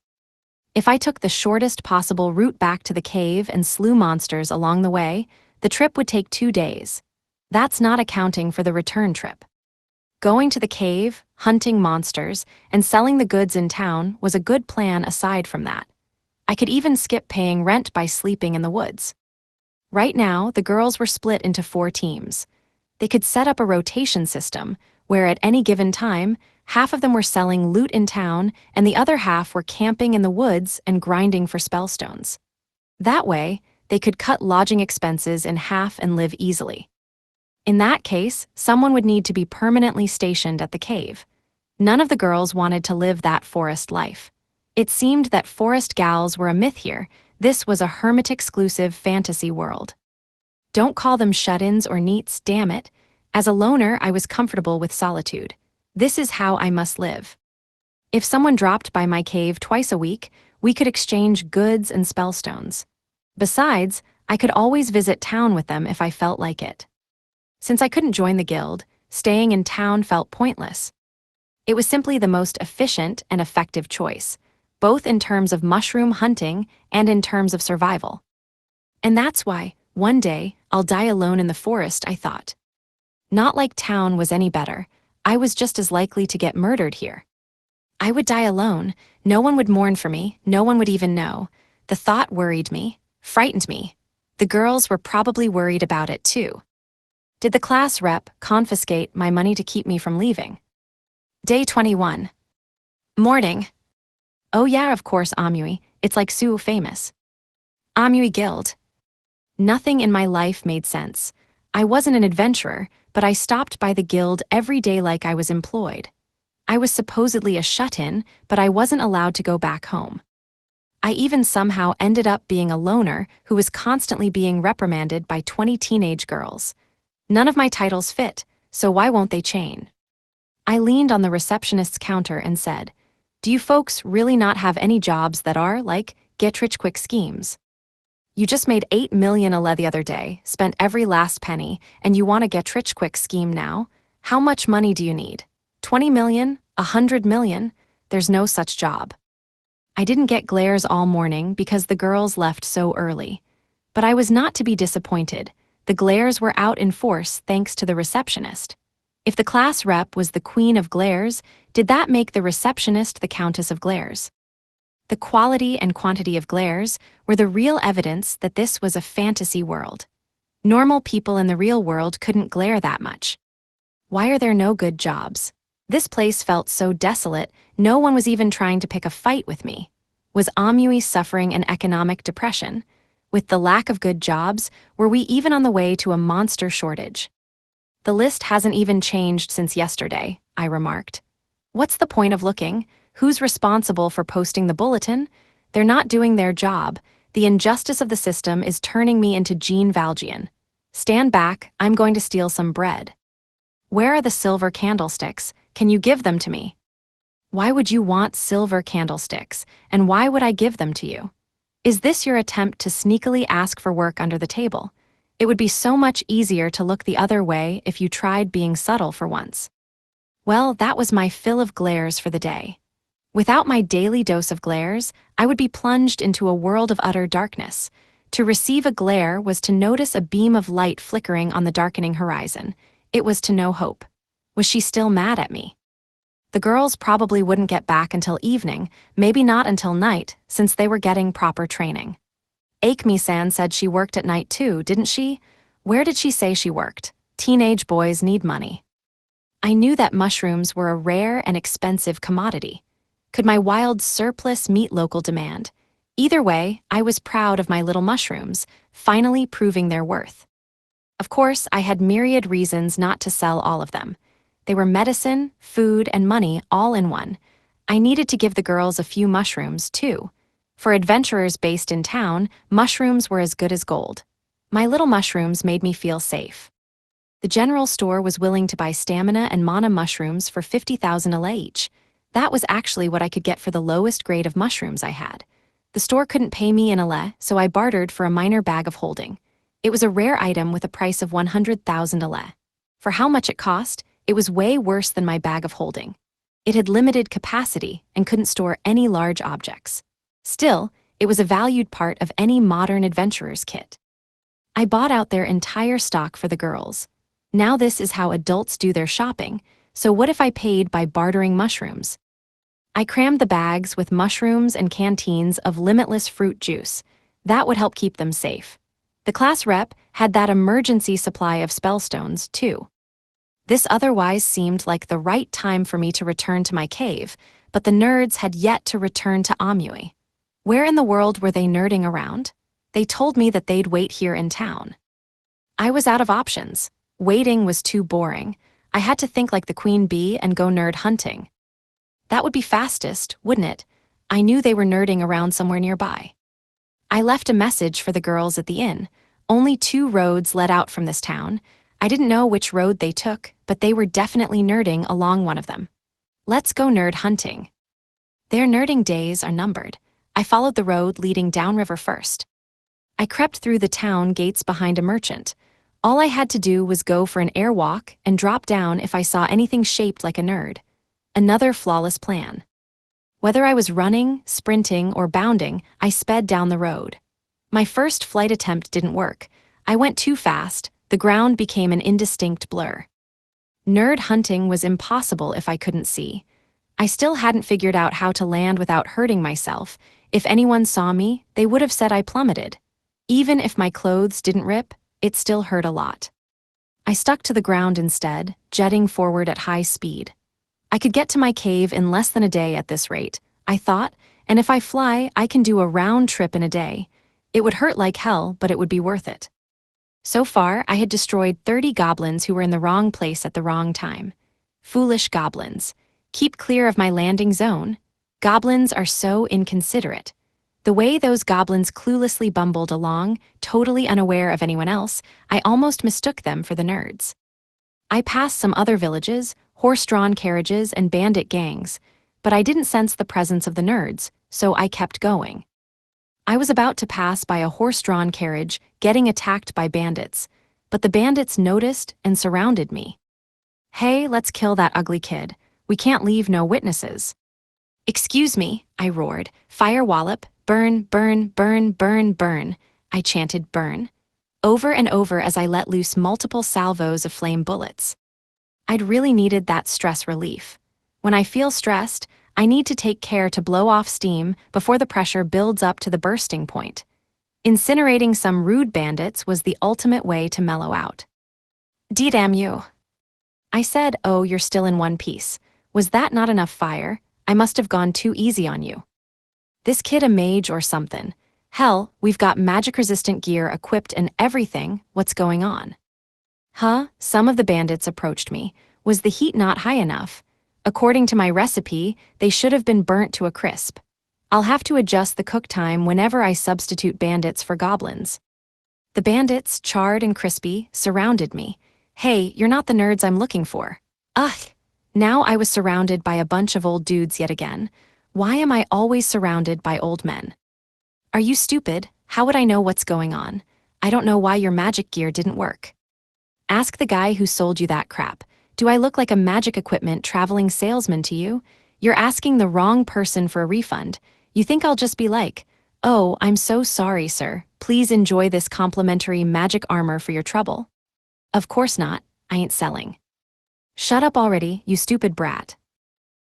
If I took the shortest possible route back to the cave and slew monsters along the way, the trip would take 2 days. That's not accounting for the return trip. Going to the cave, hunting monsters, and selling the goods in town was a good plan aside from that. I could even skip paying rent by sleeping in the woods. Right now, the girls were split into 4 teams. They could set up a rotation system, where at any given time, half of them were selling loot in town and the other half were camping in the woods and grinding for spellstones. That way, they could cut lodging expenses in half and live easily. In that case, someone would need to be permanently stationed at the cave. None of the girls wanted to live that forest life. It seemed that forest gals were a myth here. This was a hermit-exclusive fantasy world. Don't call them shut-ins or neats, damn it. As a loner, I was comfortable with solitude. This is how I must live. If someone dropped by my cave twice a week, we could exchange goods and spellstones. Besides, I could always visit town with them if I felt like it. Since I couldn't join the guild, staying in town felt pointless. It was simply the most efficient and effective choice, both in terms of mushroom hunting and in terms of survival. And that's why, one day, I'll die alone in the forest, I thought. Not like town was any better, I was just as likely to get murdered here. I would die alone. No one would mourn for me. No one would even know. The thought worried me, frightened me. The girls were probably worried about it too. Did the class rep confiscate my money to keep me from leaving? Day 21. Morning. Oh yeah, of course, Amui. It's like so famous. Amui Guild. Nothing in my life made sense. I wasn't an adventurer, but I stopped by the guild every day like I was employed. I was supposedly a shut-in, but I wasn't allowed to go back home. I even somehow ended up being a loner who was constantly being reprimanded by 20 teenage girls. None of my titles fit, so why won't they change? I leaned on the receptionist's counter and said, "Do you folks really not have any jobs that are, like, get-rich-quick schemes? You just made 8 million the other day, spent every last penny, and you want a get-rich-quick scheme now? How much money do you need? 20 million? 100 million? There's no such job." I didn't get glares all morning because the girls left so early. But I was not to be disappointed. The glares were out in force thanks to the receptionist. If the class rep was the queen of glares, did that make the receptionist the countess of glares? The quality and quantity of glares were the real evidence that this was a fantasy world. Normal people in the real world couldn't glare that much. Why are there no good jobs? This place felt so desolate, no one was even trying to pick a fight with me. Was Amui suffering an economic depression? With the lack of good jobs, were we even on the way to a monster shortage? The list hasn't even changed since yesterday, I remarked. What's the point of looking? Who's responsible for posting the bulletin? They're not doing their job. The injustice of the system is turning me into Jean Valjean. Stand back, I'm going to steal some bread. Where are the silver candlesticks? Can you give them to me? Why would you want silver candlesticks, and why would I give them to you? Is this your attempt to sneakily ask for work under the table? It would be so much easier to look the other way if you tried being subtle for once. Well, that was my fill of glares for the day. Without my daily dose of glares, I would be plunged into a world of utter darkness. To receive a glare was to notice a beam of light flickering on the darkening horizon. It was to know hope. Was she still mad at me? The girls probably wouldn't get back until evening, maybe not until night, since they were getting proper training. Akemi-san said she worked at night too, didn't she? Where did she say she worked? Teenage boys need money. I knew that mushrooms were a rare and expensive commodity. Could my wild surplus meet local demand? Either way, I was proud of my little mushrooms, finally proving their worth. Of course, I had myriad reasons not to sell all of them. They were medicine, food, and money all in one. I needed to give the girls a few mushrooms, too. For adventurers based in town, mushrooms were as good as gold. My little mushrooms made me feel safe. The general store was willing to buy stamina and mana mushrooms for 50,000 ale each. That was actually what I could get for the lowest grade of mushrooms I had. The store couldn't pay me in ale, so I bartered for a minor bag of holding. It was a rare item with a price of 100,000 ale. For how much it cost, it was way worse than my bag of holding. It had limited capacity and couldn't store any large objects. Still, it was a valued part of any modern adventurer's kit. I bought out their entire stock for the girls. Now this is how adults do their shopping, so what if I paid by bartering mushrooms? I crammed the bags with mushrooms and canteens of limitless fruit juice. That would help keep them safe. The class rep had that emergency supply of spellstones, too. This otherwise seemed like the right time for me to return to my cave, but the nerds had yet to return to Amui. Where in the world were they nerding around? They told me that they'd wait here in town. I was out of options. Waiting was too boring. I had to think like the queen bee and go nerd hunting. That would be fastest, wouldn't it? I knew they were nerding around somewhere nearby. I left a message for the girls at the inn. Only 2 roads led out from this town. I didn't know which road they took, but they were definitely nerding along one of them. Let's go nerd hunting. Their nerding days are numbered. I followed the road leading downriver first. I crept through the town gates behind a merchant. All I had to do was go for an airwalk and drop down if I saw anything shaped like a nerd. Another flawless plan. Whether I was running, sprinting, or bounding, I sped down the road. My first flight attempt didn't work. I went too fast, the ground became an indistinct blur. Nerd hunting was impossible if I couldn't see. I still hadn't figured out how to land without hurting myself. If anyone saw me, they would have said I plummeted. Even if my clothes didn't rip, it still hurt a lot. I stuck to the ground instead, jetting forward at high speed. I could get to my cave in less than a day at this rate, I thought, and if I fly, I can do a round trip in a day. It would hurt like hell, but it would be worth it. So far, I had destroyed 30 goblins who were in the wrong place at the wrong time. Foolish goblins. Keep clear of my landing zone. Goblins are so inconsiderate. The way those goblins cluelessly bumbled along, totally unaware of anyone else, I almost mistook them for the nerds. I passed some other villages, horse-drawn carriages, and bandit gangs, but I didn't sense the presence of the nerds, so I kept going. I was about to pass by a horse-drawn carriage, getting attacked by bandits, but the bandits noticed and surrounded me. "Hey, let's kill that ugly kid. We can't leave no witnesses." "Excuse me," I roared. "Fire wallop, burn, burn, burn, burn, burn." I chanted burn, over and over as I let loose multiple salvos of flame bullets. I'd really needed that stress relief. When I feel stressed, I need to take care to blow off steam before the pressure builds up to the bursting point. Incinerating some rude bandits was the ultimate way to mellow out. "Damn you." I said, "Oh, you're still in one piece. Was that not enough fire? I must have gone too easy on you. This kid a mage or something. Hell, we've got magic-resistant gear equipped and everything. What's going on?" "Huh?" Some of the bandits approached me. Was the heat not high enough? According to my recipe, they should have been burnt to a crisp. I'll have to adjust the cook time whenever I substitute bandits for goblins. The bandits, charred and crispy, surrounded me. "Hey, you're not the nerds I'm looking for." Ugh! Now I was surrounded by a bunch of old dudes yet again. Why am I always surrounded by old men? "Are you stupid? How would I know what's going on? I don't know why your magic gear didn't work." Ask the guy who sold you that crap. Do I look like a magic equipment traveling salesman to you? You're asking the wrong person for a refund. You think I'll just be like, "Oh, I'm so sorry, sir. Please enjoy this complimentary magic armor for your trouble." Of course not. I ain't selling. "Shut up already, you stupid brat."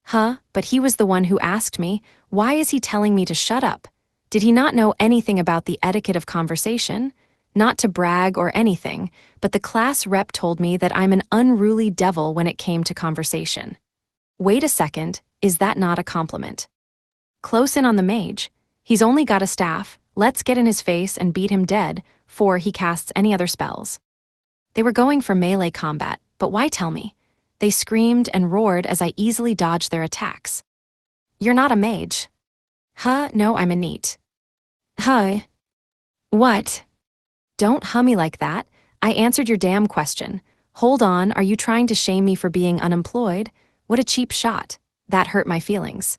Huh, but he was the one who asked me. Why is he telling me to shut up? Did he not know anything about the etiquette of conversation? Not to brag or anything, but the class rep told me that I'm an unruly devil when it came to conversation. Wait a second, is that not a compliment? Close in on the mage. He's only got a staff. Let's get in his face and beat him dead, before he casts any other spells. They were going for melee combat, but why tell me? They screamed and roared as I easily dodged their attacks. "You're not a mage." "Huh, no, I'm a neat." "Huh? What?" "Don't hum me like that. I answered your damn question. Hold on, are you trying to shame me for being unemployed? What a cheap shot. That hurt my feelings.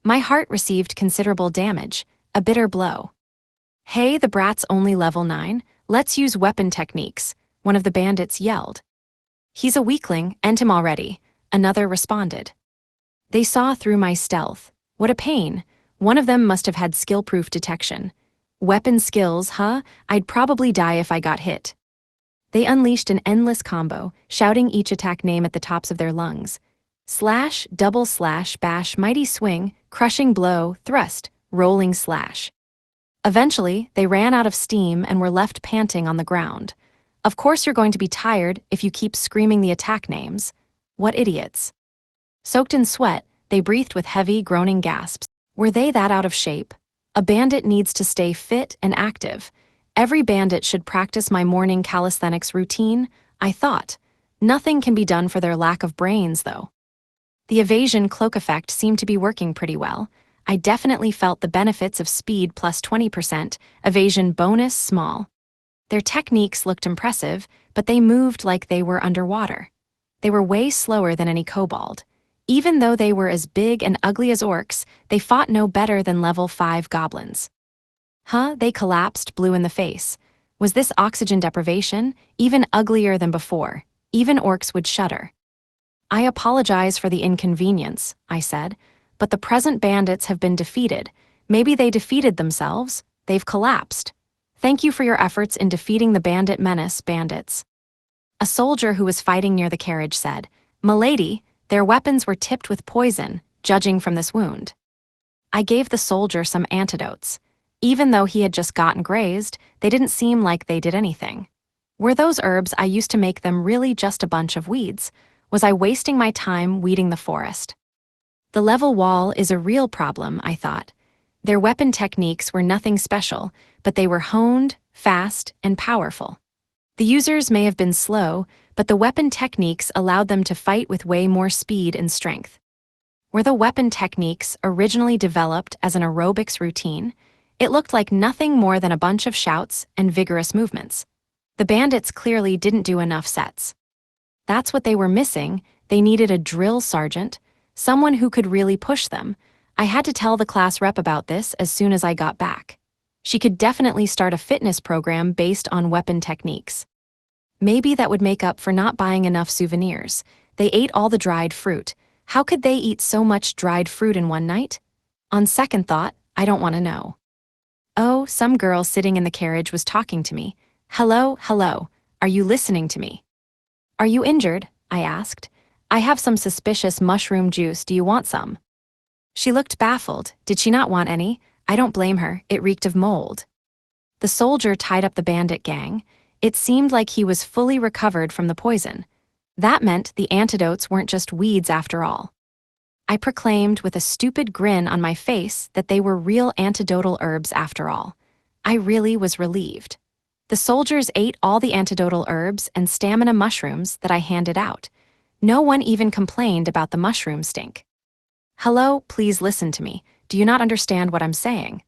My heart received considerable damage, a bitter blow. "Hey, the brat's only level 9. Let's use weapon techniques," one of the bandits yelled. "He's a weakling, end him already," another responded. They saw through my stealth. What a pain. One of them must have had skill-proof detection. Weapon skills, huh? I'd probably die if I got hit. They unleashed an endless combo, shouting each attack name at the tops of their lungs. Slash, double slash, bash, mighty swing, crushing blow, thrust, rolling slash. Eventually, they ran out of steam and were left panting on the ground. Of course you're going to be tired if you keep screaming the attack names. What idiots. Soaked in sweat, they breathed with heavy, groaning gasps. Were they that out of shape? A bandit needs to stay fit and active. Every bandit should practice my morning calisthenics routine, I thought. Nothing can be done for their lack of brains, though. The evasion cloak effect seemed to be working pretty well. I definitely felt the benefits of speed plus 20%, evasion bonus small. Their techniques looked impressive, but they moved like they were underwater. They were way slower than any kobold. Even though they were as big and ugly as orcs, they fought no better than level 5 goblins. Huh, they collapsed, blue in the face. Was this oxygen deprivation? Even uglier than before. Even orcs would shudder. "I apologize for the inconvenience," I said, "but the present bandits have been defeated. Maybe they defeated themselves. They've collapsed. Thank you for your efforts in defeating the bandit menace, bandits." A soldier who was fighting near the carriage said, "Milady, their weapons were tipped with poison. judging from this wound. I gave the soldier some antidotes. Even though he had just gotten grazed, they didn't seem like they did anything. Were those herbs I used to make them really just a bunch of weeds? Was I wasting my time weeding the forest? The level wall is a real problem, I thought. Their weapon techniques were nothing special, but they were honed, fast, and powerful. The users may have been slow, but the weapon techniques allowed them to fight with way more speed and strength. Were the weapon techniques originally developed as an aerobics routine? It looked like nothing more than a bunch of shouts and vigorous movements. The bandits clearly didn't do enough sets. That's what they were missing. They needed a drill sergeant, someone who could really push them. I had to tell the class rep about this as soon as I got back. She could definitely start a fitness program based on weapon techniques. Maybe that would make up for not buying enough souvenirs. They ate all the dried fruit. How could they eat so much dried fruit in one night? On second thought, I don't want to know. Oh, some girl sitting in the carriage was talking to me. Hello, hello, are you listening to me? Are you injured? I asked. I have some suspicious mushroom juice, do you want some? She looked baffled. Did she not want any? I don't blame her, it reeked of mold. The soldier tied up the bandit gang. It seemed like he was fully recovered from the poison. That meant the antidotes weren't just weeds after all. I proclaimed with a stupid grin on my face that they were real antidotal herbs after all. I really was relieved. The soldiers ate all the antidotal herbs and stamina mushrooms that I handed out. No one even complained about the mushroom stink. Hello, please listen to me. Do you not understand what I'm saying?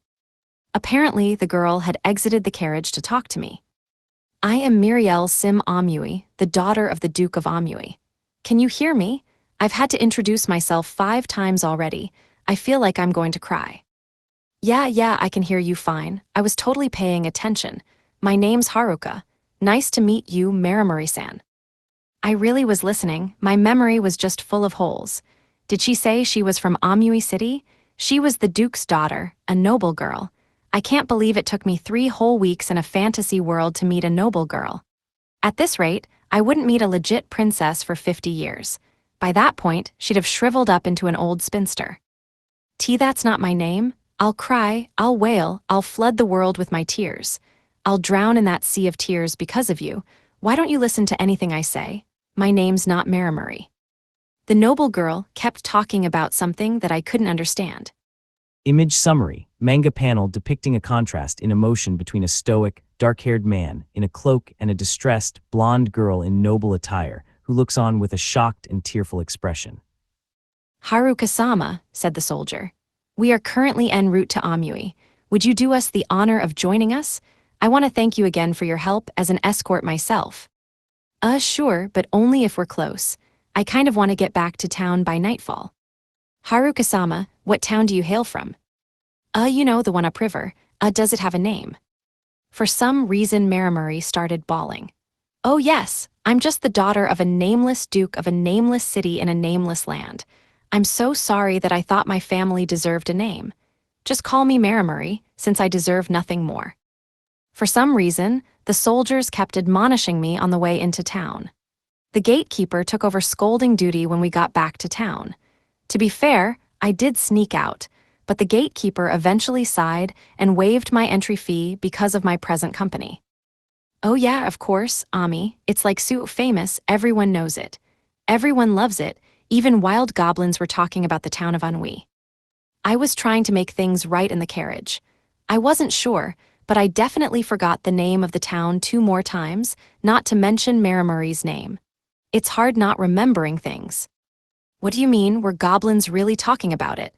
Apparently, the girl had exited the carriage to talk to me. I am Miriel Sim Amui, the daughter of the Duke of Amui. Can you hear me? I've had to introduce myself 5 times already. I feel like I'm going to cry. Yeah, I can hear you fine. I was totally paying attention. My name's Haruka. Nice to meet you, Marimuri-san. I really was listening. My memory was just full of holes. Did she say she was from Amui City? She was the Duke's daughter, a noble girl. I can't believe it took me 3 whole weeks in a fantasy world to meet a noble girl. At this rate, I wouldn't meet a legit princess for 50 years. By that point, she'd have shriveled up into an old spinster. That's not my name. I'll cry, I'll wail, I'll flood the world with my tears. I'll drown in that sea of tears because of you. Why don't you listen to anything I say? My name's not Marimuri. The noble girl kept talking about something that I couldn't understand. Image summary, manga panel depicting a contrast in emotion between a stoic, dark-haired man in a cloak and a distressed, blonde girl in noble attire who looks on with a shocked and tearful expression. Haruka-sama, said the soldier. We are currently en route to Amui. Would you do us the honor of joining us? I want to thank you again for your help as an escort myself. Sure, but only if we're close. I kind of want to get back to town by nightfall. Haruka-sama, what town do you hail from? You know, the one upriver. Does it have a name? For some reason, Marimuri started bawling. Oh yes, I'm just the daughter of a nameless duke of a nameless city in a nameless land. I'm so sorry that I thought my family deserved a name. Just call me Marimuri, since I deserve nothing more. For some reason, the soldiers kept admonishing me on the way into town. The gatekeeper took over scolding duty when we got back to town. To be fair, I did sneak out, but the gatekeeper eventually sighed and waived my entry fee because of my present company. Oh yeah, of course, Ami, it's like so famous, everyone knows it. Everyone loves it, even wild goblins were talking about the town of Ennui. I was trying to make things right in the carriage. I wasn't sure, but I definitely forgot the name of the town 2 more times, not to mention Marimuri's name. It's hard not remembering things. What do you mean, were goblins really talking about it?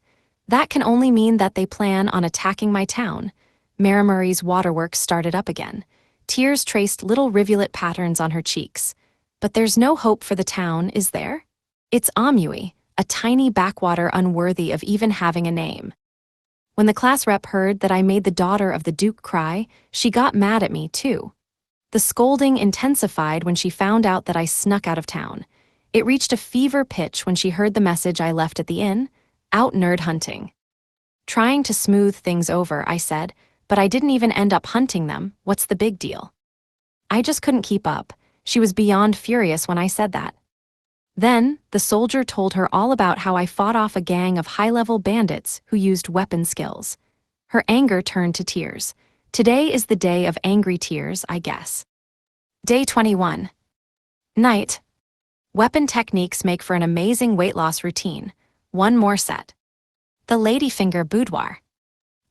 That can only mean that they plan on attacking my town. Marimuri's waterworks started up again. Tears traced little rivulet patterns on her cheeks. But there's no hope for the town, is there? It's Amui, a tiny backwater unworthy of even having a name. When the class rep heard that I made the daughter of the Duke cry, she got mad at me too. The scolding intensified when she found out that I snuck out of town. It reached a fever pitch when she heard the message I left at the inn, out nerd hunting. Trying to smooth things over, I said, but I didn't even end up hunting them, what's the big deal? I just couldn't keep up. She was beyond furious when I said that. Then, the soldier told her all about how I fought off a gang of high-level bandits who used weapon skills. Her anger turned to tears. Today is the day of angry tears, I guess. Day 21. Night. Weapon techniques make for an amazing weight loss routine. One more set. The ladyfinger boudoir.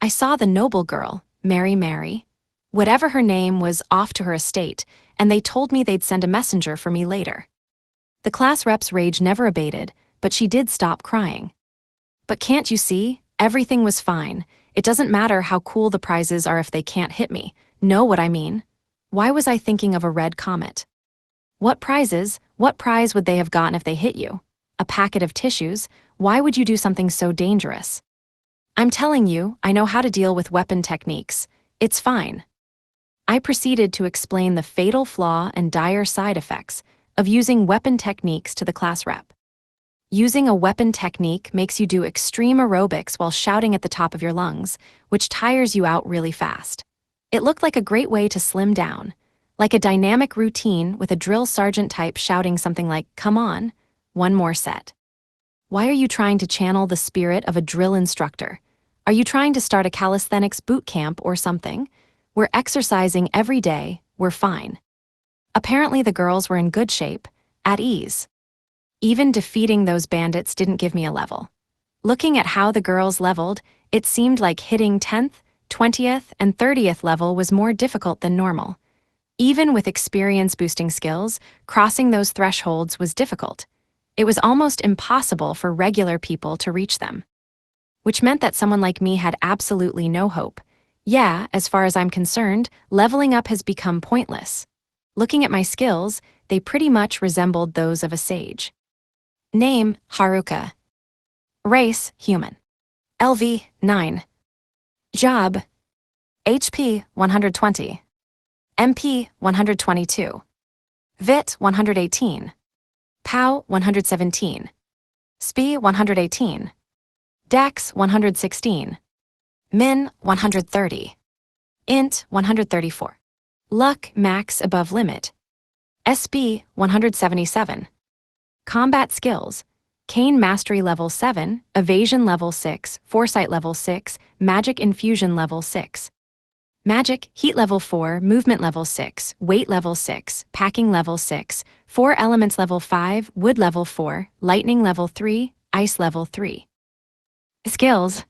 I saw the noble girl, Mary, whatever her name, was off to her estate, and they told me they'd send a messenger for me later. The class rep's rage never abated, but she did stop crying. But can't you see? Everything was fine. It doesn't matter how cool the prizes are if they can't hit me. Know what I mean? Why was I thinking of a red comet? What prizes? What prize would they have gotten if they hit you? A packet of tissues? Why would you do something so dangerous? I'm telling you, I know how to deal with weapon techniques. It's fine. I proceeded to explain the fatal flaw and dire side effects of using weapon techniques to the class rep. Using a weapon technique makes you do extreme aerobics while shouting at the top of your lungs, which tires you out really fast. It looked like a great way to slim down, like a dynamic routine with a drill sergeant type shouting something like, "Come on, one more set." Why are you trying to channel the spirit of a drill instructor? Are you trying to start a calisthenics boot camp or something? We're exercising every day, we're fine. Apparently the girls were in good shape, at ease. Even defeating those bandits didn't give me a level. Looking at how the girls leveled, it seemed like hitting 10th, 20th, and 30th level was more difficult than normal. Even with experience-boosting skills, crossing those thresholds was difficult. It was almost impossible for regular people to reach them. Which meant that someone like me had absolutely no hope. Yeah, as far as I'm concerned, leveling up has become pointless. Looking at my skills, they pretty much resembled those of a sage. Name, Haruka. Race, human. LV, 9. Job, HP, 120. MP, 122. VIT, 118. POW, 117. SPI, 118. Dex, 116. Min, 130. Int, 134. Luck, max above limit. SB, 177. Combat skills. Cane Mastery level 7, Evasion level 6, Foresight level 6, Magic Infusion level 6. Magic, Heat level 4, Movement level 6, Weight level 6, Packing level 6, 4 Elements level 5, Wood level 4, Lightning level 3, Ice level 3. Skills.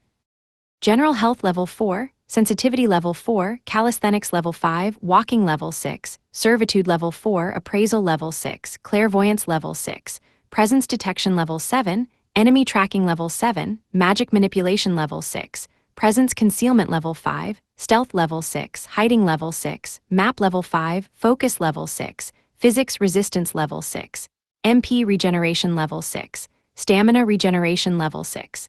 General Health level 4, Sensitivity level 4, Calisthenics level 5, Walking level 6, Servitude level 4, Appraisal level 6, Clairvoyance level 6, Presence Detection level 7, Enemy Tracking level 7, Magic Manipulation level 6, Presence Concealment level 5, Stealth level 6, Hiding level 6, Map level 5, Focus level 6, Physics Resistance level 6, MP Regeneration level 6, Stamina Regeneration level 6.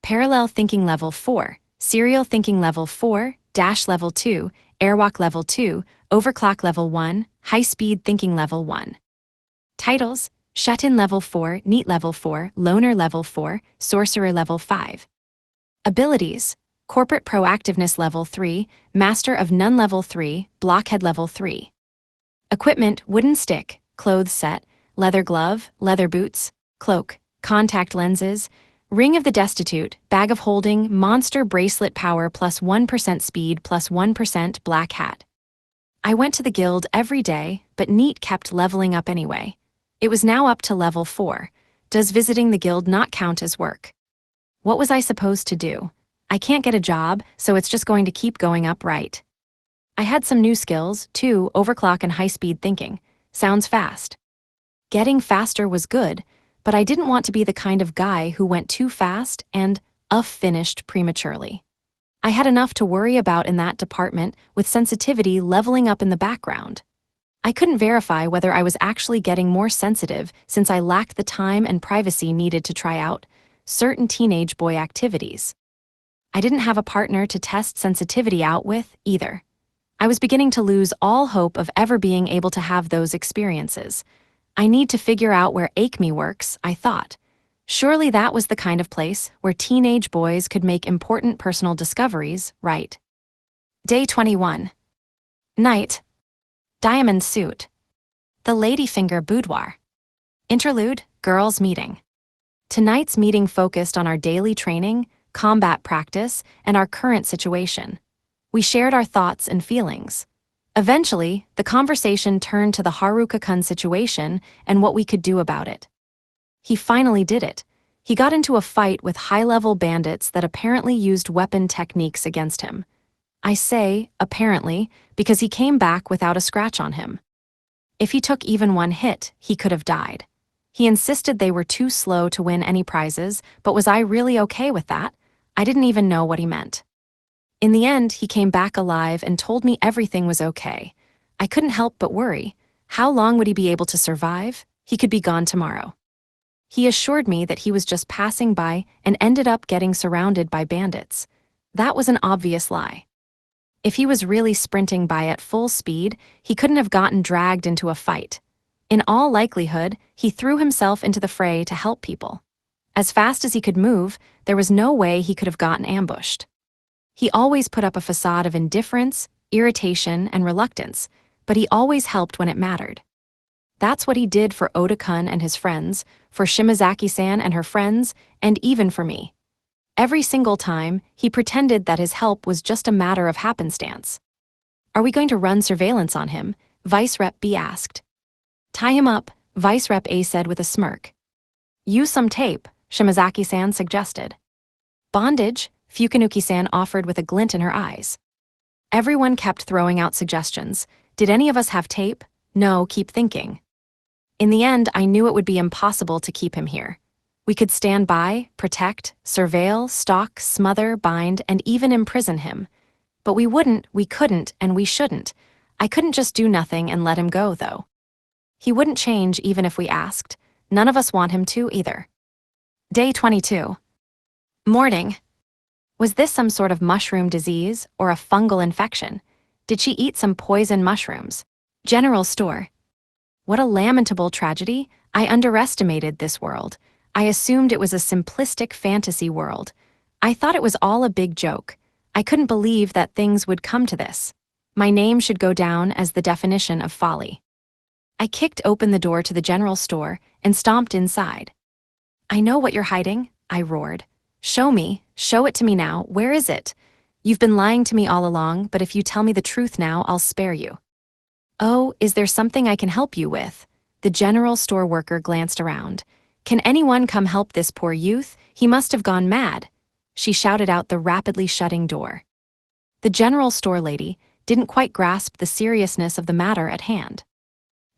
Parallel Thinking level 4, Serial Thinking level 4, Dash level 2, Airwalk level 2, Overclock level 1, High Speed Thinking level 1. Titles: Shut-in level 4, Neat level 4, Loner level 4, Sorcerer level 5. Abilities: Corporate Proactiveness level 3, Master of None level 3, Blockhead level 3. Equipment: Wooden stick, Clothes set, Leather glove, Leather boots, Cloak, Contact lenses, Ring of the Destitute, Bag of Holding, Monster Bracelet Power plus 1% Speed plus 1% Black Hat. I went to the guild every day, but Neat kept leveling up anyway. It was now up to level 4. Does visiting the guild not count as work? What was I supposed to do? I can't get a job, so it's just going to keep going up, right? I had some new skills, too, overclock and high-speed thinking. Sounds fast. Getting faster was good, but I didn't want to be the kind of guy who went too fast and finished prematurely. I had enough to worry about in that department, with sensitivity leveling up in the background. I couldn't verify whether I was actually getting more sensitive since I lacked the time and privacy needed to try out certain teenage boy activities. I didn't have a partner to test sensitivity out with, either. I was beginning to lose all hope of ever being able to have those experiences. I need to figure out where Acme works, I thought. Surely that was the kind of place where teenage boys could make important personal discoveries, right? Day 21. Night. Diamond suit. The ladyfinger boudoir. Interlude, Girls Meeting. Tonight's meeting focused on our daily training, combat practice, and our current situation. We shared our thoughts and feelings. Eventually, the conversation turned to the Haruka-kun situation and what we could do about it. He finally did it. He got into a fight with high-level bandits that apparently used weapon techniques against him. I say, apparently, because he came back without a scratch on him. If he took even one hit, he could have died. He insisted they were too slow to win any prizes, but was I really okay with that? I didn't even know what he meant. In the end, he came back alive and told me everything was okay. I couldn't help but worry. How long would he be able to survive? He could be gone tomorrow. He assured me that he was just passing by and ended up getting surrounded by bandits. That was an obvious lie. If he was really sprinting by at full speed, he couldn't have gotten dragged into a fight. In all likelihood, he threw himself into the fray to help people. As fast as he could move, there was no way he could have gotten ambushed. He always put up a facade of indifference, irritation, and reluctance, but he always helped when it mattered. That's what he did for Oda-kun and his friends, for Shimazaki-san and her friends, and even for me. Every single time, he pretended that his help was just a matter of happenstance. Are we going to run surveillance on him? Vice Rep B asked. Tie him up, Vice Rep A said with a smirk. Use some tape, Shimazaki-san suggested. Bondage, Fukanuki-san offered with a glint in her eyes. Everyone kept throwing out suggestions. Did any of us have tape? No, keep thinking. In the end, I knew it would be impossible to keep him here. We could stand by, protect, surveil, stalk, smother, bind, and even imprison him. But we couldn't, and we shouldn't. I couldn't just do nothing and let him go, though. He wouldn't change even if we asked. None of us want him to, either. Day 22. Morning. Was this some sort of mushroom disease or a fungal infection? Did she eat some poison mushrooms? General store. What a lamentable tragedy. I underestimated this world. I assumed it was a simplistic fantasy world. I thought it was all a big joke. I couldn't believe that things would come to this. My name should go down as the definition of folly. I kicked open the door to the general store and stomped inside. I know what you're hiding, I roared. Show me, show it to me now, where is it? You've been lying to me all along, but if you tell me the truth now, I'll spare you. Oh, is there something I can help you with? The general store worker glanced around. Can anyone come help this poor youth? He must have gone mad. She shouted out the rapidly shutting door. The general store lady didn't quite grasp the seriousness of the matter at hand.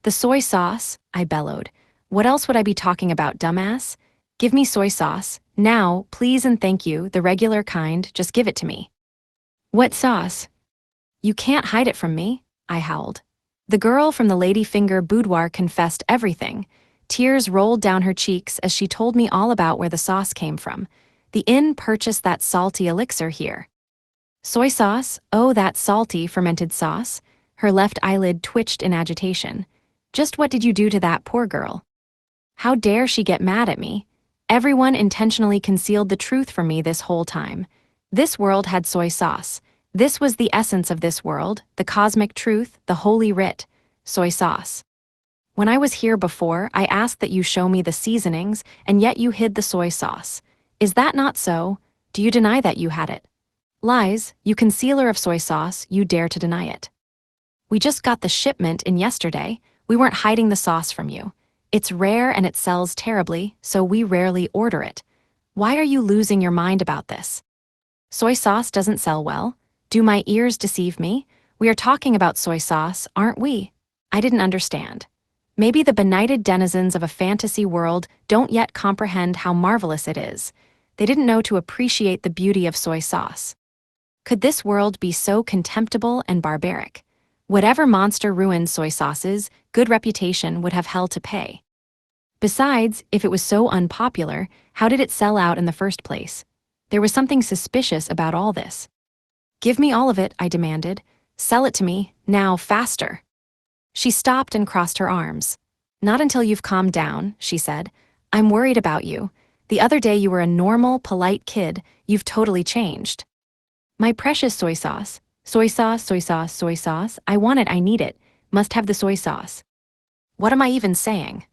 The soy sauce, I bellowed. What else would I be talking about, dumbass? Give me soy sauce, now, please and thank you, the regular kind, just give it to me. What sauce? You can't hide it from me, I howled. The girl from the Ladyfinger boudoir confessed everything. Tears rolled down her cheeks as she told me all about where the sauce came from. The inn purchased that salty elixir here. Soy sauce? Oh, that salty, fermented sauce? Her left eyelid twitched in agitation. Just what did you do to that poor girl? How dare she get mad at me? Everyone intentionally concealed the truth from me this whole time. This world had soy sauce. This was the essence of this world, the cosmic truth, the holy writ, soy sauce. When I was here before, I asked that you show me the seasonings, and yet you hid the soy sauce. Is that not so? Do you deny that you had it? Lies, you concealer of soy sauce, you dare to deny it. We just got the shipment in yesterday. We weren't hiding the sauce from you. It's rare and it sells terribly, so we rarely order it. Why are you losing your mind about this? Soy sauce doesn't sell well. Do my ears deceive me? We are talking about soy sauce, aren't we? I didn't understand. Maybe the benighted denizens of a fantasy world don't yet comprehend how marvelous it is. They didn't know to appreciate the beauty of soy sauce. Could this world be so contemptible and barbaric? Whatever monster ruined soy sauce's good reputation would have hell to pay. Besides, if it was so unpopular, how did it sell out in the first place? There was something suspicious about all this. Give me all of it, I demanded. Sell it to me, now, faster. She stopped and crossed her arms. Not until you've calmed down, she said. I'm worried about you. The other day you were a normal, polite kid. You've totally changed. My precious soy sauce. Soy sauce, soy sauce, soy sauce. I want it, I need it. Must have the soy sauce. What am I even saying?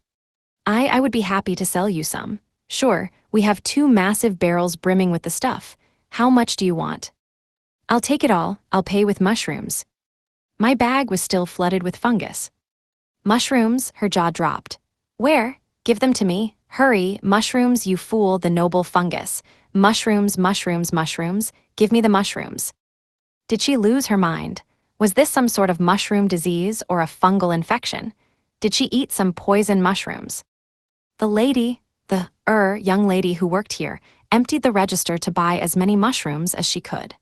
I would be happy to sell you some. Sure, we have 2 massive barrels brimming with the stuff. How much do you want? I'll take it all, I'll pay with mushrooms. My bag was still flooded with fungus. Mushrooms, her jaw dropped. Where? Give them to me. Hurry, mushrooms, you fool, the noble fungus. Mushrooms, mushrooms, mushrooms. Give me the mushrooms. Did she lose her mind? Was this some sort of mushroom disease or a fungal infection? Did she eat some poison mushrooms? The young lady who worked here, emptied the register to buy as many mushrooms as she could.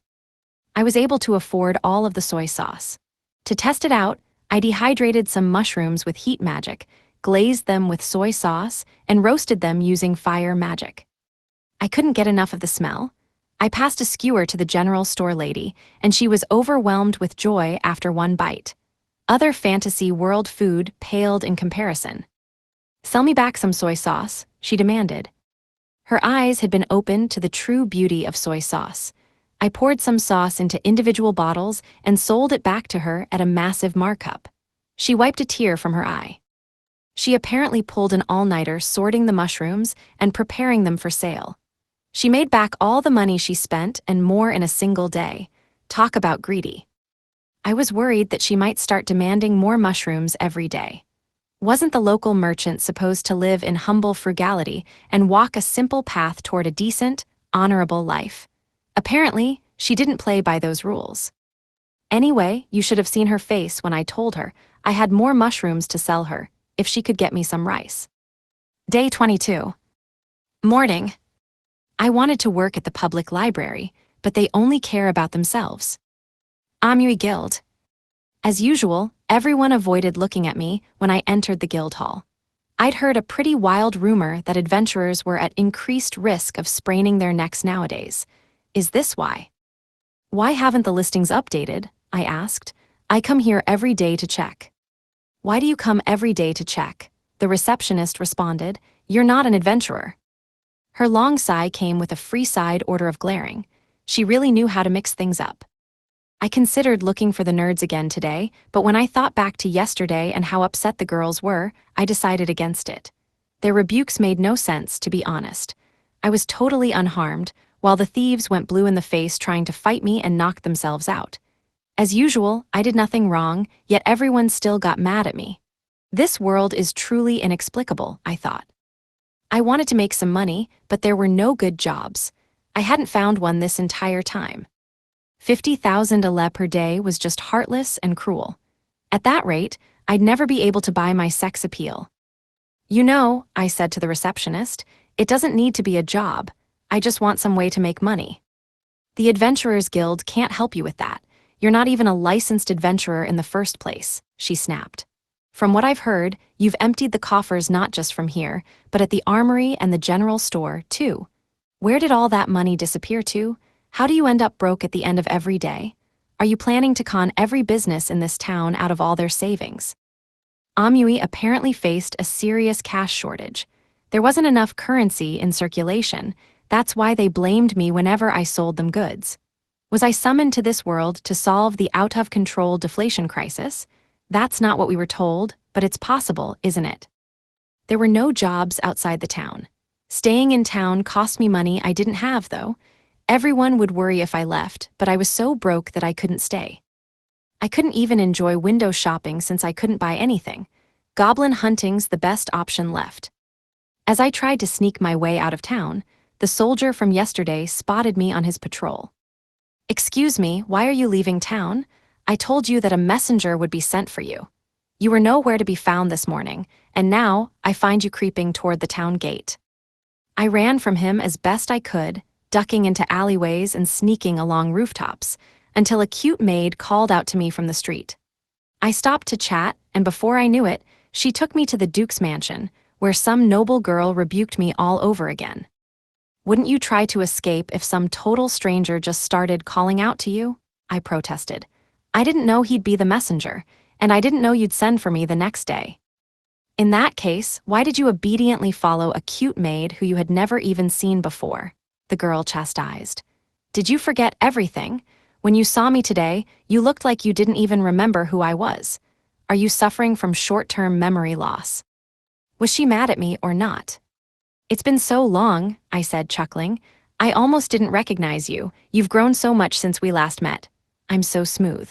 I was able to afford all of the soy sauce. To test it out, I dehydrated some mushrooms with heat magic, glazed them with soy sauce, and roasted them using fire magic. I couldn't get enough of the smell. I passed a skewer to the general store lady, and she was overwhelmed with joy after one bite. Other fantasy world food paled in comparison. Sell me back some soy sauce, she demanded. Her eyes had been opened to the true beauty of soy sauce. I poured some sauce into individual bottles and sold it back to her at a massive markup. She wiped a tear from her eye. She apparently pulled an all-nighter sorting the mushrooms and preparing them for sale. She made back all the money she spent and more in a single day. Talk about greedy. I was worried that she might start demanding more mushrooms every day. Wasn't the local merchant supposed to live in humble frugality and walk a simple path toward a decent, honorable life? Apparently, she didn't play by those rules. Anyway, you should have seen her face when I told her I had more mushrooms to sell her, if she could get me some rice. Day 22. Morning. I wanted to work at the public library, but they only care about themselves. Amui Guild. As usual, everyone avoided looking at me when I entered the guild hall. I'd heard a pretty wild rumor that adventurers were at increased risk of spraining their necks nowadays. Is this why? Why haven't the listings updated? I asked. I come here every day to check. Why do you come every day to check? The receptionist responded. You're not an adventurer. Her long sigh came with a free-side order of glaring. She really knew how to mix things up. I considered looking for the nerds again today, but when I thought back to yesterday and how upset the girls were, I decided against it. Their rebukes made no sense, to be honest. I was totally unharmed, while the thieves went blue in the face trying to fight me and knock themselves out. As usual, I did nothing wrong, yet everyone still got mad at me. This world is truly inexplicable, I thought. I wanted to make some money, but there were no good jobs. I hadn't found one this entire time. 50,000 ale per day was just heartless and cruel. At that rate, I'd never be able to buy my sex appeal. You know, I said to the receptionist, it doesn't need to be a job. I just want some way to make money. The Adventurers Guild can't help you with that. You're not even a licensed adventurer in the first place, she snapped. From what I've heard, you've emptied the coffers not just from here, but at the armory and the general store, too. Where did all that money disappear to? How do you end up broke at the end of every day? Are you planning to con every business in this town out of all their savings? Amui apparently faced a serious cash shortage. There wasn't enough currency in circulation. That's why they blamed me whenever I sold them goods. Was I summoned to this world to solve the out-of-control deflation crisis? That's not what we were told, but it's possible, isn't it? There were no jobs outside the town. Staying in town cost me money I didn't have, though. Everyone would worry if I left, but I was so broke that I couldn't stay. I couldn't even enjoy window shopping since I couldn't buy anything. Goblin hunting's the best option left. As I tried to sneak my way out of town, the soldier from yesterday spotted me on his patrol. Excuse me, why are you leaving town? I told you that a messenger would be sent for you. You were nowhere to be found this morning, and now I find you creeping toward the town gate. I ran from him as best I could, ducking into alleyways and sneaking along rooftops, until a cute maid called out to me from the street. I stopped to chat, and before I knew it, she took me to the Duke's mansion, where some noble girl rebuked me all over again. Wouldn't you try to escape if some total stranger just started calling out to you? I protested. I didn't know he'd be the messenger, and I didn't know you'd send for me the next day. In that case, why did you obediently follow a cute maid who you had never even seen before? The girl chastised. Did you forget everything? When you saw me today, you looked like you didn't even remember who I was. Are you suffering from short-term memory loss? Was she mad at me or not? It's been so long, I said, chuckling. I almost didn't recognize you. You've grown so much since we last met. I'm so smooth.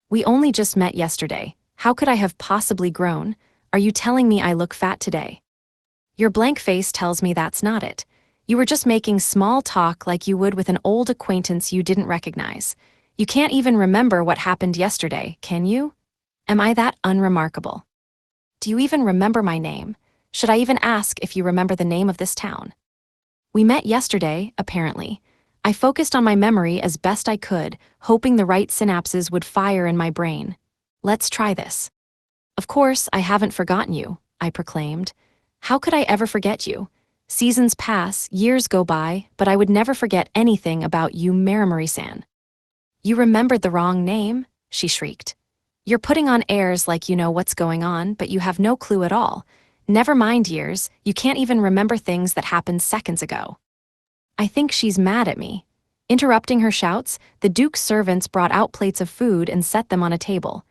We only just met yesterday. How could I have possibly grown? Are you telling me I look fat today? Your blank face tells me that's not it. You were just making small talk like you would with an old acquaintance you didn't recognize. You can't even remember what happened yesterday, can you? Am I that unremarkable? Do you even remember my name? Should I even ask if you remember the name of this town? We met yesterday, apparently. I focused on my memory as best I could, hoping the right synapses would fire in my brain. Let's try this. Of course, I haven't forgotten you, I proclaimed. How could I ever forget you? Seasons pass, years go by, but I would never forget anything about you, Marimari-san. You remembered the wrong name? She shrieked. You're putting on airs like you know what's going on, but you have no clue at all. Never mind years, you can't even remember things that happened seconds ago. I think she's mad at me. Interrupting her shouts, the Duke's servants brought out plates of food and set them on a table.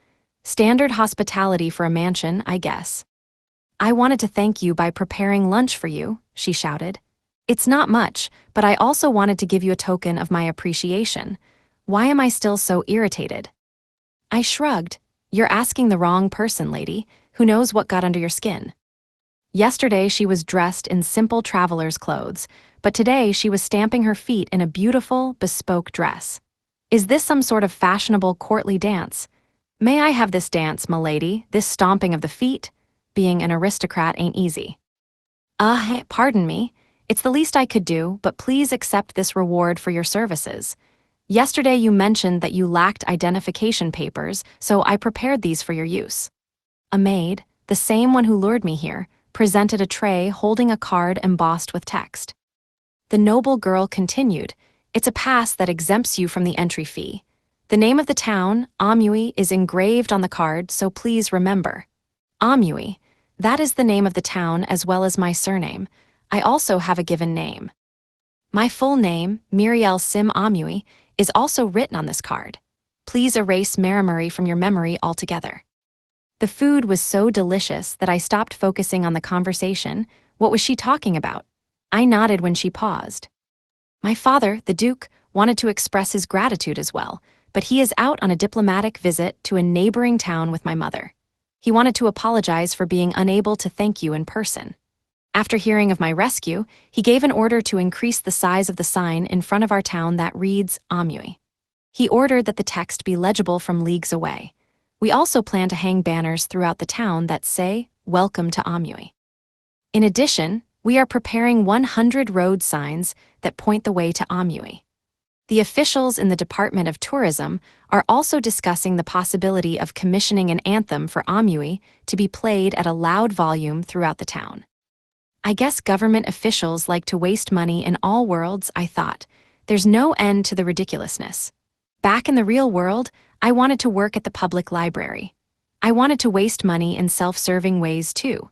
Standard hospitality for a mansion, I guess. I wanted to thank you by preparing lunch for you, she shouted. It's not much, but I also wanted to give you a token of my appreciation. Why am I still so irritated? I shrugged. You're asking the wrong person, lady. Who knows what got under your skin? Yesterday she was dressed in simple traveler's clothes, but today she was stamping her feet in a beautiful, bespoke dress. Is this some sort of fashionable courtly dance? May I have this dance, m'lady, this stomping of the feet? Being an aristocrat ain't easy. Pardon me. It's the least I could do, but please accept this reward for your services. Yesterday you mentioned that you lacked identification papers, so I prepared these for your use. A maid, the same one who lured me here, presented a tray holding a card embossed with text. The noble girl continued, It's a pass that exempts you from the entry fee. The name of the town, Amui, is engraved on the card, so please remember. Amui, that is the name of the town as well as my surname. I also have a given name. My full name, Muriel Sim Amui, is also written on this card. Please erase Marimari from your memory altogether. The food was so delicious that I stopped focusing on the conversation. What was she talking about? I nodded when she paused. My father, the Duke, wanted to express his gratitude as well, but he is out on a diplomatic visit to a neighboring town with my mother. He wanted to apologize for being unable to thank you in person. After hearing of my rescue, he gave an order to increase the size of the sign in front of our town that reads Amui. He ordered that the text be legible from leagues away. We also plan to hang banners throughout the town that say, Welcome to Amui. In addition, we are preparing 100 road signs that point the way to Amui. The officials in the Department of Tourism are also discussing the possibility of commissioning an anthem for Amui to be played at a loud volume throughout the town. I guess government officials like to waste money in all worlds, I thought. There's no end to the ridiculousness. Back in the real world, I wanted to work at the public library. I wanted to waste money in self-serving ways too.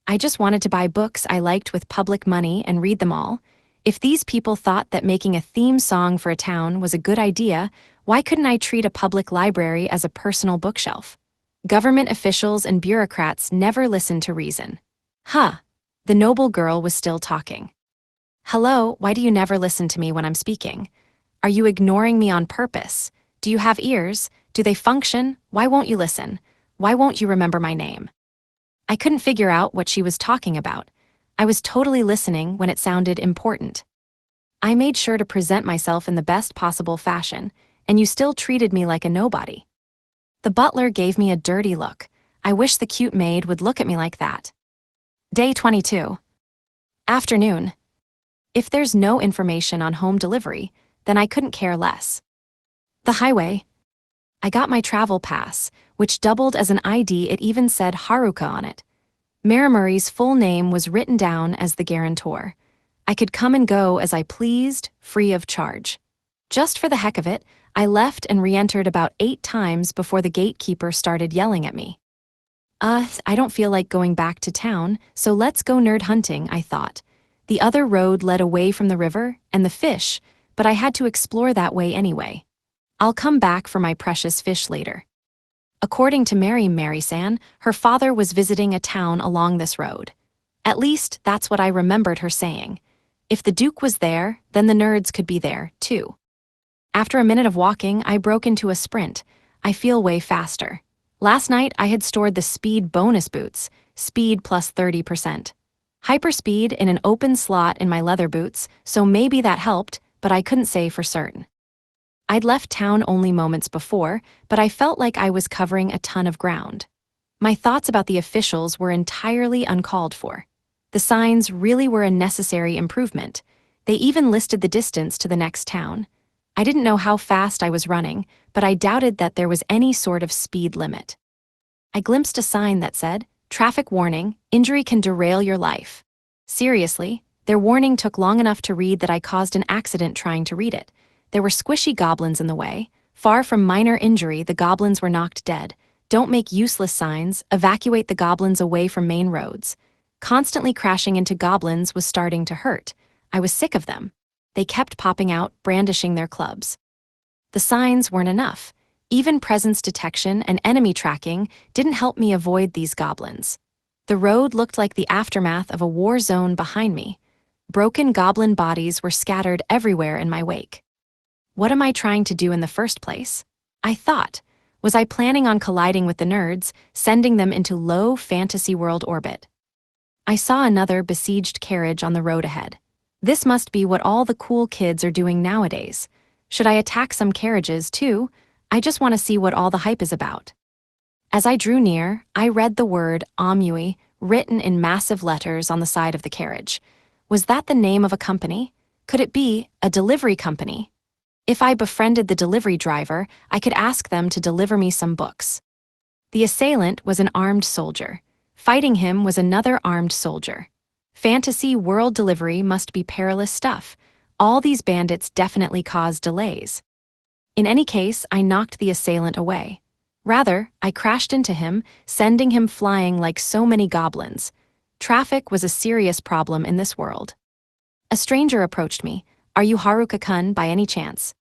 I just wanted to buy books I liked with public money and read them all. If these people thought that making a theme song for a town was a good idea, why couldn't I treat a public library as a personal bookshelf? Government officials and bureaucrats never listen to reason. The noble girl was still talking. Hello, why do you never listen to me when I'm speaking? Are you ignoring me on purpose? Do you have ears? Do they function? Why won't you listen? Why won't you remember my name? I couldn't figure out what she was talking about. I was totally listening when it sounded important. I made sure to present myself in the best possible fashion, and you still treated me like a nobody. The butler gave me a dirty look. I wish the cute maid would look at me like that. Day 22. Afternoon. If there's no information on home delivery, then I couldn't care less. The highway. I got my travel pass, which doubled as an ID. It even said Haruka on it. Marimari's full name was written down as the guarantor. I could come and go as I pleased, free of charge. Just for the heck of it, I left and re-entered about 8 times before the gatekeeper started yelling at me. I don't feel like going back to town, so let's go nerd hunting, I thought. The other road led away from the river and the fish, but I had to explore that way anyway. I'll come back for my precious fish later. According to Mary San, her father was visiting a town along this road. At least, that's what I remembered her saying. If the Duke was there, then the nerds could be there, too. After a minute of walking, I broke into a sprint. I feel way faster. Last night, I had stored the speed bonus boots, speed plus 30%. Hyperspeed in an open slot in my leather boots, so maybe that helped, but I couldn't say for certain. I'd left town only moments before, but I felt like I was covering a ton of ground. My thoughts about the officials were entirely uncalled for. The signs really were a necessary improvement. They even listed the distance to the next town. I didn't know how fast I was running, but I doubted that there was any sort of speed limit. I glimpsed a sign that said, "Traffic warning, injury can derail your life." Seriously, their warning took long enough to read that I caused an accident trying to read it. There were squishy goblins in the way. Far from minor injury, the goblins were knocked dead. Don't make useless signs, evacuate the goblins away from main roads. Constantly crashing into goblins was starting to hurt. I was sick of them. They kept popping out, brandishing their clubs. The signs weren't enough. Even presence detection and enemy tracking didn't help me avoid these goblins. The road looked like the aftermath of a war zone behind me. Broken goblin bodies were scattered everywhere in my wake. What am I trying to do in the first place? I thought. Was I planning on colliding with the nerds, sending them into low fantasy world orbit? I saw another besieged carriage on the road ahead. This must be what all the cool kids are doing nowadays. Should I attack some carriages, too? I just want to see what all the hype is about. As I drew near, I read the word Omui written in massive letters on the side of the carriage. Was that the name of a company? Could it be a delivery company? If I befriended the delivery driver, I could ask them to deliver me some books. The assailant was an armed soldier. Fighting him was another armed soldier. Fantasy world delivery must be perilous stuff. All these bandits definitely caused delays. In any case, I knocked the assailant away. Rather, I crashed into him, sending him flying like so many goblins. Traffic was a serious problem in this world. A stranger approached me. "Are you Haruka-kun by any chance?"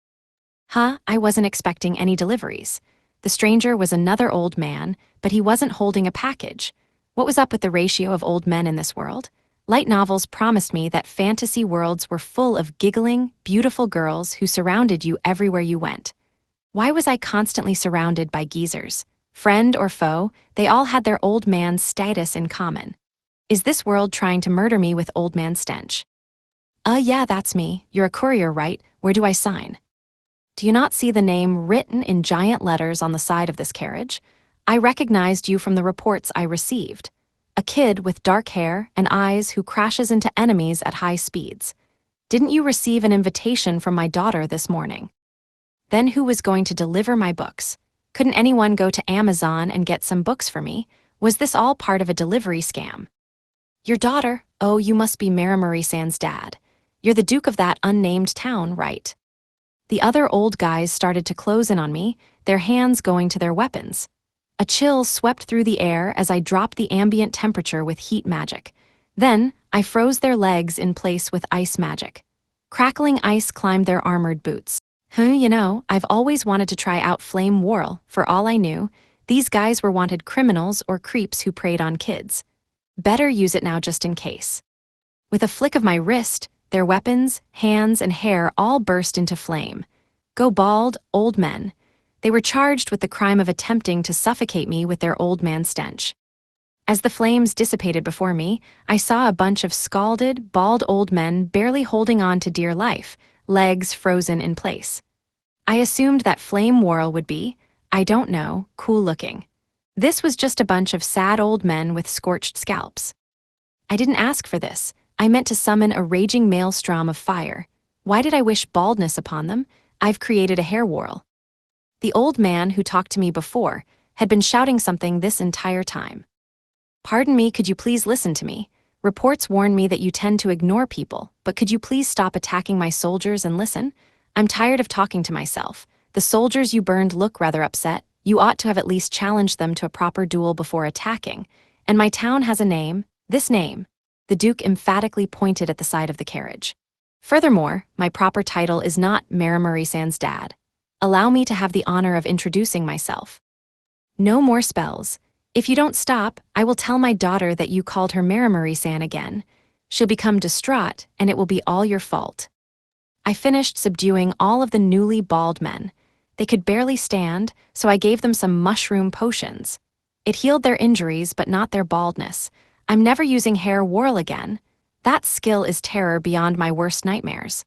Huh, I wasn't expecting any deliveries. The stranger was another old man, but he wasn't holding a package. What was up with the ratio of old men in this world? Light novels promised me that fantasy worlds were full of giggling, beautiful girls who surrounded you everywhere you went. Why was I constantly surrounded by geezers? Friend or foe, they all had their old man status in common. Is this world trying to murder me with old man stench? Yeah, that's me. You're a courier, right? Where do I sign? Do you not see the name written in giant letters on the side of this carriage? I recognized you from the reports I received. A kid with dark hair and eyes who crashes into enemies at high speeds. Didn't you receive an invitation from my daughter this morning? Then who was going to deliver my books? Couldn't anyone go to Amazon and get some books for me? Was this all part of a delivery scam? Your daughter? Oh, you must be Mary-San's dad. You're the Duke of that unnamed town, right? The other old guys started to close in on me, their hands going to their weapons. A chill swept through the air as I dropped the ambient temperature with heat magic. Then, I froze their legs in place with ice magic. Crackling ice climbed their armored boots. I've always wanted to try out flame whirl. For all I knew, these guys were wanted criminals or creeps who preyed on kids. Better use it now just in case. With a flick of my wrist, their weapons, hands, and hair all burst into flame. Go bald, old men. They were charged with the crime of attempting to suffocate me with their old man stench. As the flames dissipated before me, I saw a bunch of scalded, bald old men barely holding on to dear life, legs frozen in place. I assumed that flame whirl would be, I don't know, cool looking. This was just a bunch of sad old men with scorched scalps. I didn't ask for this. I meant to summon a raging maelstrom of fire. Why did I wish baldness upon them? I've created a hair whirl. The old man who talked to me before had been shouting something this entire time. Pardon me, could you please listen to me? Reports warn me that you tend to ignore people, but could you please stop attacking my soldiers and listen? I'm tired of talking to myself. The soldiers you burned look rather upset. You ought to have at least challenged them to a proper duel before attacking. And my town has a name, this name. The Duke emphatically pointed at the side of the carriage. Furthermore, my proper title is not Mary-San's dad. Allow me to have the honor of introducing myself. No more spells. If you don't stop, I will tell my daughter that you called her Marimari-san again. She'll become distraught, and it will be all your fault. I finished subduing all of the newly bald men. They could barely stand, so I gave them some mushroom potions. It healed their injuries, but not their baldness. I'm never using hair whorl again. That skill is terror beyond my worst nightmares.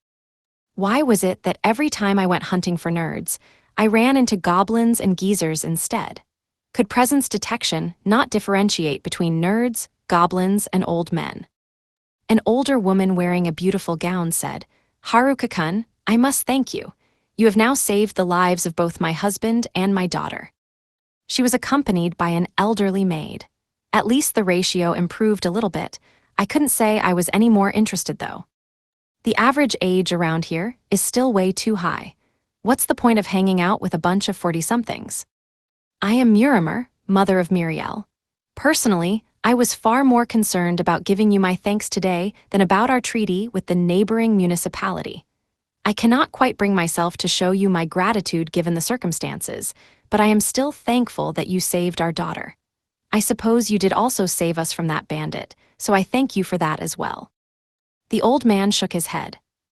Why was it that every time I went hunting for nerds, I ran into goblins and geezers instead? Could presence detection not differentiate between nerds, goblins, and old men? An older woman wearing a beautiful gown said, "Haruka-kun, I must thank you. You have now saved the lives of both my husband and my daughter." She was accompanied by an elderly maid. At least the ratio improved a little bit. I couldn't say I was any more interested, though. The average age around here is still way too high. What's the point of hanging out with a bunch of 40-somethings? I am Murimer, mother of Muriel. Personally, I was far more concerned about giving you my thanks today than about our treaty with the neighboring municipality. I cannot quite bring myself to show you my gratitude given the circumstances, but I am still thankful that you saved our daughter. I suppose you did also save us from that bandit, so I thank you for that as well. The old man shook his head.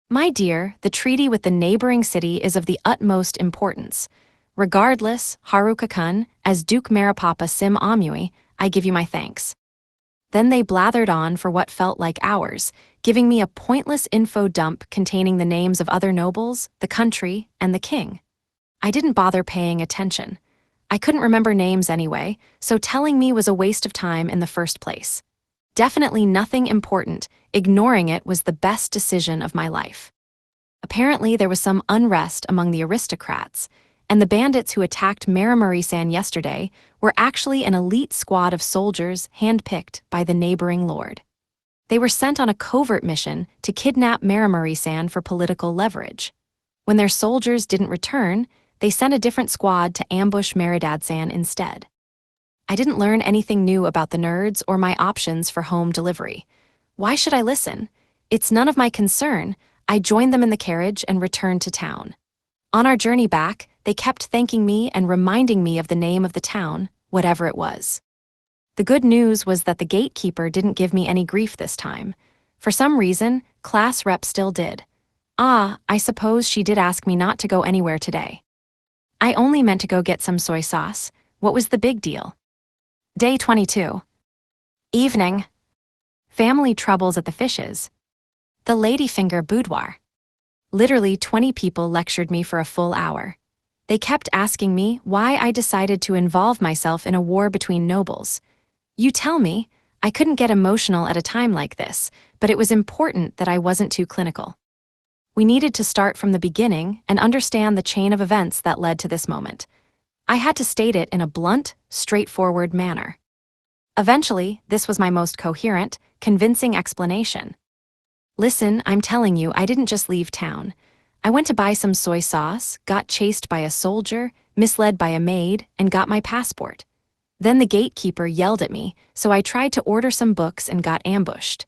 My dear, the treaty with the neighboring city is of the utmost importance. Regardless, Haruka-kun, as Duke Maripapa Sim Amui, I give you my thanks. Then they blathered on for what felt like hours, giving me a pointless info dump containing the names of other nobles, the country, and the king. I didn't bother paying attention. I couldn't remember names anyway, so telling me was a waste of time in the first place. Definitely nothing important. Ignoring it was the best decision of my life. Apparently there was some unrest among the aristocrats, and the bandits who attacked Marimari-san yesterday were actually an elite squad of soldiers handpicked by the neighboring lord. They were sent on a covert mission to kidnap Marimari-san for political leverage. When their soldiers didn't return, they sent a different squad to ambush Meridad-san instead. I didn't learn anything new about the nerds or my options for home delivery. Why should I listen? It's none of my concern. I joined them in the carriage and returned to town. On our journey back, they kept thanking me and reminding me of the name of the town, whatever it was. The good news was that the gatekeeper didn't give me any grief this time. For some reason, class rep still did. I suppose she did ask me not to go anywhere today. I only meant to go get some soy sauce. What was the big deal? Day 22. Evening. Family troubles at the Fishes. The Ladyfinger Boudoir. Literally 20 people lectured me for a full hour. They kept asking me why I decided to involve myself in a war between nobles. You tell me, I couldn't get emotional at a time like this, but it was important that I wasn't too clinical. We needed to start from the beginning and understand the chain of events that led to this moment. I had to state it in a blunt, straightforward manner. Eventually, this was my most coherent, convincing explanation. Listen, I'm telling you, I didn't just leave town. I went to buy some soy sauce, got chased by a soldier, misled by a maid, and got my passport. Then the gatekeeper yelled at me, so I tried to order some books and got ambushed.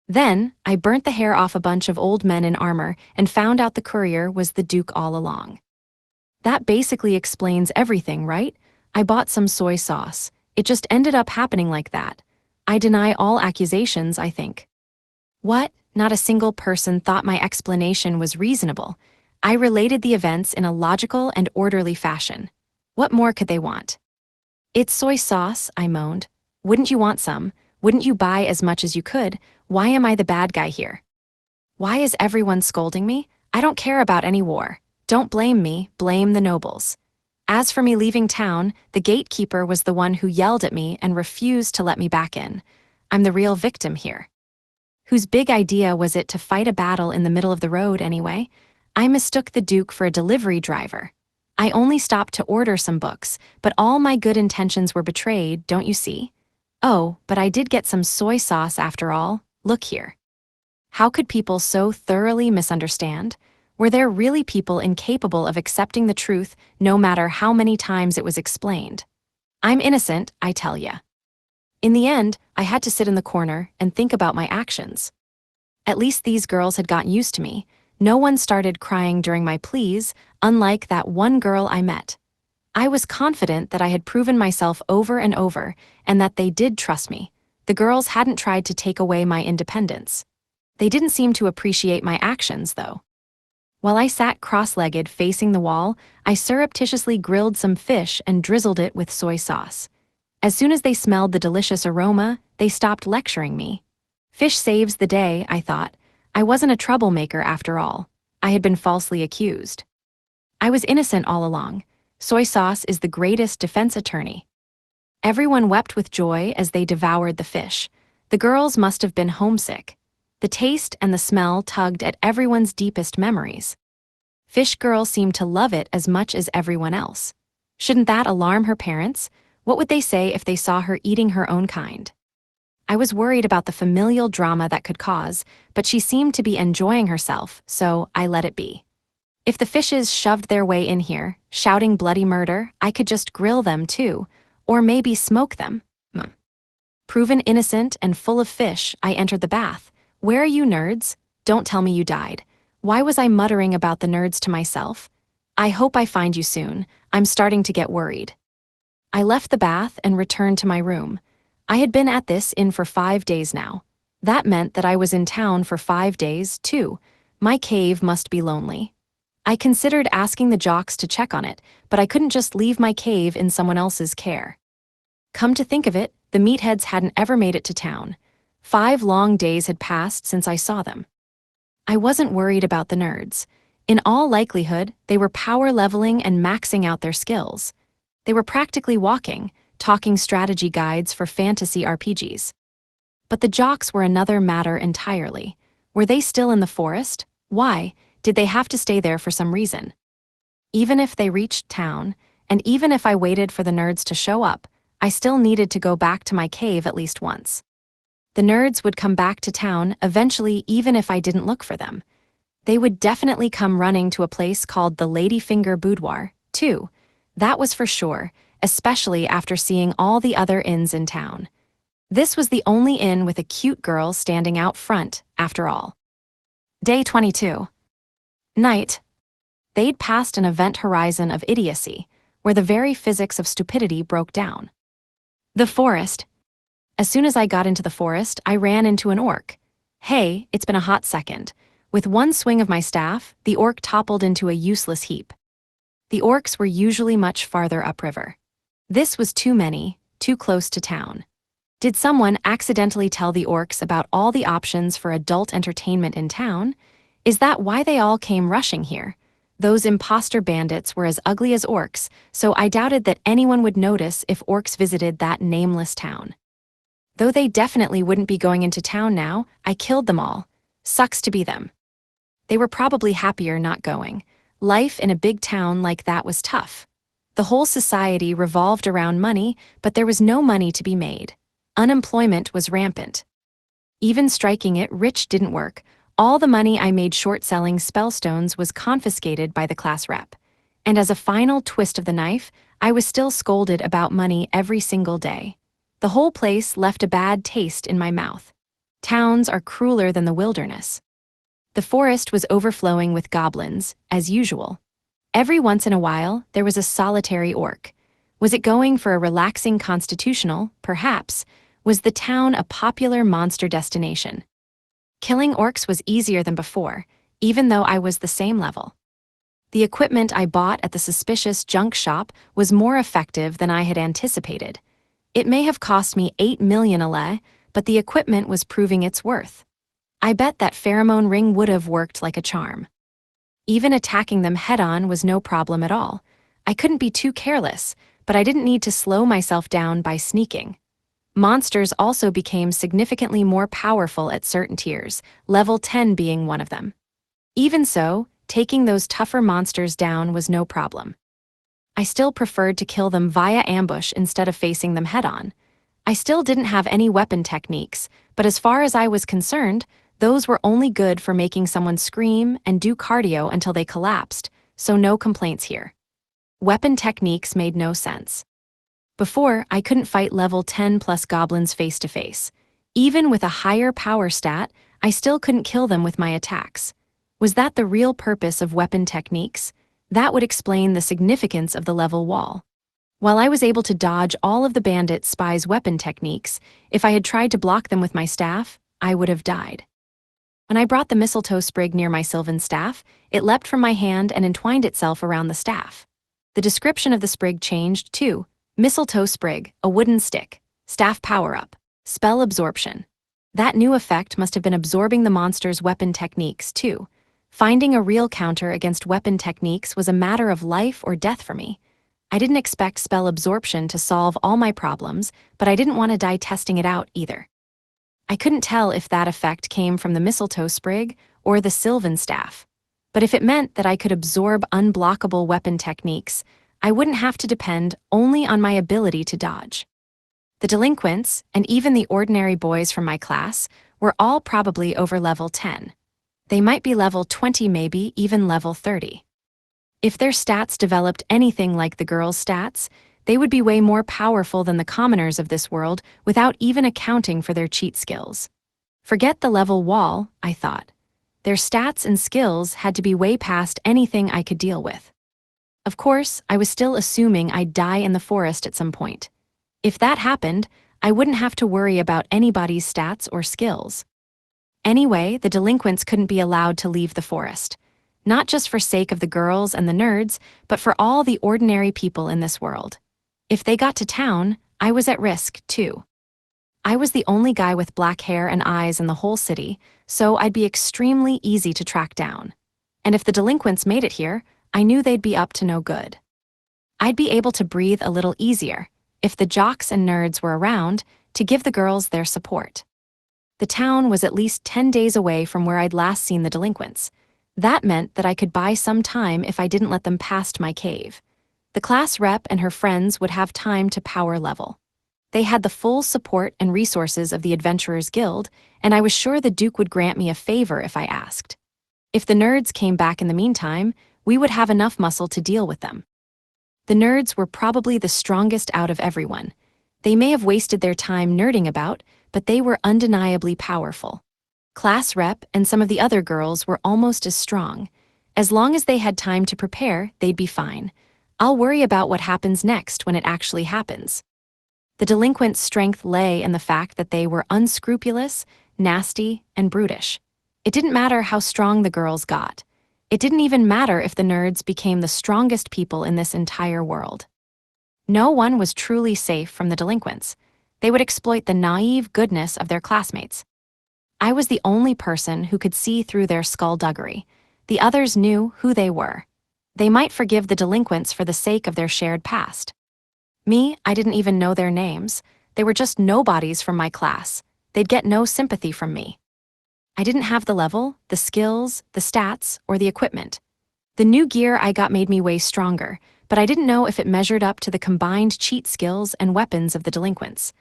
Then, I burnt the hair off a bunch of old men in armor and found out the courier was the Duke all along. That basically explains everything, right? I bought some soy sauce. It just ended up happening like that. I deny all accusations, I think. What? Not a single person thought my explanation was reasonable. I related the events in a logical and orderly fashion. What more could they want? It's soy sauce, I moaned. Wouldn't you want some? Wouldn't you buy as much as you could? Why am I the bad guy here? Why is everyone scolding me? I don't care about any war. Don't blame me, blame the nobles. As for me leaving town, the gatekeeper was the one who yelled at me and refused to let me back in. I'm the real victim here. Whose big idea was it to fight a battle in the middle of the road anyway? I mistook the Duke for a delivery driver. I only stopped to order some books, but all my good intentions were betrayed, don't you see? Oh, but I did get some soy sauce after all. Look here. How could people so thoroughly misunderstand? Were there really people incapable of accepting the truth no matter how many times it was explained? I'm innocent, I tell ya. In the end, I had to sit in the corner and think about my actions. At least these girls had gotten used to me. No one started crying during my pleas, unlike that one girl I met. I was confident that I had proven myself over and over and that they did trust me. The girls hadn't tried to take away my independence. They didn't seem to appreciate my actions, though. While I sat cross-legged facing the wall, I surreptitiously grilled some fish and drizzled it with soy sauce. As soon as they smelled the delicious aroma, they stopped lecturing me. Fish saves the day, I thought. I wasn't a troublemaker after all. I had been falsely accused. I was innocent all along. Soy sauce is the greatest defense attorney. Everyone wept with joy as they devoured the fish. The girls must have been homesick. The taste and the smell tugged at everyone's deepest memories. Fish Girl seemed to love it as much as everyone else. Shouldn't that alarm her parents? What would they say if they saw her eating her own kind? I was worried about the familial drama that could cause, but she seemed to be enjoying herself, so I let it be. If the fishes shoved their way in here, shouting bloody murder, I could just grill them too, or maybe smoke them. Proven innocent and full of fish, I entered the bath. Where are you, nerds? Don't tell me you died. Why was I muttering about the nerds to myself? I hope I find you soon. I'm starting to get worried. I left the bath and returned to my room. I had been at this inn for 5 days now. That meant that I was in town for 5 days, too. My cave must be lonely. I considered asking the jocks to check on it, but I couldn't just leave my cave in someone else's care. Come to think of it, the meatheads hadn't ever made it to town. 5 long days had passed since I saw them. I wasn't worried about the nerds. In all likelihood, they were power leveling and maxing out their skills. They were practically walking, talking strategy guides for fantasy RPGs. But the jocks were another matter entirely. Were they still in the forest? Why? Did they have to stay there for some reason? Even if they reached town, and even if I waited for the nerds to show up, I still needed to go back to my cave at least once. The nerds would come back to town eventually, even if I didn't look for them. They would definitely come running to a place called the Ladyfinger Boudoir, too. That was for sure, especially after seeing all the other inns in town. This was the only inn with a cute girl standing out front, after all. Day 22. Night. They'd passed an event horizon of idiocy, where the very physics of stupidity broke down. The forest. As soon as I got into the forest, I ran into an orc. Hey, it's been a hot second. With one swing of my staff, the orc toppled into a useless heap. The orcs were usually much farther upriver. This was too many, too close to town. Did someone accidentally tell the orcs about all the options for adult entertainment in town? Is that why they all came rushing here? Those imposter bandits were as ugly as orcs, so I doubted that anyone would notice if orcs visited that nameless town. Though they definitely wouldn't be going into town now, I killed them all. Sucks to be them. They were probably happier not going. Life in a big town like that was tough. The whole society revolved around money, but there was no money to be made. Unemployment was rampant. Even striking it rich didn't work. All the money I made short-selling spellstones was confiscated by the class rep. And as a final twist of the knife, I was still scolded about money every single day. The whole place left a bad taste in my mouth. Towns are crueler than the wilderness. The forest was overflowing with goblins, as usual. Every once in a while, there was a solitary orc. Was it going for a relaxing constitutional? Perhaps. Was the town a popular monster destination? Killing orcs was easier than before, even though I was the same level. The equipment I bought at the suspicious junk shop was more effective than I had anticipated. It may have cost me 8 million ale, but the equipment was proving its worth. I bet that pheromone ring would have worked like a charm. Even attacking them head-on was no problem at all. I couldn't be too careless, but I didn't need to slow myself down by sneaking. Monsters also became significantly more powerful at certain tiers, level 10 being one of them. Even so, taking those tougher monsters down was no problem. I still preferred to kill them via ambush instead of facing them head-on. I still didn't have any weapon techniques, but as far as I was concerned, those were only good for making someone scream and do cardio until they collapsed, so no complaints here. Weapon techniques made no sense. Before, I couldn't fight level 10 plus goblins face to face. Even with a higher power stat, I still couldn't kill them with my attacks. Was that the real purpose of weapon techniques? That would explain the significance of the level wall. While I was able to dodge all of the bandit spies' weapon techniques, if I had tried to block them with my staff, I would have died. When I brought the mistletoe sprig near my sylvan staff, it leapt from my hand and entwined itself around the staff. The description of the sprig changed, too. Mistletoe sprig, a wooden stick, staff power-up, spell absorption. That new effect must have been absorbing the monster's weapon techniques, too. Finding a real counter against weapon techniques was a matter of life or death for me. I didn't expect spell absorption to solve all my problems, but I didn't want to die testing it out either. I couldn't tell if that effect came from the mistletoe sprig or the sylvan staff. But if it meant that I could absorb unblockable weapon techniques, I wouldn't have to depend only on my ability to dodge. The delinquents, and even the ordinary boys from my class, were all probably over level 10. They might be level 20, maybe even level 30. If their stats developed anything like the girls' stats, they would be way more powerful than the commoners of this world without even accounting for their cheat skills. Forget the level wall, I thought. Their stats and skills had to be way past anything I could deal with. Of course, I was still assuming I'd die in the forest at some point. If that happened, I wouldn't have to worry about anybody's stats or skills. Anyway, the delinquents couldn't be allowed to leave the forest. Not just for sake of the girls and the nerds, but for all the ordinary people in this world. If they got to town, I was at risk, too. I was the only guy with black hair and eyes in the whole city, so I'd be extremely easy to track down. And if the delinquents made it here, I knew they'd be up to no good. I'd be able to breathe a little easier, if the jocks and nerds were around, to give the girls their support. The town was at least 10 days away from where I'd last seen the delinquents. That meant that I could buy some time if I didn't let them past my cave. The class rep and her friends would have time to power level. They had the full support and resources of the Adventurers Guild, and I was sure the Duke would grant me a favor if I asked. If the nerds came back in the meantime, we would have enough muscle to deal with them. The nerds were probably the strongest out of everyone. They may have wasted their time nerding about, but they were undeniably powerful. Class rep and some of the other girls were almost as strong. As long as they had time to prepare, they'd be fine. I'll worry about what happens next when it actually happens. The delinquents' strength lay in the fact that they were unscrupulous, nasty, and brutish. It didn't matter how strong the girls got. It didn't even matter if the nerds became the strongest people in this entire world. No one was truly safe from the delinquents. They would exploit the naive goodness of their classmates. I was the only person who could see through their skullduggery. The others knew who they were. They might forgive the delinquents for the sake of their shared past. Me, I didn't even know their names. They were just nobodies from my class. They'd get no sympathy from me. I didn't have the level, the skills, the stats, or the equipment. The new gear I got made me way stronger, but I didn't know if it measured up to the combined cheat skills and weapons of the delinquents.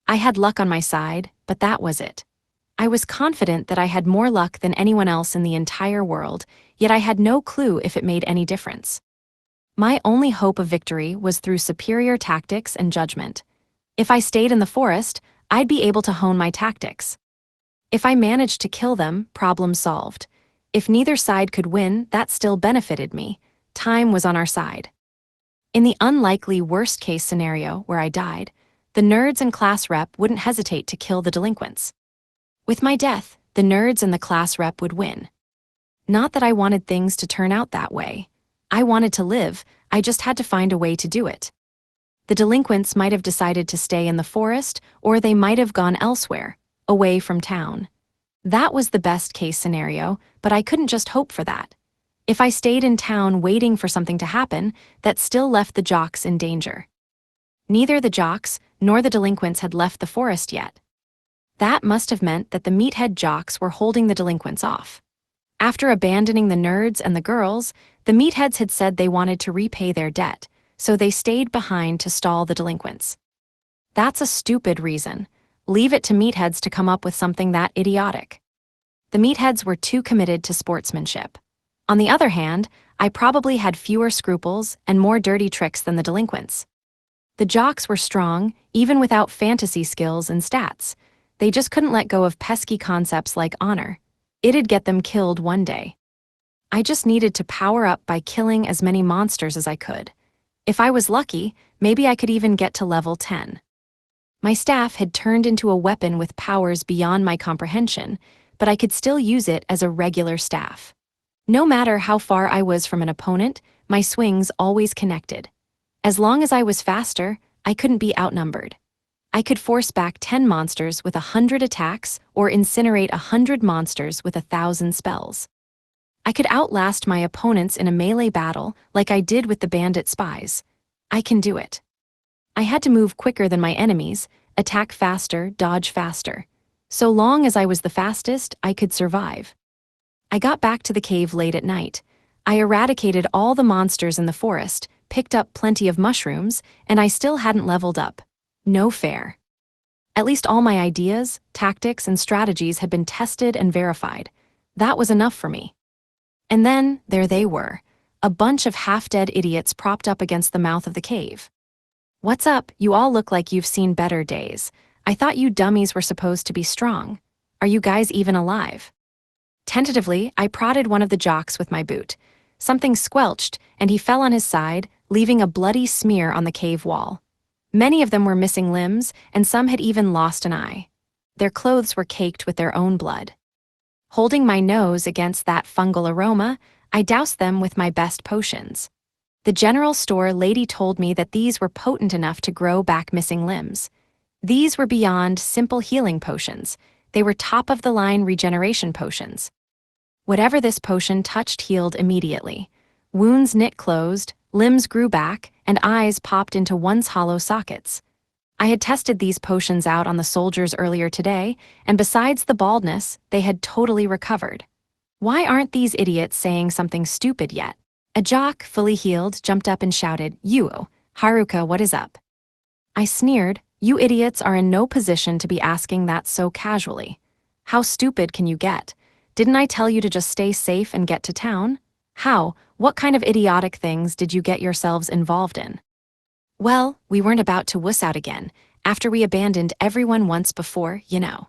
I had luck on my side, but that was it. I was confident that I had more luck than anyone else in the entire world, yet I had no clue if it made any difference. My only hope of victory was through superior tactics and judgment. If I stayed in the forest, I'd be able to hone my tactics. If I managed to kill them, problem solved. If neither side could win, that still benefited me. Time was on our side. In the unlikely worst-case scenario where I died, the nerds and class rep wouldn't hesitate to kill the delinquents. With my death, the nerds and the class rep would win. Not that I wanted things to turn out that way. I wanted to live, I just had to find a way to do it. The delinquents might have decided to stay in the forest, or they might have gone elsewhere, away from town. That was the best-case scenario, but I couldn't just hope for that. If I stayed in town waiting for something to happen, that still left the jocks in danger. Neither the jocks nor the delinquents had left the forest yet. That must have meant that the meathead jocks were holding the delinquents off. After abandoning the nerds and the girls, the meatheads had said they wanted to repay their debt, so they stayed behind to stall the delinquents. That's a stupid reason. Leave it to meatheads to come up with something that idiotic. The meatheads were too committed to sportsmanship. On the other hand, I probably had fewer scruples and more dirty tricks than the delinquents. The jocks were strong, even without fantasy skills and stats. They just couldn't let go of pesky concepts like honor. It'd get them killed one day. I just needed to power up by killing as many monsters as I could. If I was lucky, maybe I could even get to level 10. My staff had turned into a weapon with powers beyond my comprehension, but I could still use it as a regular staff. No matter how far I was from an opponent, my swings always connected. As long as I was faster, I couldn't be outnumbered. I could force back 10 monsters with 100 attacks or incinerate 100 monsters with 1,000 spells. I could outlast my opponents in a melee battle like I did with the bandit spies. I can do it. I had to move quicker than my enemies, attack faster, dodge faster. So long as I was the fastest, I could survive. I got back to the cave late at night. I eradicated all the monsters in the forest, picked up plenty of mushrooms, and I still hadn't leveled up. No fair. At least all my ideas, tactics, and strategies had been tested and verified. That was enough for me. And then, there they were, a bunch of half-dead idiots propped up against the mouth of the cave. "What's up? You all look like you've seen better days. I thought you dummies were supposed to be strong. Are you guys even alive?" Tentatively, I prodded one of the jocks with my boot. Something squelched, and he fell on his side, leaving a bloody smear on the cave wall. Many of them were missing limbs, and some had even lost an eye. Their clothes were caked with their own blood. Holding my nose against that fungal aroma, I doused them with my best potions. The general store lady told me that these were potent enough to grow back missing limbs. These were beyond simple healing potions. They were top-of-the-line regeneration potions. Whatever this potion touched healed immediately. Wounds knit closed, limbs grew back, and eyes popped into once hollow sockets. I had tested these potions out on the soldiers earlier today, and besides the baldness, they had totally recovered. Why aren't these idiots saying something stupid yet? A jock, fully healed, jumped up and shouted, "You, Haruka, what is up?" I sneered, "You idiots are in no position to be asking that so casually. How stupid can you get? Didn't I tell you to just stay safe and get to town? How? What kind of idiotic things did you get yourselves involved in?" "Well, we weren't about to wuss out again, after we abandoned everyone once before, you know."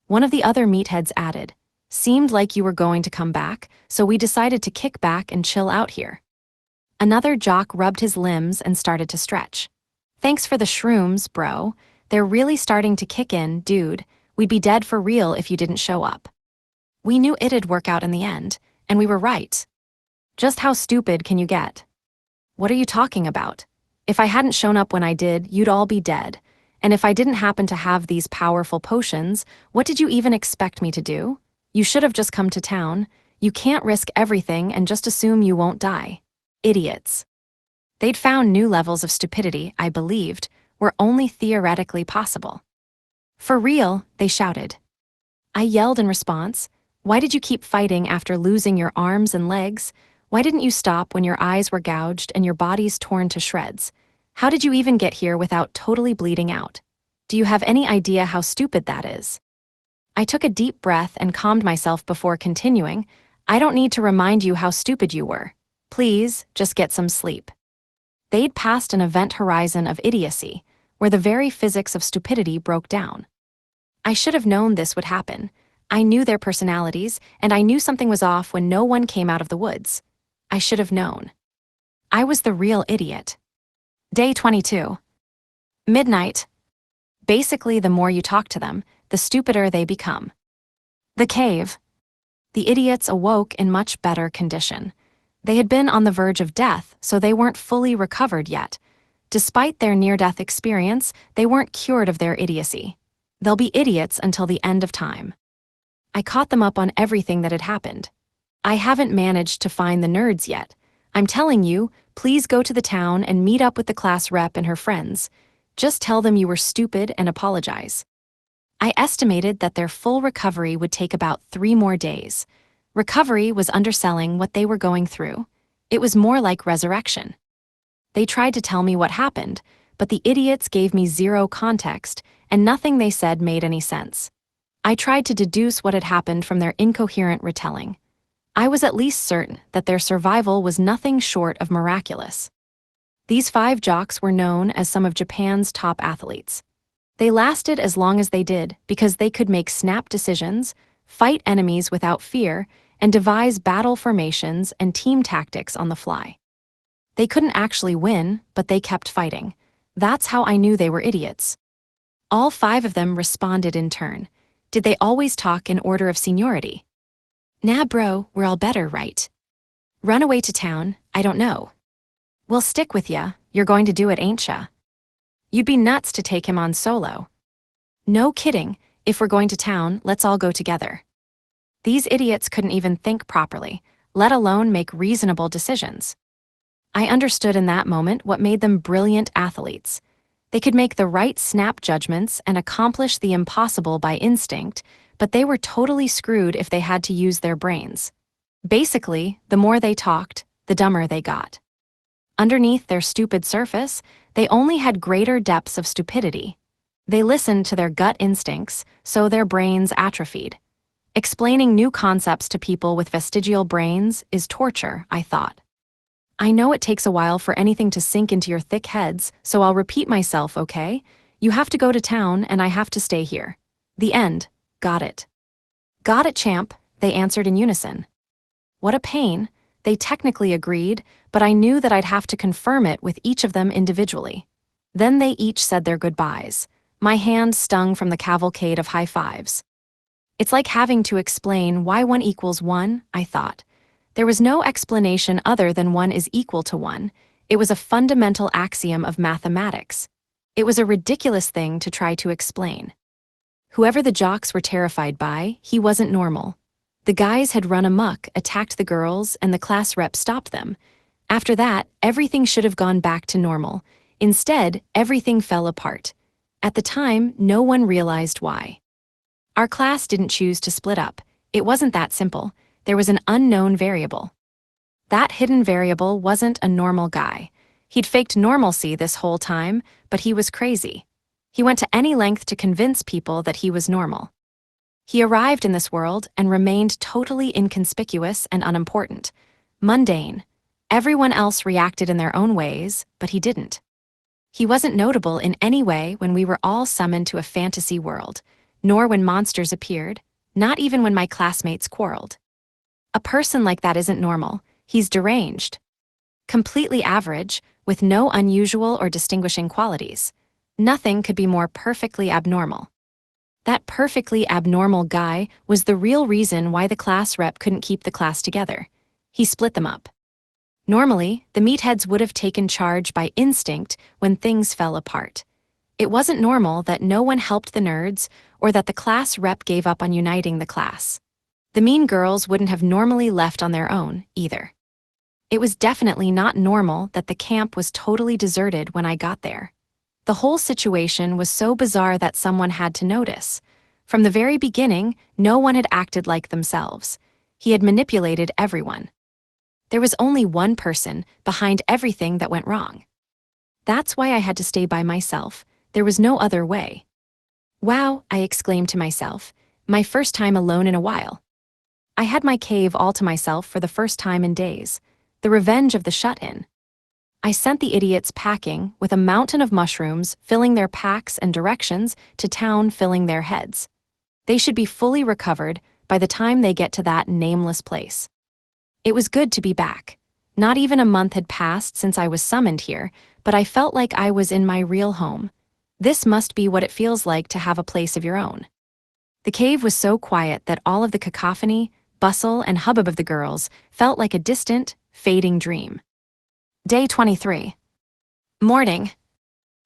One of the other meatheads added, "Seemed like you were going to come back, so we decided to kick back and chill out here." Another jock rubbed his limbs and started to stretch. "Thanks for the shrooms, bro. They're really starting to kick in, dude. We'd be dead for real if you didn't show up." We knew it'd work out in the end, and we were right. Just how stupid can you get? What are you talking about? If I hadn't shown up when I did, you'd all be dead. And if I didn't happen to have these powerful potions, what did you even expect me to do? You should have just come to town. You can't risk everything and just assume you won't die. Idiots. They'd found new levels of stupidity, I believed, were only theoretically possible. "For real," they shouted. I yelled in response, "Why did you keep fighting after losing your arms and legs? Why didn't you stop when your eyes were gouged and your bodies torn to shreds? How did you even get here without totally bleeding out? Do you have any idea how stupid that is?" I took a deep breath and calmed myself before continuing. "I don't need to remind you how stupid you were. Please, just get some sleep." They'd passed an event horizon of idiocy, where the very physics of stupidity broke down. I should have known this would happen. I knew their personalities, and I knew something was off when no one came out of the woods. I should have known. I was the real idiot. Day 22. Midnight. Basically, the more you talk to them, the stupider they become. The cave. The idiots awoke in much better condition. They had been on the verge of death, so they weren't fully recovered yet. Despite their near-death experience, they weren't cured of their idiocy. They'll be idiots until the end of time. I caught them up on everything that had happened. I haven't managed to find the nerds yet. I'm telling you, please go to the town and meet up with the class rep and her friends. Just tell them you were stupid and apologize. I estimated that their full recovery would take about 3 more days. Recovery was underselling what they were going through. It was more like resurrection. They tried to tell me what happened, but the idiots gave me zero context, and nothing they said made any sense. I tried to deduce what had happened from their incoherent retelling. I was at least certain that their survival was nothing short of miraculous. These 5 jocks were known as some of Japan's top athletes. They lasted as long as they did because they could make snap decisions, fight enemies without fear, and devise battle formations and team tactics on the fly. They couldn't actually win, but they kept fighting. That's how I knew they were idiots. All 5 of them responded in turn. Did they always talk in order of seniority? Nah, bro, we're all better, right? Run away to town, I don't know. We'll stick with ya, you're going to do it, ain't ya? You'd be nuts to take him on solo. No kidding, if we're going to town, let's all go together. These idiots couldn't even think properly, let alone make reasonable decisions. I understood in that moment what made them brilliant athletes. They could make the right snap judgments and accomplish the impossible by instinct, but they were totally screwed if they had to use their brains. Basically, the more they talked, the dumber they got. Underneath their stupid surface, they only had greater depths of stupidity. They listened to their gut instincts, so their brains atrophied. Explaining new concepts to people with vestigial brains is torture, I thought. I know it takes a while for anything to sink into your thick heads, so I'll repeat myself, okay? You have to go to town and I have to stay here. The end. Got it. Got it, champ, they answered in unison. What a pain. They technically agreed, but I knew that I'd have to confirm it with each of them individually. Then they each said their goodbyes. My hand stung from the cavalcade of high fives. It's like having to explain why 1 equals 1, I thought. There was no explanation other than 1 is equal to 1. It was a fundamental axiom of mathematics. It was a ridiculous thing to try to explain. Whoever the jocks were terrified by, he wasn't normal. The guys had run amok, attacked the girls, and the class rep stopped them. After that, everything should have gone back to normal. Instead, everything fell apart. At the time, no one realized why. Our class didn't choose to split up. It wasn't that simple. There was an unknown variable. That hidden variable wasn't a normal guy. He'd faked normalcy this whole time, but he was crazy. He went to any length to convince people that he was normal. He arrived in this world and remained totally inconspicuous and unimportant. Mundane. Everyone else reacted in their own ways, but he didn't. He wasn't notable in any way when we were all summoned to a fantasy world, nor when monsters appeared, not even when my classmates quarreled. A person like that isn't normal. He's deranged. Completely average, with no unusual or distinguishing qualities. Nothing could be more perfectly abnormal. That perfectly abnormal guy was the real reason why the class rep couldn't keep the class together. He split them up. Normally, the meatheads would have taken charge by instinct when things fell apart. It wasn't normal that no one helped the nerds or that the class rep gave up on uniting the class. The mean girls wouldn't have normally left on their own, either. It was definitely not normal that the camp was totally deserted when I got there. The whole situation was so bizarre that someone had to notice. From the very beginning, no one had acted like themselves. He had manipulated everyone. There was only one person behind everything that went wrong. That's why I had to stay by myself. There was no other way. Wow, I exclaimed to myself, my first time alone in a while. I had my cave all to myself for the first time in days. The revenge of the shut-in. I sent the idiots packing with a mountain of mushrooms filling their packs and directions to town filling their heads. They should be fully recovered by the time they get to that nameless place. It was good to be back. Not even a month had passed since I was summoned here, but I felt like I was in my real home. This must be what it feels like to have a place of your own. The cave was so quiet that all of the cacophony, bustle, and hubbub of the girls felt like a distant, fading dream. Day 23. Morning.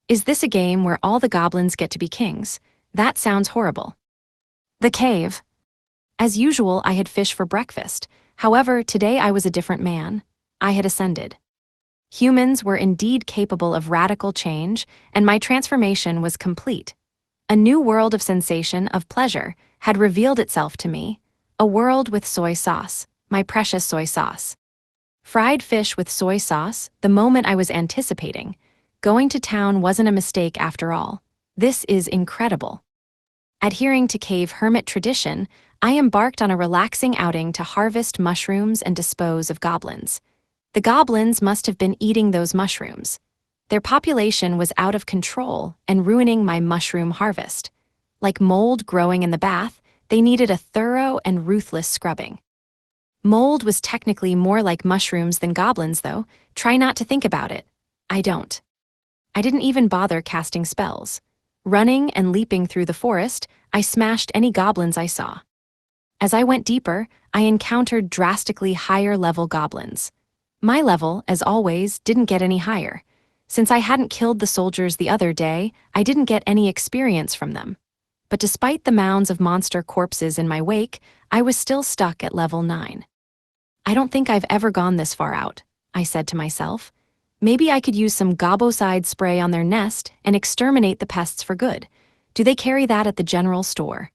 Is this a game where all the goblins get to be kings? That sounds horrible. The cave. As usual, I had fish for breakfast. However, today I was a different man. I had ascended. Humans were indeed capable of radical change, and my transformation was complete. A new world of sensation, of pleasure, had revealed itself to me. A world with soy sauce, my precious soy sauce. Fried fish with soy sauce, the moment I was anticipating. Going to town wasn't a mistake after all. This is incredible. Adhering to cave hermit tradition, I embarked on a relaxing outing to harvest mushrooms and dispose of goblins. The goblins must have been eating those mushrooms. Their population was out of control and ruining my mushroom harvest. Like mold growing in the bath, they needed a thorough and ruthless scrubbing. Mold was technically more like mushrooms than goblins, though. Try not to think about it. I don't. I didn't even bother casting spells. Running and leaping through the forest, I smashed any goblins I saw. As I went deeper, I encountered drastically higher level goblins. My level, as always, didn't get any higher. Since I hadn't killed the soldiers the other day, I didn't get any experience from them. But despite the mounds of monster corpses in my wake, I was still stuck at level 9. I don't think I've ever gone this far out, I said to myself. Maybe I could use some gobocide spray on their nest and exterminate the pests for good. Do they carry that at the general store?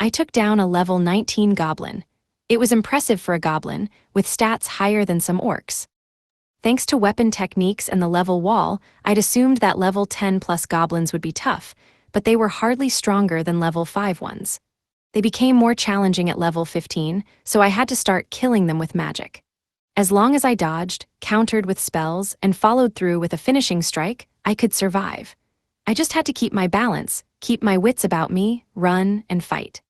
I took down a level 19 goblin. It was impressive for a goblin, with stats higher than some orcs. Thanks to weapon techniques and the level wall, I'd assumed that level 10 plus goblins would be tough, but they were hardly stronger than level 5 ones. They became more challenging at level 15, so I had to start killing them with magic. As long as I dodged, countered with spells, and followed through with a finishing strike, I could survive. I just had to keep my balance, keep my wits about me, run, and fight.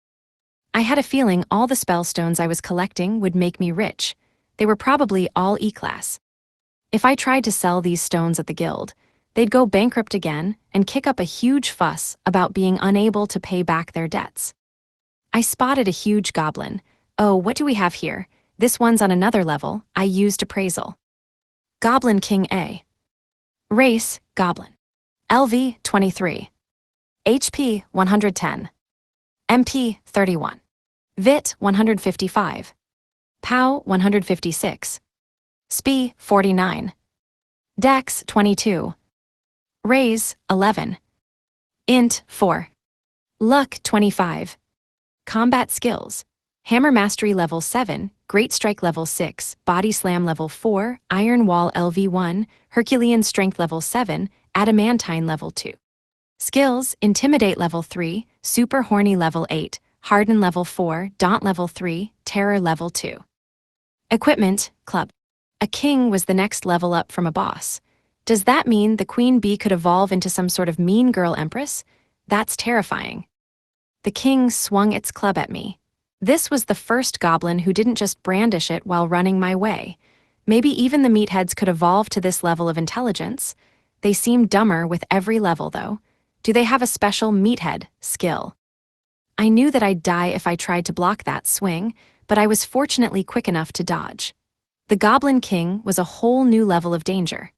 I had a feeling all the spellstones I was collecting would make me rich. They were probably all E-class. If I tried to sell these stones at the guild, they'd go bankrupt again and kick up a huge fuss about being unable to pay back their debts. I spotted a huge goblin. Oh, what do we have here? This one's on another level. I used appraisal. Goblin King A. Race, Goblin. LV, 23. HP, 110. MP, 31. Vit, 155. POW, 156. Spe, 49. Dex, 22. Raise, 11. Int, 4. Luck, 25. Combat skills. Hammer Mastery level 7, Great Strike level 6, Body Slam level 4, Iron Wall LV1, Herculean Strength level 7, Adamantine level 2. Skills, Intimidate level 3, Super Horny level 8, Harden level 4, Daunt level 3, Terror level 2. Equipment, Club. A king was the next level up from a boss. Does that mean the queen bee could evolve into some sort of mean girl empress? That's terrifying. The king swung its club at me. This was the first goblin who didn't just brandish it while running my way. Maybe even the meatheads could evolve to this level of intelligence. They seem dumber with every level, though. Do they have a special meathead skill? I knew that I'd die if I tried to block that swing, but I was fortunately quick enough to dodge. The Goblin King was a whole new level of danger.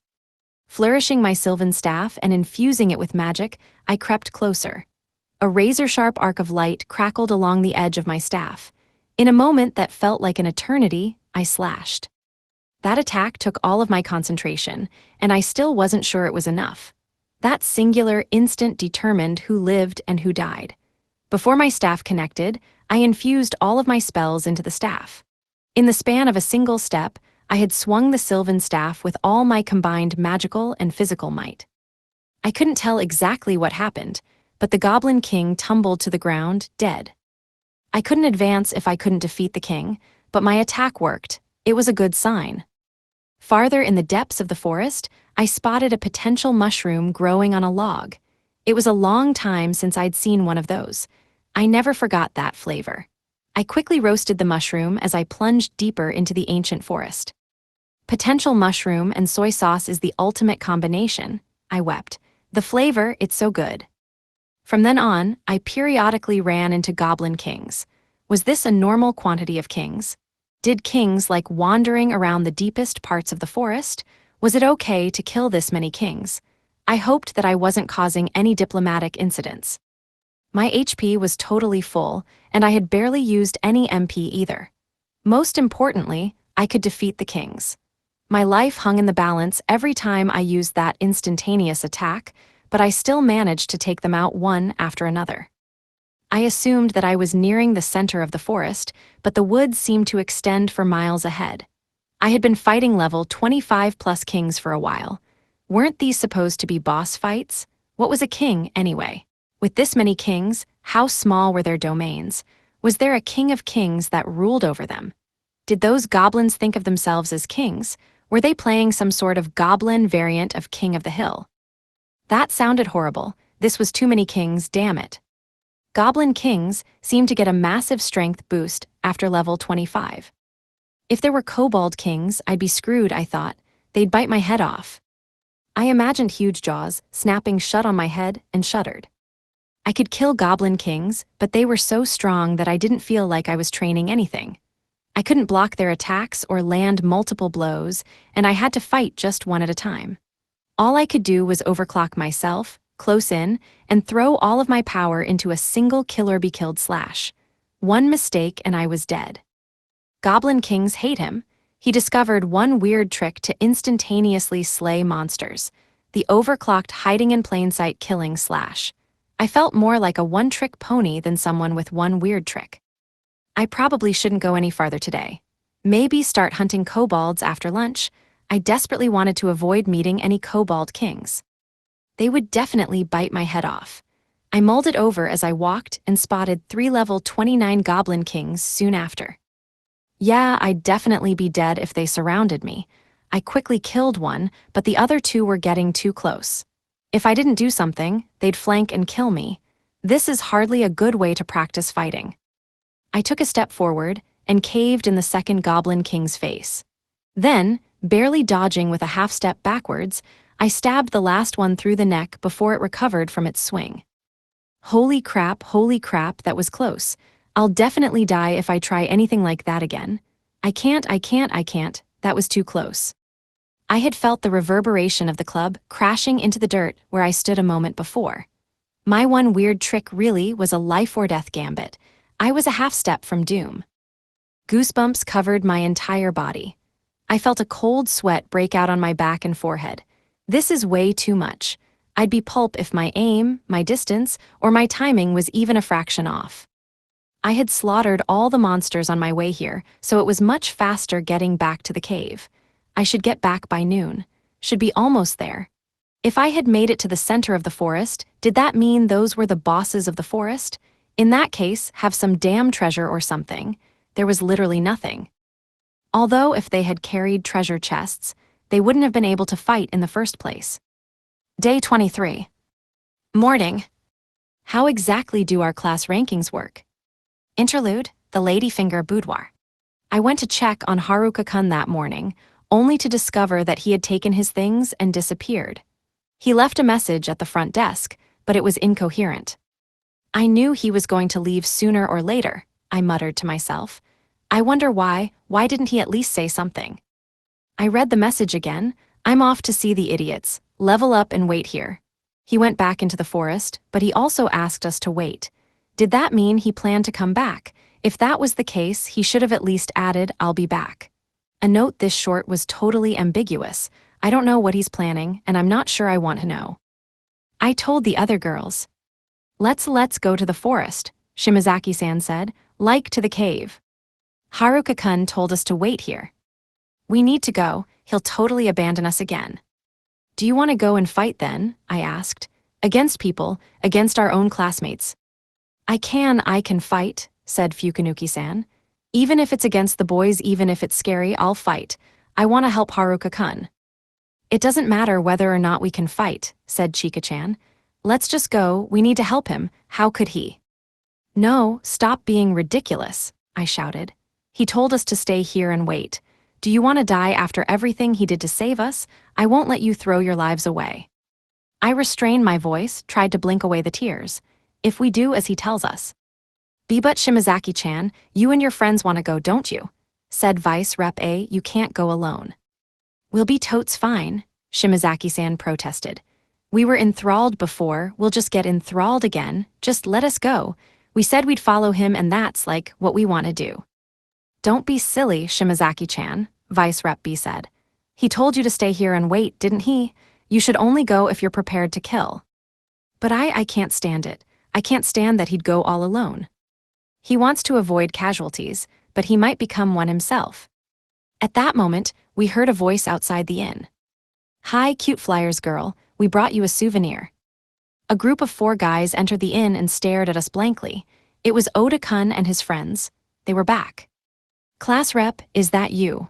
Flourishing my sylvan staff and infusing it with magic, I crept closer. A razor-sharp arc of light crackled along the edge of my staff. In a moment that felt like an eternity, I slashed. That attack took all of my concentration, and I still wasn't sure it was enough. That singular instant determined who lived and who died. Before my staff connected, I infused all of my spells into the staff. In the span of a single step, I had swung the sylvan staff with all my combined magical and physical might. I couldn't tell exactly what happened, but the Goblin King tumbled to the ground, dead. I couldn't advance if I couldn't defeat the king, but my attack worked. It was a good sign. Farther in the depths of the forest, I spotted a potential mushroom growing on a log. It was a long time since I'd seen one of those. I never forgot that flavor. I quickly roasted the mushroom as I plunged deeper into the ancient forest. Potential mushroom and soy sauce is the ultimate combination, I wept. The flavor, it's so good. From then on, I periodically ran into goblin kings. Was this a normal quantity of kings? Did kings like wandering around the deepest parts of the forest? Was it okay to kill this many kings? I hoped that I wasn't causing any diplomatic incidents. My HP was totally full, and I had barely used any MP either. Most importantly, I could defeat the kings. My life hung in the balance every time I used that instantaneous attack, but I still managed to take them out one after another. I assumed that I was nearing the center of the forest, but the woods seemed to extend for miles ahead. I had been fighting level 25 plus kings for a while. Weren't these supposed to be boss fights? What was a king, anyway? With this many kings, how small were their domains? Was there a king of kings that ruled over them? Did those goblins think of themselves as kings? Were they playing some sort of goblin variant of King of the Hill? That sounded horrible. This was too many kings, damn it. Goblin kings seemed to get a massive strength boost after level 25. If there were kobold kings, I'd be screwed, I thought. They'd bite my head off. I imagined huge jaws snapping shut on my head and shuddered. I could kill goblin kings, but they were so strong that I didn't feel like I was training anything. I couldn't block their attacks or land multiple blows, and I had to fight just one at a time. All I could do was overclock myself, close in, and throw all of my power into a single kill-or-be-killed slash. One mistake and I was dead. Goblin kings hate him. He discovered one weird trick to instantaneously slay monsters: the overclocked hiding in plain sight killing slash. I felt more like a one-trick pony than someone with one weird trick. I probably shouldn't go any farther today. Maybe start hunting kobolds after lunch. I desperately wanted to avoid meeting any kobold kings. They would definitely bite my head off. I mulled it over as I walked and spotted 3 level 29 goblin kings soon after. Yeah, I'd definitely be dead if they surrounded me. I quickly killed one, but the other two were getting too close. If I didn't do something, they'd flank and kill me. This is hardly a good way to practice fighting. I took a step forward and caved in the second goblin king's face. Then, barely dodging with a half-step backwards, I stabbed the last one through the neck before it recovered from its swing. Holy crap, that was close. I'll definitely die if I try anything like that again. I can't, that was too close. I had felt the reverberation of the club crashing into the dirt where I stood a moment before. My one weird trick really was a life-or-death gambit. I was a half-step from doom. Goosebumps covered my entire body. I felt a cold sweat break out on my back and forehead. This is way too much. I'd be pulp if my aim, my distance, or my timing was even a fraction off. I had slaughtered all the monsters on my way here, so it was much faster getting back to the cave. I should get back by noon. Should be almost there. If I had made it to the center of the forest, did that mean those were the bosses of the forest? In that case, have some damn treasure or something. There was literally nothing. Although if they had carried treasure chests, they wouldn't have been able to fight in the first place. Day 23. Morning. How exactly do our class rankings work? Interlude, the Ladyfinger Boudoir. I went to check on Haruka-kun that morning, only to discover that he had taken his things and disappeared. He left a message at the front desk, but it was incoherent. I knew he was going to leave sooner or later, I muttered to myself. I wonder why didn't he at least say something? I read the message again. I'm off to see the idiots. Level up and wait here. He went back into the forest, but he also asked us to wait. Did that mean he planned to come back? If that was the case, he should have at least added, "I'll be back." A note this short was totally ambiguous. I don't know what he's planning, and I'm not sure I want to know. I told the other girls. Let's go to the forest, Shimazaki-san said, like to the cave. Haruka-kun told us to wait here. We need to go, he'll totally abandon us again. Do you want to go and fight then? I asked. Against people, against our own classmates. I can fight, said Fukanuki-san. Even if it's against the boys, even if it's scary, I'll fight. I want to help Haruka-kun. It doesn't matter whether or not we can fight, said Chika-chan. Let's just go, we need to help him. How could he? No, stop being ridiculous, I shouted. He told us to stay here and wait. Do you want to die after everything he did to save us? I won't let you throw your lives away. I restrained my voice, tried to blink away the tears. If we do as he tells us. But Shimazaki-chan, you and your friends want to go, don't you? Said Vice Rep A, you can't go alone. We'll be totes fine, Shimazaki-san protested. We were enthralled before, we'll just get enthralled again, just let us go. We said we'd follow him and that's like what we want to do. Don't be silly, Shimazaki-chan, Vice Rep B said. He told you to stay here and wait, didn't he? You should only go if you're prepared to kill. But I can't stand it. I can't stand that he'd go all alone. He wants to avoid casualties, but he might become one himself. At that moment, we heard a voice outside the inn. Hi, cute flyers girl, we brought you a souvenir. A group of 4 guys entered the inn and stared at us blankly. It was Oda-kun and his friends. They were back. Class rep, is that you?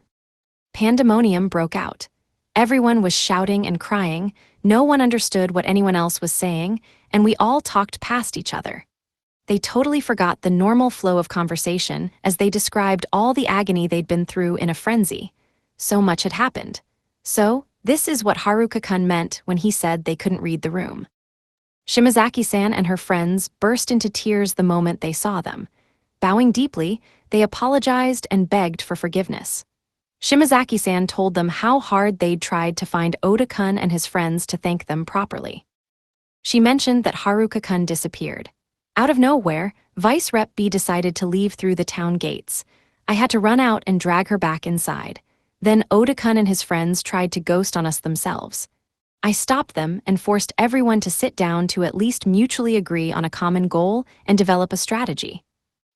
Pandemonium broke out. Everyone was shouting and crying, no one understood what anyone else was saying, and we all talked past each other. They totally forgot the normal flow of conversation as they described all the agony they'd been through in a frenzy. So much had happened. So, this is what Haruka-kun meant when he said they couldn't read the room. Shimazaki-san and her friends burst into tears the moment they saw them. Bowing deeply, they apologized and begged for forgiveness. Shimazaki-san told them how hard they'd tried to find Oda-kun and his friends to thank them properly. She mentioned that Haruka-kun disappeared. Out of nowhere, Vice Rep B decided to leave through the town gates. I had to run out and drag her back inside. Then Oda-kun and his friends tried to ghost on us themselves. I stopped them and forced everyone to sit down to at least mutually agree on a common goal and develop a strategy.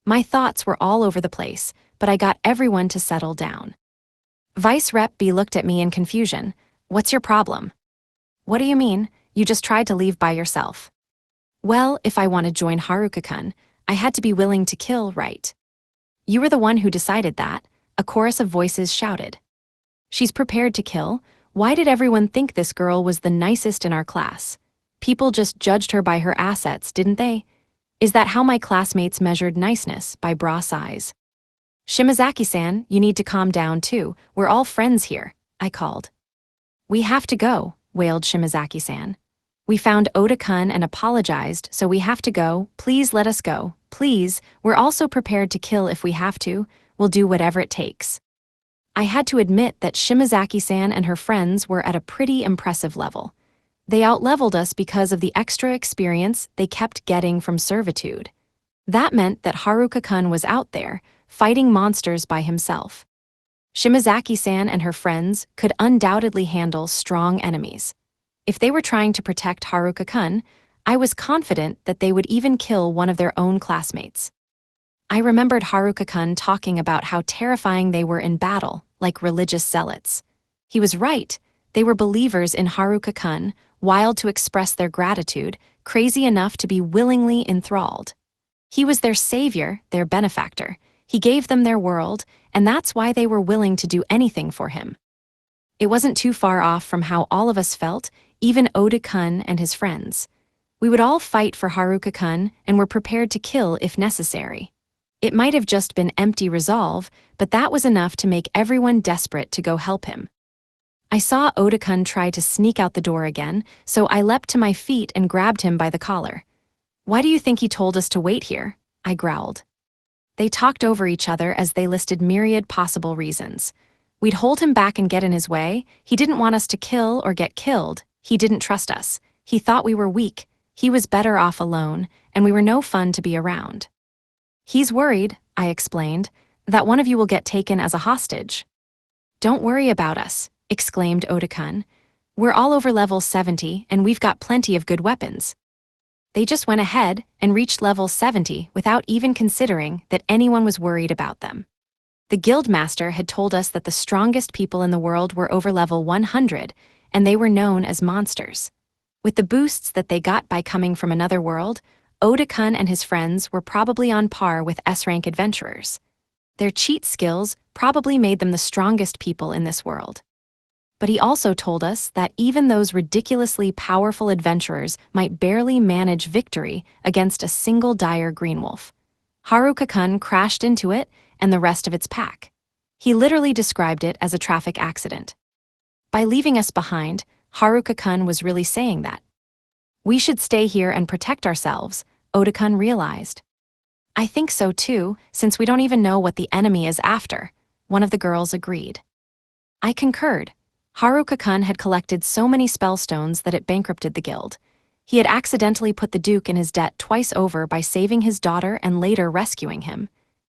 My thoughts were all over the place, but I got everyone to settle down. Vice Rep B looked at me in confusion. "What's your problem?" "What do you mean? You just tried to leave by yourself." "Well, if I want to join Haruka-kun, I had to be willing to kill, right?" "You were the one who decided that," a chorus of voices shouted. "She's prepared to kill. Why did everyone think this girl was the nicest in our class? People just judged her by her assets, didn't they? Is that how my classmates measured niceness, by bra size?" "Shimazaki-san, you need to calm down too. We're all friends here," I called. "We have to go," wailed Shimazaki-san. "We found Oda-kun and apologized, so we have to go. Please let us go. Please, we're also prepared to kill if we have to. We'll do whatever it takes." I had to admit that Shimazaki-san and her friends were at a pretty impressive level. They outleveled us because of the extra experience they kept getting from servitude. That meant that Haruka-kun was out there, fighting monsters by himself. Shimazaki-san and her friends could undoubtedly handle strong enemies. If they were trying to protect Haruka-kun, I was confident that they would even kill one of their own classmates. I remembered Haruka-kun talking about how terrifying they were in battle, like religious zealots. He was right. They were believers in Haruka-kun, wild to express their gratitude, crazy enough to be willingly enthralled. He was their savior, their benefactor. He gave them their world, and that's why they were willing to do anything for him. It wasn't too far off from how all of us felt, even Oda-kun and his friends. We would all fight for Haruka-kun and were prepared to kill if necessary. It might have just been empty resolve, but that was enough to make everyone desperate to go help him. I saw Oda-kun try to sneak out the door again, so I leapt to my feet and grabbed him by the collar. "Why do you think he told us to wait here?" I growled. They talked over each other as they listed myriad possible reasons. We'd hold him back and get in his way. He didn't want us to kill or get killed. He didn't trust us. He thought we were weak. He was better off alone, and we were no fun to be around. "He's worried," I explained, "that one of you will get taken as a hostage." "Don't worry about us," exclaimed Oda-kun. "We're all over level 70, and we've got plenty of good weapons." They just went ahead and reached level 70 without even considering that anyone was worried about them. The guildmaster had told us that the strongest people in the world were over level 100, and they were known as monsters. With the boosts that they got by coming from another world, Oda-kun and his friends were probably on par with S-rank adventurers. Their cheat skills probably made them the strongest people in this world. But he also told us that even those ridiculously powerful adventurers might barely manage victory against a single dire green wolf. Haruka-kun crashed into it and the rest of its pack. He literally described it as a traffic accident. By leaving us behind, Haruka-kun was really saying that. We should stay here and protect ourselves, Oda-kun realized. I think so too, since we don't even know what the enemy is after, one of the girls agreed. I concurred. Haruka-kun had collected so many spellstones that it bankrupted the guild. He had accidentally put the Duke in his debt twice over by saving his daughter and later rescuing him.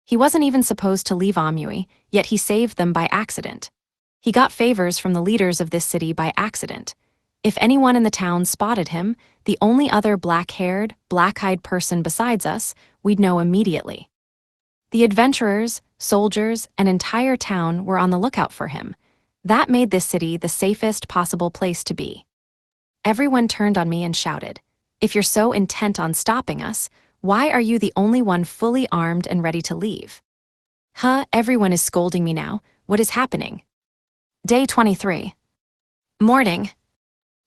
He wasn't even supposed to leave Amui, yet he saved them by accident. He got favors from the leaders of this city by accident. If anyone in the town spotted him, the only other black-haired, black-eyed person besides us, we'd know immediately. The adventurers, soldiers, and entire town were on the lookout for him. That made this city the safest possible place to be. Everyone turned on me and shouted, "If you're so intent on stopping us, why are you the only one fully armed and ready to leave?" Everyone is scolding me now. What is happening? Day 23. Morning.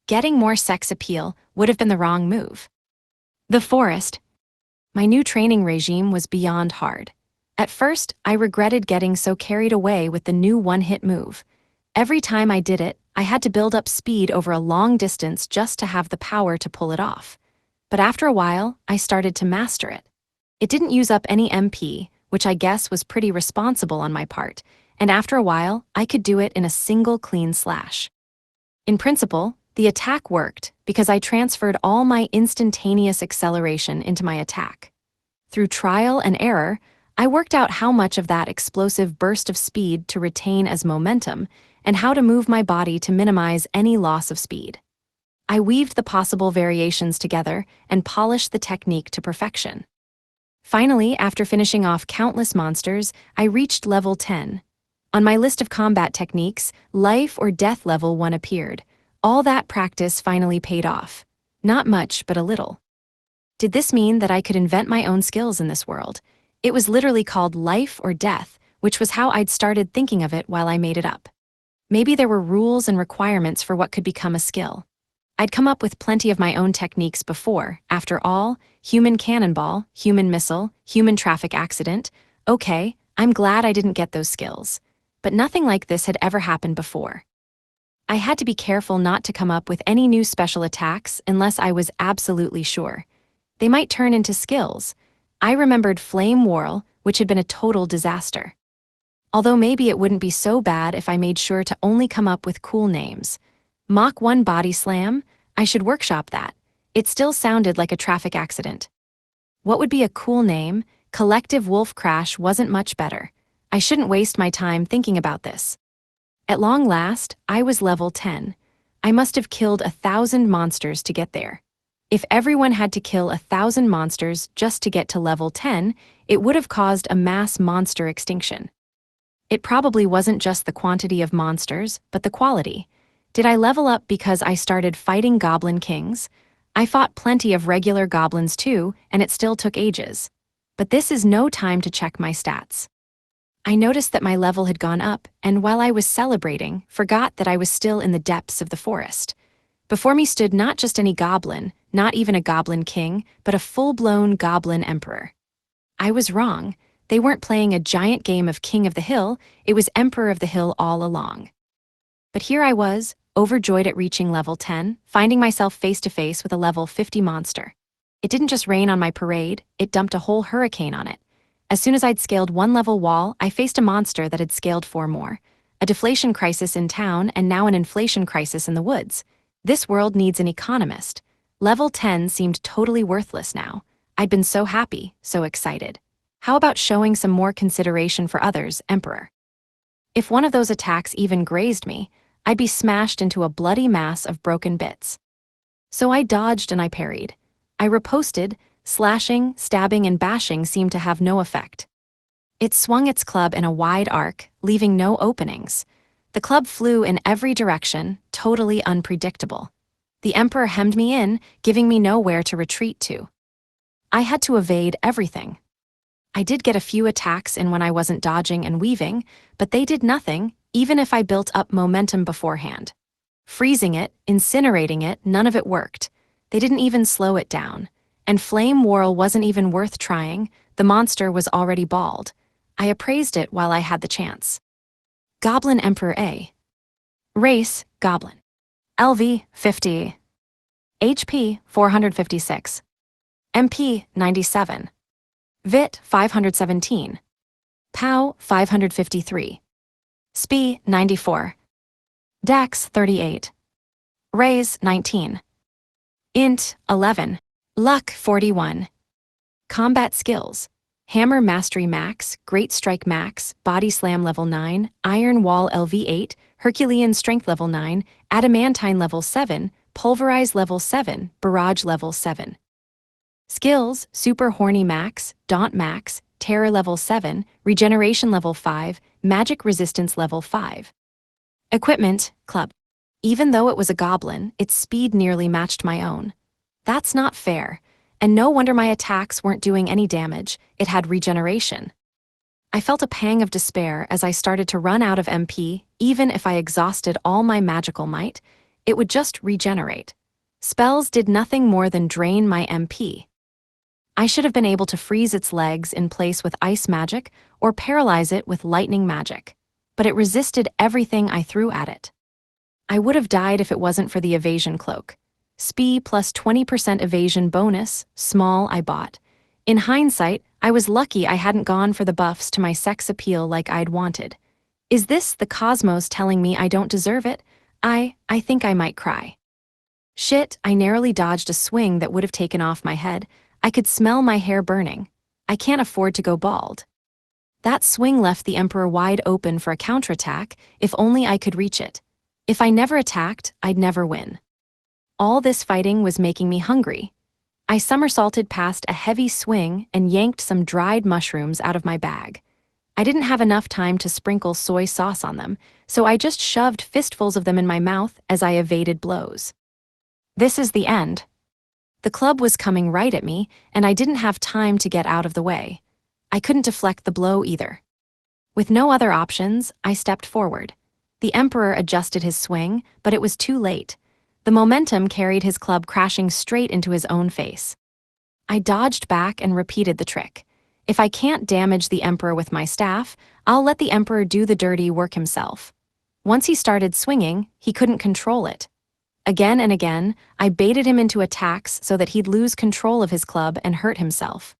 Getting more sex appeal would have been the wrong move. The forest. My new training regime was beyond hard. At first, I regretted getting so carried away with the new one-hit move. Every time I did it, I had to build up speed over a long distance just to have the power to pull it off. But after a while, I started to master it. It didn't use up any MP, which I guess was pretty responsible on my part, and after a while, I could do it in a single clean slash. In principle, the attack worked because I transferred all my instantaneous acceleration into my attack. Through trial and error, I worked out how much of that explosive burst of speed to retain as momentum and how to move my body to minimize any loss of speed. I weaved the possible variations together and polished the technique to perfection. Finally, after finishing off countless monsters, I reached level 10. On my list of combat techniques, life or death level 1 appeared. All that practice finally paid off. Not much, but a little. Did this mean that I could invent my own skills in this world? It was literally called life or death, which was how I'd started thinking of it while I made it up. Maybe there were rules and requirements for what could become a skill. I'd come up with plenty of my own techniques before. After all, human cannonball, human missile, human traffic accident. Okay, I'm glad I didn't get those skills. But nothing like this had ever happened before. I had to be careful not to come up with any new special attacks unless I was absolutely sure. They might turn into skills. I remembered Flame Whirl, which had been a total disaster. Although maybe it wouldn't be so bad if I made sure to only come up with cool names. Mach 1 Body Slam? I should workshop that. It still sounded like a traffic accident. What would be a cool name? Collective Wolf Crash wasn't much better. I shouldn't waste my time thinking about this. At long last, I was level 10. I must have killed 1,000 monsters to get there. If everyone had to kill 1,000 monsters just to get to level 10, it would have caused a mass monster extinction. It probably wasn't just the quantity of monsters, but the quality. Did I level up because I started fighting goblin kings? I fought plenty of regular goblins too, and it still took ages. But this is no time to check my stats. I noticed that my level had gone up, and while I was celebrating, forgot that I was still in the depths of the forest. Before me stood not just any goblin, not even a goblin king, but a full-blown goblin emperor. I was wrong. They weren't playing a giant game of King of the Hill, it was Emperor of the Hill all along. But here I was, overjoyed at reaching level 10, finding myself face to face with a level 50 monster. It didn't just rain on my parade, it dumped a whole hurricane on it. As soon as I'd scaled one level wall, I faced a monster that had scaled 4 more. A deflation crisis in town and now an inflation crisis in the woods. This world needs an economist. Level 10 seemed totally worthless now. I'd been so happy, so excited. How about showing some more consideration for others, Emperor? If one of those attacks even grazed me, I'd be smashed into a bloody mass of broken bits. So I dodged and I parried. I riposted. Slashing, stabbing, and bashing seemed to have no effect. It swung its club in a wide arc, leaving no openings. The club flew in every direction, totally unpredictable. The Emperor hemmed me in, giving me nowhere to retreat to. I had to evade everything. I did get a few attacks in when I wasn't dodging and weaving, but they did nothing, even if I built up momentum beforehand. Freezing it, incinerating it, none of it worked. They didn't even slow it down. And Flame Whirl wasn't even worth trying, the monster was already bald. I appraised it while I had the chance. Goblin Emperor A. Race, Goblin. LV, 50. HP, 456. MP, 97. VIT, 517. POW, 553. SPI, 94. Dex, 38. Raise, 19. Int, 11. Luck, 41. Combat skills. Hammer Mastery Max, Great Strike Max, Body Slam Level 9, Iron Wall LV 8, Herculean Strength Level 9, Adamantine Level 7, Pulverize Level 7, Barrage Level 7. Skills, Super Horny Max, Daunt Max, Terror Level 7, Regeneration Level 5, Magic Resistance Level 5. Equipment, Club. Even though it was a goblin, its speed nearly matched my own. That's not fair, and no wonder my attacks weren't doing any damage, it had regeneration. I felt a pang of despair as I started to run out of MP. Even if I exhausted all my magical might, it would just regenerate. Spells did nothing more than drain my MP. I should have been able to freeze its legs in place with ice magic or paralyze it with lightning magic. But it resisted everything I threw at it. I would have died if it wasn't for the evasion cloak. Spee plus 20% evasion bonus, small I bought. In hindsight, I was lucky I hadn't gone for the buffs to my sex appeal like I'd wanted. Is this the cosmos telling me I don't deserve it? I think I might cry. Shit, I narrowly dodged a swing that would have taken off my head. I could smell my hair burning. I can't afford to go bald. That swing left the Emperor wide open for a counterattack if only I could reach it. If I never attacked, I'd never win. All this fighting was making me hungry. I somersaulted past a heavy swing and yanked some dried mushrooms out of my bag. I didn't have enough time to sprinkle soy sauce on them, so I just shoved fistfuls of them in my mouth as I evaded blows. This is the end. The club was coming right at me, and I didn't have time to get out of the way. I couldn't deflect the blow either. With no other options, I stepped forward. The Emperor adjusted his swing, but it was too late. The momentum carried his club crashing straight into his own face. I dodged back and repeated the trick. If I can't damage the Emperor with my staff, I'll let the Emperor do the dirty work himself. Once he started swinging, he couldn't control it. Again and again, I baited him into attacks so that he'd lose control of his club and hurt himself.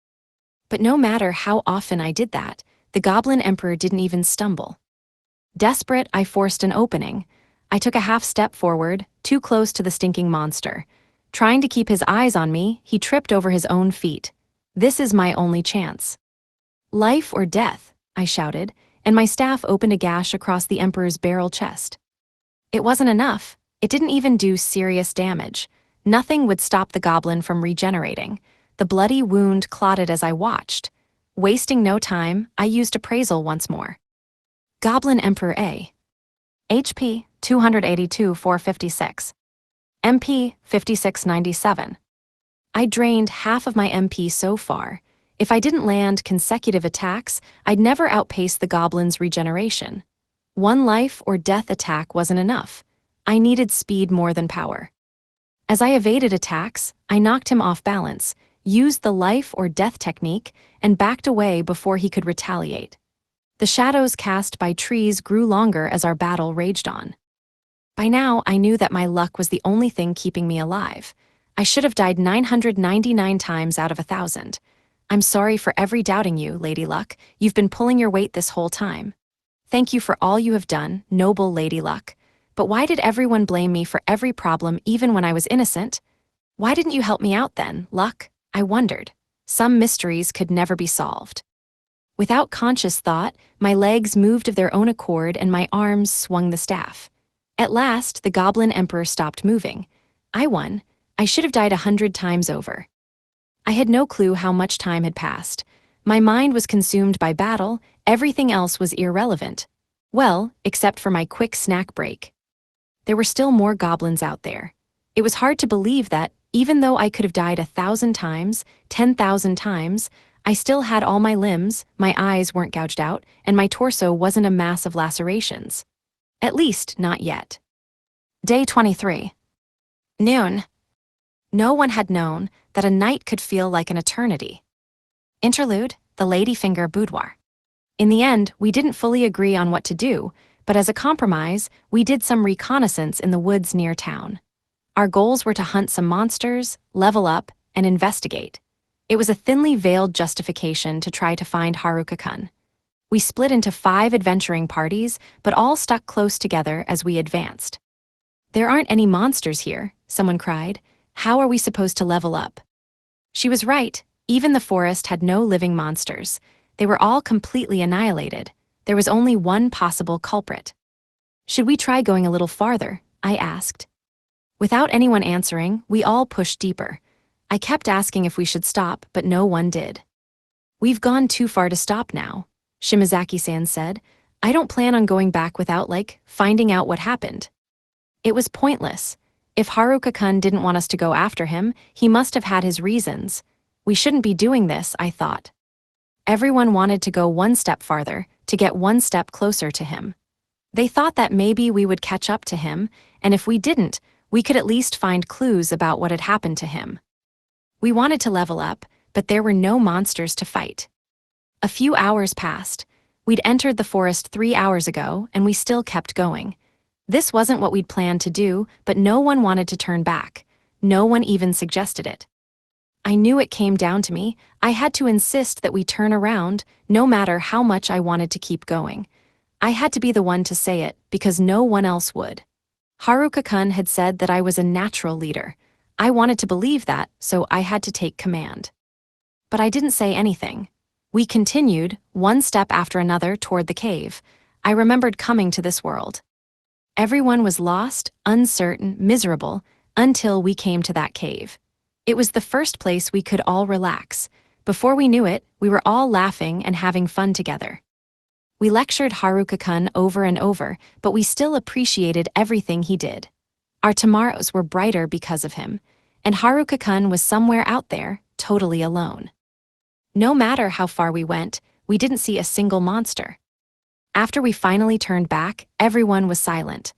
But no matter how often I did that, the Goblin Emperor didn't even stumble. Desperate, I forced an opening. I took a half step forward, too close to the stinking monster. Trying to keep his eyes on me, he tripped over his own feet. This is my only chance. Life or death, I shouted, and my staff opened a gash across the Emperor's barrel chest. It wasn't enough. It didn't even do serious damage. Nothing would stop the goblin from regenerating. The bloody wound clotted as I watched. Wasting no time, I used appraisal once more. Goblin Emperor A. HP 282,456. MP 5697. I drained half of my MP so far. If I didn't land consecutive attacks, I'd never outpace the goblin's regeneration. One life or death attack wasn't enough. I needed speed more than power. As I evaded attacks, I knocked him off balance, used the life or death technique, and backed away before he could retaliate. The shadows cast by trees grew longer as our battle raged on. By now, I knew that my luck was the only thing keeping me alive. I should have died 999 times out of 1,000. I'm sorry for every doubting you, Lady Luck. You've been pulling your weight this whole time. Thank you for all you have done, noble Lady Luck. But why did everyone blame me for every problem even when I was innocent? Why didn't you help me out then, Luck? I wondered. Some mysteries could never be solved. Without conscious thought, my legs moved of their own accord and my arms swung the staff. At last, the Goblin Emperor stopped moving. I won. I should have died 100 times over. I had no clue how much time had passed. My mind was consumed by battle, everything else was irrelevant. Well, except for my quick snack break. There were still more goblins out there. It was hard to believe that, even though I could have died 1,000 times, 10,000 times, I still had all my limbs, my eyes weren't gouged out, and my torso wasn't a mass of lacerations. At least, not yet. Day 23. Noon. No one had known that a night could feel like an eternity. Interlude, the Ladyfinger Boudoir. In the end, we didn't fully agree on what to do, but as a compromise, we did some reconnaissance in the woods near town. Our goals were to hunt some monsters, level up, and investigate. It was a thinly veiled justification to try to find Haruka-kun. We split into 5 adventuring parties, but all stuck close together as we advanced. There aren't any monsters here, someone cried. How are we supposed to level up? She was right. Even the forest had no living monsters. They were all completely annihilated. There was only one possible culprit. Should we try going a little farther? I asked. Without anyone answering, we all pushed deeper. I kept asking if we should stop, but no one did. We've gone too far to stop now, Shimazaki-san said. I don't plan on going back without, finding out what happened. It was pointless. If Haruka-kun didn't want us to go after him, he must have had his reasons. We shouldn't be doing this, I thought. Everyone wanted to go one step farther, to get one step closer to him. They thought that maybe we would catch up to him, and if we didn't, we could at least find clues about what had happened to him. We wanted to level up, but there were no monsters to fight. A few hours passed. We'd entered the forest 3 hours ago, and we still kept going. This wasn't what we'd planned to do, but no one wanted to turn back. No one even suggested it. I knew it came down to me. I had to insist that we turn around, no matter how much I wanted to keep going. I had to be the one to say it, because no one else would. Haruka-kun had said that I was a natural leader. I wanted to believe that, so I had to take command. But I didn't say anything. We continued, one step after another, toward the cave. I remembered coming to this world. Everyone was lost, uncertain, miserable, until we came to that cave. It was the first place we could all relax. Before we knew it, we were all laughing and having fun together. We lectured Haruka-kun over and over, but we still appreciated everything he did. Our tomorrows were brighter because of him, and Haruka-kun was somewhere out there, totally alone. No matter how far we went, we didn't see a single monster. After we finally turned back, everyone was silent.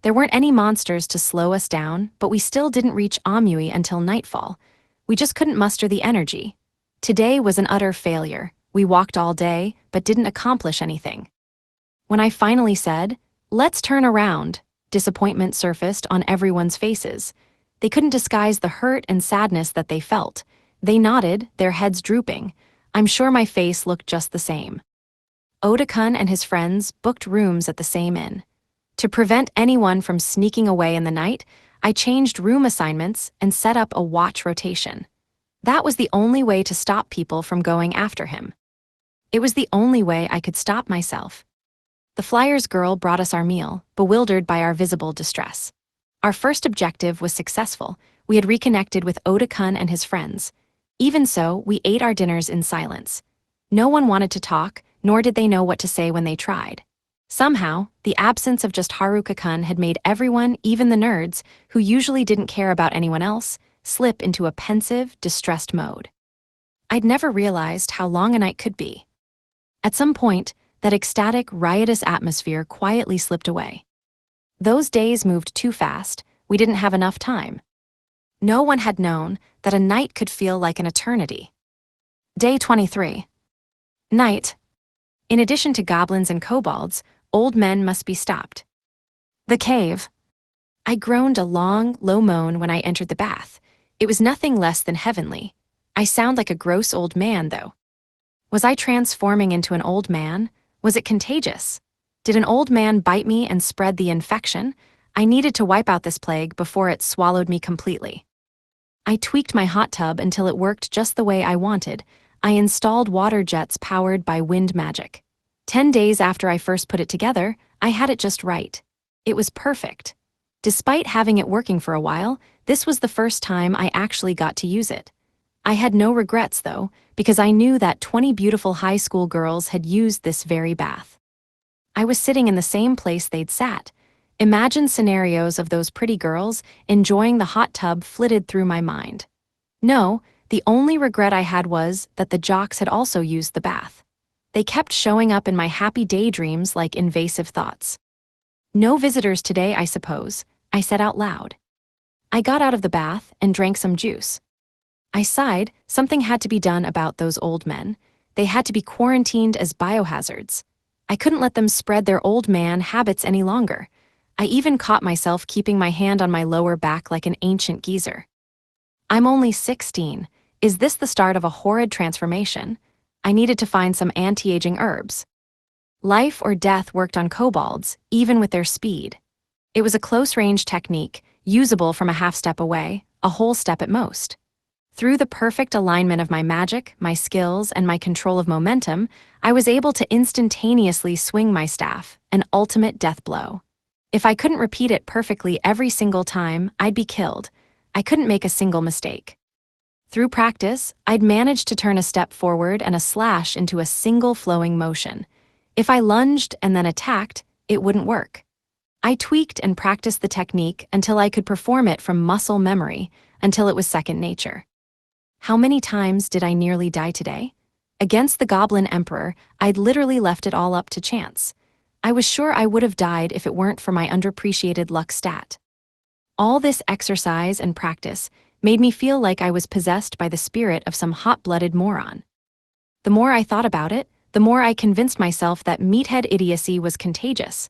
There weren't any monsters to slow us down, but we still didn't reach Amui until nightfall. We just couldn't muster the energy. Today was an utter failure. We walked all day, but didn't accomplish anything. When I finally said, "Let's turn around," disappointment surfaced on everyone's faces. They couldn't disguise the hurt and sadness that they felt. They nodded, their heads drooping. I'm sure my face looked just the same. Oda-kun and his friends booked rooms at the same inn. To prevent anyone from sneaking away in the night, I changed room assignments and set up a watch rotation. That was the only way to stop people from going after him. It was the only way I could stop myself. The flyer's girl brought us our meal, bewildered by our visible distress. Our first objective was successful. We had reconnected with Oda-kun and his friends. Even so, we ate our dinners in silence. No one wanted to talk, nor did they know what to say when they tried. Somehow, the absence of just Haruka-kun had made everyone, even the nerds, who usually didn't care about anyone else, slip into a pensive, distressed mode. I'd never realized how long a night could be. At some point, that ecstatic, riotous atmosphere quietly slipped away. Those days moved too fast. We didn't have enough time. No one had known that a night could feel like an eternity. Day 23. Night. In addition to goblins and kobolds, old men must be stopped. The cave. I groaned a long, low moan when I entered the bath. It was nothing less than heavenly. I sound like a gross old man, though. Was I transforming into an old man? Was it contagious? Did an old man bite me and spread the infection? I needed to wipe out this plague before it swallowed me completely. I tweaked my hot tub until it worked just the way I wanted. I installed water jets powered by wind magic. 10 days after I first put it together, I had it just right. It was perfect. Despite having it working for a while, this was the first time I actually got to use it. I had no regrets, though, because I knew that 20 beautiful high school girls had used this very bath. I was sitting in the same place they'd sat. Imagine scenarios of those pretty girls enjoying the hot tub flitted through my mind. No, the only regret I had was that the jocks had also used the bath. They kept showing up in my happy daydreams like invasive thoughts. No visitors today, I suppose, I said out loud. I got out of the bath and drank some juice. I sighed. Something had to be done about those old men. They had to be quarantined as biohazards. I couldn't let them spread their old man habits any longer. I even caught myself keeping my hand on my lower back like an ancient geezer. I'm only 16. Is this the start of a horrid transformation? I needed to find some anti-aging herbs. Life or death worked on kobolds, even with their speed. It was a close-range technique, usable from a half step away, a whole step at most. Through the perfect alignment of my magic, my skills, and my control of momentum, I was able to instantaneously swing my staff, an ultimate death blow. If I couldn't repeat it perfectly every single time, I'd be killed. I couldn't make a single mistake. Through practice, I'd managed to turn a step forward and a slash into a single flowing motion. If I lunged and then attacked, it wouldn't work. I tweaked and practiced the technique until I could perform it from muscle memory, until it was second nature. How many times did I nearly die today? Against the Goblin Emperor, I'd literally left it all up to chance. I was sure I would have died if it weren't for my underappreciated luck stat. All this exercise and practice made me feel like I was possessed by the spirit of some hot-blooded moron. The more I thought about it, the more I convinced myself that meathead idiocy was contagious.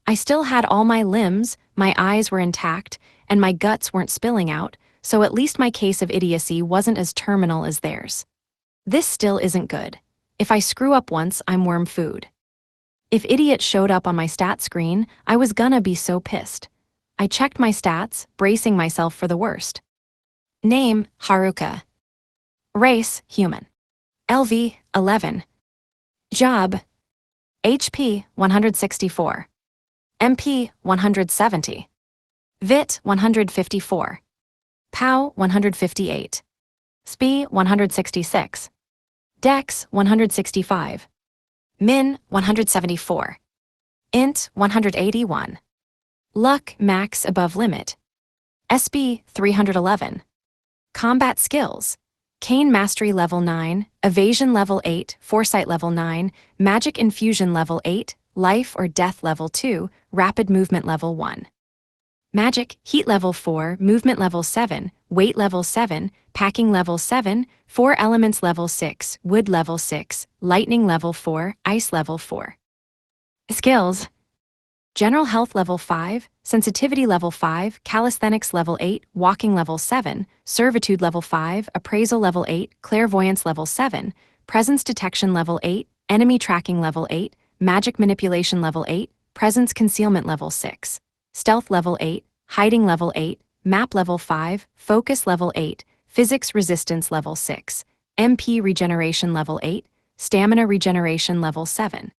I still had all my limbs, my eyes were intact, and my guts weren't spilling out, so at least my case of idiocy wasn't as terminal as theirs. This still isn't good. If I screw up once, I'm worm food. If idiot showed up on my stat screen, I was gonna be so pissed. I checked my stats, bracing myself for the worst. Name, Haruka. Race, human. LV, 11. Job, HP, 164. MP, 170. VIT, 154. POW, 158. SPI, 166. Dex, 165. Min, 174. Int, 181. Luck, max above limit. SB, 311. Combat skills. Cane Mastery level 9, Evasion level 8, Foresight level 9, Magic Infusion level 8, Life or Death level 2, Rapid Movement level 1. Magic, Heat level 4, Movement level 7, Weight level 7, Packing level 7, 4 Elements level 6, Wood level 6, Lightning level 4, Ice level 4. Skills. General Health level 5, Sensitivity level 5, Calisthenics level 8, Walking level 7, Servitude level 5, Appraisal level 8, Clairvoyance level 7, Presence Detection level 8, Enemy Tracking level 8, Magic Manipulation level 8, Presence Concealment level 6, Stealth level 8, Hiding level 8, Map level 5, Focus level 8, Physics Resistance level 6, MP Regeneration level 8, Stamina Regeneration level 7.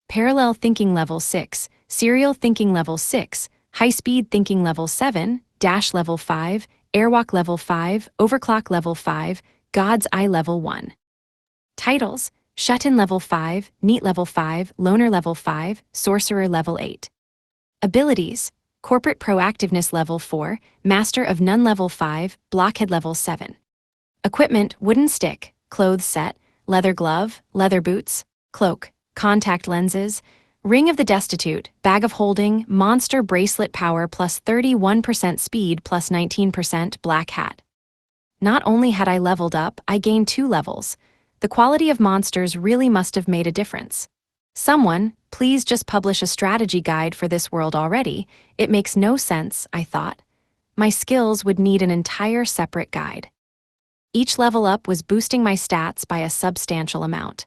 Parallel Thinking level 6, Serial Thinking level 6, High-Speed Thinking level 7, Dash level 5, Airwalk level 5, Overclock level 5, God's Eye level 1. Titles: Shut-in level 5, Neat level 5, Loner level 5, Sorcerer level 8. Abilities: Corporate Proactiveness level 4, Master of None level 5, Blockhead level 7. Equipment: Wooden stick, Clothes set, Leather glove, Leather boots, Cloak, Contact lenses, Ring of the Destitute, Bag of Holding, Monster Bracelet Power plus 31% Speed plus 19% Black Hat. Not only had I leveled up, I gained 2 levels. The quality of monsters really must have made a difference. Someone, please just publish a strategy guide for this world already. It makes no sense, I thought. My skills would need an entire separate guide. Each level up was boosting my stats by a substantial amount.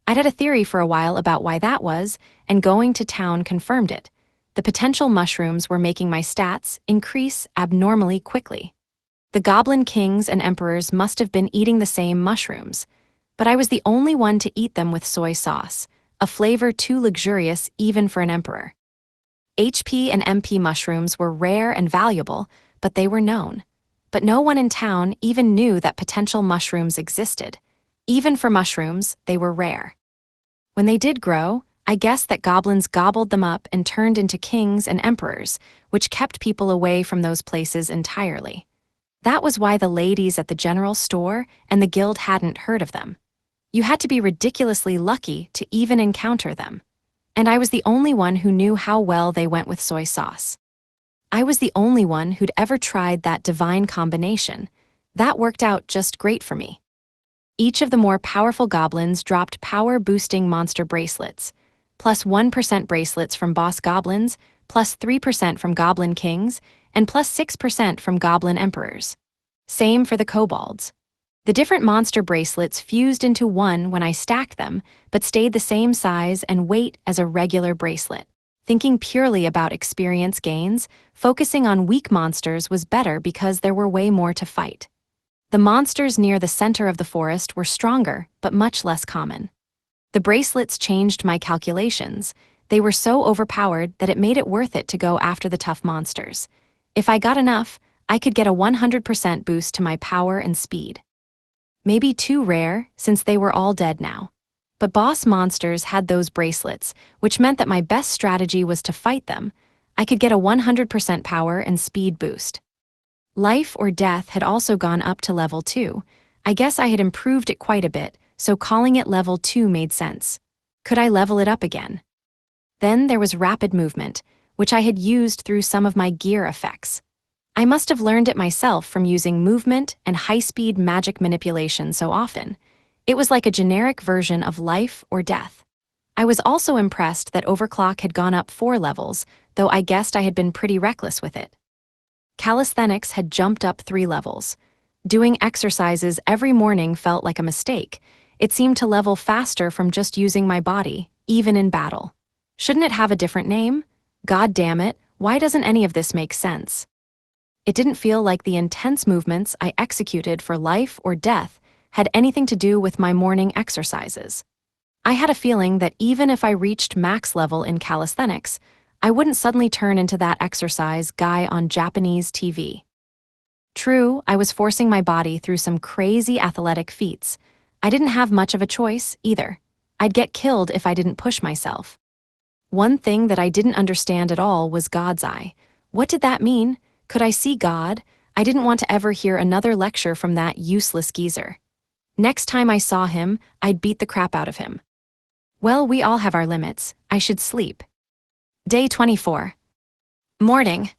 I'd had a theory for a while about why that was, and going to town confirmed it. The potential mushrooms were making my stats increase abnormally quickly. The goblin kings and emperors must have been eating the same mushrooms, but I was the only one to eat them with soy sauce, a flavor too luxurious even for an emperor. HP and MP mushrooms were rare and valuable, but they were known. But no one in town even knew that potential mushrooms existed. Even for mushrooms, they were rare. When they did grow, I guessed that goblins gobbled them up and turned into kings and emperors, which kept people away from those places entirely. That was why the ladies at the general store and the guild hadn't heard of them. You had to be ridiculously lucky to even encounter them. And I was the only one who knew how well they went with soy sauce. I was the only one who'd ever tried that divine combination. That worked out just great for me. Each of the more powerful goblins dropped power-boosting monster bracelets, plus 1% bracelets from boss goblins, plus 3% from goblin kings, and plus 6% from goblin emperors. Same for the kobolds. The different monster bracelets fused into one when I stacked them, but stayed the same size and weight as a regular bracelet. Thinking purely about experience gains, focusing on weak monsters was better because there were way more to fight. The monsters near the center of the forest were stronger, but much less common. The bracelets changed my calculations. They were so overpowered that it made it worth it to go after the tough monsters. If I got enough, I could get a 100% boost to my power and speed. Maybe too rare, since they were all dead now. But boss monsters had those bracelets, which meant that my best strategy was to fight them. I could get a 100% power and speed boost. Life or Death had also gone up to level 2. I guess I had improved it quite a bit, so calling it level 2 made sense. Could I level it up again? Then there was Rapid Movement, which I had used through some of my gear effects. I must have learned it myself from using movement and high-speed magic manipulation so often. It was like a generic version of life or death. I was also impressed that overclock had gone up 4 levels, though I guessed I had been pretty reckless with it. Calisthenics had jumped up 3 levels. Doing exercises every morning felt like a mistake. It seemed to level faster from just using my body, even in battle. Shouldn't it have a different name? God damn it, why doesn't any of this make sense? It didn't feel like the intense movements I executed for life or death had anything to do with my morning exercises. I had a feeling that even if I reached max level in calisthenics, I wouldn't suddenly turn into that exercise guy on Japanese TV. True, I was forcing my body through some crazy athletic feats. I didn't have much of a choice, either. I'd get killed if I didn't push myself. One thing that I didn't understand at all was God's eye. What did that mean? Could I see God? I didn't want to ever hear another lecture from that useless geezer. Next time I saw him, I'd beat the crap out of him. Well, we all have our limits. I should sleep. Day 24. Morning.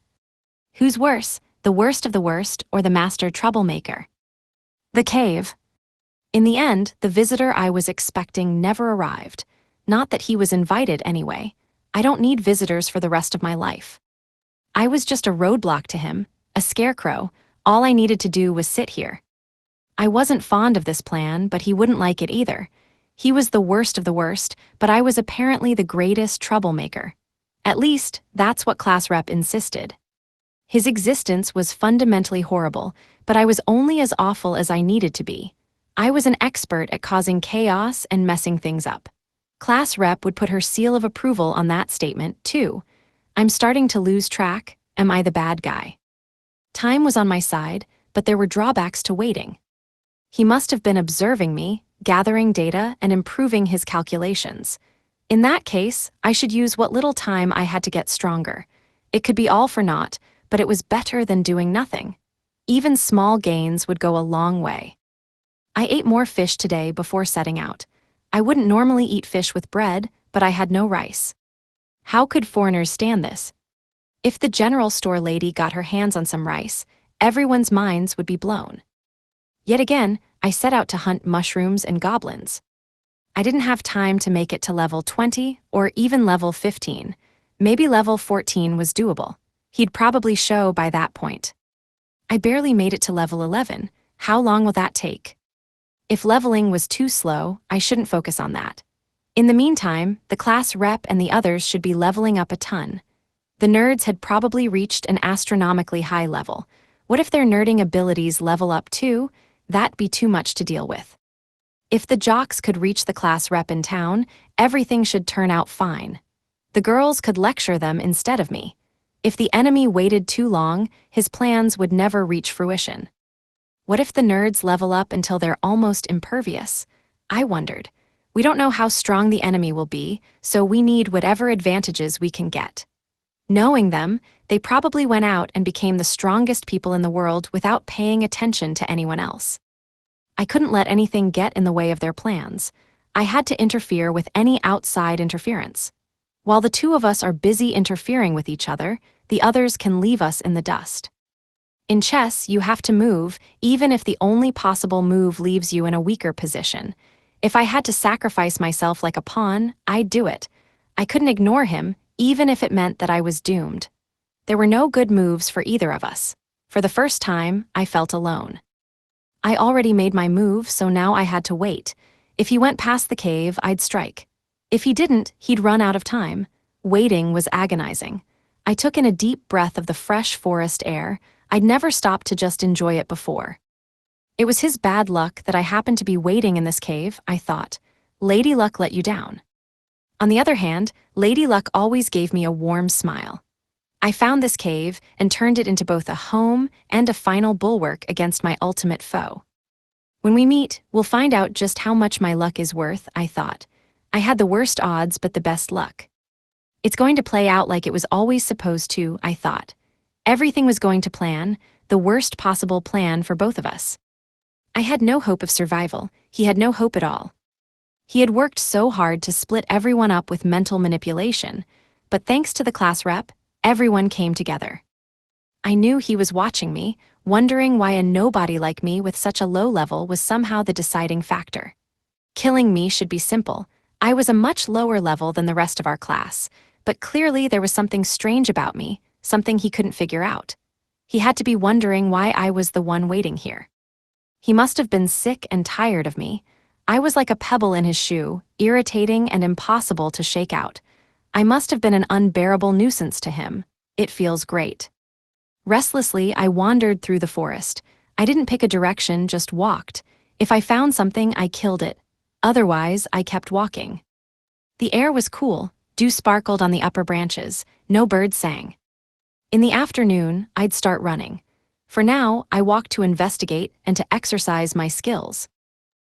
Who's worse, the worst of the worst or the master troublemaker? The cave. In the end, the visitor I was expecting never arrived. Not that he was invited anyway. I don't need visitors for the rest of my life. I was just a roadblock to him, a scarecrow. All I needed to do was sit here. I wasn't fond of this plan, but he wouldn't like it either. He was the worst of the worst, but I was apparently the greatest troublemaker. At least, that's what class rep insisted. His existence was fundamentally horrible, but I was only as awful as I needed to be. I was an expert at causing chaos and messing things up. Class rep would put her seal of approval on that statement, too. I'm starting to lose track. Am I the bad guy? Time was on my side, but there were drawbacks to waiting. He must have been observing me, gathering data, and improving his calculations. In that case, I should use what little time I had to get stronger. It could be all for naught, but it was better than doing nothing. Even small gains would go a long way. I ate more fish today before setting out. I wouldn't normally eat fish with bread, but I had no rice. How could foreigners stand this? If the general store lady got her hands on some rice, everyone's minds would be blown. Yet again, I set out to hunt mushrooms and goblins. I didn't have time to make it to level 20 or even level 15. Maybe level 14 was doable. He'd probably show by that point. I barely made it to level 11. How long will that take? If leveling was too slow, I shouldn't focus on that. In the meantime, the class rep and the others should be leveling up a ton. The nerds had probably reached an astronomically high level. What if their nerding abilities level up too? That'd be too much to deal with. If the jocks could reach the class rep in town, everything should turn out fine. The girls could lecture them instead of me. If the enemy waited too long, his plans would never reach fruition. What if the nerds level up until they're almost impervious? I wondered. We don't know how strong the enemy will be, so we need whatever advantages we can get. Knowing them, they probably went out and became the strongest people in the world without paying attention to anyone else. I couldn't let anything get in the way of their plans. I had to interfere with any outside interference. While the two of us are busy interfering with each other, the others can leave us in the dust. In chess, you have to move, even if the only possible move leaves you in a weaker position. If I had to sacrifice myself like a pawn, I'd do it. I couldn't ignore him, even if it meant that I was doomed. There were no good moves for either of us. For the first time, I felt alone. I already made my move, so now I had to wait. If he went past the cave, I'd strike. If he didn't, he'd run out of time. Waiting was agonizing. I took in a deep breath of the fresh forest air. I'd never stopped to just enjoy it before. It was his bad luck that I happened to be waiting in this cave, I thought. Lady Luck let you down. On the other hand, Lady Luck always gave me a warm smile. I found this cave and turned it into both a home and a final bulwark against my ultimate foe. When we meet, we'll find out just how much my luck is worth, I thought. I had the worst odds but the best luck. It's going to play out like it was always supposed to, I thought. Everything was going to plan, the worst possible plan for both of us. I had no hope of survival. He had no hope at all. He had worked so hard to split everyone up with mental manipulation, but thanks to the class rep, everyone came together. I knew he was watching me, wondering why a nobody like me with such a low level was somehow the deciding factor. Killing me should be simple. I was a much lower level than the rest of our class, but clearly there was something strange about me, something he couldn't figure out. He had to be wondering why I was the one waiting here. He must have been sick and tired of me. I was like a pebble in his shoe, irritating and impossible to shake out. I must have been an unbearable nuisance to him. It feels great. Restlessly, I wandered through the forest. I didn't pick a direction, just walked. If I found something, I killed it. Otherwise, I kept walking. The air was cool, dew sparkled on the upper branches, no birds sang. In the afternoon, I'd start running. For now, I walked to investigate and to exercise my skills.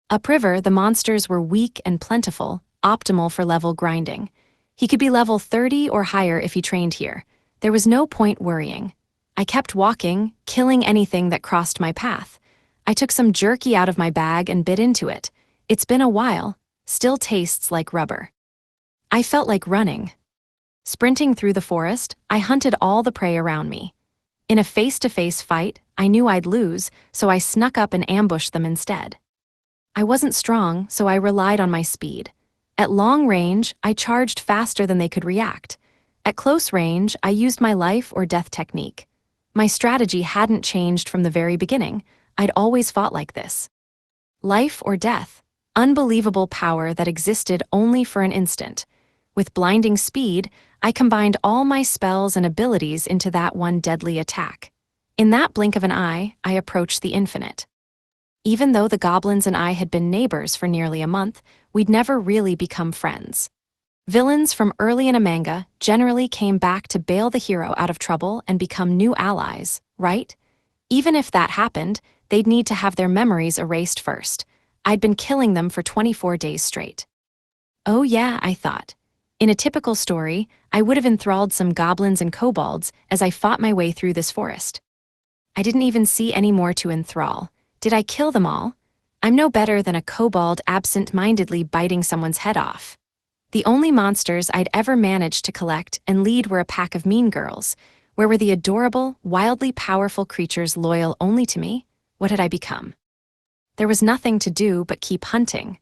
Upriver, the monsters were weak and plentiful, optimal for level grinding. He could be level 30 or higher if he trained here. There was no point worrying. I kept walking, killing anything that crossed my path. I took some jerky out of my bag and bit into it. It's been a while, still tastes like rubber. I felt like running. Sprinting through the forest, I hunted all the prey around me. In a face-to-face fight, I knew I'd lose, so I snuck up and ambushed them instead. I wasn't strong, so I relied on my speed. At long range, I charged faster than they could react. At close range, I used my life or death technique. My strategy hadn't changed from the very beginning. I'd always fought like this. Life or death. Unbelievable power that existed only for an instant. With blinding speed, I combined all my spells and abilities into that one deadly attack. In that blink of an eye, I approached the infinite. Even though the goblins and I had been neighbors for nearly a month, we'd never really become friends. Villains from early in a manga generally came back to bail the hero out of trouble and become new allies, right? Even if that happened, they'd need to have their memories erased first. I'd been killing them for 24 days straight. Oh yeah, I thought. In a typical story, I would have enthralled some goblins and kobolds as I fought my way through this forest. I didn't even see any more to enthrall. Did I kill them all? I'm no better than a kobold absent-mindedly biting someone's head off. The only monsters I'd ever managed to collect and lead were a pack of mean girls. Where were the adorable, wildly powerful creatures loyal only to me? What had I become? There was nothing to do but keep hunting.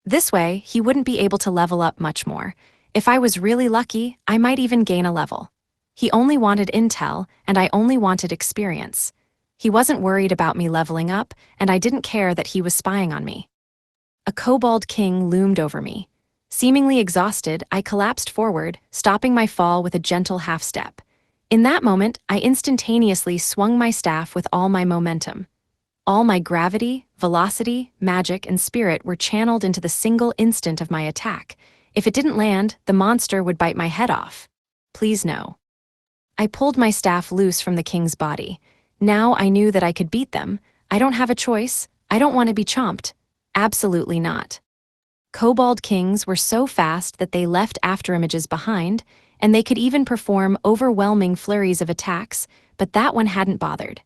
This way, he wouldn't be able to level up much more. If I was really lucky, I might even gain a level. He only wanted intel, and I only wanted experience. He wasn't worried about me leveling up, and I didn't care that he was spying on me. A kobold king loomed over me. Seemingly exhausted, I collapsed forward, stopping my fall with a gentle half-step. In that moment, I instantaneously swung my staff with all my momentum. All my gravity, velocity, magic, and spirit were channeled into the single instant of my attack. If it didn't land, the monster would bite my head off. Please no. I pulled my staff loose from the king's body. Now I knew that I could beat them. I don't have a choice. I don't want to be chomped. Absolutely not. Kobold kings were so fast that they left afterimages behind, and they could even perform overwhelming flurries of attacks, but that one hadn't bothered.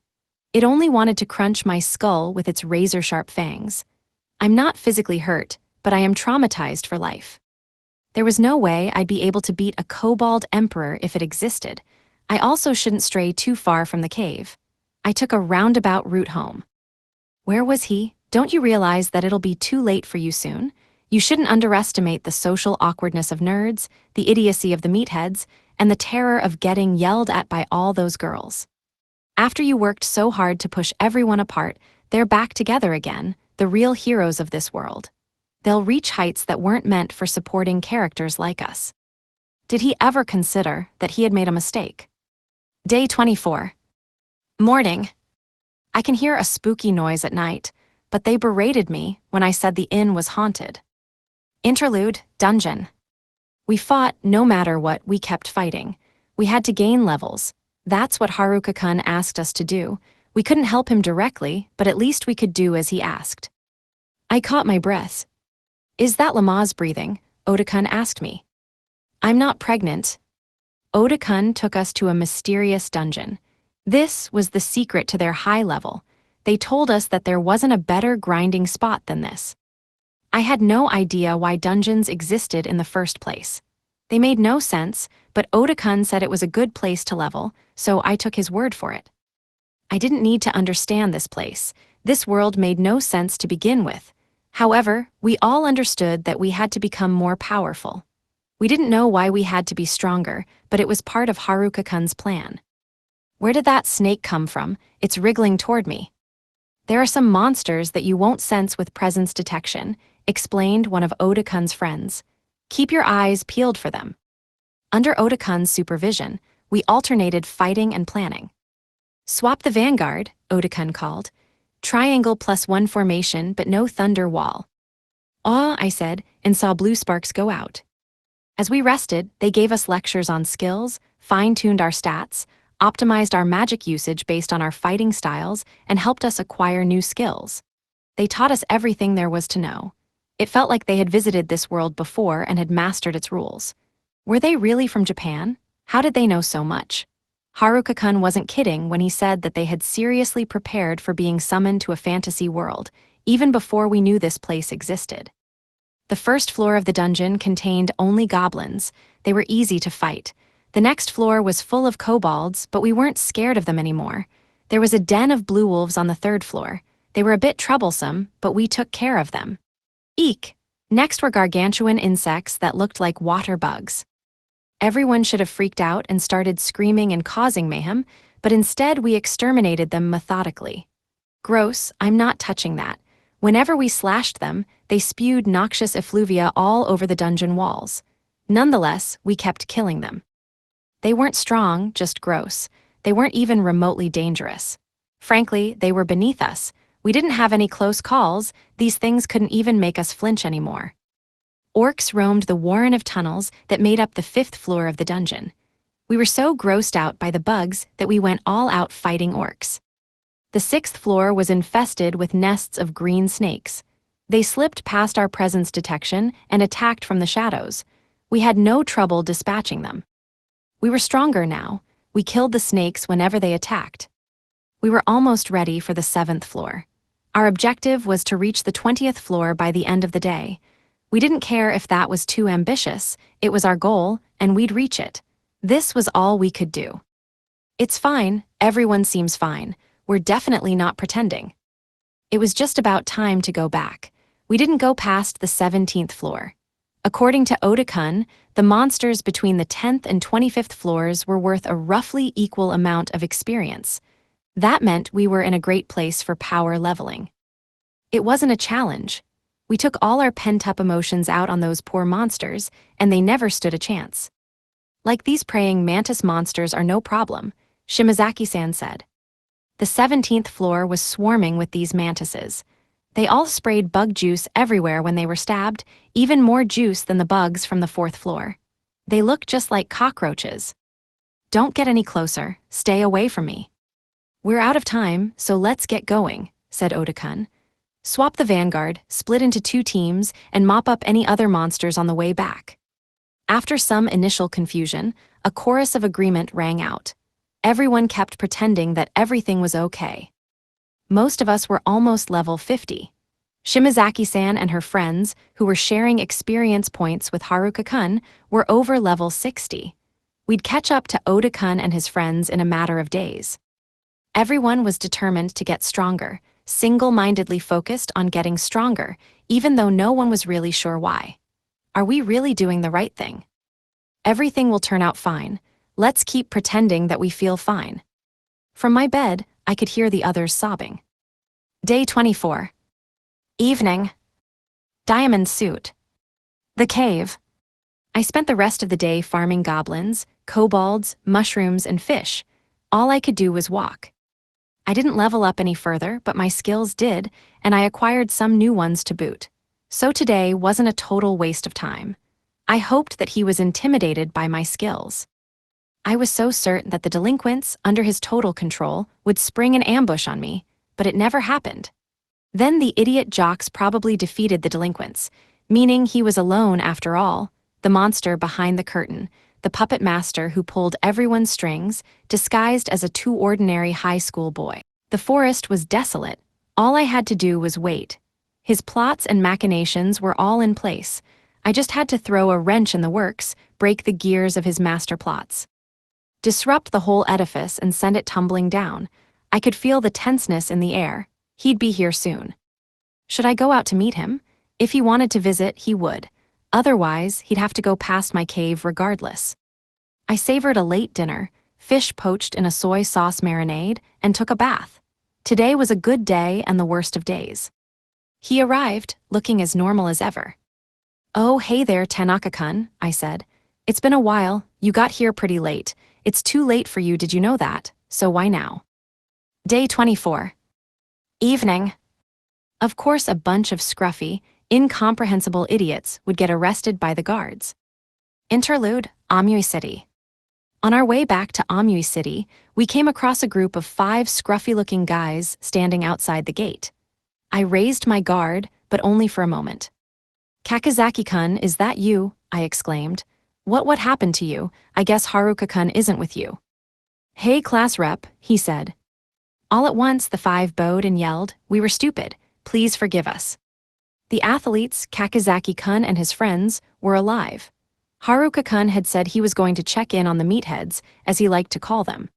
It only wanted to crunch my skull with its razor-sharp fangs. I'm not physically hurt, but I am traumatized for life. There was no way I'd be able to beat a kobold emperor if it existed. I also shouldn't stray too far from the cave. I took a roundabout route home. Where was he? Don't you realize that it'll be too late for you soon? You shouldn't underestimate the social awkwardness of nerds, the idiocy of the meatheads, and the terror of getting yelled at by all those girls. After you worked so hard to push everyone apart, they're back together again, the real heroes of this world. They'll reach heights that weren't meant for supporting characters like us. Did he ever consider that he had made a mistake? Day 24. Morning. I can hear a spooky noise at night, but they berated me when I said the inn was haunted. Interlude, dungeon. We fought no matter what, we kept fighting. We had to gain levels. That's what Haruka-kun asked us to do. We couldn't help him directly, but at least we could do as he asked. I caught my breath. Is that Lamaze breathing? Oda-kun asked me. I'm not pregnant. Oda-kun took us to a mysterious dungeon. This was the secret to their high level. They told us that there wasn't a better grinding spot than this. I had no idea why dungeons existed in the first place. They made no sense, but Oda-kun said it was a good place to level, so I took his word for it. I didn't need to understand this place. This world made no sense to begin with. However, we all understood that we had to become more powerful. We didn't know why we had to be stronger, but it was part of Haruka-kun's plan. Where did that snake come from? It's wriggling toward me. There are some monsters that you won't sense with presence detection, explained one of Oda-kun's friends. Keep your eyes peeled for them. Under Oda-kun's supervision, we alternated fighting and planning. Swap the vanguard, Oda-kun called. Triangle +1 formation, but no thunder wall. Ah, I said, and saw blue sparks go out. As we rested, they gave us lectures on skills, fine-tuned our stats, optimized our magic usage based on our fighting styles, and helped us acquire new skills. They taught us everything there was to know. It felt like they had visited this world before and had mastered its rules. Were they really from Japan? How did they know so much? Haruka-kun wasn't kidding when he said that they had seriously prepared for being summoned to a fantasy world, even before we knew this place existed. The first floor of the dungeon contained only goblins. They were easy to fight. The next floor was full of kobolds, but we weren't scared of them anymore. There was a den of blue wolves on the third floor. They were a bit troublesome, but we took care of them. Eek! Next were gargantuan insects that looked like water bugs. Everyone should have freaked out and started screaming and causing mayhem, but instead we exterminated them methodically. Gross, I'm not touching that. Whenever we slashed them, they spewed noxious effluvia all over the dungeon walls. Nonetheless, we kept killing them. They weren't strong, just gross. They weren't even remotely dangerous. Frankly, they were beneath us. We didn't have any close calls. These things couldn't even make us flinch anymore. Orcs roamed the warren of tunnels that made up the 5th floor of the dungeon. We were so grossed out by the bugs that we went all out fighting orcs. The 6th floor was infested with nests of green snakes. They slipped past our presence detection and attacked from the shadows. We had no trouble dispatching them. We were stronger now. We killed the snakes whenever they attacked. We were almost ready for the 7th floor. Our objective was to reach the 20th floor by the end of the day. We didn't care if that was too ambitious. It was our goal, and we'd reach it. This was all we could do. It's fine. Everyone seems fine. We're definitely not pretending. It was just about time to go back. We didn't go past the 17th floor. According to Oda-kun, the monsters between the 10th and 25th floors were worth a roughly equal amount of experience. That meant we were in a great place for power leveling. It wasn't a challenge. We took all our pent-up emotions out on those poor monsters, and they never stood a chance. Like these praying mantis monsters are no problem, Shimazaki-san said. The 17th floor was swarming with these mantises. They all sprayed bug juice everywhere when they were stabbed, even more juice than the bugs from the 4th floor. They look just like cockroaches. Don't get any closer, stay away from me. We're out of time, so let's get going, said Oda-kun. Swap the vanguard, split into 2 teams, and mop up any other monsters on the way back. After some initial confusion, a chorus of agreement rang out. Everyone kept pretending that everything was okay. Most of us were almost level 50. Shimazaki-san and her friends, who were sharing experience points with Haruka-kun, were over level 60. We'd catch up to Oda-kun and his friends in a matter of days. Everyone was determined to get stronger, single-mindedly focused on getting stronger, even though no one was really sure why. Are we really doing the right thing? Everything will turn out fine. Let's keep pretending that we feel fine. From my bed, I could hear the others sobbing. Day 24. Evening. Diamond suit. The cave. I spent the rest of the day farming goblins, kobolds, mushrooms, and fish. All I could do was walk. I didn't level up any further, but my skills did, and I acquired some new ones to boot. So today wasn't a total waste of time. I hoped that he was intimidated by my skills. I was so certain that the delinquents, under his total control, would spring an ambush on me, but it never happened. Then the idiot jocks probably defeated the delinquents, meaning he was alone after all, the monster behind the curtain, the puppet master who pulled everyone's strings, disguised as a too ordinary high school boy. The forest was desolate. All I had to do was wait. His plots and machinations were all in place. I just had to throw a wrench in the works, break the gears of his master plots. Disrupt the whole edifice and send it tumbling down. I could feel the tenseness in the air. He'd be here soon. Should I go out to meet him? If he wanted to visit, he would. Otherwise, he'd have to go past my cave regardless. I savored a late dinner, fish poached in a soy sauce marinade, and took a bath. Today was a good day and the worst of days. He arrived, looking as normal as ever. "Oh, hey there, Tanaka-kun," I said. "It's been a while. You got here pretty late. It's too late for you, did you know that? So why now?" Day 24. Evening. Of course, a bunch of scruffy, incomprehensible idiots would get arrested by the guards. Interlude, Amui City. On our way back to Amui City, we came across a group of 5 scruffy-looking guys standing outside the gate. I raised my guard, but only for a moment. "Kakizaki-kun, is that you?" I exclaimed. What happened to you? I guess Haruka-kun isn't with you." "Hey, class rep," he said. All at once, the 5 bowed and yelled, "We were stupid. Please forgive us." The athletes, Kakizaki-kun and his friends, were alive. Haruka-kun had said he was going to check in on the meatheads, as he liked to call them.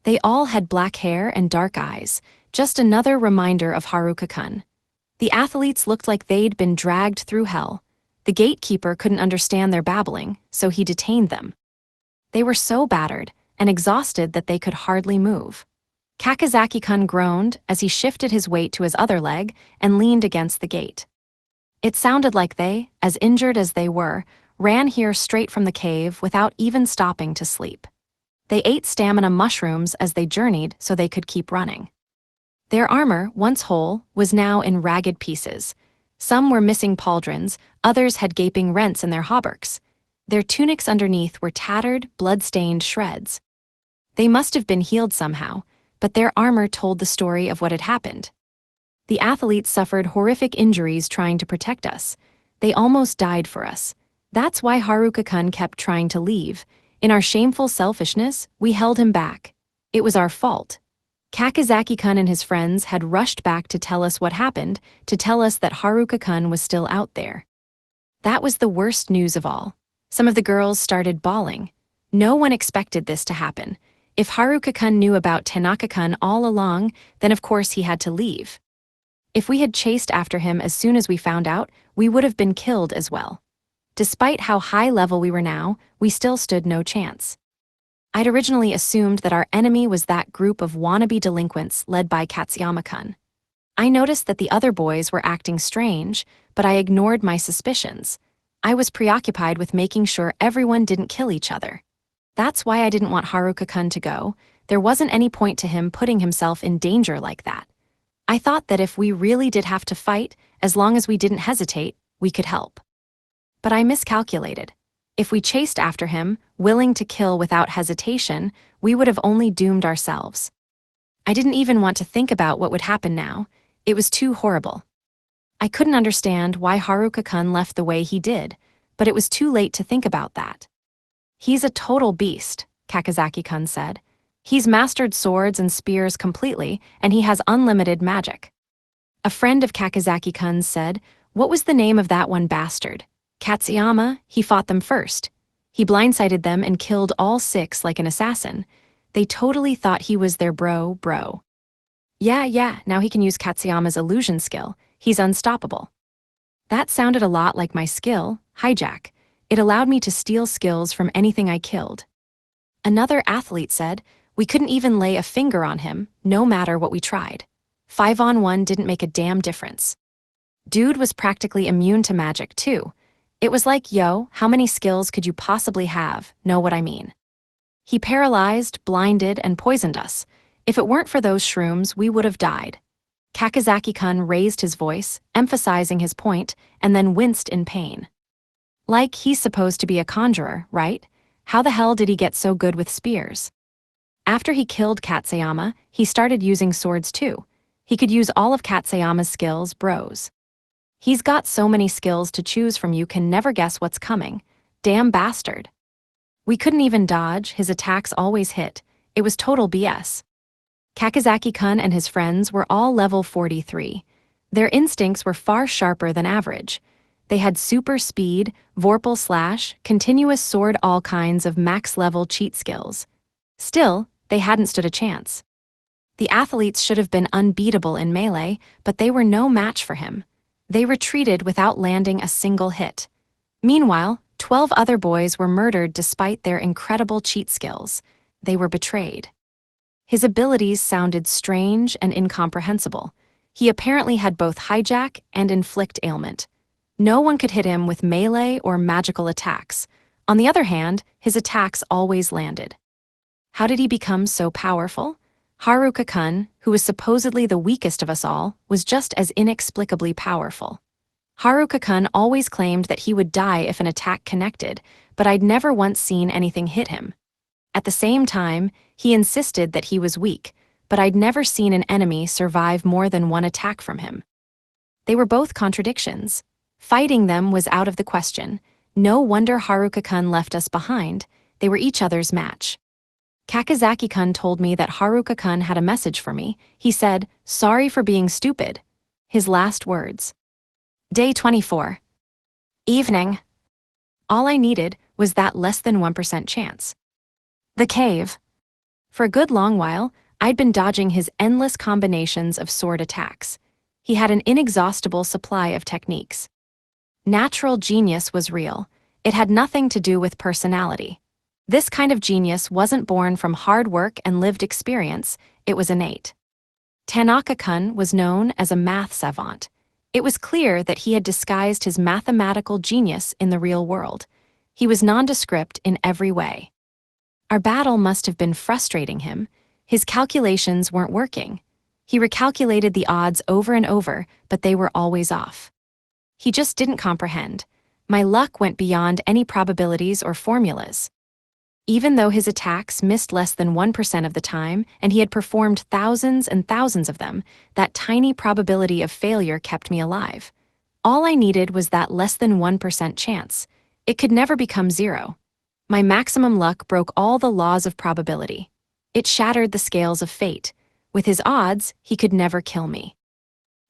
They all had black hair and dark eyes, just another reminder of Haruka-kun. The athletes looked like they'd been dragged through hell. The gatekeeper couldn't understand their babbling, so he detained them. They were so battered and exhausted that they could hardly move. Kakizaki-kun groaned as he shifted his weight to his other leg and leaned against the gate. It sounded like they, as injured as they were, ran here straight from the cave without even stopping to sleep. They ate stamina mushrooms as they journeyed so they could keep running. Their armor, once whole, was now in ragged pieces. Some were missing pauldrons, others had gaping rents in their hauberks. Their tunics underneath were tattered, blood-stained shreds. They must have been healed somehow, but their armor told the story of what had happened. The athletes suffered horrific injuries trying to protect us. They almost died for us. That's why Haruka-kun kept trying to leave. In our shameful selfishness, we held him back. It was our fault. Kakizaki-kun and his friends had rushed back to tell us what happened, to tell us that Haruka-kun was still out there. That was the worst news of all. Some of the girls started bawling. No one expected this to happen. If Haruka-kun knew about Tanaka-kun all along, then of course he had to leave. If we had chased after him as soon as we found out, we would have been killed as well. Despite how high level we were now, we still stood no chance. I'd originally assumed that our enemy was that group of wannabe delinquents led by Katsuyama-kun. I noticed that the other boys were acting strange, but I ignored my suspicions. I was preoccupied with making sure everyone didn't kill each other. That's why I didn't want Haruka-kun to go. There wasn't any point to him putting himself in danger like that. I thought that if we really did have to fight, as long as we didn't hesitate, we could help. But I miscalculated. If we chased after him, willing to kill without hesitation, we would have only doomed ourselves. I didn't even want to think about what would happen now. It was too horrible. I couldn't understand why Haruka-kun left the way he did, but it was too late to think about that. "He's a total beast," Kakizaki-kun said. "He's mastered swords and spears completely, and he has unlimited magic." A friend of Kakizaki-kun's said, "What was the name of that one bastard? Katsuyama, he fought them first. He blindsided them and killed all 6 like an assassin. They totally thought he was their bro. Yeah, now he can use Katsuyama's illusion skill. He's unstoppable." That sounded a lot like my skill, hijack. It allowed me to steal skills from anything I killed. Another athlete said, "We couldn't even lay a finger on him, no matter what we tried. 5-on-1 didn't make a damn difference." Dude was practically immune to magic, too. It was like, yo, how many skills could you possibly have? Know what I mean? He paralyzed, blinded, and poisoned us. If it weren't for those shrooms, we would have died. Kakizaki-kun raised his voice, emphasizing his point, and then winced in pain. Like he's supposed to be a conjurer, right? How the hell did he get so good with spears? After he killed Katsuyama, he started using swords too. He could use all of Katsuyama's skills, bros. He's got so many skills to choose from, you can never guess what's coming. Damn bastard. We couldn't even dodge, his attacks always hit. It was total BS. Kakizaki-kun and his friends were all level 43. Their instincts were far sharper than average. They had super speed, vorpal slash, continuous sword, all kinds of max-level cheat skills. Still, they hadn't stood a chance. The athletes should have been unbeatable in melee, but they were no match for him. They retreated without landing a single hit. Meanwhile, 12 other boys were murdered despite their incredible cheat skills. They were betrayed. His abilities sounded strange and incomprehensible. He apparently had both hijack and inflict ailment. No one could hit him with melee or magical attacks. On the other hand, his attacks always landed. How did he become so powerful? Haruka-kun, who was supposedly the weakest of us all, was just as inexplicably powerful. Haruka-kun always claimed that he would die if an attack connected, but I'd never once seen anything hit him. At the same time, he insisted that he was weak, but I'd never seen an enemy survive more than one attack from him. They were both contradictions. Fighting them was out of the question. No wonder Haruka-kun left us behind. They were each other's match. Kakazaki-kun told me that Haruka-kun had a message for me. He said, "Sorry for being stupid." His last words. Day 24. Evening. All I needed was that less than 1% chance. The cave. For a good long while, I'd been dodging his endless combinations of sword attacks. He had an inexhaustible supply of techniques. Natural genius was real. It had nothing to do with personality. This kind of genius wasn't born from hard work and lived experience, it was innate. Tanaka-kun was known as a math savant. It was clear that he had disguised his mathematical genius in the real world. He was nondescript in every way. Our battle must have been frustrating him. His calculations weren't working. He recalculated the odds over and over, but they were always off. He just didn't comprehend. My luck went beyond any probabilities or formulas. Even though his attacks missed less than 1% of the time, and he had performed thousands and thousands of them, that tiny probability of failure kept me alive. All I needed was that less than 1% chance. It could never become zero. My maximum luck broke all the laws of probability. It shattered the scales of fate. With his odds, he could never kill me.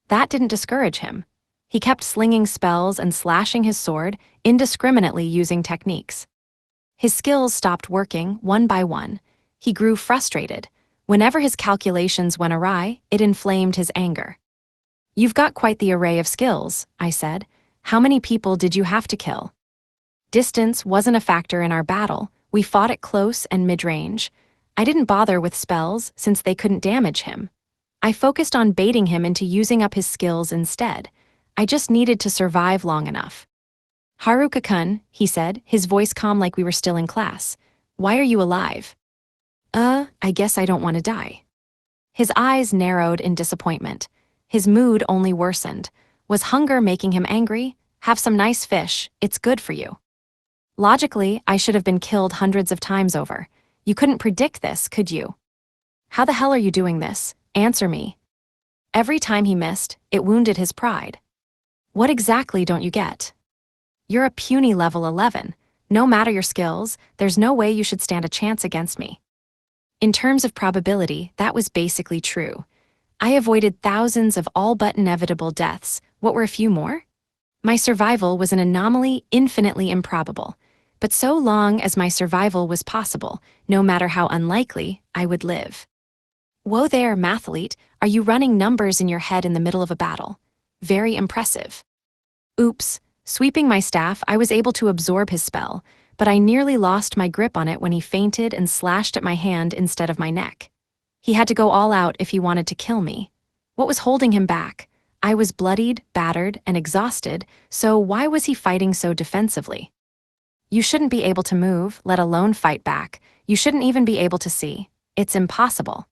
That didn't discourage him. He kept slinging spells and slashing his sword, indiscriminately using techniques. His skills stopped working one by one. He grew frustrated. Whenever his calculations went awry, it inflamed his anger. "You've got quite the array of skills," I said. "How many people did you have to kill?" Distance wasn't a factor in our battle. We fought at close and mid-range. I didn't bother with spells since they couldn't damage him. I focused on baiting him into using up his skills instead. I just needed to survive long enough. "Haruka-kun," he said, his voice calm like we were still in class. "Why are you alive?" I guess I don't want to die." His eyes narrowed in disappointment. His mood only worsened. Was hunger making him angry? "Have some nice fish, it's good for you." Logically, I should have been killed hundreds of times over. You couldn't predict this, could you? "How the hell are you doing this? Answer me." Every time he missed, it wounded his pride. "What exactly don't you get?" "You're a puny level 11. No matter your skills, there's no way you should stand a chance against me." In terms of probability, that was basically true. I avoided thousands of all but inevitable deaths. What were a few more? My survival was an anomaly infinitely improbable. But so long as my survival was possible, no matter how unlikely, I would live. Whoa there, mathlete, are you running numbers in your head in the middle of a battle? Very impressive. Oops. Sweeping my staff, I was able to absorb his spell, but I nearly lost my grip on it when he feinted and slashed at my hand instead of my neck. He had to go all out if he wanted to kill me. What was holding him back? I was bloodied, battered, and exhausted, so why was he fighting so defensively? You shouldn't be able to move, let alone fight back. You shouldn't even be able to see. It's impossible.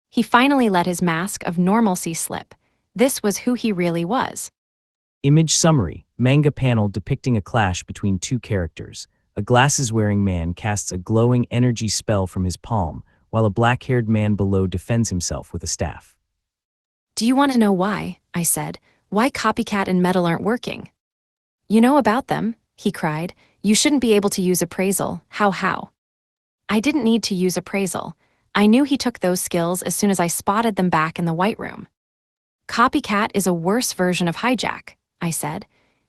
He finally let his mask of normalcy slip. This was who he really was. Image summary, manga panel depicting a clash between two characters. A glasses-wearing man casts a glowing energy spell from his palm, while a black-haired man below defends himself with a staff. "Do you want to know why?" I said. "Why copycat and metal aren't working?" "You know about them," he cried. "You shouldn't be able to use appraisal. How? I didn't need to use appraisal. I knew he took those skills as soon as I spotted them back in the White Room. Copycat is a worse version of hijack, I said.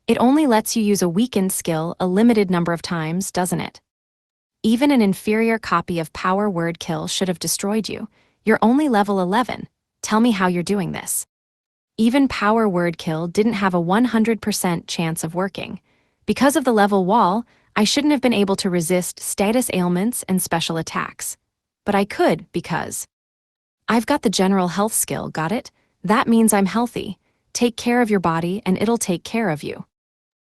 It only lets you use a weakened skill a limited number of times, doesn't it? Even an inferior copy of Power Word Kill should have destroyed you. You're only level 11. Tell me how you're doing this. Even Power Word Kill didn't have a 100% chance of working. Because of the level wall, I shouldn't have been able to resist status ailments and special attacks. But I could because I've got the general health skill, got it? That means I'm healthy. Take care of your body and it'll take care of you.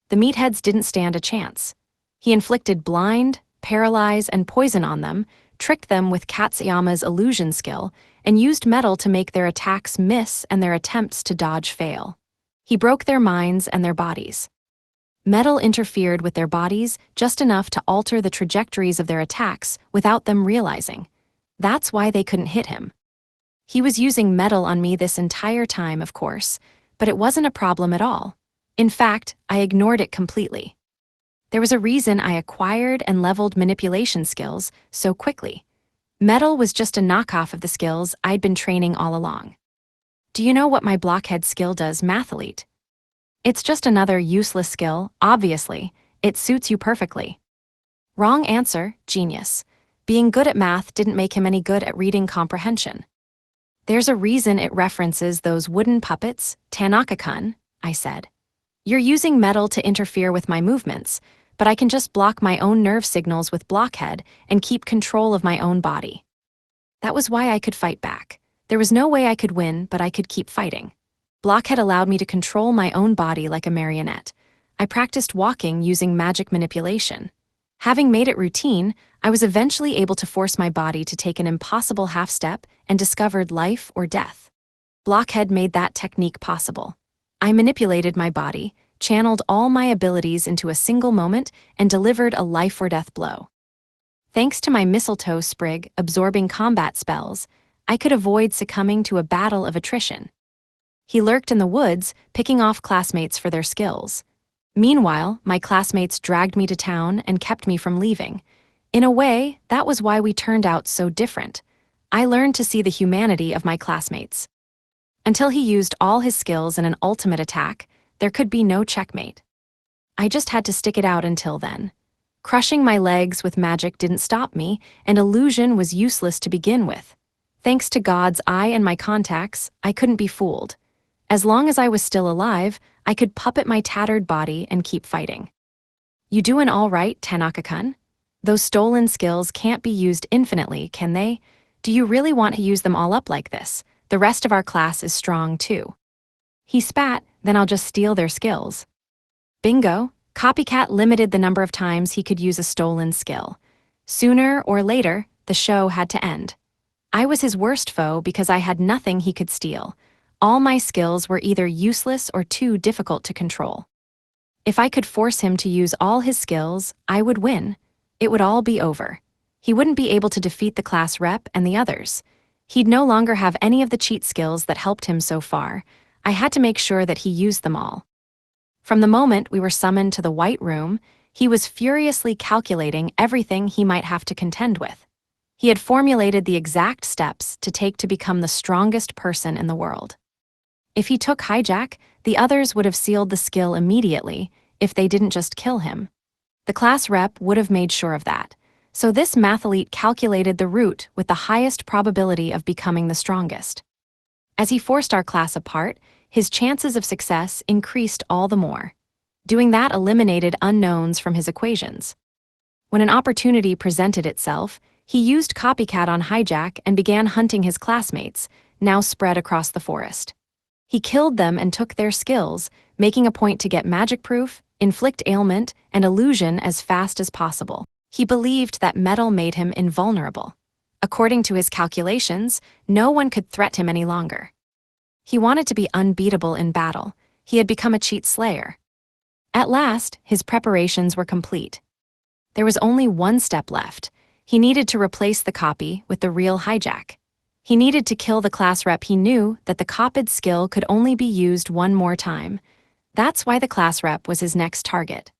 The meatheads didn't stand a chance. He inflicted blind, paralyze, and poison on them, tricked them with Katsuyama's illusion skill, and used metal to make their attacks miss and their attempts to dodge fail. He broke their minds and their bodies. Metal interfered with their bodies just enough to alter the trajectories of their attacks without them realizing. That's why they couldn't hit him. He was using metal on me this entire time, of course, but it wasn't a problem at all. In fact, I ignored it completely. There was a reason I acquired and leveled manipulation skills so quickly. Metal was just a knockoff of the skills I'd been training all along. Do you know what my blockhead skill does, Mathelite? It's just another useless skill, obviously. It suits you perfectly. Wrong answer, genius. Being good at math didn't make him any good at reading comprehension. There's a reason it references those wooden puppets, Tanaka-kun, I said. You're using metal to interfere with my movements, but I can just block my own nerve signals with blockhead and keep control of my own body. That was why I could fight back. There was no way I could win, but I could keep fighting. Blockhead allowed me to control my own body like a marionette. I practiced walking using magic manipulation. Having made it routine, I was eventually able to force my body to take an impossible half step and discovered life or death. Blockhead made that technique possible. I manipulated my body, channeled all my abilities into a single moment, and delivered a life or death blow. Thanks to my mistletoe sprig absorbing combat spells, I could avoid succumbing to a battle of attrition. He lurked in the woods, picking off classmates for their skills. Meanwhile, my classmates dragged me to town and kept me from leaving. In a way, that was why we turned out so different. I learned to see the humanity of my classmates. Until he used all his skills in an ultimate attack, there could be no checkmate. I just had to stick it out until then. Crushing my legs with magic didn't stop me, and illusion was useless to begin with. Thanks to God's eye and my contacts, I couldn't be fooled. As long as I was still alive, I could puppet my tattered body and keep fighting. You doing all right, Tanaka-kun? Those stolen skills can't be used infinitely, can they? Do you really want to use them all up like this? The rest of our class is strong too. He spat, then I'll just steal their skills. Bingo, Copycat limited the number of times he could use a stolen skill. Sooner or later, the show had to end. I was his worst foe because I had nothing he could steal. All my skills were either useless or too difficult to control. If I could force him to use all his skills, I would win. It would all be over. He wouldn't be able to defeat the class rep and the others. He'd no longer have any of the cheat skills that helped him so far. I had to make sure that he used them all. From the moment we were summoned to the White Room, he was furiously calculating everything he might have to contend with. He had formulated the exact steps to take to become the strongest person in the world. If he took hijack, the others would have sealed the skill immediately if they didn't just kill him. The class rep would have made sure of that. So this mathelite calculated the route with the highest probability of becoming the strongest. As he forced our class apart, his chances of success increased all the more. Doing that eliminated unknowns from his equations. When an opportunity presented itself, he used Copycat on hijack and began hunting his classmates, now spread across the forest. He killed them and took their skills, making a point to get magic proof, inflict ailment, and illusion as fast as possible. He believed that metal made him invulnerable. According to his calculations, no one could threat him any longer. He wanted to be unbeatable in battle. He had become a cheat slayer. At last, his preparations were complete. There was only one step left. He needed to replace the copy with the real hijack. He needed to kill the class rep. He knew that the copied skill could only be used one more time. That's why the class rep was his next target.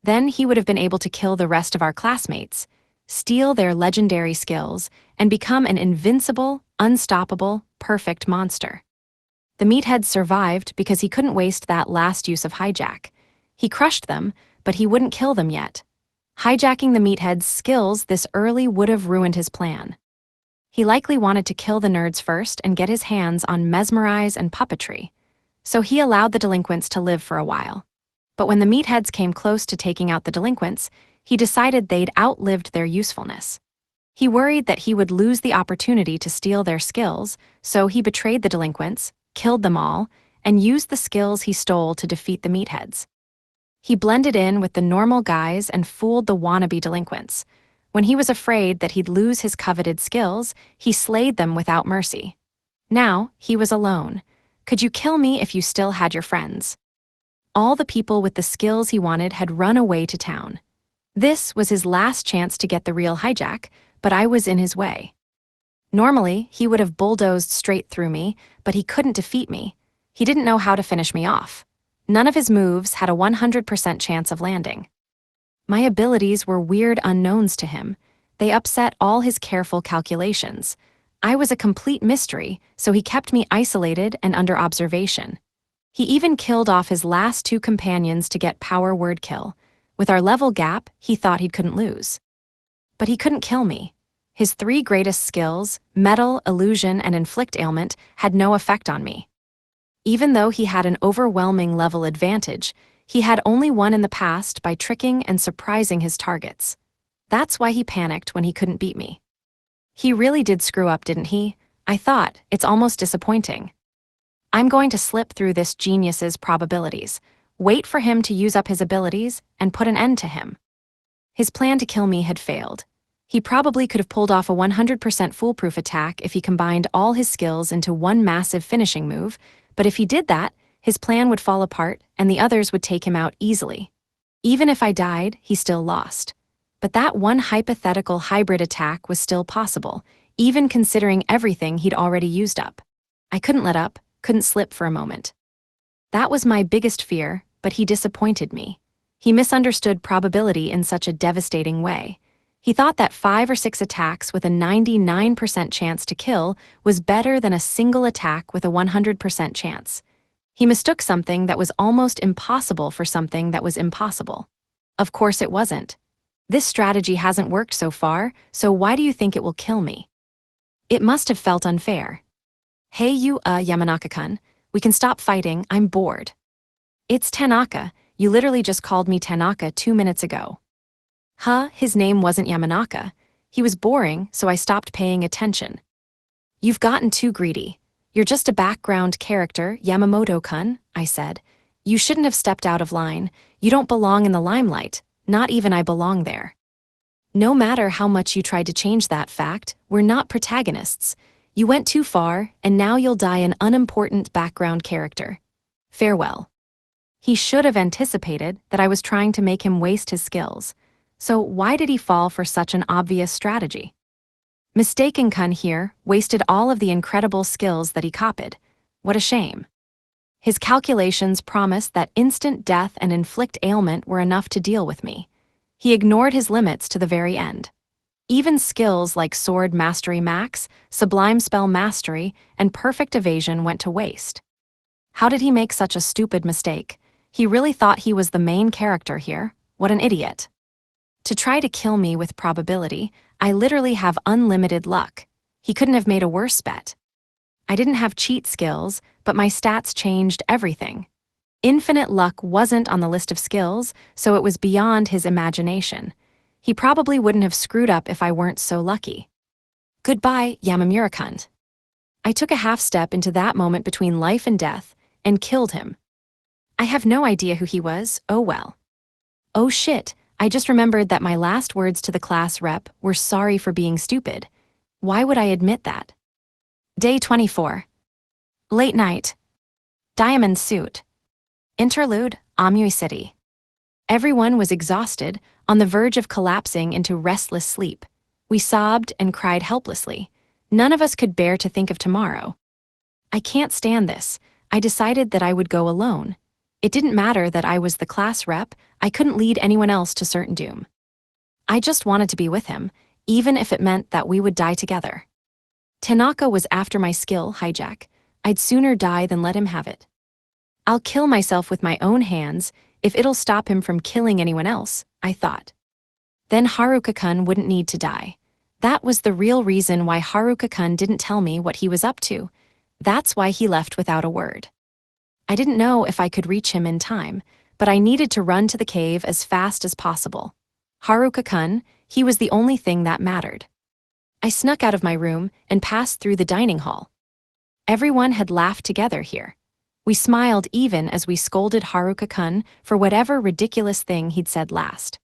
Then he would have been able to kill the rest of our classmates, steal their legendary skills, and become an invincible, unstoppable, perfect monster. The meathead survived because he couldn't waste that last use of hijack. He crushed them, but he wouldn't kill them yet. Hijacking the meathead's skills this early would have ruined his plan. He likely wanted to kill the nerds first and get his hands on mesmerize and puppetry, so he allowed the delinquents to live for a while. But when the meatheads came close to taking out the delinquents, he decided they'd outlived their usefulness. He worried that he would lose the opportunity to steal their skills, so he betrayed the delinquents, killed them all, and used the skills he stole to defeat the meatheads. He blended in with the normal guys and fooled the wannabe delinquents. When he was afraid that he'd lose his coveted skills, he slayed them without mercy. Now, he was alone. Could you kill me if you still had your friends? All the people with the skills he wanted had run away to town. This was his last chance to get the real hijack, but I was in his way. Normally, he would have bulldozed straight through me, but he couldn't defeat me. He didn't know how to finish me off. None of his moves had a 100% chance of landing. My abilities were weird unknowns to him. They upset all his careful calculations. I was a complete mystery, so he kept me isolated and under observation. He even killed off his last two companions to get power word kill. With our level gap, he thought he couldn't lose. But he couldn't kill me. His three greatest skills, metal, illusion, and inflict ailment, had no effect on me. Even though he had an overwhelming level advantage, he had only won in the past by tricking and surprising his targets. That's why he panicked when he couldn't beat me. He really did screw up, didn't he? I thought. It's almost disappointing. I'm going to slip through this genius's probabilities, wait for him to use up his abilities, and put an end to him. His plan to kill me had failed. He probably could have pulled off a 100% foolproof attack if he combined all his skills into one massive finishing move, but if he did that, his plan would fall apart and the others would take him out easily. Even if I died, he still lost. But that one hypothetical hybrid attack was still possible, even considering everything he'd already used up. I couldn't let up, couldn't slip for a moment. That was my biggest fear, but he disappointed me. He misunderstood probability in such a devastating way. He thought that 5 or 6 attacks with a 99% chance to kill was better than a single attack with a 100% chance. He mistook something that was almost impossible for something that was impossible. Of course it wasn't. This strategy hasn't worked so far, so why do you think it will kill me? It must have felt unfair. Hey you, Yamanaka-kun, we can stop fighting, I'm bored. It's Tanaka, you literally just called me Tanaka 2 minutes ago. Huh, his name wasn't Yamanaka. He was boring, so I stopped paying attention. You've gotten too greedy. You're just a background character, Yamamoto-kun, I said. You shouldn't have stepped out of line. You don't belong in the limelight. Not even I belong there. No matter how much you tried to change that fact, we're not protagonists. You went too far, and now you'll die an unimportant background character. Farewell. He should have anticipated that I was trying to make him waste his skills. So why did he fall for such an obvious strategy? Mistaken-kun here wasted all of the incredible skills that he copied. What a shame. His calculations promised that instant death and inflict ailment were enough to deal with me. He ignored his limits to the very end. Even skills like Sword Mastery Max, Sublime Spell Mastery, and Perfect Evasion went to waste. How did he make such a stupid mistake? He really thought he was the main character here. What an idiot. To try to kill me with probability, I literally have unlimited luck. He couldn't have made a worse bet. I didn't have cheat skills, but my stats changed everything. Infinite luck wasn't on the list of skills, so it was beyond his imagination. He probably wouldn't have screwed up if I weren't so lucky. Goodbye, Yamamura-kun. I took a half step into that moment between life and death, and killed him. I have no idea who he was, oh well. Oh shit, I just remembered that my last words to the class rep were sorry for being stupid. Why would I admit that? Day 24. Late night. Diamond suit. Interlude, Amui City. Everyone was exhausted, on the verge of collapsing into restless sleep. We sobbed and cried helplessly. None of us could bear to think of tomorrow. I can't stand this. I decided that I would go alone. It didn't matter that I was the class rep, I couldn't lead anyone else to certain doom. I just wanted to be with him, even if it meant that we would die together. Tanaka was after my skill, hijack. I'd sooner die than let him have it. I'll kill myself with my own hands, if it'll stop him from killing anyone else, I thought. Then Haruka-kun wouldn't need to die. That was the real reason why Haruka-kun didn't tell me what he was up to. That's why he left without a word. I didn't know if I could reach him in time, but I needed to run to the cave as fast as possible. Haruka-kun, he was the only thing that mattered. I snuck out of my room and passed through the dining hall. Everyone had laughed together here. We smiled even as we scolded Haruka-kun for whatever ridiculous thing he'd said last.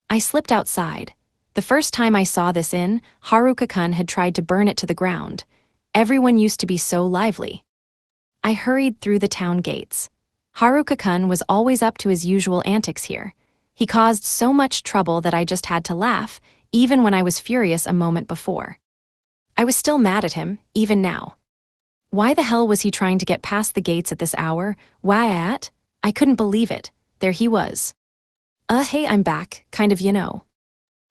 I slipped outside. The first time I saw this inn, Haruka-kun had tried to burn it to the ground. Everyone used to be so lively. I hurried through the town gates. Haruka-kun was always up to his usual antics here. He caused so much trouble that I just had to laugh, even when I was furious a moment before. I was still mad at him, even now. Why the hell was he trying to get past the gates at this hour? Why at? I couldn't believe it. There he was. Hey, I'm back, kind of, you know.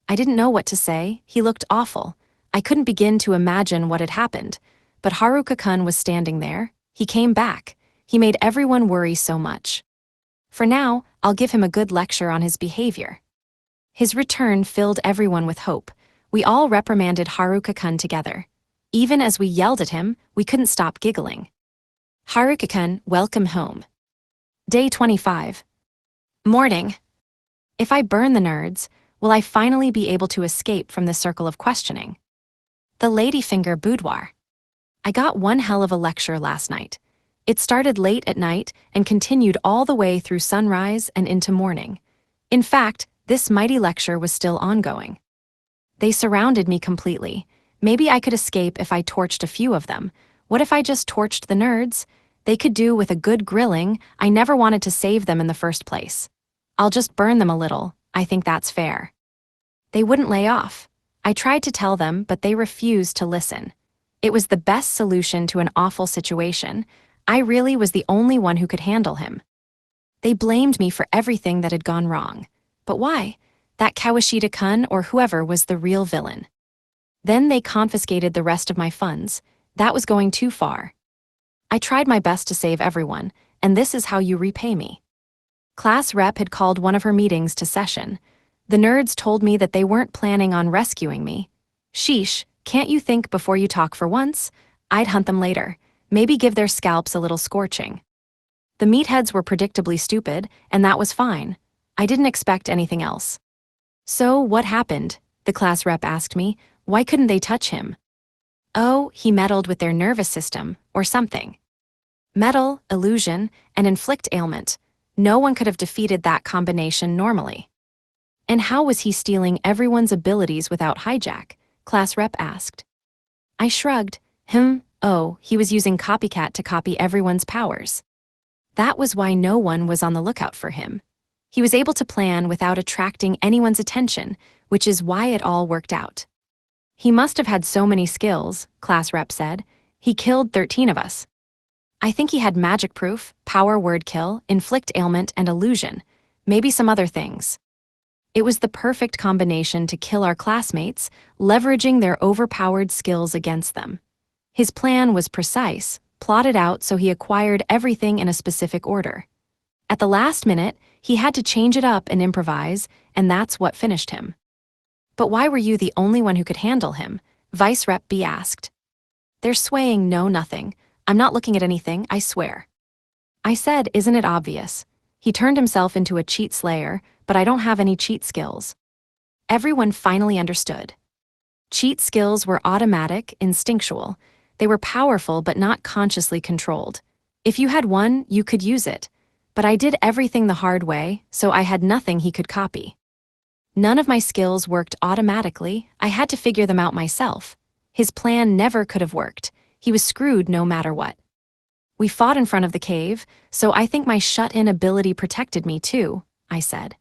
I didn't know what to say. He looked awful. I couldn't begin to imagine what had happened. But Haruka-kun was standing there. He came back. He made everyone worry so much. For now, I'll give him a good lecture on his behavior. His return filled everyone with hope. We all reprimanded Haruka-kun together. Even as we yelled at him, we couldn't stop giggling. Haruka-kun, welcome home. Day 25. Morning. If I burn the nerds, will I finally be able to escape from the circle of questioning? The Ladyfinger Boudoir. I got one hell of a lecture last night. It started late at night and continued all the way through sunrise and into morning. In fact, this mighty lecture was still ongoing. They surrounded me completely. Maybe I could escape if I torched a few of them. What if I just torched the nerds? They could do with a good grilling. I never wanted to save them in the first place. I'll just burn them a little. I think that's fair. They wouldn't lay off. I tried to tell them, but they refused to listen. It was the best solution to an awful situation. I really was the only one who could handle him. They blamed me for everything that had gone wrong. But why? That Kawashita-kun or whoever was the real villain. Then they confiscated the rest of my funds. That was going too far. I tried my best to save everyone, and this is how you repay me. Class rep had called one of her meetings to session. The nerds told me that they weren't planning on rescuing me. Sheesh, can't you think before you talk for once? I'd hunt them later. Maybe give their scalps a little scorching. The meatheads were predictably stupid, and that was fine. I didn't expect anything else. So what happened? The class rep asked me. Why couldn't they touch him? Oh, he meddled with their nervous system, or something. Meddle, illusion, and inflict ailment. No one could have defeated that combination normally. And how was he stealing everyone's abilities without hijack? Class rep asked. I shrugged. Oh, he was using copycat to copy everyone's powers. That was why no one was on the lookout for him. He was able to plan without attracting anyone's attention, which is why it all worked out. He must have had so many skills, class rep said. He killed 13 of us. I think he had magic proof, power word kill, inflict ailment, and illusion. Maybe some other things. It was the perfect combination to kill our classmates, leveraging their overpowered skills against them. His plan was precise, plotted out so he acquired everything in a specific order. At the last minute, he had to change it up and improvise, and that's what finished him. But why were you the only one who could handle him? Vice Rep B asked. They're swaying no nothing. I'm not looking at anything, I swear. I said, isn't it obvious? He turned himself into a cheat slayer, but I don't have any cheat skills. Everyone finally understood. Cheat skills were automatic, instinctual. They were powerful but not consciously controlled. If you had one, you could use it. But I did everything the hard way, so I had nothing he could copy. None of my skills worked automatically. I had to figure them out myself. His plan never could have worked. He was screwed no matter what. We fought in front of the cave, so I think my shut-in ability protected me too, I said.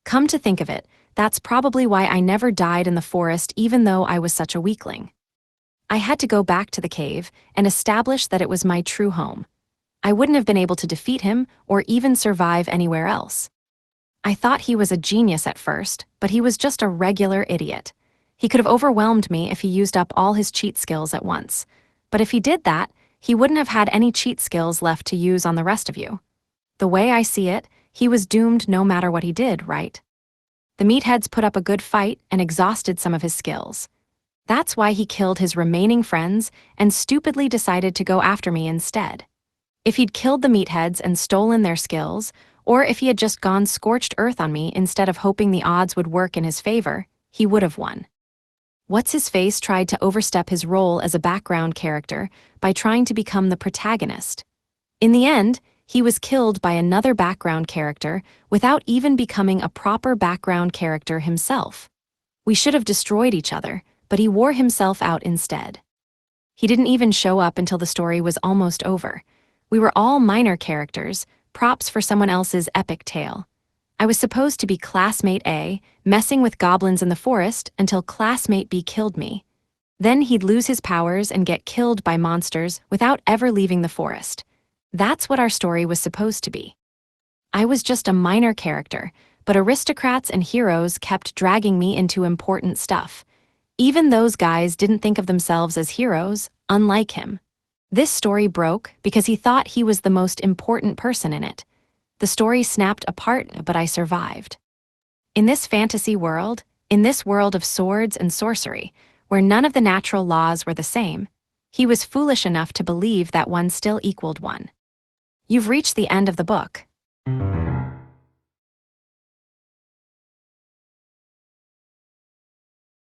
Come to think of it, that's probably why I never died in the forest even though I was such a weakling. I had to go back to the cave and establish that it was my true home. I wouldn't have been able to defeat him or even survive anywhere else. I thought he was a genius at first, but he was just a regular idiot. He could have overwhelmed me if he used up all his cheat skills at once. But if he did that, he wouldn't have had any cheat skills left to use on the rest of you. The way I see it, he was doomed no matter what he did, right? The meatheads put up a good fight and exhausted some of his skills. That's why he killed his remaining friends and stupidly decided to go after me instead. If he'd killed the meatheads and stolen their skills, or if he had just gone scorched earth on me instead of hoping the odds would work in his favor, he would have won. What's-his-face tried to overstep his role as a background character by trying to become the protagonist. In the end, he was killed by another background character without even becoming a proper background character himself. We should have destroyed each other, but he wore himself out instead. He didn't even show up until the story was almost over. We were all minor characters, props for someone else's epic tale. I was supposed to be classmate A, messing with goblins in the forest until classmate B killed me. Then he'd lose his powers and get killed by monsters without ever leaving the forest. That's what our story was supposed to be. I was just a minor character, but aristocrats and heroes kept dragging me into important stuff. Even those guys didn't think of themselves as heroes, unlike him. This story broke because he thought he was the most important person in it. The story snapped apart, but I survived. In this fantasy world, in this world of swords and sorcery, where none of the natural laws were the same, he was foolish enough to believe that one still equaled one. You've reached the end of the book.